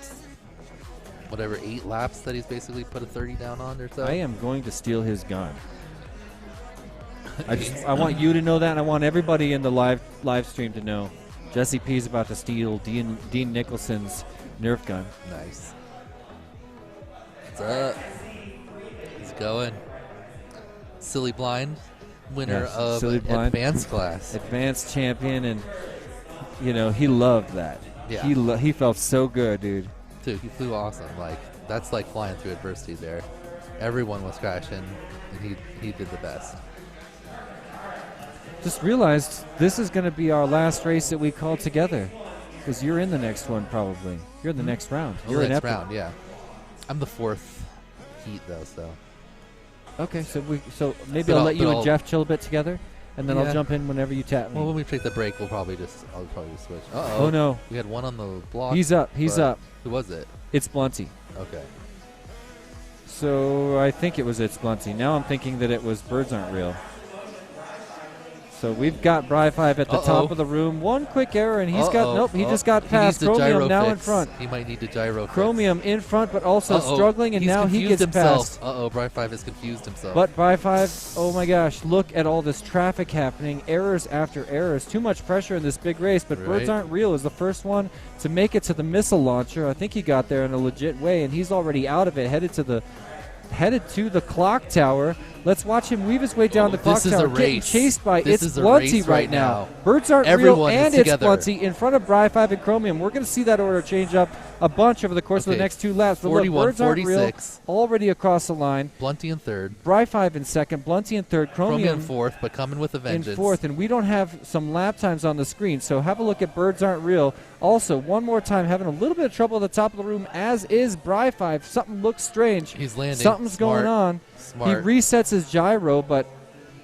8 laps that he's basically put a 30 down on or so. I am going to steal his gun. I want you to know that, and I want everybody in the live stream to know. Jesse P's about to steal Dean Nicholson's Nerf gun. Nice. What's up? He's going. Silly Blind, winner of Silly Blind. advanced class. Advanced champion, and he loved that. Yeah. He felt so good, dude. Dude, he flew awesome. That's like flying through adversity there. Everyone was crashing, and he did the best. Just realized this is going to be our last race that we call together, because you're in the next one probably. You're in the next round. Oh, You're in next Epic. round, yeah. I'm the 4th heat though, so. Okay, so maybe I'll let you and Jeff chill a bit together, and then I'll jump in whenever you tap me. Well, when we take the break, I'll probably just switch. Oh no, we had one on the block. He's up. He's up. Who was it? It's Blunty. Okay. So I think it was It's Blunty. Now I'm thinking that it was Birds Aren't Real. So we've got Bri5 at the top of the room. One quick error, and he's got nope. He just got past Chromium. Now in front. He might need to gyro. Chromium in front, but also struggling, and he's now he gets himself. past. Bri5 has confused himself. But Bri5, oh my gosh, look at all this traffic happening. Errors after errors. Too much pressure in this big race. But Birds Aren't Real is the first one to make it to the missile launcher. I think he got there in a legit way, and he's already out of it, headed to the clock tower. Let's watch him weave his way down the clock tower, getting chased by It's Blunty right now. Birds Aren't Real and It's Blunty in front of Bri5 and Chromium. We're going to see that order change up a bunch over the course of the next 2 laps. But 41, look, Birds Aren't Real 46. already across the line. Blunty in 3rd. Bri5 in 2nd. Blunty in 3rd. Chromium in 4th, but coming with a vengeance. In 4th, and we don't have some lap times on the screen, so have a look at Birds Aren't Real. Also, one more time, having a little bit of trouble at the top of the room, as is Bri5. Something looks strange. He's landing. Something's going on. Smart. He resets his gyro, but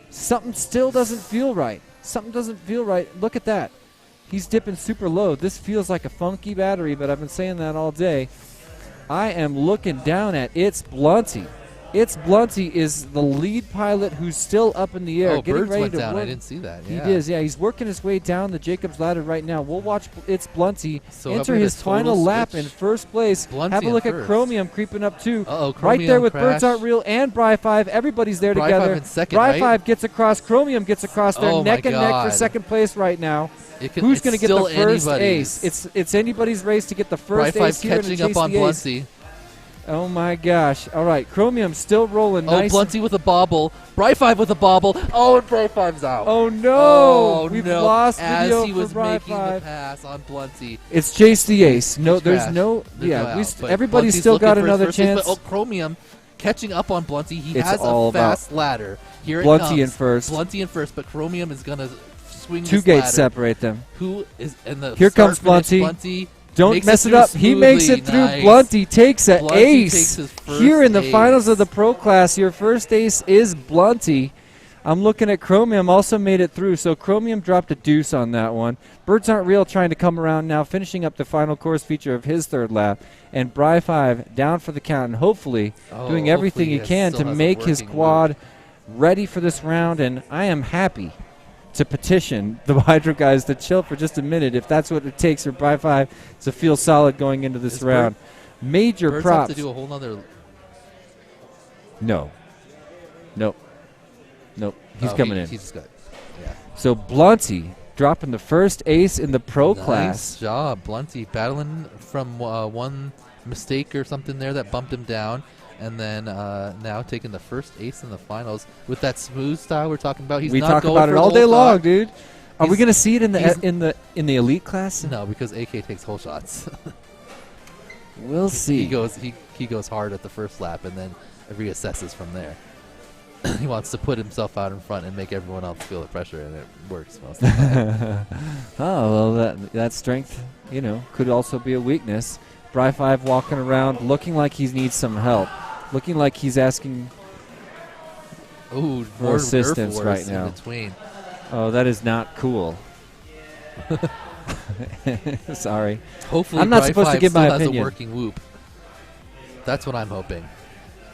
something still doesn't feel right. Something doesn't feel right. Look at that. He's dipping super low. This feels like a funky battery, but I've been saying that all day. I am looking down at It's Blunty. It's Blunty is the lead pilot who's still up in the air. Oh, getting Birds ready went to down. work. I didn't see that. He did, yeah. He's working his way down the Jacobs ladder right now. We'll watch It's Blunty enter his final lap in first place. Blunty have a look in at first. Chromium creeping up too. Chromium right there with crash. Birds Aren't Real and Bri5. Everybody's there Bri5 together. in second, Bri5 right? gets across. Chromium gets across. They're Oh neck my and neck for God. second place right now. it's Who's going to get the still first anybody's. ace? It's anybody's race to get the first Bri5 ace here and catching chase up on the ace. Blunty. Oh my gosh. All right, Chromium still rolling nice. Blunty with a bobble. Bri5 with a bobble. Oh, and Bri5's out. Oh no! Oh, We've no. lost As video he was for making the Bri5. pass on Blunty. It's chase the ace. No, He's there's crashed. no. There's Yeah, no out, but everybody's Blunty's still looking got for his another first ace, chance. but, Chromium catching up on Blunty. He It's has all a about fast ladder. Here Blunty it comes. in first. Blunty in first, but Chromium is gonna swing 2 this gates ladder. separate them. Who is in the Here start comes finish, Blunty. Don't makes mess it through up. He makes it smoothly. through. Nice. Blunty takes an Blunty ace. takes his first Here in the ace. finals of the pro class, your first ace is Blunty. I'm looking at Chromium, also made it through. So Chromium dropped a deuce on that one. Birds Aren't Real trying to come around now, finishing up the final course feature of his 3rd lap. And Bri5 down for the count and hopefully doing everything he can to make his quad ready for this round. And I am happy to petition the Hydro guys to chill for just a minute if that's what it takes for Bri5 to feel solid going into this round. Major Birds props. have to do a whole nother. No. Nope. He's coming in. He's got. Yeah. So Blunty dropping the first ace in the pro Nice class. job, Blunty, battling from one mistake or something there that bumped him down, and then now taking the first ace in the finals with that smooth style we're talking about. We talk about it all day long, dude. Are we going to see it in the elite class? No, because AK takes hole shots. We'll see. He goes hard at the first lap and then reassesses from there. He wants to put himself out in front and make everyone else feel the pressure, and it works most of the time. Oh, well, that strength, could also be a weakness. Bri5 walking around looking like he needs some help, looking like he's asking for assistance right now. In between. Oh, that is not cool. Sorry. Hopefully, I'm not supposed to give my has opinion. a working whoop. That's what I'm hoping.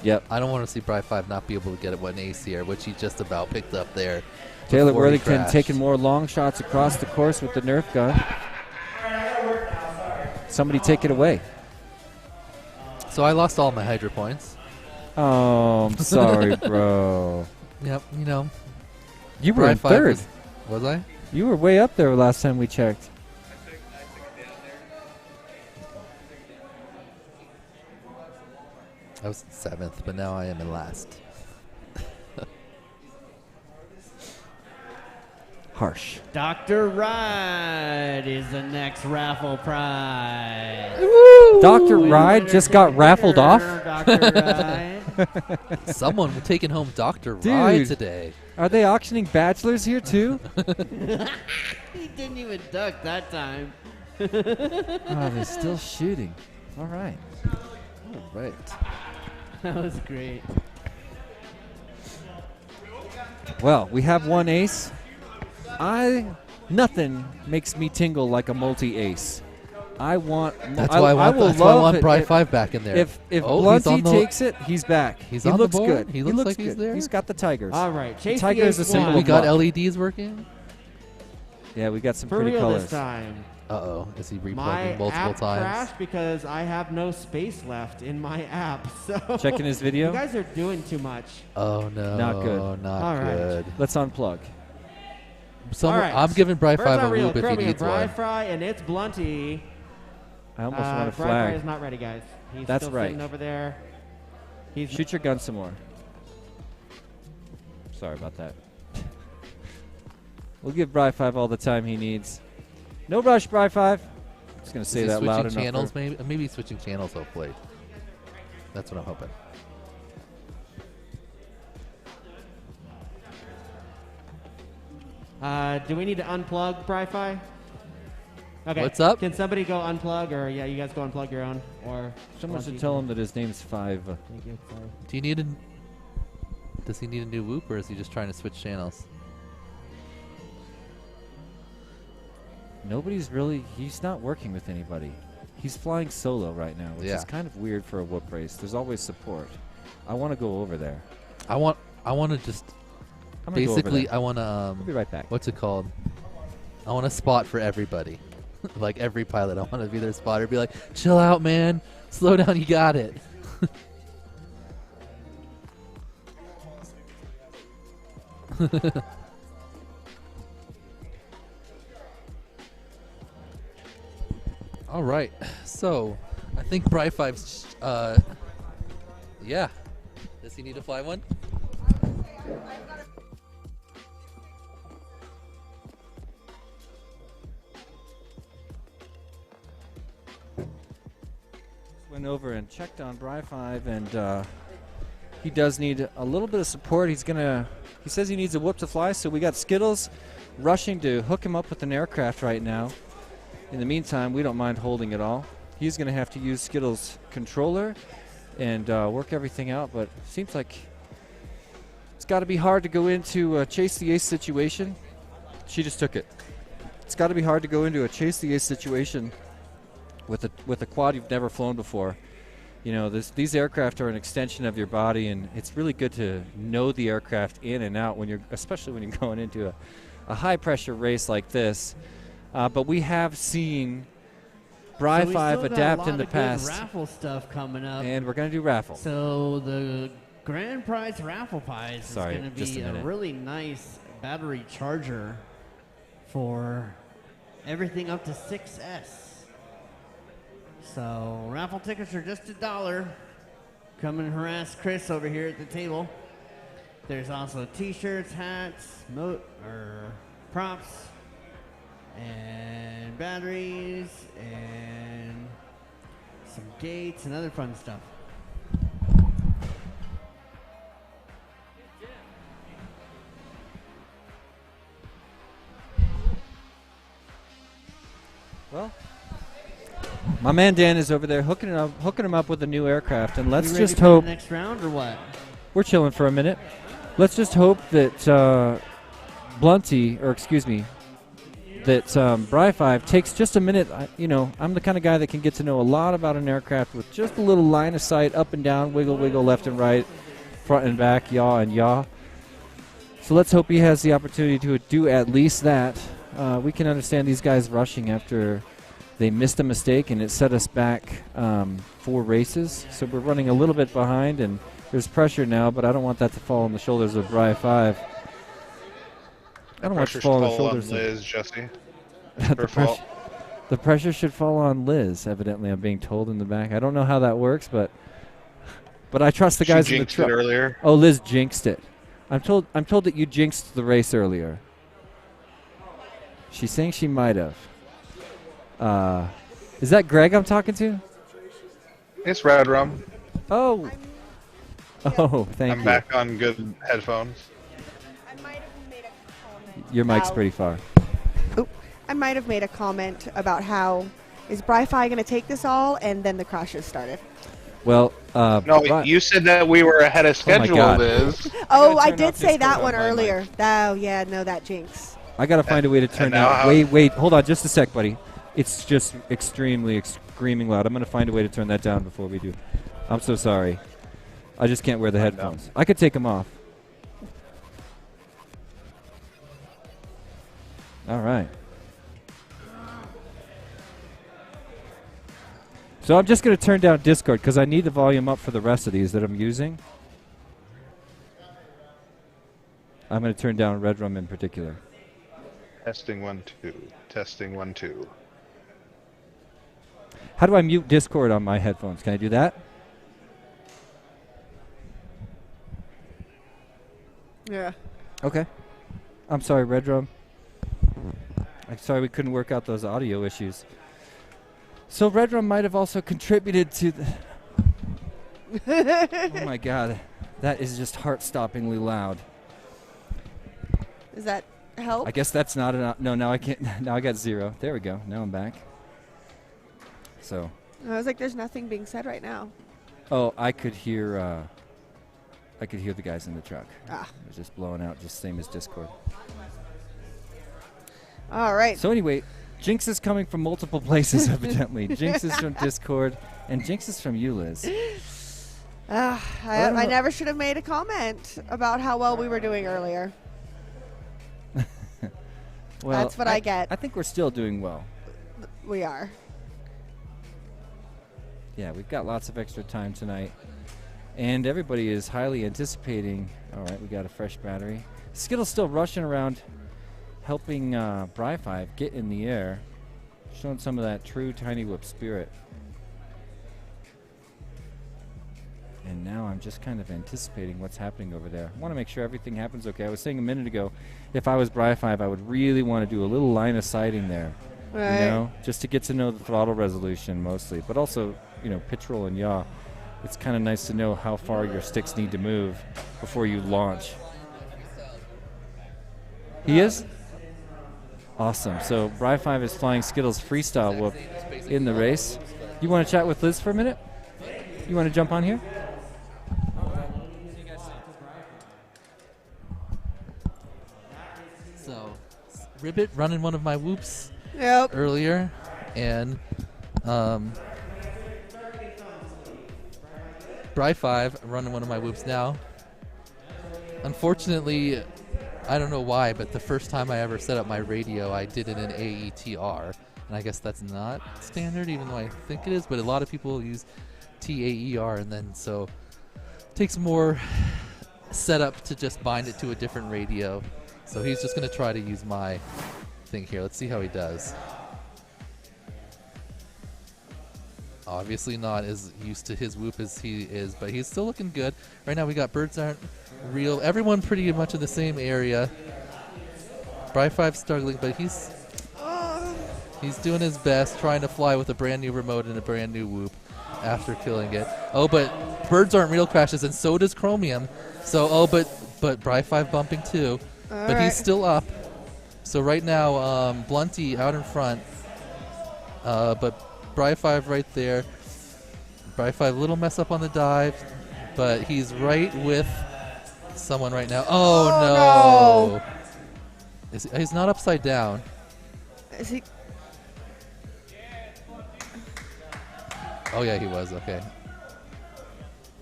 Yep. I don't want to see Bri5 not be able to get one ace here, which he just about picked up there. Taylor before he Worthington crashed. taking more long shots across the course with the Nerf gun. Somebody take it away. So I lost all my Hydra points. Oh, I'm sorry, bro. Yep, You were in 3rd. Was I? You were way up there last time we checked. I was 7th, but now I am in last. Harsh. Dr. Ride is the next raffle prize. Dr. Ride just got raffled off? Dr. Ride. Someone taking home Dr. Dude, Rye today. Are they auctioning bachelors here too? He didn't even duck that time. Oh, they're still shooting. All right. All right. That was great. Well, we have one ace. Nothing makes me tingle like a multi-ace. I want. That's why I want Bri 5 back in there. If Oh, Blunty takes it, he's back. He's he on looks the board. good. He looks like he's good. there. He's got the tigers. All right, The chase tiger the is a ace symbol. one. We of got luck. LEDs working. Yeah, we got some For pretty real colors. this time. Uh-oh. Is he replugging My multiple app times? crashed because I have no space left in my app. So Checking his video? You guys are doing too much. Oh, no. Not good. Not All right. good. Let's unplug. All right. I'm giving Bri Birds 5 are a real. whoop if he Chromia, needs Bri one. Fry, and it's Blunty. I almost want a Bri Fry flag. is not ready, guys. He's That's still right. sitting over there. He's Shoot your gun some more. Sorry about that. We'll give Bri 5 all the time he needs. No rush, Bri 5. I'm just going to say that loud enough. Channels, maybe switching channels, hopefully. That's what I'm hoping. Do we need to unplug Bri-Fi? Okay. What's up? Can somebody go unplug, or yeah, you guys go unplug your own, or Someone should tell him that his name's 5. Thank you. Sorry. Do you need a? Does he need a new whoop, or is he just trying to switch channels? Nobody's really. He's not working with anybody. He's flying solo right now, which Yeah. is kind of weird for a whoop race. There's always support. I want to go over there. I want to just. I'm gonna go over Basically, there. I want to. I'll be right back. What's it called? I want a spot for everybody. Like every pilot, I want to be their spotter. Be like, chill out, man. Slow down. You got it. All right. So, I think Bri 5's. Yeah. Does he need to fly one? Went over and checked on Bri 5, and he does need a little bit of support. He says he needs a whoop to fly, so we got Skittles rushing to hook him up with an aircraft right now. In the meantime, we don't mind holding it all. He's going to have to use Skittles' controller and work everything out, but seems like it's got to be hard to go into a chase the ace situation. She just took it. It's got to be hard to go into a chase the ace situation with a quad you've never flown before. You know, these aircraft are an extension of your body, and it's really good to know the aircraft in and out especially when you're going into a high pressure race like this. But we have seen Bri 5 adapt in the past. Raffle stuff coming up, and we're going to do raffle. So the grand prize raffle prize is going to just be a a minute. really nice battery charger for everything up to 6S. So raffle tickets are just $1. Come and harass Chris over here at the table. There's also T-shirts, hats, props, and batteries, and some gates and other fun stuff. Well, my man Dan is over there hooking him up with a new aircraft, and let's You ready just for hope. the next round or what? We're chilling for a minute. Let's just hope that Bri 5 takes just a minute. I'm the kind of guy that can get to know a lot about an aircraft with just a little line of sight, up and down, wiggle, wiggle, left and right, front and back, yaw and yaw. So let's hope he has the opportunity to do at least that. We can understand these guys rushing after they missed a mistake, and it set us back 4 races. So we're running a little bit behind, and there's pressure now, but I don't want that to fall on the shoulders of Bri 5. I don't want it to fall on the shoulders of Liz, Jesse. The pressure should fall on Liz, evidently. I'm being told in the back. I don't know how that works, but I trust the She guys in the jinxed truck. it earlier. Oh, Liz jinxed it. I'm told that you jinxed the race earlier. She's saying she might have. Is that Greg I'm talking to? It's Red Rum. Oh. Oh, thank you. I'm back on good headphones. Your mic's pretty far. I might have made a comment about how is Bri-Fi going to take this all, and then the crashes started. Well, No, you said that we were ahead of schedule, God. Liz. Oh, I did say that one earlier. Oh, yeah, no, that jinx. I gotta find a way to turn now down. how- Wait, hold on, just a sec, buddy. It's just extremely screaming loud. I'm gonna find a way to turn that down before we do. I'm so sorry. I just can't wear the headphones. I could take them off. All right. So I'm just gonna turn down Discord because I need the volume up for the rest of these that I'm using. I'm gonna turn down Red Rum in particular. Testing 1 2. Testing 1 2. How do I mute Discord on my headphones? Can I do that? Yeah. Okay. I'm sorry, Red Drum. I'm sorry we couldn't work out those audio issues. So Red Drum might have also contributed to the... Oh my god. That is just heart-stoppingly loud. Does that help? I guess that's not enough. No, now I can't. Now I got 0. There we go. Now I'm back. So. I was like, there's nothing being said right now. Oh, I could hear the guys in the truck. Ah. It was just blowing out, just same as Discord. All right. So anyway, Jinx is coming from multiple places, evidently. Jinx is from Discord, and Jinx is from you, Liz. I never should have made a comment about how well we were doing earlier. Well, that's what I get. I think we're still doing well. We are. Yeah, we've got lots of extra time tonight. And everybody is highly anticipating. All right, we got a fresh battery. Skittle's still rushing around, helping Bri-Fi get in the air, showing some of that true Tiny Whoop spirit. And now I'm just kind of anticipating what's happening over there. I want to make sure everything happens okay. I was saying a minute ago, if I was Bri-Fi, I would really want to do a little line of sighting there. Right. You know, just to get to know the throttle resolution mostly, but also, you know, pitch roll and yaw. It's kind of nice to know how far your sticks need to move before you launch. He is? Awesome. So Bri-Fi is flying Skittles freestyle whoop in the race. You want to chat with Liz for a minute? You want to jump on here? So, Ribbit running one of my whoops earlier, and Bri-Fi running one of my whoops now. Unfortunately, I don't know why, but the first time I ever set up my radio, I did it in AETR, and I guess that's not standard, even though I think it is, but a lot of people use TAER, and then so it takes more setup to just bind it to a different radio. So he's just going to try to use my thing here. Let's see how he does. Obviously not as used to his whoop as he is, but he's still looking good. Right now we got Birds Aren't Real. Everyone pretty much in the same area. Bri-Fi's struggling, but he's doing his best, trying to fly with a brand new remote and a brand new whoop after killing it. Oh, but Birds Aren't Real crashes, and so does Chromium. So, but Bri-Fi bumping too. But he's still up. So right now, Blunty out in front. But Bri-Fi right there. Bri-Fi little mess up on the dive, but he's right with someone right now. Oh, no. He's not upside down. Is he? Oh, yeah, he was. Okay.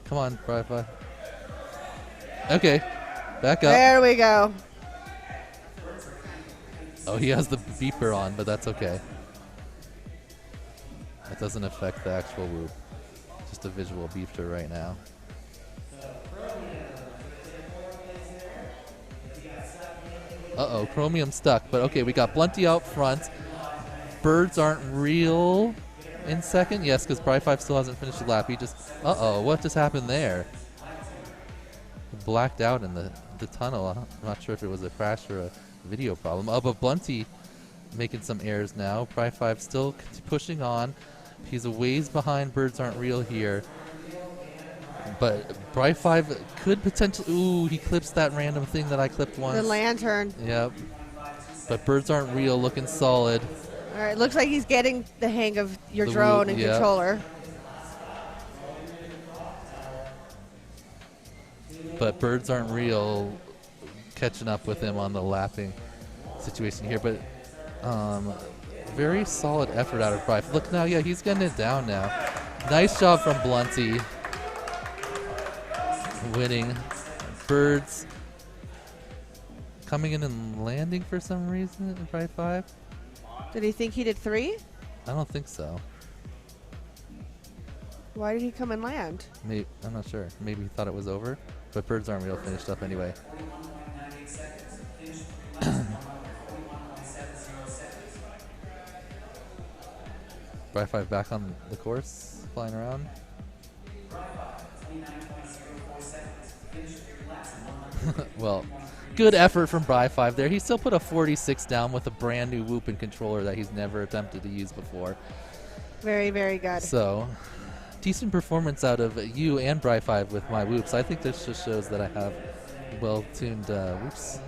Come on, Bri-Fi. Okay. Back up. There we go. Oh, he has the beeper on, but that's okay. That doesn't affect the actual whoop. Just a visual beeper right now. Uh-oh, Chromium stuck. But okay, we got Blunty out front. Birds Aren't Real in second. Yes, because Bri-Fi still hasn't finished the lap. He just... Uh-oh, what just happened there? Blacked out in the tunnel. I'm not sure if it was a crash or a video problem. Oh, but Blunty making some errors now. Bri-Fi still pushing on. He's a ways behind Birds Aren't Real here. But Bright 5 could potentially... Ooh, he clips that random thing that I clipped once. The lantern. Yep. But birds aren't real, looking solid. All right, looks like he's getting the hang of your The drone and yeah. controller. But birds aren't real, catching up with him on the lapping situation here. But very solid effort out of Bright. Look now, yeah, he's getting it down now. Nice job from Blunty. Winning. Birds coming in and landing for some reason at Bright 5. Did he think he did 3? I don't think so. Why did he come and land? Maybe, I'm not sure. Maybe he thought it was over. But birds aren't real finished up anyway. Bright 5 back on the course, flying around. Well, good effort from Bright 5 there. He still put a 46 down with a brand new whoop and controller that he's never attempted to use before. Very, very good. So, decent performance out of you and Bright 5 with my whoops. I think this just shows that I have well-tuned whoops.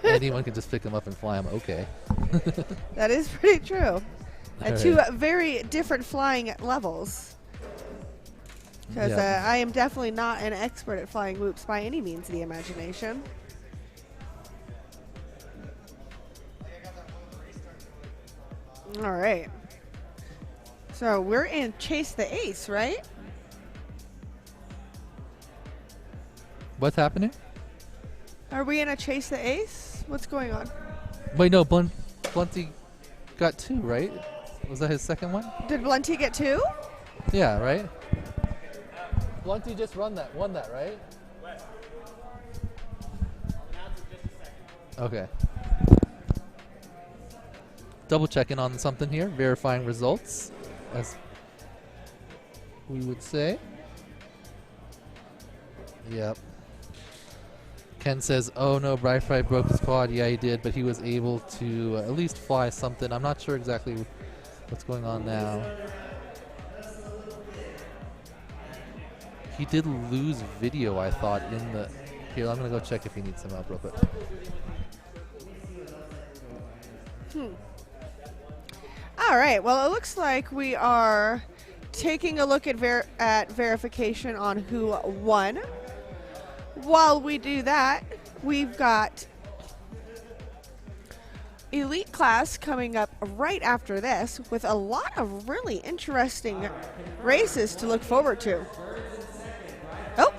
Anyone can just pick them up and fly them okay. That is pretty true. All Two right. very different flying levels. Because Yeah. I am definitely not an expert at flying whoops by any means of the imagination. All right. So we're in Chase the Ace, right? What's happening? Are we in a Chase the Ace? What's going on? Wait, no, Blunty got 2, right? Was that his second one? Did Blunty get 2? Yeah, right? Blunty just won that, right? Okay. Double checking on something here, verifying results, as we would say. Yep. Ken says, oh no, Bright 5 broke his quad. Yeah, he did, but he was able to at least fly something. I'm not sure exactly what's going on now. He did lose video, I thought, in the... Here, I'm going to go check if he needs some help real quick. All right. Well, it looks like we are taking a look at verification on who won. While we do that, we've got Elite Class coming up right after this with a lot of really interesting races to look forward to. Oh.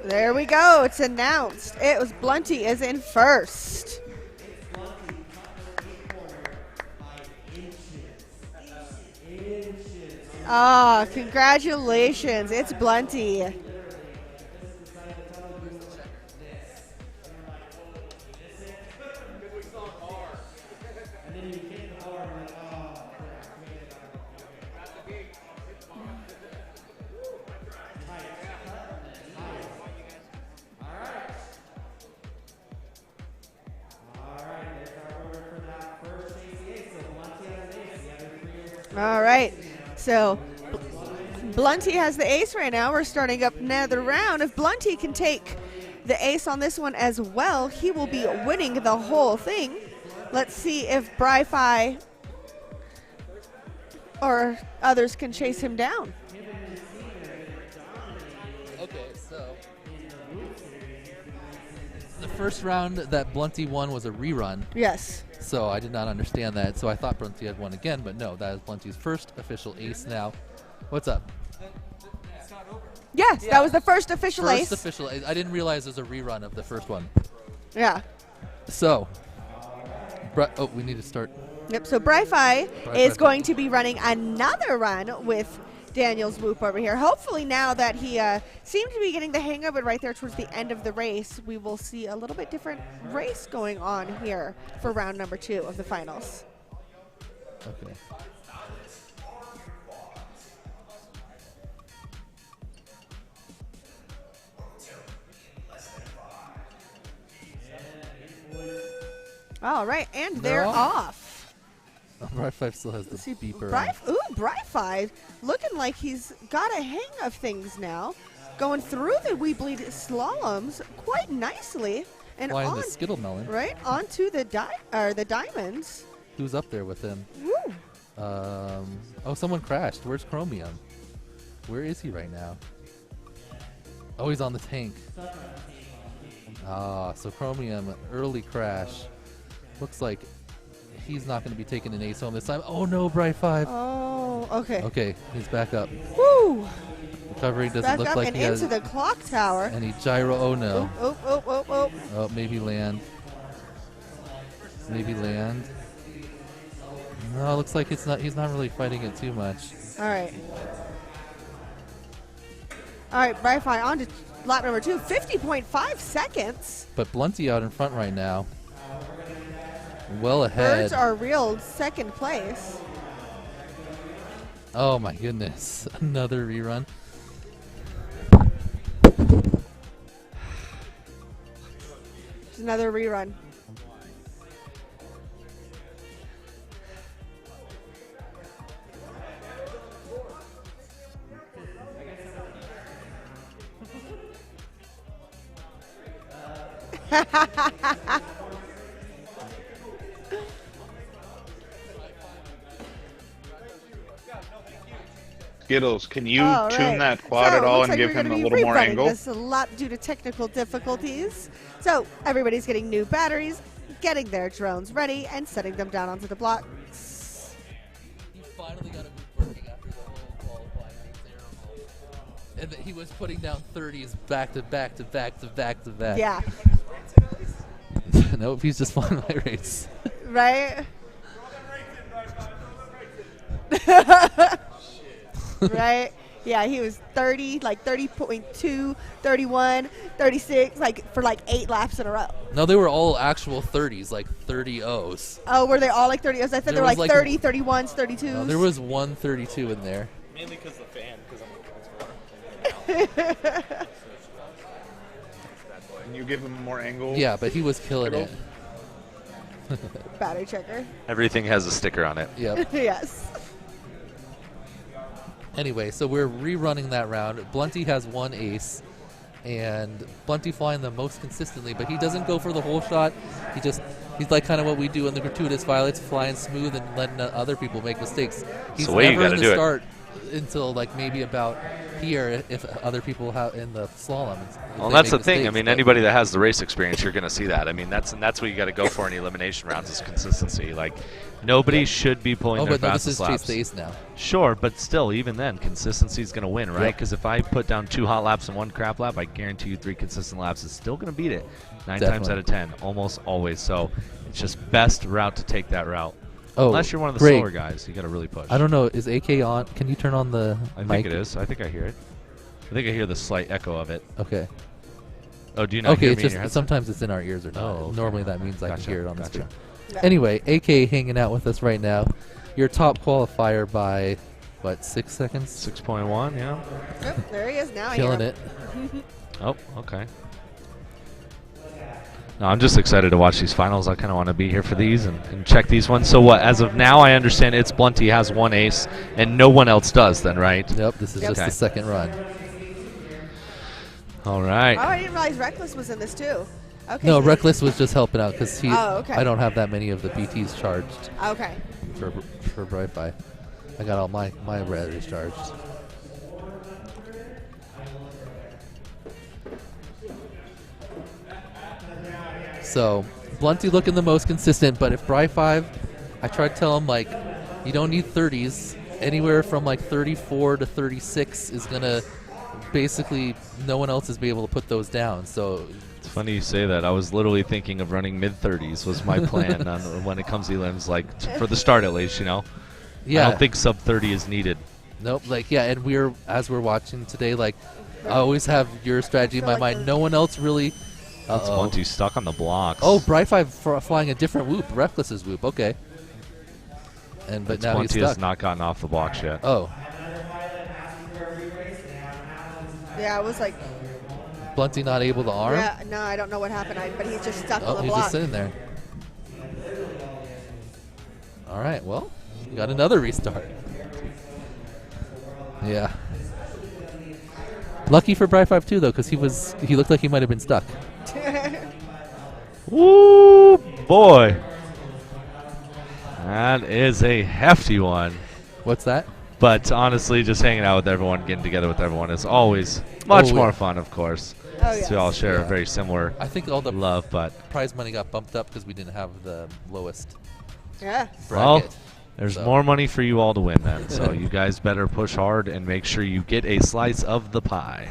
There we go. It's announced. It was Blunty is in first. Ah, congratulations. It's Blunty. All right, so Blunty has the ace right now. We're starting up another round. If Blunty can take the ace on this one as well, he will be winning the whole thing. Let's see if Bri-Fi or others can chase him down. Okay, so the first round that Blunty won was a rerun. Yes. So I did not understand that. So I thought Blunty had won again, but no, that is Blunty's first official ace now. What's up? Yes, that was the first official ace. First official ace. I didn't realize there's a rerun of the first one. Yeah. So, oh, we need to start. Yep, so Bri-Fi is going to be running another run with Daniel's Whoop over here. Hopefully now that he seemed to be getting the hang of it right there towards the end of the race, we will see a little bit different race going on here for round number 2 of the finals. Okay. All right, and they're off. Bri-5 still has the beeper Bri-5 looking like he's got a hang of things now. Going through the We Bleed slaloms quite nicely. And flying the Skittle Melon. Right, onto the diamonds. Who's up there with him? Woo. Oh, someone crashed. Where's Chromium? Where is he right now? Oh, he's on the tank. So Chromium, early crash. Looks like he's not going to be taking an ace home this time. Oh no, Bri-5. Oh, okay. Okay, he's back up. Woo! Recovery doesn't Back look up like and he has into the clock tower. any gyro. Oh no. Oh. Oh, maybe land. Maybe land. No, looks like it's not. He's not really fighting it too much. All right. Bri-5 on to lap number 2. 50.5 seconds. But Blunty out in front right now. Well ahead. Birds are real second place. Oh my goodness. Another rerun. Just another rerun. Skittles, can you All tune right. that quad at all looks and like give we're him gonna a be little more rerunning angle? This a lot due to technical difficulties. So everybody's getting new batteries, getting their drones ready, and setting them down onto the blocks. He finally got it working after the whole qualifying terrible. And he was putting down 30s back to back to back to back to back. Yeah. Nope, he's just flying my rates. Right? Right? Yeah, he was 30, like 30.2, 31, 36, like for like 8 laps in a row. No, they were all actual 30s, like 30-0s. Oh, were they all like 30? I thought they were was like 30, 31s, 32s. No, there was one 32 in there. Mainly because the fan, because I'm Can you give him more angle? Yeah, but he was killing it. Battery checker. Everything has a sticker on it. Yep. Yes. Anyway, so we're rerunning that round. Blunty has one ace, and Blunty flying the most consistently, but he doesn't go for the whole shot. He's like kind of what we do in the gratuitous violets, flying smooth and letting other people make mistakes. He's the way you never gotta in do the it. start until like maybe about here if other people have in the slalom. Well, that's the thing. I mean, anybody that has the race experience, you're going to see that. I mean, that's what you got to go for in elimination rounds is consistency. Like, nobody should be pulling their but no, this fastest is Chase laps. the ace now. Sure, but still, even then, consistency is going to win, right? Because if I put down 2 hot laps and 1 crap lap, I guarantee you 3 consistent laps is still going to beat it 9 times out of 10, almost always. So it's just best route to take that route. Oh, unless you're one of the great. slower guys, you got to really push. I don't know. Is AK on? Can you turn on the I mic? think it is. I think I hear it. I think I hear the slight echo of it. Okay. Oh, do you not okay, hear it's me in just your headset? sometimes it's in our ears or not. Oh, okay. Normally that means I Gotcha, can hear it on the gotcha. screen. Anyway, AK hanging out with us right now. Your top qualifier by, what, 6 seconds? 6.1, yeah. Yep, there he is now. I Killing hear it. him. Oh, okay. No, I'm just excited to watch these finals. I kind of want to be here for these and check these ones. So what? As of now, I understand it's Blunty has 1 ace, and no one else does then, right? Yep, this is just the second run. All right. Oh, I didn't realize Reckless was in this too. Okay. No, so- Reckless was just helping out because Oh, okay. I don't have that many of the BTs charged Okay. for Bri-5. I got all my batteries charged. So, Blunty looking the most consistent, but if Bri-5, I try to tell him, like, you don't need 30s. Anywhere from, like, 34 to 36 is going to basically, no one else is be able to put those down. So, It's funny you say that. I was literally thinking of running mid-30s was my plan on when it comes to elims, like, for the start at least, you know? Yeah. I don't think sub-30 is needed. Nope, like, yeah, and as we're watching today, like, I always have your strategy in my mind. No one else really... That's Blunty stuck on the blocks. Oh, Bri-5 flying a different whoop. Reckless's whoop, okay. But now he's Blunty stuck. has not gotten off the blocks yet. Oh. Yeah, it was like. Blunty not able to arm? Yeah, no, I don't know what happened, but he's just stuck on the he's block. just sitting there. All right, well, He got another restart. Yeah. Lucky for Bri 5 too, though, because he looked like he might have been stuck. Woo, boy. That is a hefty one. What's that? But honestly, just hanging out with everyone, getting together with everyone is always much more fun, of course. Oh, yes. So we all share a very similar I think all the love, but prize money got bumped up because we didn't have the lowest Yeah. well, bracket. there's So- more money for you all to win then. So you guys better push hard and make sure you get a slice of the pie.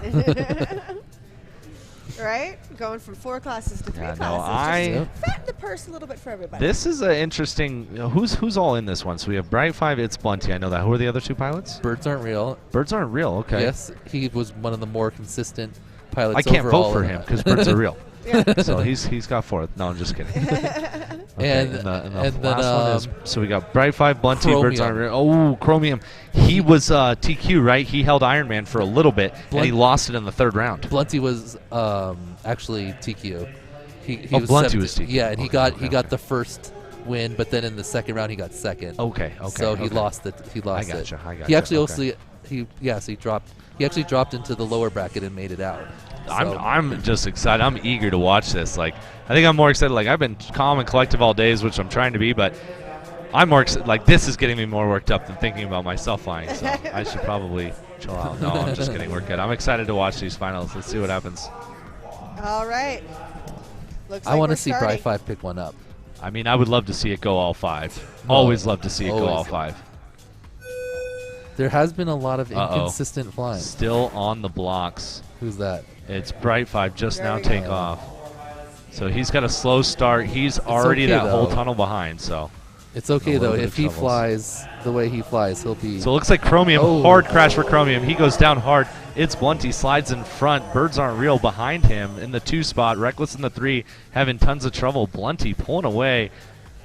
Right? Going from 4 classes to 3 Yeah, no, classes. I- Just fatten the purse a little bit for everybody. This is an interesting. Who's all in this one? So we have Bright 5, It's Blunty. I know that. Who are the other 2 pilots? Birds aren't real. Birds aren't real. Okay. Yes, he was one of the more consistent pilots. I can't overall vote for in him that. because birds are real. Yeah. So he's got 4th. No, I'm just kidding. Okay, And- the and then, last one is so we got Bright 5, Blunty, Birds aren't Chromium. real. Oh, Chromium. He was TQ, right? He held Iron Man for a little bit and he lost it in the 3rd round. Blunty was actually TQ. He Oh, was Blunty was TQ. Yeah, and he Okay, got the first win, but then in the 2nd round he got 2nd. Okay. So he okay. lost it. He lost I gotcha, it. I gotcha, He actually okay. so he dropped. He actually dropped into the lower bracket and made it out. So- I'm just excited. I'm eager to watch this. Like, I think I'm more excited. Like, I've been calm and collective all days, which I'm trying to be, but I'm more excited. Like, this is getting me more worked up than thinking about myself flying. So I should probably chill out. No, I'm just kidding. We're good. I'm excited to watch these finals. Let's see what happens. All right. Looks I like want we're to see starting. Bright 5 pick one up. I mean, I would love to see it go all 5. Always love to see it go all Always. 5. There has been a lot of Uh-oh. inconsistent flying. Still on the blocks. Who's that? It's Bright 5 just There now we take go. off. So he's got a slow start. He's already okay, that whole though. tunnel behind. So It's okay A little though. bit If of he troubles. flies the way he flies, he'll be. So it looks like Chromium, Oh. hard crash for Chromium. He goes down hard. It's Blunty, slides in front. Birds aren't real behind him in the 2 spot. Reckless in the 3, having tons of trouble. Blunty pulling away.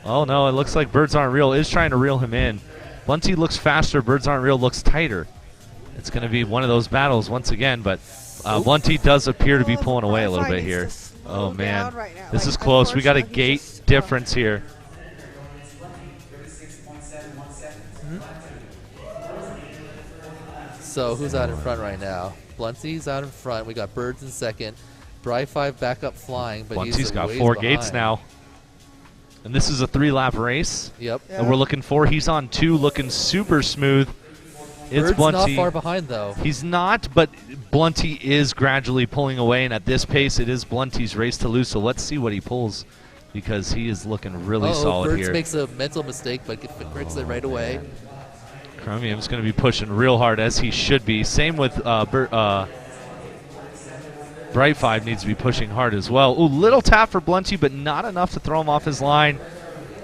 Oh no, it looks like Birds aren't real is trying to reel him in. Blunty looks faster. Birds aren't real looks tighter. It's going to be one of those battles once again, but Blunty does appear to be pulling away a little bit here. Oh man, right now. this Like, is close. We got a unfortunately, he's gate just- difference here. So who's out in front right now? Blunty's out in front. We got Birds in 2nd. Bri 5 back up flying, but Blunty's he's a got ways 4 behind. gates now. And this is a 3-lap race. Yep. Yeah. And we're looking for. He's on 2, looking super smooth. It's Bird's not Blunty. far behind though. He's not, but Blunty is gradually pulling away, and at this pace, it is Blunty's race to lose. So let's see what he pulls, because he is looking really solid Birds here. makes a mental mistake, but corrects it right away. Chromium's going to be pushing real hard, as he should be. Same with Bright 5 needs to be pushing hard as well. Ooh, little tap for Blunty, but not enough to throw him off his line.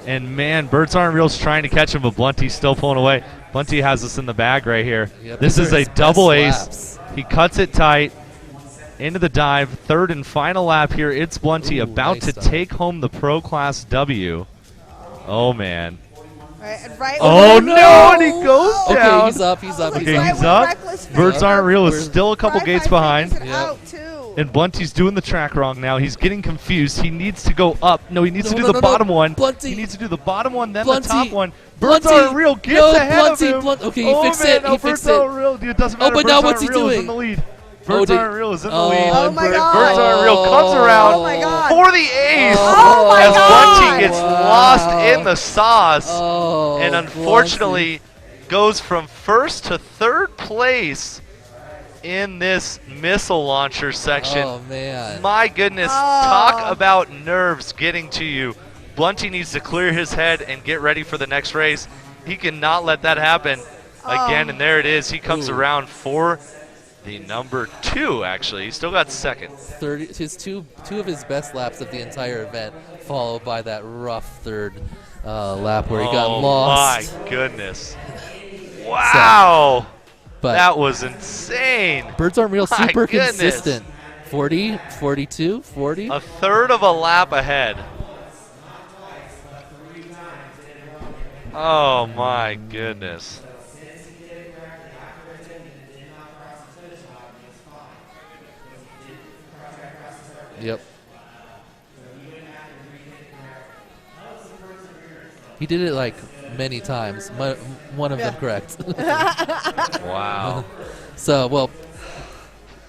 And man, Birds aren't real's trying to catch him, but Blunty's still pulling away. Blunty has us in the bag right here. Yep, This these is are a his best double ace. laps. He cuts it tight into the dive. 3rd and final lap here. It's Blunty Ooh, about nice to start. take home the Pro Class W. Oh man. Right, and right Oh when- no! And he goes Okay, down. he's up. He's up. Okay, right he's when up. Reckless Birds finished aren't up, real. Is We're- still a couple Bri gates 5 behind. figures it Yep. out, too. And Blunty's doing the track wrong now. He's getting confused. He needs to go up. No, he needs to do No, the no, bottom one. Blunty. He needs to do the bottom one, then Blunty. the top one. Birds Blunty. aren't real. Gets No, ahead of Blunty, him. Blunt- okay, he oh, fixed man, it. No, He Birds fixed it. aren't real. It doesn't Oh, matter. but Birds now aren't what's he real is doing? in the lead. Birds did- aren't real is in the Oh, lead. Oh my Bird- God. Birds aren't real comes around Oh my God. for the ace. Oh my as God. Blunty gets lost in the sauce. Oh, And unfortunately goes from 1st to 3rd place in this missile launcher section. Oh man. My goodness, talk about nerves getting to you. Blunty needs to clear his head and get ready for the next race. He cannot let that happen again, and there it is. He comes Ooh. around for the number 2, actually. He's still got 2nd. 30. His two of his best laps of the entire event, followed by that rough 3rd lap where he got lost. My goodness. Wow. But that was insane. Birds aren't real. My Super goodness. consistent. 40, 42, 40. A 1/3 of a lap ahead. Oh my goodness. Yep. He did it like many times. One of them correct. Wow. So, well.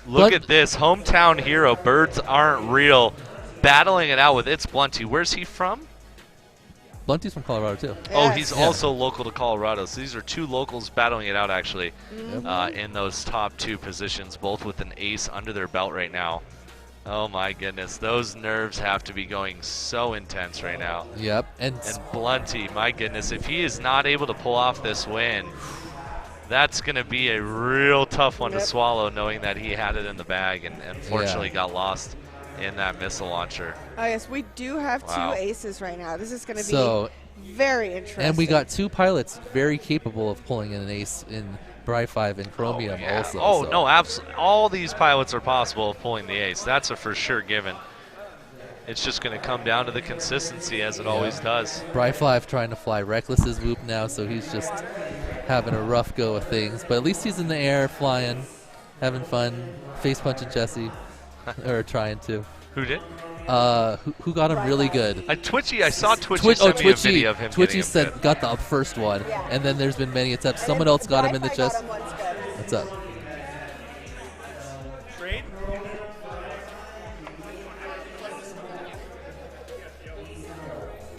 Look at this. Hometown hero. Birds aren't real. Battling it out with It's Blunty. Where's he from? Blunty's from Colorado, too. Oh, he's also local to Colorado. So these are two locals battling it out, actually, in those top 2 positions, both with an ace under their belt right now. Oh, my goodness. Those nerves have to be going so intense right now. Yep. And Blunty, my goodness, if he is not able to pull off this win, that's going to be a real tough one to swallow, knowing that he had it in the bag and unfortunately got lost in that missile launcher. Oh, yes, we do have 2 aces right now. This is going to be very interesting. And we got 2 pilots very capable of pulling in an ace in Bri 5 and Chromium also. Oh, no, absolutely. All these pilots are possible of pulling the ace. That's a for sure given. It's just going to come down to the consistency, as it always does. Bri 5 trying to fly Reckless's whoop now, so he's just having a rough go of things. But at least he's in the air, flying, having fun, face punching Jesse, or trying to. Who did? Who got him really good? Twitchy. I saw Twitchy send me a video of him. Twitchy got the first one, and then there's been many attempts. Someone else got him in the chest. What's up? Trade?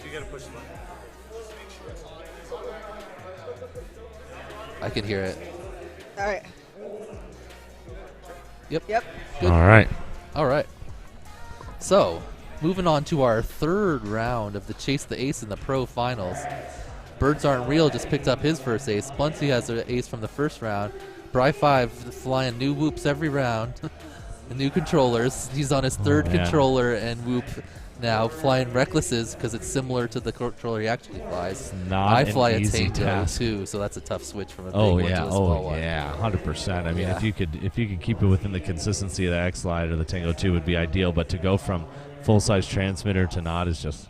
You gotta push the button. I can hear it. All right. Yep. Yep. Good. All right. So, moving on to our 3rd round of the Chase the Ace in the Pro Finals. Birds Aren't Real just picked up his first ace. Blunty has an ace from the first round. Bri 5 flying new whoops every round. New controllers. He's on his 3rd controller and whoop now, flying Recklesses because it's similar to the controller he actually flies. Not I fly an a easy Tango task. too, so that's a tough switch from a big Oh one to yeah, a small one. 100%. I mean, if you could keep it within the consistency of the X Slide or the Tango 2 would be ideal. But to go from full size transmitter to not is just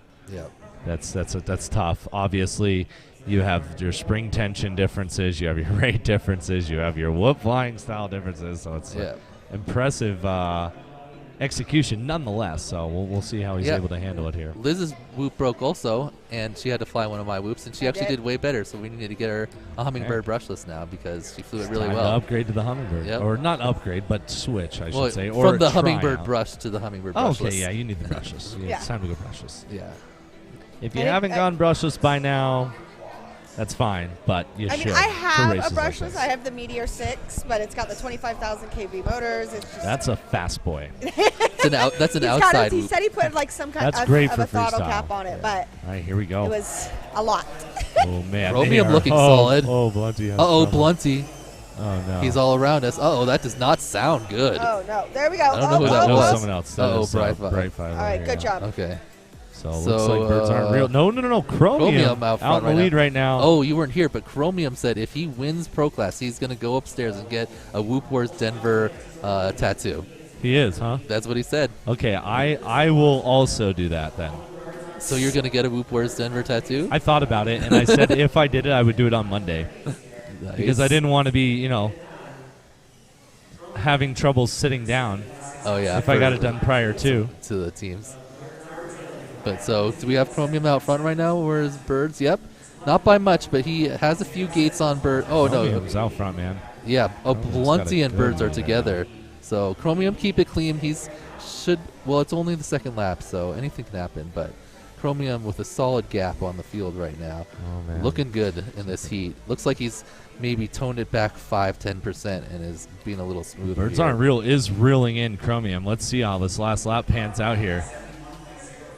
that's tough. Obviously, you have your spring tension differences, you have your rate differences, you have your whoop flying style differences. So it's impressive execution nonetheless. So we'll see how he's able to handle it here. Liz's whoop broke also, and she had to fly one of my whoops, and she actually did way better. So we needed to get her a Hummingbird brushless now because she flew it really well. To upgrade to the Hummingbird, or not upgrade, but switch, I should say, or from the Hummingbird brush to the Hummingbird brushless. Okay, yeah, you need the brushless. It's time to go brushless. Yeah. If you haven't gone brushless by now, that's fine, but you should. I mean, I have a races like brushless. I have the Meteor 6, but it's got the 25,000 kV motors. It's just that's a fast boy. That's an He's outside. He said he put like some kind That's great of for a throttle freestyle. cap on it, but All right, here we go. it was a lot. Oh man, Chromium looking solid. Oh, Blunty. Blunty. Oh no. He's all around us. That does not sound good. Oh no, there we go. I don't know who that was. Someone else. Bright 5. All right, good job. Okay. So it looks like Birds Aren't Real. No. Chromium out in the lead right now. Oh, you weren't here, but Chromium said if he wins Pro Class, he's going to go upstairs and get a Whoop Wars Denver tattoo. He is, huh? That's what he said. Okay, I will also do that then. So you're going to get a Whoop Wars Denver tattoo? I thought about it, and I said if I did it, I would do it on Monday. Nice. Because I didn't want to be, having trouble sitting down. Oh, yeah. If I got it done prior to the teams. But so, do we have Chromium out front right now, or is Birds? Yep. Not by much, but he has a few gates on Bird. Oh, Chromium's out front, man. Yeah. Blunty and Birds are together. So, Chromium, keep it clean. It's only the second lap, so anything can happen. But Chromium with a solid gap on the field right now. Oh, man. Looking good in this heat. Looks like he's maybe toned it back 5-10% and is being a little smoother. Birds Aren't Real is reeling in Chromium. Let's see how this last lap pans out here.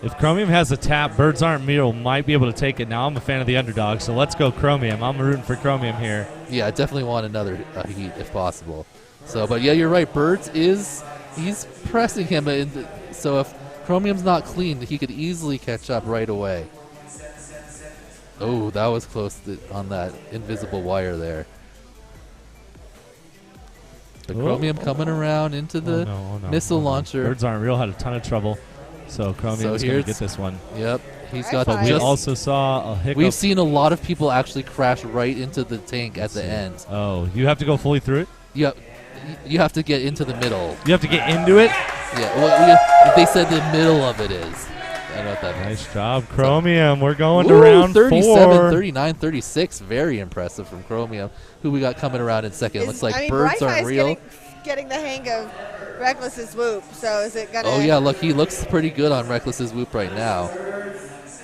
If Chromium has a tap, Birds Aren't Real might be able to take it. Now I'm a fan of the underdog, so let's go Chromium. I'm rooting for Chromium here. Yeah, I definitely want another heat if possible. So, but yeah, you're right. Birds he's pressing him. So if Chromium's not clean, he could easily catch up right away. Oh, that was close on that invisible wire there. The Chromium coming around into the missile launcher. Birds Aren't Real had a ton of trouble. So Chromium's going to get this one. Yep. He's got But we also saw a hiccup. We've seen a lot of people actually crash right into the tank at the end. Oh, you have to go fully through it? Yep. You have to get into the middle. You have to get into it? Yeah. Well, they said the middle of it is. I know what that means. Nice job, Chromium. We're going to round 37, 4. 39, 36. Very impressive from Chromium. Who we got coming around in second? Looks like Birds Aren't Real. Getting the hang of Reckless's whoop. So is it gonna? Oh yeah, look, he looks pretty good on Reckless's whoop right now.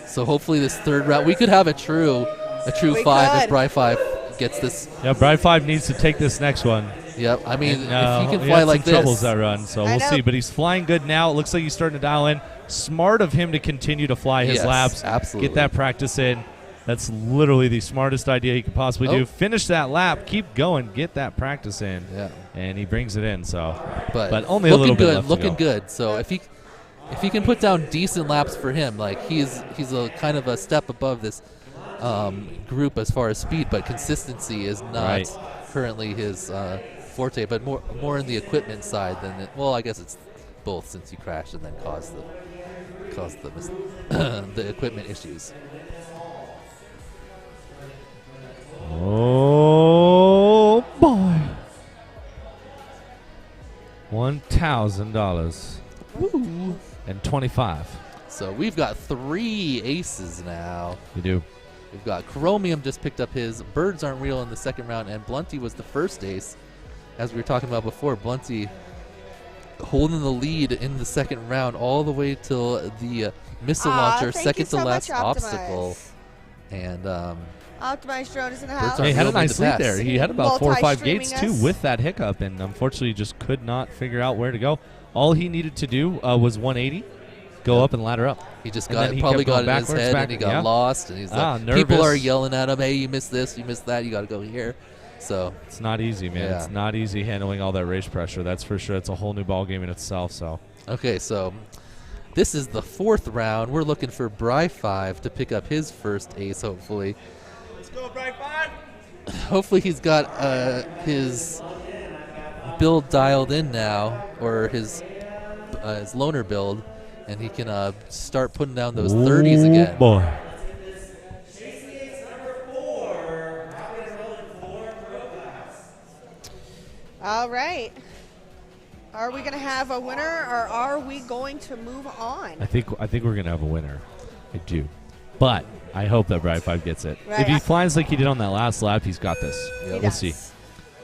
So hopefully this third round, we could have a true 5 if Bri 5 gets this. Yeah, Bri 5 needs to take this next one. Yep, I mean, And, if he can fly like some this. troubles that run, so we'll see. But he's flying good now. It looks like he's starting to dial in. Smart of him to continue to fly his Yes, laps. absolutely. Get that practice in. That's literally the smartest idea he could possibly do. Finish that lap. Keep going. Get that practice in. Yeah. And he brings it in. So, But only a little bit good, left looking to go. good. So if he can put down decent laps for him, like he's a kind of a step above this group as far as speed, but consistency is not currently his forte, but more in the equipment side than I guess it's both, since you crashed and then caused the equipment issues. Oh boy! $1,000 and 25. So we've got 3 aces now. We do. We've got Chromium just picked up his. Birds Aren't Real in the second round, and Blunty was the first ace. As we were talking about before, Blunty holding the lead in the second round all the way till the missile launcher, second to last obstacle. And Optimized Drone is in the house. He had a nice lead there. He had about 4 or 5 gates too with that hiccup, and unfortunately just could not figure out where to go. All he needed to do was 180. Go up and ladder up. He just And probably kept got going in his head and he got lost. And he's like, people are yelling at him, hey, you missed this, you missed that, you got to go here. So it's not easy, man. Yeah. It's not easy handling all that race pressure. That's for sure. It's a whole new ball game in itself. So okay, so this is the 4th round. We're looking for Bri 5 to pick up his first ace, hopefully. Let's go, Bri 5. Hopefully he's got his build dialed in now, or his loner build, and he can start putting down those 30s again. Boy. All right. Are we going to have a winner, or are we going to move on? I think we're gonna have a winner. I do, but I hope that Bri 5 gets it. Right. If he flies like he did on that last lap, he's got this. Yep. We'll see.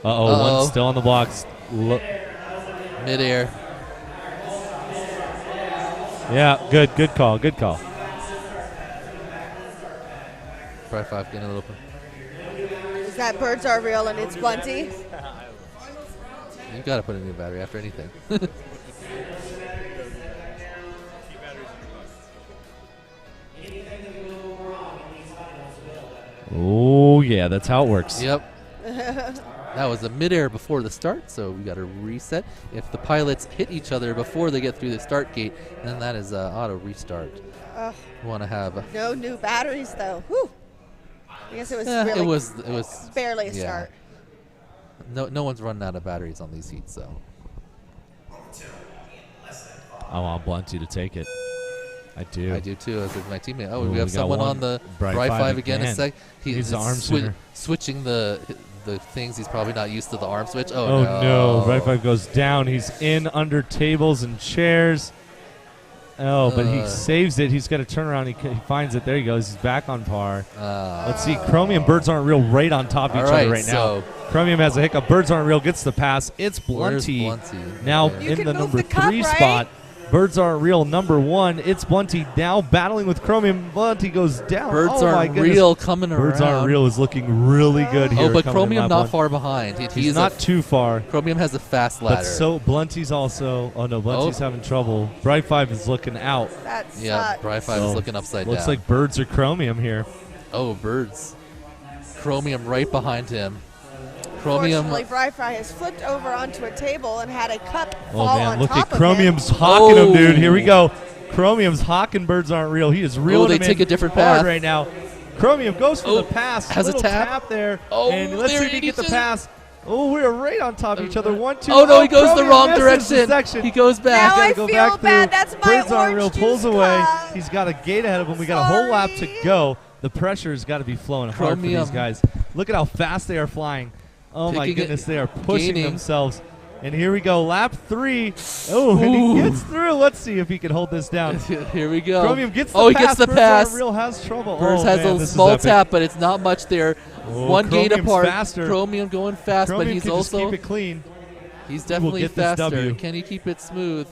One's still on the blocks. Midair. Yeah, good call. Good call. Bri 5 getting a little. Is that Birds Are Real and it's Blunty? You got to put a new battery after anything. Oh yeah, that's how it works. Yep. That was a midair before the start, so we got to reset. If the pilots hit each other before they get through the start gate, then that is auto restart. We want to have No new batteries, though. Whew. I guess it was really it was barely a yeah. start. No one's running out of batteries on these heats, so. I want Blunty to take it. I do. I do too, as is my teammate. Ooh, We have we got someone one. on the Bri Bri 5 5 again. again. A sec. He's the arm swinger. Switching the things. He's probably not used to the arm switch. Oh no! Bri 5 goes down. He's in under tables and chairs. Oh, but he saves it. He's got to turn around. He finds it. There he goes. He's back on par. Let's see. Chromium, Birds Aren't Real right on top of each other right now. Chromium has a hiccup. Birds Aren't Real gets the pass. It's Blunty. Now in the number 3 spot. Birds Aren't Real, number 1. It's Blunty now battling with Chromium. Blunty goes down. Birds my Aren't goodness. Real coming Birds around. Aren't Real is looking really good here. Oh, but coming in Chromium lap not 1. far behind. He's not too far. Chromium has a fast ladder. But so Blunty's also. Oh no, Blunty's having trouble. Bri 5 is looking out. That sucks. Yeah, Bri 5 is looking upside down. Looks like Birds or Chromium here. Oh, Birds. Chromium right behind him. Chromium. Fortunately, Bri-Fi has flipped over onto a table and had a cup fall Oh man, on look top at of Chromium's him. hawking him, dude. Here we go. Chromium's hawking Birds Aren't Real. He is reeling they him take in a different hard path. right now. Chromium goes for the pass. has a Little tap. there. Oh, and let's see they're if he eating gets the each other. pass. Oh, we're right on top of each other. 1, 2. Oh, no, he goes the Chromium wrong misses the direction. section. He goes back. Now He's I gotta go feel back bad. through. That's my Birds Aren't Real orange pulls juice away. cup. He's got a gate ahead of him. We got a whole lap to go. The pressure has got to be flowing hard for Chromium. these guys. Look at how fast they are flying. Oh my Picking it, goodness, they are pushing gaining. themselves. And here we go, lap 3. Oh, and he gets through. Let's see if he can hold this down. Here we go. Chromium gets the he pass. gets the Birds pass. Real has trouble. Birds oh, has man, a this small is epic. tap, but it's not much there. Oh, One gate Chromium's apart. faster. Chromium going fast, Chromium but he's can just also keep it clean. He's He will definitely get this W. faster. Can he keep it smooth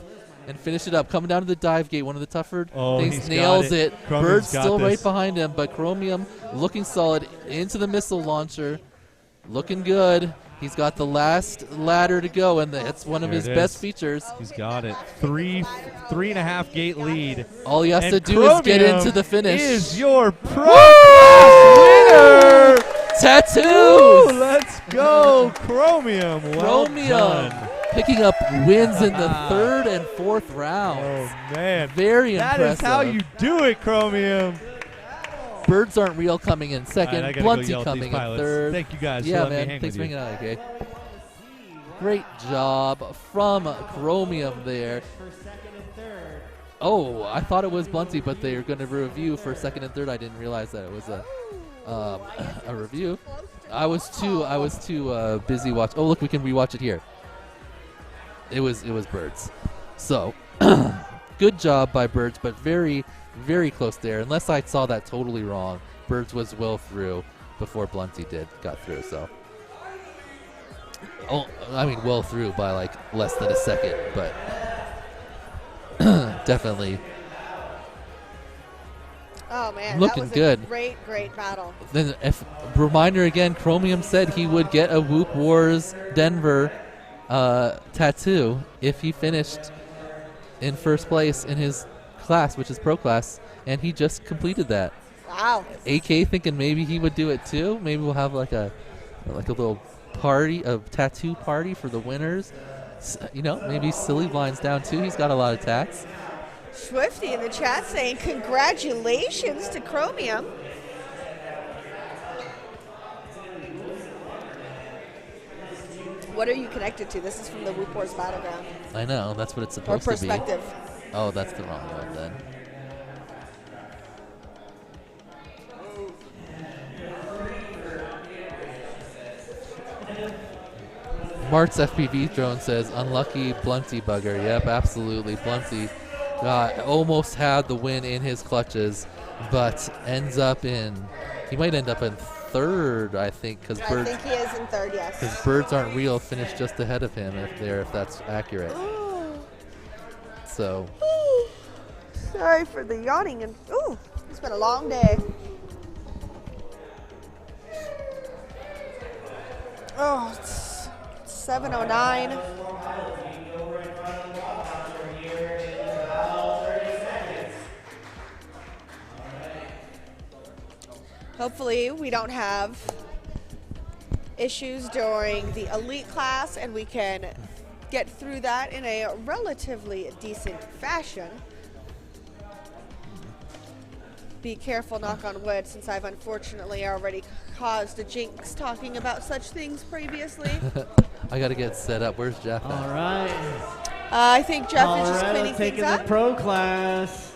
and finish it up? Coming down to the dive gate, one of the tougher things. He's Nails got it. Chromium's Bird's got still this. right behind him, but Chromium looking solid into the missile launcher. Looking good. He's got the last ladder to go, and that's one of There his it best is. features. He's got it. 3.5 gate lead. All he has And to do is get Chromium into the finish. Is your pro class winner. Tattoos. Woo, let's go, Chromium. Well done. Picking up wins in the 3rd and 4th round. Oh, man. Very That impressive. is how you do it, Chromium. Birds Aren't Real coming in 2nd. All right, I gotta go Blunty yell at these coming in pilots. 3rd. Thank you guys for Yeah, letting me man. hang Thanks for with you. hanging out, okay? Great job from Chromium there. Oh, I thought it was Blunty, but they're going to review for 2nd and 3rd. I didn't realize that it was a review. I was too busy watching. Oh, look, we can rewatch it here. It was Birds. So, good job by Birds, but very, very close there. Unless I saw that totally wrong, Birds was well through before Blunty got through. So, well through by like less than a second, but definitely. Oh man, looking that was good. a great battle. Then, reminder again, Chromium said he would get a Whoop Wars Denver tattoo if he finished in first place in his class, which is pro class, and he just completed that. Wow. AK thinking maybe he would do it too. Maybe we'll have like a little party, a tattoo party for the winners. Maybe Silly Blind's down too. He's got a lot of tats. Swifty in the chat saying congratulations to Chromium. What are you connected to? This is from the Whoop Wars Battleground. I know, that's what it's Or supposed to be. perspective. Oh, that's the wrong one then. Mark's FPV drone says, unlucky Blunty bugger. Yep, absolutely. Blunty almost had the win in his clutches, but he might end up in 3rd, I think, because I think he is in 3rd, yes. Because Birds Aren't Real finished just ahead of him if that's accurate. So. Sorry for the yawning. It's been a long day. Oh, it's 7:09. Hopefully we don't have issues during the elite class and we can get through that in a relatively decent fashion. Be careful, knock on wood, since I've unfortunately already caused a jinx talking about such things previously. I got to get set up. Where's Jeff at? All right. I think Jeff is just Colorado cleaning taking things the up. pro class.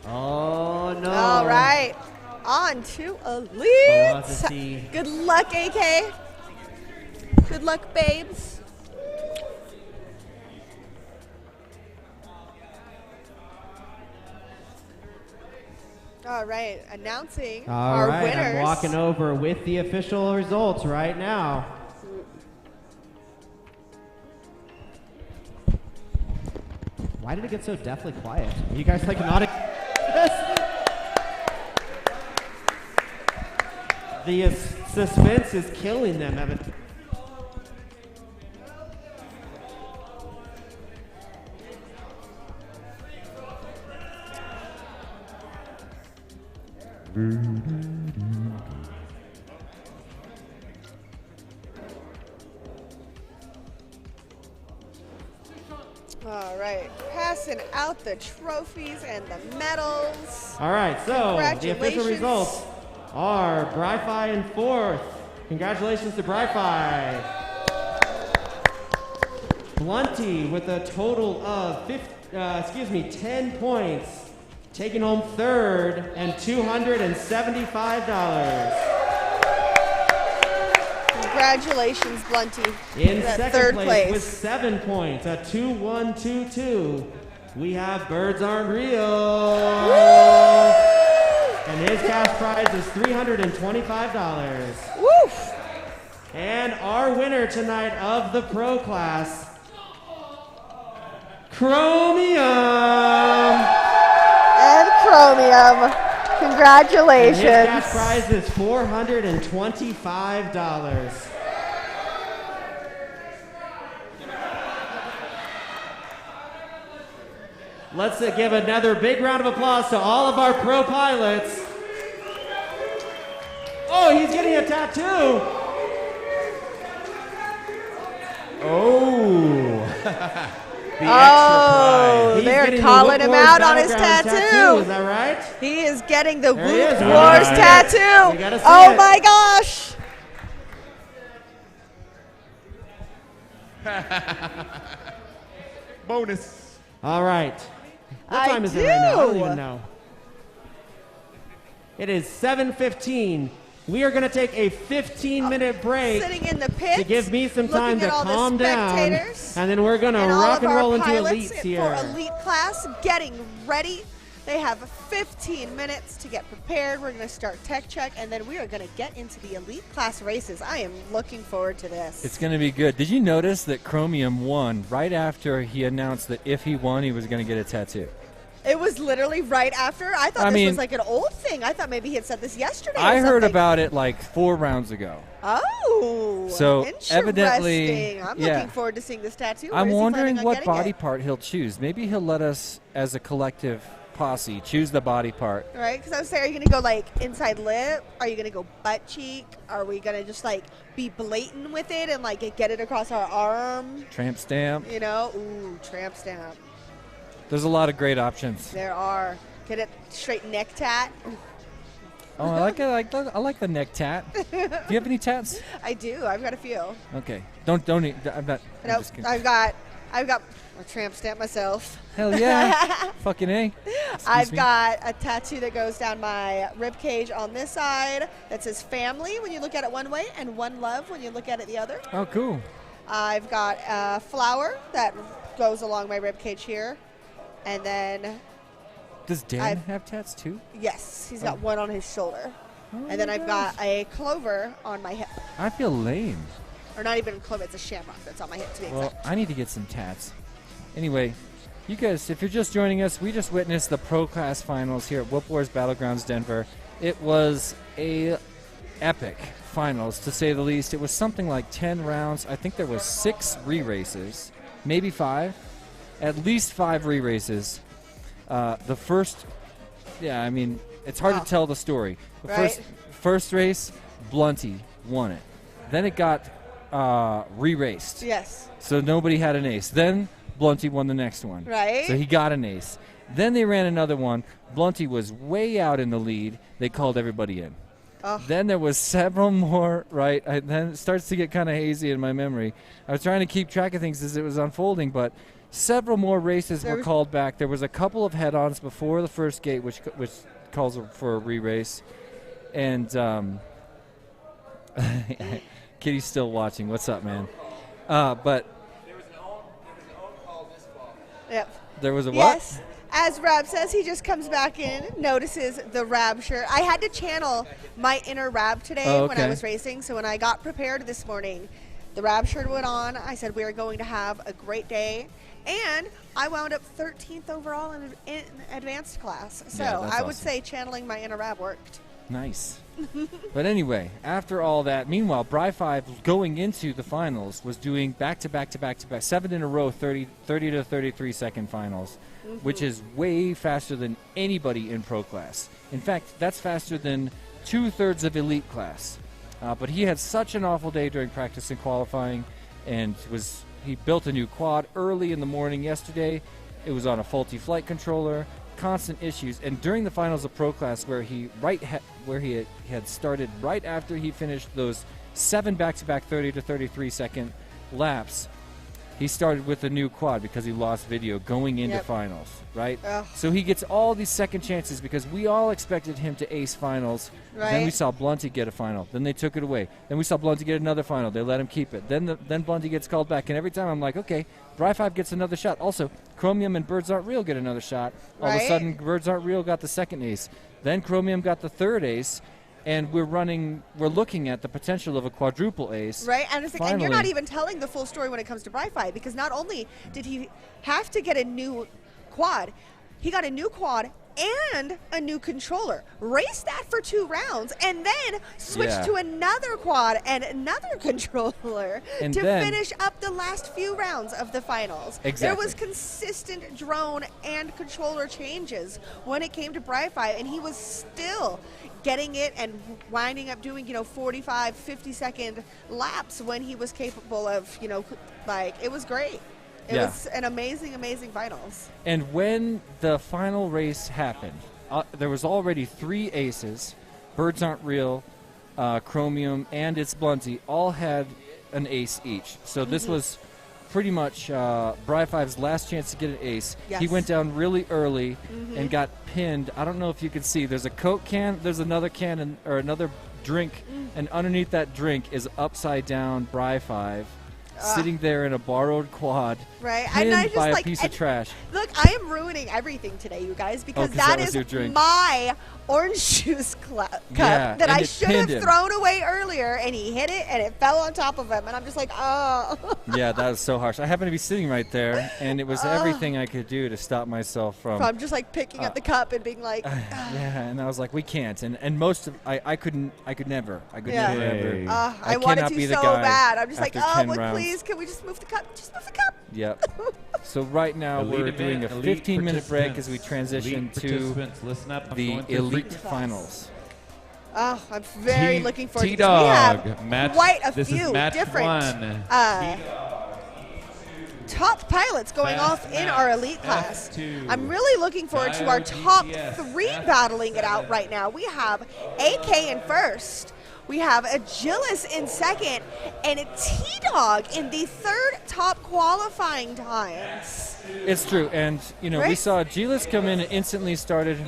Oh, no. All right. On to elite. Velocity. Good luck, AK. Good luck, babes. All right, announcing our winners. I'm walking over with the official results right now. Why did it get so deathly quiet? Are you guys like not? The suspense is killing them, Evan. All right, passing out the trophies and the medals. All right, so the official Congratulations. results are Bri-Fi in 4th. Congratulations to Bri-Fi. Blunty with a total of 10 points, taking home 3rd and $275. Congratulations, Blunty. In That second third place with 7 points at 2-1-2-2, we have Birds Aren't Real. And his cash prize is $325. Woof! And our winner tonight of the pro class, Chromium. And Chromium. Congratulations. And his cash prize is $425. Let's give another big round of applause to all of our pro pilots. Oh, he's getting a tattoo. Oh. The extra prize. They're calling him out on his tattoo. Is that right? He is getting the There he Woot is. Wars tattoo. We gotta see Oh it. my gosh. Bonus. All right. What I time is it right now? I don't do. even know. It is 7:15. We are going to take a 15-minute break Sitting in the pit. to give me some time looking to at all the calm down. spectators And then we're going to and all rock of and our roll into pilots elites for here. elite class getting ready. They have 15 minutes to get prepared. We're going to start tech check, and then we are going to get into the elite class races. I am looking forward to this. It's going to be good. Did you notice that Chromium won right after he announced that if he won, he was going to get a tattoo? It was literally right after. I thought I this mean- was like an old thing. I thought maybe he had said this yesterday. I or heard something. about it like 4 rounds ago. Oh, So, interesting. evidently, I'm yeah. looking forward to seeing this tattoo. Where I'm is he wondering planning on what getting body it? part he'll choose. Maybe he'll let us, as a collective posse, choose the body part. Right, because I was saying, are you going to go like inside lip? Are you going to go butt cheek? Are we going to just like be blatant with it and like get it across our arm? Tramp stamp. You know, ooh, tramp stamp. There's a lot of great options. There are. Get it straight neck tat. Oh, I like it. I like the neck tat. Do you have any tats? I do. I've got a few. Okay. Don't. I'm not. I'm Nope. just kidding. I've got a tramp stamp myself. Hell yeah. Fucking A. I've me? got a tattoo that goes down my rib cage on this side that says family when you look at it one way and one love when you look at it the other. Oh, cool. I've got a flower that goes along my rib cage here. And then, Does Dan have tats too? yes, he's got Oh. one on his shoulder. And then my I've got a clover on my hip. I feel lame. Or not even a clover, it's a shamrock that's on my hip to be Well, exact. I need to get some tats. Anyway, you guys, if you're just joining us, we just witnessed the pro class finals here at Whoop Wars Battlegrounds Denver. It was a epic finals, to say the least. It was something like 10 rounds. I think there was 6 re-races, maybe 5. At least 5 re-races. The first, yeah, I mean, it's hard to tell the story. The Right. first race, Blunty won it. Then it got re-raced. Yes. So nobody had an ace. Then Blunty won the next one. Right. So he got an ace. Then they ran another one. Blunty was way out in the lead. They called everybody in. Oh. Then there was several more, right? Then it starts to get kind of hazy in my memory. I was trying to keep track of things as it was unfolding, but several more races were called back. There was a couple of head-ons before the first gate, which calls for a re-race. And Kitty's still watching. What's up, man? But Yep. there was a what? Yes. As Rab says, he just comes back in, notices the Rab shirt. I had to channel my inner Rab today when I okay. was racing. So when I got prepared this morning, the Rab shirt went on. I said we are going to have a great day. And I wound up 13th overall in advanced class. So Yeah, that's I would awesome. say channeling my inner Rab worked. Nice. But anyway, after all that, meanwhile, Bri 5 going into the finals was doing back-to-back 7 in a row 30 to 33 second finals, which is way faster than anybody in pro class. In fact, that's faster than 2/3 of elite class. But he had such an awful day during practice and qualifying, and he built a new quad early in the morning yesterday. It was on a faulty flight controller, constant issues. And during the finals of pro class, where he had started right after he finished those 7 back-to-back 30 to 33 second laps, he started with a new quad because he lost video going into finals, right? So he gets all these second chances because we all expected him to ace finals. Then we Right. saw Blunty get a final. Then they took it away. Then we saw Blunty get another final. They let him keep it. Then Blunty gets called back. And every time I'm like, okay, Bri5 gets another shot. Also, Chromium and Birds Aren't Real get another shot. All of a Right. sudden, Birds Aren't Real got the second ace. Then Chromium got the third ace. And we're looking at the potential of a quadruple ace. Right, and, it's like, and you're not Finally. even telling the full story when it comes to Bri5, because not only did he have to get a new quad, he got a new quad and a new controller. Raced that for 2 rounds, and then switched Yeah. to another quad and another controller And to then- finish up the last few rounds of the finals. There Exactly. was consistent drone and controller changes when it came to Bri5, and he was still getting it and winding up doing, 45, 50-second laps when he was capable of, it was great. It Yeah. was an amazing, amazing finals. And when the final race happened, there was already 3 aces. Birds Aren't Real, Chromium, and It's Blunty all had an ace each. So this was pretty much Bri5's last chance to get an ace. He Yes. went down really early and got pinned. I don't know if you can see. There's a Coke can, there's another can, or another drink, and underneath that drink is upside down Bri5. Sitting there in a borrowed quad, Right, pinned and I just by a like piece of and trash. Look, I am ruining everything today, you guys, because 'cause that that was is your drink. my orange juice cup Yeah, that and I it should pinned have him. thrown away earlier, and he hit it, and it fell on top of him, and I'm just like, oh. Yeah, that was so harsh. I happened to be sitting right there, and it was everything I could do to stop myself from. I'm just like picking up the cup and being like, Yeah, and I was like, we can't. And most of I could never. I could Yeah. never ever. I wanted cannot to be the so guy bad. I'm just like, after oh, 10 but rounds. please, can we just move the cup? Just move the cup. Yep. So right now Elite we're event, doing a elite 15-minute break as we participants. transition Elite to participants, listen up, I'm the going through elite three- finals. Oh, I'm very T- looking forward to this. We T-Dog, have match- quite a this is few match different one. top pilots going Fast off in our match, elite class. F2. I'm really looking forward to our top 3 battling it out right now. We have AK in first. We have Agilis in second, and a T-Dog in the 3rd top qualifying times. It's true, and we Right? saw Gilas come in and instantly started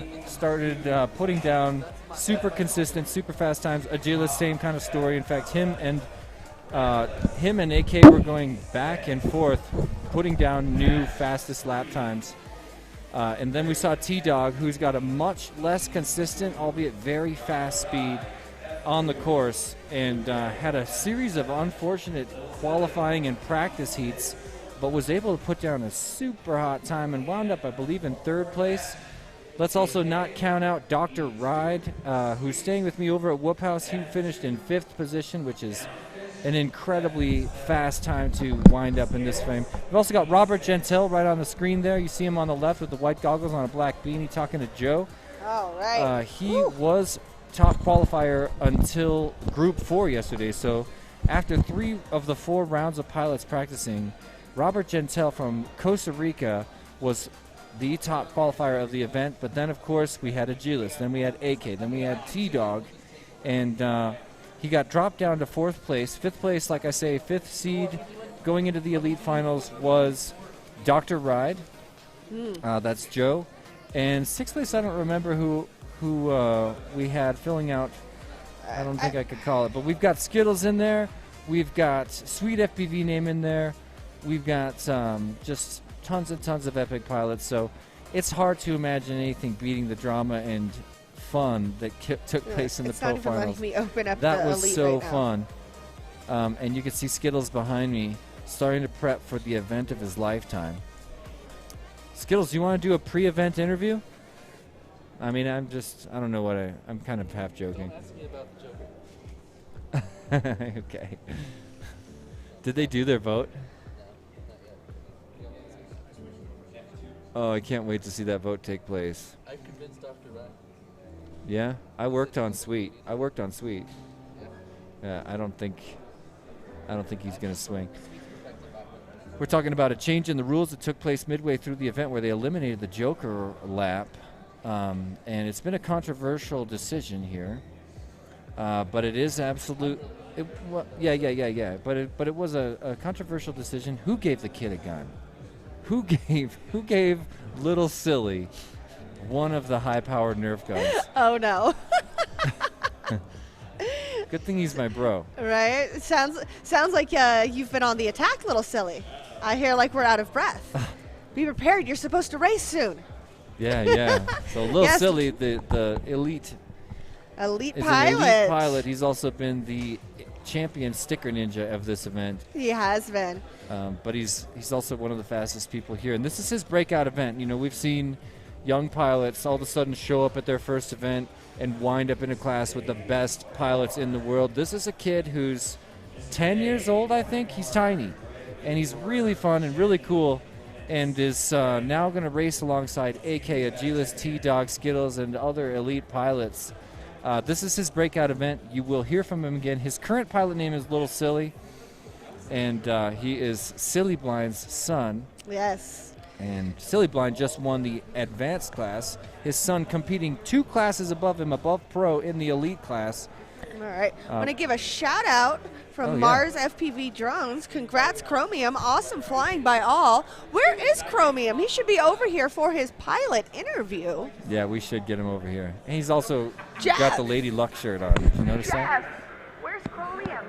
putting down super consistent, super fast times. Agilas, same kind of story. In fact, him and AK were going back and forth, putting down new fastest lap times. And then we saw T-Dog, who's got a much less consistent, albeit very fast speed on the course, and had a series of unfortunate qualifying and practice heats, but was able to put down a super hot time and wound up, I believe, in 3rd place. Let's also not count out Dr. Ride, who's staying with me over at Whoop House. He finished in 5th position, which is an incredibly fast time to wind up in this frame. We've also got Robert Gentile right on the screen there. You see him on the left with the white goggles on a black beanie talking to Joe. All right. He was top qualifier until Group 4 yesterday. So after 3 of the 4 rounds of pilots practicing, Robert Gentile from Costa Rica was the top qualifier of the event. But then, of course, we had Agilis, then we had AK, then we had T-Dog, and he got dropped down to 4th place. 5th place, like I say, 5th seed going into the elite finals was Dr. Ride. That's Joe. And 6th place, I don't remember who we had filling out. I don't think I could call it, but we've got Skittles in there. We've got Sweet FPV name in there. We've got just tons and tons of epic pilots. So it's hard to imagine anything beating the drama and fun that took place in the It's pro not even letting finals. me open up That the was elite so right now. fun. And you can see Skittles behind me starting to prep for the event of his lifetime. Skittles, do you want to do a pre-event interview? I mean, I don't know what I'm kind of half joking. Ask me about the Joker. Okay. Did they do their vote? Oh, I can't wait to see that vote take place. I convinced Dr. Ryan. Yeah, I worked on Sweet. Yeah, I don't think he's gonna swing. We're talking about a change in the rules that took place midway through the event where they eliminated the Joker lap. And it's been a controversial decision here. But it is absolute. Yeah. But it was a controversial decision. Who gave the kid a gun? Who gave little Silly one of the high-powered Nerf guns? Oh no. Good thing he's my bro. Right? Sounds like you've been on the attack, little Silly. I hear like we're out of breath. Be prepared. You're supposed to race soon. Yeah. So little Yes. Silly, the elite Elite is pilot. an elite pilot. He's also been the champion sticker ninja of this event. He has been. But he's also one of the fastest people here. And this is his breakout event. You know, we've seen young pilots all of a sudden show up at their first event and wind up in a class with the best pilots in the world. This is a kid who's 10 years old, I think. He's tiny. And he's really fun and really cool and is now going to race alongside AK, Agilis, T-Dog, Skittles, and other elite pilots. This is his breakout event. You will hear from him again. His current pilot name is Little Silly, and he is Silly Blind's son. Yes. And Silly Blind just won the advanced class. His son competing 2 classes above him, above pro in the elite class. All right. I want to give a shout out from Mars FPV Drones. Congrats, Chromium. Awesome flying by all. Where is Chromium? He should be over here for his pilot interview. Yeah, we should get him over here. And he's also Jeff. got the Lady Luck shirt on. Did you notice that? Where's Chromium?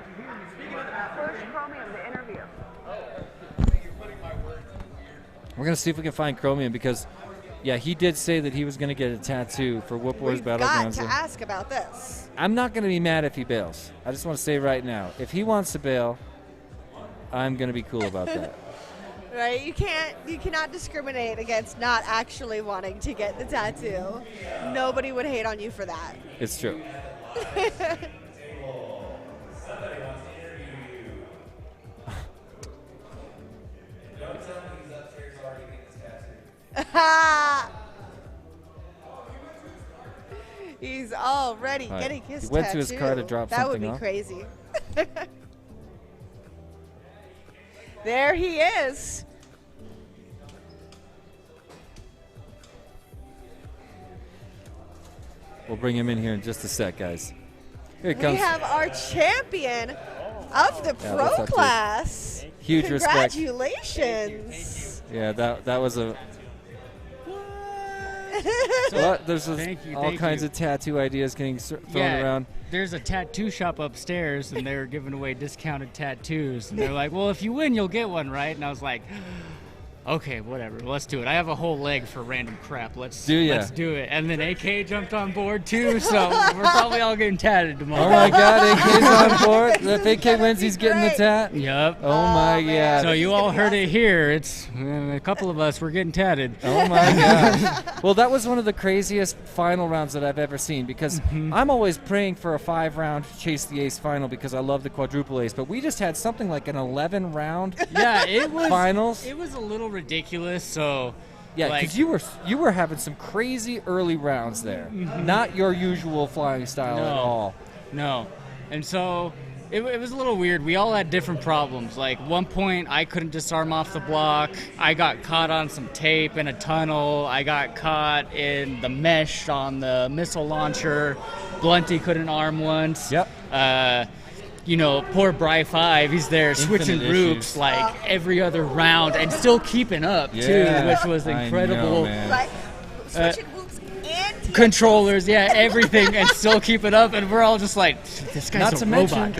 Where's Chromium, the interview? We're going to see if we can find Chromium because, yeah, he did say that he was going to get a tattoo for Whoop Wars We've got Battleground. to ask about this. I'm not going to be mad if he bails. I just want to say right now, if he wants to bail, I'm going to be cool about that. Right? You cannot discriminate against not actually wanting to get the tattoo. Nobody would hate on you for that. It's true. He's already Right. getting his He went tattoo. to his car to drop that would something be off. crazy. There he is. We'll bring him in here in just a sec, guys. Here he We comes. have our champion of the Yeah, pro what's up, dude? class. Huge respect. Congratulations. Yeah, that was a. There's all kinds of tattoo ideas getting thrown around. There's a tattoo shop upstairs, and they're giving away discounted tattoos. And they're like, well, if you win, you'll get one, right? And I was like, okay, whatever, let's do it. I have a whole leg for random crap. Let's do it. And then AK jumped on board, too, so we're probably all getting tatted tomorrow. Oh, my God, AK's on board. If AK wins, he's getting the tat? Yep. Oh, my God. So you all heard it here. It's a couple of us, we're getting tatted. Oh, my God. Well, that was one of the craziest final rounds that I've ever seen because I'm always praying for a 5-round Chase the Ace final because I love the quadruple ace, but we just had something like an 11-round finals. It was a little ridiculous, so yeah, because you were having some crazy early rounds there, not your usual flying style at all. No, and so it was a little weird. We all had different problems. Like one point, I couldn't disarm off the block. I got caught on some tape in a tunnel. I got caught in the mesh on the missile launcher. Blunty couldn't arm once. Yep. You know, poor Bry 5, he's there switching roofs like every other round and still keeping up, too, which was incredible. Like, switching hoops and Controllers, everything, and still keeping up, and we're all just like, this guy's a robot.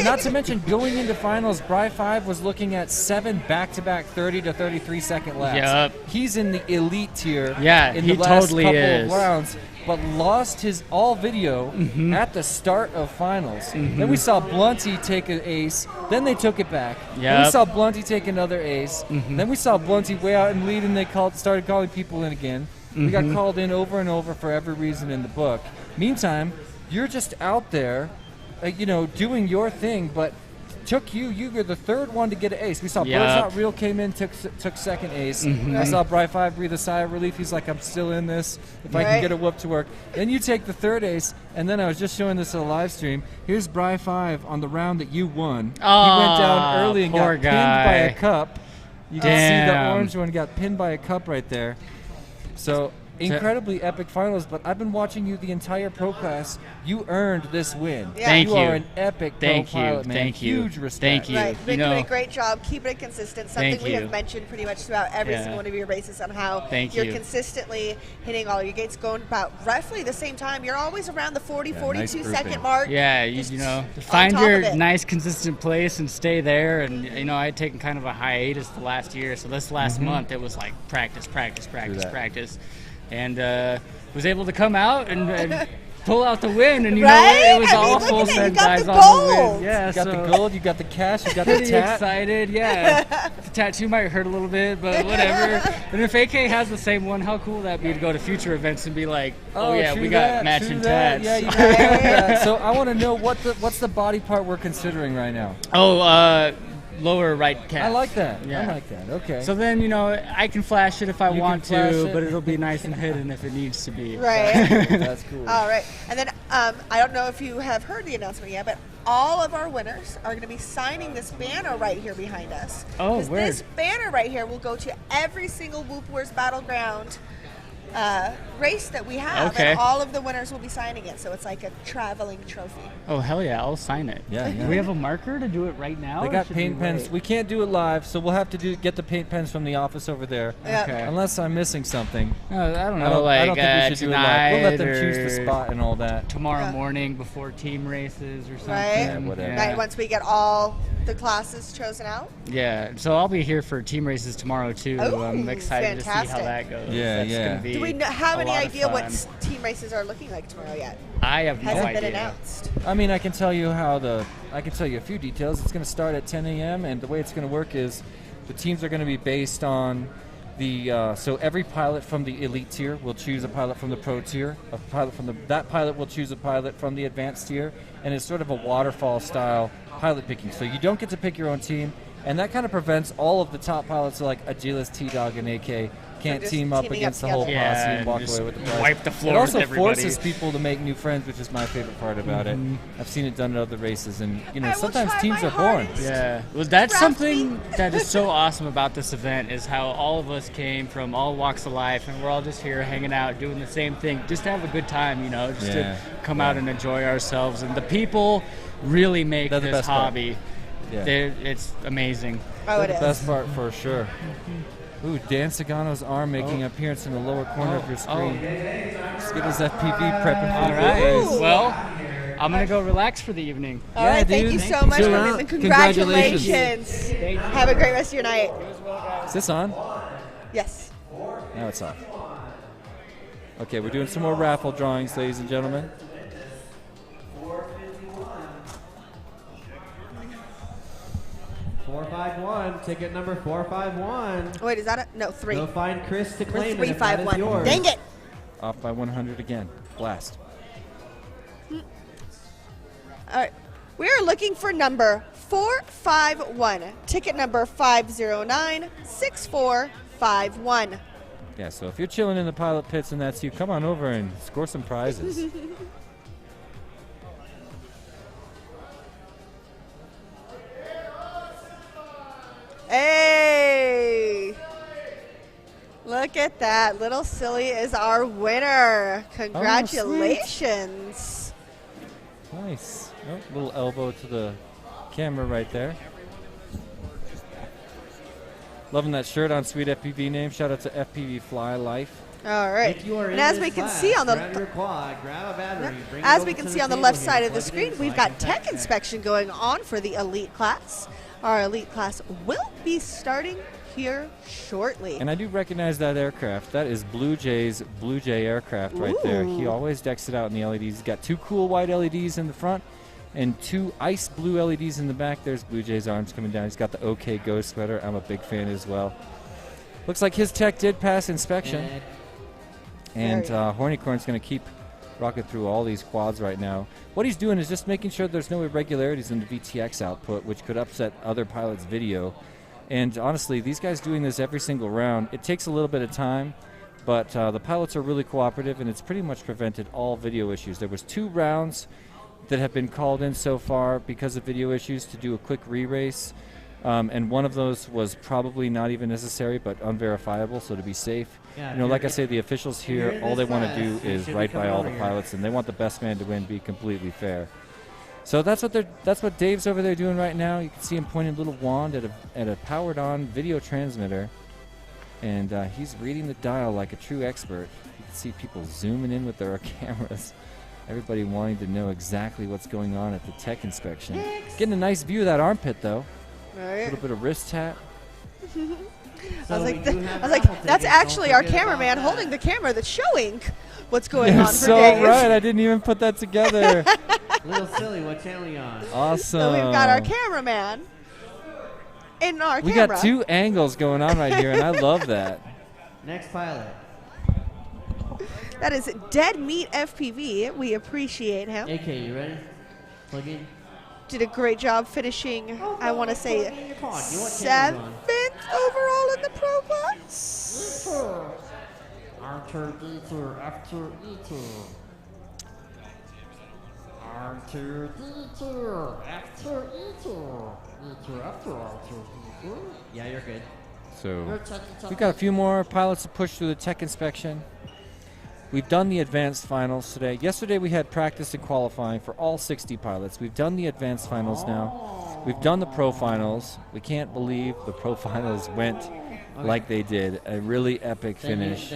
Not to mention, going into finals, Bry 5 was looking at 7 back-to-back 30 to 33 second laps. Yep. He's in the elite tier in he the last totally couple is. of rounds, but lost his all video at the start of finals. Then we saw Blunty take an ace, then they took it back. Then we saw Blunty take another ace. Then we saw Blunty way out in lead, and they started calling people in again. We got called in over and over for every reason in the book. Meantime, you're just out there, doing your thing, but you were the third one to get an ace. We saw Birds Not Real came in, took second ace. I saw Bry 5 breathe a sigh of relief. He's like, I'm still in this. If I can get a whoop to work. Then you take the third ace, and then I was just showing this on a live stream. Here's Bry 5 on the round that you won. He went down early and got pinned by a cup. You can see the orange one got pinned by a cup right there. So incredibly epic finals, but I've been watching you the entire pro class. You earned this win. Yeah. Thank you. You are an epic pro pilot, man. Thank you. Huge respect. Thank you. Right, been doing a great job keeping it consistent. Something Thank we you. have mentioned pretty much throughout every single one of your races on how Thank you're you. consistently hitting all your gates, going about roughly the same time. You're always around the 40, nice 42 grouping. second mark. Yeah, you know, find top your of it. nice consistent place and stay there. And you know, I had taken kind of a hiatus the last year, so this last month it was like practice, and was able to come out and pull out the win. And you know what? It was all full send guys on the win. Yeah, You got so the gold, you got the cash, you got the pretty tat. excited. Yeah, the tattoo might hurt a little bit, but whatever. And if AK has the same one, how cool would that be to go to future events and be like, oh yeah, true we got that, matching true that. tats. Yeah, you got that. So I want to know what's the body part we're considering right now. Oh, lower right calf. I like that. Yeah. I like that. Okay. So then, you know, I can flash it if I You want can flash to, it. but it'll be nice and hidden if it needs to be. Right. That's cool. All right. And then I don't know if you have heard the announcement yet, but all of our winners are going to be signing this banner right here behind us. Oh, 'Cause word. this banner right here will go to every single Whoop Wars Battleground race that we have, Okay. and all of the winners will be signing it. So it's like a traveling trophy. Oh, hell yeah, I'll sign it. Yeah, yeah. Do we have a marker to do it right now? They or got should paint we pens. wait? We can't do it live, so we'll have to get the paint pens from the office over there. Yeah. Okay. Unless I'm missing something. I don't know, I don't like think we should do it live. We'll let them tonight choose the or spot and all that. Tomorrow Yeah. morning before team races or something. Right? Yeah, whatever. Right, once we get all the classes chosen out. Yeah, so I'll be here for team races tomorrow too. Oh, I'm excited to see how fantastic. that goes. Yeah, That's yeah. Gonna be Do we have a any lot of idea what fun. team races are looking like tomorrow yet? I have no Hasn't idea. been announced. I mean, I can tell you I can tell you a few details. It's going to start at 10 a.m. and the way it's going to work is the teams are going to be based on so every pilot from the elite tier will choose a pilot from the pro tier. That pilot will choose a pilot from the advanced tier, and it's sort of a waterfall style pilot picking. So you don't get to pick your own team, and that kind of prevents all of the top pilots like Agilis, T-Dog, and AK can't just team up teaming against up the whole together. posse Yeah, and walk just away with the prize. wipe the floor It also with everybody. forces people to make new friends, which is my favorite part about it. I've seen it done at other races, and you know I will sometimes try teams my are born. hardest. Yeah, well, that's Draft something that is so awesome about this event is how all of us came from all walks of life, and we're all just here hanging out, doing the same thing, just to have a good time, you know, just Yeah, to come out and enjoy ourselves. And the people really make They're the this best part. hobby. Yeah. It's amazing. Oh, it the is. best part for sure. Ooh, Dan Sagano's arm making an appearance in the lower corner of your screen. Let's get his FPV prepping for All the right. race. Well, I'm gonna go relax for the evening. All right, thank you dude. so much Chill for out. being congratulations. Congratulations. Have a great rest of your night. Is this on? Yes. Now it's off. Okay, we're doing some more raffle drawings, ladies and gentlemen. $451, ticket number 451. Wait, is that no 3? Go find Chris to Or claim it if that is 351. yours. Dang it! Off by 100 again. Blast. All right. We are looking for number 451. Ticket number 5096451. Yeah, so if you're chilling in the pilot pits and that's you, come on over and score some prizes. Hey! Look at that. Little Silly is our winner. Congratulations. Nice. Oh, little elbow to the camera right there. Loving that shirt on Sweet FPV name. Shout out to FPV Fly Life. All right. If you are And in as this we can class, see on grab the your quad, grab a battery, bring it as over we to can the see on the table left here, side of the plug it in screen, so we've I got can tech tech inspection going on for the elite class. Our elite class will be starting here shortly. And I do recognize that aircraft. That is Blue Jay's Blue Jay aircraft right there. He Ooh. always decks it out in the LEDs. He's got 2 cool white LEDs in the front and 2 ice blue LEDs in the back. There's Blue Jay's arms coming down. He's got the OK Go sweater. I'm a big fan as well. Looks like his tech did pass inspection. And Hornycorn's going to keep rocking through all these quads right now. What he's doing is just making sure there's no irregularities in the VTX output, which could upset other pilots' video. And honestly, these guys doing this every single round, it takes a little bit of time, but the pilots are really cooperative, and it's pretty much prevented all video issues. There was 2 rounds that have been called in so far because of video issues to do a quick re-race. And one of those was probably not even necessary, but unverifiable, so to be safe. Yeah, You know, like I say, the officials here, all they want to do is should right be by coming all over the here. pilots, and they want the best man to win, be completely fair. So that's what Dave's over there doing right now. You can see him pointing a little wand at a powered-on video transmitter, and he's reading the dial like a true expert. You can see people zooming in with their cameras. Everybody wanting to know exactly what's going on at the tech inspection. Getting a nice view of that armpit, though. A Right. little bit of wrist tap. I was like, that's actually our cameraman holding the camera that's showing what's going You're on for so Dave. right. I didn't even put that together. Little silly, what channel you on? Awesome. So we've got our cameraman in our We camera. got two angles going on right here, and I love that. Next pilot. That is Dead Meat FPV. We appreciate him. AK, you ready? Plug in. Did a great job finishing, I want to say, on. 7th overall in the pro class. After detour, after detour. After detour, after detour. Detour, after detour. Yeah, you're good. So we've got a few more pilots to push through the tech inspection. We've done the advanced finals today. Yesterday we had practice and qualifying for all 60 pilots. We've done the advanced finals now. We've done the pro finals. We can't believe the pro finals went like they did. A really epic finish.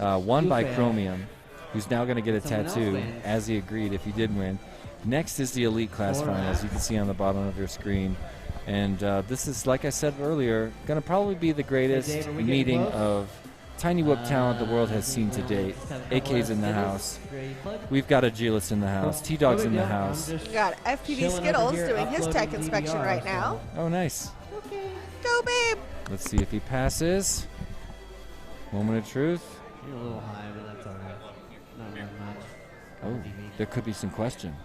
Won by Chromium, who's now going to get a tattoo, as he agreed if he did win. Next is the elite class finals. You can see on the bottom of your screen. And this is, like I said earlier, going to probably be the greatest meeting of Tiny Whoop talent the world has seen to date. AK's in the house. We've got Agilis in the house. T-Dog's in the house. We got FPV Skittles doing his tech inspection right now. Oh, nice. Go, babe. Let's see if he passes. Moment of truth. You're a little high, but that's all right. Not that much. Oh, there could be some question.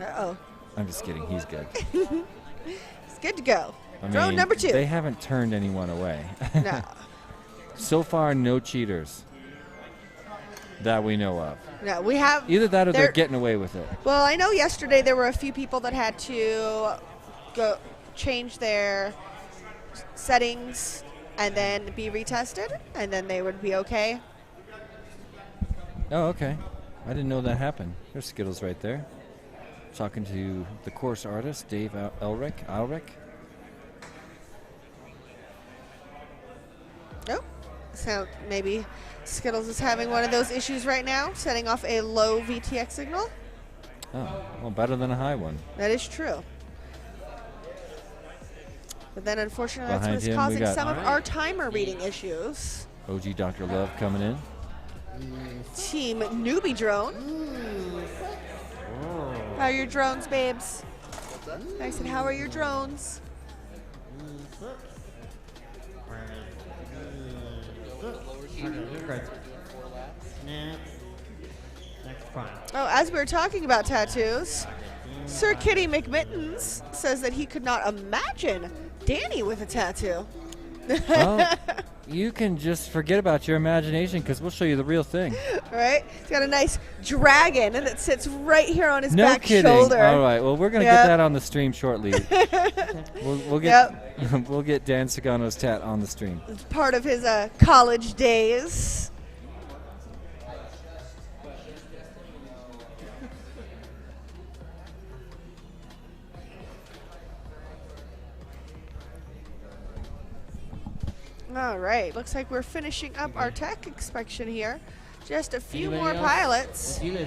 Uh-oh. I'm just kidding. He's good. It's good to go. I Drone mean, number 2. They haven't turned anyone away. No. So far, no cheaters that we know of. No, we have. Either that or they're getting away with it. Well, I know yesterday there were a few people that had to go change their settings and then be retested, and then they would be okay. Oh, okay. I didn't know that happened. There's Skittles right there. Talking to the course artist, Dave Elric. Oh, so maybe Skittles is having one of those issues right now, setting off a low VTX signal. Oh, well, better than a high one. That is true. But then, unfortunately, that's Behind what's him, we causing got some of our timer reading issues. OG Dr. Love coming in. Team Newbie Drone. How are your drones, babes? I said, how are your drones? Oh, as we were talking about tattoos, Sir Kitty McMittens says that he could not imagine Danny with a tattoo. Well, you can just forget about your imagination because we'll show you the real thing. Right? He's got a nice dragon that sits right here on his No back kidding. shoulder. All right. Well, we're gonna get that on the stream shortly. we'll get we'll get Dan Sagano's tat on the stream. It's part of his college days. All right, looks like we're finishing up our tech inspection here. Just a few more pilots. Here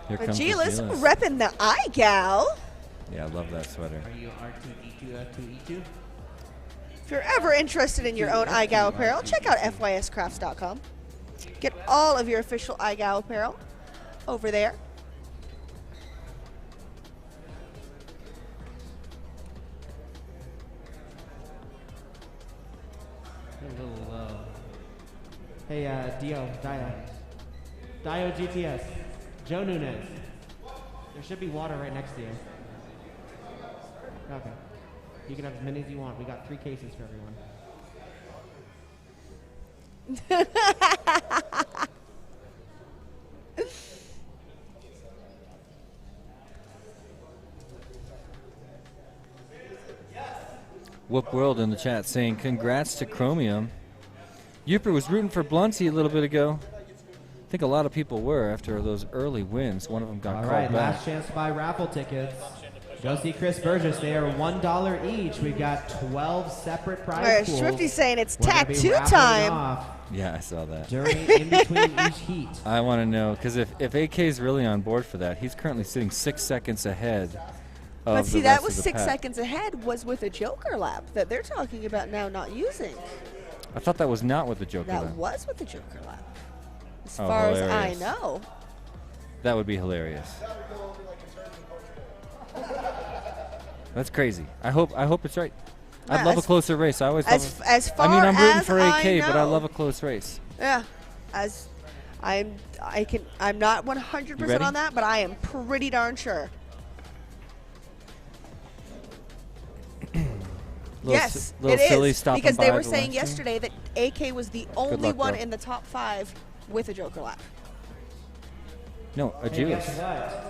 comes Agilis Agilis. repping the iGal. Yeah, I love that sweater. Are you R2D2 F2E2? If you're ever interested in your own iGal apparel, check out fyscrafts.com. Get all of your official iGal apparel over there. A little low. Hey, Dio GTS. Joe Nunez. There should be water right next to you. Okay. You can have as many as you want. We got 3 cases for everyone. Whoop World in the chat saying, congrats to Chromium. Uper was rooting for Blunty a little bit ago. I think a lot of people were after those early wins. One of them got called back. Last chance to buy raffle tickets. Go see Chris Burgess. They are $1 each. We've got 12 separate prize pools. Swifty's saying it's We're gonna be tattoo wrapping time. Yeah, I saw that. in between each heat. I want to know, because if AK is really on board for that, he's currently sitting 6 seconds ahead of But see, the that rest was of the 6 pack. seconds ahead was with a Joker lap that they're talking about now not using. I thought that was not with the Joker That lap. was with the Joker lap. As Oh, far as hilarious. I know. That would be hilarious. That's crazy. I hope it's right. I'd Yeah, love a as- closer race. I always as- love as I mean, I'm far rooting as for AK, I but I know. love a close race. Yeah. As I'm not 100% ready? on that, but I am pretty darn sure. Yes, little it silly is stopping because they by were the saying live stream. yesterday that AK was the only luck, one bro. in the top 5 with a Joker lap. No, a Juice.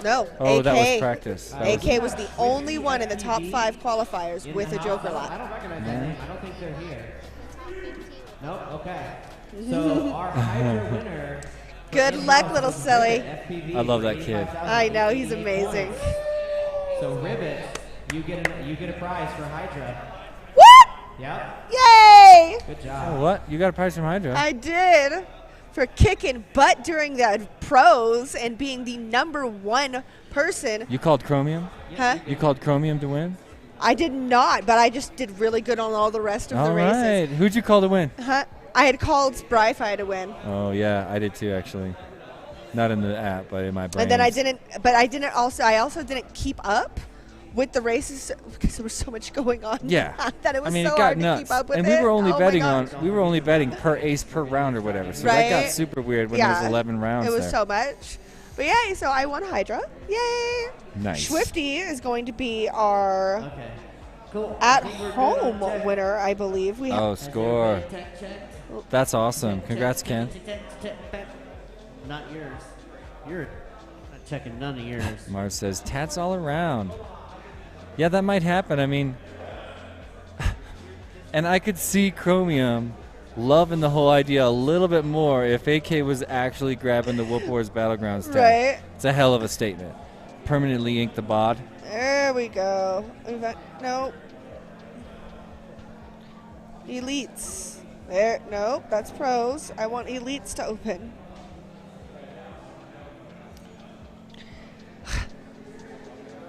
No, Oh, AK. that was practice. That AK was the only one in the top 5 qualifiers with a Joker I lap. don't recognize that name. I don't think they're here. Nope. Okay. So our Hydra winner. Good luck, little silly. I love that kid. I know, he's amazing. So Ribbit, you get a prize for Hydra. What? Yep. Yay! Good job. Oh, what? You got a prize from Hydra? I did. For kicking butt during the pros and being the #1 person. You called Chromium? Huh? You called Chromium to win? I did not, but I just did really good on all the rest of the All races. right. Who'd you call to win? Huh? I had called Spryfy to win. Oh, yeah, I did too, actually. Not in the app, but in my brain. And then I also didn't keep up with the races because there was so much going on. Yeah. that it was I mean, so it got hard nuts. to keep up with and it. we were only Oh my betting gosh. we were only betting per ace per round or whatever. So that got Right? super weird when Yeah. there's 11 rounds It was there. so much. But yeah, so I won Hydra. Yay! Nice. Swifty is going to be our Cool. at-home winner, I believe. We Oh, score. That's awesome. Congrats, Ken. Not yours. You're not checking none of yours. Mars says, tats all around. Yeah, that might happen. I mean, and I could see Chromium loving the whole idea a little bit more if AK was actually grabbing the Whoop Wars Battleground tag. Right. It's a hell of a statement. Permanently ink the bod. There we go. No. Elites. There. Nope. That's pros. I want elites to open.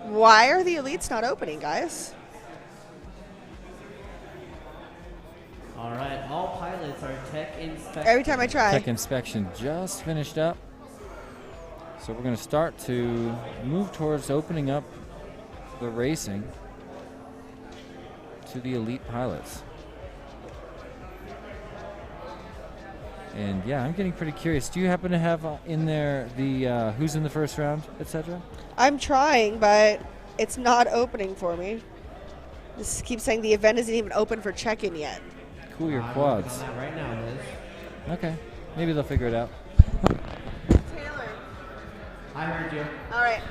Why are the elites not opening, guys? All right, all pilots are tech inspection. Every time I try. Tech inspection just finished up. So we're going to start to move towards opening up the racing to the elite pilots. And yeah, I'm getting pretty curious. Do you happen to have in there the who's in the first round, etc.? I'm trying, but it's not opening for me. This keeps saying the event isn't even open for check-in yet. Cool your quads. On that right now, Liz. Okay, maybe they'll figure it out. I heard you. All right.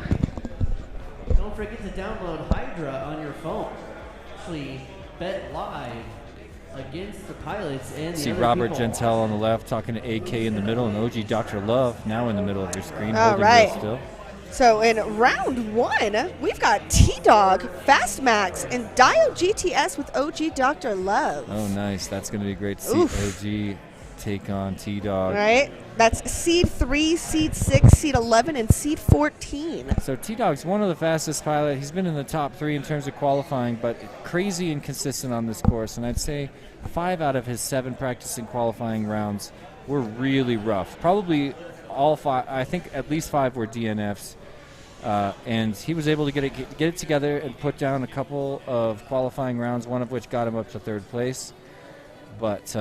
Don't forget to download Hydra on your phone. Actually, bet live against the pilots and the See other Robert people. Gentile on the left, talking to AK in the middle, and OG Dr. Love now in the middle of your screen, All holding right. real still. So in round 1, we've got T-Dog, Fast Max, and Dio GTS with OG Dr. Love. Oh, nice. That's going to be great to see OG take on T-Dog. Right? That's seed 3, seed 6, seed 11, and seed 14. So T-Dog's one of the fastest pilot. He's been in the top 3 in terms of qualifying, but crazy inconsistent on this course. And I'd say 5 out of his 7 practice and qualifying rounds were really rough. Probably all 5, I think at least 5 were DNFs. And he was able to get it together and put down a couple of qualifying rounds, one of which got him up to 3rd place. But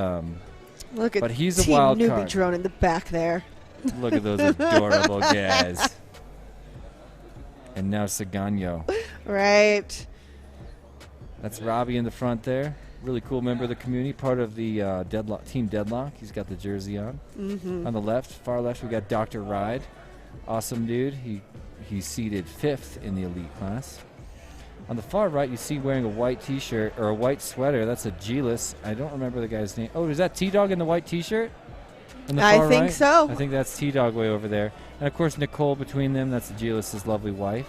Look at he's a Team wild Newbie card. drone in the back there. Look at those adorable guys. And now Sagano. Right. That's Robbie in the front there. Really cool member of the community, part of the Team Deadlock. He's got the jersey on. Mhm. On the left, far left, we got Dr. Ride. Awesome dude. He's seated 5th in the elite class. On the far right, you see wearing a white T-shirt or a white sweater. That's a G-list. I don't remember the guy's name. Oh, is that T-Dog in the white T-shirt? I think so. I think that's T-Dog way over there. And, of course, Nicole between them. That's the G-list's lovely wife.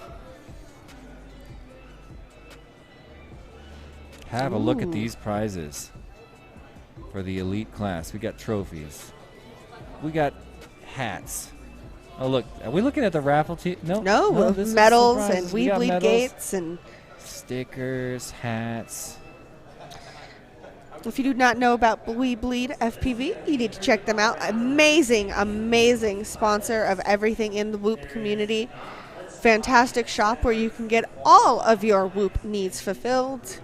Have a look at these prizes for the elite class. We got trophies. We got hats. Oh, look. Are we looking at the raffle team? No, this is medals surprises. and We We got Bleed medals, Gates and stickers, hats. if you do not know about We Bleed FPV, you need to check them out. Amazing, amazing sponsor of everything in the Whoop community. Fantastic shop where you can get all of your Whoop needs fulfilled.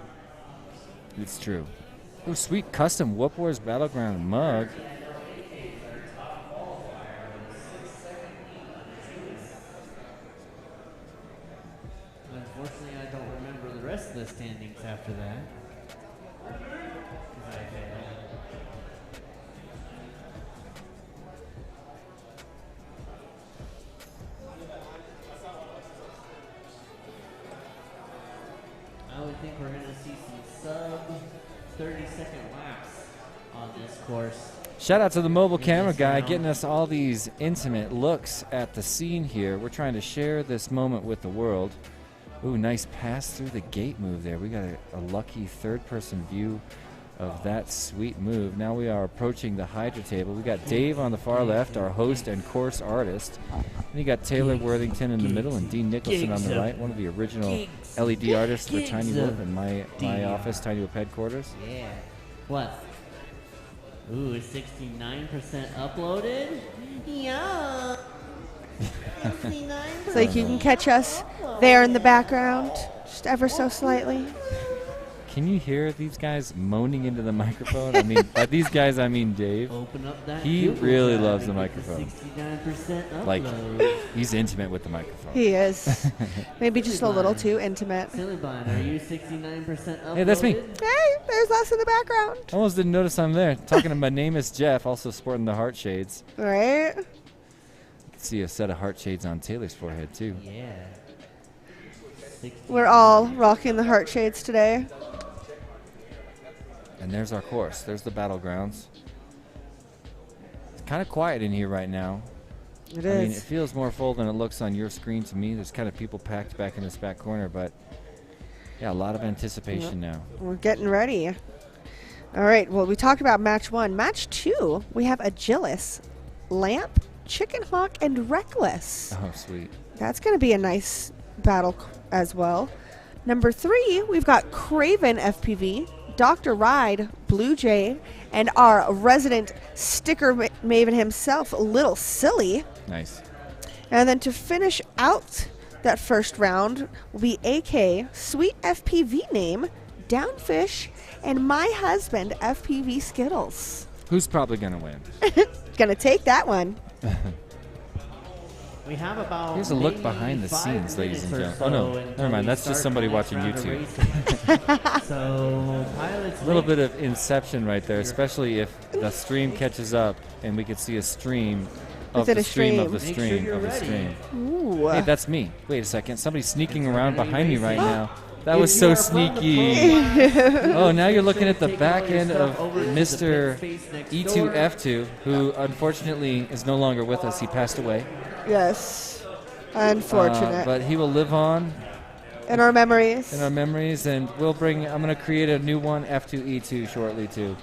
It's true. Oh, sweet custom Whoop Wars Battleground mug. Unfortunately, I don't remember the rest of the standings after that. I would think we're going to see some sub 30-second laps on this course. Shout out to the mobile camera guy getting us all these intimate looks at the scene here. We're trying to share this moment with the world. Ooh, nice pass through the gate move there. We got a lucky third-person view of that sweet move. Now we are approaching the Hydra table. We got Dave on the far left, our host and course artist. And you got Taylor Worthington in the middle and Dean Nicholson on the right, one of the original LED artists for Tiny Whoop in my office, Tiny Whoop headquarters. Yeah. What? Ooh, 69% uploaded? Yeah. 69%. So you can catch us there in the background, just ever so slightly. Can you hear these guys moaning into the microphone? I mean, by these guys, I mean Dave. Open up that He Google really tab loves the and get microphone. 69% Like, upload. he's intimate with the microphone. He is. Maybe just a little too intimate. Silly Blind, are you 69% uploaded? Hey, that's me. Hey, there's us in the background. I almost didn't notice I'm there. Talking to my name is Jeff, also sporting the heart shades. Right? You can see a set of heart shades on Taylor's forehead, too. Yeah. We're all rocking the heart shades today. And there's our course. There's the battlegrounds. It's kind of quiet in here right now. It I mean, is. it feels more full than it looks on your screen to me. There's kind of people packed back in this back corner, but yeah, a lot of anticipation now. We're getting ready. All right, well, we talked about match 1. Match 2, we have Agilis, Lamp, Chicken Hawk, and Reckless. Oh, sweet. That's going to be a nice battle as well. Number 3, we've got Craven FPV, Dr. Ride, Blue Jay, and our resident sticker maven himself, Little Silly. Nice. And then to finish out that first round will be AK, Sweet FPV Name, Downfish, and my husband, FPV Skittles. Who's probably going to win? Gonna take that one. We have about Here's a look behind the scenes, ladies and gentlemen. Oh, no. Never mind. That's just somebody watching YouTube. So, pilots, A little bit of inception right there, especially if the stream catches up and we could see a stream of Within the a stream of the stream. stream Make sure of the you're stream. Ooh. Hey, that's me. Wait a second. Somebody's sneaking around behind me right racing. now. That If was you so are from the sneaky. Oh, now you're looking at the Take back all end your of stuff over to the Mr. space next E2F2, who unfortunately is no longer with us. He passed away. Yes. Unfortunate. But he will live on in our memories. in our memories, and I'm going to create a new one, F2E2, shortly, too.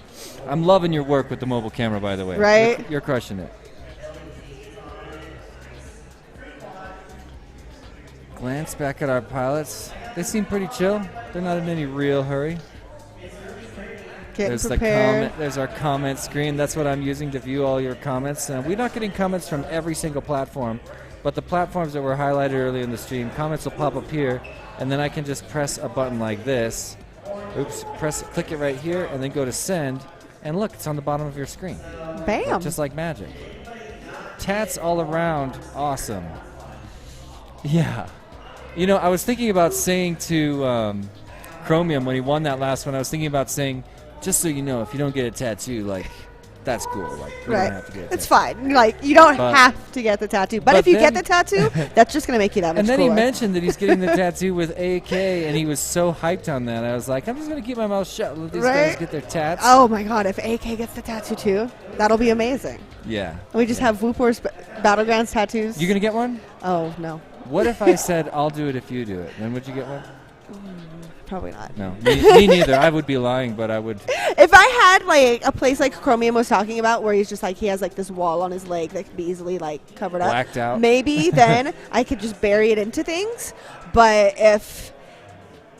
I'm loving your work with the mobile camera, by the way. Right? You're crushing it. Glance back at our pilots. They seem pretty chill. They're not in any real hurry. Getting There's prepared. There's our comment screen. That's what I'm using to view all your comments. We're not getting comments from every single platform, but the platforms that were highlighted earlier in the stream, comments will pop up here, and then I can just press a button like this. Oops, click it right here, and then go to send, and look, it's on the bottom of your screen. Bam. Just like magic. Tats all around, awesome. Yeah. You know, I was thinking about saying to Chromium when he won that last one, I was thinking about saying, just so you know, if you don't get a tattoo, like, that's cool. Like, we Right. don't have to get it. It's fine. Like, you don't But- have to get the tattoo. But but if you get then- the tattoo, that's just going to make you that much And then cooler. he mentioned that he's getting the tattoo with AK, and he was so hyped on that. I was like, I'm just going to keep my mouth shut. Let these guys Right? get their tats. Oh, my God. If AK gets the tattoo, too, that'll be amazing. Yeah. And we just have Whoop Wars Battlegrounds tattoos. You going to get one? Oh, no. What if I said, I'll do it if you do it? Then would you get one? Probably not. No. Me neither. I would be lying, but I would. If I had like a place like Chromium was talking about, where he's just like he has like this wall on his leg that can be easily like covered up, Blacked out. maybe then I could just bury it into things. But if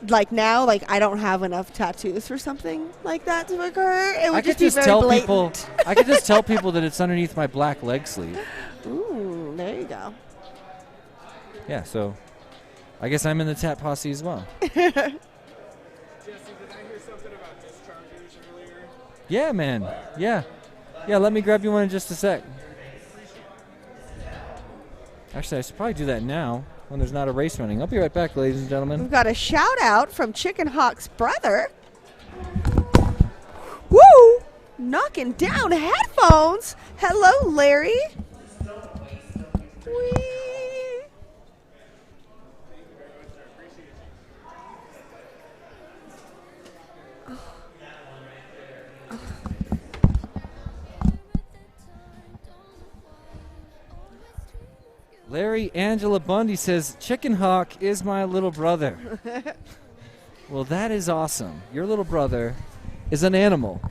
like now, like I don't have enough tattoos for something like that to occur, it would I just could be just very tell blatant. people. I could just tell people that it's underneath my black leg sleeve. Ooh, there you go. Yeah. So, I guess I'm in the tat posse as well. Yeah, man. Yeah. Yeah, let me grab you one in just a sec. Actually, I should probably do that now when there's not a race running. I'll be right back, ladies and gentlemen. We've got a shout out from Chicken Hawk's brother. Woo! Knocking down headphones. Hello, Larry. Whee! Larry Angela Bundy says, Chicken Hawk is my little brother. Well, that is awesome. Your little brother is an animal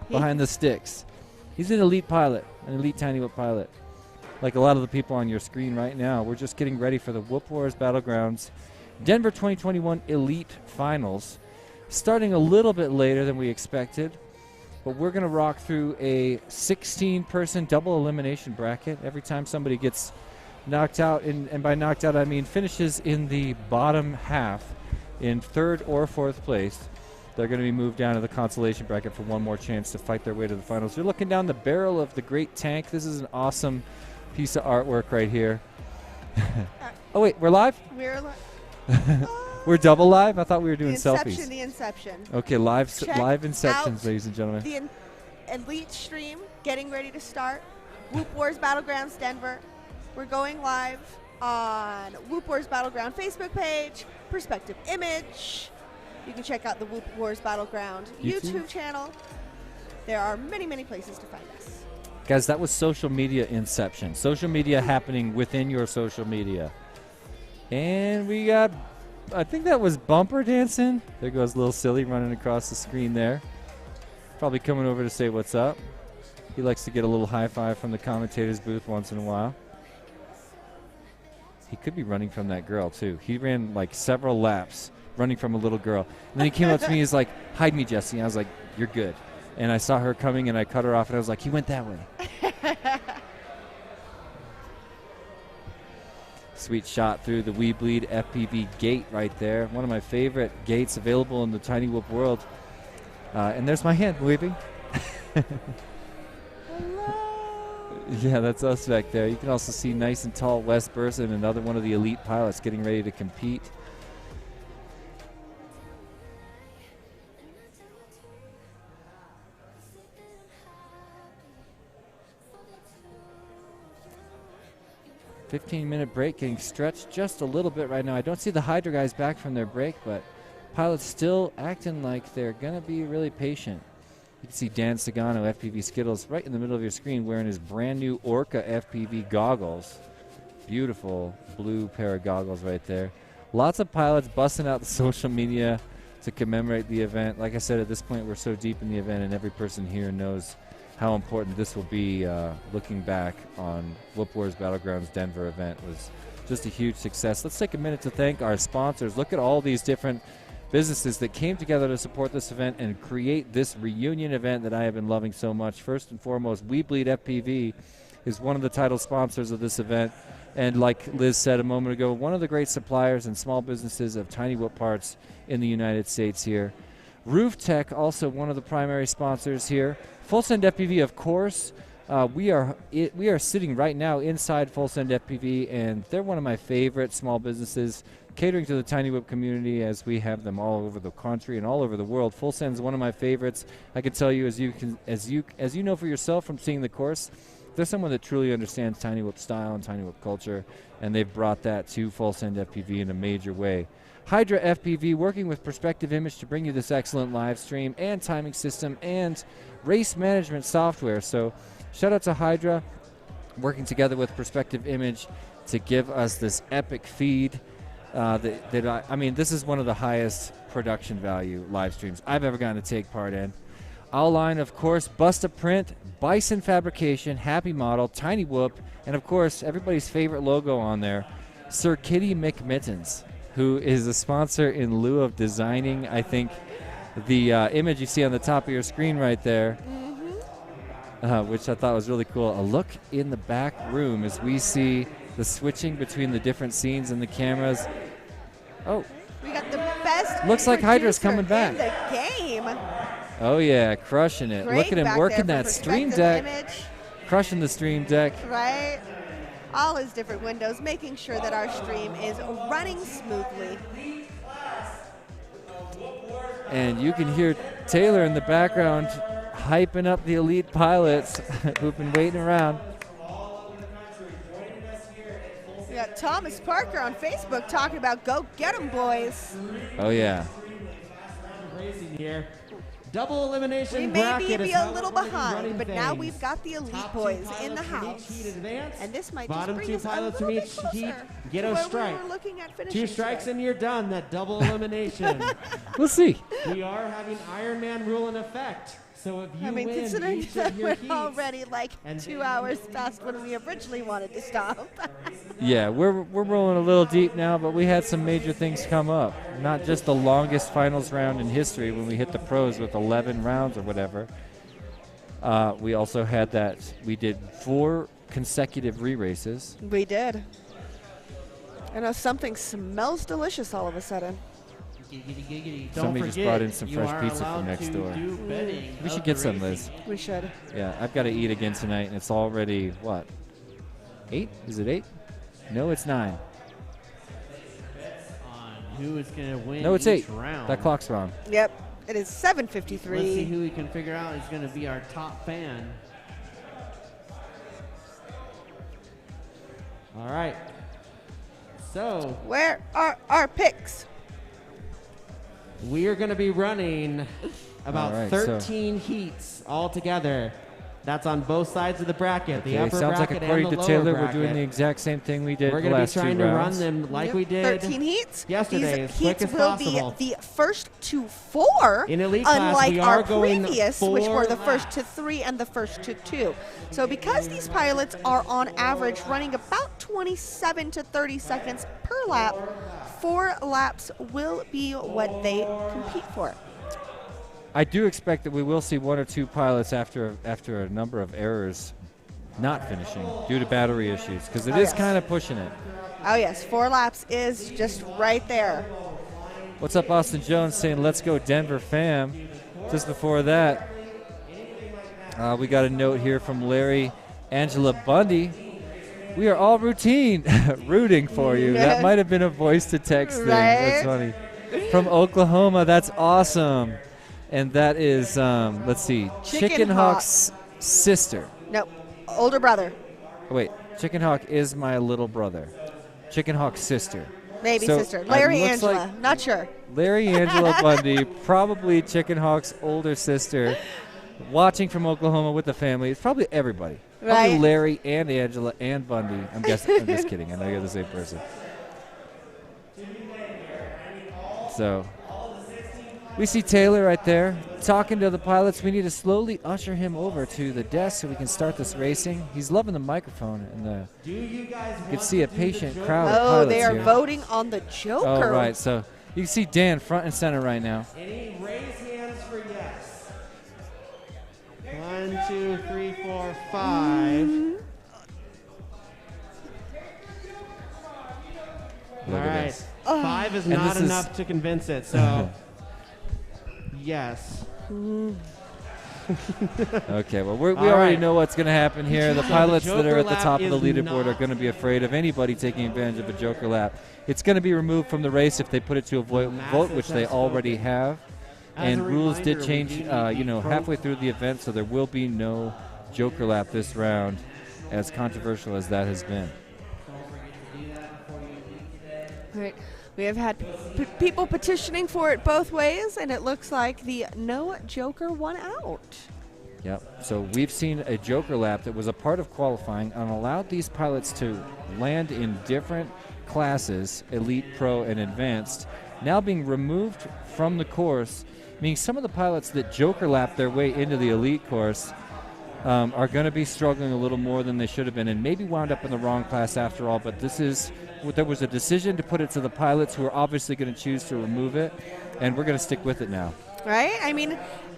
behind the sticks. He's an elite pilot, an elite tiny whip pilot. Like a lot of the people on your screen right now, we're just getting ready for the Whoop Wars Battlegrounds Denver 2021 Elite Finals, starting a little bit later than we expected. But we're going to rock through a 16-person double elimination bracket. Every time somebody gets knocked out, and by knocked out I mean finishes in the bottom half in third or fourth place, they're going to be moved down to the consolation bracket for one more chance to fight their way to the finals. You're looking down the barrel of the great tank. This is an awesome piece of artwork right here. Oh wait, we're live? We're live. We're double live? I thought we were doing selfies. The Inception. Okay, live Check live Inceptions, out ladies and gentlemen. The Elite stream getting ready to start. Whoop Wars Battlegrounds Denver. We're going live on Whoop Wars Battleground Facebook page, Perspective Image. You can check out the Whoop Wars Battleground YouTube channel. There are many, many places to find us. Guys, that was social media inception. Social media happening within your social media. And we got, I think that was Bumper dancing. There goes Lil Silly running across the screen there. Probably coming over to say what's up. He likes to get a little high five from the commentator's booth once in a while. He could be running from that girl, too. He ran like several laps running from a little girl. And then he came up to me, he's like, hide me, Jesse. And I was like, you're good. And I saw her coming, and I cut her off, and I was like, he went that way. Sweet shot through the We Bleed FPV gate right there. One of my favorite gates available in the Tiny Whoop world. And there's my hand waving. Yeah, that's us back there. You can also see nice and tall Wes Burson, another one of the elite pilots getting ready to compete. "15-minute break getting stretched just a little bit right now. I don't see the Hydra guys back from their break, but pilots still acting like they're going to be really patient. You can see Dan Sagano, FPV Skittles, right in the middle of your screen wearing his brand new Orca FPV goggles. Beautiful blue pair of goggles right there. Lots of pilots busting out the social media to commemorate the event. Like I said, at this point, we're so deep in the event, and every person here knows how important this will be. Looking back on Whoop Wars Battlegrounds Denver event was just a huge success. Let's take a minute to thank our sponsors. Look at all these different businesses that came together to support this event and create this reunion event that I have been loving so much. First and foremost, We Bleed FPV is one of the title sponsors of this event. And like Liz said a moment ago, one of the great suppliers and small businesses of tiny whoop parts in the United States here. Roof Tech, also one of the primary sponsors here. Full Send FPV, of course. We are sitting right now inside Full Send FPV, and they're one of my favorite small businesses catering to the Tiny Whip community, as we have them all over the country and all over the world. Full Send is one of my favorites. I can tell you, as you know for yourself from seeing the course, they're someone that truly understands Tiny Whip style and Tiny Whip culture, and they've brought that to Full Send FPV in a major way. Hydra FPV, working with Perspective Image to bring you this excellent live stream and timing system and race management software. So shout out to Hydra, working together with Perspective Image to give us this epic feed. I mean, this is one of the highest production value live streams I've ever gotten to take part in. Outline, of course, Busta Print, Bison Fabrication, Happy Model, Tiny Whoop, and of course, everybody's favorite logo on there, Sir Kitty McMittens, who is a sponsor in lieu of designing, I think, the image you see on the top of your screen right there, which I thought was really cool. A look in the back room as we see the switching between the different scenes and the cameras. Oh, we got the best. Looks like Hydra's coming back. In the game. Oh yeah, crushing it. Great Look at him back working there that for stream Perspective deck. Image. Crushing the stream deck. Right. All his different windows, making sure that our stream is running smoothly. And you can hear Taylor in the background hyping up the elite pilots who've been waiting around. We got Thomas Parker on Facebook talking about go get 'em, boys. Oh yeah. Racing here. Double elimination We may bracket be is a how little we're gonna be behind, running but now things. we've got the elite Top two boys in the pilots from house. each heat advance. And this might Bottom just two bring us a pilots from little each bit heat closer get to a where strike. we were looking at finishing 2 strikes today. and you're done. That double elimination. We'll see. We are having Iron Man rule in effect. So if you I mean, win considering each that of your we're heats, already like 2 hours past when we originally wanted to stop. Yeah, we're rolling a little deep now, but we had some major things come up. Not just the longest finals round in history when we hit the pros with 11 rounds or whatever. We also had that we did 4 consecutive re-races. We did. I know something smells delicious all of a sudden. Somebody just brought in some fresh pizza from next door. We should get some, Liz. We should. Yeah, I've got to eat again tonight, and it's already, what, 8? Is it 8? No, it's 9. Who is going to win No, it's each 8. round? That clock's wrong. Yep. It is 7:53. Let's see who we can figure out is going to be our top fan. All right. So, where are our picks? We are going to be running about All right, so- 13 heats all together. That's on both sides of the bracket, the Okay, upper sounds like bracket according and the to lower Taylor, bracket. we're doing the exact same thing we did We're the going to be last 2 trying to run rounds. them like Yep. we did 13 heats. yesterday, These as quick heats as will possible. be the first to 4, In elite class, unlike we our are going previous, which 4 were the laps. first to 3 and the first to 2. So because these pilots are on average running about 27 to 30 seconds per lap, 4 laps will be what they compete for. I do expect that we will see 1 or 2 pilots after a number of errors not finishing due to battery issues, because it is kind of pushing it. Oh yes, 4 laps is just right there. What's up, Austin Jones saying, let's go Denver fam. Just before that, we got a note here from Larry Angela Bundy. We are all rooting for you. That might have been a voice to text thing. That's funny. From Oklahoma, that's awesome. And that is, let's see, Chicken Hawk's sister. Nope, older brother. Wait, Chicken Hawk is my little brother. Chicken Hawk's sister. Maybe So, sister. Larry looks Angela, like not sure. Larry Angela Bundy, probably Chicken Hawk's older sister, watching from Oklahoma with the family. It's probably everybody. Probably Right. Larry and Angela and Bundy. I'm guessing. I'm just kidding. I know you're the same person. So we see Taylor right there talking to the pilots. We need to slowly usher him over to the desk so we can start this racing. He's loving the microphone, and you can see a patient crowd of Oh, pilots they are here. voting on the Joker. Oh, right. So you can see Dan front and center right now. Any raise hands for yes? 1, 2, 3, 4, 5. All Look at right. this. 5 is And not this is- enough to convince it, so yes. Okay, well, we All already right. know what's going to happen here. The So pilots the that are at the Joker top of lap the is leaderboard are going to be afraid of anybody taking advantage of a Joker lap. It's going to be removed from the race if they put it to a vote, which they already have. As a And rules did reminder, change, we do halfway through the event, so there will be no Joker lap this round, as controversial as that has been. Right. We have had people petitioning for it both ways, and it looks like the no Joker won out. Yep. So we've seen a Joker lap that was a part of qualifying and allowed these pilots to land in different classes, Elite, Pro, and Advanced, now being removed from the course, meaning some of the pilots that Joker lap their way into the Elite course are going to be struggling a little more than they should have been and maybe wound up in the wrong class after all. But there was a decision to put it to the pilots who are obviously going to choose to remove it, and we're going to stick with it now. Right? I mean,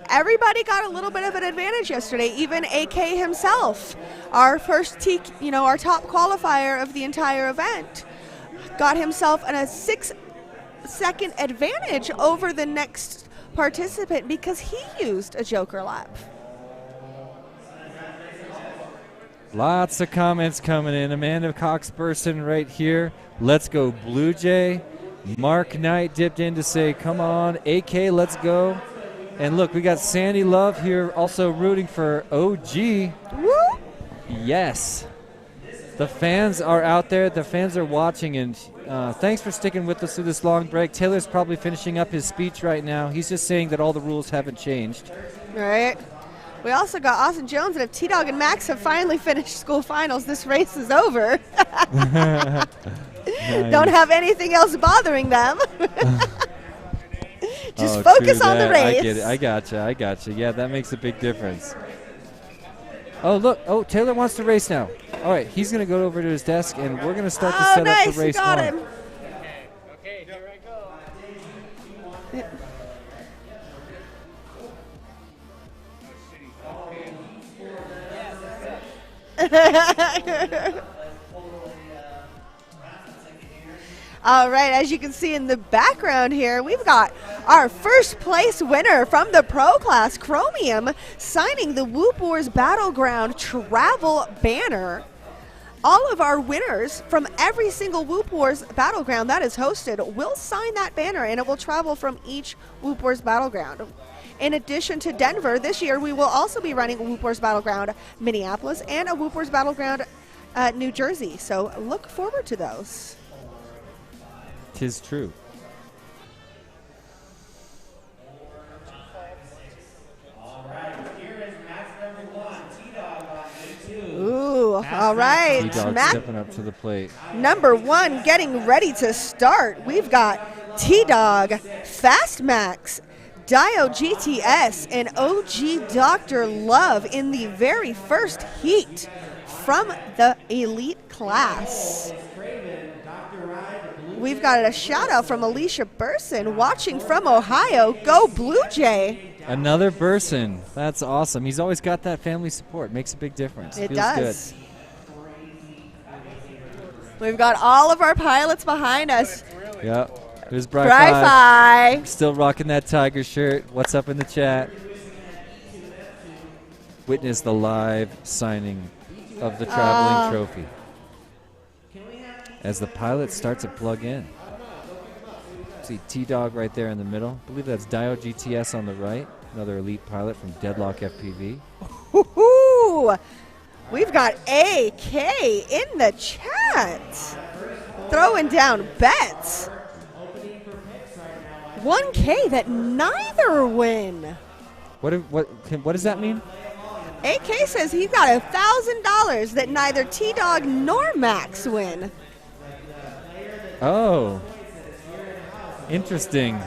everybody got a little bit of an advantage yesterday. Even AK himself, our first our top qualifier of the entire event, got himself a 6-second advantage over the next participant because he used a Joker lap. Lots of comments coming in. Amanda Cox-Burson right here. Let's go Blue Jay. Mark Knight dipped in to say, come on, AK, let's go. And look, we got Sandy Love here also rooting for OG. Woo! Yes. The fans are out there. The fans are watching. And thanks for sticking with us through this long break. Taylor's probably finishing up his speech right now. He's just saying that all the rules haven't changed. Right. We also got Austin Jones, and if T-Dog and Max have finally finished school finals, this race is over. Nice. Don't have anything else bothering them. Just Oh, focus true on the that. race. I get it. I gotcha. Yeah, that makes a big difference. Oh, look. Oh, Taylor wants to race now. All right, he's going to go over to his desk, and we're going to start to set nice. up for race You got one. him. Okay, here I go. All right, as you can see in the background here, we've got our first place winner from the Pro Class, Chromium, signing the Whoop Wars Battleground travel banner. All of our winners from every single Whoop Wars Battleground that is hosted will sign that banner, and it will travel from each Whoop Wars Battleground. In addition to Denver, this year we will also be running a Whoop Wars Battleground Minneapolis and a Whoop Wars Battleground New Jersey. So look forward to those. 'Tis true. Ooh, all right. T-Dog Matt, stepping up to the plate. number one, getting ready to start. We've got T-Dog, Fast Max, Dio GTS, and OG Dr. Love in the very first heat from the Elite class. We've got a shout out from Alicia Burson watching from Ohio. Go Blue Jay. Another Burson. That's awesome. He's always got that family support. Makes a big difference. It Feels does. We've got all of our pilots behind us. Good. Yep. There's Bri Bri-Fi. Still rocking that Tiger shirt. What's up in the chat? Witness the live signing of the traveling trophy as the pilots start to plug in. See T-Dog right there in the middle. I believe that's Dio GTS on the right. Another elite pilot from Deadlock FPV. Woo-hoo! We've got AK in the chat. Throwing down bets. 1K that neither win. What does that mean? AK says he got $1,000 that neither T-Dog nor Max win. Oh. Interesting.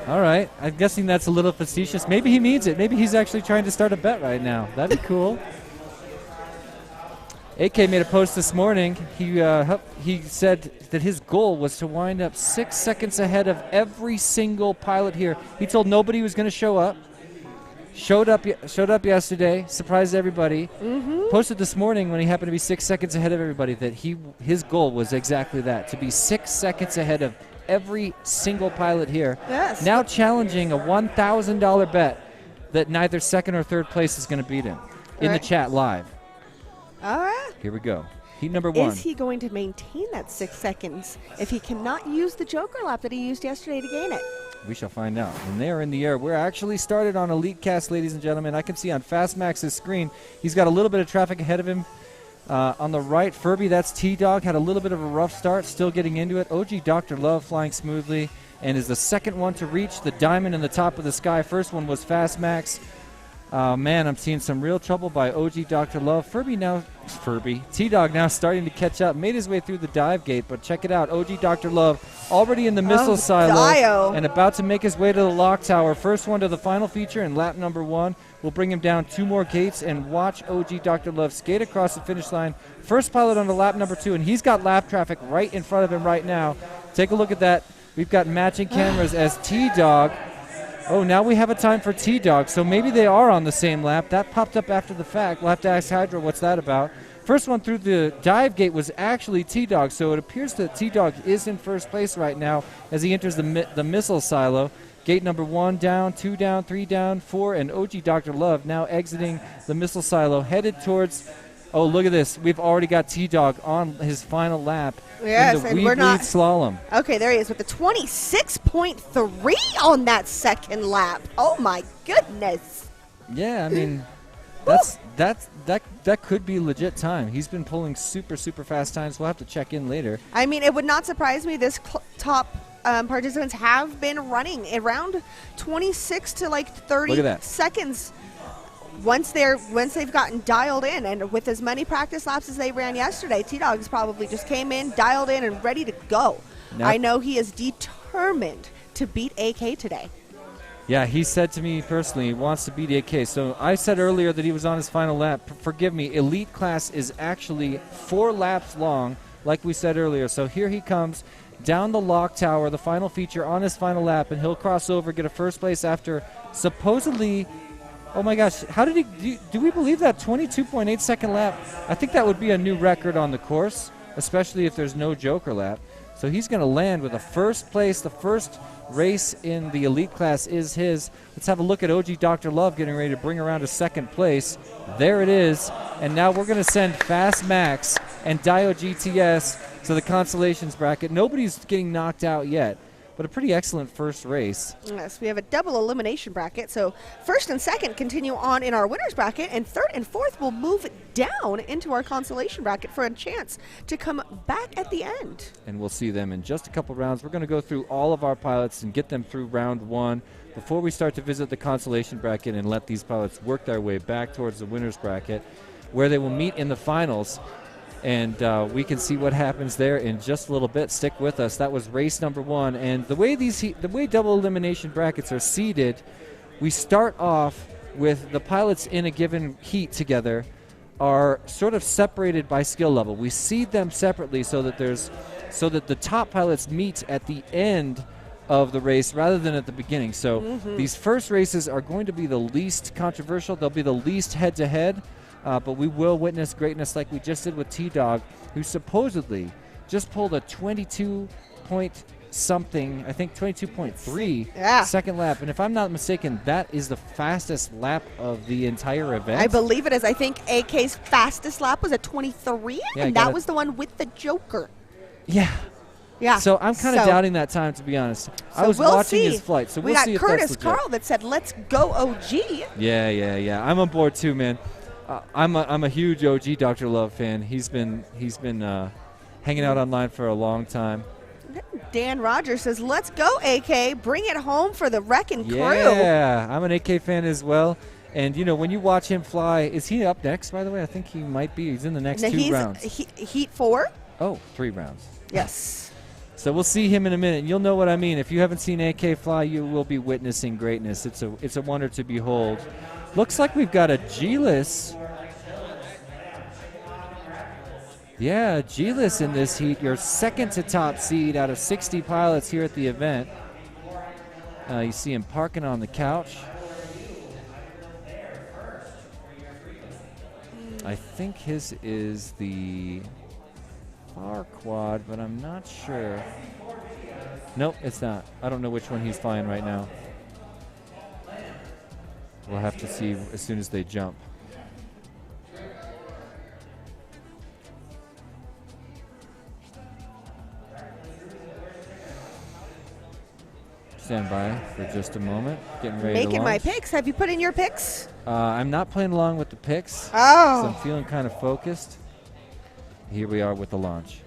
All right. I'm guessing that's a little facetious. Maybe he means it. Maybe he's actually trying to start a bet right now. That'd be cool. AK made a post this morning. He said that his goal was to wind up 6 seconds ahead of every single pilot here. He told nobody was going to show up. Showed up yesterday, surprised everybody. Posted this morning when he happened to be 6 seconds ahead of everybody that his goal was exactly that, to be 6 seconds ahead of every single pilot here. Yes. Now challenging a $1,000 bet that neither second or third place is going to beat him in the chat live. All right. Here we go. Heat number 1. Is he going to maintain that 6 seconds if he cannot use the Joker lap that he used yesterday to gain it? We shall find out. And they are in the air. We're actually started on Elite Cast, ladies and gentlemen. I can see on Fastmax's screen, he's got a little bit of traffic ahead of him. On the right, Furby, that's T-Dog, had a little bit of a rough start, still getting into it. OG Dr. Love flying smoothly and is the second one to reach the diamond in the top of the sky. First one was Fastmax. Man, I'm seeing some real trouble by OG Dr. Love. T-Dog now starting to catch up. Made his way through the dive gate, but check it out. OG Dr. Love already in the missile silo and about to make his way to the lock tower. First one to the final feature in lap number 1. We'll bring him down 2 more gates and watch OG Dr. Love skate across the finish line. First pilot on the lap number 2, and he's got lap traffic right in front of him right now. Take a look at that. We've got matching cameras as T-Dog. Oh, now we have a time for T-Dog, so maybe they are on the same lap. That popped up after the fact. We'll have to ask Hydra what's that about. First one through the dive gate was actually T-Dog, so it appears that T-Dog is in first place right now as he enters the missile silo. Gate number 1 down, 2 down, 3 down, 4, and OG Dr. Love now exiting the missile silo, headed towards... Oh, look at this. We've already got T-Dog on his final lap in the and we're not slalom. Okay, there he is with the 26.3 on that second lap. Oh my goodness. Yeah, I mean, that could be legit time. He's been pulling super fast times. We'll have to check in later. I mean, it would not surprise me. This top participants have been running around 26 to like 30 seconds. Once they've gotten dialed in, and with as many practice laps as they ran yesterday, T-Dog's probably just came in, dialed in, and ready to go. I know he is determined to beat AK today. Yeah, he said to me personally he wants to beat AK. So I said earlier that he was on his final lap. Forgive me, Elite class is actually 4 laps long, like we said earlier. So here he comes down the lock tower, the final feature on his final lap, and he'll cross over, get a first place after supposedly... Oh my gosh, how did he do we believe that 22.8 second lap? I think that would be a new record on the course, especially if there's no Joker lap. So he's going to land with a first place. The first race in the Elite class is his. Let's have a look at OG Dr. Love getting ready to bring around to second place. There it is. And now we're going to send Fast Max and Dio GTS to the consolations bracket. Nobody's getting knocked out yet. But a pretty excellent first race. Yes, we have a double elimination bracket. So first and second continue on in our winners bracket, and third and fourth will move down into our consolation bracket for a chance to come back at the end. And we'll see them in just a couple rounds. We're going to go through all of our pilots and get them through round 1 before we start to visit the consolation bracket and let these pilots work their way back towards the winners bracket, where they will meet in the finals. And we can see what happens there in just a little bit. Stick with us. That was race number 1. And the way double elimination brackets are seeded, we start off with the pilots in a given heat together are sort of separated by skill level. We seed them separately so that the top pilots meet at the end of the race rather than at the beginning. So these first races are going to be the least controversial. They'll be the least head-to-head. But we will witness greatness like we just did with T-Dog, who supposedly just pulled a 22-point-something, I think 22.3 second lap. And if I'm not mistaken, that is the fastest lap of the entire event. I believe it is. I think AK's fastest lap was at 23, and that was the one with the Joker. Yeah. Yeah. So I'm kind of doubting that time, to be honest. I was watching his flight, so we'll see if that's legit. We got Curtis Carl that said, "Let's go, OG." Yeah. I'm on board too, man. I'm a huge OG Dr. Love fan. He's been hanging out online for a long time. Dan Rogers says, "Let's go, AK. Bring it home for the Wrecking Crew." Yeah, I'm an AK fan as well. And, you know, when you watch him fly, is he up next, by the way? I think he might be. He's in the next 2 rounds. Heat 4? Oh, 3 rounds. Yes. So we'll see him in a minute. And you'll know what I mean. If you haven't seen AK fly, you will be witnessing greatness. It's a wonder to behold. Looks like we've got a G-list. Yeah, G-list in this heat. Your second to top seed out of 60 pilots here at the event. You see him parking on the couch. I think his is the far quad, but I'm not sure. Nope, it's not. I don't know which one he's flying right now. We'll have to see as soon as they jump. Stand by for just a moment. Getting ready to launch. Making my picks. Have you put in your picks? I'm not playing along with the picks. Oh. So I'm feeling kind of focused. Here we are with the launch.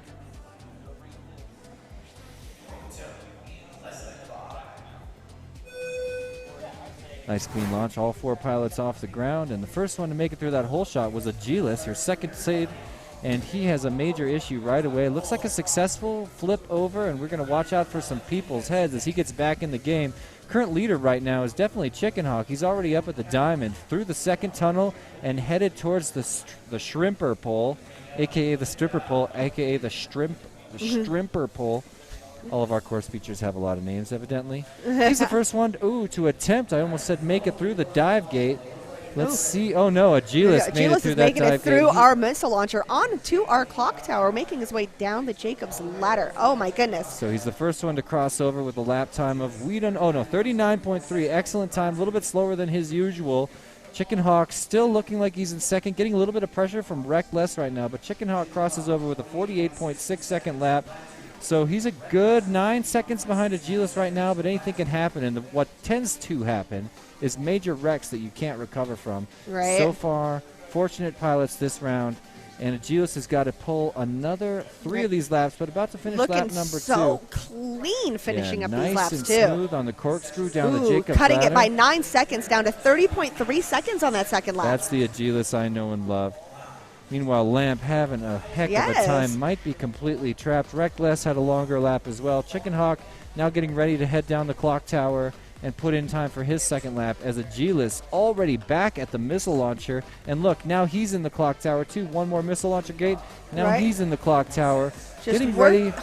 Nice clean launch. All 4 pilots off the ground. And the first one to make it through that hole shot was Agilis, your second seed. And he has a major issue right away. Looks like a successful flip over, and we're going to watch out for some people's heads as he gets back in the game. Current leader right now is definitely Chicken Hawk. He's already up at the diamond, through the second tunnel, and headed towards the shrimper pole, a.k.a. the stripper pole, a.k.a. the shrimper pole. All of our course features have a lot of names, evidently. He's the first one to attempt. I almost said make it through the dive gate. Let's see. Oh, no, Agilis made it through that dive gate. Agilis is making it through our missile launcher onto our clock tower, making his way down the Jacob's ladder. Oh, my goodness. So he's the first one to cross over with a lap time of 39.3. Excellent time, a little bit slower than his usual. Chicken Hawk still looking like he's in second, getting a little bit of pressure from Reckless right now, but Chicken Hawk crosses over with a 48.6 second lap. So he's a good 9 seconds behind Agilis right now, but anything can happen. And what tends to happen is major wrecks that you can't recover from. Right. So far, fortunate pilots this round. And Agilis has got to pull another 3 of these laps, but about to finish lap number 2. Looking so clean finishing up these laps, nice too. and smooth on the corkscrew down the Jacob's cutting ladder. it by 9 seconds down to 30.3 seconds on that second lap. That's the Agilis I know and love. Meanwhile, Lamp having a heck of a time, might be completely trapped. Reckless had a longer lap as well. Chicken Hawk now getting ready to head down the clock tower and put in time for his second lap as Agilis already back at the missile launcher. And look, now he's in the clock tower too. One more missile launcher gate. Now he's in the clock tower. Getting ready.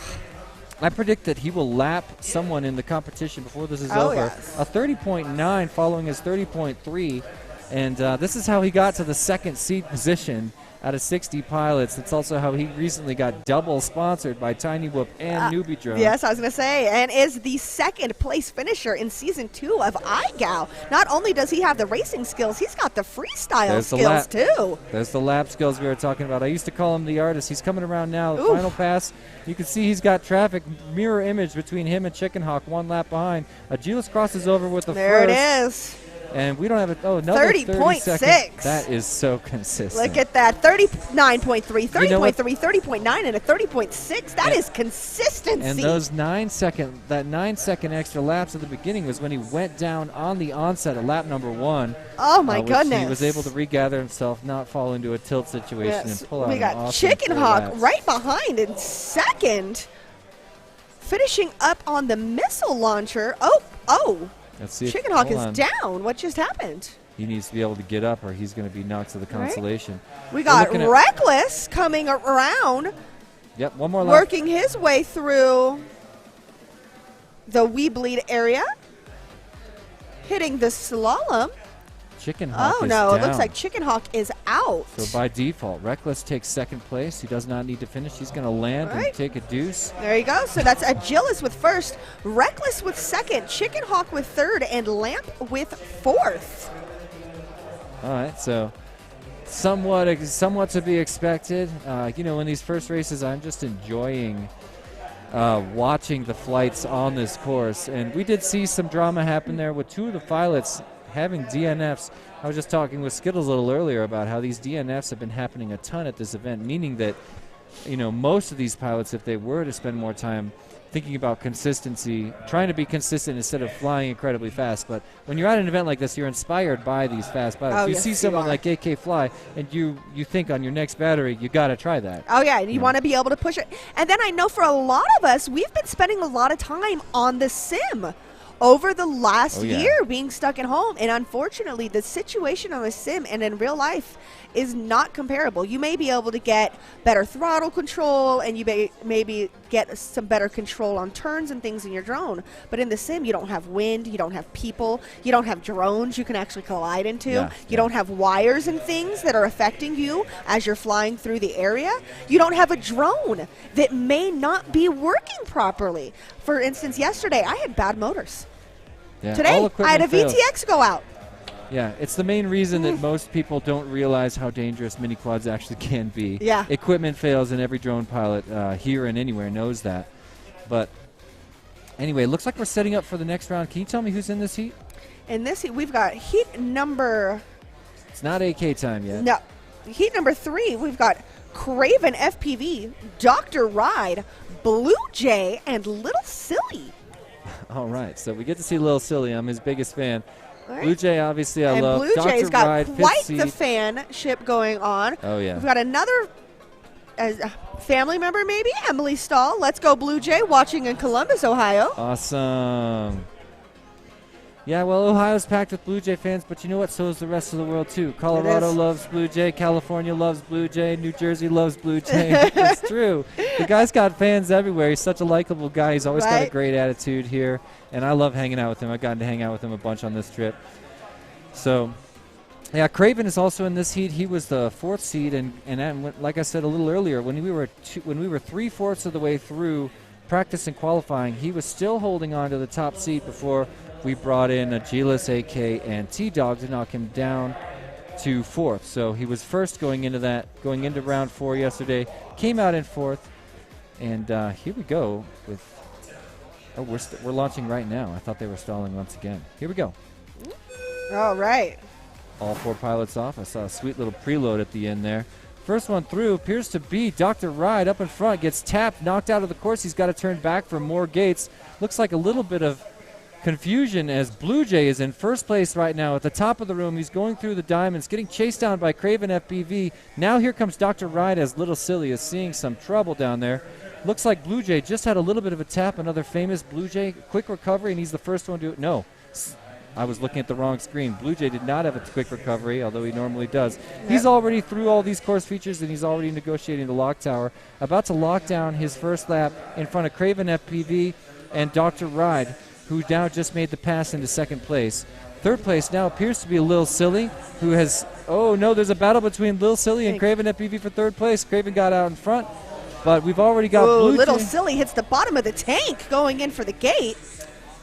I predict that he will lap someone in the competition before this is over. Yes. A 30.9 following his 30.3. And this is how he got to the second seat position out of 60 pilots. It's also how he recently got double sponsored by Tiny Whoop and Newbie Drone. Yes, I was going to say, and is the second place finisher in Season 2 of iGao. Not only does he have the racing skills, he's got the freestyle skills too. There's the lap skills we were talking about. I used to call him the artist. He's coming around now. The final pass. You can see he's got traffic mirror image between him and Chicken Hawk, 1 lap behind. Agilis crosses over with the first. There it is. And we don't have it. Oh, another 30.6. That is so consistent. Look at that. 39.3, 30.3, 30.9, and a 30.6. That is consistency. And those 9 second extra laps at the beginning was when he went down on the onset at lap number 1. Oh, my goodness. He was able to regather himself, not fall into a tilt situation, and pull out we got an awesome Chicken Hawk laps. right behind in second. Finishing up on the missile launcher. Oh. Let's see. Chicken Hawk is down. What just happened? He needs to be able to get up or he's going to be knocked to the consolation. We got Reckless coming around. Yep, one more lap. Working his way through the We Bleed area. Hitting the slalom. Chicken Hawk is it down. looks like Chicken Hawk is out. So by default, Reckless takes second place. He does not need to finish. He's going to land and take a deuce. There you go. So that's Agilis with first, Reckless with second, Chicken Hawk with third, and Lamp with fourth. All right, so somewhat to be expected. In these first races, I'm just enjoying watching the flights on this course. And we did see some drama happen there with 2 of the pilots having DNFs. I was just talking with Skittles a little earlier about how these DNFs have been happening a ton at this event, meaning that, most of these pilots, if they were to spend more time thinking about consistency, trying to be consistent instead of flying incredibly fast. But when you're at an event like this, you're inspired by these fast pilots. You see someone like AK fly, and you think on your next battery, you got to try that. Oh, yeah, and you want to be able to push it. And then I know for a lot of us, we've been spending a lot of time on the sim over the last year, being stuck at home. And unfortunately, the situation on the sim and in real life is not comparable. You may be able to get better throttle control, and you may maybe get some better control on turns and things in your drone. But in the sim, you don't have wind, you don't have people, you don't have drones you can actually collide into. You don't have wires and things that are affecting you as you're flying through the area. You don't have a drone that may not be working properly. For instance, yesterday, I had bad motors. Yeah, Today, I had a VTX go out. Yeah, it's the main reason that most people don't realize how dangerous mini quads actually can be. Yeah. Equipment fails, and every drone pilot here and anywhere knows that. But anyway, looks like we're setting up for the next round. Can you tell me who's in this heat? In this heat, we've got heat number... It's not AK time yet. No. Heat number 3, we've got Craven FPV, Dr. Ride, Blue Jay, and Little Silly. All right, so we get to see Lil Silly. I'm his biggest fan. All right. Blue Jay, obviously, I and love. Blue Jay's Dr. got Ride, quite fifth the seed. fanship going on. Oh, yeah. We've got another family member, maybe, Emily Stahl. Let's go, Blue Jay, watching in Columbus, Ohio. Awesome. Yeah, well, Ohio's packed with Blue Jay fans, but you know what? So is the rest of the world, too. Colorado loves Blue Jay. California loves Blue Jay. New Jersey loves Blue Jay. It's true. The guy's got fans everywhere. He's such a likable guy. He's always got a great attitude here, and I love hanging out with him. I've gotten to hang out with him a bunch on this trip. So, yeah, Craven is also in this heat. He was the 4th seed, and like I said a little earlier, when we were 3/4 of the way through practice and qualifying, he was still holding on to the top seat before we brought in Agilis, AK, and T-Dog to knock him down to 4th. So he was first going into round 4 yesterday. Came out in 4th, and here we go with. Oh, we're launching right now. I thought they were stalling once again. Here we go. All right. All 4 pilots off. I saw a sweet little preload at the end there. First one through appears to be Dr. Ride up in front. Gets tapped, knocked out of the course. He's got to turn back for more gates. Looks like a little bit of confusion as Blue Jay is in first place right now at the top of the room. He's going through the diamonds, getting chased down by Craven FPV. Now here comes Dr. Ride as Little Silly is seeing some trouble down there. Looks like Blue Jay just had a little bit of a tap. Another famous Blue Jay. Quick recovery, and he's the first one to do it. No. I was looking at the wrong screen. Blue Jay did not have a quick recovery, although he normally does. Yep. He's already through all these course features, and he's already negotiating the lock tower. About to lock down his first lap in front of Craven FPV and Dr. Ride, who now just made the pass into second place. Third place now appears to be Lil Silly, who has... Oh, no, there's a battle between Lil Silly and Craven FPV for third place. Craven got out in front, but we've already got Blue Little Jay. Silly hits the bottom of the tank going in for the gate.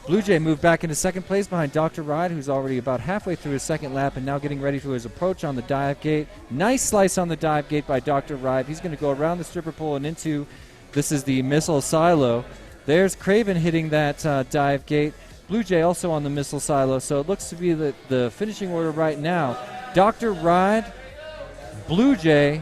Blue Jay moved back into second place behind Dr. Ride, who's already about halfway through his second lap and now getting ready for his approach on the dive gate. Nice slice on the dive gate by Dr. Ride. He's going to go around the stripper pole and into, this is the missile silo. There's Craven hitting that dive gate. Blue Jay also on the missile silo, so it looks to be the finishing order right now. Dr. Ride, Blue Jay,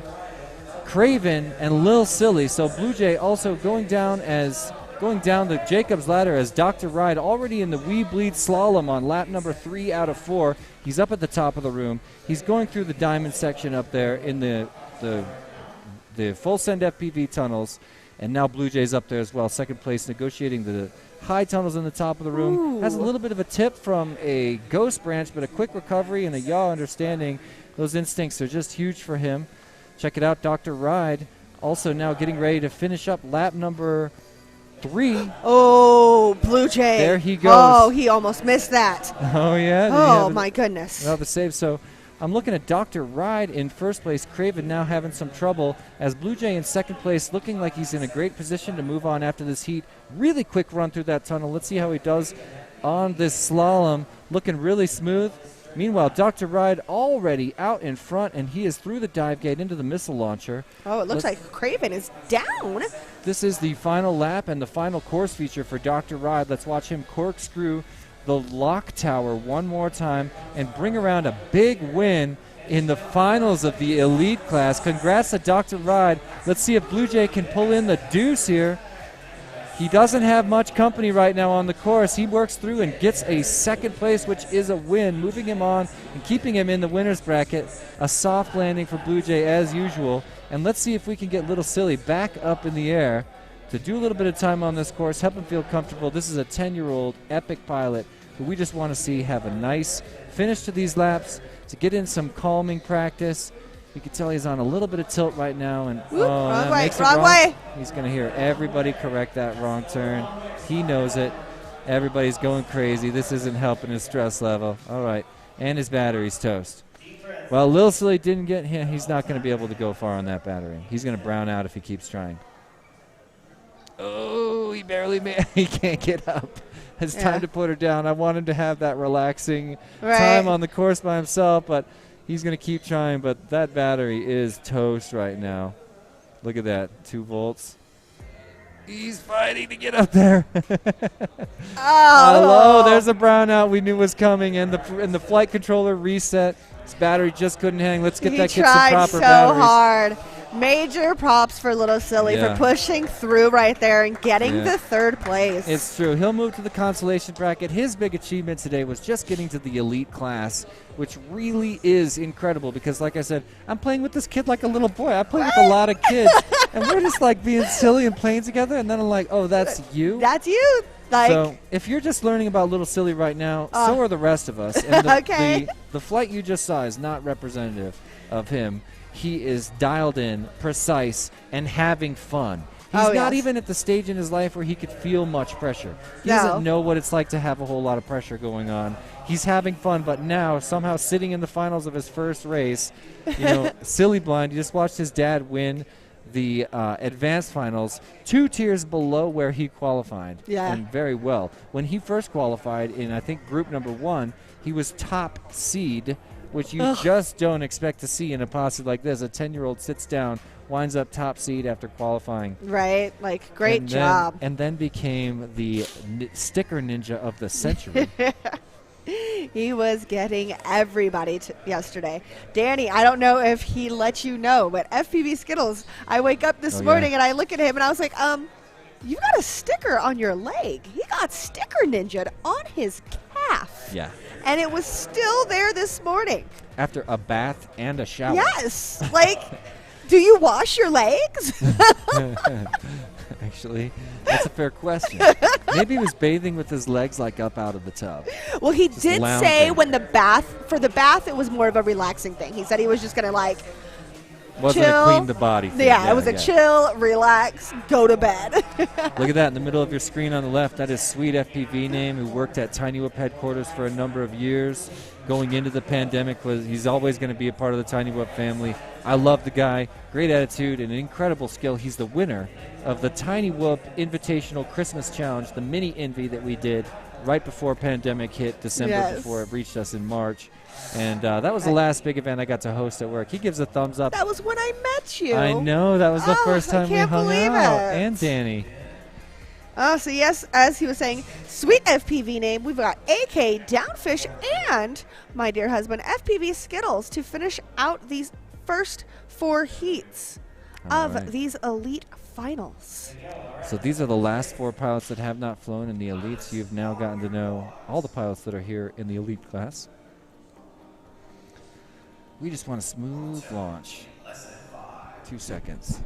Craven, and Lil Silly. So Blue Jay also going down the Jacob's ladder as Dr. Ride already in the We Bleed slalom on lap number 3 out of 4. He's up at the top of the room. He's going through the diamond section up there in the full send FPV tunnels. And now Blue Jay's up there as well, second place, negotiating the high tunnels in the top of the room. Ooh. Has a little bit of a tip from a ghost branch, but a quick recovery and a yaw understanding. Those instincts are just huge for him. Check it out, Dr. Ride also now getting ready to finish up lap number 3. Oh, Blue Jay. There he goes. Oh, he almost missed that. Oh, yeah? Oh, my goodness. Well, the save. So I'm looking at Dr. Ride in first place. Craven now having some trouble as Blue Jay in second place, looking like he's in a great position to move on after this heat. Really quick run through that tunnel. Let's see how he does on this slalom. Looking really smooth. Meanwhile, Dr. Ride already out in front, and he is through the dive gate into the missile launcher. Oh, it looks like Craven is down. This is the final lap and the final course feature for Dr. Ride. Let's watch him corkscrew the lock tower one more time and bring around a big win in the finals of the elite class. Congrats to Dr. Ride. Let's see if Blue Jay can pull in the deuce here. He doesn't have much company right now on the course. He works through and gets a second place, which is a win, moving him on and keeping him in the winner's bracket. A soft landing for Blue Jay as usual. And let's see if we can get Little Silly back up in the air to do a little bit of time on this course, help him feel comfortable. This is a 10-year-old epic pilot who we just want to see have a nice finish to these laps, to get in some calming practice. You can tell he's on a little bit of tilt right now. And wrong way. He's going to hear everybody correct that wrong turn. He knows it. Everybody's going crazy. This isn't helping his stress level. All right. And his battery's toast. Well, Lil Silly didn't get him. He's not going to be able to go far on that battery. He's going to brown out if he keeps trying. Oh, he barely made. He can't get up. It's time to put her down. I want him to have that relaxing Right. time on the course by himself, but he's going to keep trying. But that battery is toast right now. Look at that, 2 volts. He's fighting to get up there. Hello, there's a brownout we knew was coming, and the flight controller reset. His battery just couldn't hang. Let's get that kid some tried proper so batteries. hard. Major props for Little Silly Yeah. for pushing through right there and getting Yeah. the 3rd place. It's true. He'll move to the consolation bracket. His big achievement today was just getting to the elite class, which really is incredible because, like I said, I'm playing with this kid like a little boy. I play with a lot of kids, and we're just like being silly and playing together, and then I'm like, oh, that's you? That's you. Like, So if you're just learning about Little Silly right now, so are the rest of us. And Okay. the flight you just saw is not representative of him. He is dialed in, precise, and having fun. He's Oh, not yes. even at the stage in his life where he could feel much pressure. He No. doesn't know what it's like to have a whole lot of pressure going on. He's having fun, but now somehow sitting in the finals of his first race, silly blind. You just watched his dad win the advanced finals 2 tiers below where he qualified. Yeah. And very well. When he first qualified in, I think, group number 1, he was top seed, which you just don't expect to see in a posse like this. A 10-year-old sits down, winds up top seed after qualifying. right? Like, great and job. And then became the sticker ninja of the century. He was getting everybody yesterday. Danny, I don't know if he let you know, but FPV Skittles, I wake up this morning and I look at him and I was like, you got a sticker on your leg. He got sticker ninja'd on his calf. Yeah. And it was still there this morning. After a bath and a shower. Yes. Like, do you wash your legs? Actually, that's a fair question. Maybe he was bathing with his legs like up out of the tub. Well, he Just did lounging. say when the bath it was more of a relaxing thing. He said he was just going to like Wasn't chill. a clean the body thing. Yeah, it was a chill, relax, go to bed. Look at that in the middle of your screen on the left. That is Sweet FPV name, who worked at Tiny Whoop headquarters for a number of years. Going into the pandemic, he's always going to be a part of the Tiny Whoop family. I love the guy. Great attitude and an incredible skill. He's the winner of the Tiny Whoop Invitational Christmas Challenge, the mini Envy that we did right before pandemic hit December, before it reached us in March. And that was the last big event I got to host at work. He gives a thumbs up. That was when I met you. I know. That was the first time we can't hung believe out. it. And Danny. Oh, so yes, as he was saying, Sweet FPV name, we've got AK, Downfish, and my dear husband, FPV Skittles, to finish out these first 4 heats of these elite finals. So these are the last 4 pilots that have not flown in the elites. You've now gotten to know all the pilots that are here in the elite class. We just want a smooth launch. 2 seconds.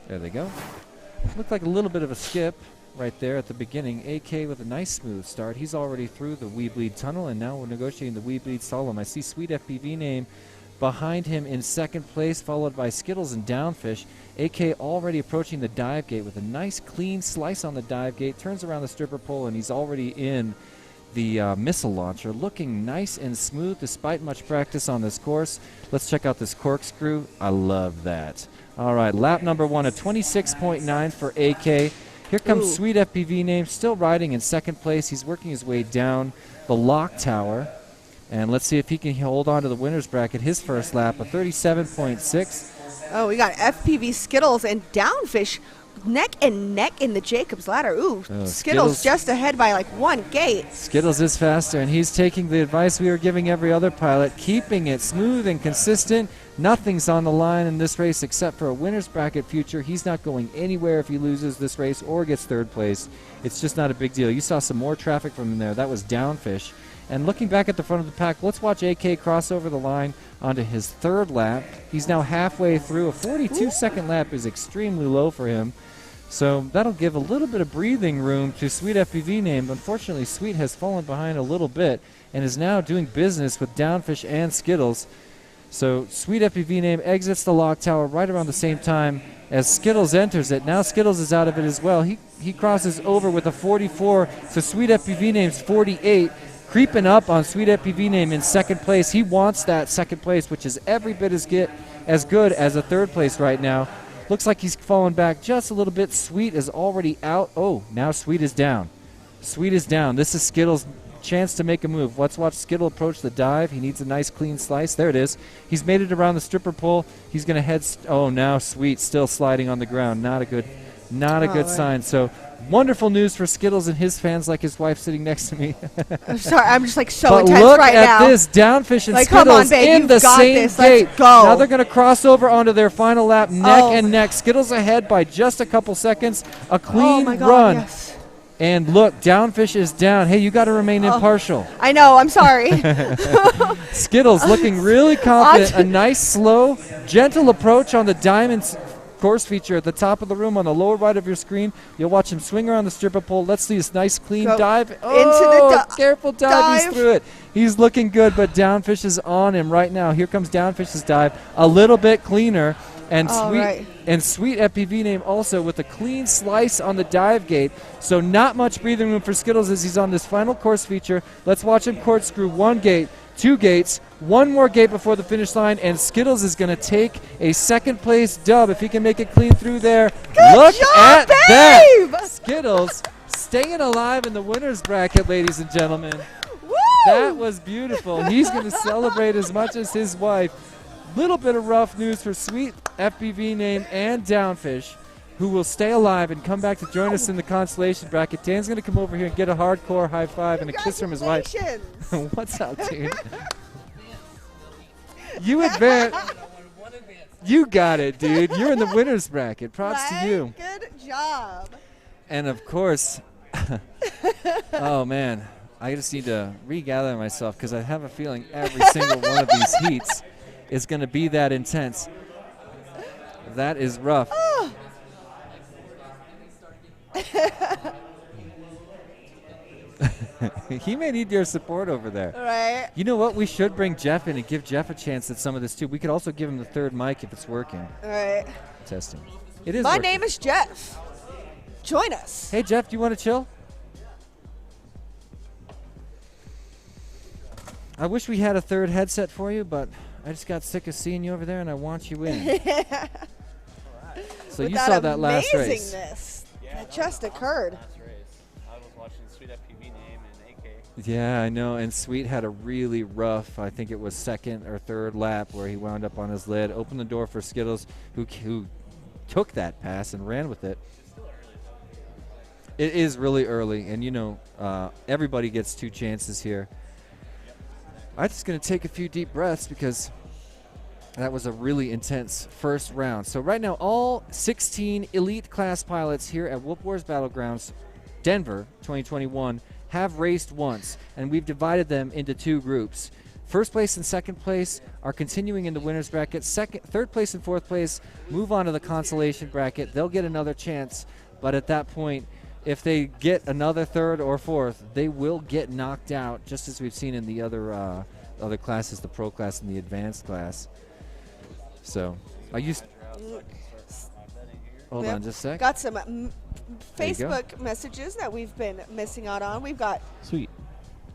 There they go. Looked like a little bit of a skip right there at the beginning. AK with a nice smooth start. He's already through the Wee Bleed tunnel, and now we're negotiating the Wee Bleed Solemn. I see Sweet FPV name behind him in second place, followed by Skittles and Downfish. AK already approaching the dive gate with a nice clean slice on the dive gate. Turns around the stripper pole, and he's already in the missile launcher, looking nice and smooth despite much practice on this course. Let's check out this corkscrew. I love that. All right, lap number 1, a 26.9 for AK. Here comes Sweet FPV name, still riding in second place. He's working his way down the lock tower. And let's see if he can hold on to the winner's bracket. His first lap, a 37.6. Oh, we got FPV Skittles and Downfish neck and neck in the Jacob's Ladder. Ooh, Skittles just ahead by like 1 gate. Skittles is faster, and he's taking the advice we were giving every other pilot, keeping it smooth and consistent. Nothing's on the line in this race except for a winner's bracket future. He's not going anywhere if he loses this race or gets third place. It's just not a big deal. You saw some more traffic from him there. That was Downfish. And looking back at the front of the pack, let's watch AK cross over the line onto his 3rd lap. He's now halfway through. A 42-second lap is extremely low for him. So that'll give a little bit of breathing room to Sweet FPV name. Unfortunately, Sweet has fallen behind a little bit and is now doing business with Downfish and Skittles. So Sweet FPV name exits the lock tower right around the same time as Skittles enters it. Now Skittles is out of it as well. He crosses over with a 44, so Sweet FPV name's 48. Creeping up on Sweet FPV name in second place. He wants that second place, which is every bit as good as a third place right now. Looks like he's fallen back just a little bit. Sweet is already out. Oh, now Sweet is down. Sweet is down. This is Skittles' chance to make a move. Let's watch Skittle approach the dive. He needs a nice clean slice. There it is. He's made it around the stripper pole. He's going to head. Oh, now Sweet still sliding on the ground. Not a good sign. So wonderful news for Skittles and his fans, like his wife sitting next to me. I'm sorry. I'm just like so but intense look right at now. this. Downfish and Like, Skittles come on, babe, in you've the got same this. gate. Let's go. Now they're going to cross over onto their final lap, neck and neck. Skittles ahead by just a couple seconds. A clean my God, run. yes. And look, Downfish is down. Hey, you got to remain impartial. I know. I'm sorry. Skittles looking really confident. A nice, slow, gentle approach on the Diamonds course feature at the top of the room on the lower right of your screen. You'll watch him swing around the stripper pole. Let's see this nice, clean dive. Oh, careful dive. He's through it. He's looking good, but Downfish is on him right now. Here comes Downfish's dive. A little bit cleaner. And Sweet FPV name also with a clean slice on the dive gate. So not much breathing room for Skittles as he's on this final course feature. Let's watch him corkscrew one gate, two gates, one more gate before the finish line, and Skittles is going to take a second place dub if he can make it clean through there. Look at that! Skittles staying alive in the winner's bracket, ladies and gentlemen. Woo! That was beautiful. He's going to celebrate as much as his wife. Little bit of rough news for Sweet FPV name and Downfish, who will stay alive and come back to join us in the consolation bracket. Dan's going to come over here and get a hardcore high five and a kiss from his wife. What's up, dude? You advance. You got it, dude. You're in the winner's bracket. Props to you. Good job. And of course, oh man, I just need to regather myself because I have a feeling every single one of these heats is going to be that intense. That is rough. Oh. He may need your support over there. Right. You know what? We should bring Jeff in and give Jeff a chance at some of this too. We could also give him the third mic if it's working. Right. Testing. It is My working. name is Jeff. Join us. Hey, Jeff, do you want to chill? I wish we had a third headset for you, but I just got sick of seeing you over there, and I want you in. So With you saw that last race. Amazingness that just occurred. I was watching Sweet FPV name and AK. Yeah, I know. And Sweet had a really rough, I think it was second or third lap where he wound up on his lid, opened the door for Skittles, who took that pass and ran with it. It is really early, and you know, everybody gets two chances here. I'm just going to take a few deep breaths because that was a really intense first round. So right now, all 16 elite class pilots here at Whoop Wars Battlegrounds, Denver 2021, have raced once, and we've divided them into two groups. First place and second place are continuing in the winner's bracket. Third place and fourth place move on to the consolation bracket. They'll get another chance, but at that point, if they get another third or fourth, they will get knocked out, just as we've seen in the other classes, the pro class and the advanced class. So, hold on just a sec. Got some Facebook messages that we've been missing out on. We've got Sweet.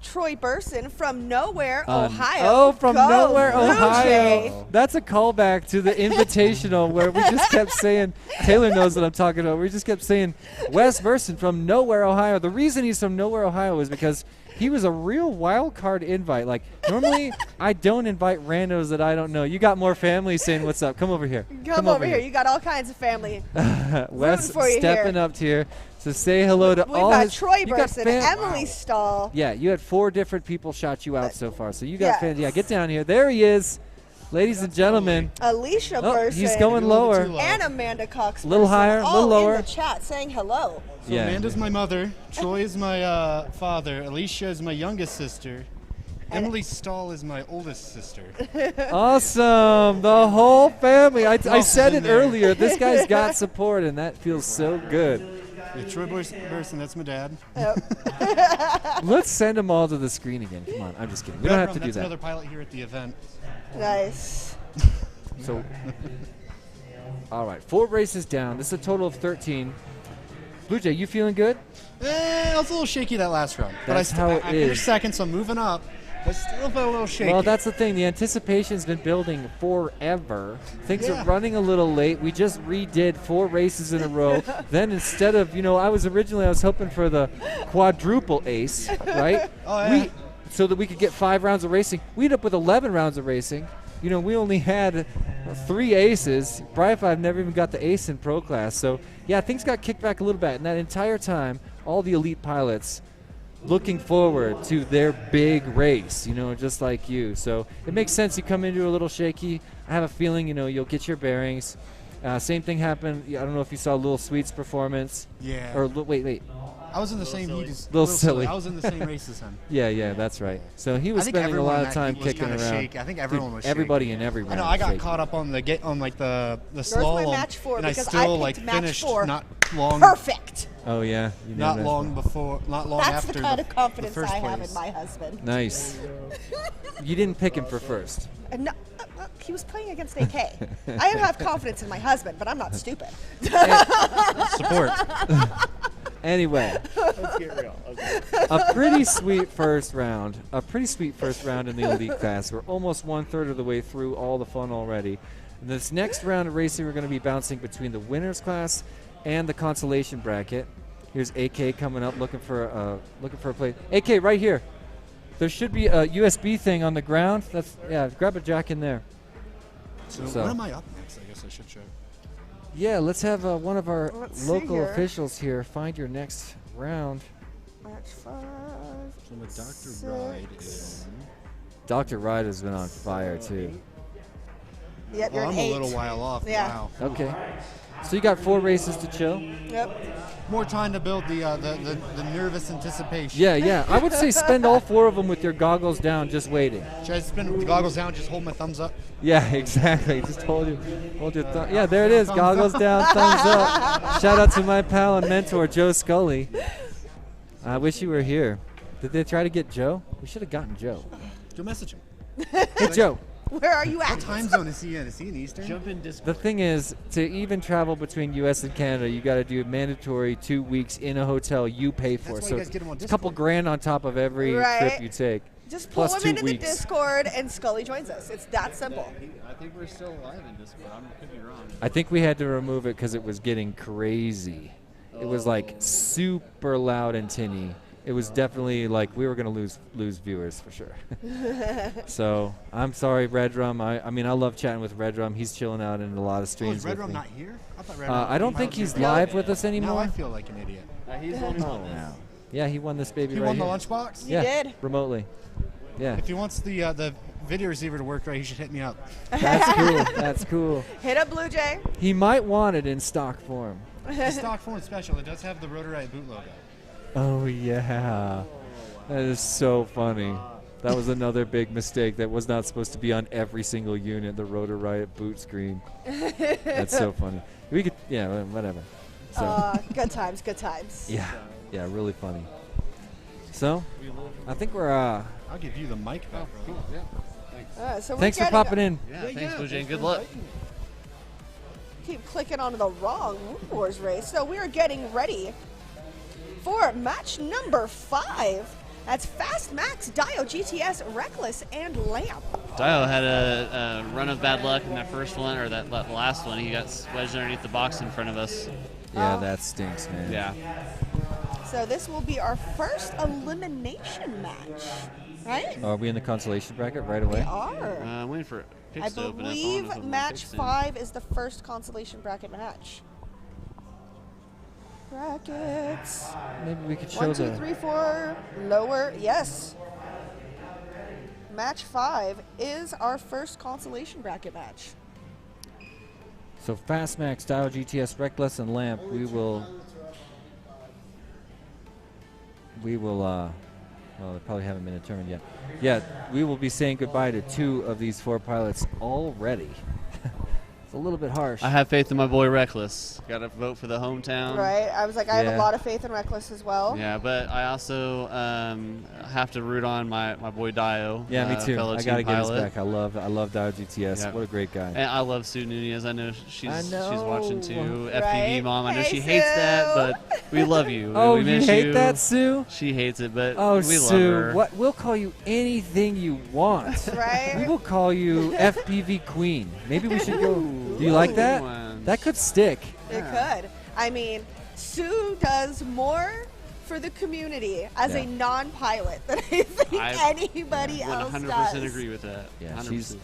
Troy Burson from Nowhere, Ohio. Oh, from Go Nowhere, Blue Ohio. Jay. That's a callback to the Invitational where we just kept saying, Taylor knows what I'm talking about. We just kept saying, Wes Burson from Nowhere, Ohio. The reason he's from Nowhere, Ohio is because he was a real wild card invite. Like, normally I don't invite randos that I don't know. You got more family saying, what's up? Come over here. Come over here. You got all kinds of family. Wes for you stepping here. up here to say hello to We've all got his... Troy you got Burson, Emily Stahl. Yeah, you had 4 different people shout you out so far. So you got fans. Yeah, get down here. There he is. Ladies and gentlemen. Alicia Burson. He's going lower. And Amanda Cox. Little Burson, higher, all little lower. in the chat saying hello. So Amanda's my mother, Troy is my father, Alicia is my youngest sister, Emily Stahl is my oldest sister. Awesome. The whole family. I said it earlier. This guy's got support, and that feels so good. Yeah, Troy Burson, that's my dad. Yep. Let's send them all to the screen again. Come on. I'm just kidding. We don't have to do that's that. Another pilot here at the event. Nice. So, all right. 4 races down. This is a total of 13. Blue Jay, you feeling good? I was a little shaky that last round. That's but how I it is. finished second, so I'm moving up. but still felt a little shaky. Well, that's the thing. The anticipation's been building forever. Things Yeah. are running a little late. We just redid 4 races in a row. Then instead of, I was hoping for the quadruple ace, right? Oh, yeah. So that we could get 5 rounds of racing. We ended up with 11 rounds of racing. We only had 3 aces. Brian I've never even got the ace in pro class. So, yeah, things got kicked back a little bit. And that entire time, all the elite pilots looking forward to their big race, just like you. So it makes sense you come into a little shaky. I have a feeling, you'll get your bearings. Same thing happened. I don't know if you saw Lil Sweet's performance. Yeah. Or wait. I was in the same heat as Little silly. I was in the same race as him. Yeah, that's right. So he was I think spending a everyone lot in of that time heat was kicking kinda around. shaky. I think everyone was shaky. Everybody in every round. I know. I got shaky. caught up on the the Yours slalom, my match 4 and I because still I picked match finished 4 not long. perfect. Oh yeah. You know Not that. long before. Not long That's after. the kind of confidence the first I have place. in my husband. Nice. You didn't pick him for first. No, he was playing against AK. I have confidence in my husband, but I'm not stupid. Support. Anyway, Let's get real. Okay. a pretty sweet first round. A pretty sweet first round in the elite class. We're almost 1/3 of the way through all the fun already. In this next round of racing, we're going to be bouncing between the winners class and the consolation bracket. Here's AK coming up, looking for a play. AK, right here. There should be a USB thing on the ground. Grab a jack in there. So when am I up next? I guess I should show. Yeah, let's have one of our Let's see local here. officials here find your next round. Match 5. So with Dr. Ride is. Dr. Ride has been on fire too. Yep, you're I'm an a 8. little while off. Yeah. Wow. Okay. So you got 4 races to chill? Yep. More time to build the nervous anticipation. Yeah. I would say spend all 4 of them with your goggles down, just waiting. Should I spin the goggles down? Just hold my thumbs up. Yeah, exactly. Just hold your thumb. Yeah, there it is. Goggles down, thumbs up. Shout out to my pal and mentor, Joe Scully. I wish you were here. Did they try to get Joe? We should have gotten Joe. Go message him. Hey, Joe. Where are you at? What time zone is he in? Is he in Eastern? Jump in Discord. The thing is, to even travel between U.S. and Canada, you got to do a mandatory 2 weeks in a hotel you pay for. That's why So you guys get 'em on it's a couple grand on top of every Right. trip you take. Just pull plus him 2 into the weeks. Discord and Scully joins us. It's that simple. I think we're still alive in Discord. I could be wrong. I think we had to remove it because it was getting crazy. It was like super loud and tinny. It was definitely like we were going to lose viewers for sure. So I'm sorry, Red Drum. I mean, I love chatting with Red Drum. He's chilling out in a lot of streams Is Red with Drum me. not here? I thought Red Drum I don't think he's live with us anymore. Now I feel like an idiot. He's only won this. Yeah, he won this baby He right won the here. lunchbox? He Yeah, did. remotely. Yeah. If he wants the video receiver to work right, he should hit me up. That's cool. That's cool. Hit up Blue Jay. He might want it in stock form. The stock form special. It does have the Rotorite boot logo. Oh, yeah. That is so funny. That was another big mistake. That was not supposed to be on every single unit, the Rotor Riot boot screen. That's so funny. We could, yeah, whatever. So, Good times, good times. yeah, really funny. So, I think we're, I'll give you the mic back, bro. Cool. Yeah. Thanks. So we're thanks for getting- popping in. Yeah, thanks, Blue Jay. Good luck. Keep clicking onto the wrong Wood Wars race. So we are getting ready for match number 5. That's Fast Max, Dio, GTS, Reckless, and Lamp. Dio had a run of bad luck in that first one, or that last one. He got wedged underneath the box in front of us. Yeah, that stinks, man. Yeah. So this will be our first elimination match, right? Are we in the consolation bracket right away? We are. I'm waiting for I picks to open up. I don't know if believe open match picks in. 5 is the first consolation bracket match. Brackets. Maybe we could show 1, 2, the... 3, 4. Lower. Yes. Match 5 is our first consolation bracket match. So Fast Max, Dio, GTS, Reckless, and Lamp, we will, well, they probably haven't been determined yet. Yeah, we will be saying goodbye to 2 of these 4 pilots already. It's a little bit harsh. I have faith in my boy Reckless. Got to vote for the hometown. Right. I was like, I have a lot of faith in Reckless as well. Yeah, but I also have to root on my boy Dio. Yeah, me too. Fellow I gotta team get his pilot. back. I love Dio GTS. Yeah. What a great guy. And I love Sue Nunez. I know she's watching too. Right? FPV mom. I know Hey, she hates that, Sue. but we love you. Oh, we you miss hate you. that, Sue? She hates it, but Oh, we love Sue, her. what? We'll call you anything you want. Right? We will call you FPV Queen. Maybe we should go. Do you like that? That could stick. It could. I mean, Sue does more for the community as a non-pilot than I think anybody else 100% does. agree with that. Yeah, 100%.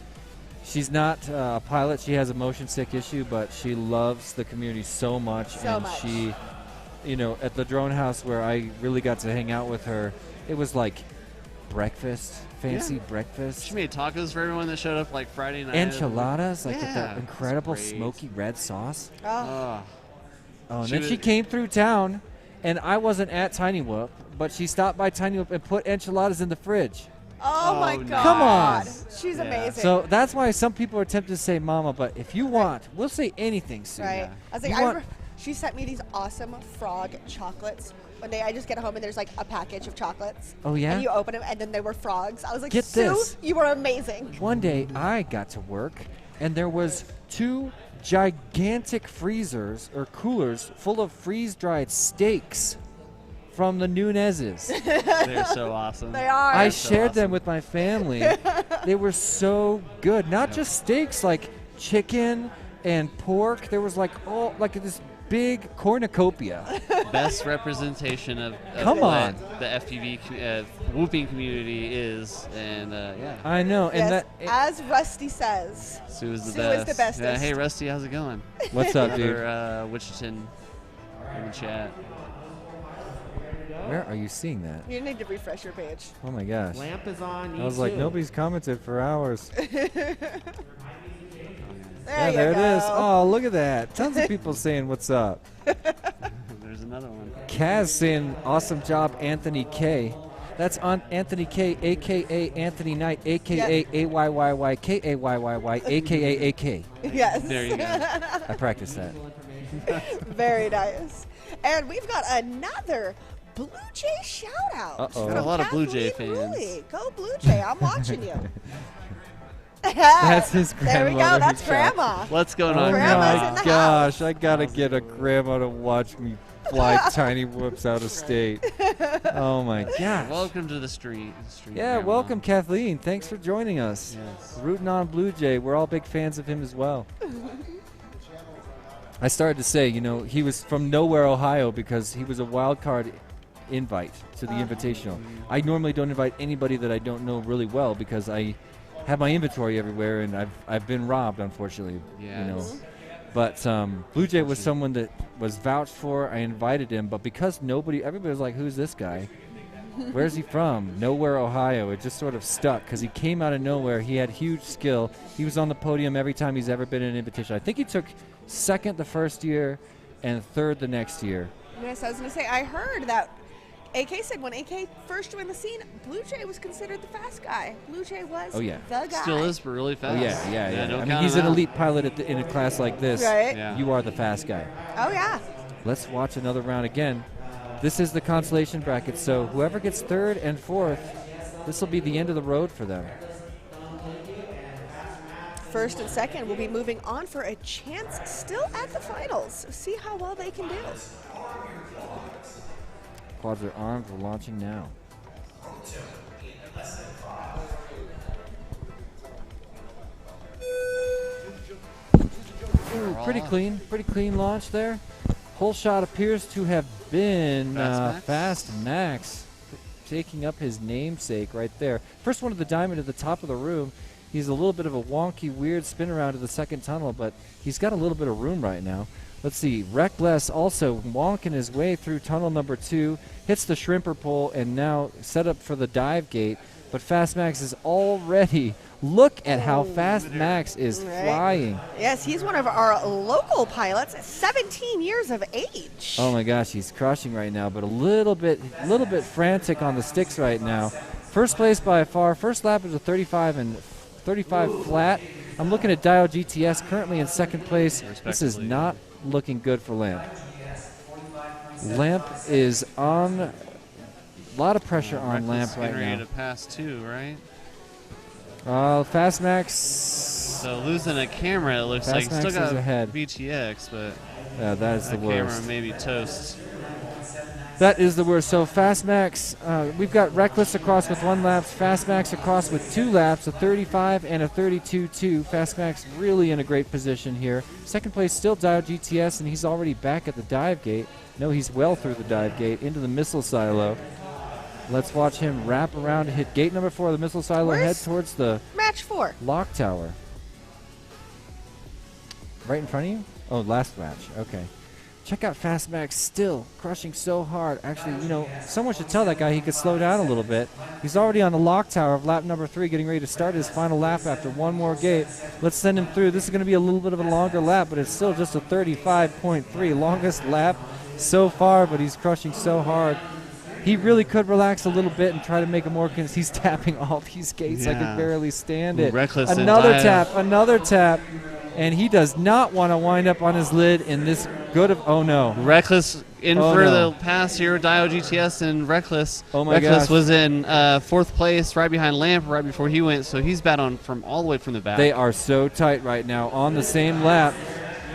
she's not a pilot. She has a motion sick issue, but she loves the community so much. So and much. she, at the drone house where I really got to hang out with her, it was like breakfast, fancy breakfast. She made tacos for everyone that showed up like Friday night. Enchiladas, like with Yeah, that incredible it's great. smoky red sauce. Oh. Oh, and She then was- she came through town, and I wasn't at Tiny Whoop, but she stopped by Tiny Whoop and put enchiladas in the fridge. Oh my no. God. Come on. She's amazing. So that's why some people are tempted to say mama, but if you want, we'll say anything, Sue. Right. I was like, You want- she sent me these awesome frog chocolates. One day I just get home and there's like a package of chocolates. Oh, yeah? And you open them and then they were frogs. I was like, Get Sue, this. you were amazing. One day I got to work, and there was 2 gigantic freezers or coolers full of freeze-dried steaks from the Nunez's. They're so awesome. They are. I so shared awesome. them with my family. They were so good. Not just steaks, like chicken and pork. There was like this big cornucopia. Best representation of Come what on. the FPV whooping community is, and yeah. I know, and Yes, that as Rusty says, Sue is the Sue best. is the bestest. Yeah, hey Rusty, how's it going? What's up, dude? Another, Wichita in the chat. Where are you seeing that? You need to refresh your page. Oh my gosh. Lamp is on. I was like, E2. nobody's commented for hours. There you there it is. go. Oh, look at that. Tons of people saying what's up. There's another one. Kaz saying, awesome job, Anthony K. That's on Anthony K, a.k.a. Anthony Knight, a.k.a. A-Y-Y-Y-K-A-Y-Y-Y, a.k.a. A-K. Yes. There you go. I practiced that. Very nice. And we've got another Blue Jay shout out. Uh-oh. Got a lot of Blue Jay fans. Go Blue Jay. I'm watching you. That's his There we go. grandmother That's who shot. Grandma. What's going Oh on, Grandma's my in the gosh, I gotta get a grandma to watch me fly tiny whoops out of state. Oh my gosh. Welcome to the street. Yeah, Grandma. welcome Kathleen. Thanks for joining us. Yes. Rooting on Blue Jay. We're all big fans of him as well. I started to say, he was from nowhere, Ohio, because he was a wild card invite to the Invitational. I normally don't invite anybody that I don't know really well because I have my inventory everywhere, and I've been robbed, unfortunately. Yes. But Blue Jay was someone that was vouched for. I invited him, but because everybody was like, "Who's this guy? Where's he from?" Nowhere, Ohio. It just sort of stuck because he came out of nowhere. He had huge skill. He was on the podium every time he's ever been in an invitation. I think he took second the first year and third the next year. Yes, I was going to say, I heard that AK said when AK first joined the scene, Blue Jay was considered the fast guy. Blue Jay was Oh, yeah. the guy. Still is, but really Oh fast. yeah. Don't I mean, count he's him an out. elite pilot in a class like this. Right. Yeah. You are the fast guy. Oh, yeah. Let's watch another round again. This is the consolation bracket, so whoever gets third and fourth, this will be the end of the road for them. First and second will be moving on for a chance still at the finals. See how well they can do. Quads are armed. We're launching now. Ooh, pretty clean launch there. Whole shot appears to have been Fast Max taking up his namesake right there. First one of the diamond at the top of the room. He's a little bit of a wonky, weird spin around to the second tunnel, but he's got a little bit of room right now. Let's see, Reckless also wonking his way through tunnel number 2, hits the shrimper pole, and now set up for the dive gate. But Fast Max is already, look at how Fast Max is flying. Yes, he's one of our local pilots, 17 years of age. Oh my gosh, he's crushing right now, but a little bit frantic on the sticks right now. First place by far. First lap is a 35 flat. I'm looking at Dio GTS currently in second place. This is not looking good for Lamp. Lamp is on a lot of pressure on Lamp right ready now. to pass too, right? Fastmax. So losing a camera, it looks like Fastmax still got is ahead. BTX, but Yeah, that is the worst. Camera maybe toast. That is the worst. So Fastmax, we've got Reckless across with 1 lap, Fastmax across with 2 laps, a 35 and a 32.2. Fastmax really in a great position here. Second place still Dio GTS, and he's already back at the dive gate. No, he's well through the dive gate into the missile silo. Let's watch him wrap around to hit gate number 4 of the missile silo, head towards the match 4 lock tower. Right in front of you? Oh, last match. Okay. Check out Fastmax still crushing so hard. Actually, you know, someone should tell that guy he could slow down a little bit. He's already on the lock tower of lap number 3, getting ready to start his final lap after 1 more gate. Let's send him through. This is going to be a little bit of a longer lap, but it's still just a 35.3. Longest lap so far, but he's crushing so hard. He really could relax a little bit and try to make it more he's tapping all these gates. I could barely stand it. Reckless Another tap. And he does not want to wind up on his lid in this good of... Oh, no. Reckless in for the pass here. Dio GTS and Reckless. Oh, my Reckless gosh. was in 4th place right behind Lamp right before he went, so he's bad on from all the way from the back. They are so tight right now on the same lap.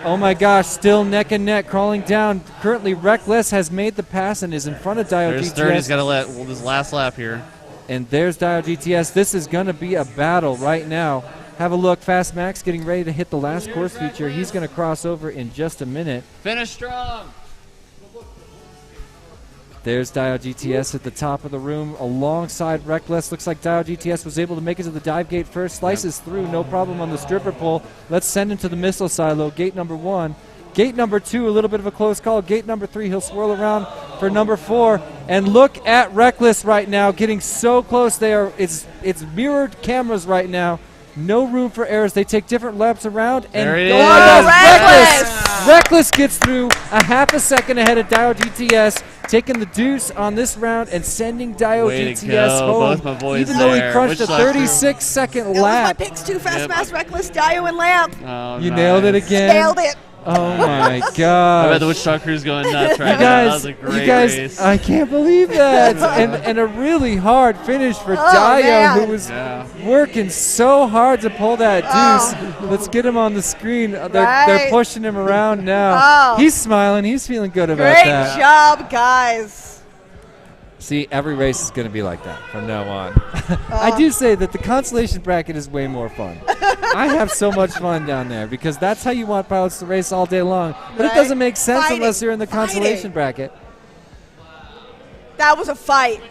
Oh, my gosh. Still neck and neck crawling down. Currently, Reckless has made the pass and is in front of Dio There's GTS. third. He's got to let this last lap here. And there's Dio GTS. This is going to be a battle right now. Have a look. Fastmax getting ready to hit the last course feature. He's going to cross over in just a minute. Finish strong. There's Dio GTS at the top of the room alongside Reckless. Looks like Dio GTS was able to make it to the dive gate first. Slices through, no problem on the stripper pole. Let's send him to the missile silo. Gate number 1. Gate number 2, a little bit of a close call. Gate number 3, he'll swirl around for number 4. And look at Reckless right now, getting so close. It's mirrored cameras right now. No room for errors. They take different laps around. And there he oh is. my gosh, Reckless gets through a half a second ahead of Dio GTS, taking the deuce on this round and sending Dio GTS home. Both my boys even though he there. crushed Which a 36-second lap. my picks too. Fastmax, Reckless, Dio, and Lamp. Oh, You nailed it again. Nailed it. Oh my gosh. I bet the Wichita crew's going nuts right now. That was a great race. I can't believe that. and a really hard finish for Dio, man. who was working so hard to pull that deuce. Let's get him on the screen. They're pushing him around now. He's smiling. He's feeling good about that. Great job, guys. See, every race is going to be like that from now on. I do say that the consolation bracket is way more fun. I have so much fun down there because that's how you want pilots to race all day long. But it doesn't make sense unless you're in the consolation bracket. That was a fight.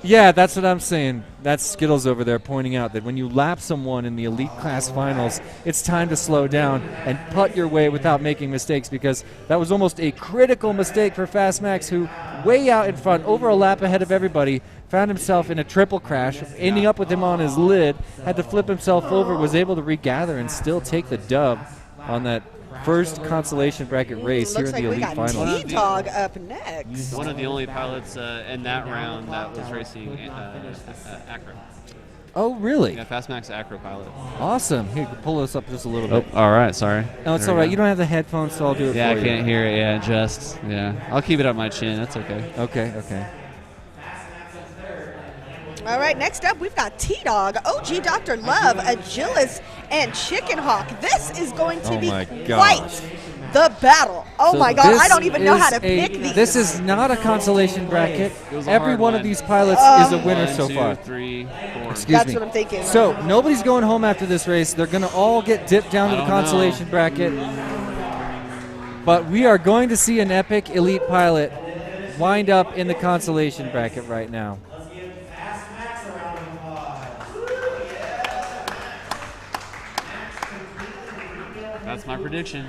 Yeah, that's what I'm saying. That's Skittles over there pointing out that when you lap someone in the elite class finals, it's time to slow down and putt your way without making mistakes, because that was almost a critical mistake for Fastmax, who way out in front, over a lap ahead of everybody, found himself in a triple crash, ending up with him on his lid, had to flip himself over, was able to regather and still take the dub on that first consolation bracket race here in the elite finals. Looks like we got T-Dog up next. One of the only pilots in that round that was racing Acro. Oh, really? Yeah, Fastmax Acro pilot. Awesome. Here, pull us up just a little bit. Oh, all right, sorry. No, it's all right. You don't have the headphones, so I'll do it for you. Yeah, I can't hear it. Yeah, I'll keep it up my chin. That's okay. Okay. All right, next up, we've got T-Dog, OG Dr. Love, Agilis, and Chicken Hawk. This is going to be quite the battle. Oh, So my God, this I don't even know how to is pick these. This is not a consolation bracket. was a Every hard one of one. these pilots is a winner 1, so 2, far. 3, 4. Excuse That's me. what I'm thinking. So nobody's going home after this race. They're going to all get dipped down to the I don't consolation bracket. But we are going to see an epic elite pilot wind up in the consolation bracket right now. That's my prediction.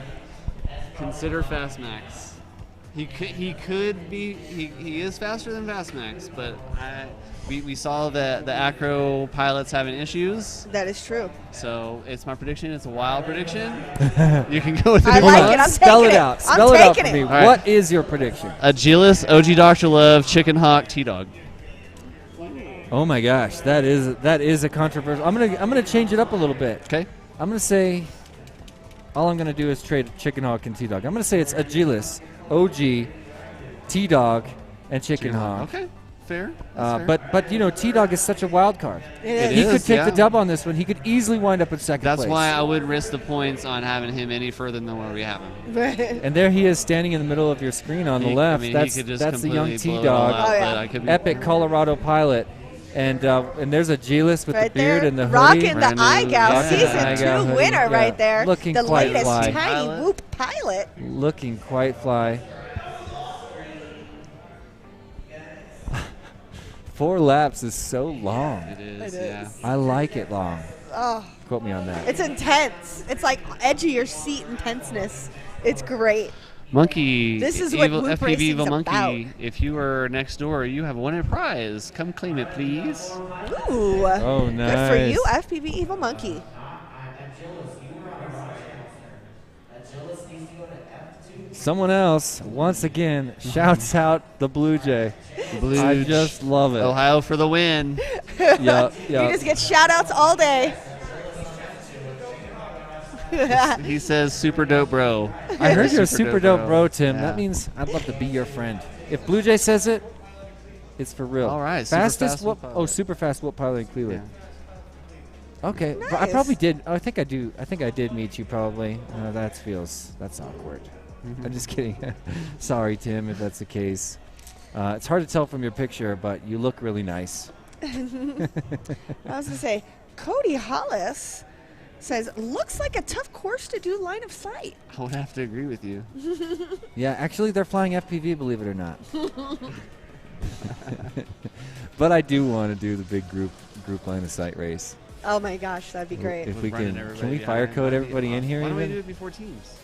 Consider Fastmax. He could be he is faster than Fastmax, but we saw the Acro pilots having issues. That is true. So it's my prediction. It's a wild prediction. You can go with it. I if you like want. it. I'm Spell taking it it. out. I'm Spell it out for taking me. it. All right. What is your prediction? Agilis, OG Dr. Love, Chicken Hawk, T-Dog. Oh my gosh, that is a controversial. I'm gonna change it up a little bit. Okay. I'm gonna say all I'm gonna do is trade Chicken Hawk and T-Dog. I'm gonna say it's Agilis, OG, T-Dog, and Chicken Hawk. Okay. Fair. That's fair. But you know, T-Dog is such a wild card. He could take the dub on this one. He could easily wind up in second place. That's why I would risk the points on having him any further than where we have him. And there he is standing in the middle of your screen on the left. That's the young T-Dog, epic Colorado pilot. And there's Agilis with the beard and the hoodie. Rocking the iGal Season 2 winner right there. Looking the quite latest fly. Tiny Whoop pilot. Looking quite fly. 4 laps is so long. It is, yeah. I like it long. Oh. Quote me on that. It's intense. It's like edge of your seat intenseness. It's great. Monkey, This is what Whoop FPV racing's Evil Monkey. about. If you are next door, you have won a prize. Come claim it, please. Ooh. Oh, Good for nice. you, FPV Evil Monkey. Someone else, once again, shouts out the Blue Jay. I just love it. Ohio for the win. Yeah. You just get shout-outs all day. He says super dope bro. I heard you're a super dope bro, Tim. Yeah. That means I'd love to be your friend. If Blue Jay says it, it's for real. All right, super Fastest fast whoop. whoop Oh, super fast whoop pilot in Cleveland. Okay, Nice. I probably did. I think I do. I think I did meet you probably. That's awkward. I'm just kidding. Sorry, Tim, if that's the case. It's hard to tell from your picture, but you look really nice. I was going to say, Cody Hollis says, looks like a tough course to do line of sight. I would have to agree with you. Yeah, actually, they're flying FPV, believe it or not. But I do want to do the big group line of sight race. Oh my gosh, that'd be great. If we can we fire code everybody in here? Why don't we even? do it before teams?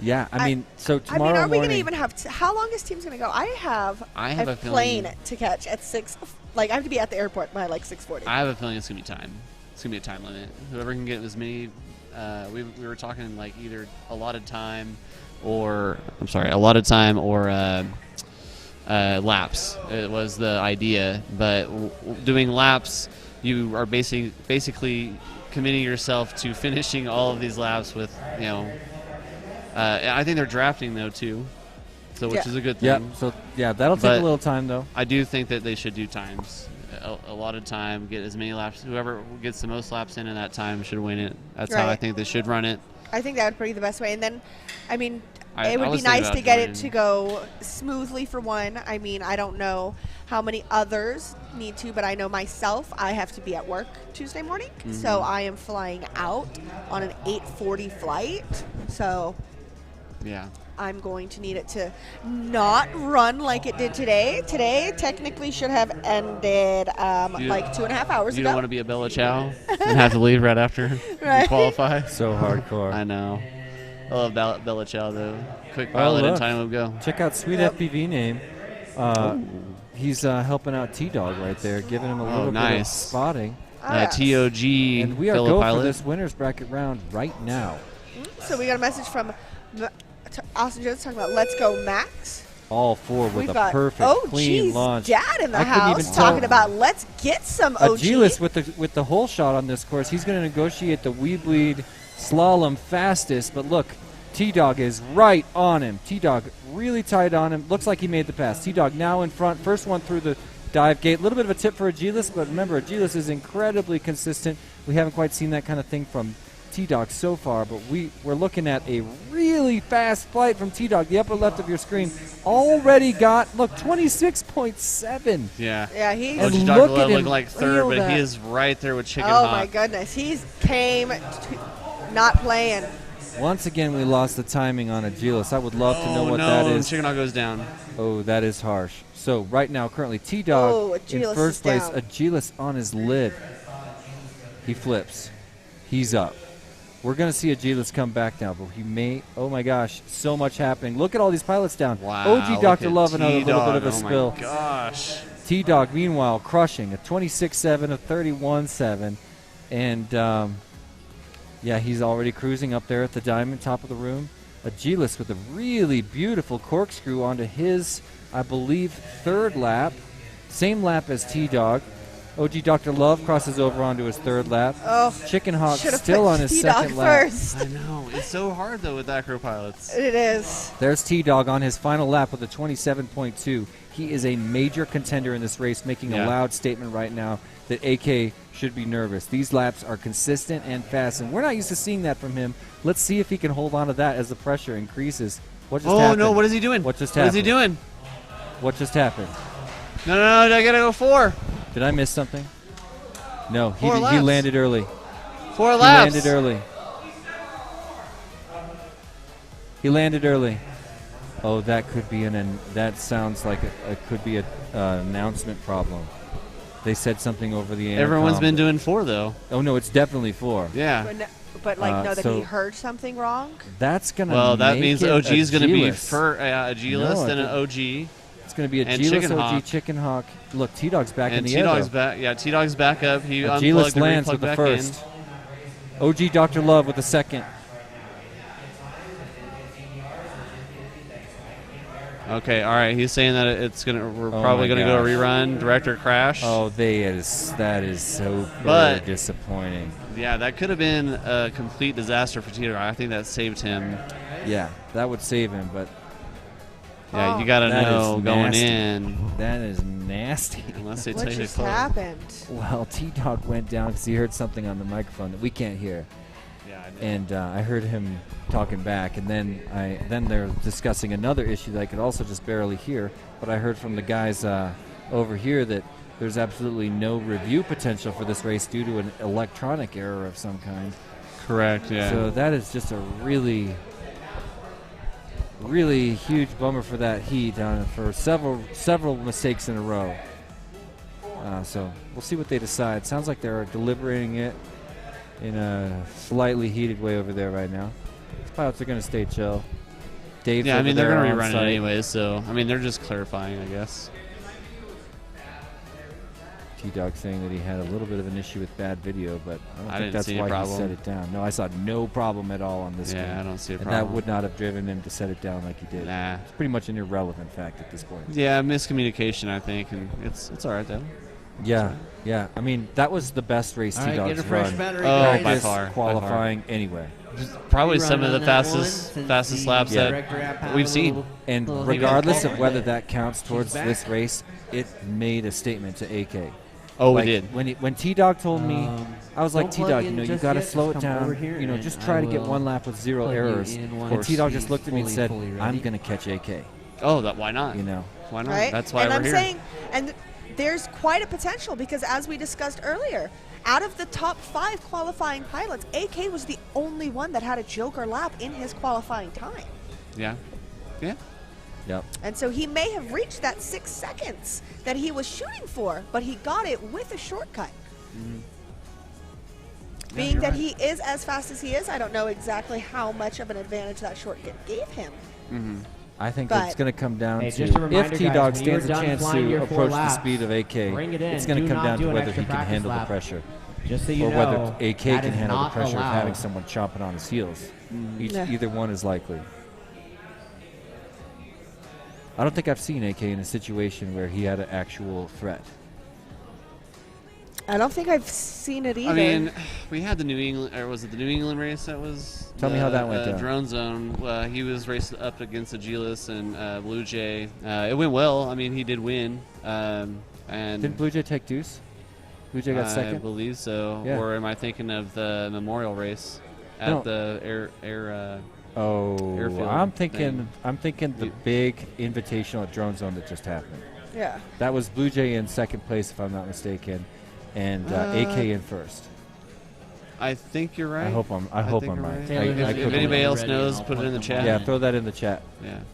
Yeah, I mean, so I tomorrow mean, are we morning. going to even have how long is team's going to go? I have a plane feeling- to catch at 6. Like, I have to be at the airport by like 6:40. I have a feeling it's gonna be time. It's gonna be a time limit. Whoever can get as many. We were talking like either allotted time or laps. It was the idea, but doing laps, you are basically committing yourself to finishing all of these laps with I think they're drafting though too, so which is a good thing. Yeah. So that'll take a little time though. I do think that they should do times. A lot of time, get as many laps. Whoever gets the most laps in that time should win it. That's how I Right. think they should run it. I think that would be the best way. And then, I mean, I it would be was thinking nice about to get it joining. to go smoothly for one. I mean, I don't know how many others need to, but I know myself, I have to be at work Tuesday morning. So Mhm. I am flying out on an 8:40 flight. So Yeah. I'm going to need it to not run like it did today. Today technically should have ended like 2.5 hours You ago. don't want to be a Bella Chow and have to leave right after Right. you qualify. So hardcore. I know. I love Bella Chow though. Quick Oh, pilot and look. time will go. Check out Sweet FPV name. He's helping out T-Dog right there, giving him a little bit of nice. spotting. TOG And we are fellow go pilot. for this winners bracket round right now. So we got a message from Austin Jones talking about Let's Go Max. All 4 with We've a got perfect, clean OG's launch. dad in the I couldn't house even talking tell. about let's get some OG. Agilis with the whole shot on this course. He's going to negotiate the Weebleed slalom fastest, but look, T-Dog is right on him. T-Dog really tight on him. Looks like he made the pass. T-Dog now in front. First one through the dive gate. A little bit of a tip for Agilis, but remember, Agilis is incredibly consistent. We haven't quite seen that kind of thing from T-Dog so far, but we're looking at a really fast flight from T-Dog. The upper left of your screen already got, look, 26.7. Yeah. Yeah, he's OG and Dr. look Love at him looked like third, reel but that. he is right there with Chicken Oh Hawk. my goodness, he's not playing. Once again, we lost the timing on Agilis. I would love to know what no, that is. Chicken Hawk goes down. Oh, that is harsh. So right now, currently, T-Dog Oh, in Agilis first is place. down. Agilis on his lid. He flips. He's up. We're going to see Agilis come back now, but he may. Oh my gosh, so much happening. Look at all these pilots down. Wow, OG look Dr. at Love, another little bit of a T-Dog. Oh spill. my gosh. T-Dog, meanwhile, crushing a 26.7, a 31.7. And, yeah, he's already cruising up there at the diamond, top of the room. Agilis with a really beautiful corkscrew onto his, I believe, third lap. Same lap as T-Dog. OG Dr. Love crosses over onto his third lap. Oh, Chicken Hawk should've still put on his T-Dog second lap. first. I know. It's so hard, though, with acro pilots. It is. There's T-Dog on his final lap with a 27.2. He is a major contender in this race, making a loud statement right now that AK should be nervous. These laps are consistent and fast, and we're not used to seeing that from him. Let's see if he can hold on to that as the pressure increases. What just happened? Oh, no. What is he doing? What just What happened? is he doing? What just happened? No, I got to go 4. Did I miss something? No, he 4 laps. landed early. 4 laps. He landed early. He landed early. Oh, that could be that sounds like it could be an announcement problem. They said something over the intercom. Everyone's been doing 4, though. Oh, no, it's definitely 4. Yeah. But like, know that so he heard something wrong. That's gonna. Well, that make means it OG is going to be G-less. a G-list, No, then an OG. It's going to be a and G-less Chicken OG Hawk. Chicken Hawk. Look, T-Dog's back in And the air. T-Dog's though. back. Yeah, T-Dog's back up. He A unplugged G-less and lands replugged with the back first. OG Dr. Love with the second. Okay, all right. He's saying that we're Oh probably my going to go gosh. rerun director crash. Oh, that is so But- disappointing. Yeah, that could have been a complete disaster for Tito. I think that saved him. Yeah, that would save him, but Yeah, you got to that know is going nasty. in. That is nasty. Unless they What tell you to just close. happened? Well, T-Dog went down because he heard something on the microphone that we can't hear. Yeah, I know. And I heard him talking back, and then they're discussing another issue that I could also just barely hear. But I heard from the guys over here that there's absolutely no review potential for this race due to an electronic error of some kind. Correct. Yeah. So that is just a really, really huge bummer for that heat for several mistakes in a row. So we'll see what they decide. Sounds like they're deliberating it in a slightly heated way over there right now. These pilots are going to stay chill. Dave's Yeah, I over mean, they're there going to on be running site. anyways, so, I mean, they're just clarifying, I guess. T-Dog saying that he had a little bit of an issue with bad video, but I don't think didn't that's see a why he problem. set it down. No, I saw no problem at all on this Yeah, game. I don't see a And problem. that would not have driven him to set it down like he did. Nah. It's pretty much an irrelevant fact at this point. Yeah, miscommunication, I think, and it's all right, though. Yeah, yeah. I mean, that was the best race All right, T-Dog's get a fresh run. battery, Oh, guys. by far. Qualifying anywhere. Probably Run some of on the that fastest one, fastest since laps the that director app had we've a seen. little- And little regardless hiccup of on whether it. that counts towards back. this race, it made a statement to AK. Oh, like, it did. When T-Dog told me, I was like, don't plug T-Dog, in you just got to yet, slow just it come over down. here You know, and just I try to get will one lap with zero plug you errors. in And once T-Dog he's just looked at me and said, fully I'm ready. going to catch AK. Oh, why not? You know. Why not? Right? That's why and we're I'm here. saying, and there's quite a potential because as we discussed earlier, out of the top 5 qualifying pilots, AK was the only one that had a Joker lap in his qualifying time. Yeah. Yeah. Yep. And so he may have reached that 6 seconds that he was shooting for, but he got it with a shortcut. Being that he is as fast as he is, I don't know exactly how much of an advantage that shortcut gave him. I think But- it's going to come down Hey, to just a reminder, if guys, T-Dog when you're stands a done chance flying to your 4 approach the laps, speed of AK, bring it in. it's going to Do come not down do to an whether extra he can practice handle the lap. pressure. Just so you or know, whether AK that can is handle the not pressure of allowed. having someone chomping on his heels. Yeah. Either one is likely. I don't think I've seen AK in a situation where he had an actual threat. I don't think I've seen it either. I mean, we had the New England, or was it the New England race that was? Tell me how that went down. Drone Zone. He was racing up against Agilis and Blue Jay. It went well. I mean, he did win. And Didn't Blue Jay take deuce? Blue Jay got I second? believe so. Yeah. Or am I thinking of the Memorial race at No. the airfield? I'm thinking thing. the big invitational at Drone Zone that just happened. Yeah. That was Blue Jay in second place, if I'm not mistaken, and AK in first. I think you're right. I hope I'm think right. you're I If could be anybody wrong. else knows, put it in the chat. Yeah, throw that in the chat. Yeah. I'm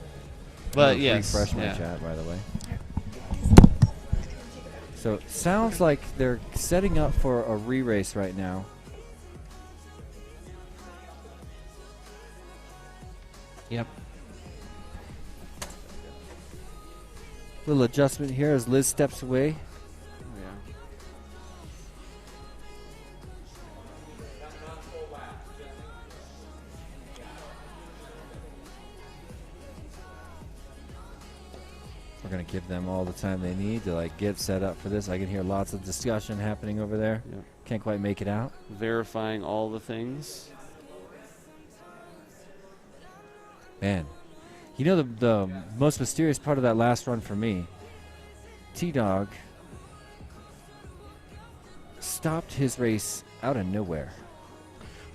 But gonna yes, refresh my yeah. chat, by the way. So it sounds like they're setting up for a re-race right now. Yep. Little adjustment here as Liz steps away. We're going to give them all the time they need to like get set up for this. I can hear lots of discussion happening over there. Yep. Can't quite make it out. Verifying all the things. Man, you know the most mysterious part of that last run for me, T-Dog stopped his race out of nowhere.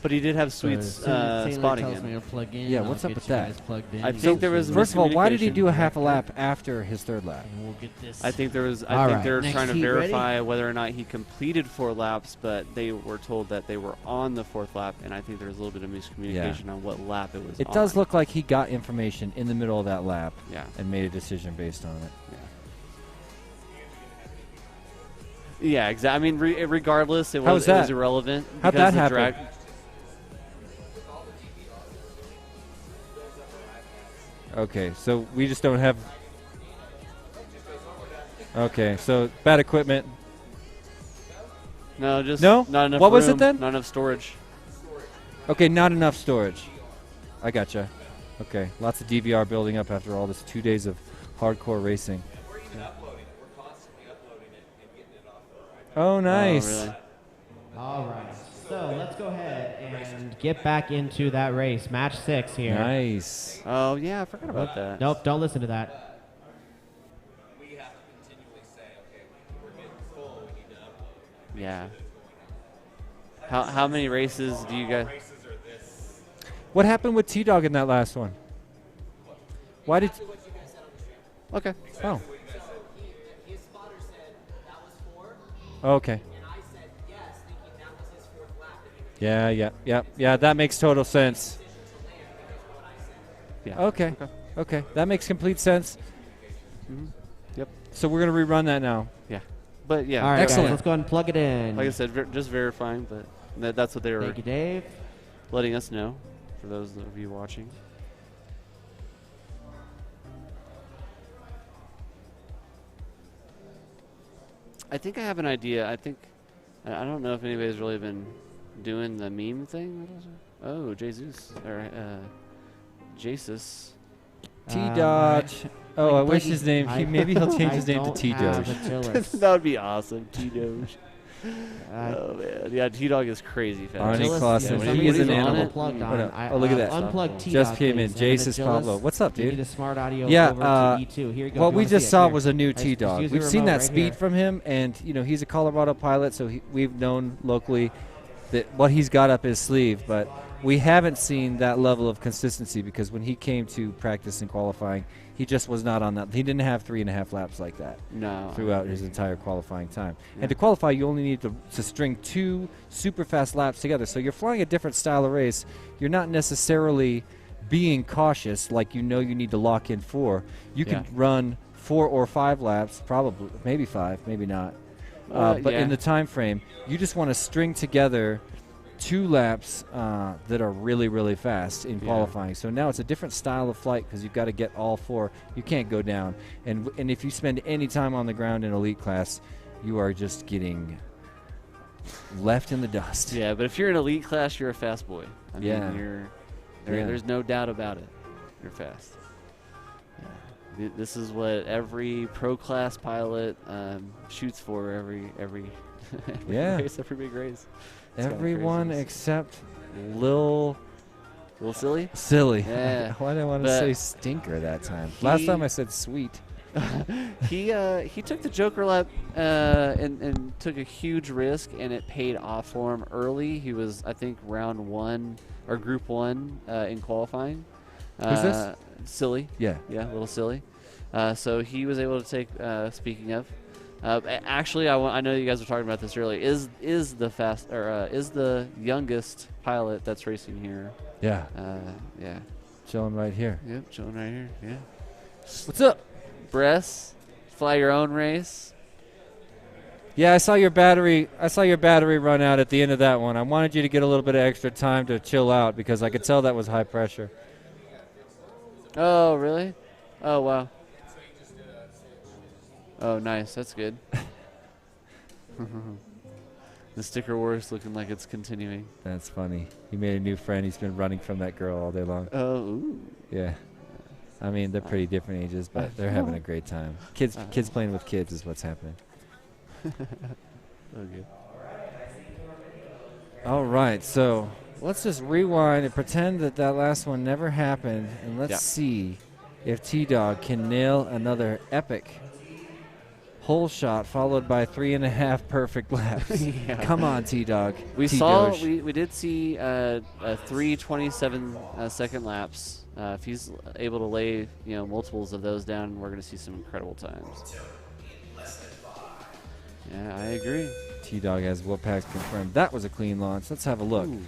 But he did have sweet spotting in. Yeah, what's up with that? I think there was first of all, why did he miscommunication. do a half a lap after his third lap? We'll get this. I think there was. All I think right. they were Next trying to heat, verify ready? whether or not he completed 4 laps, but they were told that they were on the 4th lap, and I think there was a little bit of miscommunication on what lap it was. It on. does look like he got information in the middle of that lap, Yeah. and made a decision based on it. Yeah, exactly. I mean, regardless, it How was was that? irrelevant. How'd because that the happen? drag- Okay, so we just don't have. Okay, so bad equipment. No, just no. not enough. What was it room, then? Not enough storage. Okay, not enough storage. I gotcha. Okay, lots of DVR building up after all this 2 days of hardcore racing. Oh, nice. Oh, really? All right. So let's go ahead and get back into that race. Match 6 here. Nice. Oh, yeah, I forgot about that. Nope, don't listen to that. Yeah. How many races do you guys? What happened with T-Dog in that last one? Why did? Okay. Oh. Okay. Yeah. That makes total sense. Yeah. Okay. Okay. That makes complete sense. Mm-hmm. Yep. So we're gonna rerun that now. Yeah. But yeah. All right, excellent. guys, let's go ahead and plug it in. Like I said, just verifying, but that's what they were. Thank you, Dave. Letting us know for those of you watching. I think I have an idea. I don't know if anybody's really been doing the meme thing. Oh, Jesus or Jesus. T-Dodge. I wish his name. Maybe he'll change his name to T-Doge. That would be awesome, T-Doge. Oh man, yeah, T-Dog is crazy fast. Arnie Clausen, he is an animal. Plugged on. Oh, look at that. Unplugged T-Dog, Just came in. please. Jasus Pablo. What's up, Give me dude? the smart audio Yeah, over to E2. Here you go. what If you we wanna just see it, saw here. was a new Just T-Dog. use the We've seen remote that right speed here. from him, and he's a Colorado pilot, so we've known locally that what he's got up his sleeve, but we haven't seen that level of consistency because when he came to practice and qualifying, he just was not on that. He didn't have 3.5 laps like that throughout his entire qualifying time. Yeah. And to qualify, you only need to string 2 super fast laps together. So you're flying a different style of race. You're not necessarily being cautious like you need to lock in 4. You can run 4 or 5 laps, probably, maybe 5, maybe not. But in the time frame, you just want to string together 2 laps that are really, really fast in qualifying. So now it's a different style of flight because you've got to get all 4. You can't go down. And if you spend any time on the ground in elite class, you are just getting left in the dust. Yeah, but if you're in elite class, you're a fast boy. I mean, there's no doubt about it. You're fast. Yeah. This is what every pro class pilot shoots for every race, every big race. It's kinda Everyone crazy. except Lil Silly? Silly. Yeah. Why did I want to say stinker that time? Last time I said sweet. He took the Joker lap and took a huge risk, and it paid off for him early. He was, I think, round 1 or group 1 in qualifying. Who's this? Silly. Yeah. Yeah, little Silly. So he was able to take. Speaking of, actually, I know you guys were talking about this earlier. Is the youngest pilot that's racing here? Yeah. Yeah. Chilling right here. Yep, chilling right here. Yeah. What's up? Bress, fly your own race. Yeah, I saw your battery run out at the end of that one. I wanted you to get a little bit of extra time to chill out because I could tell that was high pressure. Oh, really? Oh, wow. Oh, nice. That's good. The sticker war is looking like it's continuing. That's funny. He made a new friend. He's been running from that girl all day long. Oh, ooh. Yeah. I mean, they're pretty different ages, but they're having a great time. Kids playing with kids is what's happening. Okay. All right, so let's just rewind and pretend that last one never happened, and let's see if T-Dog can nail another epic hole shot followed by 3.5 perfect laps. Come on, T-Dog. We did see 3:27 second laps. If he's able to lay multiples of those down, we're going to see some incredible times. Yeah, I agree. T-Dog has Wolfpacks confirmed. That was a clean launch. Let's have a look. Ooh.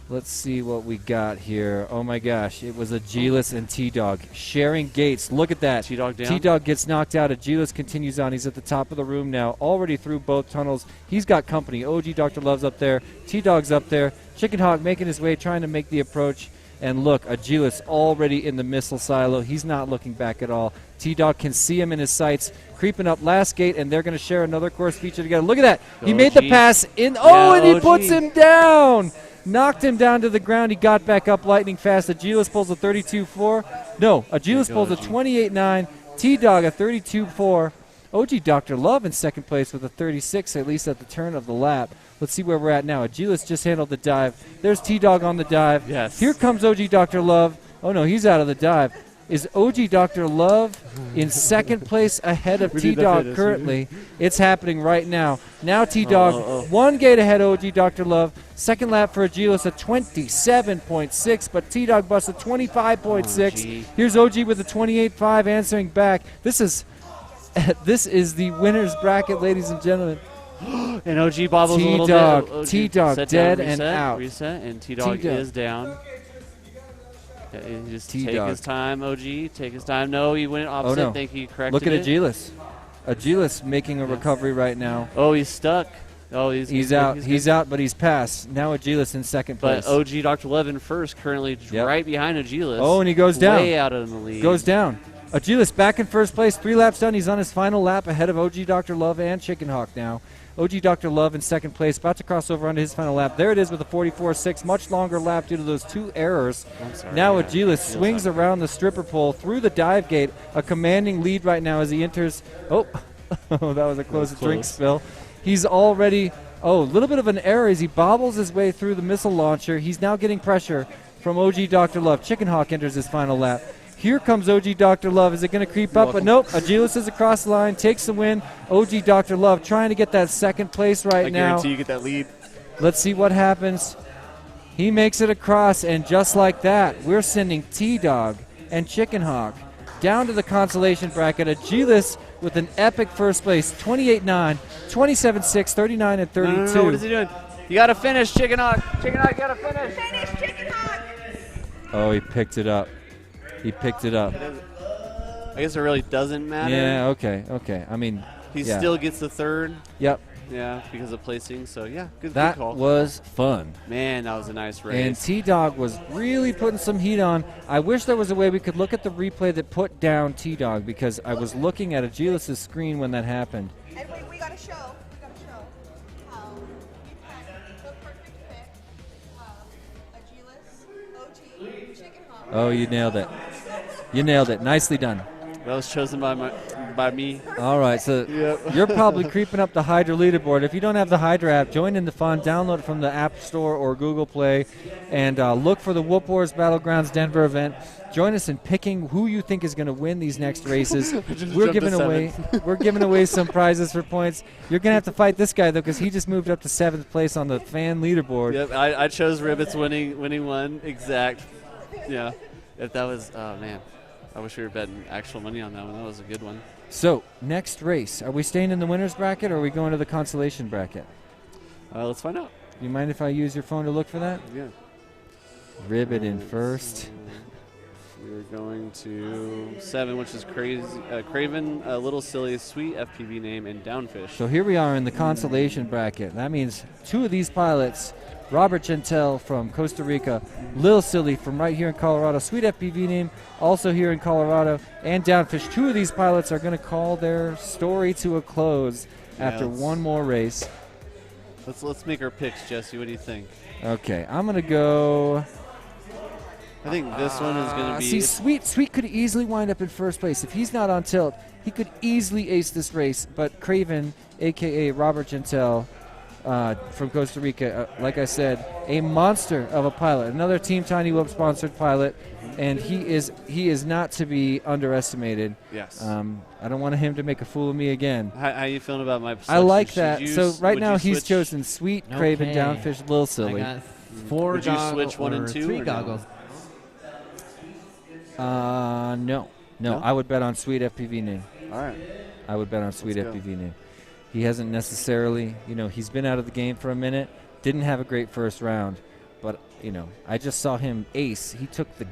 Let's see what we got here. Oh my gosh, it was Agilis and T-Dog sharing gates. Look at that. T-Dog down. T-Dog gets knocked out. Agilis continues on. He's at the top of the room now, already through both tunnels. He's got company. OG Dr. Love's up there. T-Dog's up there. Chicken Hawk making his way, trying to make the approach. And look, Agilis already in the missile silo. He's not looking back at all. T-Dog can see him in his sights, creeping up last gate, and they're going to share another course feature together. Look at that. He made the pass in. Oh, and he puts him down. Knocked him down to the ground. He got back up lightning fast. Agilis pulls a 32.4. No, Agilis pulls a 28.9. T-Dog a 32.4. OG Dr. Love in second place with a 36, at least at the turn of the lap. Let's see where we're at now. Agilis just handled the dive. There's T-Dog on the dive. Yes. Here comes OG Dr. Love. Oh, no, he's out of the dive. Is OG Dr. Love in second place ahead of T-Dog currently? It's happening right now. Now T-Dog, 1 gate ahead of OG Dr. Love. Second lap for Agilis at 27.6, but T-Dog busts a 25.6. Here's OG with a 28.5 answering back. This is the winner's bracket, ladies and gentlemen. And OG bobbles a little bit. T-Dog dead and out. Reset, and T-Dog is down. Okay, just take his time, OG. Take his time. No, he went opposite. Oh, no. Think he corrected Look at it. Agilis. Agilis making a recovery right now. Oh, he's stuck. Oh, he's out. He's out, but he's passed. Now Agilis in second place. But OG Dr. Levin first, currently right behind Agilis. Oh, and he goes down. Way out of the lead. Goes down. Agilis back in first place. 3 laps done. He's on his final lap ahead of OG Dr. Love and Chicken Hawk now. OG Dr. Love in second place, about to cross over onto his final lap. There it is with a 44.6, much longer lap due to those 2 errors. Now Agilis swings around the stripper pole through the dive gate, a commanding lead right now as he enters. Oh, that was a close drink spill. He's already, a little bit of an error as he bobbles his way through the missile launcher. He's now getting pressure from OG Dr. Love. Chicken Hawk enters his final lap. Here comes OG Dr. Love. Is it going to creep up? But nope. Agilis is across the line, takes the win. OG Dr. Love trying to get that second place right now. I guarantee you get that lead. Let's see what happens. He makes it across, and just like that, we're sending T-Dog and Chicken Hawk down to the consolation bracket. Agilis with an epic first place, 28.9, 27.6, 39, and 32. No, what is he doing? You got to finish, Chicken Hawk. Chicken Hawk, you got to finish. Finish, Chicken Hawk. Oh, he picked it up. He picked it up. I guess it really doesn't matter. Yeah, okay. I mean, he still gets the third. Yep. Yeah, because of placing. So, yeah, good That call. was fun. Man, that was a nice race. And T-Dog was really putting some heat on. I wish there was a way we could look at the replay that put down T-Dog, because I was looking at Agilis' screen when that happened. And we got to show. How we packed the perfect pick. Agilis, OG, Chicken Hawk. Oh, you nailed it. You nailed it. Nicely done. That was chosen by me. All right, so you're probably creeping up the Hydra leaderboard. If you don't have the Hydra app, join in the fun. Download it from the App Store or Google Play, and look for the Whoop Wars Battlegrounds Denver event. Join us in picking who you think is going to win these next races. We're giving away some prizes for points. You're going to have to fight this guy though, because he just moved up to 7th place on the fan leaderboard. Yep, I chose Ribbits winning one exact. Yeah, if that was man. I wish we were betting actual money on that one. That was a good one. So, next race. Are we staying in the winner's bracket, or are we going to the consolation bracket? Let's find out. You mind if I use your phone to look for that? Yeah. Ribbit in first. We're going to 7, which is Craven, Little Silly, Sweet FPV name, and Downfish. So here we are in the consolation bracket. That means 2 of these pilots, Robert Gentel from Costa Rica, Lil Silly from right here in Colorado, Sweet FPV name also here in Colorado, and Downfish. 2 of these pilots are going to call their story to a close after one more race. Let's make our picks, Jesse. What do you think? Okay, I'm going to go I think this one is going to be. See, Sweet could easily wind up in first place. If he's not on tilt, he could easily ace this race. But Craven, a.k.a. Robert Gentel from Costa Rica, like I said, a monster of a pilot. Another Team Tiny Whoop sponsored pilot. And he is not to be underestimated. Yes. I don't want him to make a fool of me again. How you feeling about my I like selection? that. So right now he's switch? chosen Sweet, Craven, Okay. Downfish, Lil Silly. I got 4 Would you goggles switch 1 and or 2 3 or no? goggles. No. No? I would bet on Sweet FPV name. All right. I would bet on Sweet Let's go. FPV name. He hasn't necessarily, he's been out of the game for a minute. Didn't have a great first round, but I just saw him ace. He took the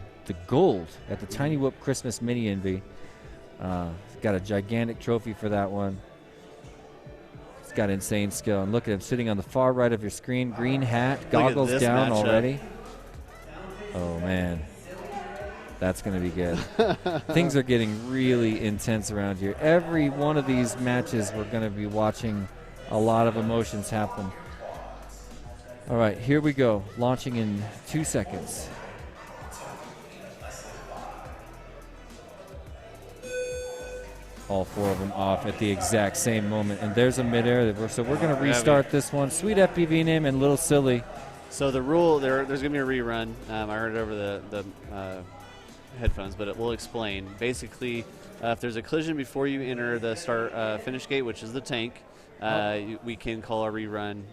gold at the Tiny Whoop Christmas Mini Envy. Got a gigantic trophy for that one. He's got insane skill. And look at him sitting on the far right of your screen. Green hat, goggles this down matchup. already. Oh, man. That's going to be good. Things are getting really intense around here. Every one of these matches, we're going to be watching a lot of emotions happen. All right, here we go. Launching in 2 seconds. All 4 of them off at the exact same moment. And there's a midair. So we're going to restart this one. Sweet FPV name and Little Silly. So the rule there's going to be a rerun. I heard it over the headphones, but it will explain. Basically, if there's a collision before you enter the finish gate, which is the tank, we can call a rerun.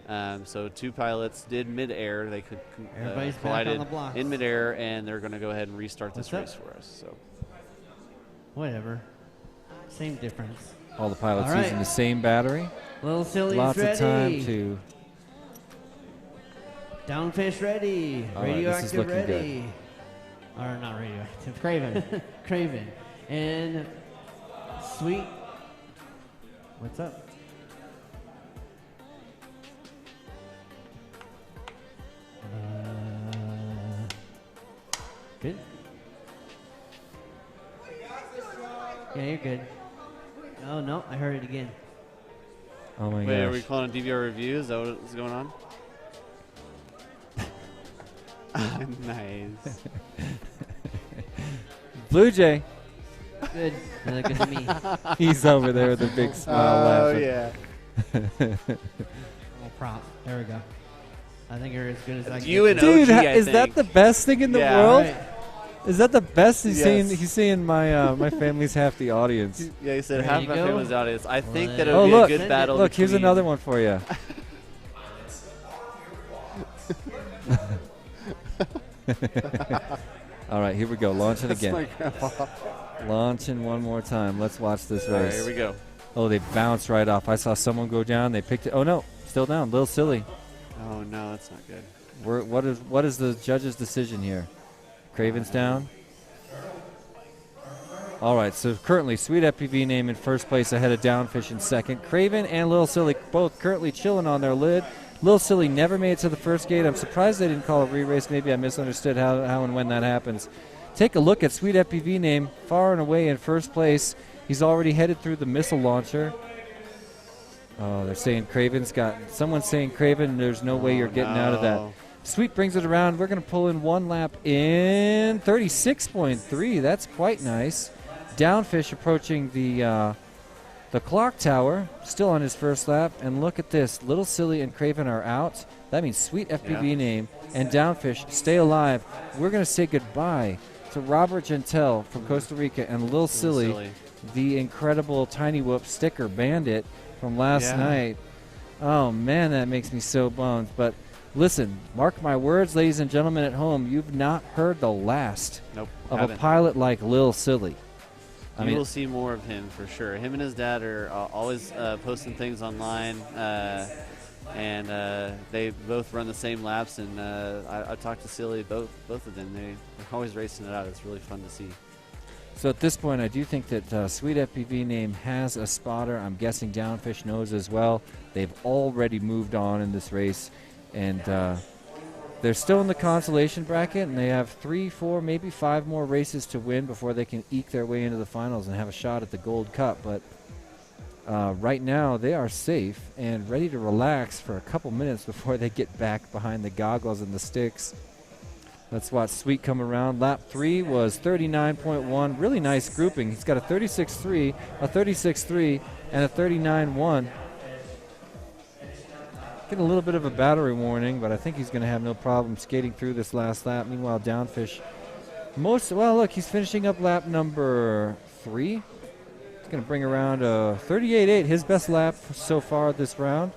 So 2 pilots did midair. They could Everybody's back collided on the blocks. in midair, and they're going to go ahead and restart this What's race for us. So Whatever. Same difference. All the pilots All right. using the same battery. Little Silly's Lots ready. of time to. Downfish ready. All right, this is Radioactive looking good. ready. Or not radioactive. Craven. Craven. And Sweet. What's up? Good. Yeah, you're good. Oh no, I heard it again. Oh my Wait, are gosh. we calling a DVR review? Is that what's going on? Nice. Blue Jay. Good. You're looking at me. He's over there with a big smile laughing. yeah. Oh, prop. There we go. I think you're as good as I can. You and Dude, OG, I is that think. the best thing in the Yeah. world? Right. Is that the best? He's Yes. saying. He's saying my my family's half the audience. Yeah, he said There half you my go. family's audience. I think that it Oh would look! be a good battle. Look, here's between- another one for you. All right, here we go. Launching That's again. my grandpa. Launching one more time. Let's watch this All right, race. here we go. Oh, they bounced right off. I saw someone go down. They picked it. Oh no, still down. Little Silly. Oh no, that's not good. What is the judge's decision here? Craven's down. All right, so currently Sweet FPV name in first place ahead of Downfish in second. Craven and Lil Silly both currently chilling on their lid. Lil Silly never made it to the first gate. I'm surprised they didn't call a re-race. Maybe I misunderstood how and when that happens. Take a look at Sweet FPV name, far and away in first place. He's already headed through the missile launcher. Oh, they're saying Craven's got... Someone's saying, Craven, there's no way you're getting out of that. no. Sweet brings it around. We're going to pull in one lap in 36.3. That's quite nice. Downfish approaching the clock tower, still on his first lap. And look at this. Little Silly and Craven are out. That means Sweet FPV name and Downfish stay alive. We're going to say goodbye to Robert Gentel from Costa Rica and Lil Silly, the incredible Tiny Whoop sticker bandit from last night. Oh, man, that makes me so bummed. But listen, mark my words, ladies and gentlemen at home, you've not heard the last of haven't. a pilot like Lil Silly. You will see more of him for sure. Him and his dad are always posting things online, and they both run the same laps. And I talked to Silly, both of them. They're always racing it out. It's really fun to see. So at this point, I do think that Sweet FPV name has a spotter. I'm guessing Downfish knows as well. They've already moved on in this race, and they're still in the consolation bracket, and they have 3, 4, maybe 5 more races to win before they can eke their way into the finals and have a shot at the Gold Cup. But right now, they are safe and ready to relax for a couple minutes before they get back behind the goggles and the sticks. Let's watch Sweet come around. Lap 3 was 39.1. Really nice grouping. He's got a 36.3, a 36.3, and a 39.1. Getting a little bit of a battery warning, but I think he's going to have no problem skating through this last lap. Meanwhile, Downfish, well, look, he's finishing up lap number 3. He's going to bring around a 38.8, his best lap so far this round.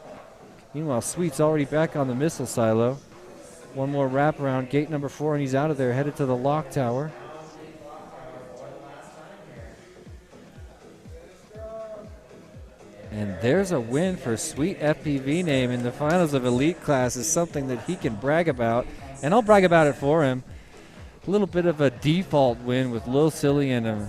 Meanwhile, Sweet's already back on the missile silo. One more wrap around, gate number 4, and he's out of there, headed to the lock tower. And there's a win for Sweet. FPV name in the finals of elite class is something that he can brag about, and I'll brag about it for him. A little bit of a default win with Lil Silly and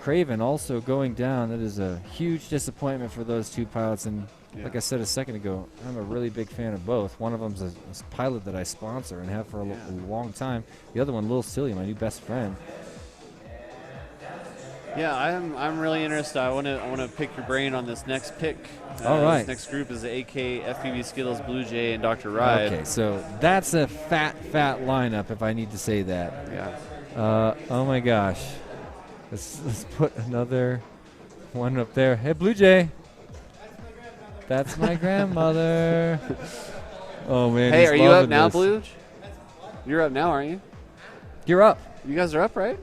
Craven also going down. That is a huge disappointment for those two pilots, and like I said a second ago, I'm a really big fan of both. One of them's a pilot that I sponsor and have for a long time. The other one, Lil Silly, my new best friend. Yeah, I'm really interested. I want to pick your brain on this next pick. All right. This next group is the AK, FPV Skittles, Blue Jay, and Dr. Ride. Okay, so that's a fat lineup, if I need to say that. Yeah. Oh my gosh. Let's put another one up there. Hey, Blue Jay. That's my grandmother. Oh man. Hey, are you up now, this. Blue? You're up now, aren't you? You're up. You guys are up, right?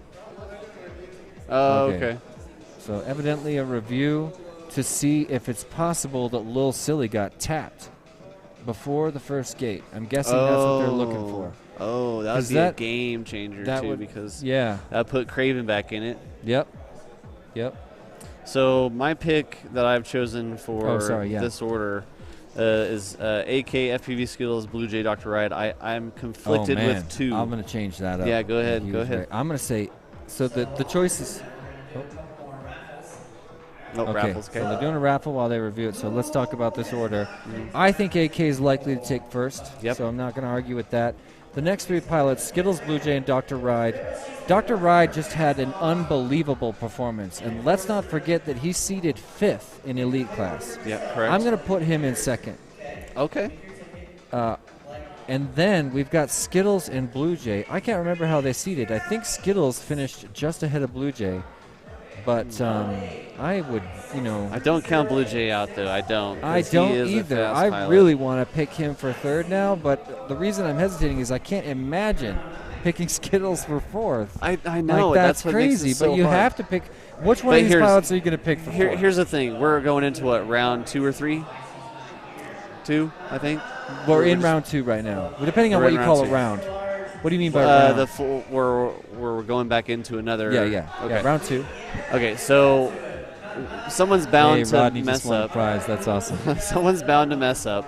Oh, okay. So evidently a review to see if it's possible that Lil Silly got tapped before the first gate. I'm guessing that's what they're looking for. Oh, that would be a game changer too, because that put Craven back in it. Yep. So my pick that I've chosen for this order is AK, FPV Skittles, Blue Jay, Dr. Ride. I'm conflicted with 2. I'm going to change that up. Yeah, go ahead. I'm going to say, so the choice is... raffles, okay. So they're doing a raffle while they review it, so let's talk about this order. I think AK is likely to take first, so I'm not going to argue with that. The next 3 pilots, Skittles, Blue Jay, and Dr. Ride. Dr. Ride just had an unbelievable performance, and let's not forget that he's seated 5th in elite class. Yeah, correct. I'm going to put him in 2nd. Okay. And then we've got Skittles and Blue Jay. I can't remember how they seated. I think Skittles finished just ahead of Blue Jay. But I would, I don't count Blue Jay out, though. I don't. I don't either. I really want to pick him for 3rd now, but the reason I'm hesitating is I can't imagine picking Skittles for 4th. I know. Like, that's crazy, what makes it so but you hard. have to pick. Which one of these pilots are you going to pick for 4th? Here's the thing. We're going into what, round 2 or 3? 2, I think. We're in round 2 right now. Well, depending on what you call a round. What do you mean by round? The full, we're going back into another. Yeah. Okay. Round 2. Okay, so someone's bound to Rodney mess just won up. A prize. That's awesome. Someone's bound to mess up.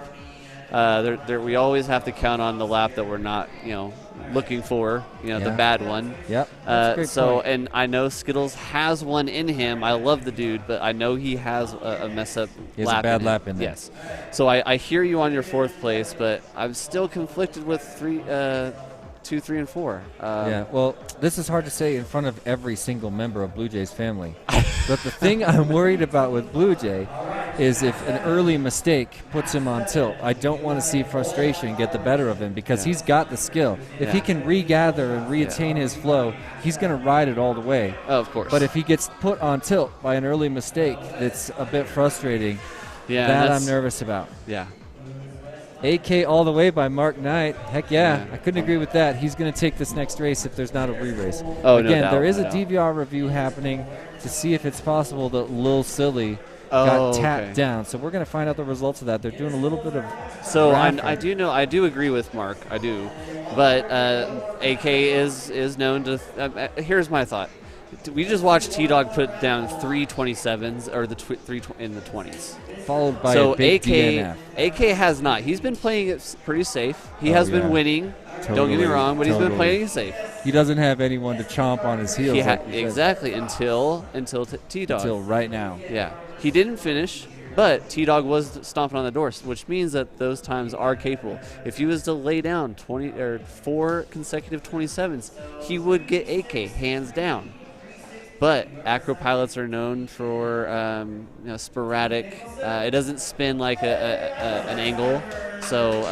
We always have to count on the lap that we're not, looking for, the bad one. Yep. That's a great point. And I know Skittles has one in him. I love the dude, but I know he has a mess up. He has a bad lap in there. Yes. So I hear you on your 4th place, but I'm still conflicted with 2, 3, and 4. Well, this is hard to say in front of every single member of Blue Jay's family. But the thing I'm worried about with Blue Jay is if an early mistake puts him on tilt. I don't want to see frustration get the better of him because he's got the skill. If he can regather and reattain his flow, he's going to ride it all the way. Oh, of course. But if he gets put on tilt by an early mistake that's a bit frustrating, that I'm nervous about. Yeah. AK all the way by Mark Knight. Heck yeah. I couldn't agree with that. He's going to take this next race if there's not a re-race. Oh, Again, no doubt, there is no a DVR review happening to see if it's possible that Lil Silly got tapped down. So we're going to find out the results of that. They're doing a little bit of I do agree with Mark. I do. But AK is known to here's my thought. We just watched T-Dog put down 3 27s or the 3 in the 20s. Followed by a big DNF. AK has not. He's been playing it pretty safe. He has been winning. Don't get me wrong, but he's been playing it safe. He doesn't have anyone to chomp on his heels. Exactly, until T-Dog. Until right now. Yeah. He didn't finish, but T-Dog was stomping on the doors, which means that those times are capable. If he was to lay down 4 consecutive 27s, he would get AK, hands down. But acro pilots are known for sporadic. It doesn't spin like an angle, So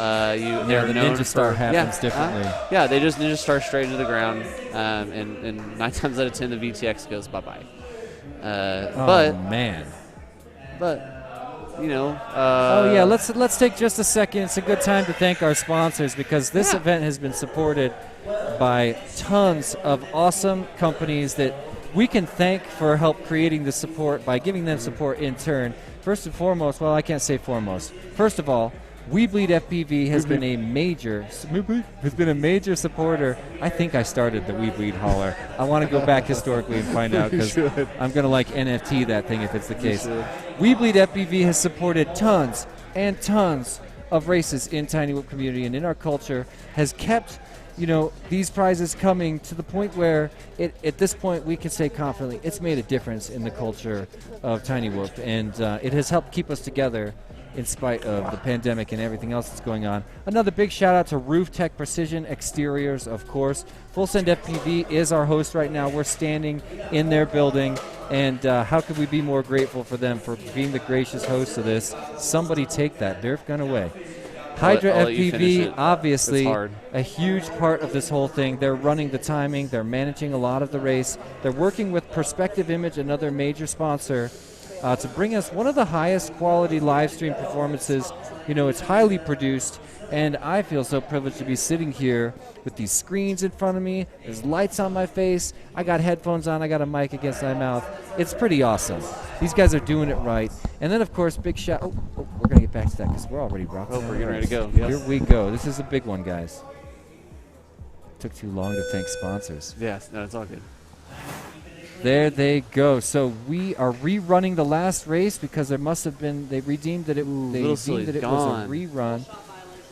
they're the known Ninja Star for, happens differently. Yeah, they just Ninja Star straight into the ground, and 9 times out of 10 the VTX goes bye-bye. Man. But you know. Oh yeah, let's take just a second. It's a good time to thank our sponsors because this event has been supported by tons of awesome companies that we can thank for help creating the support by giving them support in turn. First and foremost, well, I can't say foremost. First of all, We Bleed FPV has been a major supporter. I think I started the We Bleed hauler. I want to go back historically and find out because I'm going to like NFT that thing if it's the case. We Bleed FPV has supported tons and tons of races in Tiny Whoop community and in our culture, has kept these prizes coming to the point where at this point we can say confidently it's made a difference in the culture of Tiny Whoop, and it has helped keep us together in spite of the pandemic and everything else that's going on. Another big shout out to Roof Tech Precision Exteriors, of course. Full Send FPV is our host right now. We're standing in their building, and how could we be more grateful for them for being the gracious host of this? Somebody take that Nerf gun away. Hydra FPV, obviously, a huge part of this whole thing. They're running the timing. They're managing a lot of the race. They're working with Perspective Image, another major sponsor, to bring us one of the highest quality live stream performances. It's highly produced, and I feel so privileged to be sitting here with these screens in front of me. There's lights on my face. I got headphones on. I got a mic against my mouth. It's pretty awesome. These guys are doing it right. And then, of course, big shout. Oh, we're going to get back to that because we're already rocking. Oh, we're getting ready to go. Yes. Here we go. This is a big one, guys. Took too long to thank sponsors. Yes, no, it's all good. There they go. So we are rerunning the last race because there must have been, they redeemed that it, was a rerun.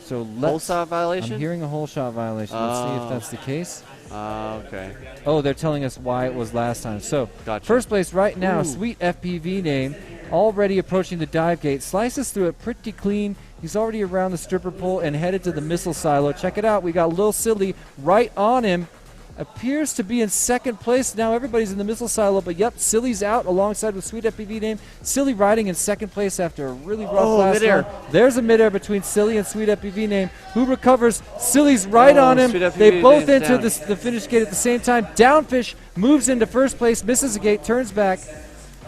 So whole shot violation? I'm hearing a whole shot violation. Let's see if that's the case. Okay. Oh, they're telling us why it was last time. So first place right now, Sweet FPV name, already approaching the dive gate. Slices through it pretty clean. He's already around the stripper pole and headed to the missile silo. Check it out. We got Lil Silly right on him. Appears to be in second place. Now everybody's in the missile silo, but yep, Silly's out alongside with Sweet FPV name. Silly riding in second place after a really rough last midair. run. There's a midair between Silly and Sweet FPV name. Who recovers? Silly's right on him. They both enter the finish gate at the same time. Downfish moves into first place, misses a gate, turns back.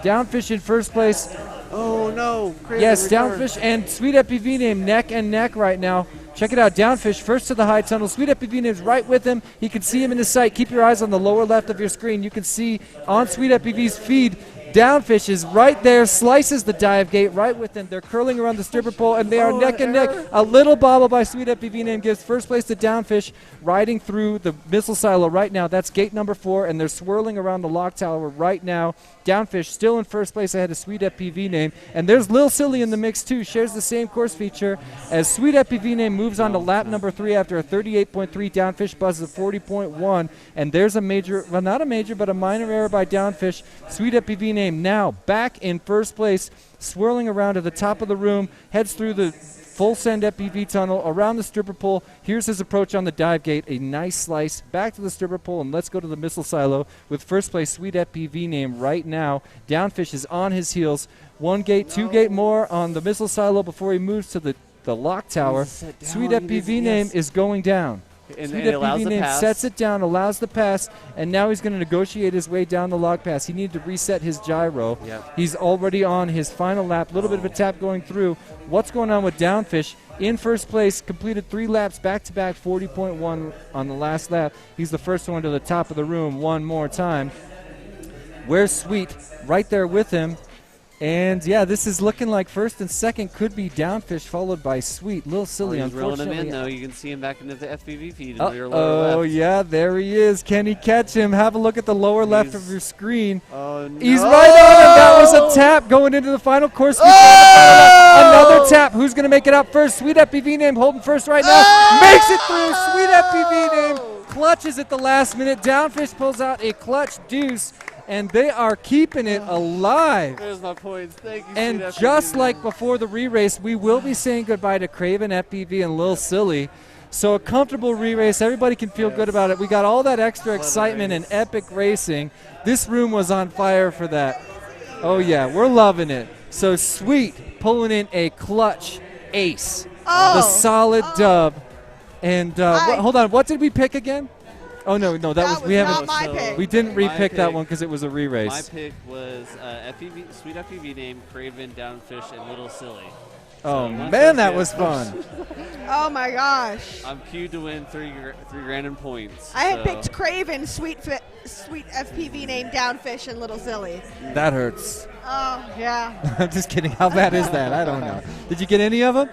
Downfish in first place. Oh no! Yes, Downfish and Sweet FPV name neck and neck right now. Check it out, Downfish first to the high tunnel. Sweet FPV name's right with him. He can see him in the sight. Keep your eyes on the lower left of your screen. You can see on Sweet FPV's feed, Downfish is right there, slices the dive gate right with him. They're curling around the stripper pole, and they are neck and neck. A little bobble by Sweet FPV name gives first place to Downfish, riding through the missile silo right now. That's gate number 4, and they're swirling around the lock tower right now. Downfish still in first place ahead of Sweet FPV name. And there's Lil Silly in the mix too, shares the same course feature as Sweet FPV name moves on to lap number 3 after a 38.3. Downfish buzzes a 40.1. And there's a major, well not a major, but a minor error by Downfish. Sweet FPV name now back in first place, swirling around to the top of the room, heads through the Full Send FPV tunnel, around the stripper pole. Here's his approach on the dive gate. A nice slice back to the stripper pole, and let's go to the missile silo with first place Sweet FPV name right now. Downfish is on his heels. 1 gate, 2 gate more on the missile silo before he moves to the lock tower. Sweet FPV name is going down. And Sweet allows FPV the name pass. sets it down, allows the pass, and now he's going to negotiate his way down the log pass. He needed to reset his gyro. Yep. He's already on his final lap. A little bit of a tap going through. What's going on with Downfish? In first place, completed 3 laps back-to-back, 40.1 on the last lap. He's the first one to the top of the room one more time. Where's Sweet? Right there with him. And, yeah, this is looking like first and second could be Downfish, followed by Sweet. Lil Silly, he's rolling him unfortunately. in, though. You can see him back into the FPV feed in your lower left. Oh, yeah, there he is. Can he catch him? Have a look at the lower left of your screen. Oh, no. He's right on him. That was a tap going into the final course. Another tap. Who's going to make it out first? Sweet FPV name holding first right now. Makes it through. Sweet FPV name clutches at the last minute. Downfish pulls out a clutch deuce, and they are keeping it alive. There's my points. Thank you, And Sweet just FPV. like before the re-race, we will be saying goodbye to Craven FPV and Lil Silly. So a comfortable re-race. Everybody can feel good about it. We got all that extra excitement and epic racing. This room was on fire for that. Oh, yeah, we're loving it. So Sweet pulling in a clutch ace Oh. The solid dub. And hold on, what did we pick again? Oh no, that was we haven't. not my pick. We didn't My re-pick that pick- one because it was a re-race. My pick was FPV, sweet FPV name, Craven, Downfish, and Little Silly. Oh, once man, those that get was pushed- Oh my gosh. I'm queued to win three grand in points. I had so- picked Craven, sweet FPV name, Downfish, and Little Silly. That hurts. Oh, yeah. I'm just kidding. How bad is that? I don't know. Did you get any of them?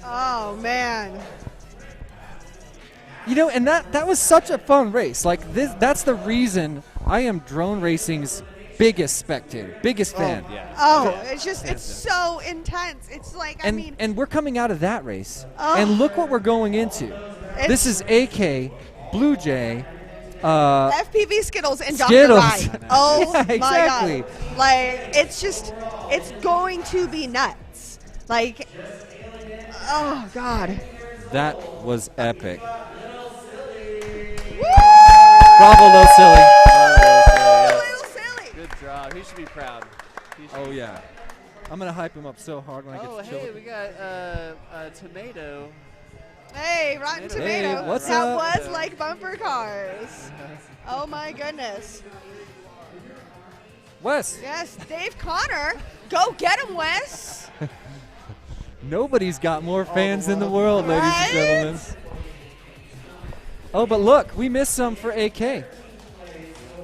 Oh, man. You know, and that was such a fun race. Like that's the reason I am drone racing's biggest spectator, biggest fan. Oh, it's so intense. It's like, And we're coming out of that race, Oh. and look what we're going into. This is AK, Blue Jay, FPV Skittles and Dr. Skittles. Ride. Oh, Yeah, my exactly. God. Like, it's going to be nuts. Like, oh, God. That was epic. Bravo, Lil Silly. Good job. He should be proud. Oh yeah, I'm gonna hype him up so hard when I Oh, get to chill. hey, we got Tomato. Hey, Rotten Tomato. Hey, what's that up? was like bumper cars. Oh, my goodness. Wes. Yes, Dave Connor. Go get him, Wes. Nobody's got more fans in the world, ladies Right? and gentlemen. Oh, but look, we missed some for AK.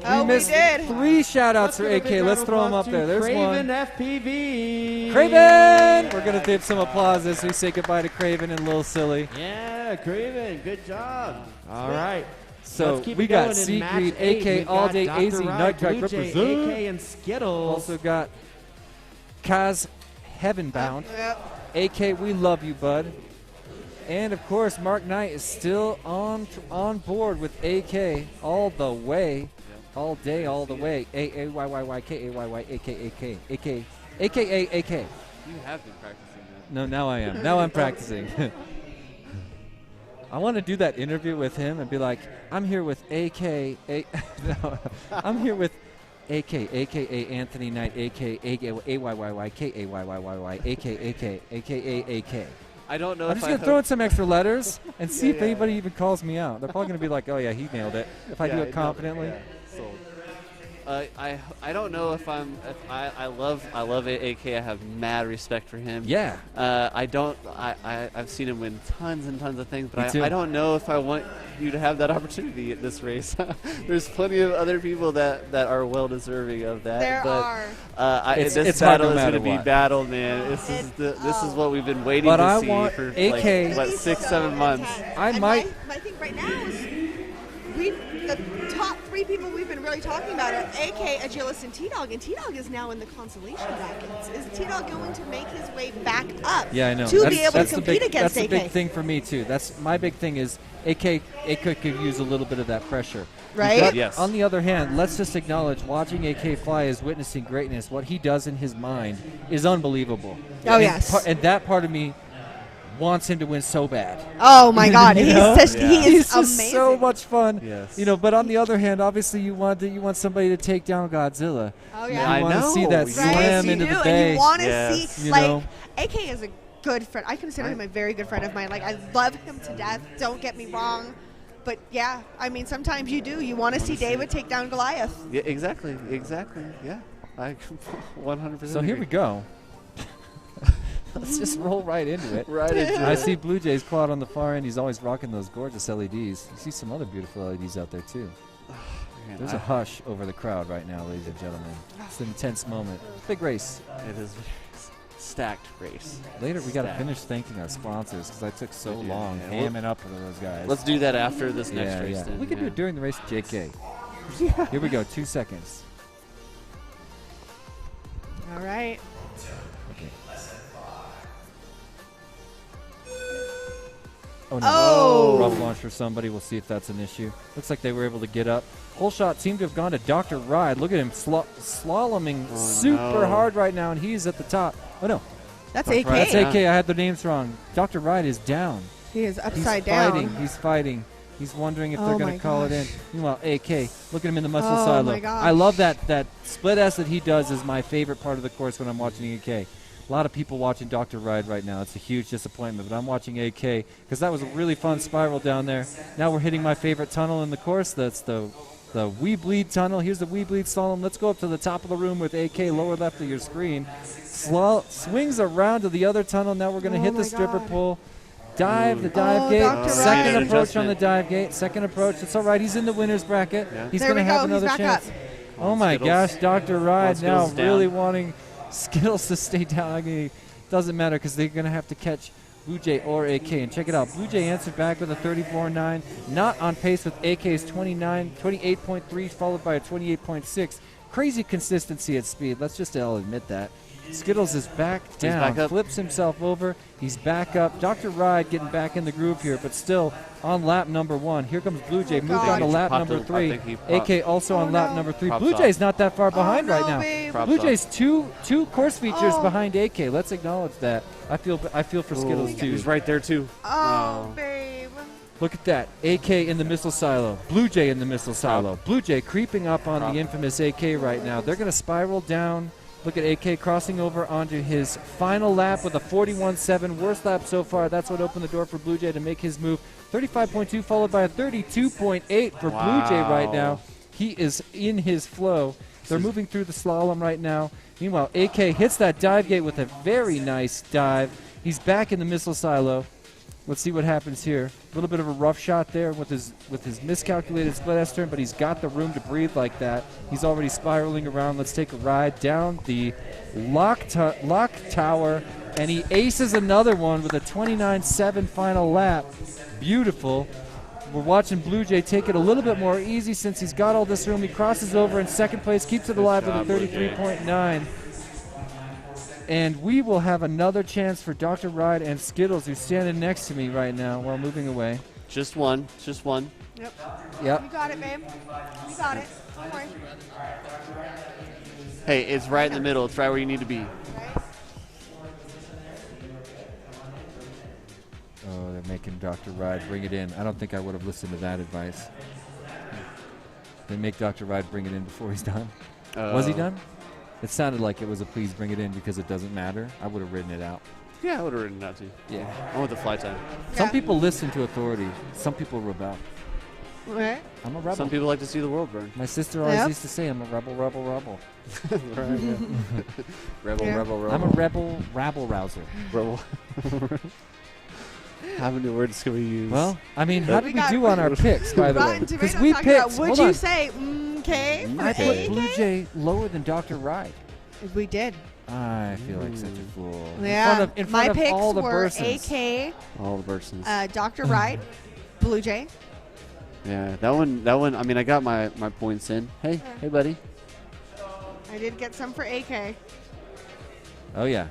Oh, we missed did. 3 shout-outs for Let's give a AK. big Let's round of throw them applause up there. to There's Craven one. FPV. Craven! We're going to give some applause as we say goodbye to Craven and Lil Silly. Yeah, Craven, good job. All right. So Let's keep we it got going in match Seagreed, 8. AK, We've All got Day Dr. AZ, Ride, Night Track Blue Jay, represent. AK, and Skittles. Also got Kaz Heavenbound. Yep. AK, we love you, bud. And of course, Mark Knight is still on board with AK all the way, all day, all the way. AAYYYKAYY AK AKA AK. You have been practicing that. No, now I am. Now I'm practicing. I want to do that interview with him and be like, I'm here with AK. No, I'm here with AK, AKA Anthony Knight, AK, AYYY, KAYYYY, AK, AKA AK. I don't know I'm if just I going to hope- throw in some extra letters and see Yeah, if yeah. anybody even calls me out. They're probably going to be like, oh, yeah, he nailed it. If I do Yeah, it confidently. yeah, sold. I don't know if I love AK. I have mad respect for him. Yeah. I've seen him win tons and tons of things, Me but too. I don't know if I want you to have that opportunity at this race. There's plenty of other people that are well deserving of that. There but, are. This It's hard battle no is matter going to be what. battled, man. This is what we've been waiting But to I see want for AK like, 6-7 months. I might. My thing right now is the top 3 people we've been really talking about are AK, Agilis, and T-Dog. And T-Dog is now in the consolation brackets. Is T-Dog going to make his way back up Yeah, I know. to That's- be able to that's the compete big, against That's AK? the big thing for me, too. That's my big thing is AK could use a little bit of that pressure. Right? But Yes. on the other hand, let's just acknowledge watching AK fly is witnessing greatness. What he does in his mind is unbelievable. Oh, and yes. And that part of me wants him to win so bad. Oh, my God. You He's know? just, he is He's just amazing. so much fun. Yes. You know, but on the other hand, obviously you want somebody to take down Godzilla. Oh, You yeah. want to see that Right, slam you into do, the and bay. you want to Yes. see, You like, know? AK is a good friend. I consider him a very good friend of mine. Like, I love him to death. Don't get me wrong. But, yeah, I mean, sometimes you do. You want to see David take down Goliath. Yeah, exactly. Yeah, I 100%. So here we go. Let's just roll right into it. Right into I it. see Blue Jay's Claude on the far end. He's always rocking those gorgeous LEDs. You see some other beautiful LEDs out there, too. Man, There's a hush over the crowd right now, ladies and gentlemen. It's an intense moment. Big race. It is stacked race. Later, we got to Stacked. finish thanking our sponsors because I took so We do, long yeah. We'll- hamming up with those guys. Let's do that after this next Yeah, race. yeah. Then, We can do yeah. it during the race, JK. Here we go, 2 seconds. All right. Okay. Oh no. Oh. Rough launch for somebody. We'll see if that's an issue. Looks like they were able to get up. Whole shot seemed to have gone to Dr. Ride. Look at him slaloming super hard right now, and he's at the top. Oh no. That's Dr. AK. Ride. That's AK. I had the names wrong. Dr. Ride is down. He is upside He's down. fighting. He's fighting. He's wondering if Oh they're going my to call it in. gosh. Meanwhile, AK, look at him in the muscle Oh silo. my gosh. I love that split S that he does is my favorite part of the course when I'm watching AK. A lot of people watching Dr. Ride right now. It's a huge disappointment, but I'm watching AK because that was a really fun spiral down there. Now we're hitting my favorite tunnel in the course. That's the We Bleed tunnel. Here's the We Bleed slalom. Let's go up to the top of the room with AK, lower left of your screen. Swings around to the other tunnel. Now we're going to hit the stripper pole. Dive, the dive gate. Second approach on the dive gate. Second approach. It's all right. He's in the winner's bracket. Yeah. He's going to have another chance. Oh, my gosh. Dr. Ride now really wanting Skittles to stay down. I mean, doesn't matter because they're going to have to catch Blue Jay or AK. And check it out. Blue Jay answered back with a 34.9. Not on pace with AK's 28.3, followed by a 28.6. Crazy consistency at speed. Let's just all admit that. Skittles is back down, flips himself over. He's back up. Dr. Ride getting back in the groove here, but still on lap number 1. Here comes Blue Jay. Moved on to lap number 3. AK also on lap number 3. Blue Jay's not that far behind right now. Blue Jay's two course features behind AK. Let's acknowledge that. I feel for Skittles too. He's right there too. Oh, babe. Look at that. AK in the missile silo. Blue Jay in the missile silo. Blue Jay creeping up on the infamous AK right now. They're going to spiral down. Look at AK crossing over onto his final lap with a 41.7. Worst lap so far. That's what opened the door for Blue Jay to make his move. 35.2 followed by a 32.8 for Blue Jay right now. He is in his flow. They're moving through the slalom right now. Meanwhile, AK hits that dive gate with a very nice dive. He's back in the missile silo. Let's see what happens here. A little bit of a rough shot there with his miscalculated split S-turn, but he's got the room to breathe like that. He's already spiraling around. Let's take a ride down the lock tower, and he aces another one with a 29.7 final lap. Beautiful. We're watching Blue Jay take it a little bit more easy since he's got all this room. He crosses over in second place, keeps it alive with a 33.9. And we will have another chance for Dr. Ride and Skittles, who's standing next to me right now while moving away. Just one. Just one. Yep. Yep. You got it, babe. You got it. Don't worry. Hey, it's right in the middle. It's right where you need to be. Oh, they're making Dr. Ride bring it in. I don't think I would have listened to that advice. They make Dr. Ride bring it in before he's done. Was he done? It sounded like it was a please bring it in because it doesn't matter. I would have written it out. Yeah, I would have written it out too. Yeah. I want the fly time. Some people listen to authority. Some people rebel. Right. I'm a rebel. Some people like to see the world burn. My sister always used to say, I'm a rebel, rebel, rebel. Right, yeah. Rebel, rebel, rebel. I'm a rebel, rabble rouser. Rebel. How many words can we use? Well, I mean, how did we do on our picks, by the way? Because we picked. Would you say okay for I put AK? Blue Jay lower than Dr. Ride. We did. I feel like such a fool. Yeah. In front of picks all the were Bursons. AK, all the Bursons. Dr. Ride, Blue Jay. Yeah, that one. I mean, I got my points in. Hey, hey, buddy. I did get some for AK. Oh yeah,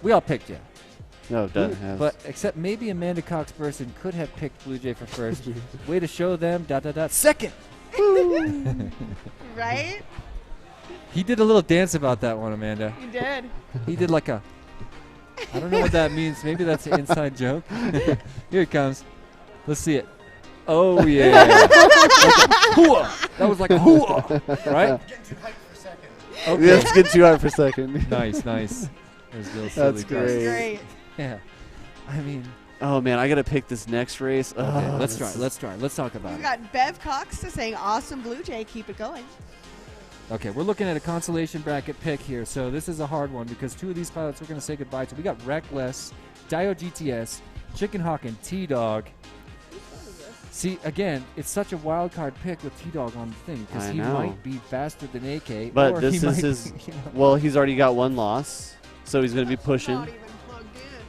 we all picked you. No, Doug has. But except maybe Amanda Cox Burson could have picked Blue Jay for first. Way to show them. ... Second. Right? He did a little dance about that one, Amanda. He did. He did like a. I don't know what that means. Maybe that's an inside joke. Here it comes. Let's see it. Oh yeah. That was like a hoo-ah, right? Getting too hyped for a second. Okay. Yeah, let's get too high for a second. Nice. There's Bill That's Silly. great. Great. Yeah. I mean. Oh man, I gotta pick this next race. Okay, let's try. Let's talk about We've it. got Bev Cox saying, "Awesome Blue Jay, keep it going." Okay, we're looking at a consolation bracket pick here. So this is a hard one because two of these pilots we're going to say goodbye to. We got Reckless, Dio GTS, Chicken Hawk, and T-Dog. See, again, it's such a wild card pick with T-Dog on the thing because he might be faster than AK. But or this he is might his. be, Well, he's already got one loss, so he's going to be pushing.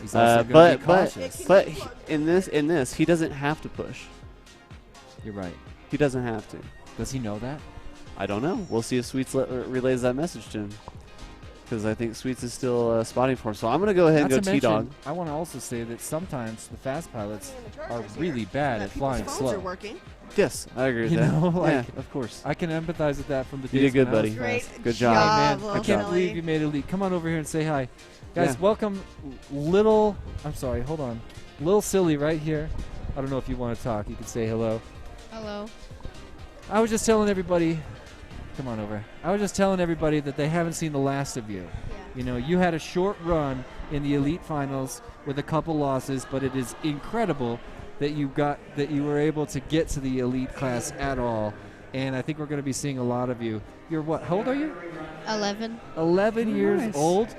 He's also gonna be cautious. But in this, he doesn't have to push. You're right. He doesn't have to. Does he know that? I don't know. We'll see if Sweets relays that message to him. Because I think Sweets is still spotting for him. So I'm going to go ahead and go T-Dog. I want to also say that sometimes the fast pilots are really bad at flying slow. Yes, I agree with You that. know, like, yeah, of course. I can empathize with that from the You days did good, when I was buddy. fast. Good job. Hey, man, I Good can't job. believe you made a lead. Come on over here and say hi. Guys, Yeah. welcome hold on. Little Silly right here. I don't know if you want to talk. You can say hello. Hello. I was just telling everybody, come on over. I was just telling everybody that they haven't seen the last of you. You know, you had a short run in the elite finals with a couple losses, but it is incredible that you were able to get to the elite class at all. And I think we're going to be seeing a lot of you. You're what? How old are you? 11. 11 years Nice. old.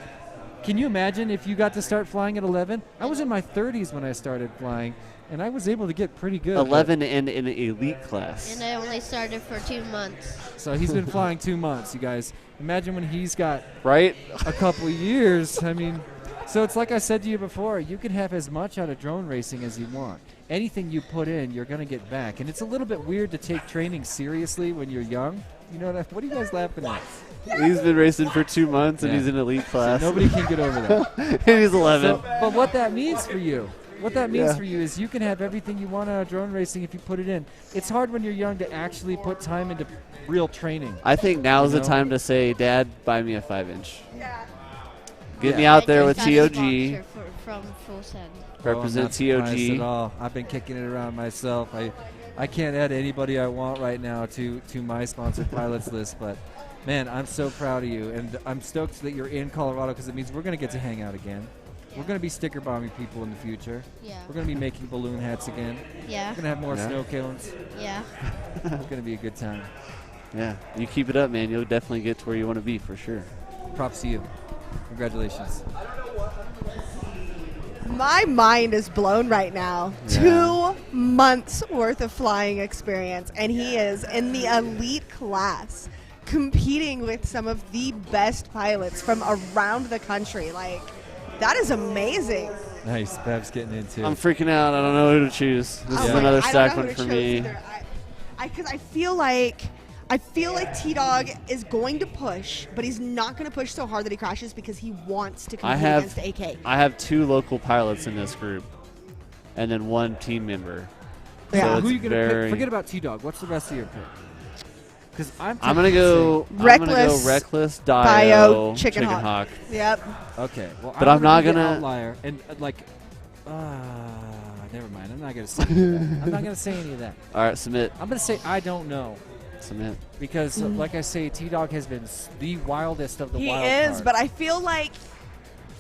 Can you imagine if you got to start flying at 11? I was in my 30s when I started flying, and I was able to get pretty good. 11 and in an elite class. And I only started for 2 months. So he's been flying 2 months, you guys. Imagine when he's got right a couple of years. I mean, so it's like I said to you before, you can have as much out of drone racing as you want. Anything you put in, you're going to get back. And it's a little bit weird to take training seriously when you're young. You know what are you guys laughing at? He's been racing for 2 months, and Yeah. he's in elite class. So nobody can get over that. And he's 11. So, but what that means for you, Yeah. is you can have everything you want out of drone racing if you put it in. It's hard when you're young to actually put time into real training. I think now's You the know? time to say, Dad, buy me a 5-inch. Get Yeah. me out there I with just got a TOG. sponsor from Full Send. Represent I'm not surprised TOG. at all. I've been kicking it around myself. I can't add anybody I want right now to my sponsored pilots list, but man, I'm so proud of you, and I'm stoked that you're in Colorado because it means we're going to get to hang out again. We're going to be sticker bombing people in the future. Yeah. We're going to be making balloon hats again. Yeah. We're going to have more Yeah. snow cones. Yeah. It's going to be a good time. Yeah, you keep it up, man. You'll definitely get to where you want to be for sure. Props to you. Congratulations. My mind is blown right now. Yeah. 2 months worth of flying experience, and he is in the elite class competing with some of the best pilots from around the country. Like, that is amazing. Nice. Bev's getting into I'm freaking out. I don't know who to choose. This is Yeah. another I don't stack know one who to for choose me. either. Because I feel like T-Dog is going to push, but he's not going to push so hard that he crashes because he wants to compete against AK. I have 2 local pilots in this group, and then 1 team member. Yeah. So Who it's are you going to very. pick? Forget about T-Dog. What's the rest of your pick? Because I'm I'm gonna go Reckless, Reckless, Bio, Dio, Chicken Hawk. Yep. Okay. Well, But I'm not be the gonna- outlier and never mind. I'm not gonna say any of that. I'm not gonna say any of that. All right, submit. I'm gonna say I don't know Submit. because, like I say, T-Dog has been the wildest of the He wild is, cards. but I feel like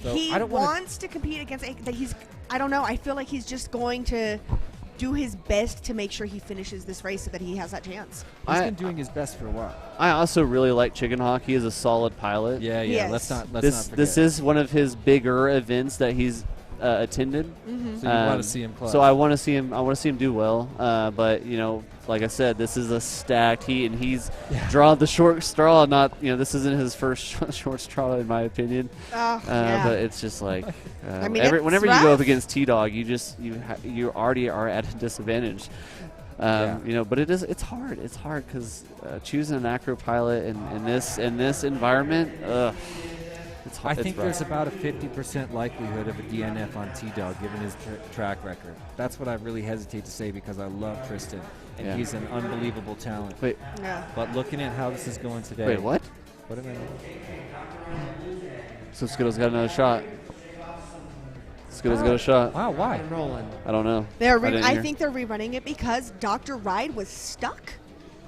So he I don't wanna- wants to compete against AK. That he's, I don't know. I feel like he's just going to do his best to make sure he finishes this race so that he has that chance. He's been doing his best for a while. I also really like Chicken Hawk. He is a solid pilot. Yeah, He yeah. is. Let's not This forget. is one of his bigger events that he's attended. Mhm. So you wanna see him clutch. So I want to see him. I want to see him do well. But you know, like I said, this is a stacked heat, and he's drawn the short straw. Not this isn't his first short straw, in my opinion. Oh, yeah. But it's just like I mean, it's whenever you go up rough. against T-Dog, you already are at a disadvantage. But it's hard. It's hard because choosing an acro pilot in this environment, it's hard. I think there's about a 50% likelihood of a DNF on T-Dog given his track record. That's what I really hesitate to say because I love Tristan, and Yeah. he's an unbelievable talent. Wait. Yeah. But looking at how this is going today. Wait, what? What am So Skittles got another shot. Skittles got a shot. Wow, why? Rolling. I don't know. I think they're rerunning it because Dr. Ride was stuck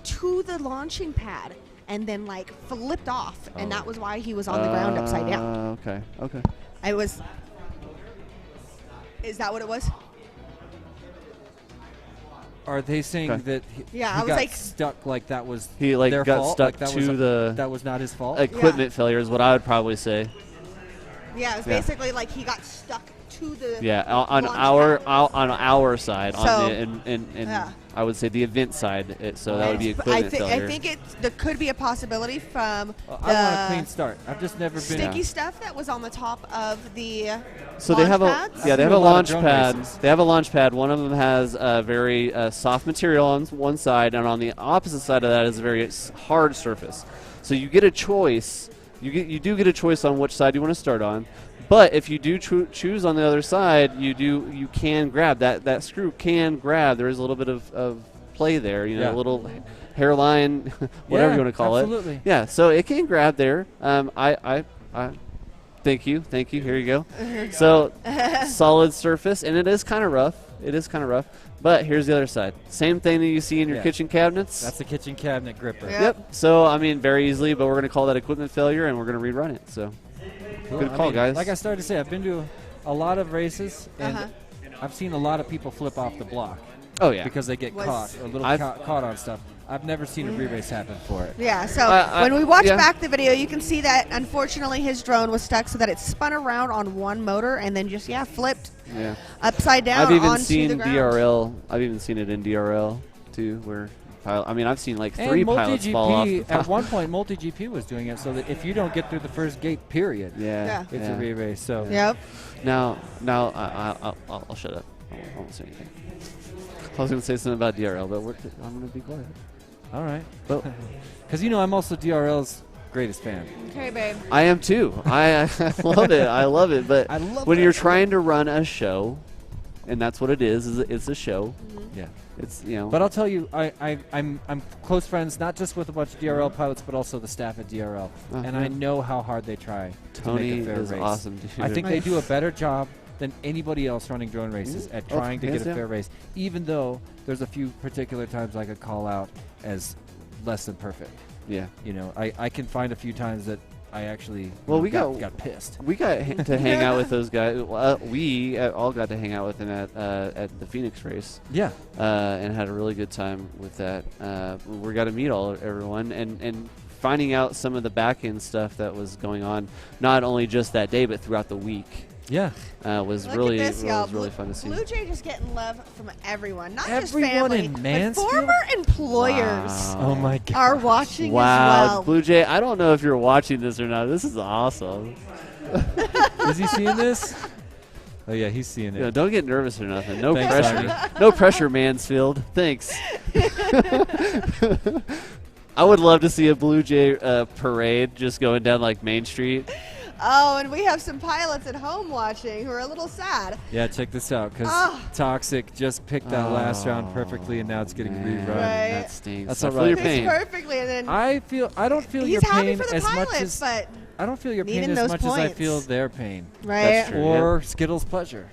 to the launching pad and then like flipped off, and that was why he was on the ground upside down. Okay. Is that what it was? Are they saying Okay. that Yeah, he I was got like- stuck like that was He like their got fault? stuck Like that to was that was not his fault? Equipment failure is what I would probably say. Yeah, it was basically like he got stuck to the on launch our side, So, on the and yeah. I would say the event side. So that would be equipment failure. I think there could be a possibility from I want a the clean start. I've just never been sticky stuff that was on the top of the So they have launch pads. they have a a lot of launch drone pad. races. They have a launch pad. One of them has a very soft material on one side, and on the opposite side of that is a very hard surface. So you get a choice. You do get a choice on which side you want to start on. But if you do choose on the other side, you can grab that screw can grab. There is a little bit of play there, Yeah. a little hairline, whatever you want to call absolutely. it. Yeah, so it can grab there. I thank you. Here you go. So solid surface, and it is kind of rough. But here's the other side. Same thing that you see in your kitchen cabinets. That's the kitchen cabinet gripper. Yep. So I mean, very easily, but we're going to call that equipment failure, and we're going to rerun it. So. Good call, guys. Like I started to say, I've been to a lot of races, and Uh-huh. I've seen a lot of people flip off the block. Oh, yeah. Because they get Was- caught or a little caught on stuff. I've never seen a re-race happen for it. Yeah, so when we watch back the video, you can see that unfortunately his drone was stuck so that it spun around on one motor and then just, flipped upside down I've even onto seen the ground. DRL. I've even seen it in DRL, too, where I've seen like And 3 pilots fall off. At one point, MultiGP was doing it so that if you don't get through the first gate, period, it's a re-race. So Now, I'll shut up. I won't say anything. I was going to say something about DRL, but I'm going to be quiet. All right. Because I'm also DRL's greatest fan. Okay, babe. I am too. I love it. I love it. But I love when that. you're trying to run a show, and that's what it is it's a show. Yeah. It's But I'll tell you, I'm close friends not just with a bunch of DRL pilots, but also the staff at DRL, and I know how hard they try Tony to make a fair is race. awesome, dude. I think they do a better job than anybody else running drone races at trying to get a fair race, even though there's a few particular times I could call out as less than perfect. Yeah. I can find a few times that I actually we got pissed. We got to hang out with those guys. We all got to hang out with them at the Phoenix race. Yeah. And had a really good time with that. We got to meet everyone and finding out some of the back end stuff that was going on, not only just that day but throughout the week. Yeah. Was Look really at this, y'all. really fun to see. Blue Jay just getting love from everyone, not just Everyone family, in but Mansfield? former employers Oh my God. are watching Wow, as well. Blue Jay, I don't know if you're watching this or not. This is awesome. Is he seeing this? Oh yeah, he's seeing it. Yeah, don't get nervous or nothing. No Thanks, pressure. Arnie. No pressure, Mansfield. Thanks. I would love to see a Blue Jay parade just going down like Main Street. Oh, and we have some pilots at home watching who are a little sad. Yeah, check this out, because Toxic just picked that last round perfectly, and now it's getting rerun. Right. That stinks. That's I all feel right. your pain. Perfectly, and then I don't feel he's your happy pain for the as pilots, much as but I don't feel your pain needing as those much as I points. feel their pain. Right. That's true, Or Skittles' pleasure.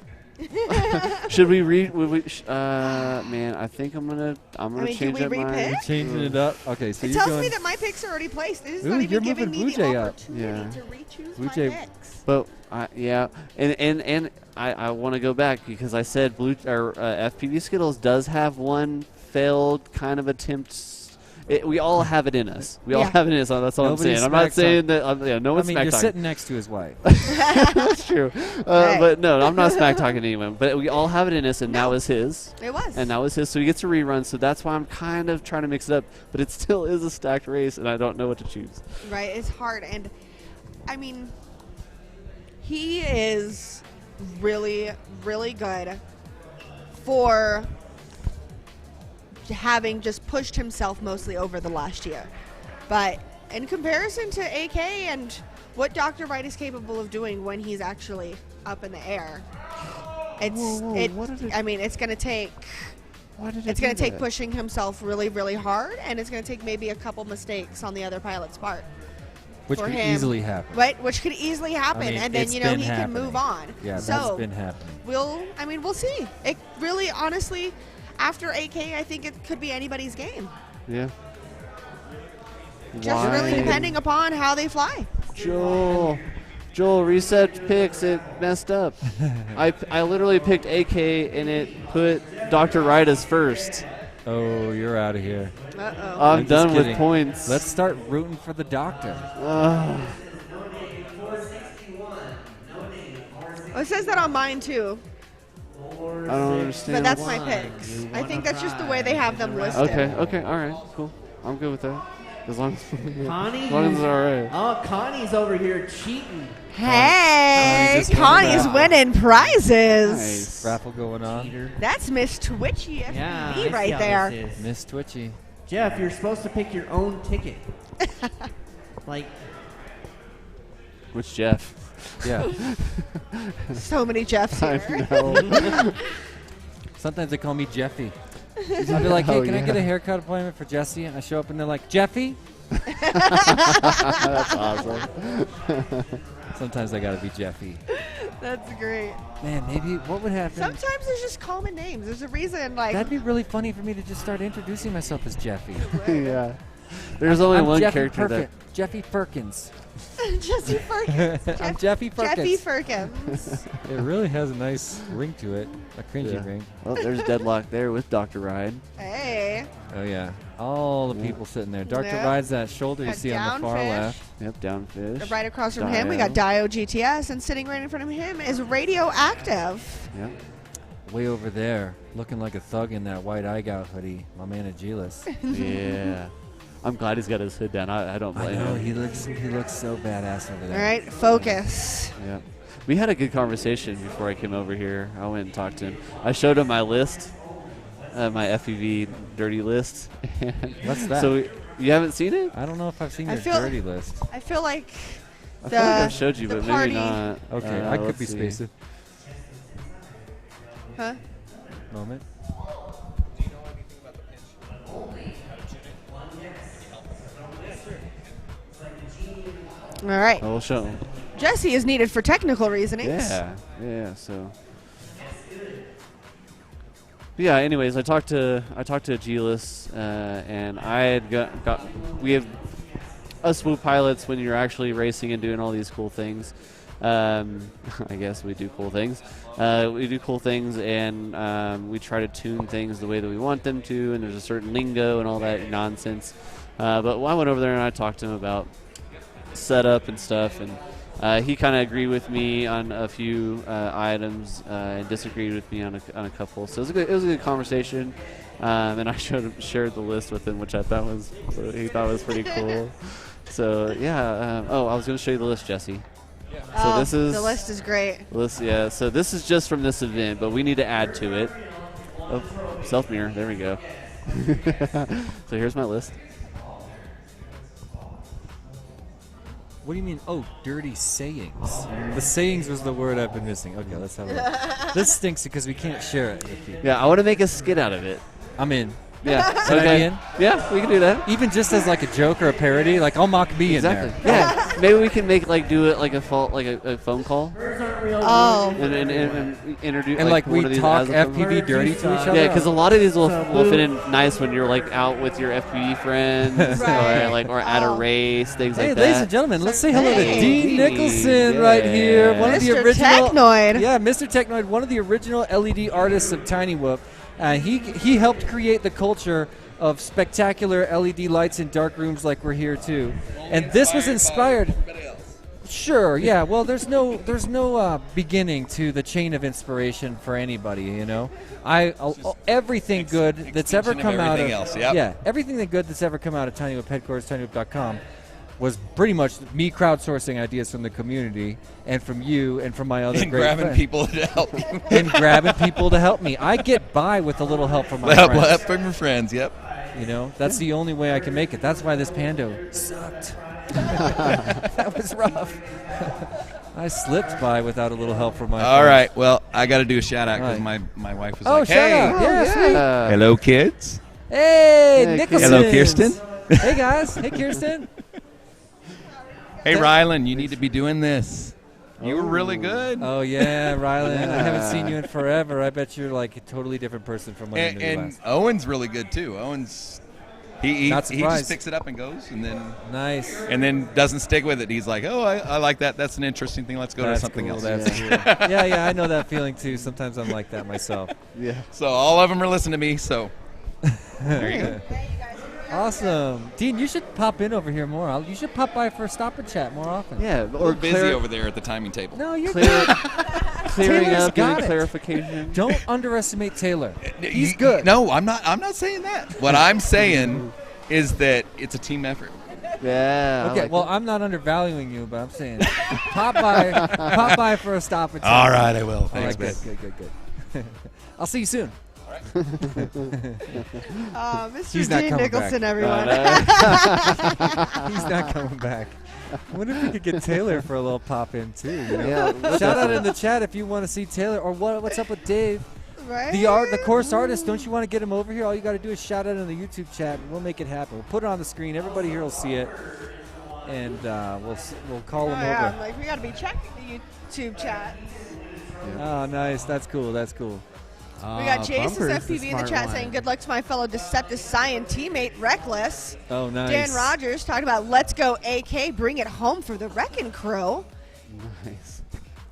Should we read? Man, I think I'm gonna change do up we my. repick? You're changing it up. Okay, so it you're tells going. me that my picks are already placed. This is Ooh, not you're even giving moving me Blue Jay the up. opportunity to re-choose Blue my Jay- picks. But and I want to go back because I said FPV Skittles does have one failed kind of attempt. We all have it in us. We all have it in us. That's all I'm saying. I'm not saying that. No one's smack you're talking. sitting next to his wife. That's true. But no, I'm not smack talking to anyone. But we all have it in us, and that was his. It was. And that was his. So he gets to rerun. So that's why I'm kind of trying to mix it up. But it still is a stacked race, and I don't know what to choose. Right, it's hard, and I mean, he is really, really good for having just pushed himself mostly over the last year. But in comparison to AK and what Dr. Wright is capable of doing when he's actually up in the air, it's going to take. It's going to take pushing himself really, really hard, and it's going to take maybe a couple mistakes on the other pilot's part. Which for could him. easily happen. Right, which could easily happen, I mean, and then it's he been can happening. move on. Yeah, so that's been happening. We'll see. It really, honestly, after AK, I think it could be anybody's game. Yeah. Just really depending upon how they fly. Joel, reset picks. It messed up. I literally picked AK and it put Dr. Wright as first. Oh, you're out of here. Uh-oh. I'm done with points. Let's start rooting for the doctor. Oh, it says that on mine too. I don't understand. But that's my picks. I think that's just the way they have them listed. Okay, all right, cool. I'm good with that. As long as Connie, as long as it's all right. Oh, Connie's over here cheating. Hey, Connie's winning prizes. Nice. Raffle going on. That's Miss Twitchy FPV I right see how there. this is. Miss Twitchy. Jeff, you're supposed to pick your own ticket. Like, Which Jeff? Yeah. So many Jeffs here. I know. Sometimes they call me Jeffy. I'll be like, hey, Oh, can I yeah. get a haircut appointment for Jesse? And I show up and they're like, Jeffy? That's awesome. Sometimes I gotta be Jeffy. That's great. Man, maybe what would happen? Sometimes there's just common names. There's a reason, like. That'd be really funny for me to just start introducing myself as Jeffy. Yeah. There's only I'm one Jeffy character that. Jeffy Perkins. Jesse Firkins. I'm Jeffy Firkins. Jeffy Firkins. It really has a nice ring to it, a cringy ring. Well, there's Deadlock there with Dr. Ride. Hey. Oh yeah, all the people sitting there. Dr. Yep. Ride's that shoulder you Got see on the far Downfish. left. Yep, Downfish. Right across from him, we got Dio GTS, and sitting right in front of him is Radioactive. Yep. Way over there, looking like a thug in that white eye gout hoodie, my man Agilis. Yeah. I'm glad he's got his hood down. I don't blame I know, him. he looks so badass over there. All right, focus. Yeah. We had a good conversation before I came over here. I went and talked to him. I showed him my list, my FEV dirty list. What's that? So you haven't seen it? I don't know if I've seen I your feel- dirty list. I feel like I feel like I showed you, the but party- maybe not. Okay, I could let's be see. spacing. Huh? Moment. All right. I will show him. Jesse is needed for technical reasonings. Yeah, so. Yeah, anyways, I talked to Agilis, and I had we have us Woo pilots when you're actually racing and doing all these cool things. I guess we do cool things. We do cool things, and we try to tune things the way that we want them to, and there's a certain lingo and all that nonsense. But I went over there and I talked to him about setup and stuff, and he kind of agreed with me on a few items and disagreed with me on a couple. So it was a good conversation, and I shared the list with him, which he thought was pretty cool. So yeah. I was going to show you the list, Jesse. So this is the list is great. Yeah. So this is just from this event, but we need to add to it. Oh, self mirror. There we go. So here's my list. What do you mean? Oh, dirty sayings. The sayings was the word I've been missing. Okay, let's have a look. This stinks because we can't share it with you. Yeah, I want to make a skit out of it. I'm in. Yeah. Can I be in? Yeah, we can do that. Even just as like a joke or a parody, like I'll mock me in there. Yeah. Maybe we can do it like a phone call. Oh. And introduce And like one we of these talk as a phone FPV call. dirty to each other. Yeah, because a lot of these will fit in nice when you're like out with your FPV friends or at a race, things like that. Hey, ladies and gentlemen, let's say hello to Hey. Dean Nicholson right here. One of the Mr. original Technoid. Yeah, Mr. Technoid, one of the original LED artists of Tiny Whoop. He helped create the culture of spectacular LED lights in dark rooms like we're here too. And this was inspired. Sure, yeah. Well, there's no beginning to the chain of inspiration for anybody, you know. Everything good that's ever come out of everything good that's ever come out of Tiny Whoop headquarters, tinywhoop.com, was pretty much me crowdsourcing ideas from the community and from you and from my other and great grabbing friends. people to help you. And grabbing people to help me. I get by with a little help from my friends. Help from your friends, yep. You know, that's the only way I can make it. That's why this Pando sucked. That was rough. I slipped by without a little help from my friends. All right, well, I got to do a shout out because Right. my wife was Oh, like, shout hey. out. Yeah, sweet. Hello, kids. Hey, Nicholson. Hello, Kirsten. Hey, guys. Hey, Kirsten. Hey, Rylan, you need to be doing this. You were really good. Oh, yeah, Rylan. I haven't seen you in forever. I bet you're like a totally different person from when you knew And last. Owen's really good, too. Owen's... He Not just surprised. picks it up and goes, and then Nice. and then doesn't stick with it. He's like, "Oh, I like that. That's an interesting thing. Let's go That's to something cool, else." That's cool. Yeah, I know that feeling too. Sometimes I'm like that myself. Yeah. So all of them are listening to me. So there you go. Awesome, Dean. You should pop in over here more. You should pop by for a stop and chat more often. Yeah, We're busy over there at the timing table. No, you're clearing Taylor's up, got doing it. clarification. Don't underestimate Taylor. He's good. No, I'm not. I'm not saying that. What I'm saying is that it's a team effort. Yeah. Okay. Well, I'm not undervaluing you, but I'm saying pop by for a stop and chat. All right, I will. All Thanks, right, babe. good. I'll see you soon. Mr. He's not Dean coming Nicholson, back. everyone. He's not coming back. What if we could get Taylor for a little pop in too? You know? Yeah, Shout out in the chat if you want to see Taylor or what's up with Dave. Right? The course artist. Don't you want to get him over here? All you got to do is shout out in the YouTube chat, and we'll make it happen. We'll put it on the screen. Everybody here will see it, and we'll call him Yeah, over. I'm like, we got to be checking the YouTube chat. Oh, nice. That's cool. That's cool. We got Jace's Bumper's the FPV in the smart chat one. saying, good luck to my fellow Decepticon teammate, Reckless. Oh, nice. Dan Rogers talking about, let's go AK, bring it home for the Wrecking Crew. Nice.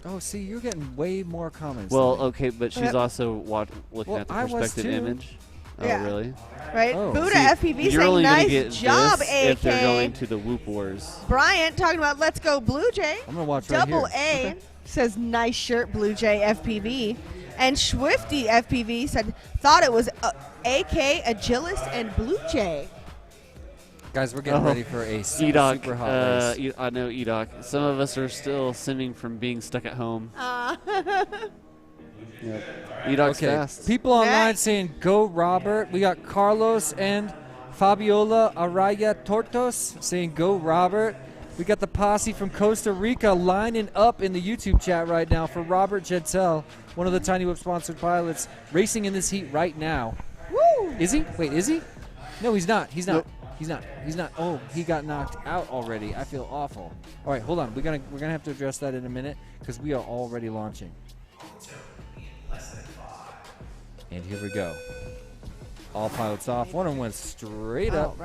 Oh, see, you're getting way more comments. Well, than me. okay, but she's also looking Well, at the I was perspective too. image. Oh, Yeah. really? Right? Oh. Buddha See, FPV you're saying, only gonna nice get job, this AK. if they're going to the Whoop Wars. Bryant talking about, let's go Blue Jay. I'm going to watch right Double here. A says, nice shirt, Blue Jay FPV. And Swifty FPV said, thought it was AK, Agilis, and Blue Jay. Guys, we're getting ready for a E-Doc, super hot race. I know E-Doc. Some of us are still simming from being stuck at home. Yep. E-Doc's fast. People online saying, go Robert. We got Carlos and Fabiola Araya Tortos saying, go Robert. We got the posse from Costa Rica lining up in the YouTube chat right now for Robert Jetel, one of the Tiny Whip sponsored pilots, racing in this heat right now. Woo! Is he? Wait, is he? No, he's not. He's not. Nope. He's not. He's not. Oh, he got knocked out already. I feel awful. All right, hold on. We're gonna have to address that in a minute because we are already launching. And here we go. All pilots off. One of them went straight up.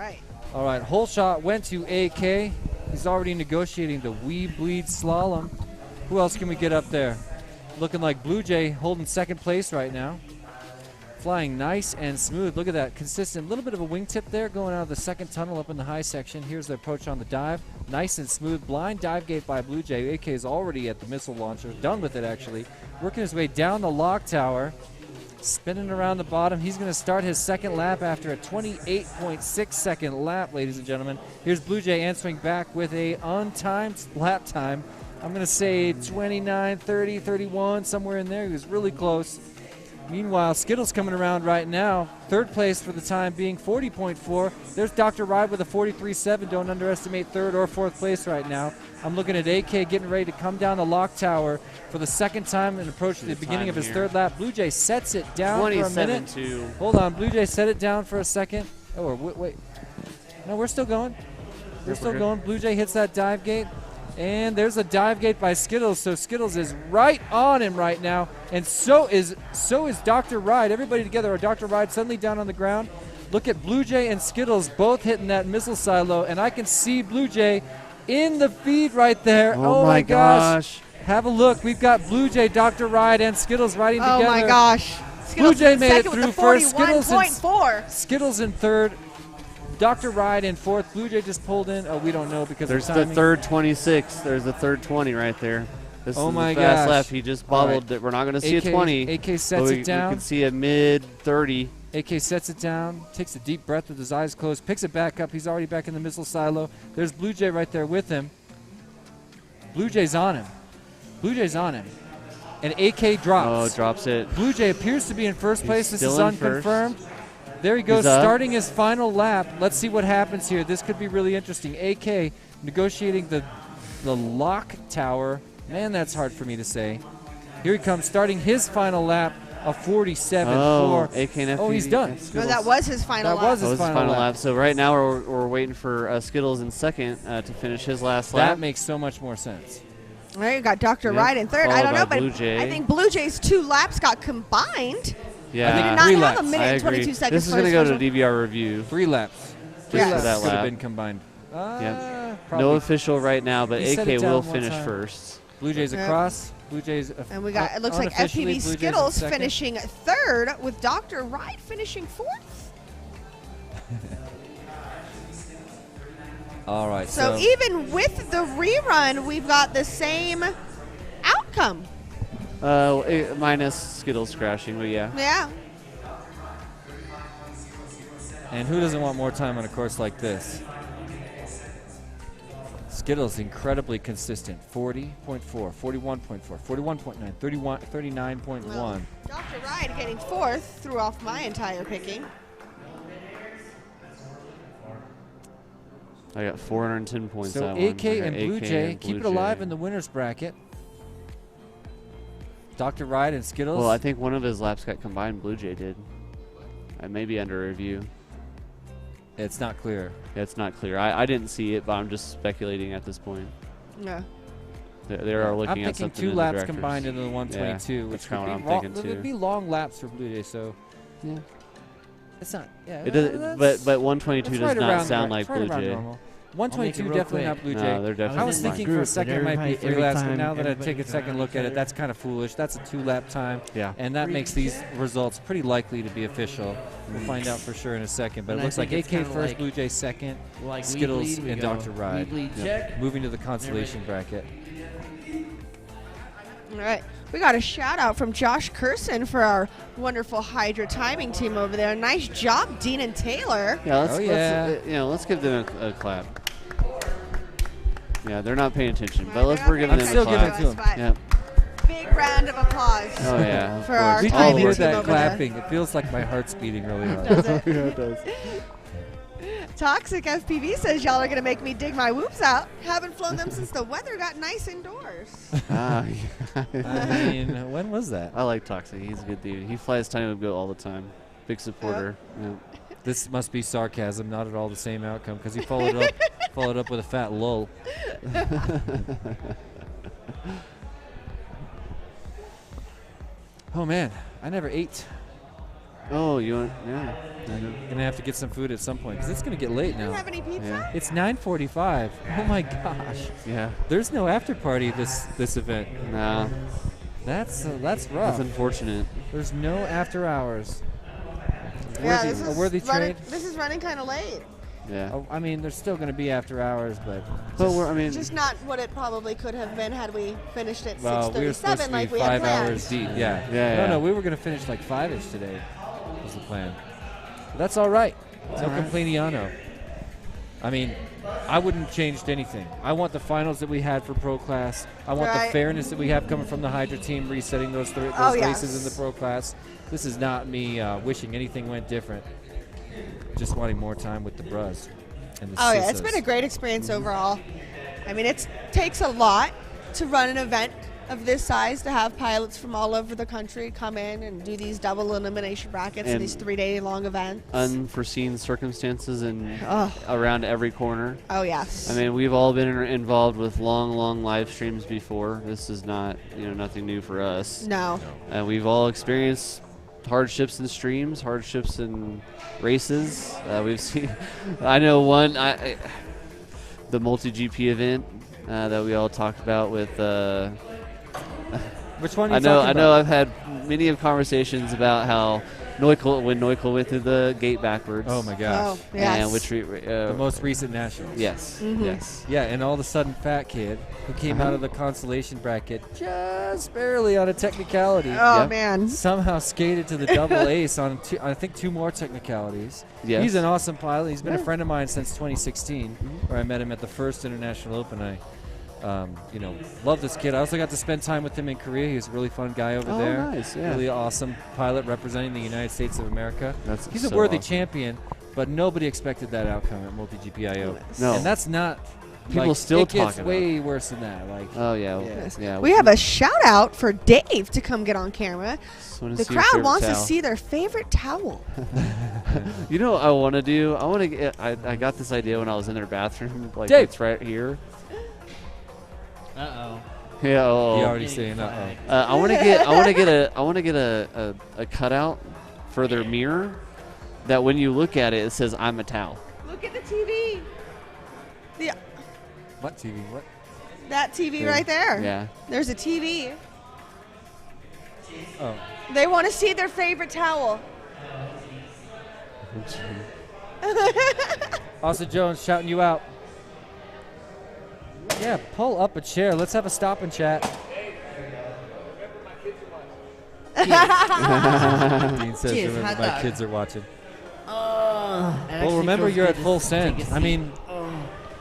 All right, whole shot went to AK. He's already negotiating the We Bleed Slalom. Who else can we get up there? Looking like Blue Jay holding second place right now. Flying nice and smooth. Look at that. Consistent. Little bit of a wingtip there going out of the second tunnel up in the high section. Here's the approach on the dive. Nice and smooth. Blind dive gate by Blue Jay. AK is already at the missile launcher. Done with it, actually. Working his way down the lock tower. Spinning around the bottom. He's going to start his second lap after a 28.6 second lap, ladies and gentlemen. Here's Blue Jay answering back with a untimed lap time. I'm going to say 29, 30, 31, somewhere in there. He was really close. Meanwhile, Skittles coming around right now. Third place for the time being, 40.4. There's Dr. Ride with a 43.7. Don't underestimate third or fourth place right now. I'm looking at AK getting ready to come down the lock tower for the second time and approach the beginning of his third lap. Blue Jay sets it down for a minute. 27-2. Hold on, Blue Jay set it down for a second. Oh, wait. No, we're still going. We're still going. Blue Jay hits that dive gate. And there's a dive gate by Skittles, so Skittles is right on him right now, and so is Dr. Ride. Everybody together. Dr. Ride suddenly down on the ground. Look at Blue Jay and Skittles both hitting that missile silo, and I can see Blue Jay in the feed right there. Oh my gosh. Have a look. We've got Blue Jay, Dr. Ride, and Skittles riding together. Oh my gosh. Blue Jay made it second through with the first. 41.4. Skittles in third. Dr. Ride in fourth. Blue Jay just pulled in. Oh, we don't know because there's of the timing. third 26. There's the third 20 right there. This Oh is my the fast gosh. lap. He just All bobbled right. that we're not going to see AK a 20. AK sets but it down. We can see a mid 30. AK sets it down, takes a deep breath with his eyes closed, picks it back up. He's already back in the missile silo. There's Blue Jay right there with him. Blue Jay's on him. Blue Jay's on him. And AK drops. Oh, drops it. Blue Jay appears to be in first place. This is still in first. unconfirmed. There he goes, He's up. starting his final lap. Let's see what happens here. This could be really interesting. AK negotiating the lock tower. Man, that's hard for me to say. Here he comes, starting his final lap, a 47.4. Oh, AK and Oh, he's FPV. done. No, that was his final That lap. was his final lap. lap. So right now we're waiting for Skittles in second to finish his last lap. That makes so much more sense. All right, you got Dr. Yep. Ride in third. I Followed don't know, by but Blue Jay. I think Blue Jay's 2 laps got combined. Yeah. We did not have a minute and 22 seconds. This is for going to his go to first DVR review. 3 laps. Just Yes. for that Could have lap. been combined. Yep. Probably. No official right now, but He set AK it down will one finish time. first. Blue Jays Yep. across. Blue Jays. And we got, it looks like unofficially, FPV Blue Jays in Skittles second. finishing third with Dr. Ride finishing fourth. All right. So even with the rerun, we've got the same outcome. Minus Skittles crashing, but yeah. Yeah. And who doesn't want more time on a course like this? Skittles incredibly consistent. 40.4, 41.4, 41.9, 31, 39.1. Well, Dr. Ride getting fourth threw off my entire picking. I got 410 points. So that AK one. I got and Blue AK Jay and keep Blue it alive Jay. in the winner's bracket. Dr. Ride and Skittles. Well, I think one of his laps got combined. Blue Jay did. I may be under review. It's not clear. Yeah, it's not clear. I didn't see it, but I'm just speculating at this point. Yeah. They are looking I'm at thinking something. 2 in the laps directors. combined into the 122, Yeah, which that's kind of would what I'm be thinking too. it'd be long laps for Blue Jays. So yeah, it's not. Yeah, it does, but 122 that's does right not around sound the- like right Blue around Jay. normal. 122 definitely not Blue No, Jay. they're definitely I was not. thinking for a second it might be 3 every laps, but time now that I everybody take a second look at it, that's kind of foolish. That's a 2-lap time. Yeah. And that makes these results pretty likely to be official. We'll find out for sure in a second. But And it I looks like think AK it's kinda first, like- Blue Jay second, like we Skittles bleed, we and go, Dr. we Ride. bleed, check. Moving to the consolation bracket. All right. We got a shout out from Josh Curson for our wonderful Hydra timing team over there. Nice job, Dean and Taylor. Yeah, let's give them a clap. Yeah, they're not paying attention, but we're giving them a clap. Still giving it to them. Yep. Big round of applause. Oh yeah, of for our course. We timing can hear team that over clapping. It feels like my heart's beating really hard. Does it? Yeah, it does. there. Toxic FPV says y'all are gonna make me dig my whoops out. Haven't flown them since the weather got nice indoors. Ah, I mean, when was that? I like Toxic. He's a good dude. He flies Tiny Whoop Go all the time. Big supporter. Yeah. This must be sarcasm, not at all the same outcome, because he followed up with a fat lull. Oh man, I never ate. Oh, you want? Yeah. Gonna have to get some food at some point because it's gonna get late Do you now. have any pizza? Yeah. It's 9:45. Oh my gosh. Yeah. There's no after party this event. No. That's rough. That's unfortunate. There's no after hours. Yeah, Worthy- this a is worthy running. trade. This is running kind of late. Yeah. Oh, I mean, there's still gonna be after hours, but But we're, I mean, Just not what it probably could have been had we finished at well, we were supposed 6:37 to like be we had 5 planned. hours deep. Yeah. Yeah. No, we were gonna finish like 5ish today. Was the plan. But that's all right. No complaining. I mean, I wouldn't have changed anything. I want the finals that we had for Pro Class. I want the Right. fairness that we have coming from the Hydra team, resetting those Oh, races in yes. the Pro Class. This is not me wishing anything went different. Just wanting more time with the bros. And the Oh yeah, it's sisas. been a great experience overall. I mean, it takes a lot to run an event of this size, to have pilots from all over the country come in and do these double elimination brackets and And these 3-day long events. unforeseen circumstances and Ugh. around every corner. Oh yes. I mean, we've all been involved with long live streams before. This is not, nothing new for us. No. And we've all experienced hardships in streams, hardships in races. We've seen. I know one. The multi-GP event that we all talked about with. Which one are you I know. talking I know. about? I've had many of conversations about how when Neukel went through the gate backwards. Oh my gosh. Oh, yes. And which the most recent nationals. Yes. Mhm. Yes. Yeah, and all of a sudden, fat kid who came out of the consolation bracket just barely on a technicality. Oh, man. Somehow skated to the double ace on I think 2 more technicalities. Yes. He's an awesome pilot. He's been a Yeah. friend of mine since 2016, where I met him at the first International Open. I, love this kid. I also got to spend time with him in Korea. He's a really fun guy over Oh, there. nice, yeah. Really awesome pilot representing the United States of America. He's a so worthy awesome. champion, but nobody expected that outcome at MultiGPIO. No. And that's not. People still it gets talk about way worse than that. Like, Oh yeah. Yeah. We have a shout out for Dave to come get on camera. wanna The see your crowd favorite wants to towel. see their favorite towel. You know what I want to do? I got this idea when I was in their bathroom. Like Dave. it's right here. Uh-oh. Yeah. Oh. He already saying uh-oh. I want to get a cutout for their mirror that when you look at it, it says "I'm a towel." Look at the TV. What TV? What? That TV Yeah. right there. Yeah. There's a TV. Oh. They want to see their favorite towel. Austin Jones shouting you out. Yeah, pull up a chair. Let's have a stop and chat. Dean says, Cheers, remember hot my dog. kids are watching. Well, Well, remember you're at full send. I mean,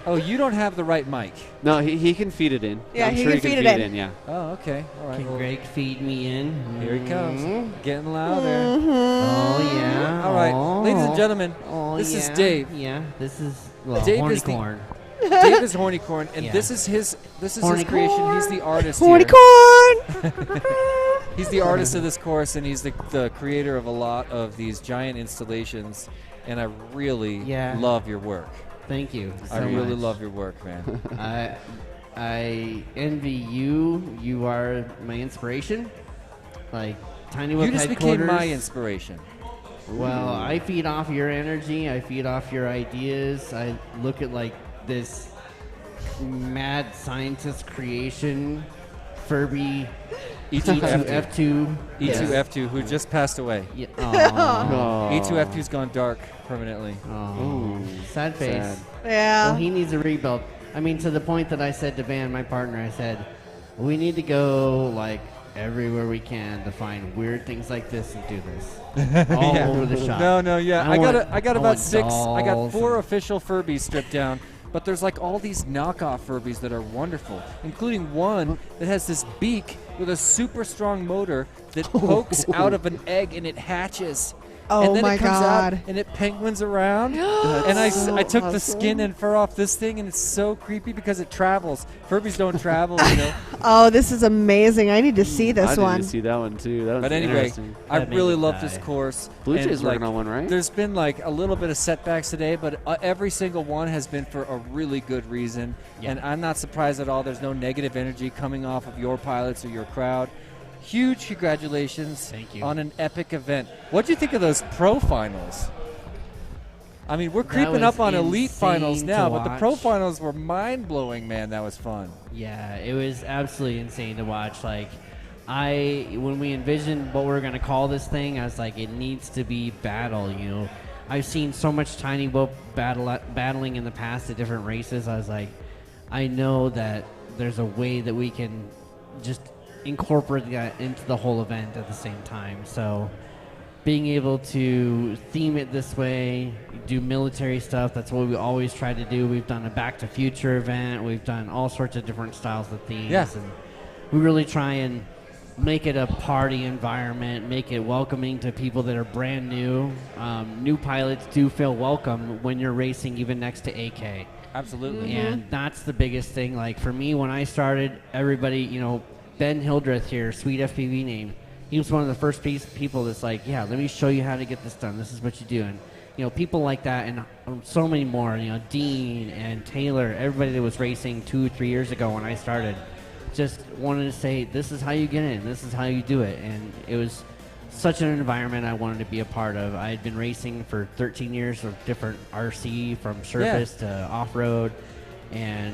oh, you don't have the right mic. No, he can feed it in. Yeah, I'm he sure can feed it in. Yeah. Oh, okay. All right. Can well, Greg feed me in? here he comes. Mm-hmm. Getting louder. Oh, yeah. All right. Oh. Ladies and gentlemen, Oh, this is yeah. Dave. Yeah, this is, well, Dave horny is the- corn. Dave is Hornycorn, and Yeah. this is his Horny creation. corn. He's the artist Horny here. corn. He's the artist of this course, and he's the creator of a lot of these giant installations. And I really Yeah. love your work. Thank you I so really much. love your work, man. I envy you. You are my inspiration. Like Tiny Whoop You just headquarters. became my inspiration. Well, I feed off your energy. I feed off your ideas. I look at like this mad scientist creation, Furby, E2F2. E2F2, who just passed away. Yeah. E2F2's gone dark permanently. Ooh, sad face. Sad. Yeah. Well, he needs a rebuild. I mean, to the point that I said to Van, my partner, I said, we need to go like everywhere we can to find weird things like this and do this all over the shop. No, yeah. I got about want 6. I got dolls 4 official Furbies stripped down. But there's like all these knockoff Furbies that are wonderful, including one that has this beak with a super strong motor that pokes out of an egg and it hatches. Oh and then my it comes God. out and it penguins around. And I took the skin and fur off this thing, and it's so creepy because it travels. Furbies don't travel, you know. Oh, this is amazing. I need to see this I one. need to see that one too. That But one's anyway, interesting. I really love this course. Blue And, Jay's working on one, right? There's been like a little bit of setbacks today, but every single one has been for a really good reason. Yeah. And I'm not surprised at all. There's no negative energy coming off of your pilots or your crowd. Huge congratulations Thank you. on an epic event. What do you think of those pro finals? I mean, we're That creeping was up on elite finals insane now, to but the pro watch. finals were mind-blowing, man. That was fun. Yeah, it was absolutely insane to watch. Like, when we envisioned what we were going to call this thing, I was like, it needs to be battle, you know. I've seen so much Tiny Whoop battling in the past at different races. I was like, I know that there's a way that we can just incorporate that into the whole event at the same time. So being able to theme it this way, do military stuff, that's what we always try to do. We've done a Back to Future event. We've done all sorts of different styles of themes. Yeah. And we really try and make it a party environment, make it welcoming to people that are brand new. New pilots do feel welcome when you're racing even next to AK. Absolutely. And that's the biggest thing. Like for me, when I started, everybody, you know, Ben Hildreth here, sweet FPV name, he was one of the first people that's like, yeah, let me show you how to get this done. This is what you do. And, you know, people like that and so many more, you know, Dean and Taylor, everybody that was racing 2 or 3 years ago when I started, just wanted to say, this is how you get in, this is how you do it. And it was such an environment I wanted to be a part of. I had been racing for 13 years of different RC, from surface to off-road, and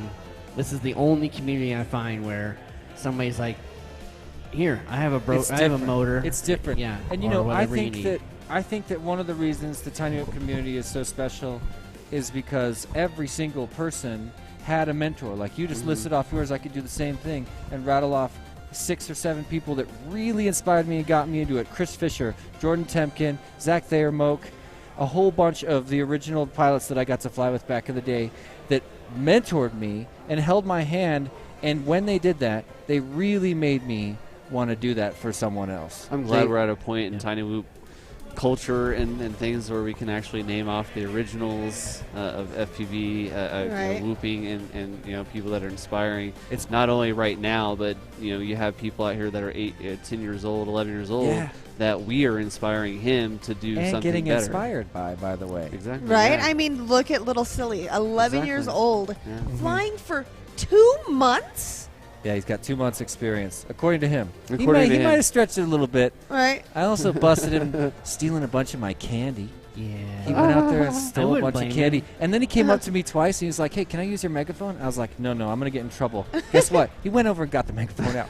this is the only community I find where somebody's like, here, I have a motor. It's different. Yeah. And you or know, I whatever you think need. that one of the reasons the Tiny Whoop community is so special is because every single person had a mentor. Like you just listed off yours, I could do the same thing and rattle off 6 or 7 people that really inspired me and got me into it. Chris Fisher, Jordan Temkin, Zach Thayer-Moak, a whole bunch of the original pilots that I got to fly with back in the day that mentored me and held my hand. And when they did that, they really made me want to do that for someone else. I'm glad we're at a point in Tiny Whoop culture and things where we can actually name off the originals of FPV, Right. you know, whooping and you know, people that are inspiring. It's not only right now, but you know, you have people out here that are 10 years old, 11 years old, Yeah. that we are inspiring him to do and something getting better. inspired by the way. Exactly. Right? yeah. I mean, look at little silly, 11 years Exactly. old, Yeah. flying for 2 months. Yeah, he's got 2 months experience, according to him. According to he him. might have stretched it a little bit. Right. I also busted him stealing a bunch of my candy. Yeah. He went out there and I stole a wouldn't bunch of blame candy. him. And then he came up to me twice and he was like, hey, can I use your megaphone? I was like, no, I'm going to get in trouble. Guess what? He went over and got the megaphone out.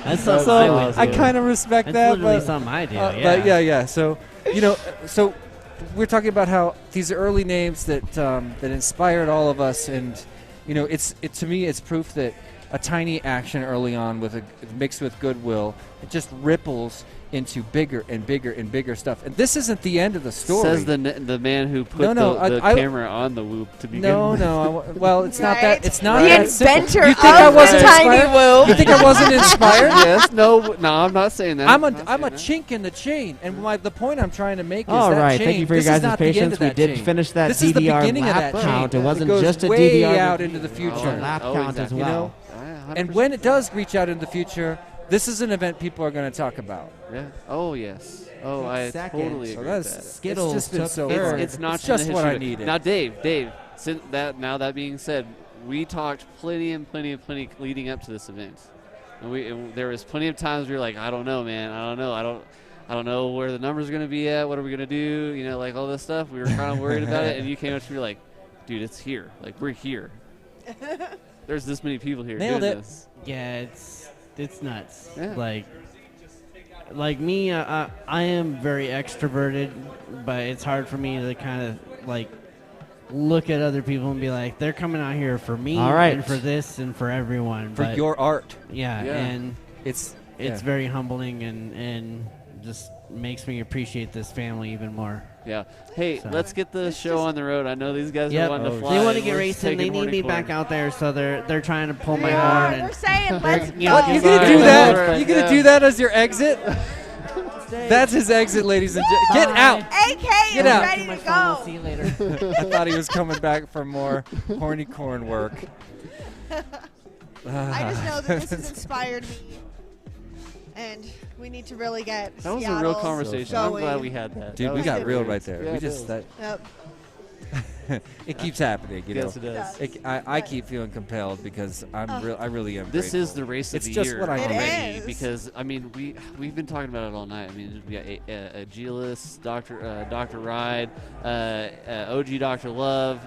That's something I would I do. kind of respect That's that. literally but, something I do, But yeah. So, you know, so we're talking about how these are early names that that inspired all of us. And, you know, to me, it's proof that a tiny action early on mixed with goodwill, it just ripples into bigger and bigger and bigger stuff. And this isn't the end of the story. Says the man who put the camera on the Whoop to begin with. Well, it's not that. It's not The that simple. inventor You think I of wasn't the Tiny inspired? Whoop. You think I wasn't inspired? Yes. No, I'm not saying that. I'm a chink in the chain, and the point I'm trying to make is All that right, chain. thank you for your this is guys' not the end patience. of We that did chain. finish that This is the DDR beginning of lap that count. chain. It wasn't goes just a way DDR out into the future. lap count as You well. know? And when it does reach out into the future, this is an event people are going to talk about. Yeah. Oh yes. Oh, I totally agree with that. Skittles it's just been took so third. It's not just what I needed. Now, Dave. Now that being said, we talked plenty leading up to this event. And there was plenty of times we were like, I don't know, man. I don't know where the numbers are going to be at. What are we going to do? You know, like all this stuff. We were kind of worried about it. And you came up to me like, dude, it's here. Like, we're here. There's this many people here Nailed doing it. this. Yeah, it's nuts. Yeah. Like me, I am very extroverted, but it's hard for me to kind of like look at other people and be like, they're coming out here for me All right. and for this and for everyone. For but your art. Yeah, and it's very humbling and just makes me appreciate this family even more. Yeah. Hey, let's get the show on the road. I know these guys Yep. are wanting to fly. They want to get We're racing. They taking need me Horny back Corn. out there, so they're trying to pull my Yeah, horn. they're saying, let's go. What, you gonna do that? You gonna do that as your exit? That's his exit, ladies and gentlemen. Get out. AK Get is out. ready to go. See you later. I thought he was coming back for more Horny Corn work. I just know that this has inspired me, and we need to really get That was Seattle a real conversation. I'm going. glad we had that. Dude, That we was got good. real right there. Yeah, We it just did. Yep. it keeps happening, you know. Yes, it does. I keep feeling compelled because I really am. This grateful. is the race of it's the just year what I do. already because I mean we've been talking about it all night. I mean we got Agilis, Dr. Ride, OG Dr. Love,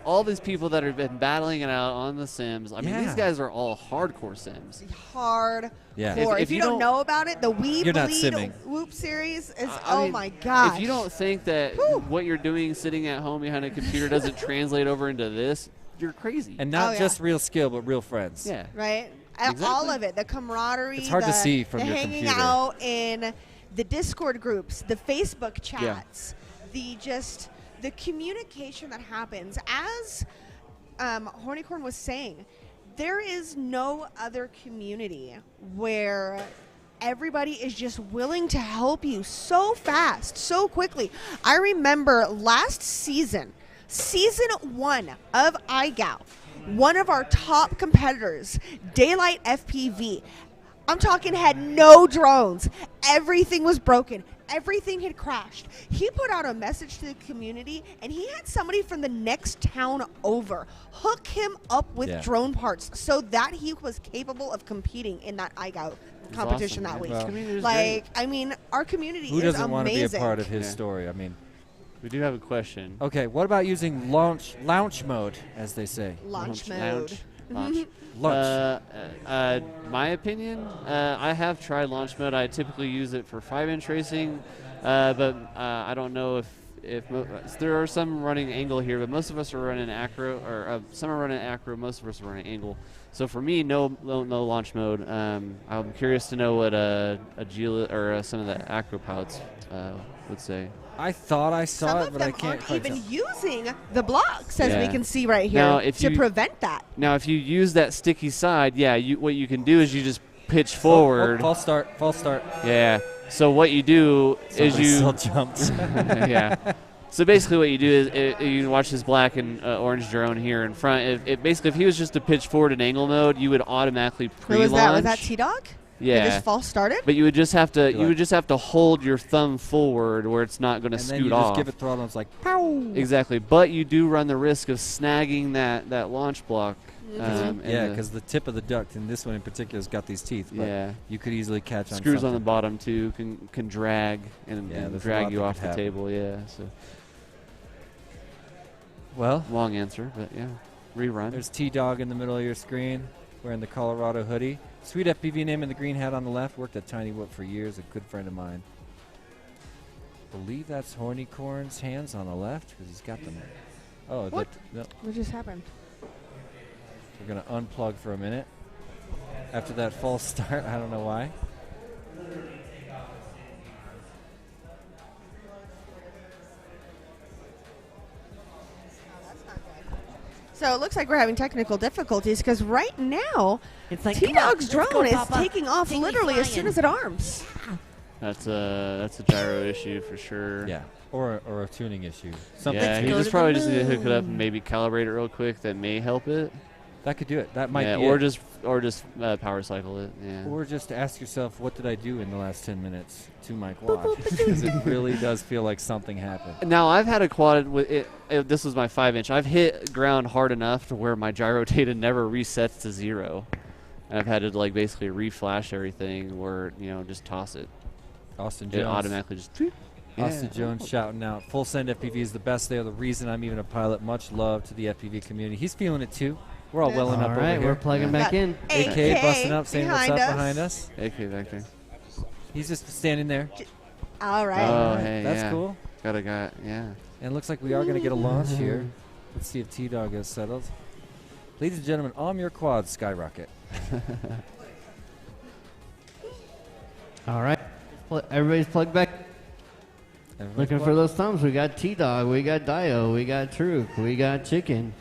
all these people that have been battling it out on the Sims. I mean these guys are all hardcore Sims. Hard. Yeah. If you don't know about it, the We You're not Bleed simming. Whoop series is I mean, my gosh. If you don't think that what you're doing sitting at home behind a computer doesn't translate over into this, you're crazy. And not Oh, yeah. just real skill, but real friends. Yeah. Right? Exactly. All of it. The camaraderie. It's hard to the, see from the your hanging computer. out in the Discord groups, the Facebook chats, the communication that happens. As Hornycorn was saying, there is no other community where everybody is just willing to help you so fast, so quickly. I remember last season 1 of iGal, one of our top competitors, Daylight FPV, I'm talking had no drones. Everything was broken. Everything had crashed. He put out a message to the community, and he had somebody from the next town over hook him up with drone parts so that he was capable of competing in that iGal competition awesome, that man. week. Well, I mean, our community Who is doesn't want to be a amazing. part of his story? I mean, we do have a question. Okay, what about using launch mode, as they say? Launch mode. Launch. My opinion, I have tried launch mode. I typically use it for 5-inch racing, but I don't know if there are some running angle here, but most of us are running acro, or some are running acro, most of us are running angle. So for me, no launch mode. I'm curious to know what a Gila or some of the acro pilots would say. I thought I saw Some it, of but them I can't aren't quite even tell. using the blocks, as we Yeah. can see right here, Now, if to you- prevent that. Now, if you use that sticky side, what you can do is you just pitch forward. False start. Yeah. So what you do is Somebody you still jumped. yeah. So basically, what you do is you can watch this black and orange drone here in front. Basically, if he was just to pitch forward in angle mode, you would automatically pre-launch. Was that T-Dog? Yeah. They just false started? But you would just have to hold your thumb forward where it's not going to And scoot then you off. just give it throttle and it's like, pow! Exactly. But you do run the risk of snagging that launch block. Yeah, because the tip of the duct, and this one in particular, has got these teeth. But Yeah. you could easily catch on Screws on something. the bottom too can drag and there's a drag lot you that off could the happen. table. Yeah. So. Well, long answer, but yeah, rerun. There's T-Dog in the middle of your screen, wearing the Colorado hoodie. Sweet FPV name in the green hat on the left. Worked at Tiny Whoop for years. A good friend of mine. Believe that's Hornycorn's hands on the left because he's got them. Oh, What? no. What just happened? We're gonna unplug for a minute. After that false start, I don't know why. So it looks like we're having technical difficulties because right now, It's like, T-Dog's come on, let's go, drone is Papa. taking off Take me literally as soon flying. as it arms. That's a gyro issue for sure. Yeah, or a tuning issue. Yeah, he just probably just need to hook it up and maybe calibrate it real quick. That may help it. That could do it. That might yeah, be or it. just power cycle it. Yeah. Or just ask yourself, what did I do in the last 10 minutes to my quad? Because it really does feel like something happened. Now, I've had a quad with it. This was my 5-inch. I've hit ground hard enough to where my gyro data never resets to 0. And I've had to like basically reflash everything or, just toss it. Austin It Jones. automatically just. Austin Jones shouting out, full send FPV is the best. They are the reason I'm even a pilot. Much love to the FPV community. He's feeling it too. We're all welling up over right, here. we're plugging back in. AK busting up, saying what's up behind behind us. AK back there. He's just standing there. All right. Oh, hey, That's yeah. cool. Got a guy, yeah. And it looks like we are going to get a launch here. Let's see if T-Dog is settled. Ladies and gentlemen, on your quad, skyrocket. All right. Everybody's plugged back. Looking for those thumbs. We got T-Dog, we got Dio, we got Truk, we got Chicken.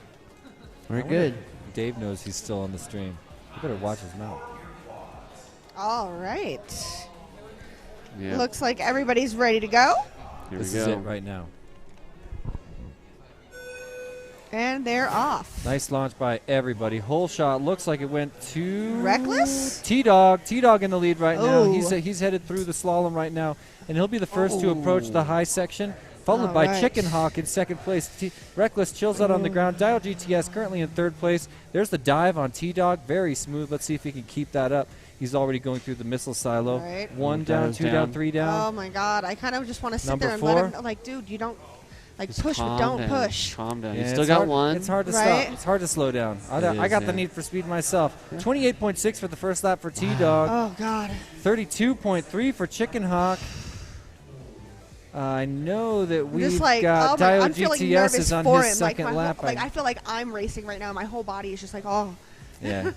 We're good. Dave knows he's still on the stream. You better watch his mouth. All right. Yeah. Looks like everybody's ready to go. This is it right now. And they're off. Nice launch by everybody. Whole shot looks like it went to Reckless? T-Dog. T-Dog in the lead right now. Oh. He's headed through the slalom right now, and he'll be the first to approach the high section, followed by right. Chicken Hawk in second place. Reckless chills out on the ground. Dial GTS currently in third place. There's the dive on T-Dog. Very smooth. Let's see if he can keep that up. He's already going through the missile silo. Right. 1 down, 2 down, 3 down. Oh my God! I kind of just want to sit Number there and 4. let him. Like, dude, you don't push, but calm don't down. push. Calm down. Yeah, You still it's got hard, one. It's hard to Right? stop. It's hard to slow down. I It got is, the yeah. need for speed myself. 28.6 for the first lap for T-Dog. Oh God. 32.3 for Chicken Hawk. I know that we've Just like, got oh my, Dio I'm feeling GTS nervous is on for his him. Like, second my lap. whole, I feel like I'm racing right now. My whole body is just like, oh. Yeah.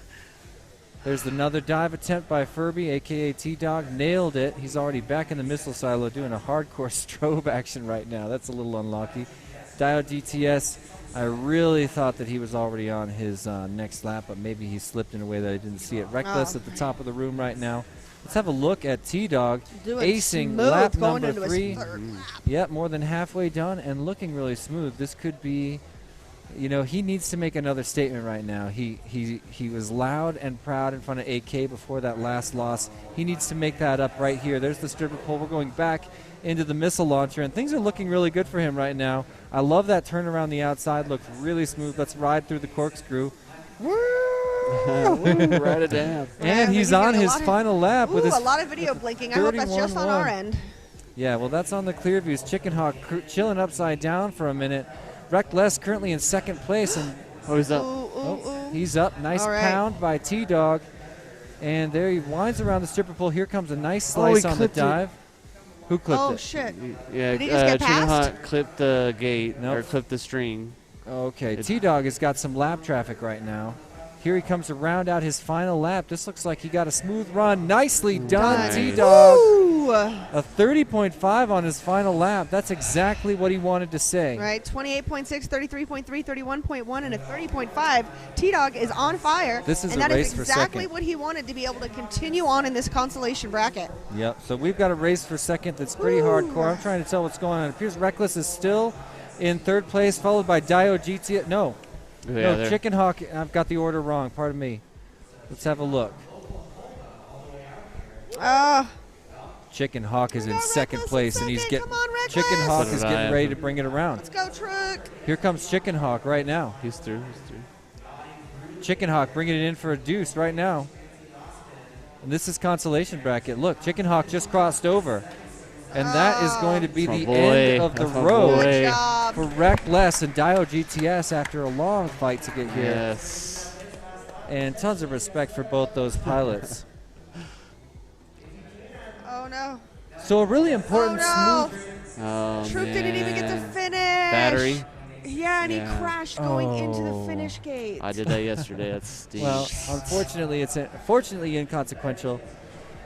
There's another dive attempt by Furby, a.k.a. T-Dog. Nailed it. He's already back in the missile silo doing a hardcore strobe action right now. That's a little unlucky. Dio GTS, I really thought that he was already on his next lap, but maybe he slipped in a way that I didn't see it. Reckless at the top of the room right now. Let's have a look at T-Dog Doing acing smooth, lap going number into his 3. third lap. Yep, more than halfway done and looking really smooth. This could be, he needs to make another statement right now. He was loud and proud in front of AK before that last loss. He needs to make that up right here. There's the stripper pole. We're going back into the missile launcher, and things are looking really good for him right now. I love that turn around the outside. Looked really smooth. Let's ride through the corkscrew. Write it down. And he's on his final lap with his a lot of video blinking. I hope that's just on our end. Yeah, well, that's on the clear views. Chicken Hawk chilling upside down for a minute. Reckless currently in second place. And he's up. He's up. Nice All right. pound by T-Dog. And there he winds around the stripper pole. Here comes a nice slice on the dive. Who clipped Oh it? shit. Yeah, Did he just get Chicken past? Hawk clipped the gate or Nope. clipped the string. Okay, T-Dog has got some lap traffic right now. Here he comes to round out his final lap. This looks like he got a smooth run. Nicely done, Nice. T-Dog. Woo! A 30.5 on his final lap. That's exactly what he wanted to say. Right, 28.6, 33.3, 31.1, and a 30.5. T-Dog is on fire. This is and a that race is for exactly second. what he wanted to be able to continue on in this consolation bracket. Yep, so we've got a race for second that's pretty hardcore. I'm trying to tell what's going on. It appears Reckless is still in third place, followed by Dio GT. No, Chicken Hawk. I've got the order wrong. Pardon me. Let's have a look. Chicken Hawk is in second place, and he's getting. Chicken Hawk is getting ready to bring it around. Let's go, Truk. Here comes Chicken Hawk right now. He's through. He's through. Chicken Hawk bringing it in for a deuce right now. And this is consolation bracket. Look, Chicken Hawk just crossed over. And that is going to be the end of the road for Reckless and Dio GTS after a long fight to get here. Yes. And tons of respect for both those pilots. Oh, no. So a really important Oh, smooth. Oh, Truk didn't even get to man. finish. Battery. Yeah, and Yeah. he crashed going into the Oh. finish gate. I did that yesterday. That stinks. Well, unfortunately, it's fortunately inconsequential.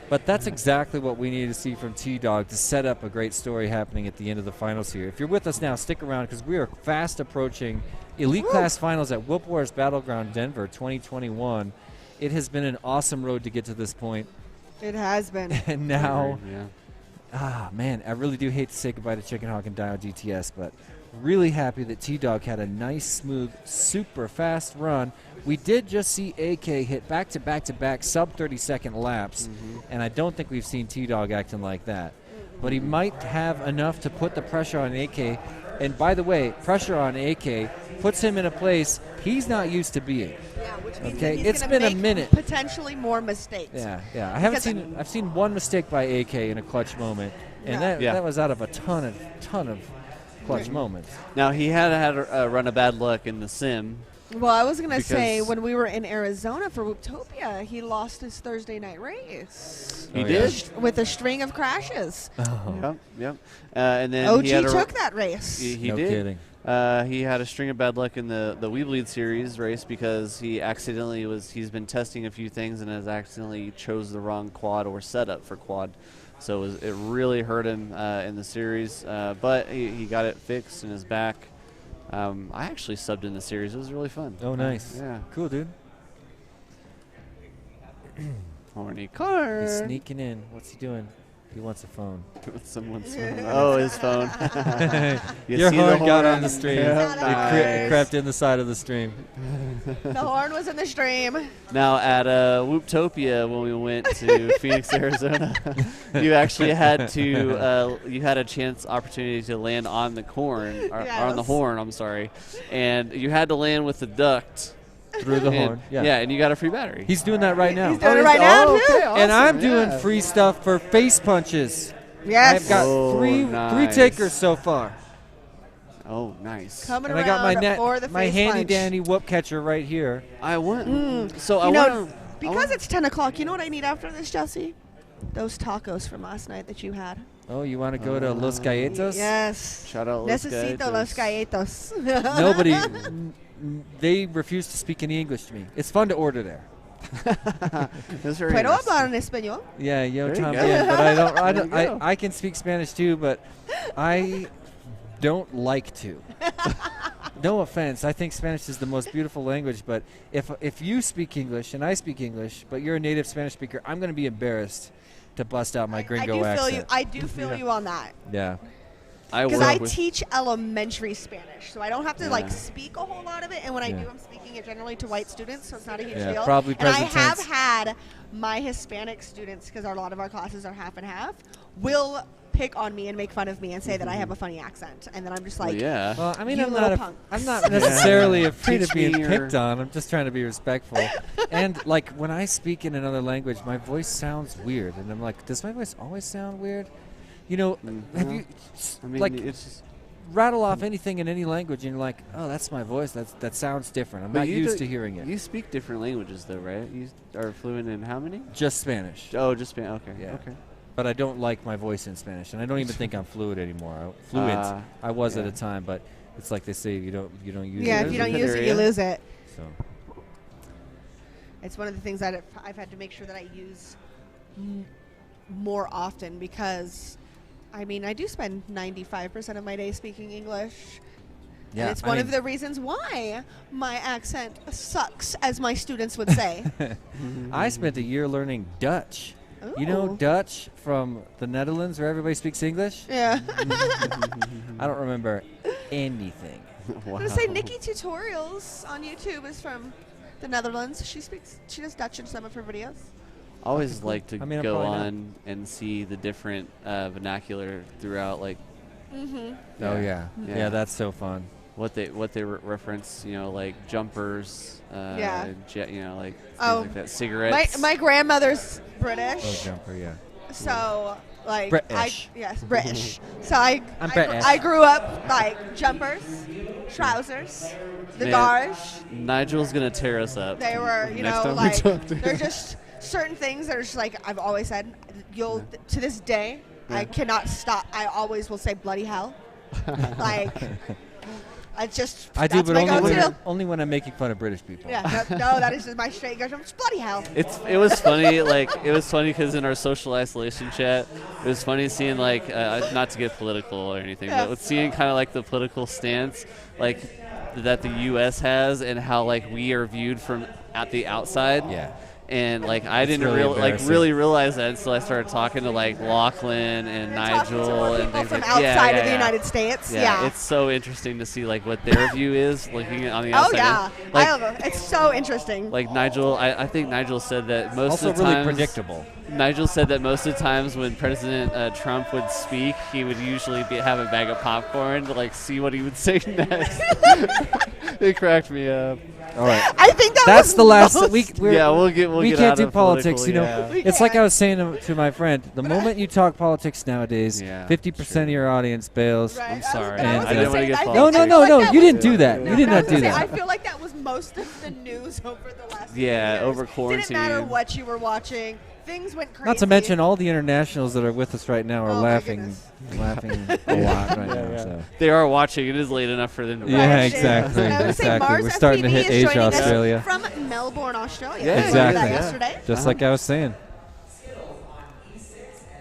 But that's exactly what we need to see from T-Dog to set up a great story happening at the end of the finals here. If you're with us now, stick around because we are fast approaching Elite Class Finals at Whoop Wars Battleground Denver 2021. It has been an awesome road to get to this point. It has been. And now, Yeah. man, I really do hate to say goodbye to Chicken Hawk and Dio GTS, but Really happy that T-Dog had a nice, smooth, super fast run. We did just see AK hit back-to-back sub-30-second laps, and I don't think we've seen T-Dog acting like that. But he might have enough to put the pressure on AK. And by the way, pressure on AK puts him in a place he's not used to being. Yeah, which means Okay, that he's it's gonna been a make minute. potentially more mistakes. Yeah. I've seen one mistake by AK in a clutch moment, and that was out of a ton of clutch moments. Now, he had a run of bad luck in the sim. Well, I was going to say, when we were in Arizona for Wooptopia, he lost his Thursday night race. He did? With a string of crashes. Yep. And then OG he had took that race. He No did. kidding. He had a string of bad luck in the We Bleed series race because he's been testing a few things and has accidentally chose the wrong quad or setup for quad. So it really hurt him in the series, but he got it fixed and is back. I actually subbed in the series. It was really fun. Oh, nice. Yeah. Cool, dude. Horny car. He's sneaking in. What's he doing? He wants a phone. Someone's phone. Oh, his phone. Your horn got on the stream. Yeah, It crept in the side of the stream. The horn was in the stream. Now at Wooptopia, when we went to Phoenix, Arizona, you actually had to you had a opportunity to land on the horn, or on the horn. I'm sorry, and you had to land with the duct. Through the horn, yeah, and you got a free battery. He's doing that right now. He's doing it right now, too. Okay, awesome, and I'm doing free stuff for face punches. Yes. I've got three nice. takers so far. Oh, nice. Coming And I around got for the my face handy punch. dandy whoop catcher right here. I want. Because it's 10 o'clock, you know what I need after this, Jesse? Those tacos from last night that you had. Oh, you want to go to Los Galletos? Yes. Shout out Los Necesito Los Galletos. Nobody. They refuse to speak any English to me. It's fun to order there. That's very Puedo nice. hablar en español? Yeah, yo There you también, go. but There you go. I can speak Spanish too, but I don't like to. No offense, I think Spanish is the most beautiful language, but if you speak English and I speak English, but you're a native Spanish speaker, I'm going to be embarrassed to bust out my gringo accent. I do feel you on that. Yeah. Because I teach elementary Spanish, so I don't have to Yeah. speak a whole lot of it. And when I do, I'm speaking it generally to white students, so it's not a huge Yeah, deal. probably and I present have tense. had my Hispanic students, because a lot of our classes are half and half, will pick on me and make fun of me and say that I have a funny accent, and then I'm just like, Well, I mean, you I'm little not. punk. I'm not necessarily afraid Teach of being me your- picked on. I'm just trying to be respectful. And like when I speak in another language, my voice sounds weird, and I'm like, does my voice always sound weird? You know, have you I mean, like it's just, rattle off anything in any language, and you're like, oh, that's my voice. That sounds different. I'm But not you used do- to hearing it. You speak different languages, though, right? You are fluent in how many? Just Spanish. Oh, just Spanish. Okay. Yeah. Okay. But I don't like my voice in Spanish, and I don't even think I'm fluent anymore. Fluent. I was at yeah. a time, but it's like they say you don't use it. yeah, if you don't use it, you lose it. So. It's one of the things that I've had to make sure that I use more often because, I mean, I do spend 95% of my day speaking English. Yeah, and it's I one of mean- the reasons why my accent sucks, as my students would say. I spent a year learning Dutch. You know Ooh. Dutch from the Netherlands where everybody speaks English? Yeah. I don't remember anything. I'm going to say Nikki Tutorials on YouTube is from the Netherlands. She does Dutch in some of her videos. I always like to I mean, I'm go probably not. on and see the different vernacular throughout, like. Mm-hmm. Oh, yeah. Yeah, that's so fun. What they reference, you know, like jumpers. Yeah. You know, like things Oh, like that. Cigarettes. My grandmother's British. Oh, jumper, yeah. So, like, British. yes, British. So I British. grew up like jumpers, trousers, the Man, gauge. Nigel's gonna tear us up. They were, you next know, time we like talk to they're him. just certain things that are just like I've always said. You'll to this day, I Yeah. cannot stop. I always will say bloody hell. Like, I just I do, that's but my go-to. only when I'm making fun of British people. Yeah, no, that is just my straight go-to. It's bloody hell. It was funny, like it was funny because in our social isolation chat, it was funny seeing like not to get political or anything, Yeah. but seeing kind of like the political stance like that the U.S. has and how like we are viewed from at the outside. Yeah. And like I didn't really really realize that until I started talking to like Lachlan and Nigel and things from like outside of the United States. Yeah. It's so interesting to see like what their view is looking on the Oh outside. yeah, Like, I love it. It's so interesting. like Nigel, I think Nigel said that most Also of the really times, predictable. Nigel said that most of the times when President Trump would speak, he would usually have a bag of popcorn to like see what he would say next. It cracked me up. All right. I think that's was the last most- week. We'll get we out can't do of politics. political, You know, yeah. it's like I was saying to my friend. The moment you talk politics nowadays, 50% of your audience bails. I'm sorry. And, I didn't want to get no, politics. no. You didn't do that. You did not do I that. feel like that was most of the news over the last few Yeah, years. over quarantine. Didn't matter what you were watching. Things went crazy. Not to mention all the internationals that are with us right now are Oh, my laughing a lot right now. So. They are watching. It is late enough for them to watch. Yeah, exactly. Exactly. We're starting to hit Asia, Australia. From Melbourne, Australia. Yeah, exactly. Yesterday. Just like I was saying.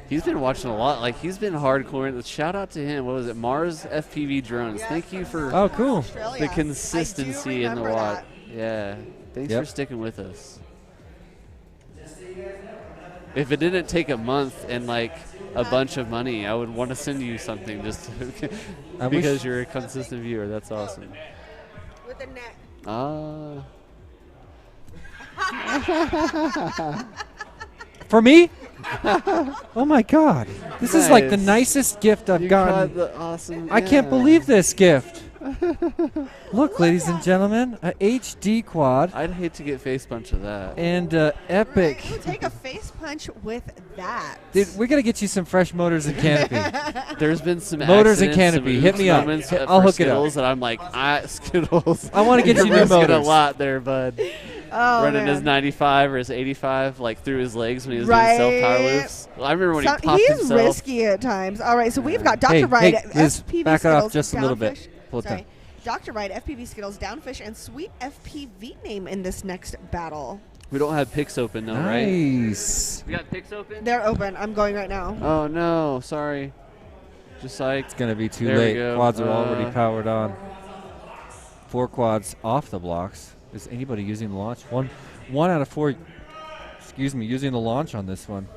He's been watching a lot. Like he's been hardcore. Shout out to him. What was it? Mars FPV drones. Thank you for cool. the consistency in the watch. Yeah. Thanks Yep. for sticking with us. If it didn't take a month and like a bunch of money, I would want to send you something just to because you're a consistent viewer. That's awesome. With the neck. For me? Oh my God! This is like the Nice. nicest gift I've You gotten. got the awesome. I can't believe this gift. Look, ladies and gentlemen, a HD quad I'd hate to get face punch of that. and epic. We'll take a face punch with that. Dude, we gotta get you some fresh motors and canopy. There's been some Motors and accidents, canopy. some Hit me up. moments, I'll for hook it up. Skittles, and I'm like, Skittles. I wanna get You're you new missing motors. a lot there, bud. Oh, Running his man. 95 or his 85 like through his legs when he was Right. doing self power loops. Well, I remember when he popped He's himself. risky at times. All right, so we've got Dr. Wright at Liz, FPV back it Skittles, off just a little bit. Downfish. Pull it Sorry. down. Dr. Wright, FPV Skittles, Downfish, and Sweet FPV name in this next battle. We don't have picks open though, right? Nice. We got picks open? They're open. I'm going right now. Oh no, sorry. Just like It's gonna be too There we late. go. Quads are already powered on. 4 quads off the blocks. Is anybody using the launch? One out of 4. Excuse me, using the launch on this one.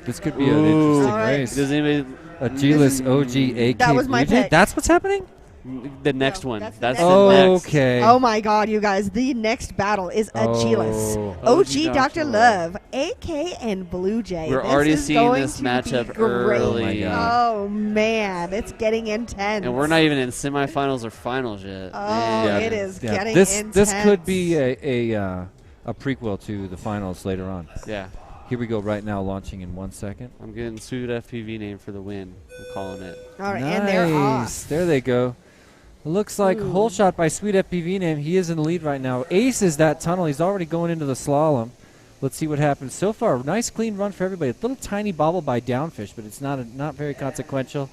This could be an interesting All right. race. Does anybody A G-less OG AK. That was my Region? pick. That's what's happening? the next one. that's the That's next the one. next. Okay. Oh my God, you guys! The next battle is a G-less. Oh. OG OG Dr. Dr. Love, AK and Blue Jay. We're This already is seeing going this to matchup be great. early. Oh my God. Oh man, it's getting intense. And we're not even in semifinals or finals yet. Oh, Man. it is getting this intense. could be a prequel to the finals later on. Yeah. Here we go right now, launching in 1 second. I'm getting Sweet FPV name for the win. I'm calling it. All right, nice. and they're off. There they go. Looks like hole shot by Sweet FPV name. He is in the lead right now. Aces that tunnel. He's already going into the slalom. Let's see what happens. So far, nice clean run for everybody. A little tiny bobble by Downfish, but it's not very consequential.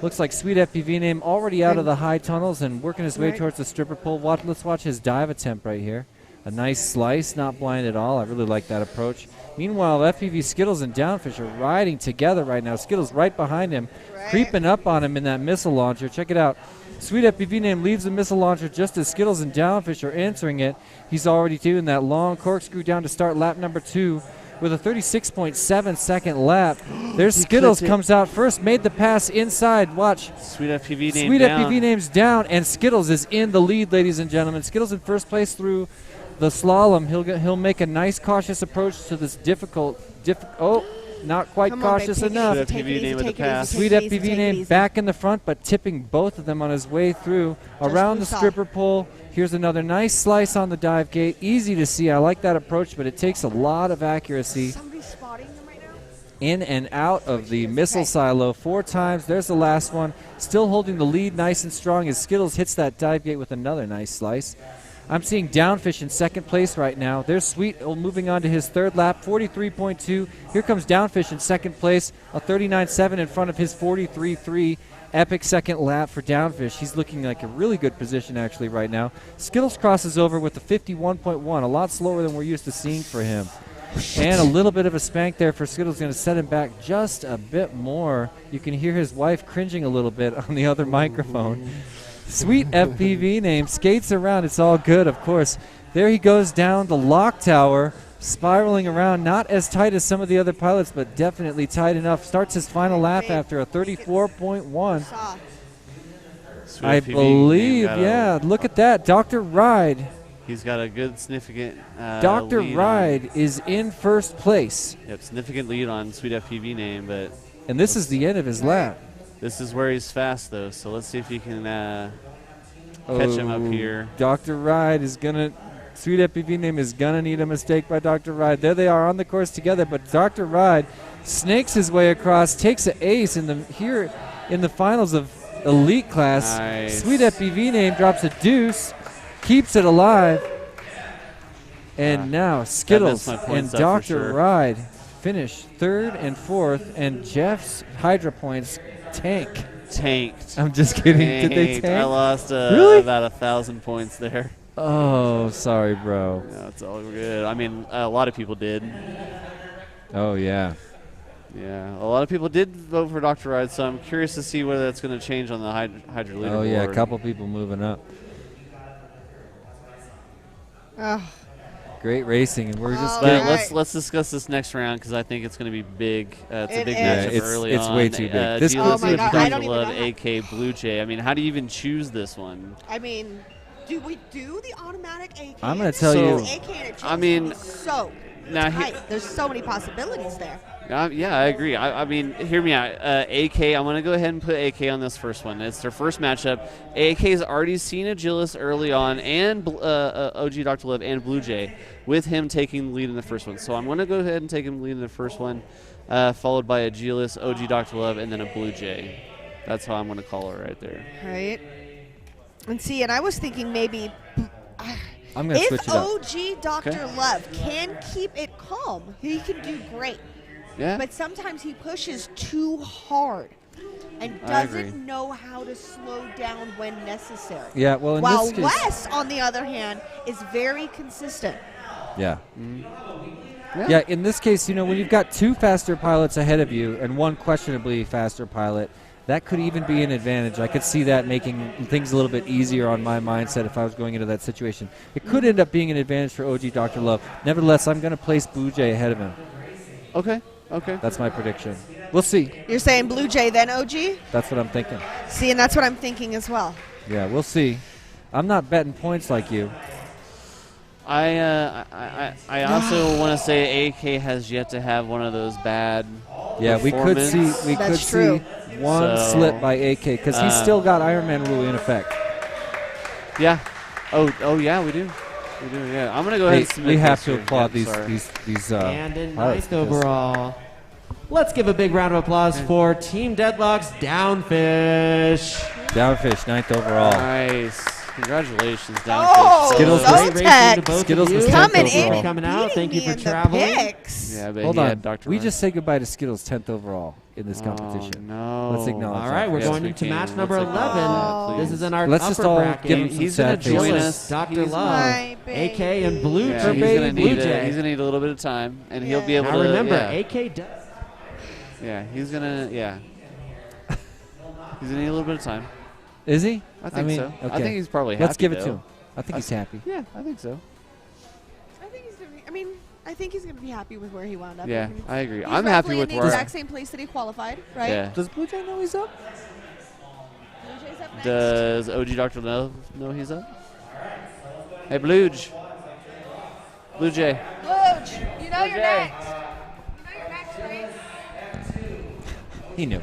Looks like Sweet FPV name already out of the high tunnels and working his way towards the stripper pole. Let's watch his dive attempt right here. A nice slice, not blind at all. I really like that approach. Meanwhile, FPV Skittles and Downfish are riding together right now. Skittles right behind him, creeping up on him in that missile launcher. Check it out. Sweet FPV name leaves the missile launcher just as Skittles and Downfish are answering it. He's already doing that long corkscrew down to start lap number 2 with a 36.7 second lap. There's Skittles comes out first, made the pass inside. Watch. Sweet FPV name Sweet down. FPV name's down, and Skittles is in the lead, ladies and gentlemen. Skittles in first place through the slalom. He'll make a nice cautious approach to this not quite Come on, cautious babe, take it enough. easy, take it easy, take it easy, Sweet take it easy, FPV take it name easy. back in the front, but tipping both of them on his way through around the Just stripper pole. Here's another nice slice on the dive gate. Easy to see. I like that approach, but it takes a lot of accuracy. Somebody's spotting them right now. In and out of the missile silo 4 times. There's the last one. Still holding the lead nice and strong as Skittles hits that dive gate with another nice slice. I'm seeing Downfish in second place right now. There's Sweet moving on to his third lap, 43.2. Here comes Downfish in second place, a 39.7 in front of his 43.3. Epic second lap for Downfish. He's looking like a really good position actually right now. Skittles crosses over with a 51.1, a lot slower than we're used to seeing for him. And a little bit of a spank there for Skittles, going to set him back just a bit more. You can hear his wife cringing a little bit on the other microphone. Sweet FPV name skates around. It's all good, of course. There he goes down the lock tower, spiraling around, not as tight as some of the other pilots, but definitely tight enough. Starts his final lap after a 34.1. I believe, yeah, look at that. Dr. Ride. He's got a good significant Dr. lead Ride is in first place. Yep, significant lead on Sweet FPV name, but... And this is the end of his lap. This is where he's fast, though, so let's see if he can catch him up here. Dr. Ride is going to... Sweet FPV name is going to need a mistake by Dr. Ride. There they are on the course together, but Dr. Ride snakes his way across, takes an ace here in the finals of Elite class. Nice. Sweet FPV name drops a deuce, keeps it alive, and now Skittles and Dr. Ride finish third and fourth, and Jeff's Hydra points tanked. I'm just kidding. Did they tank? I lost Really? about 1,000 points there. Oh, sorry, bro. No, it's all good. I mean, a lot of people did. Oh, yeah. Yeah, a lot of people did vote for Dr. Ride, so I'm curious to see whether that's going to change on the Hydra leaderboard. Oh, yeah, a couple people moving up. Great racing, and we're just getting... Let's discuss this next round because I think it's going to be big. It's a big is. matchup early it's on. way too big. This oh my God, I don't even love know AK Blue Jay. I mean, how do you even choose this one? I mean, do we do the automatic AK? I'm going to tell you... I mean... So now tight. There's so many possibilities there. Yeah, I agree. I mean, hear me out. AK, I'm going to go ahead and put AK on this first one. It's their first matchup. AK's already seen Agilis early on, and OG Dr. Love and Blue Jay, with him taking the lead in the first one. So I'm going to go ahead and take him lead in the first one, followed by Agilis, OG Dr. Love, and then a Blue Jay. That's how I'm going to call it right there. Right. And see, and I was thinking maybe... I'm going to switch it up. If OG Dr. Love can keep it calm, he can do great. Yeah. But sometimes he pushes too hard and doesn't know how to slow down when necessary. Yeah, well, in While this case, Wes, on the other hand, is very consistent. Yeah. Yeah, in this case, you know, when you've got two faster pilots ahead of you and one questionably faster pilot, that could even be an advantage. I could see that making things a little bit easier on my mindset if I was going into that situation. It could end up being an advantage for OG Dr. Love. Nevertheless, I'm going to place Blue Jay ahead of him. Okay. That's my prediction. We'll see. You're saying Blue Jay, then OG? That's what I'm thinking. See, and that's what I'm thinking as well. Yeah, we'll see. I'm not betting points like you. I also want to say AK has yet to have one of those bad. Yeah, we could see one slip by AK because he's still got Ironman rule in effect. Yeah. Oh yeah, we do. Yeah. I'm gonna go ahead. And we have to applaud these and in pilots ninth overall. Let's give a big round of applause for Team Deadlock's Downfish. Downfish, 9th overall. Nice. Congratulations, Downfish. Oh, Skittles was coming 10th overall. Coming out. Thank you for traveling. Yeah, but hold he on. had Dr. We Ryan. just say goodbye to Skittles 10th overall in this competition. No. Let's acknowledge All right, we're going into match number 11. This is in our Let's upper just all bracket. give him some He's going sad to join faces. us. Dr. Love, AK, and Blue Yeah, for he's Baby gonna Blue need Jay. He's going to need a little bit of time, and he'll be able Now to. remember, yeah. AK does. Yeah, he's going to. Yeah. He's going to need a little bit of time. Is he? I think mean, so. Okay. I think he's probably happy. Let's give it though. to him. I think he's happy. Yeah, I think so. I think he's gonna be, I think he's going to be happy with where he wound up. Yeah, I agree. He's I'm happy roughly with in where. the exact same place that he qualified, right? Yeah. Does Blue Jay know he's up? Blue Jay's up next. Does OG Dr. Love know he's up? Hey, Bluge. Blue Jay. Luge, you know Blue you're Jay. next. You know you're next, right? He knew.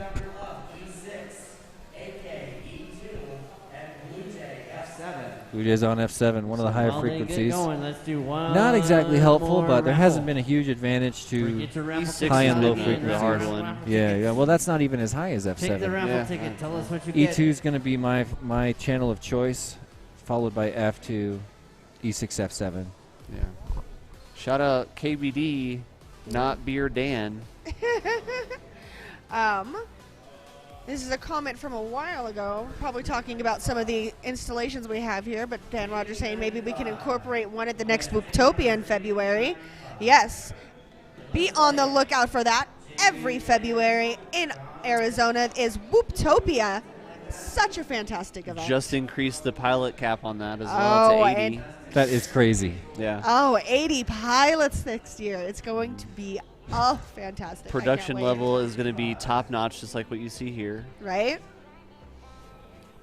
Blue Jay's on F7, one of the higher While they get frequencies. going, let's do one Not exactly helpful, more but there hasn't raffle. been a huge advantage to Get your raffle high and low ticket. frequencies. hard one. Yeah. Well, that's not even as high as Take the F7. raffle Yeah. ticket. Tell us what you get. E2 is going to be my channel of choice, followed by F2, E6, F7. Yeah. Shout out KBD, not Beer Dan. This is a comment from a while ago, probably talking about some of the installations we have here, but Dan Rogers saying maybe we can incorporate one at the next Wooptopia in February. Yes, be on the lookout for that. Every February in Arizona is Wooptopia. Such a fantastic event. Just increased the pilot cap on that as well to 80. That is crazy. Yeah. Oh, 80 pilots next year. It's going to be fantastic. I Production can't wait. level is going to be top notch, just like what you see here. Right?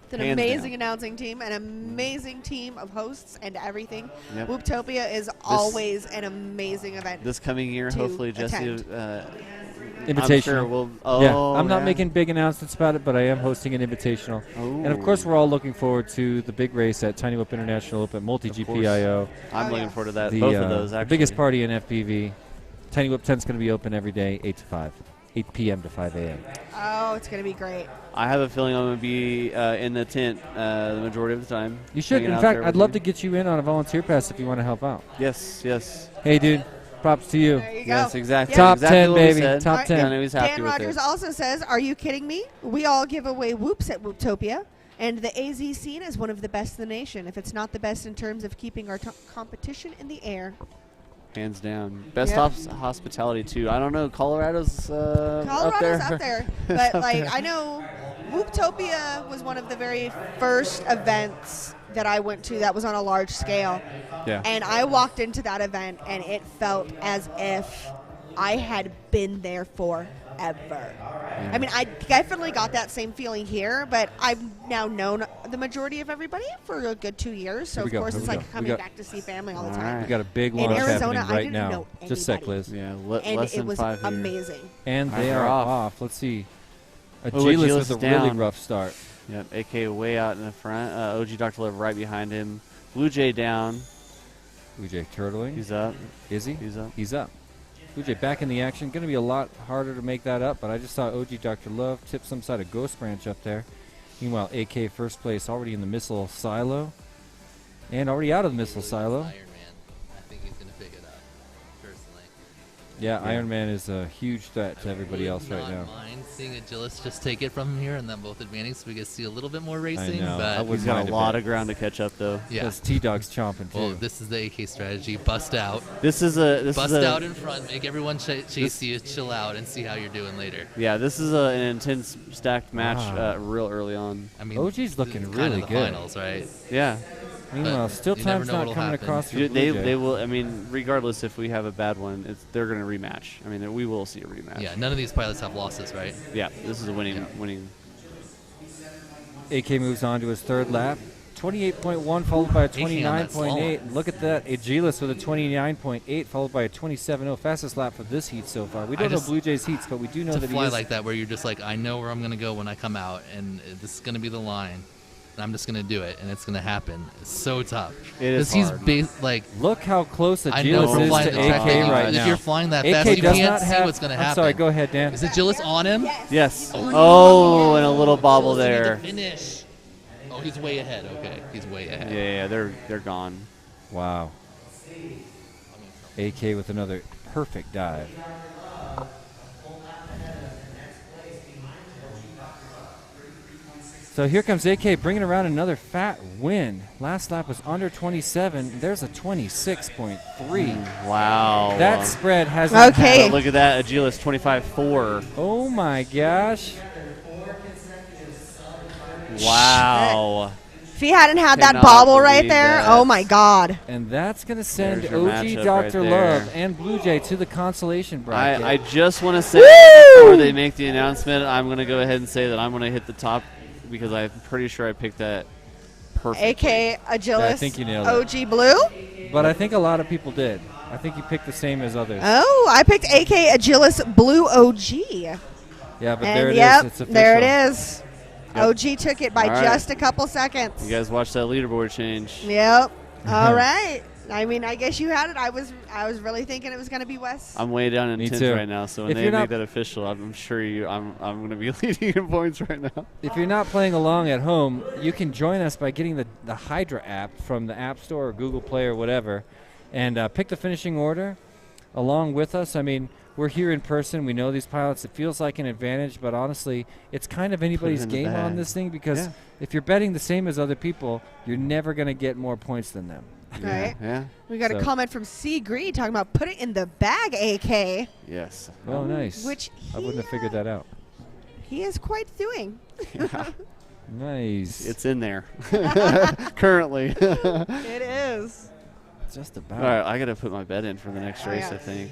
It's an Hands amazing down. announcing team, an amazing team of hosts and everything. Yep. Whooptopia is always an amazing event. This coming year, to hopefully, Jesse. attend. Invitational. I'm sure we'll. Oh, yeah, I'm not yeah. making big announcements about it, but I am hosting an invitational. And of course, we're all looking forward to the big race at Tiny Whip International Open, Multi-GPIO. I'm looking forward to that. Both of those, the actually. biggest party in FPV. Tiny Whip 10 is going to be open every day, 8 to 5, 8 p.m. to 5 a.m. Oh, it's going to be great. I have a feeling I'm going to be in the tent the majority of the time. You should. hanging In out fact, there I'd with love you. to get you in on a volunteer pass if you want to help out. Yes, yes. Hey, dude. Props to you. There you Yes, go. exactly. Top exactly 10, what we baby. said. Top 10. Yeah, no, he's happy Dan with Rogers it. also says, "Are you kidding me? We all give away whoops at Whooptopia, and the AZ scene is one of the best in the nation, if it's not the best in terms of keeping our competition in the air." Hands down. Best Yep. hospitality, too. I don't know. Colorado's Colorado's up there. It's But, up like, there. I know Whooptopia was one of the very first events that I went to that was on a large scale. Yeah. And I walked into that event, and it felt as if I had been there forever. I mean, I definitely got that same feeling here, but I've now known the majority of everybody for a good 2 years. So, Here we of go, course, here it's we like go. coming We got- back to see family all the All time. right. We got a big In launch Arizona, happening I right didn't now. know Just a sec, anybody. Liz. Yeah, And less it than was 5 here. amazing. And All right, they they're are off. off. Let's see. Oh, Agilis Agilis with a is really down. rough start. Yep, AK way out in the front. OG Dr. Love right behind him. Blue Jay down. Blue Jay turtling. He's up. Is he? He's up. He's up. Blue Jay back in the action. Going to be a lot harder to make that up, but I just saw OG Dr. Love tip some side of Ghost Branch up there. Meanwhile, AK first place already in the missile silo. And already out of the missile silo. Iron Man. I think he's going to pick it up, personally. Yeah, Iron Man is a huge threat to everybody else right now. Mind seeing Agilis just take it from him here and then both advantage so we get to see a little bit more racing. know. But I wouldn't He's got mind a a lot bit. of ground to catch up, though. Yeah. Because T-Dog's chomping, too. Well, this is the AK strategy. Bust out. This is a Bust out in front. Make everyone chase you. Chill out and see how you're doing later. Yeah, this is an intense stacked match Wow. real early on. I mean, OG's looking kind really of the good. finals, right? Yeah. Meanwhile, But still you never time's know not what'll coming happen. across for They Blue Jay. they will. I mean, regardless if we have a bad one, they're going to rematch. I mean, we will see a rematch. Yeah, none of these pilots have losses, right? Yeah, this is a winning. AK moves on to his third lap. 28.1 followed by a AK on that 29.8. Look at that. Agilis with a 29.8 followed by a 27.0. Fastest lap for this heat so far. We don't know just- Blue Jay's heats, but we do know To that he fly is. like that, where you're just like, I know where I'm gonna go when I come out, and this is gonna be the line. And I'm just gonna do it, and it's gonna happen. It's so tough. It is he's hard. like. Look how close I know Agilis from is flying to the track that AK you- right if now. you're flying that AK fast, you does can't not see have, what's gonna I'm happen. sorry, go ahead, Dan. Is Agilis on him? Yes. Oh, and a little bobble Agilis, you need to there. Finish. Oh, he's way ahead. Okay, he's way ahead. Yeah, they're gone. Wow. AK with another perfect dive. So here comes AK bringing around another fat win. Last lap was under 27. There's a 26.3. Wow. That spread has Okay. Look at that. Agilis 25-4. Oh my gosh. Wow. If he hadn't had that Cannot bobble right believe there, that. oh my God. And that's going to send There's your OG matchup Dr. right there. Love and Blue Jay to the consolation bracket. I just want to say before they make the announcement, I'm going to go ahead and say that I'm going to hit the top because I'm pretty sure I picked that perfect. AK Agilis, Yeah, I think you nailed it. OG Blue. But I think a lot of people did. I think you picked the same as others. Oh, I picked AK Agilis Blue OG. Yeah, but And there it is. yep, It's official. there it is. Yep. OG took it by All right. just a couple seconds. You guys watch that leaderboard change. Yep. All right. I mean, I guess you had it. I was really thinking it was going to be Wes. I'm way down in Me 10th too. right now, so when If they you're make not- that official, I'm sure I'm going to be leading in points right now. If you're not playing along at home, you can join us by getting the Hydra app from the App Store or Google Play or whatever, and pick the finishing order along with us. I mean, we're here in person. We know these pilots. It feels like an advantage, but honestly, it's kind of anybody's in the game on bag. this thing because Yeah. if you're betting the same as other people, you're never going to get more points than them. Right. Yeah. We got a So- comment from C. Green talking about put it in the bag, AK. Yes. Oh, nice. Which I wouldn't have figured that out. he is quite doing. Nice. It's in there currently. It is. Just about. All right, I got to put my bet in for the next race, I think.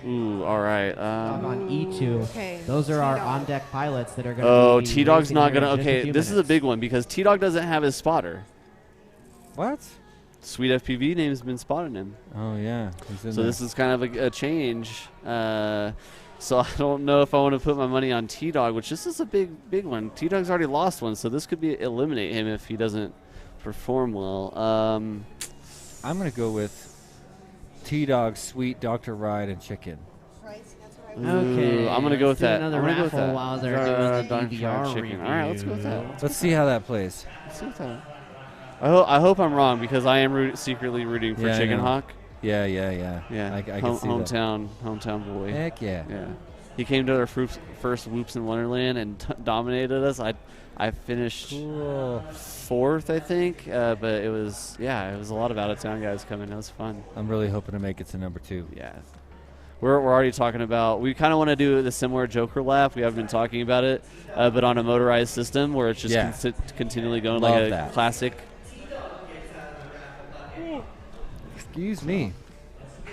Ooh, all right. On E2. Okay. Those are our on-deck pilots that are going to Oh, be T-Dog's racing not here going in to. just a Okay, few this is a minutes. big one because T-Dog doesn't have his spotter. What? Sweet FPV name's been spotting him. Oh, yeah. He's in So there. this is kind of a change. So I don't know if I want to put my money on T-Dog, which this is a big one. T-Dog's already lost one, so this could be eliminate him if he doesn't perform well. I'm going to go with T-Dog, Sweet, Dr. Ride, and Chicken. Okay, I'm going to go with let's do that. another I'm gonna go with raffle that. while they're doing the Dr. DVR Fried Chicken. All right, let's go with that. Let's see how that plays. Let's see what that. I hope I'm wrong because I am secretly rooting for Yeah, I Chicken know. Hawk. Yeah. Yeah, I can see that. hometown boy. Heck yeah. Yeah. He came to our first Whoops in Wonderland and dominated us. I finished fourth, I think, but it was a lot of out of town guys coming. It was fun. I'm really hoping to make it to number 2. Yeah. We're already talking about. We kind of want to do the similar Joker lap. We haven't been talking about it, but on a motorized system where it's just continually going Love like a that. classic. Excuse me.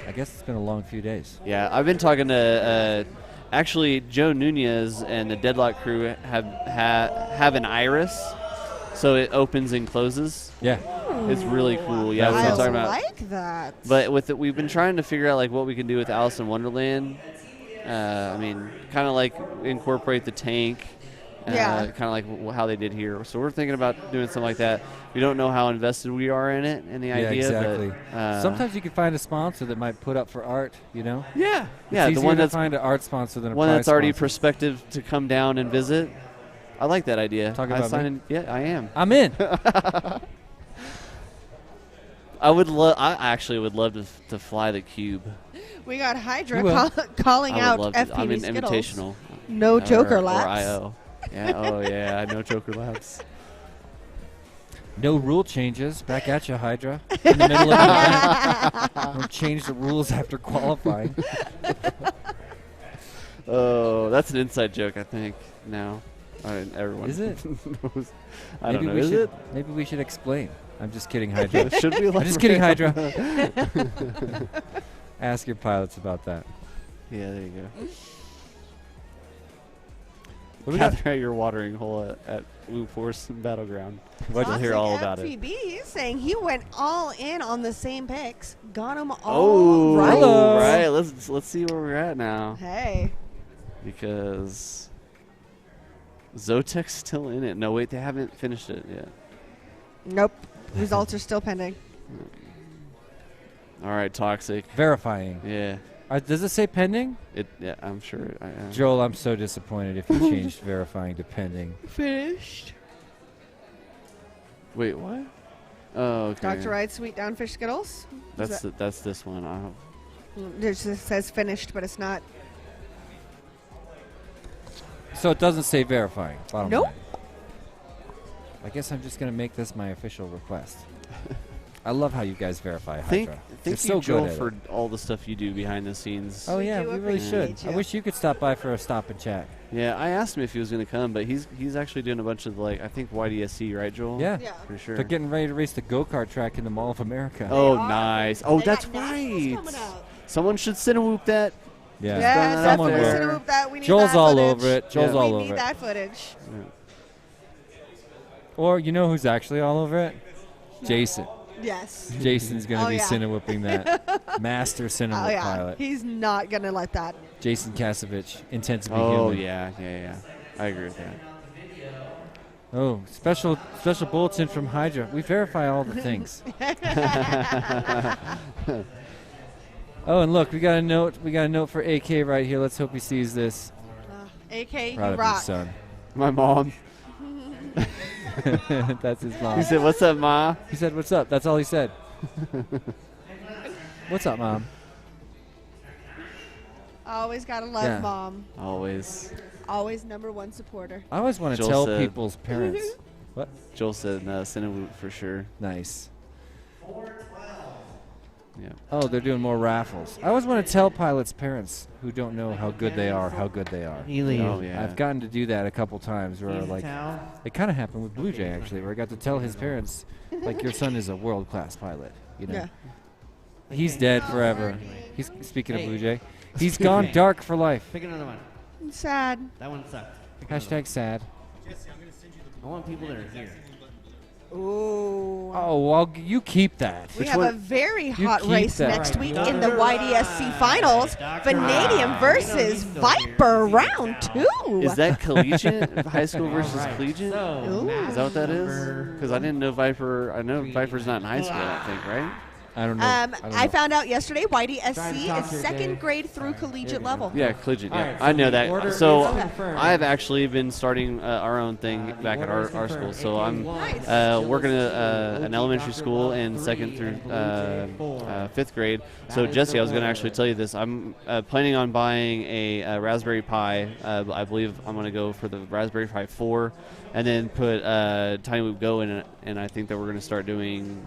I guess it's been a long few days. Yeah, I've been talking to actually Joe Nunez and the Deadlock crew have an iris, so it opens and closes. Yeah, it's really cool. Yeah, I we've been talking about. like that. But with it, we've been trying to figure out like what we can do with Alice in Wonderland. I mean, kind of like incorporate the tank. Yeah. Kind of like how they did here. So we're thinking about doing something like that. We don't know how invested we are in it and the idea. Exactly. But, sometimes you can find a sponsor that might put up for art. You know. Yeah. It's Yeah. The easier one to that's find an art sponsor than a one prize that's already sponsor. prospective to come down and visit. I like that idea. Talking about me? Yeah, I am. I'm in. I actually would love to fly the cube. We got Hydra You will. calling I would out love to. FPV I'm in Skittles. invitational. No Joker or laps. IO. Yeah. Oh yeah. No Joker laps. No rule changes. Back at you, Hydra. In the middle of the event. Don't change the rules after qualifying. Oh, that's an inside joke, I think. Now, everyone Is it? knows. I don't know. We Is should, it? Maybe we should explain. I'm just kidding, Hydra. Should we? I'm just kidding, Hydra. Ask your pilots about that. Yeah, there you go. What do we got? Gather at your watering hole at Blue Force Battleground. What? You'll hear all about it. FPV, he's saying he went all in on the same picks. Got them all Oh, right. hello. Right. Let's see where we're at now. Hey. Because Zotek's still in it. No, wait, they haven't finished it yet. Nope. Results are still pending. All right, Toxic. Verifying. Yeah. Does it say pending? Yeah, I'm sure. Joel, I'm so disappointed if you changed verifying to pending. Finished. Wait, what? Oh, okay. Dr. Ride Sweet Downfish Skittles. That's this one. It just says finished, but it's not. So it doesn't say verifying. Bottom Nope. line. I guess I'm just going to make this my official request. I love how you guys verify Hydra. Thank You're you, so Joel, good at for it. all the stuff you do behind the scenes. Oh yeah, do we really should. appreciate I you. wish you could stop by for a stop and chat. Yeah, I asked him if he was going to come, but he's actually doing a bunch of I think YDSC, right, Joel? Yeah, for sure. They're getting ready to race the go-kart track in the Mall of America. Oh, nice. Oh, They that's got nationals right. coming out. Someone should Cinewhoop that. Yeah, Yeah, someone definitely will. Cinewhoop that. We need Joel's that all footage. over it. Joel's all we over need it. that footage. Or you know who's actually all over it? Jason. Yes. Jason's going to Oh, be yeah. Cinewhooping that. Master Cinewhoop Oh yeah. pilot. He's not gonna let that. Jason Kasevich, intent to be Oh, human. yeah. I agree with that. Oh, special bulletin from Hydra. We verify all the things. Oh, and look, we got a note. We got a note for AK right here. Let's hope he sees this. AK, you Proud of you, rock. son. My mom. That's his mom. He said, "What's up, Ma?" He said, "What's up?" That's all he said. What's up, Mom? Always gotta love Yeah. mom. Always. Always #1 supporter. I always want to Joel tell said- people's parents. What? Joel said Cinewhoop for sure. Nice. Yeah. Oh, they're doing more raffles. I always want to tell pilots' parents who don't know how good they are, how good they are. You leave. Oh, yeah. I've gotten to do that a couple times where, like, it kind of happened with Blue Jay, actually, where I got to tell his parents, like, your son is a world-class pilot, you know? Yeah. He's dead forever. He's speaking of Blue Jay. He's Excuse gone me. dark for life. Pick another one. Sad. That one sucked. Hashtag sad. I want people that are here. Ooh. Oh, well, you keep that. We have a very You hot keep race that. next week in the YDSC finals. Vanadium versus Viper round 2. Is that collegiate? High school versus collegiate? Ooh. Is that what that is? Because I didn't know Viper. I know Viper's not in high school, I don't think, right? I don't know. I found out yesterday YDSC is second grade through collegiate level. Yeah, collegiate. Yeah, Alright, so I know the that. order So is confirmed. I've actually been starting our own thing back at our school. So I'm working at an elementary school in 2nd through 5th grade. So Jesse, I was going to actually tell you this. I'm planning on buying a Raspberry Pi. I believe I'm going to go for the Raspberry Pi 4, and then put Tiny Whoop Go in it. And I think that we're going to start doing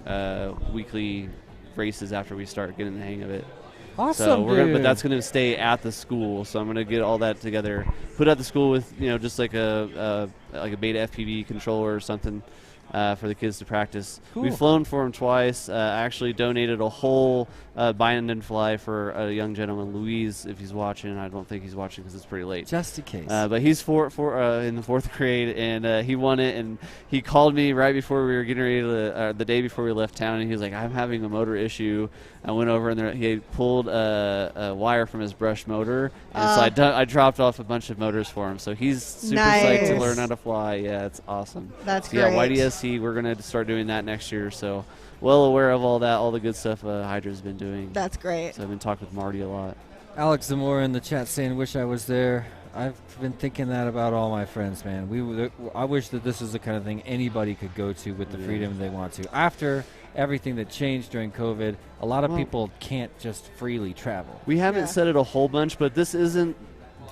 weekly races after we start getting the hang of it. Awesome, so we're gonna, but dude. that's going to stay at the school. So I'm going to get all that together, put it at the school with just like a beta FPV controller or something for the kids to practice. Cool. We've flown for them twice. I actually donated a whole bind and fly for a young gentleman, Louise, if he's watching. I don't think he's watching because it's pretty late. Just in case. But he's in the 4th grade, and he won it. And he called me right before we were getting ready to, the day before we left town, and he was like, "I'm having a motor issue." I went over, and he had pulled a wire from his brush motor, and so I dropped off a bunch of motors for him. So he's super psyched to learn how to fly. Yeah, it's awesome. That's so, yeah, great. YDSC, we're going to start doing that next year. So well aware of all that, all the good stuff Hydra's been doing. That's great. So I've been talking with Marty a lot. Alex Zamora in the chat saying, "Wish I was there." I've been thinking that about all my friends, man. I wish that this is the kind of thing anybody could go to with the freedom they want to. After everything that changed during COVID, a lot of people can't just freely travel. We haven't said it a whole bunch, but this isn't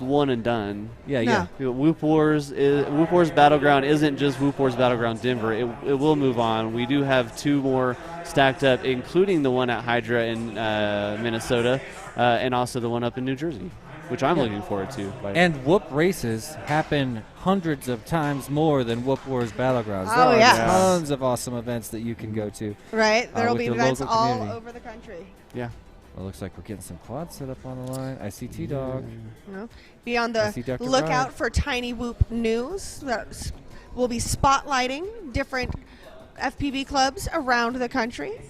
one and done. Yeah. Whoop Wars Battleground isn't just Whoop Wars Battleground Denver. It will move on. We do have 2 more stacked up, including the one at Hydra in Minnesota, and also the one up in New Jersey, which I'm looking forward to. And Whoop races happen hundreds of times more than Whoop Wars Battlegrounds. Oh, there are yeah. tons of awesome events that you can go to. Right. There will with be the events local all community. over the country. Yeah. Well, it looks like we're getting some quads set up on the line. I see T-Dog. No. Be on I see the Dr. lookout Ryan. for Tiny Whoop news. We'll be spotlighting different FPV clubs around the country.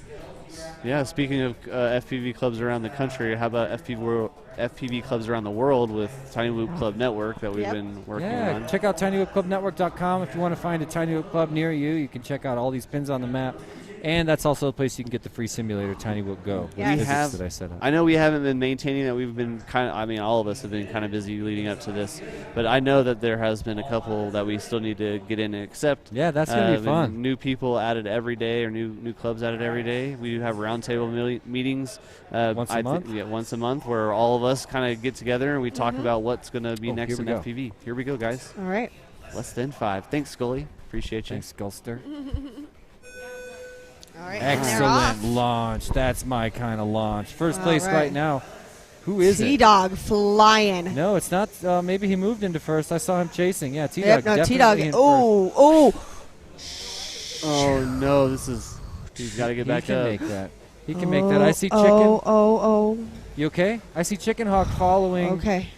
Yeah, speaking of FPV clubs around the country, how about FPV clubs around the world with Tiny Whoop Club Network that we've been working on? Check out tinywhoopclubnetwork.com. If you want to find a Tiny Whoop club near you, you can check out all these pins on the map. And that's also a place you can get the free simulator, Tiny Whoop Go. We have, that I set up. I know we haven't been maintaining that. We've been all of us have been kind of busy leading up to this. But I know that there has been a couple that we still need to get in and accept. Yeah, that's going to be fun. New people added every day, or new clubs added every day. We do have roundtable meetings. Once a month? Once a month, where all of us kind of get together and we talk about what's going to be next in here we go. FPV. Here we go, guys. All right. Less than 5. Thanks, Scully. Appreciate you. Thanks, Skullster. All right, and they're Excellent off. launch. That's my kind of launch. First All place right. right now. Who is it? T-Dog flying. No, it's not. Maybe he moved into first. I saw him chasing. Yeah, T-Dog. Yep, no, definitely T-Dog. in Oh. Oh, no. He's got to get back He can up. make that. He can make that. I see Chicken. Oh. You okay? I see Chicken Hawk following. Okay.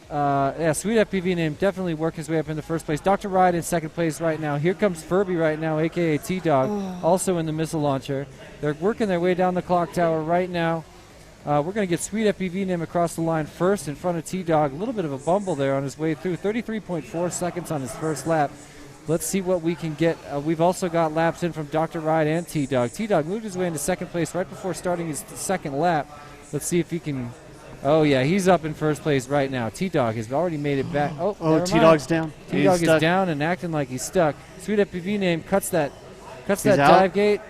Sweet FPV name definitely worked his way up in the first place. Dr. Ride in second place right now. Here comes Furby right now, a.k.a. T-Dog, also in the missile launcher. They're working their way down the clock tower right now. We're going to get Sweet FPV name across the line first in front of T-Dog. A little bit of a bumble there on his way through. 33.4 seconds on his first lap. Let's see what we can get. We've also got laps in from Dr. Ride and T-Dog. T-Dog moved his way into second place right before starting his second lap. Let's see if he can... Oh, yeah, he's up in first place right now. T-Dog has already made it back. Oh, never T-Dog's mind. down. T-Dog He's is stuck. down and acting like he's stuck. Sweet FPV name cuts that out. dive gate.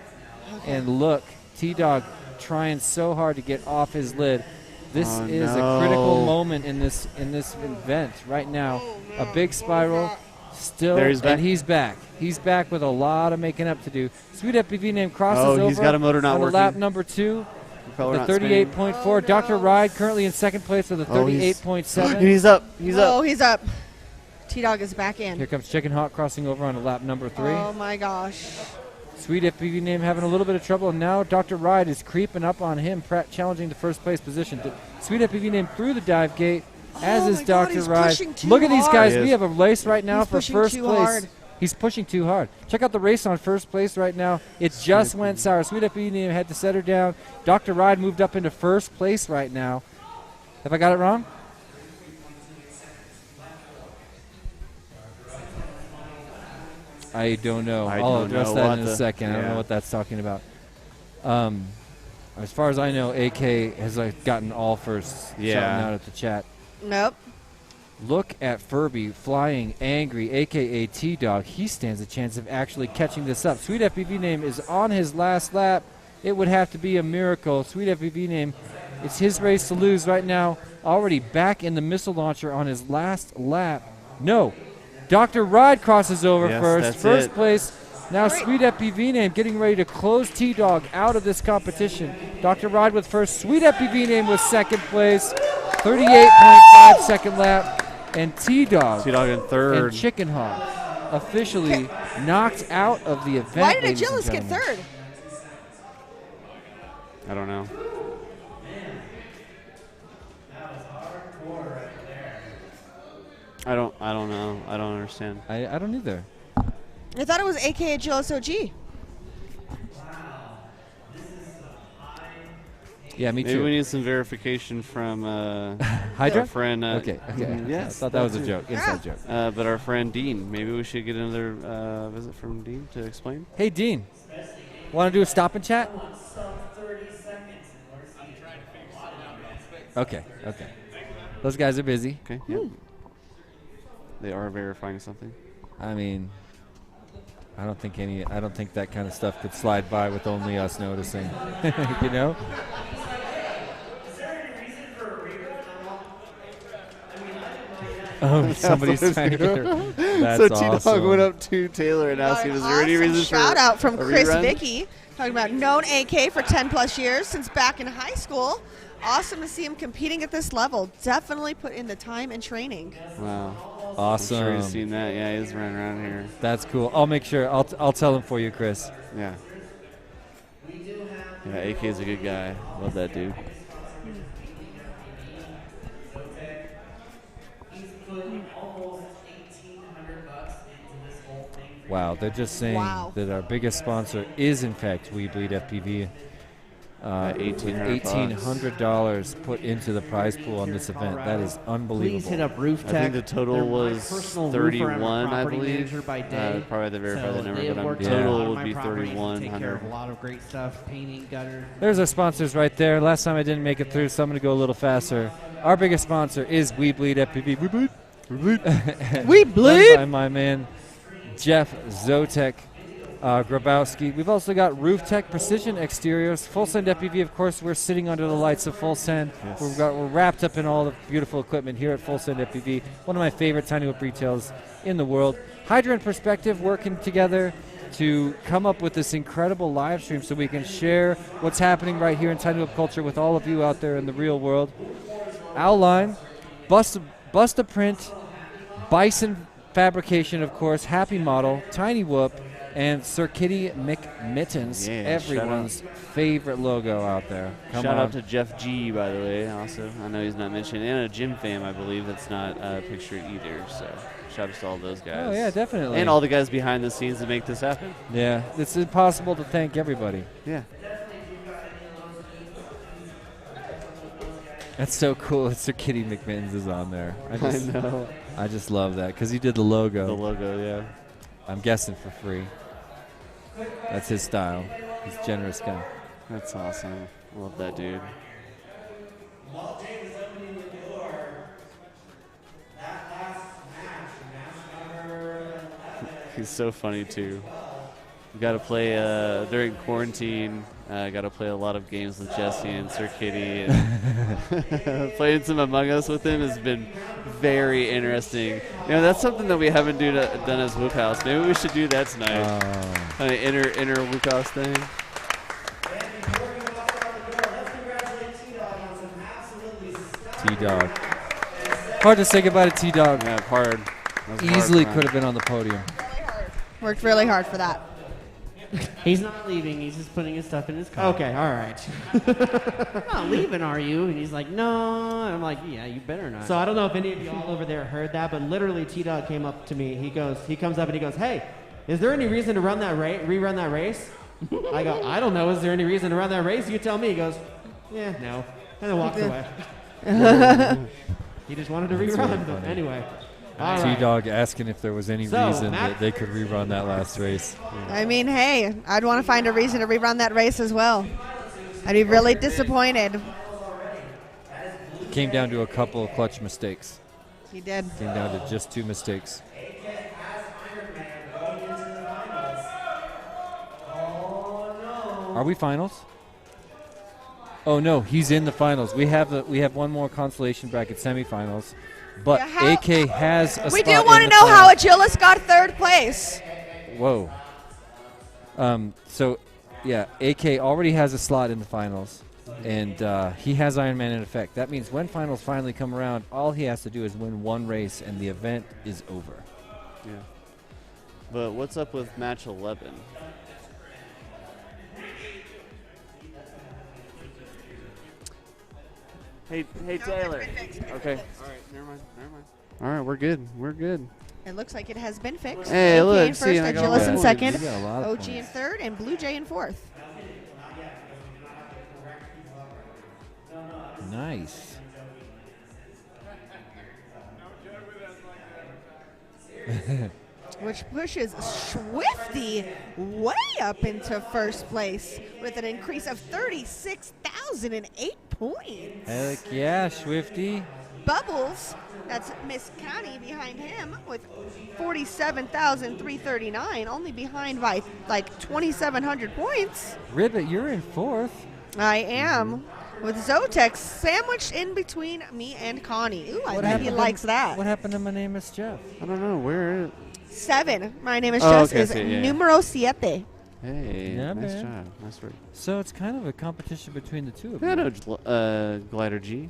And look, T-Dog trying so hard to get off his lid. This is a critical moment in this event right now. A big spiral. Still, There he's back. and he's back. He's back with a lot of making up to do. Sweet FPV name crosses Oh, over he's got a motor not on working. lap number 2. Color The 38.4. Dr. Ride currently in second place with a 38.7. He's up. He's Oh, up. he's up. T-Dog is back in. Here comes Chicken Hawk crossing over on lap number 3. Oh my gosh. Sweet FPV name having a little bit of trouble, and now Dr. Ride is creeping up on him, challenging the first place position. Sweet FPV name through the dive gate, as is Dr. Ride. Look at these guys. We have a race right now for first place. He's pushing too hard. Check out the race on first place right now. It just went sour. Sweet FPV name had to set her down. Dr. Ride moved up into first place right now. Have I got it wrong? I don't know. I'll address that in a second. I don't know what that's talking about. As far as I know, AK has gotten all firsts. Shouting out at the chat. Nope. Look at Furby flying angry, a.k.a. T-Dog. He stands a chance of actually catching this up. Sweet FPV name is on his last lap. It would have to be a miracle. Sweet FPV name, it's his race to lose right now. Already back in the missile launcher on his last lap. No. Dr. Ride crosses over first. First place. Now Sweet FPV name getting ready to close T-Dog out of this competition. Dr. Ride with first. Sweet FPV name was second place. 38.5 second lap. And T-Dog in third. And Chicken Hawk officially knocked out of the event. Why did Agilis get third? I don't know. I don't know. I don't understand. I don't either. I thought it was AK Agilis OG. Yeah, me Maybe too. we need some verification from Hydra? our friend. Okay. Yes. I thought that was a joke. Inside joke. But our friend Dean. Maybe we should get another visit from Dean to explain. Hey, Dean. Want to do a stop and chat? Okay. Those guys are busy. Okay. Yeah. They are verifying something. I mean, I don't think that kind of stuff could slide by with only us noticing. You know? Oh, somebody's trying to get her. That's so awesome. T-Dog went up to Taylor and asked him, is there any reason for shout out from a Chris rerun? Vicky, talking about known AK for 10 plus years since back in high school. Awesome to see him competing at this level. Definitely put in the time and training. Wow. Awesome. I'm sure he's seen that. Yeah, he's running around here. That's cool. I'll make sure. I'll tell him for you, Chris. Yeah. Yeah, AK's a good guy. Love that dude. Wow, they're just saying that our biggest sponsor is, in fact, We Bleed FPV. $1,800 put into the prize pool on this event. That is unbelievable. Please hit up Roof Tech. I think the total was 31, I property believe. manager by day. Probably to verify the number, they but have worked total on a lot of would my be properties, 3,100. Take care of a lot of great stuff, painting, gutter. There's our sponsors right there. Last time I didn't make it through, so I'm going to go a little faster. Our biggest sponsor is We Bleed FPV. We bleed. We bleed. Run by my man, Jeff Zotek. Grabowski. We've also got Roof Tech Precision Exteriors. Full Send FPV, of course, we're sitting under the lights of Full Send. Yes. We're wrapped up in all the beautiful equipment here at Full Send FPV. One of my favorite tiny whip retails in the world. Hydra and Perspective working together to come up with this incredible live stream so we can share what's happening right here in tiny whip culture with all of you out there in the real world. Owline, Bust a Print, Bison Fabrication, of course, Happy Model, Tiny Whoop, and Sir Kitty McMittens, everyone's favorite logo out there. Shout out to Jeff G, by the way, also. I know he's not mentioned. And a Jim fam, I believe, that's not pictured either. So shout out to all those guys. Oh, yeah, definitely. And all the guys behind the scenes to make this happen. Yeah, it's impossible to thank everybody. Yeah. That's so cool. Sir Kitty McMittens is on there. I know. I just love that because he did the logo. The logo, yeah. I'm guessing for free. That's his style. He's a generous guy. That's awesome. Love that dude. He's so funny too. We got to play during quarantine. Got to play a lot of games with Jesse and Sir Kitty. And playing some Among Us with him has been very interesting. You know, that's something that we haven't done as Whoop House. Maybe we should do that tonight. Kind of inner Whoop House thing. T-Dog. Hard to say goodbye to T-Dog. Yeah, hard. Easily could have been on the podium. Worked really hard for that. He's not leaving. He's just putting his stuff in his car. Okay, all right. You're not leaving, are you? And he's like, no. And I'm like, yeah, you better not. So I don't know if any of y'all over there heard that, but literally T-Dog came up to me. He comes up and he goes, hey, is there any reason to rerun that race? I go, I don't know. Is there any reason to run that race? You tell me. He goes, yeah, no. And then walks away. He just wanted to That's rerun. really But funny. anyway. All right. T-Dog asking if there was any So, reason Matt- that they could rerun that last race. I mean, hey, I'd want to find a reason to rerun that race as well. I'd be really disappointed. Came down to a couple of clutch mistakes. He did. Came down to just 2 mistakes. Are we finals? Oh no, he's in the finals. We have one more consolation bracket semifinals, but AK has a We spot do in want to the know how finals. Agilus got 3rd place. Whoa. So, yeah, AK already has a slot in the finals, and he has Iron Man in effect. That means when finals finally come around, all he has to do is win one race, and the event is over. Yeah. But what's up with match 11? Hey, Taylor. Okay. All right, never mind. All right, we're good. We're good. It looks like it has been fixed. Hey, AK look, in see, first, I got Agilus a in lot. second, You got a lot of OG points. in third, and Blue Jay in fourth. Nice. Which pushes Swifty way up into first place with an increase of 36,008 points. Heck yeah, Swifty. Bubbles, that's Miss County behind him with 47,339, only behind by like 2,700 points. Ribbit, you're in fourth. I am. With Zotex sandwiched in between me and Connie. Ooh, I bet he likes that. What happened to My Name is Jeff? I don't know. Where? 7. My name is Oh, Jess okay, I is see, yeah. numero siete. Hey, Yeah, nice man. job. Nice work. So it's kind of a competition between the two of I you. know Glider G.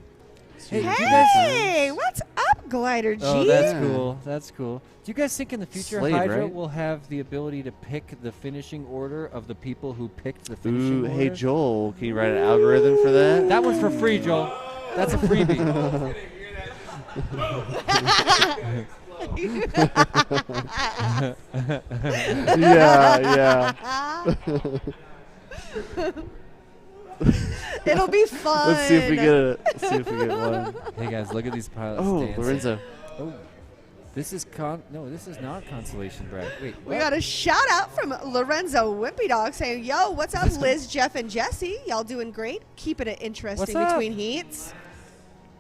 Hey, do you Hey, what's up, Glider G? Oh, that's cool. That's cool. Do you guys think in the future Slade, Hydra right? will have the ability to pick the finishing order of the people who picked the finishing Ooh, order? hey Joel, can you write an algorithm for that? That one's for free, Joel. That's a freebie. yeah. It'll be fun. Let's see if we get one. Hey guys, look at these pilots Oh, dancing. Lorenzo. Oh, this is this is not consolation brag. Wait, We what? got a shout out from Lorenzo Wimpy Dog saying, "Yo, what's up, Liz, Jeff, and Jesse? Y'all doing great. Keeping it interesting What's up? between heats."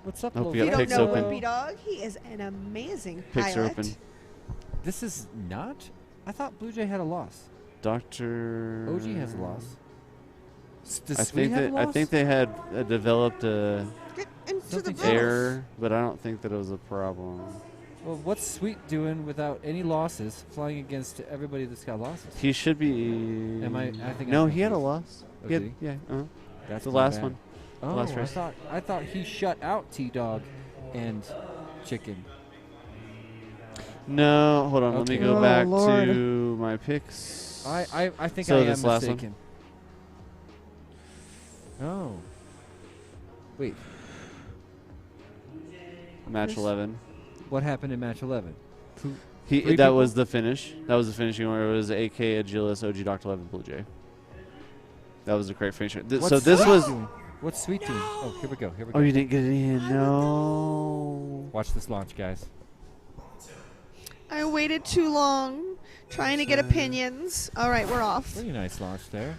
What's up, Hope Lo- you If you got don't picks know open. Wimpy Dog, he is an amazing Picks are pilot. open. This is not. I thought Blue Jay had a loss. Dr. OG has a loss. Does I Sweet think have a that I loss? think they had developed a Get into the Something booth. error, but I don't think that it was a problem. Well, what's Sweet doing without any losses, flying against everybody that's got losses? He should be. I think No, I'm he had a confused. loss. Oh, He had- did he? yeah. That's the my last bad. one. Oh, The last race. I thought he shut out T-Dog and Chicken. No, hold on. Let me Okay. go Oh, back Lord. to my picks. I think So I am this last one? mistaken. Oh. Wait, Match This- 11. what happened in match 11? Who? He Three that people? was the finish. That was the finishing order. It was AK, Agilus, OG, Dr. 11, Blue Jay. That was the correct finisher. So What's this Sweet was. doing? What's Sweet doing? Oh, here we go. Here we go. Oh, you didn't get it in. No. Watch this launch, guys. I waited too long trying to get opinions. All right, we're off. Pretty nice launch there.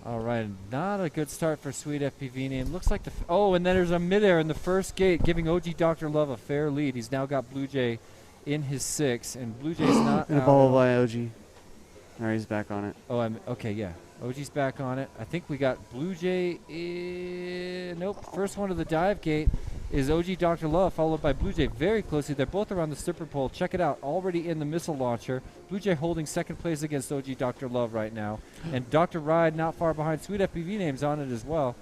All right, not a good start for Sweet FPV name. Looks like oh, and then there's a midair in the first gate, giving OG Dr. Love a fair lead. He's now got Blue Jay in his 6, and Blue Jay's not And a out. ball by OG. All right, he's back on it. Oh, okay, yeah. OG's back on it. I think we got Blue Jay. Nope. First one to the dive gate is OG Dr. Love, followed by Blue Jay very closely. They're both around the slipper pole. Check it out. Already in the missile launcher. Blue Jay holding second place against OG Dr. Love right now. And Dr. Ride not far behind. Sweet FPV name's on it as well.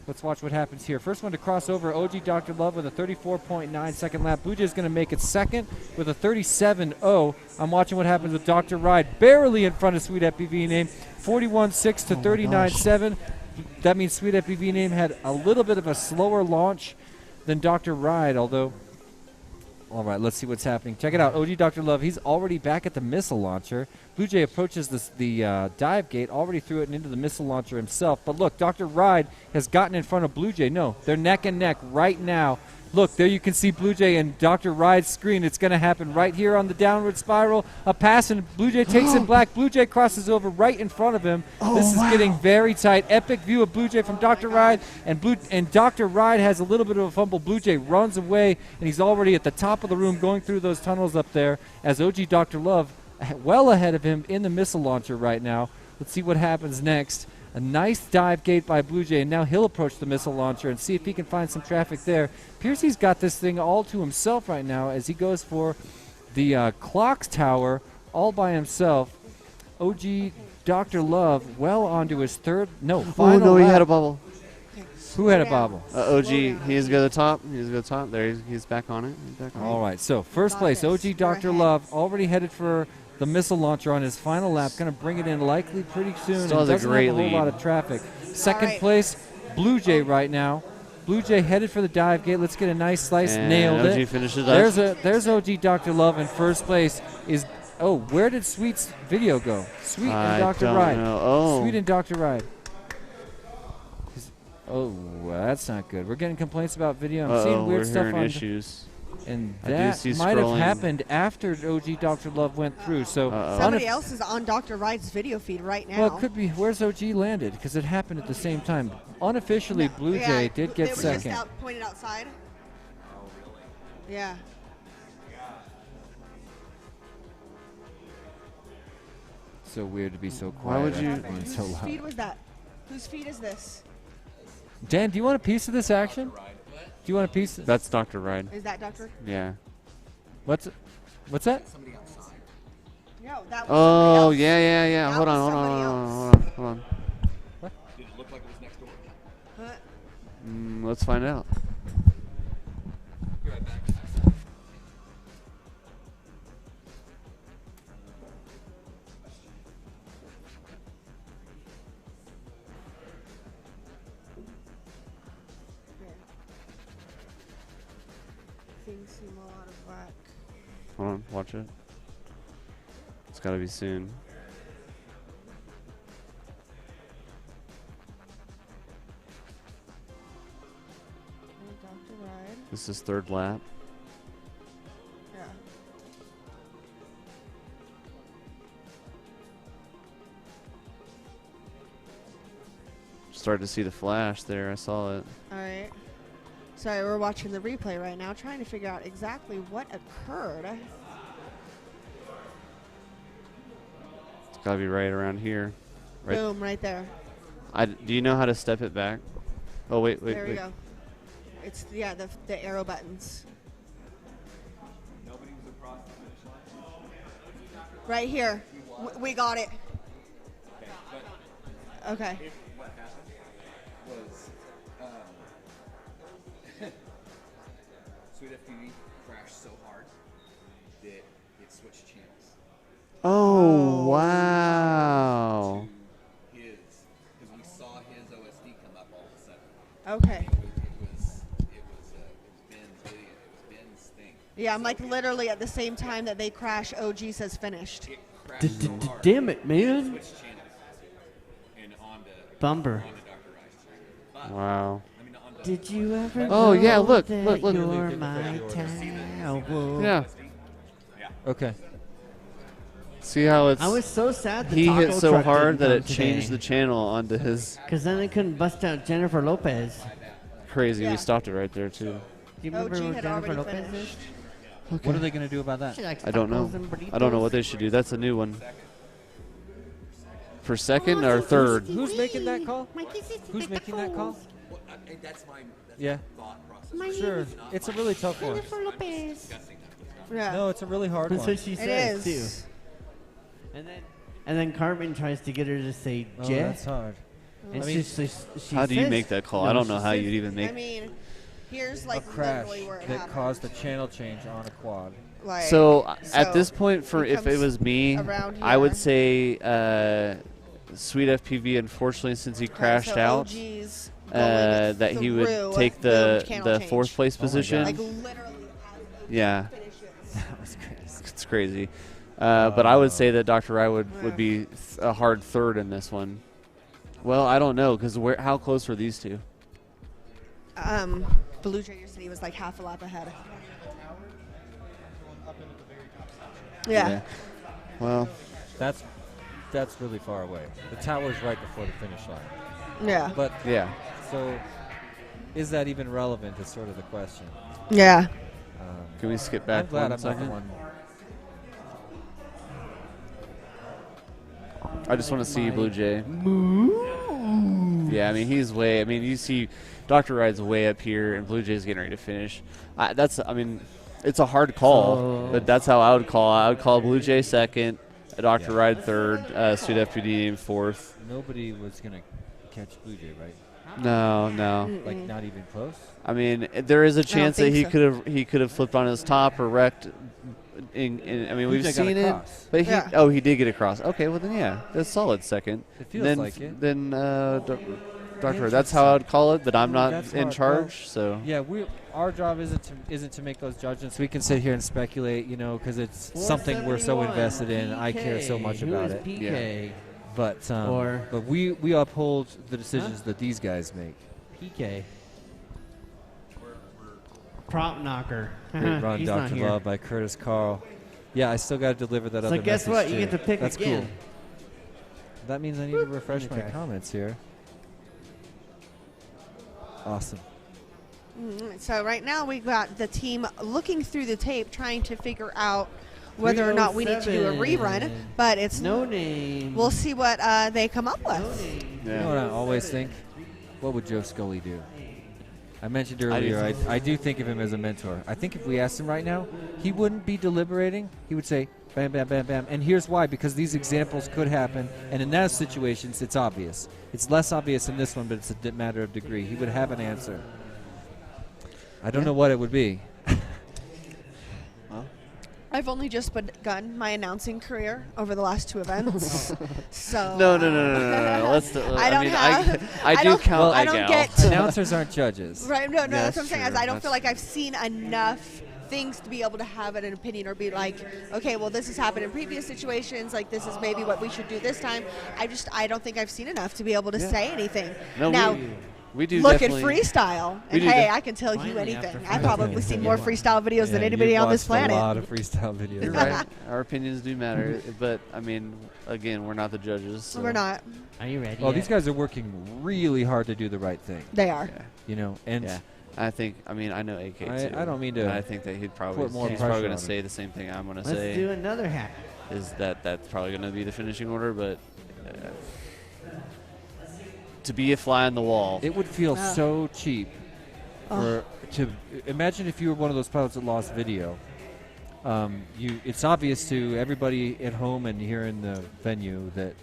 Let's watch what happens here. First one to cross over, OG Dr. Love with a 34.9 second lap. Blue Jay's going to make it second with a 37.0. I'm watching what happens with Dr. Ride, barely in front of Sweet FPV Name, 41.6 to 39.7. That means Sweet FPV Name had a little bit of a slower launch than Dr. Ride, although... All right, let's see what's happening. Check it out. OG Dr. Love, he's already back at the missile launcher. Blue Jay approaches the dive gate, already threw it into the missile launcher himself. But look, Dr. Ride has gotten in front of Blue Jay. No, they're neck and neck right now. Look, there you can see Blue Jay and Dr. Ride's screen. It's going to happen right here on the downward spiral. A pass, and Blue Jay takes it black. Blue Jay crosses over right in front of him. This is getting very tight. Epic view of Blue Jay from Dr. Ride, and Dr. Ride has a little bit of a fumble. Blue Jay runs away, and he's already at the top of the room going through those tunnels up there as OG Dr. Love well ahead of him in the missile launcher right now. Let's see what happens next. A nice dive gate by Blue Jay, and now he'll approach the missile launcher and see if he can find some traffic there. Piercy's got this thing all to himself right now as he goes for the clocks tower all by himself. OG Dr. Love well onto his final no, he lap. had a bubble. Who had a bobble? OG. He's go to the top. He's go to the top. There, he's back on it. He's back on All right, so first place, OG Dr. Love already headed for the missile launcher on his final lap. Going to bring it in likely pretty soon. Still has doesn't a great have a whole lead. lot of traffic. Second place, Blue Jay right now. Blue Jay headed for the dive gate. Let's get a nice slice. And Nailed OG it. finishes There's OG Dr. Love in first place. Where did Sweet's video go? Sweet and Dr. don't Ride. know. Oh. Sweet and Dr. Ride. That's not good. We're getting complaints about video. I'm seeing weird stuff on issues. And I do that see might have scrolling. happened after OG Dr. Love went through. So Somebody else is on Dr. Ride's video feed right now. well, it could be. Where's OG landed? Because it happened at the same time. Unofficially, Blue Jay did get it was second. Just pointed outside. Yeah. So weird to be so quiet. Why would you- after being so Whose loud. feed was that? Whose feed is this? Dan, do you want a piece of this action? Do you want a piece? That's Dr. Ride. Is that Dr.? Yeah. What's that? No, that was Oh, somebody else. yeah. That Hold was on. somebody else. Did it look like it was next door? Huh? Let's find out. Be right back. Things seem all out of whack. Hold on. Watch it. It's got to be soon. Dr. Ride. This is third lap. Yeah. Started to see the flash there. I saw it. All right. Sorry, we're watching the replay right now, trying to figure out exactly what occurred. It's got to be right around here. Right. Boom, right there. Do you know how to step it back? Oh, wait. There we go. It's, yeah, the arrow buttons. Right here. We got it. Okay. What happened was Sweet FPV crashed so hard that it switched channels. Oh, wow. Because we saw his OSD come up all of a sudden. Okay. It was Ben's video. It was Ben's thing. Yeah, I'm like literally at the same time that they crash, OG says finished. Damn it, man. Switched channels and onto Bumper. Wow. Did you ever Oh, know yeah, look. that you're my towel? Yeah. Okay. See how it's. I was so sad the he taco hit so truck hard didn't that come it changed today. the channel onto his. Because then they couldn't bust out Jennifer Lopez. Crazy. Yeah. We stopped it right there too. Do you remember OG what had Jennifer already Lopez finished. is? What are they going to do about that? She likes I don't know. tacos and I don't know burritos. what they should do. That's a new one. For second or third? Who's making that call? Who's making that call? Well, that's my Yeah. thought process. My Sure. name is It's a really tough one. Jennifer Lopez. Yeah. No, it's a really hard That's one. what she It says is. too. And then Carmen tries to get her to say Oh, Jet. that's hard. And I mean, she how do you says- make that call? no, I don't she know how says- you'd even make. I mean, here's A like crash literally where it that happened. caused a channel change on a quad. Like, So at so this point, for he if it comes was me, around I would here. say Sweet FPV. Unfortunately, since he crashed so out, OG's going that he would through take the channel the change. fourth place Oh my position. Like literally. Yeah, That was crazy. it's crazy. But I would say that Dr. Rye would be a hard third in this one. Well, I don't know because how close were these two? Blue Jay said he was like half a lap ahead. Yeah. Well, that's really far away. The tower's right before the finish line. Yeah. But yeah. So, is that even relevant? Is sort of the question. Yeah. Can we skip back I'm glad one I'm not the second? one. I just want to see Blue Jay. Yeah, I mean he's way. I mean you see, Dr. Ride's way up here, and Blue Jay's getting ready to finish. I mean, it's a hard call, but that's how I would call. I would call Blue Jay second, Dr. Ride third, Sweet FPD fourth. Nobody was gonna catch Blue Jay, right? No. Like not even close. I mean, there is a chance that think so. he could have flipped on his top or wrecked. I mean, we've Blue Jay got seen it, across. but Yeah. he did get across. Okay, well then yeah, that's solid second. It feels then, like it. Then Dr. That's how I would call it, but I'm not That's in hard. charge, Well, so. yeah, our job isn't to make those judgments. We can sit here and speculate, because it's something we're so 471, invested in. I care so much Who about is it. PK? But Or- we uphold the decisions that these guys make. PK. Prop knocker. Great run, He's not Dr. here. Love by Curtis Carl. Yeah, I still got to deliver that So other guess message what? You too. get to pick That's again. cool. That means I need to refresh my Okay. comments here. Awesome. So right now we've got the team looking through the tape, trying to figure out whether or not we need to do a rerun. 307. But it's No name. We'll see what they come up with. You know what I always think? What would Joe Scully do? I mentioned earlier, I do think of him as a mentor. I think if we asked him right now, he wouldn't be deliberating. He would say, bam, bam, bam, bam. And here's why, because these examples could happen. And in those situations, it's obvious. It's less obvious in this one, but it's a matter of degree. He would have an answer. I don't know what it would be. I've only just begun my announcing career over the last two events. So No. Let's. I don't have. I do count. I don't get. Announcers aren't judges. Right? No. That's what I'm saying. true. Is I don't That's feel like I've seen enough things to be able to have an opinion or be like, okay, well, this has happened in previous situations. Like, this is maybe what we should do this time. I don't think I've seen enough to be able to say anything. No, now, we do look at definitely- freestyle, we and do hey, def- I can tell you Finally, anything. after I've probably Friday. seen more freestyle videos than Yeah, anybody you've on this watched planet. a lot of freestyle videos. You're right. Our opinions do matter, but I mean, again, we're not the judges. So. We're not. Are you ready? Well, yet? these guys are working really hard to do the right thing. They are. And Yeah. I know AK too. I don't mean to I think that he's probably put more going pressure to on him. say the same thing I'm going to Let's say. do another hack. Is that's probably going to be the finishing order, but to be a fly on the wall. It would feel so cheap to imagine if you were one of those pilots that lost video. It's obvious to everybody at home and here in the venue that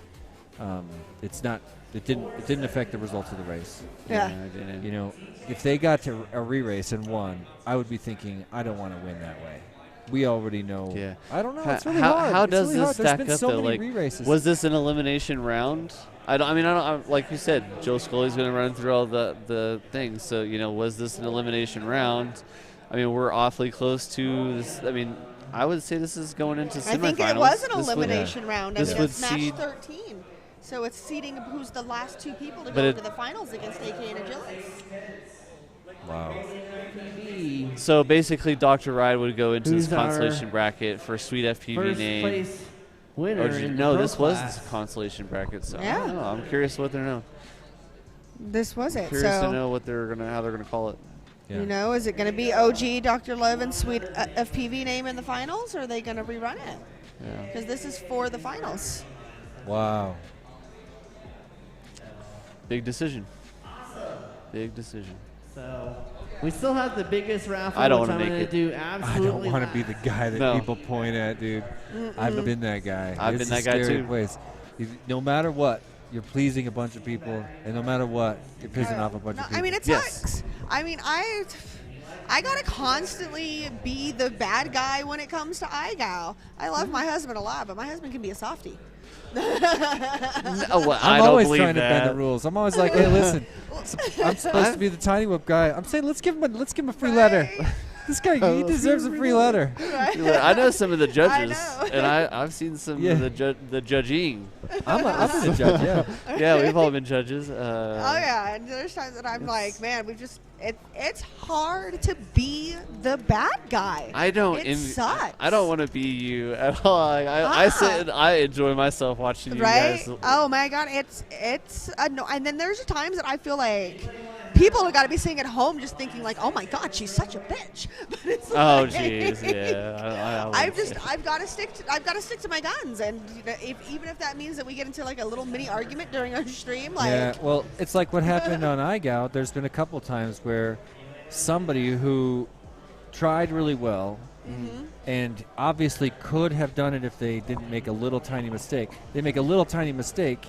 it didn't affect the results of the race. Yeah. it didn't. If they got to a re-race and won, I would be thinking, I don't want to win that way. We already know. Yeah. I don't know. How, It's really how, hard. how It's does really this hard. There's stack been up so though? many Like, re-races. was this an elimination round? Like you said, Joe Scully's going to run through all the things. So was this an elimination round? I mean, we're awfully close to this. I mean, I would say this is going into semifinals. I think it was an This would- elimination round. I This mean, would it's match seed. 13. So it's seeding who's the last two people to But go it- to the finals against AK and Agilis. Wow. So basically, Dr. Ride would go into Who's this consolation our bracket for Sweet FPV First name. place winner in No, the pro this was class. the consolation bracket. So I Yeah. don't know. I'm curious what they're know. This was it. Curious to So, know what how they're gonna call it. is it going to be OG, Dr. Love, and Sweet FPV name in the finals, or are they going to rerun it? Yeah. Because this is for the finals. Wow. Big decision. Big decision. So we still have the biggest raffle. I don't which wanna I'm make gonna it. do I absolutely. don't want to be the guy that No. people point at, dude. I've been that guy. I've It's been a that guy scary too. place. No matter what, you're pleasing a bunch of people, and no matter what, you're pissing off a bunch of people. I mean, it sucks. I mean, I gotta constantly be the bad guy when it comes to iGal. I love my husband a lot, but my husband can be a softie. I'm always trying to bend the rules. I'm always like, hey, listen, I'm supposed to be the Tiny Whip guy. I'm saying let's give him a free letter. This guy, he deserves a free letter. I know some of the judges, and I've seen some of the judging. I'm a judge, yeah. Yeah, we've all been judges. Oh yeah, and there's times that I'm like, man, it's hard to be the bad guy. It sucks. I don't want to be you at all. I sit and I enjoy myself watching you Right? guys. Oh my God, it's and then there's times that I feel like people have got to be sitting at home just thinking like, oh my God, she's such a bitch. But it's Oh like, jeez, yeah. I've got to stick to my guns, and even if that means that we get into like a little mini argument during our stream, like Yeah, well, it's like what happened on iGal. There's been a couple times where somebody who tried really well and obviously could have done it if they didn't make a little tiny mistake. They make a little tiny mistake,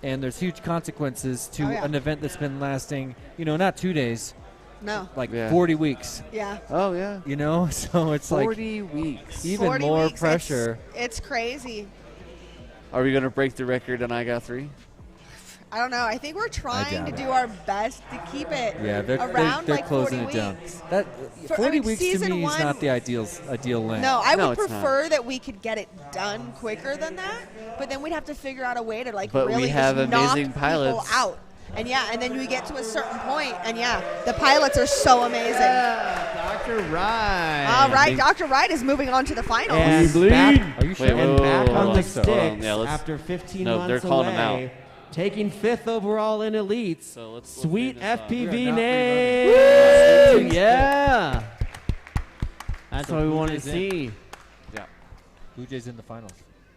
and there's huge consequences to an event that's been lasting, not 2 days. No. Like 40 weeks. Yeah. Oh, yeah. So it's 40 weeks. Even 40 more weeks, pressure. It's crazy. Are we going to break the record on I Got 3? I don't know. I think we're trying to doubt do our best to keep it Yeah, around they're like closing 40 it down. weeks. 40 weeks to season me is one- not the ideal length. No, I would prefer that we could get it done quicker than that, but then we'd have to figure out a way to But we really have just knock amazing pilots. people out. And and then we get to a certain point, and the pilots are so amazing. Dr. Wright. All right, Dr. Wright is moving on to the finals. And back, Are you sure? and back hold on on. the So, hold on. sticks Yeah, let's- after 15 No, months they're calling him away, out. taking 5th overall in elites. So let's Sweet finish off. FPV We are not name. Yeah. That's what we want to Blue Jays see. Yeah. Blue Jays in the finals.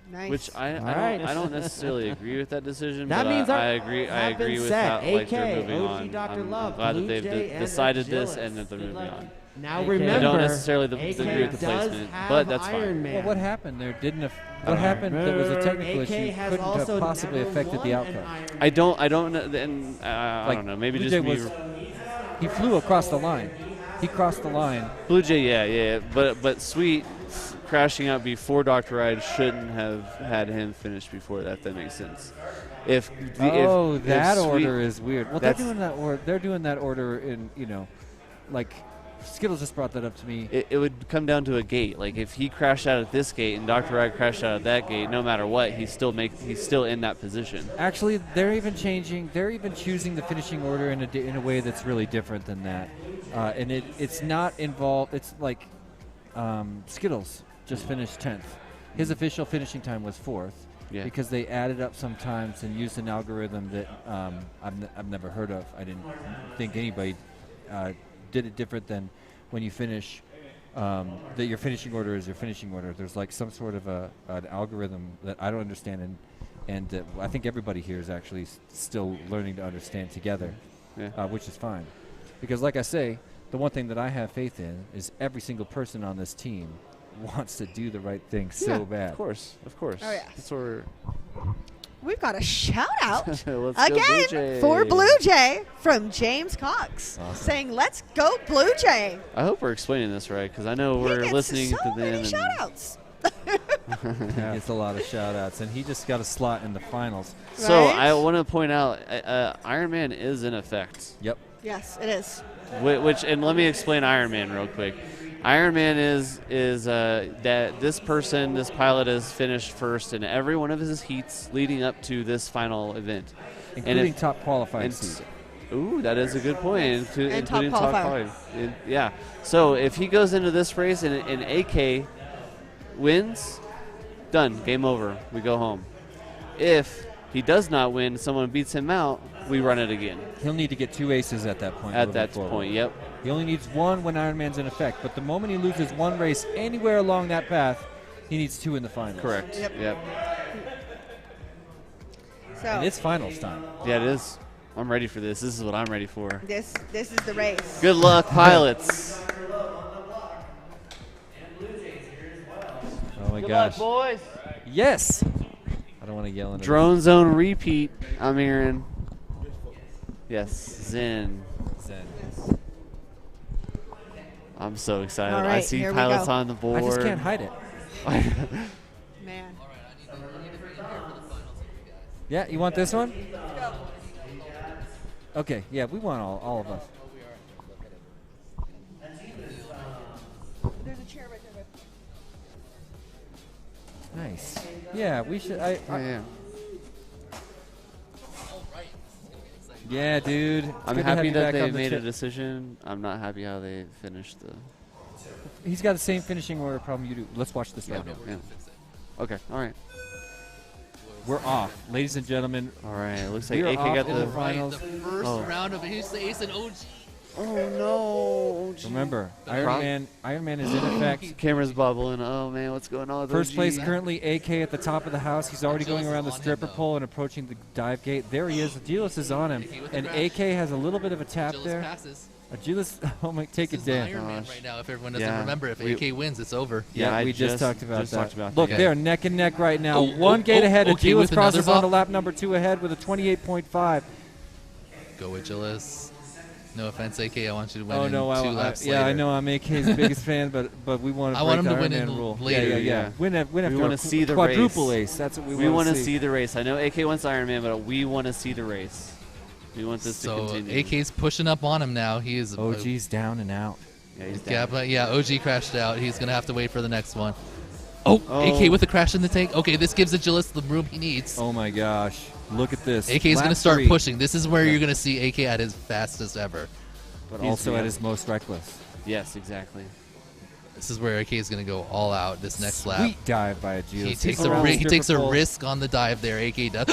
Nice. Which I don't necessarily agree with that decision. That but means I agree with set. how like they're AK, moving OG on. Dr. I'm Love, glad Blue that they've Jay, and decided this Agilist. and that they're moving on. Now AK. remember, I don't necessarily AK agree with the does placement, have but that's Iron fine. Man. Well, what happened there what happened that was a technical AK issue has couldn't have also possibly never affected the won an outcome. Iron I don't know. And I Like, don't know. Maybe Blue just Jay me. he flew across the line. He crossed the line. Blue Jay, yeah. But Sweet crashing out before Dr. Ride shouldn't have had him finish before that. If that makes sense. If That Sweet- order is weird. Well, they're that's- doing that order. They're doing that order in like Skittles just brought that up to me. It would come down to a gate. Like if he crashed out at this gate and Dr. Ride crashed out at that gate, no matter what, he's still in that position. Actually, they're even choosing the finishing order in a way that's really different than that. And it's not involved. It's like Skittles just finished 10th. His official finishing time was 4th. Yeah. Because they added up some times and used an algorithm that I've never heard of. I didn't think anybody did it different than when you finish, that your finishing order is your finishing order. There's like some sort of an algorithm that I don't understand, and I think everybody here is actually still learning to understand together, which is fine. Because like I say, the one thing that I have faith in is every single person on this team wants to do the right thing so bad. Of course. Oh, yes. That's what we're We've got a shout out Let's go Blue again Jay. for Blue Jay from James Cox, saying, "Let's go Blue Jay." I hope we're explaining this right because I know we're gets listening so to them. many and- shout outs. He gets a lot of shout-outs, and he just got a slot in the finals. So Right? I want to point out, Iron Man is in effect. Yep. Yes, it is. Which and let me explain Iron Man real quick. Iron Man is that this pilot has finished first in every one of his heats leading up to this final event, Including top qualified seed. Ooh, that is a good point. Including top qualifier. Yeah. So if he goes into this race and AK wins, done. Game over. We go home. If he does not win, someone beats him out, we run it again. He'll need to get 2 aces at that point. At moving that forward. point, yep. He only needs 1 when Iron Man's in effect, but the moment he loses 1 race anywhere along that path, he needs 2 in the finals. Correct. Yep. So And it's finals time. Yeah, it is. I'm ready for this. This is what I'm ready for. this is the race. Good luck, pilots. Oh my gosh. boys. Yes. don't want to yell into Drone zone repeat. I'm hearing. Yes, Zen. I'm so excited. All I right, see here we pilots go. on the board. I just can't hide it. Man. Yeah, you want this one? Okay, yeah, we want all of us. There's a chair right there. Nice. Yeah, we should. Yeah, dude. It's I'm good to have happy you that back on they the made a trip. decision. I'm not happy how they finished the. He's got the same finishing order problem you do. Let's watch this right now. Yeah. Okay. All right. We're off, ladies and gentlemen. All right. It looks like We are AK off got in the finals. The first round of Ace and OG. Oh no! Remember, Iron Man is in effect. Camera's bubbling. Oh man, what's going on with First OG? place currently AK at the top of the house. He's already going around the stripper pole and approaching the dive gate. There he is. Agilis is on him. And AK has a little bit of a tap there. Agilis, oh my, take it down. Iron Man right now. If everyone doesn't remember, if AK wins, it's over. Yeah, we just talked about that. Look, that. they're neck and neck right now. One gate ahead. Okay, Agilis with crosses another on to lap number 2 ahead with a 28.5. Go Agilis. No offense, AK. I want you to win. Oh no! 2 laps yeah, later. I know. I'm AK's biggest fan, but we want to. I want him to Iron win Man in rule. later. Yeah. Win after we want to see the quadruple race. ace. That's what we want. We want to see. see the race. I know AK wants Iron Man, but we want to see the race. We want this to continue. AK's pushing up on him now. He is. OG's down and out. Yeah, he's Yeah, down. but yeah, OG crashed out. He's gonna have to wait for the next one. Oh, AK with a crash in the tank. Okay, this gives Agilis the room he needs. Oh my gosh! Look at this. AK is Lap gonna start 3. pushing. This is where you're gonna see AK at his fastest ever. But also at his most reckless. Yes, exactly. This is where AK is gonna go all out this next lap. Sweet dive by Agilis. He takes a risk on the dive there. AK does.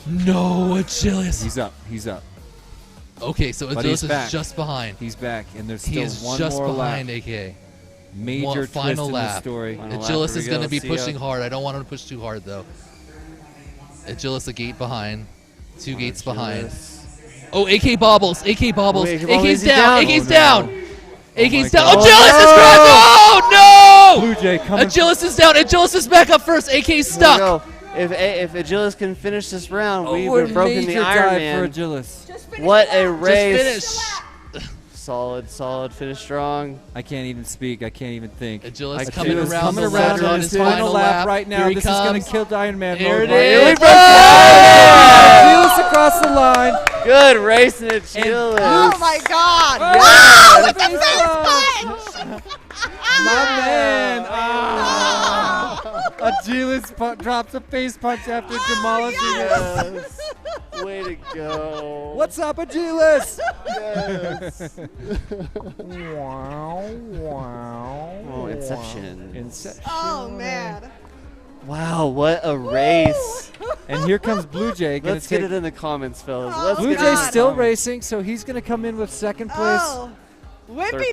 No, Agilis. He's up. Okay, so But Agilis he's back. is just behind. He's back, and there's He still is one just more behind lap. AK. Major One twist final in lap. the story. Agilis is going to be pushing hard. I don't want him to push too hard, though. Agilis a gate behind. 2 gates behind. Oh, AK bobbles. AK bobbles. Wait, AK's is he down. down? AK's Oh, down. no. AK's my down. God. Agilis is crashed. Oh, no! Blue Jay coming. Agilis is down. Agilis is back up first. AK's stuck. Here we go. If Agilis can finish this round, Oh, we've what a broken the major Iron dive Man. for Agilis. What a race! Just finish. Solid, finish strong. I can't even speak. I can't even think. Agilis coming Agilis around coming the around ladder on on his his final final lap lap. right now. Here he This is going comes. to kill Iron Man Here mode. it Right is. here. Agilis across the line. Good racing, Agilis. Oh my God! Oh, Wow! With the face face punch! My man. Agilis drops a face punch after demolishing it. Yes. Way to go. What's up, Agilis? Yes. Wow. Oh, Inception. Oh man! Wow, what a race. And here comes Blue Jay. Let's get it in the comments, fellas. Let's Blue get it Jay's in the still comments. racing, so he's going to come in with second place. Oh, Whippy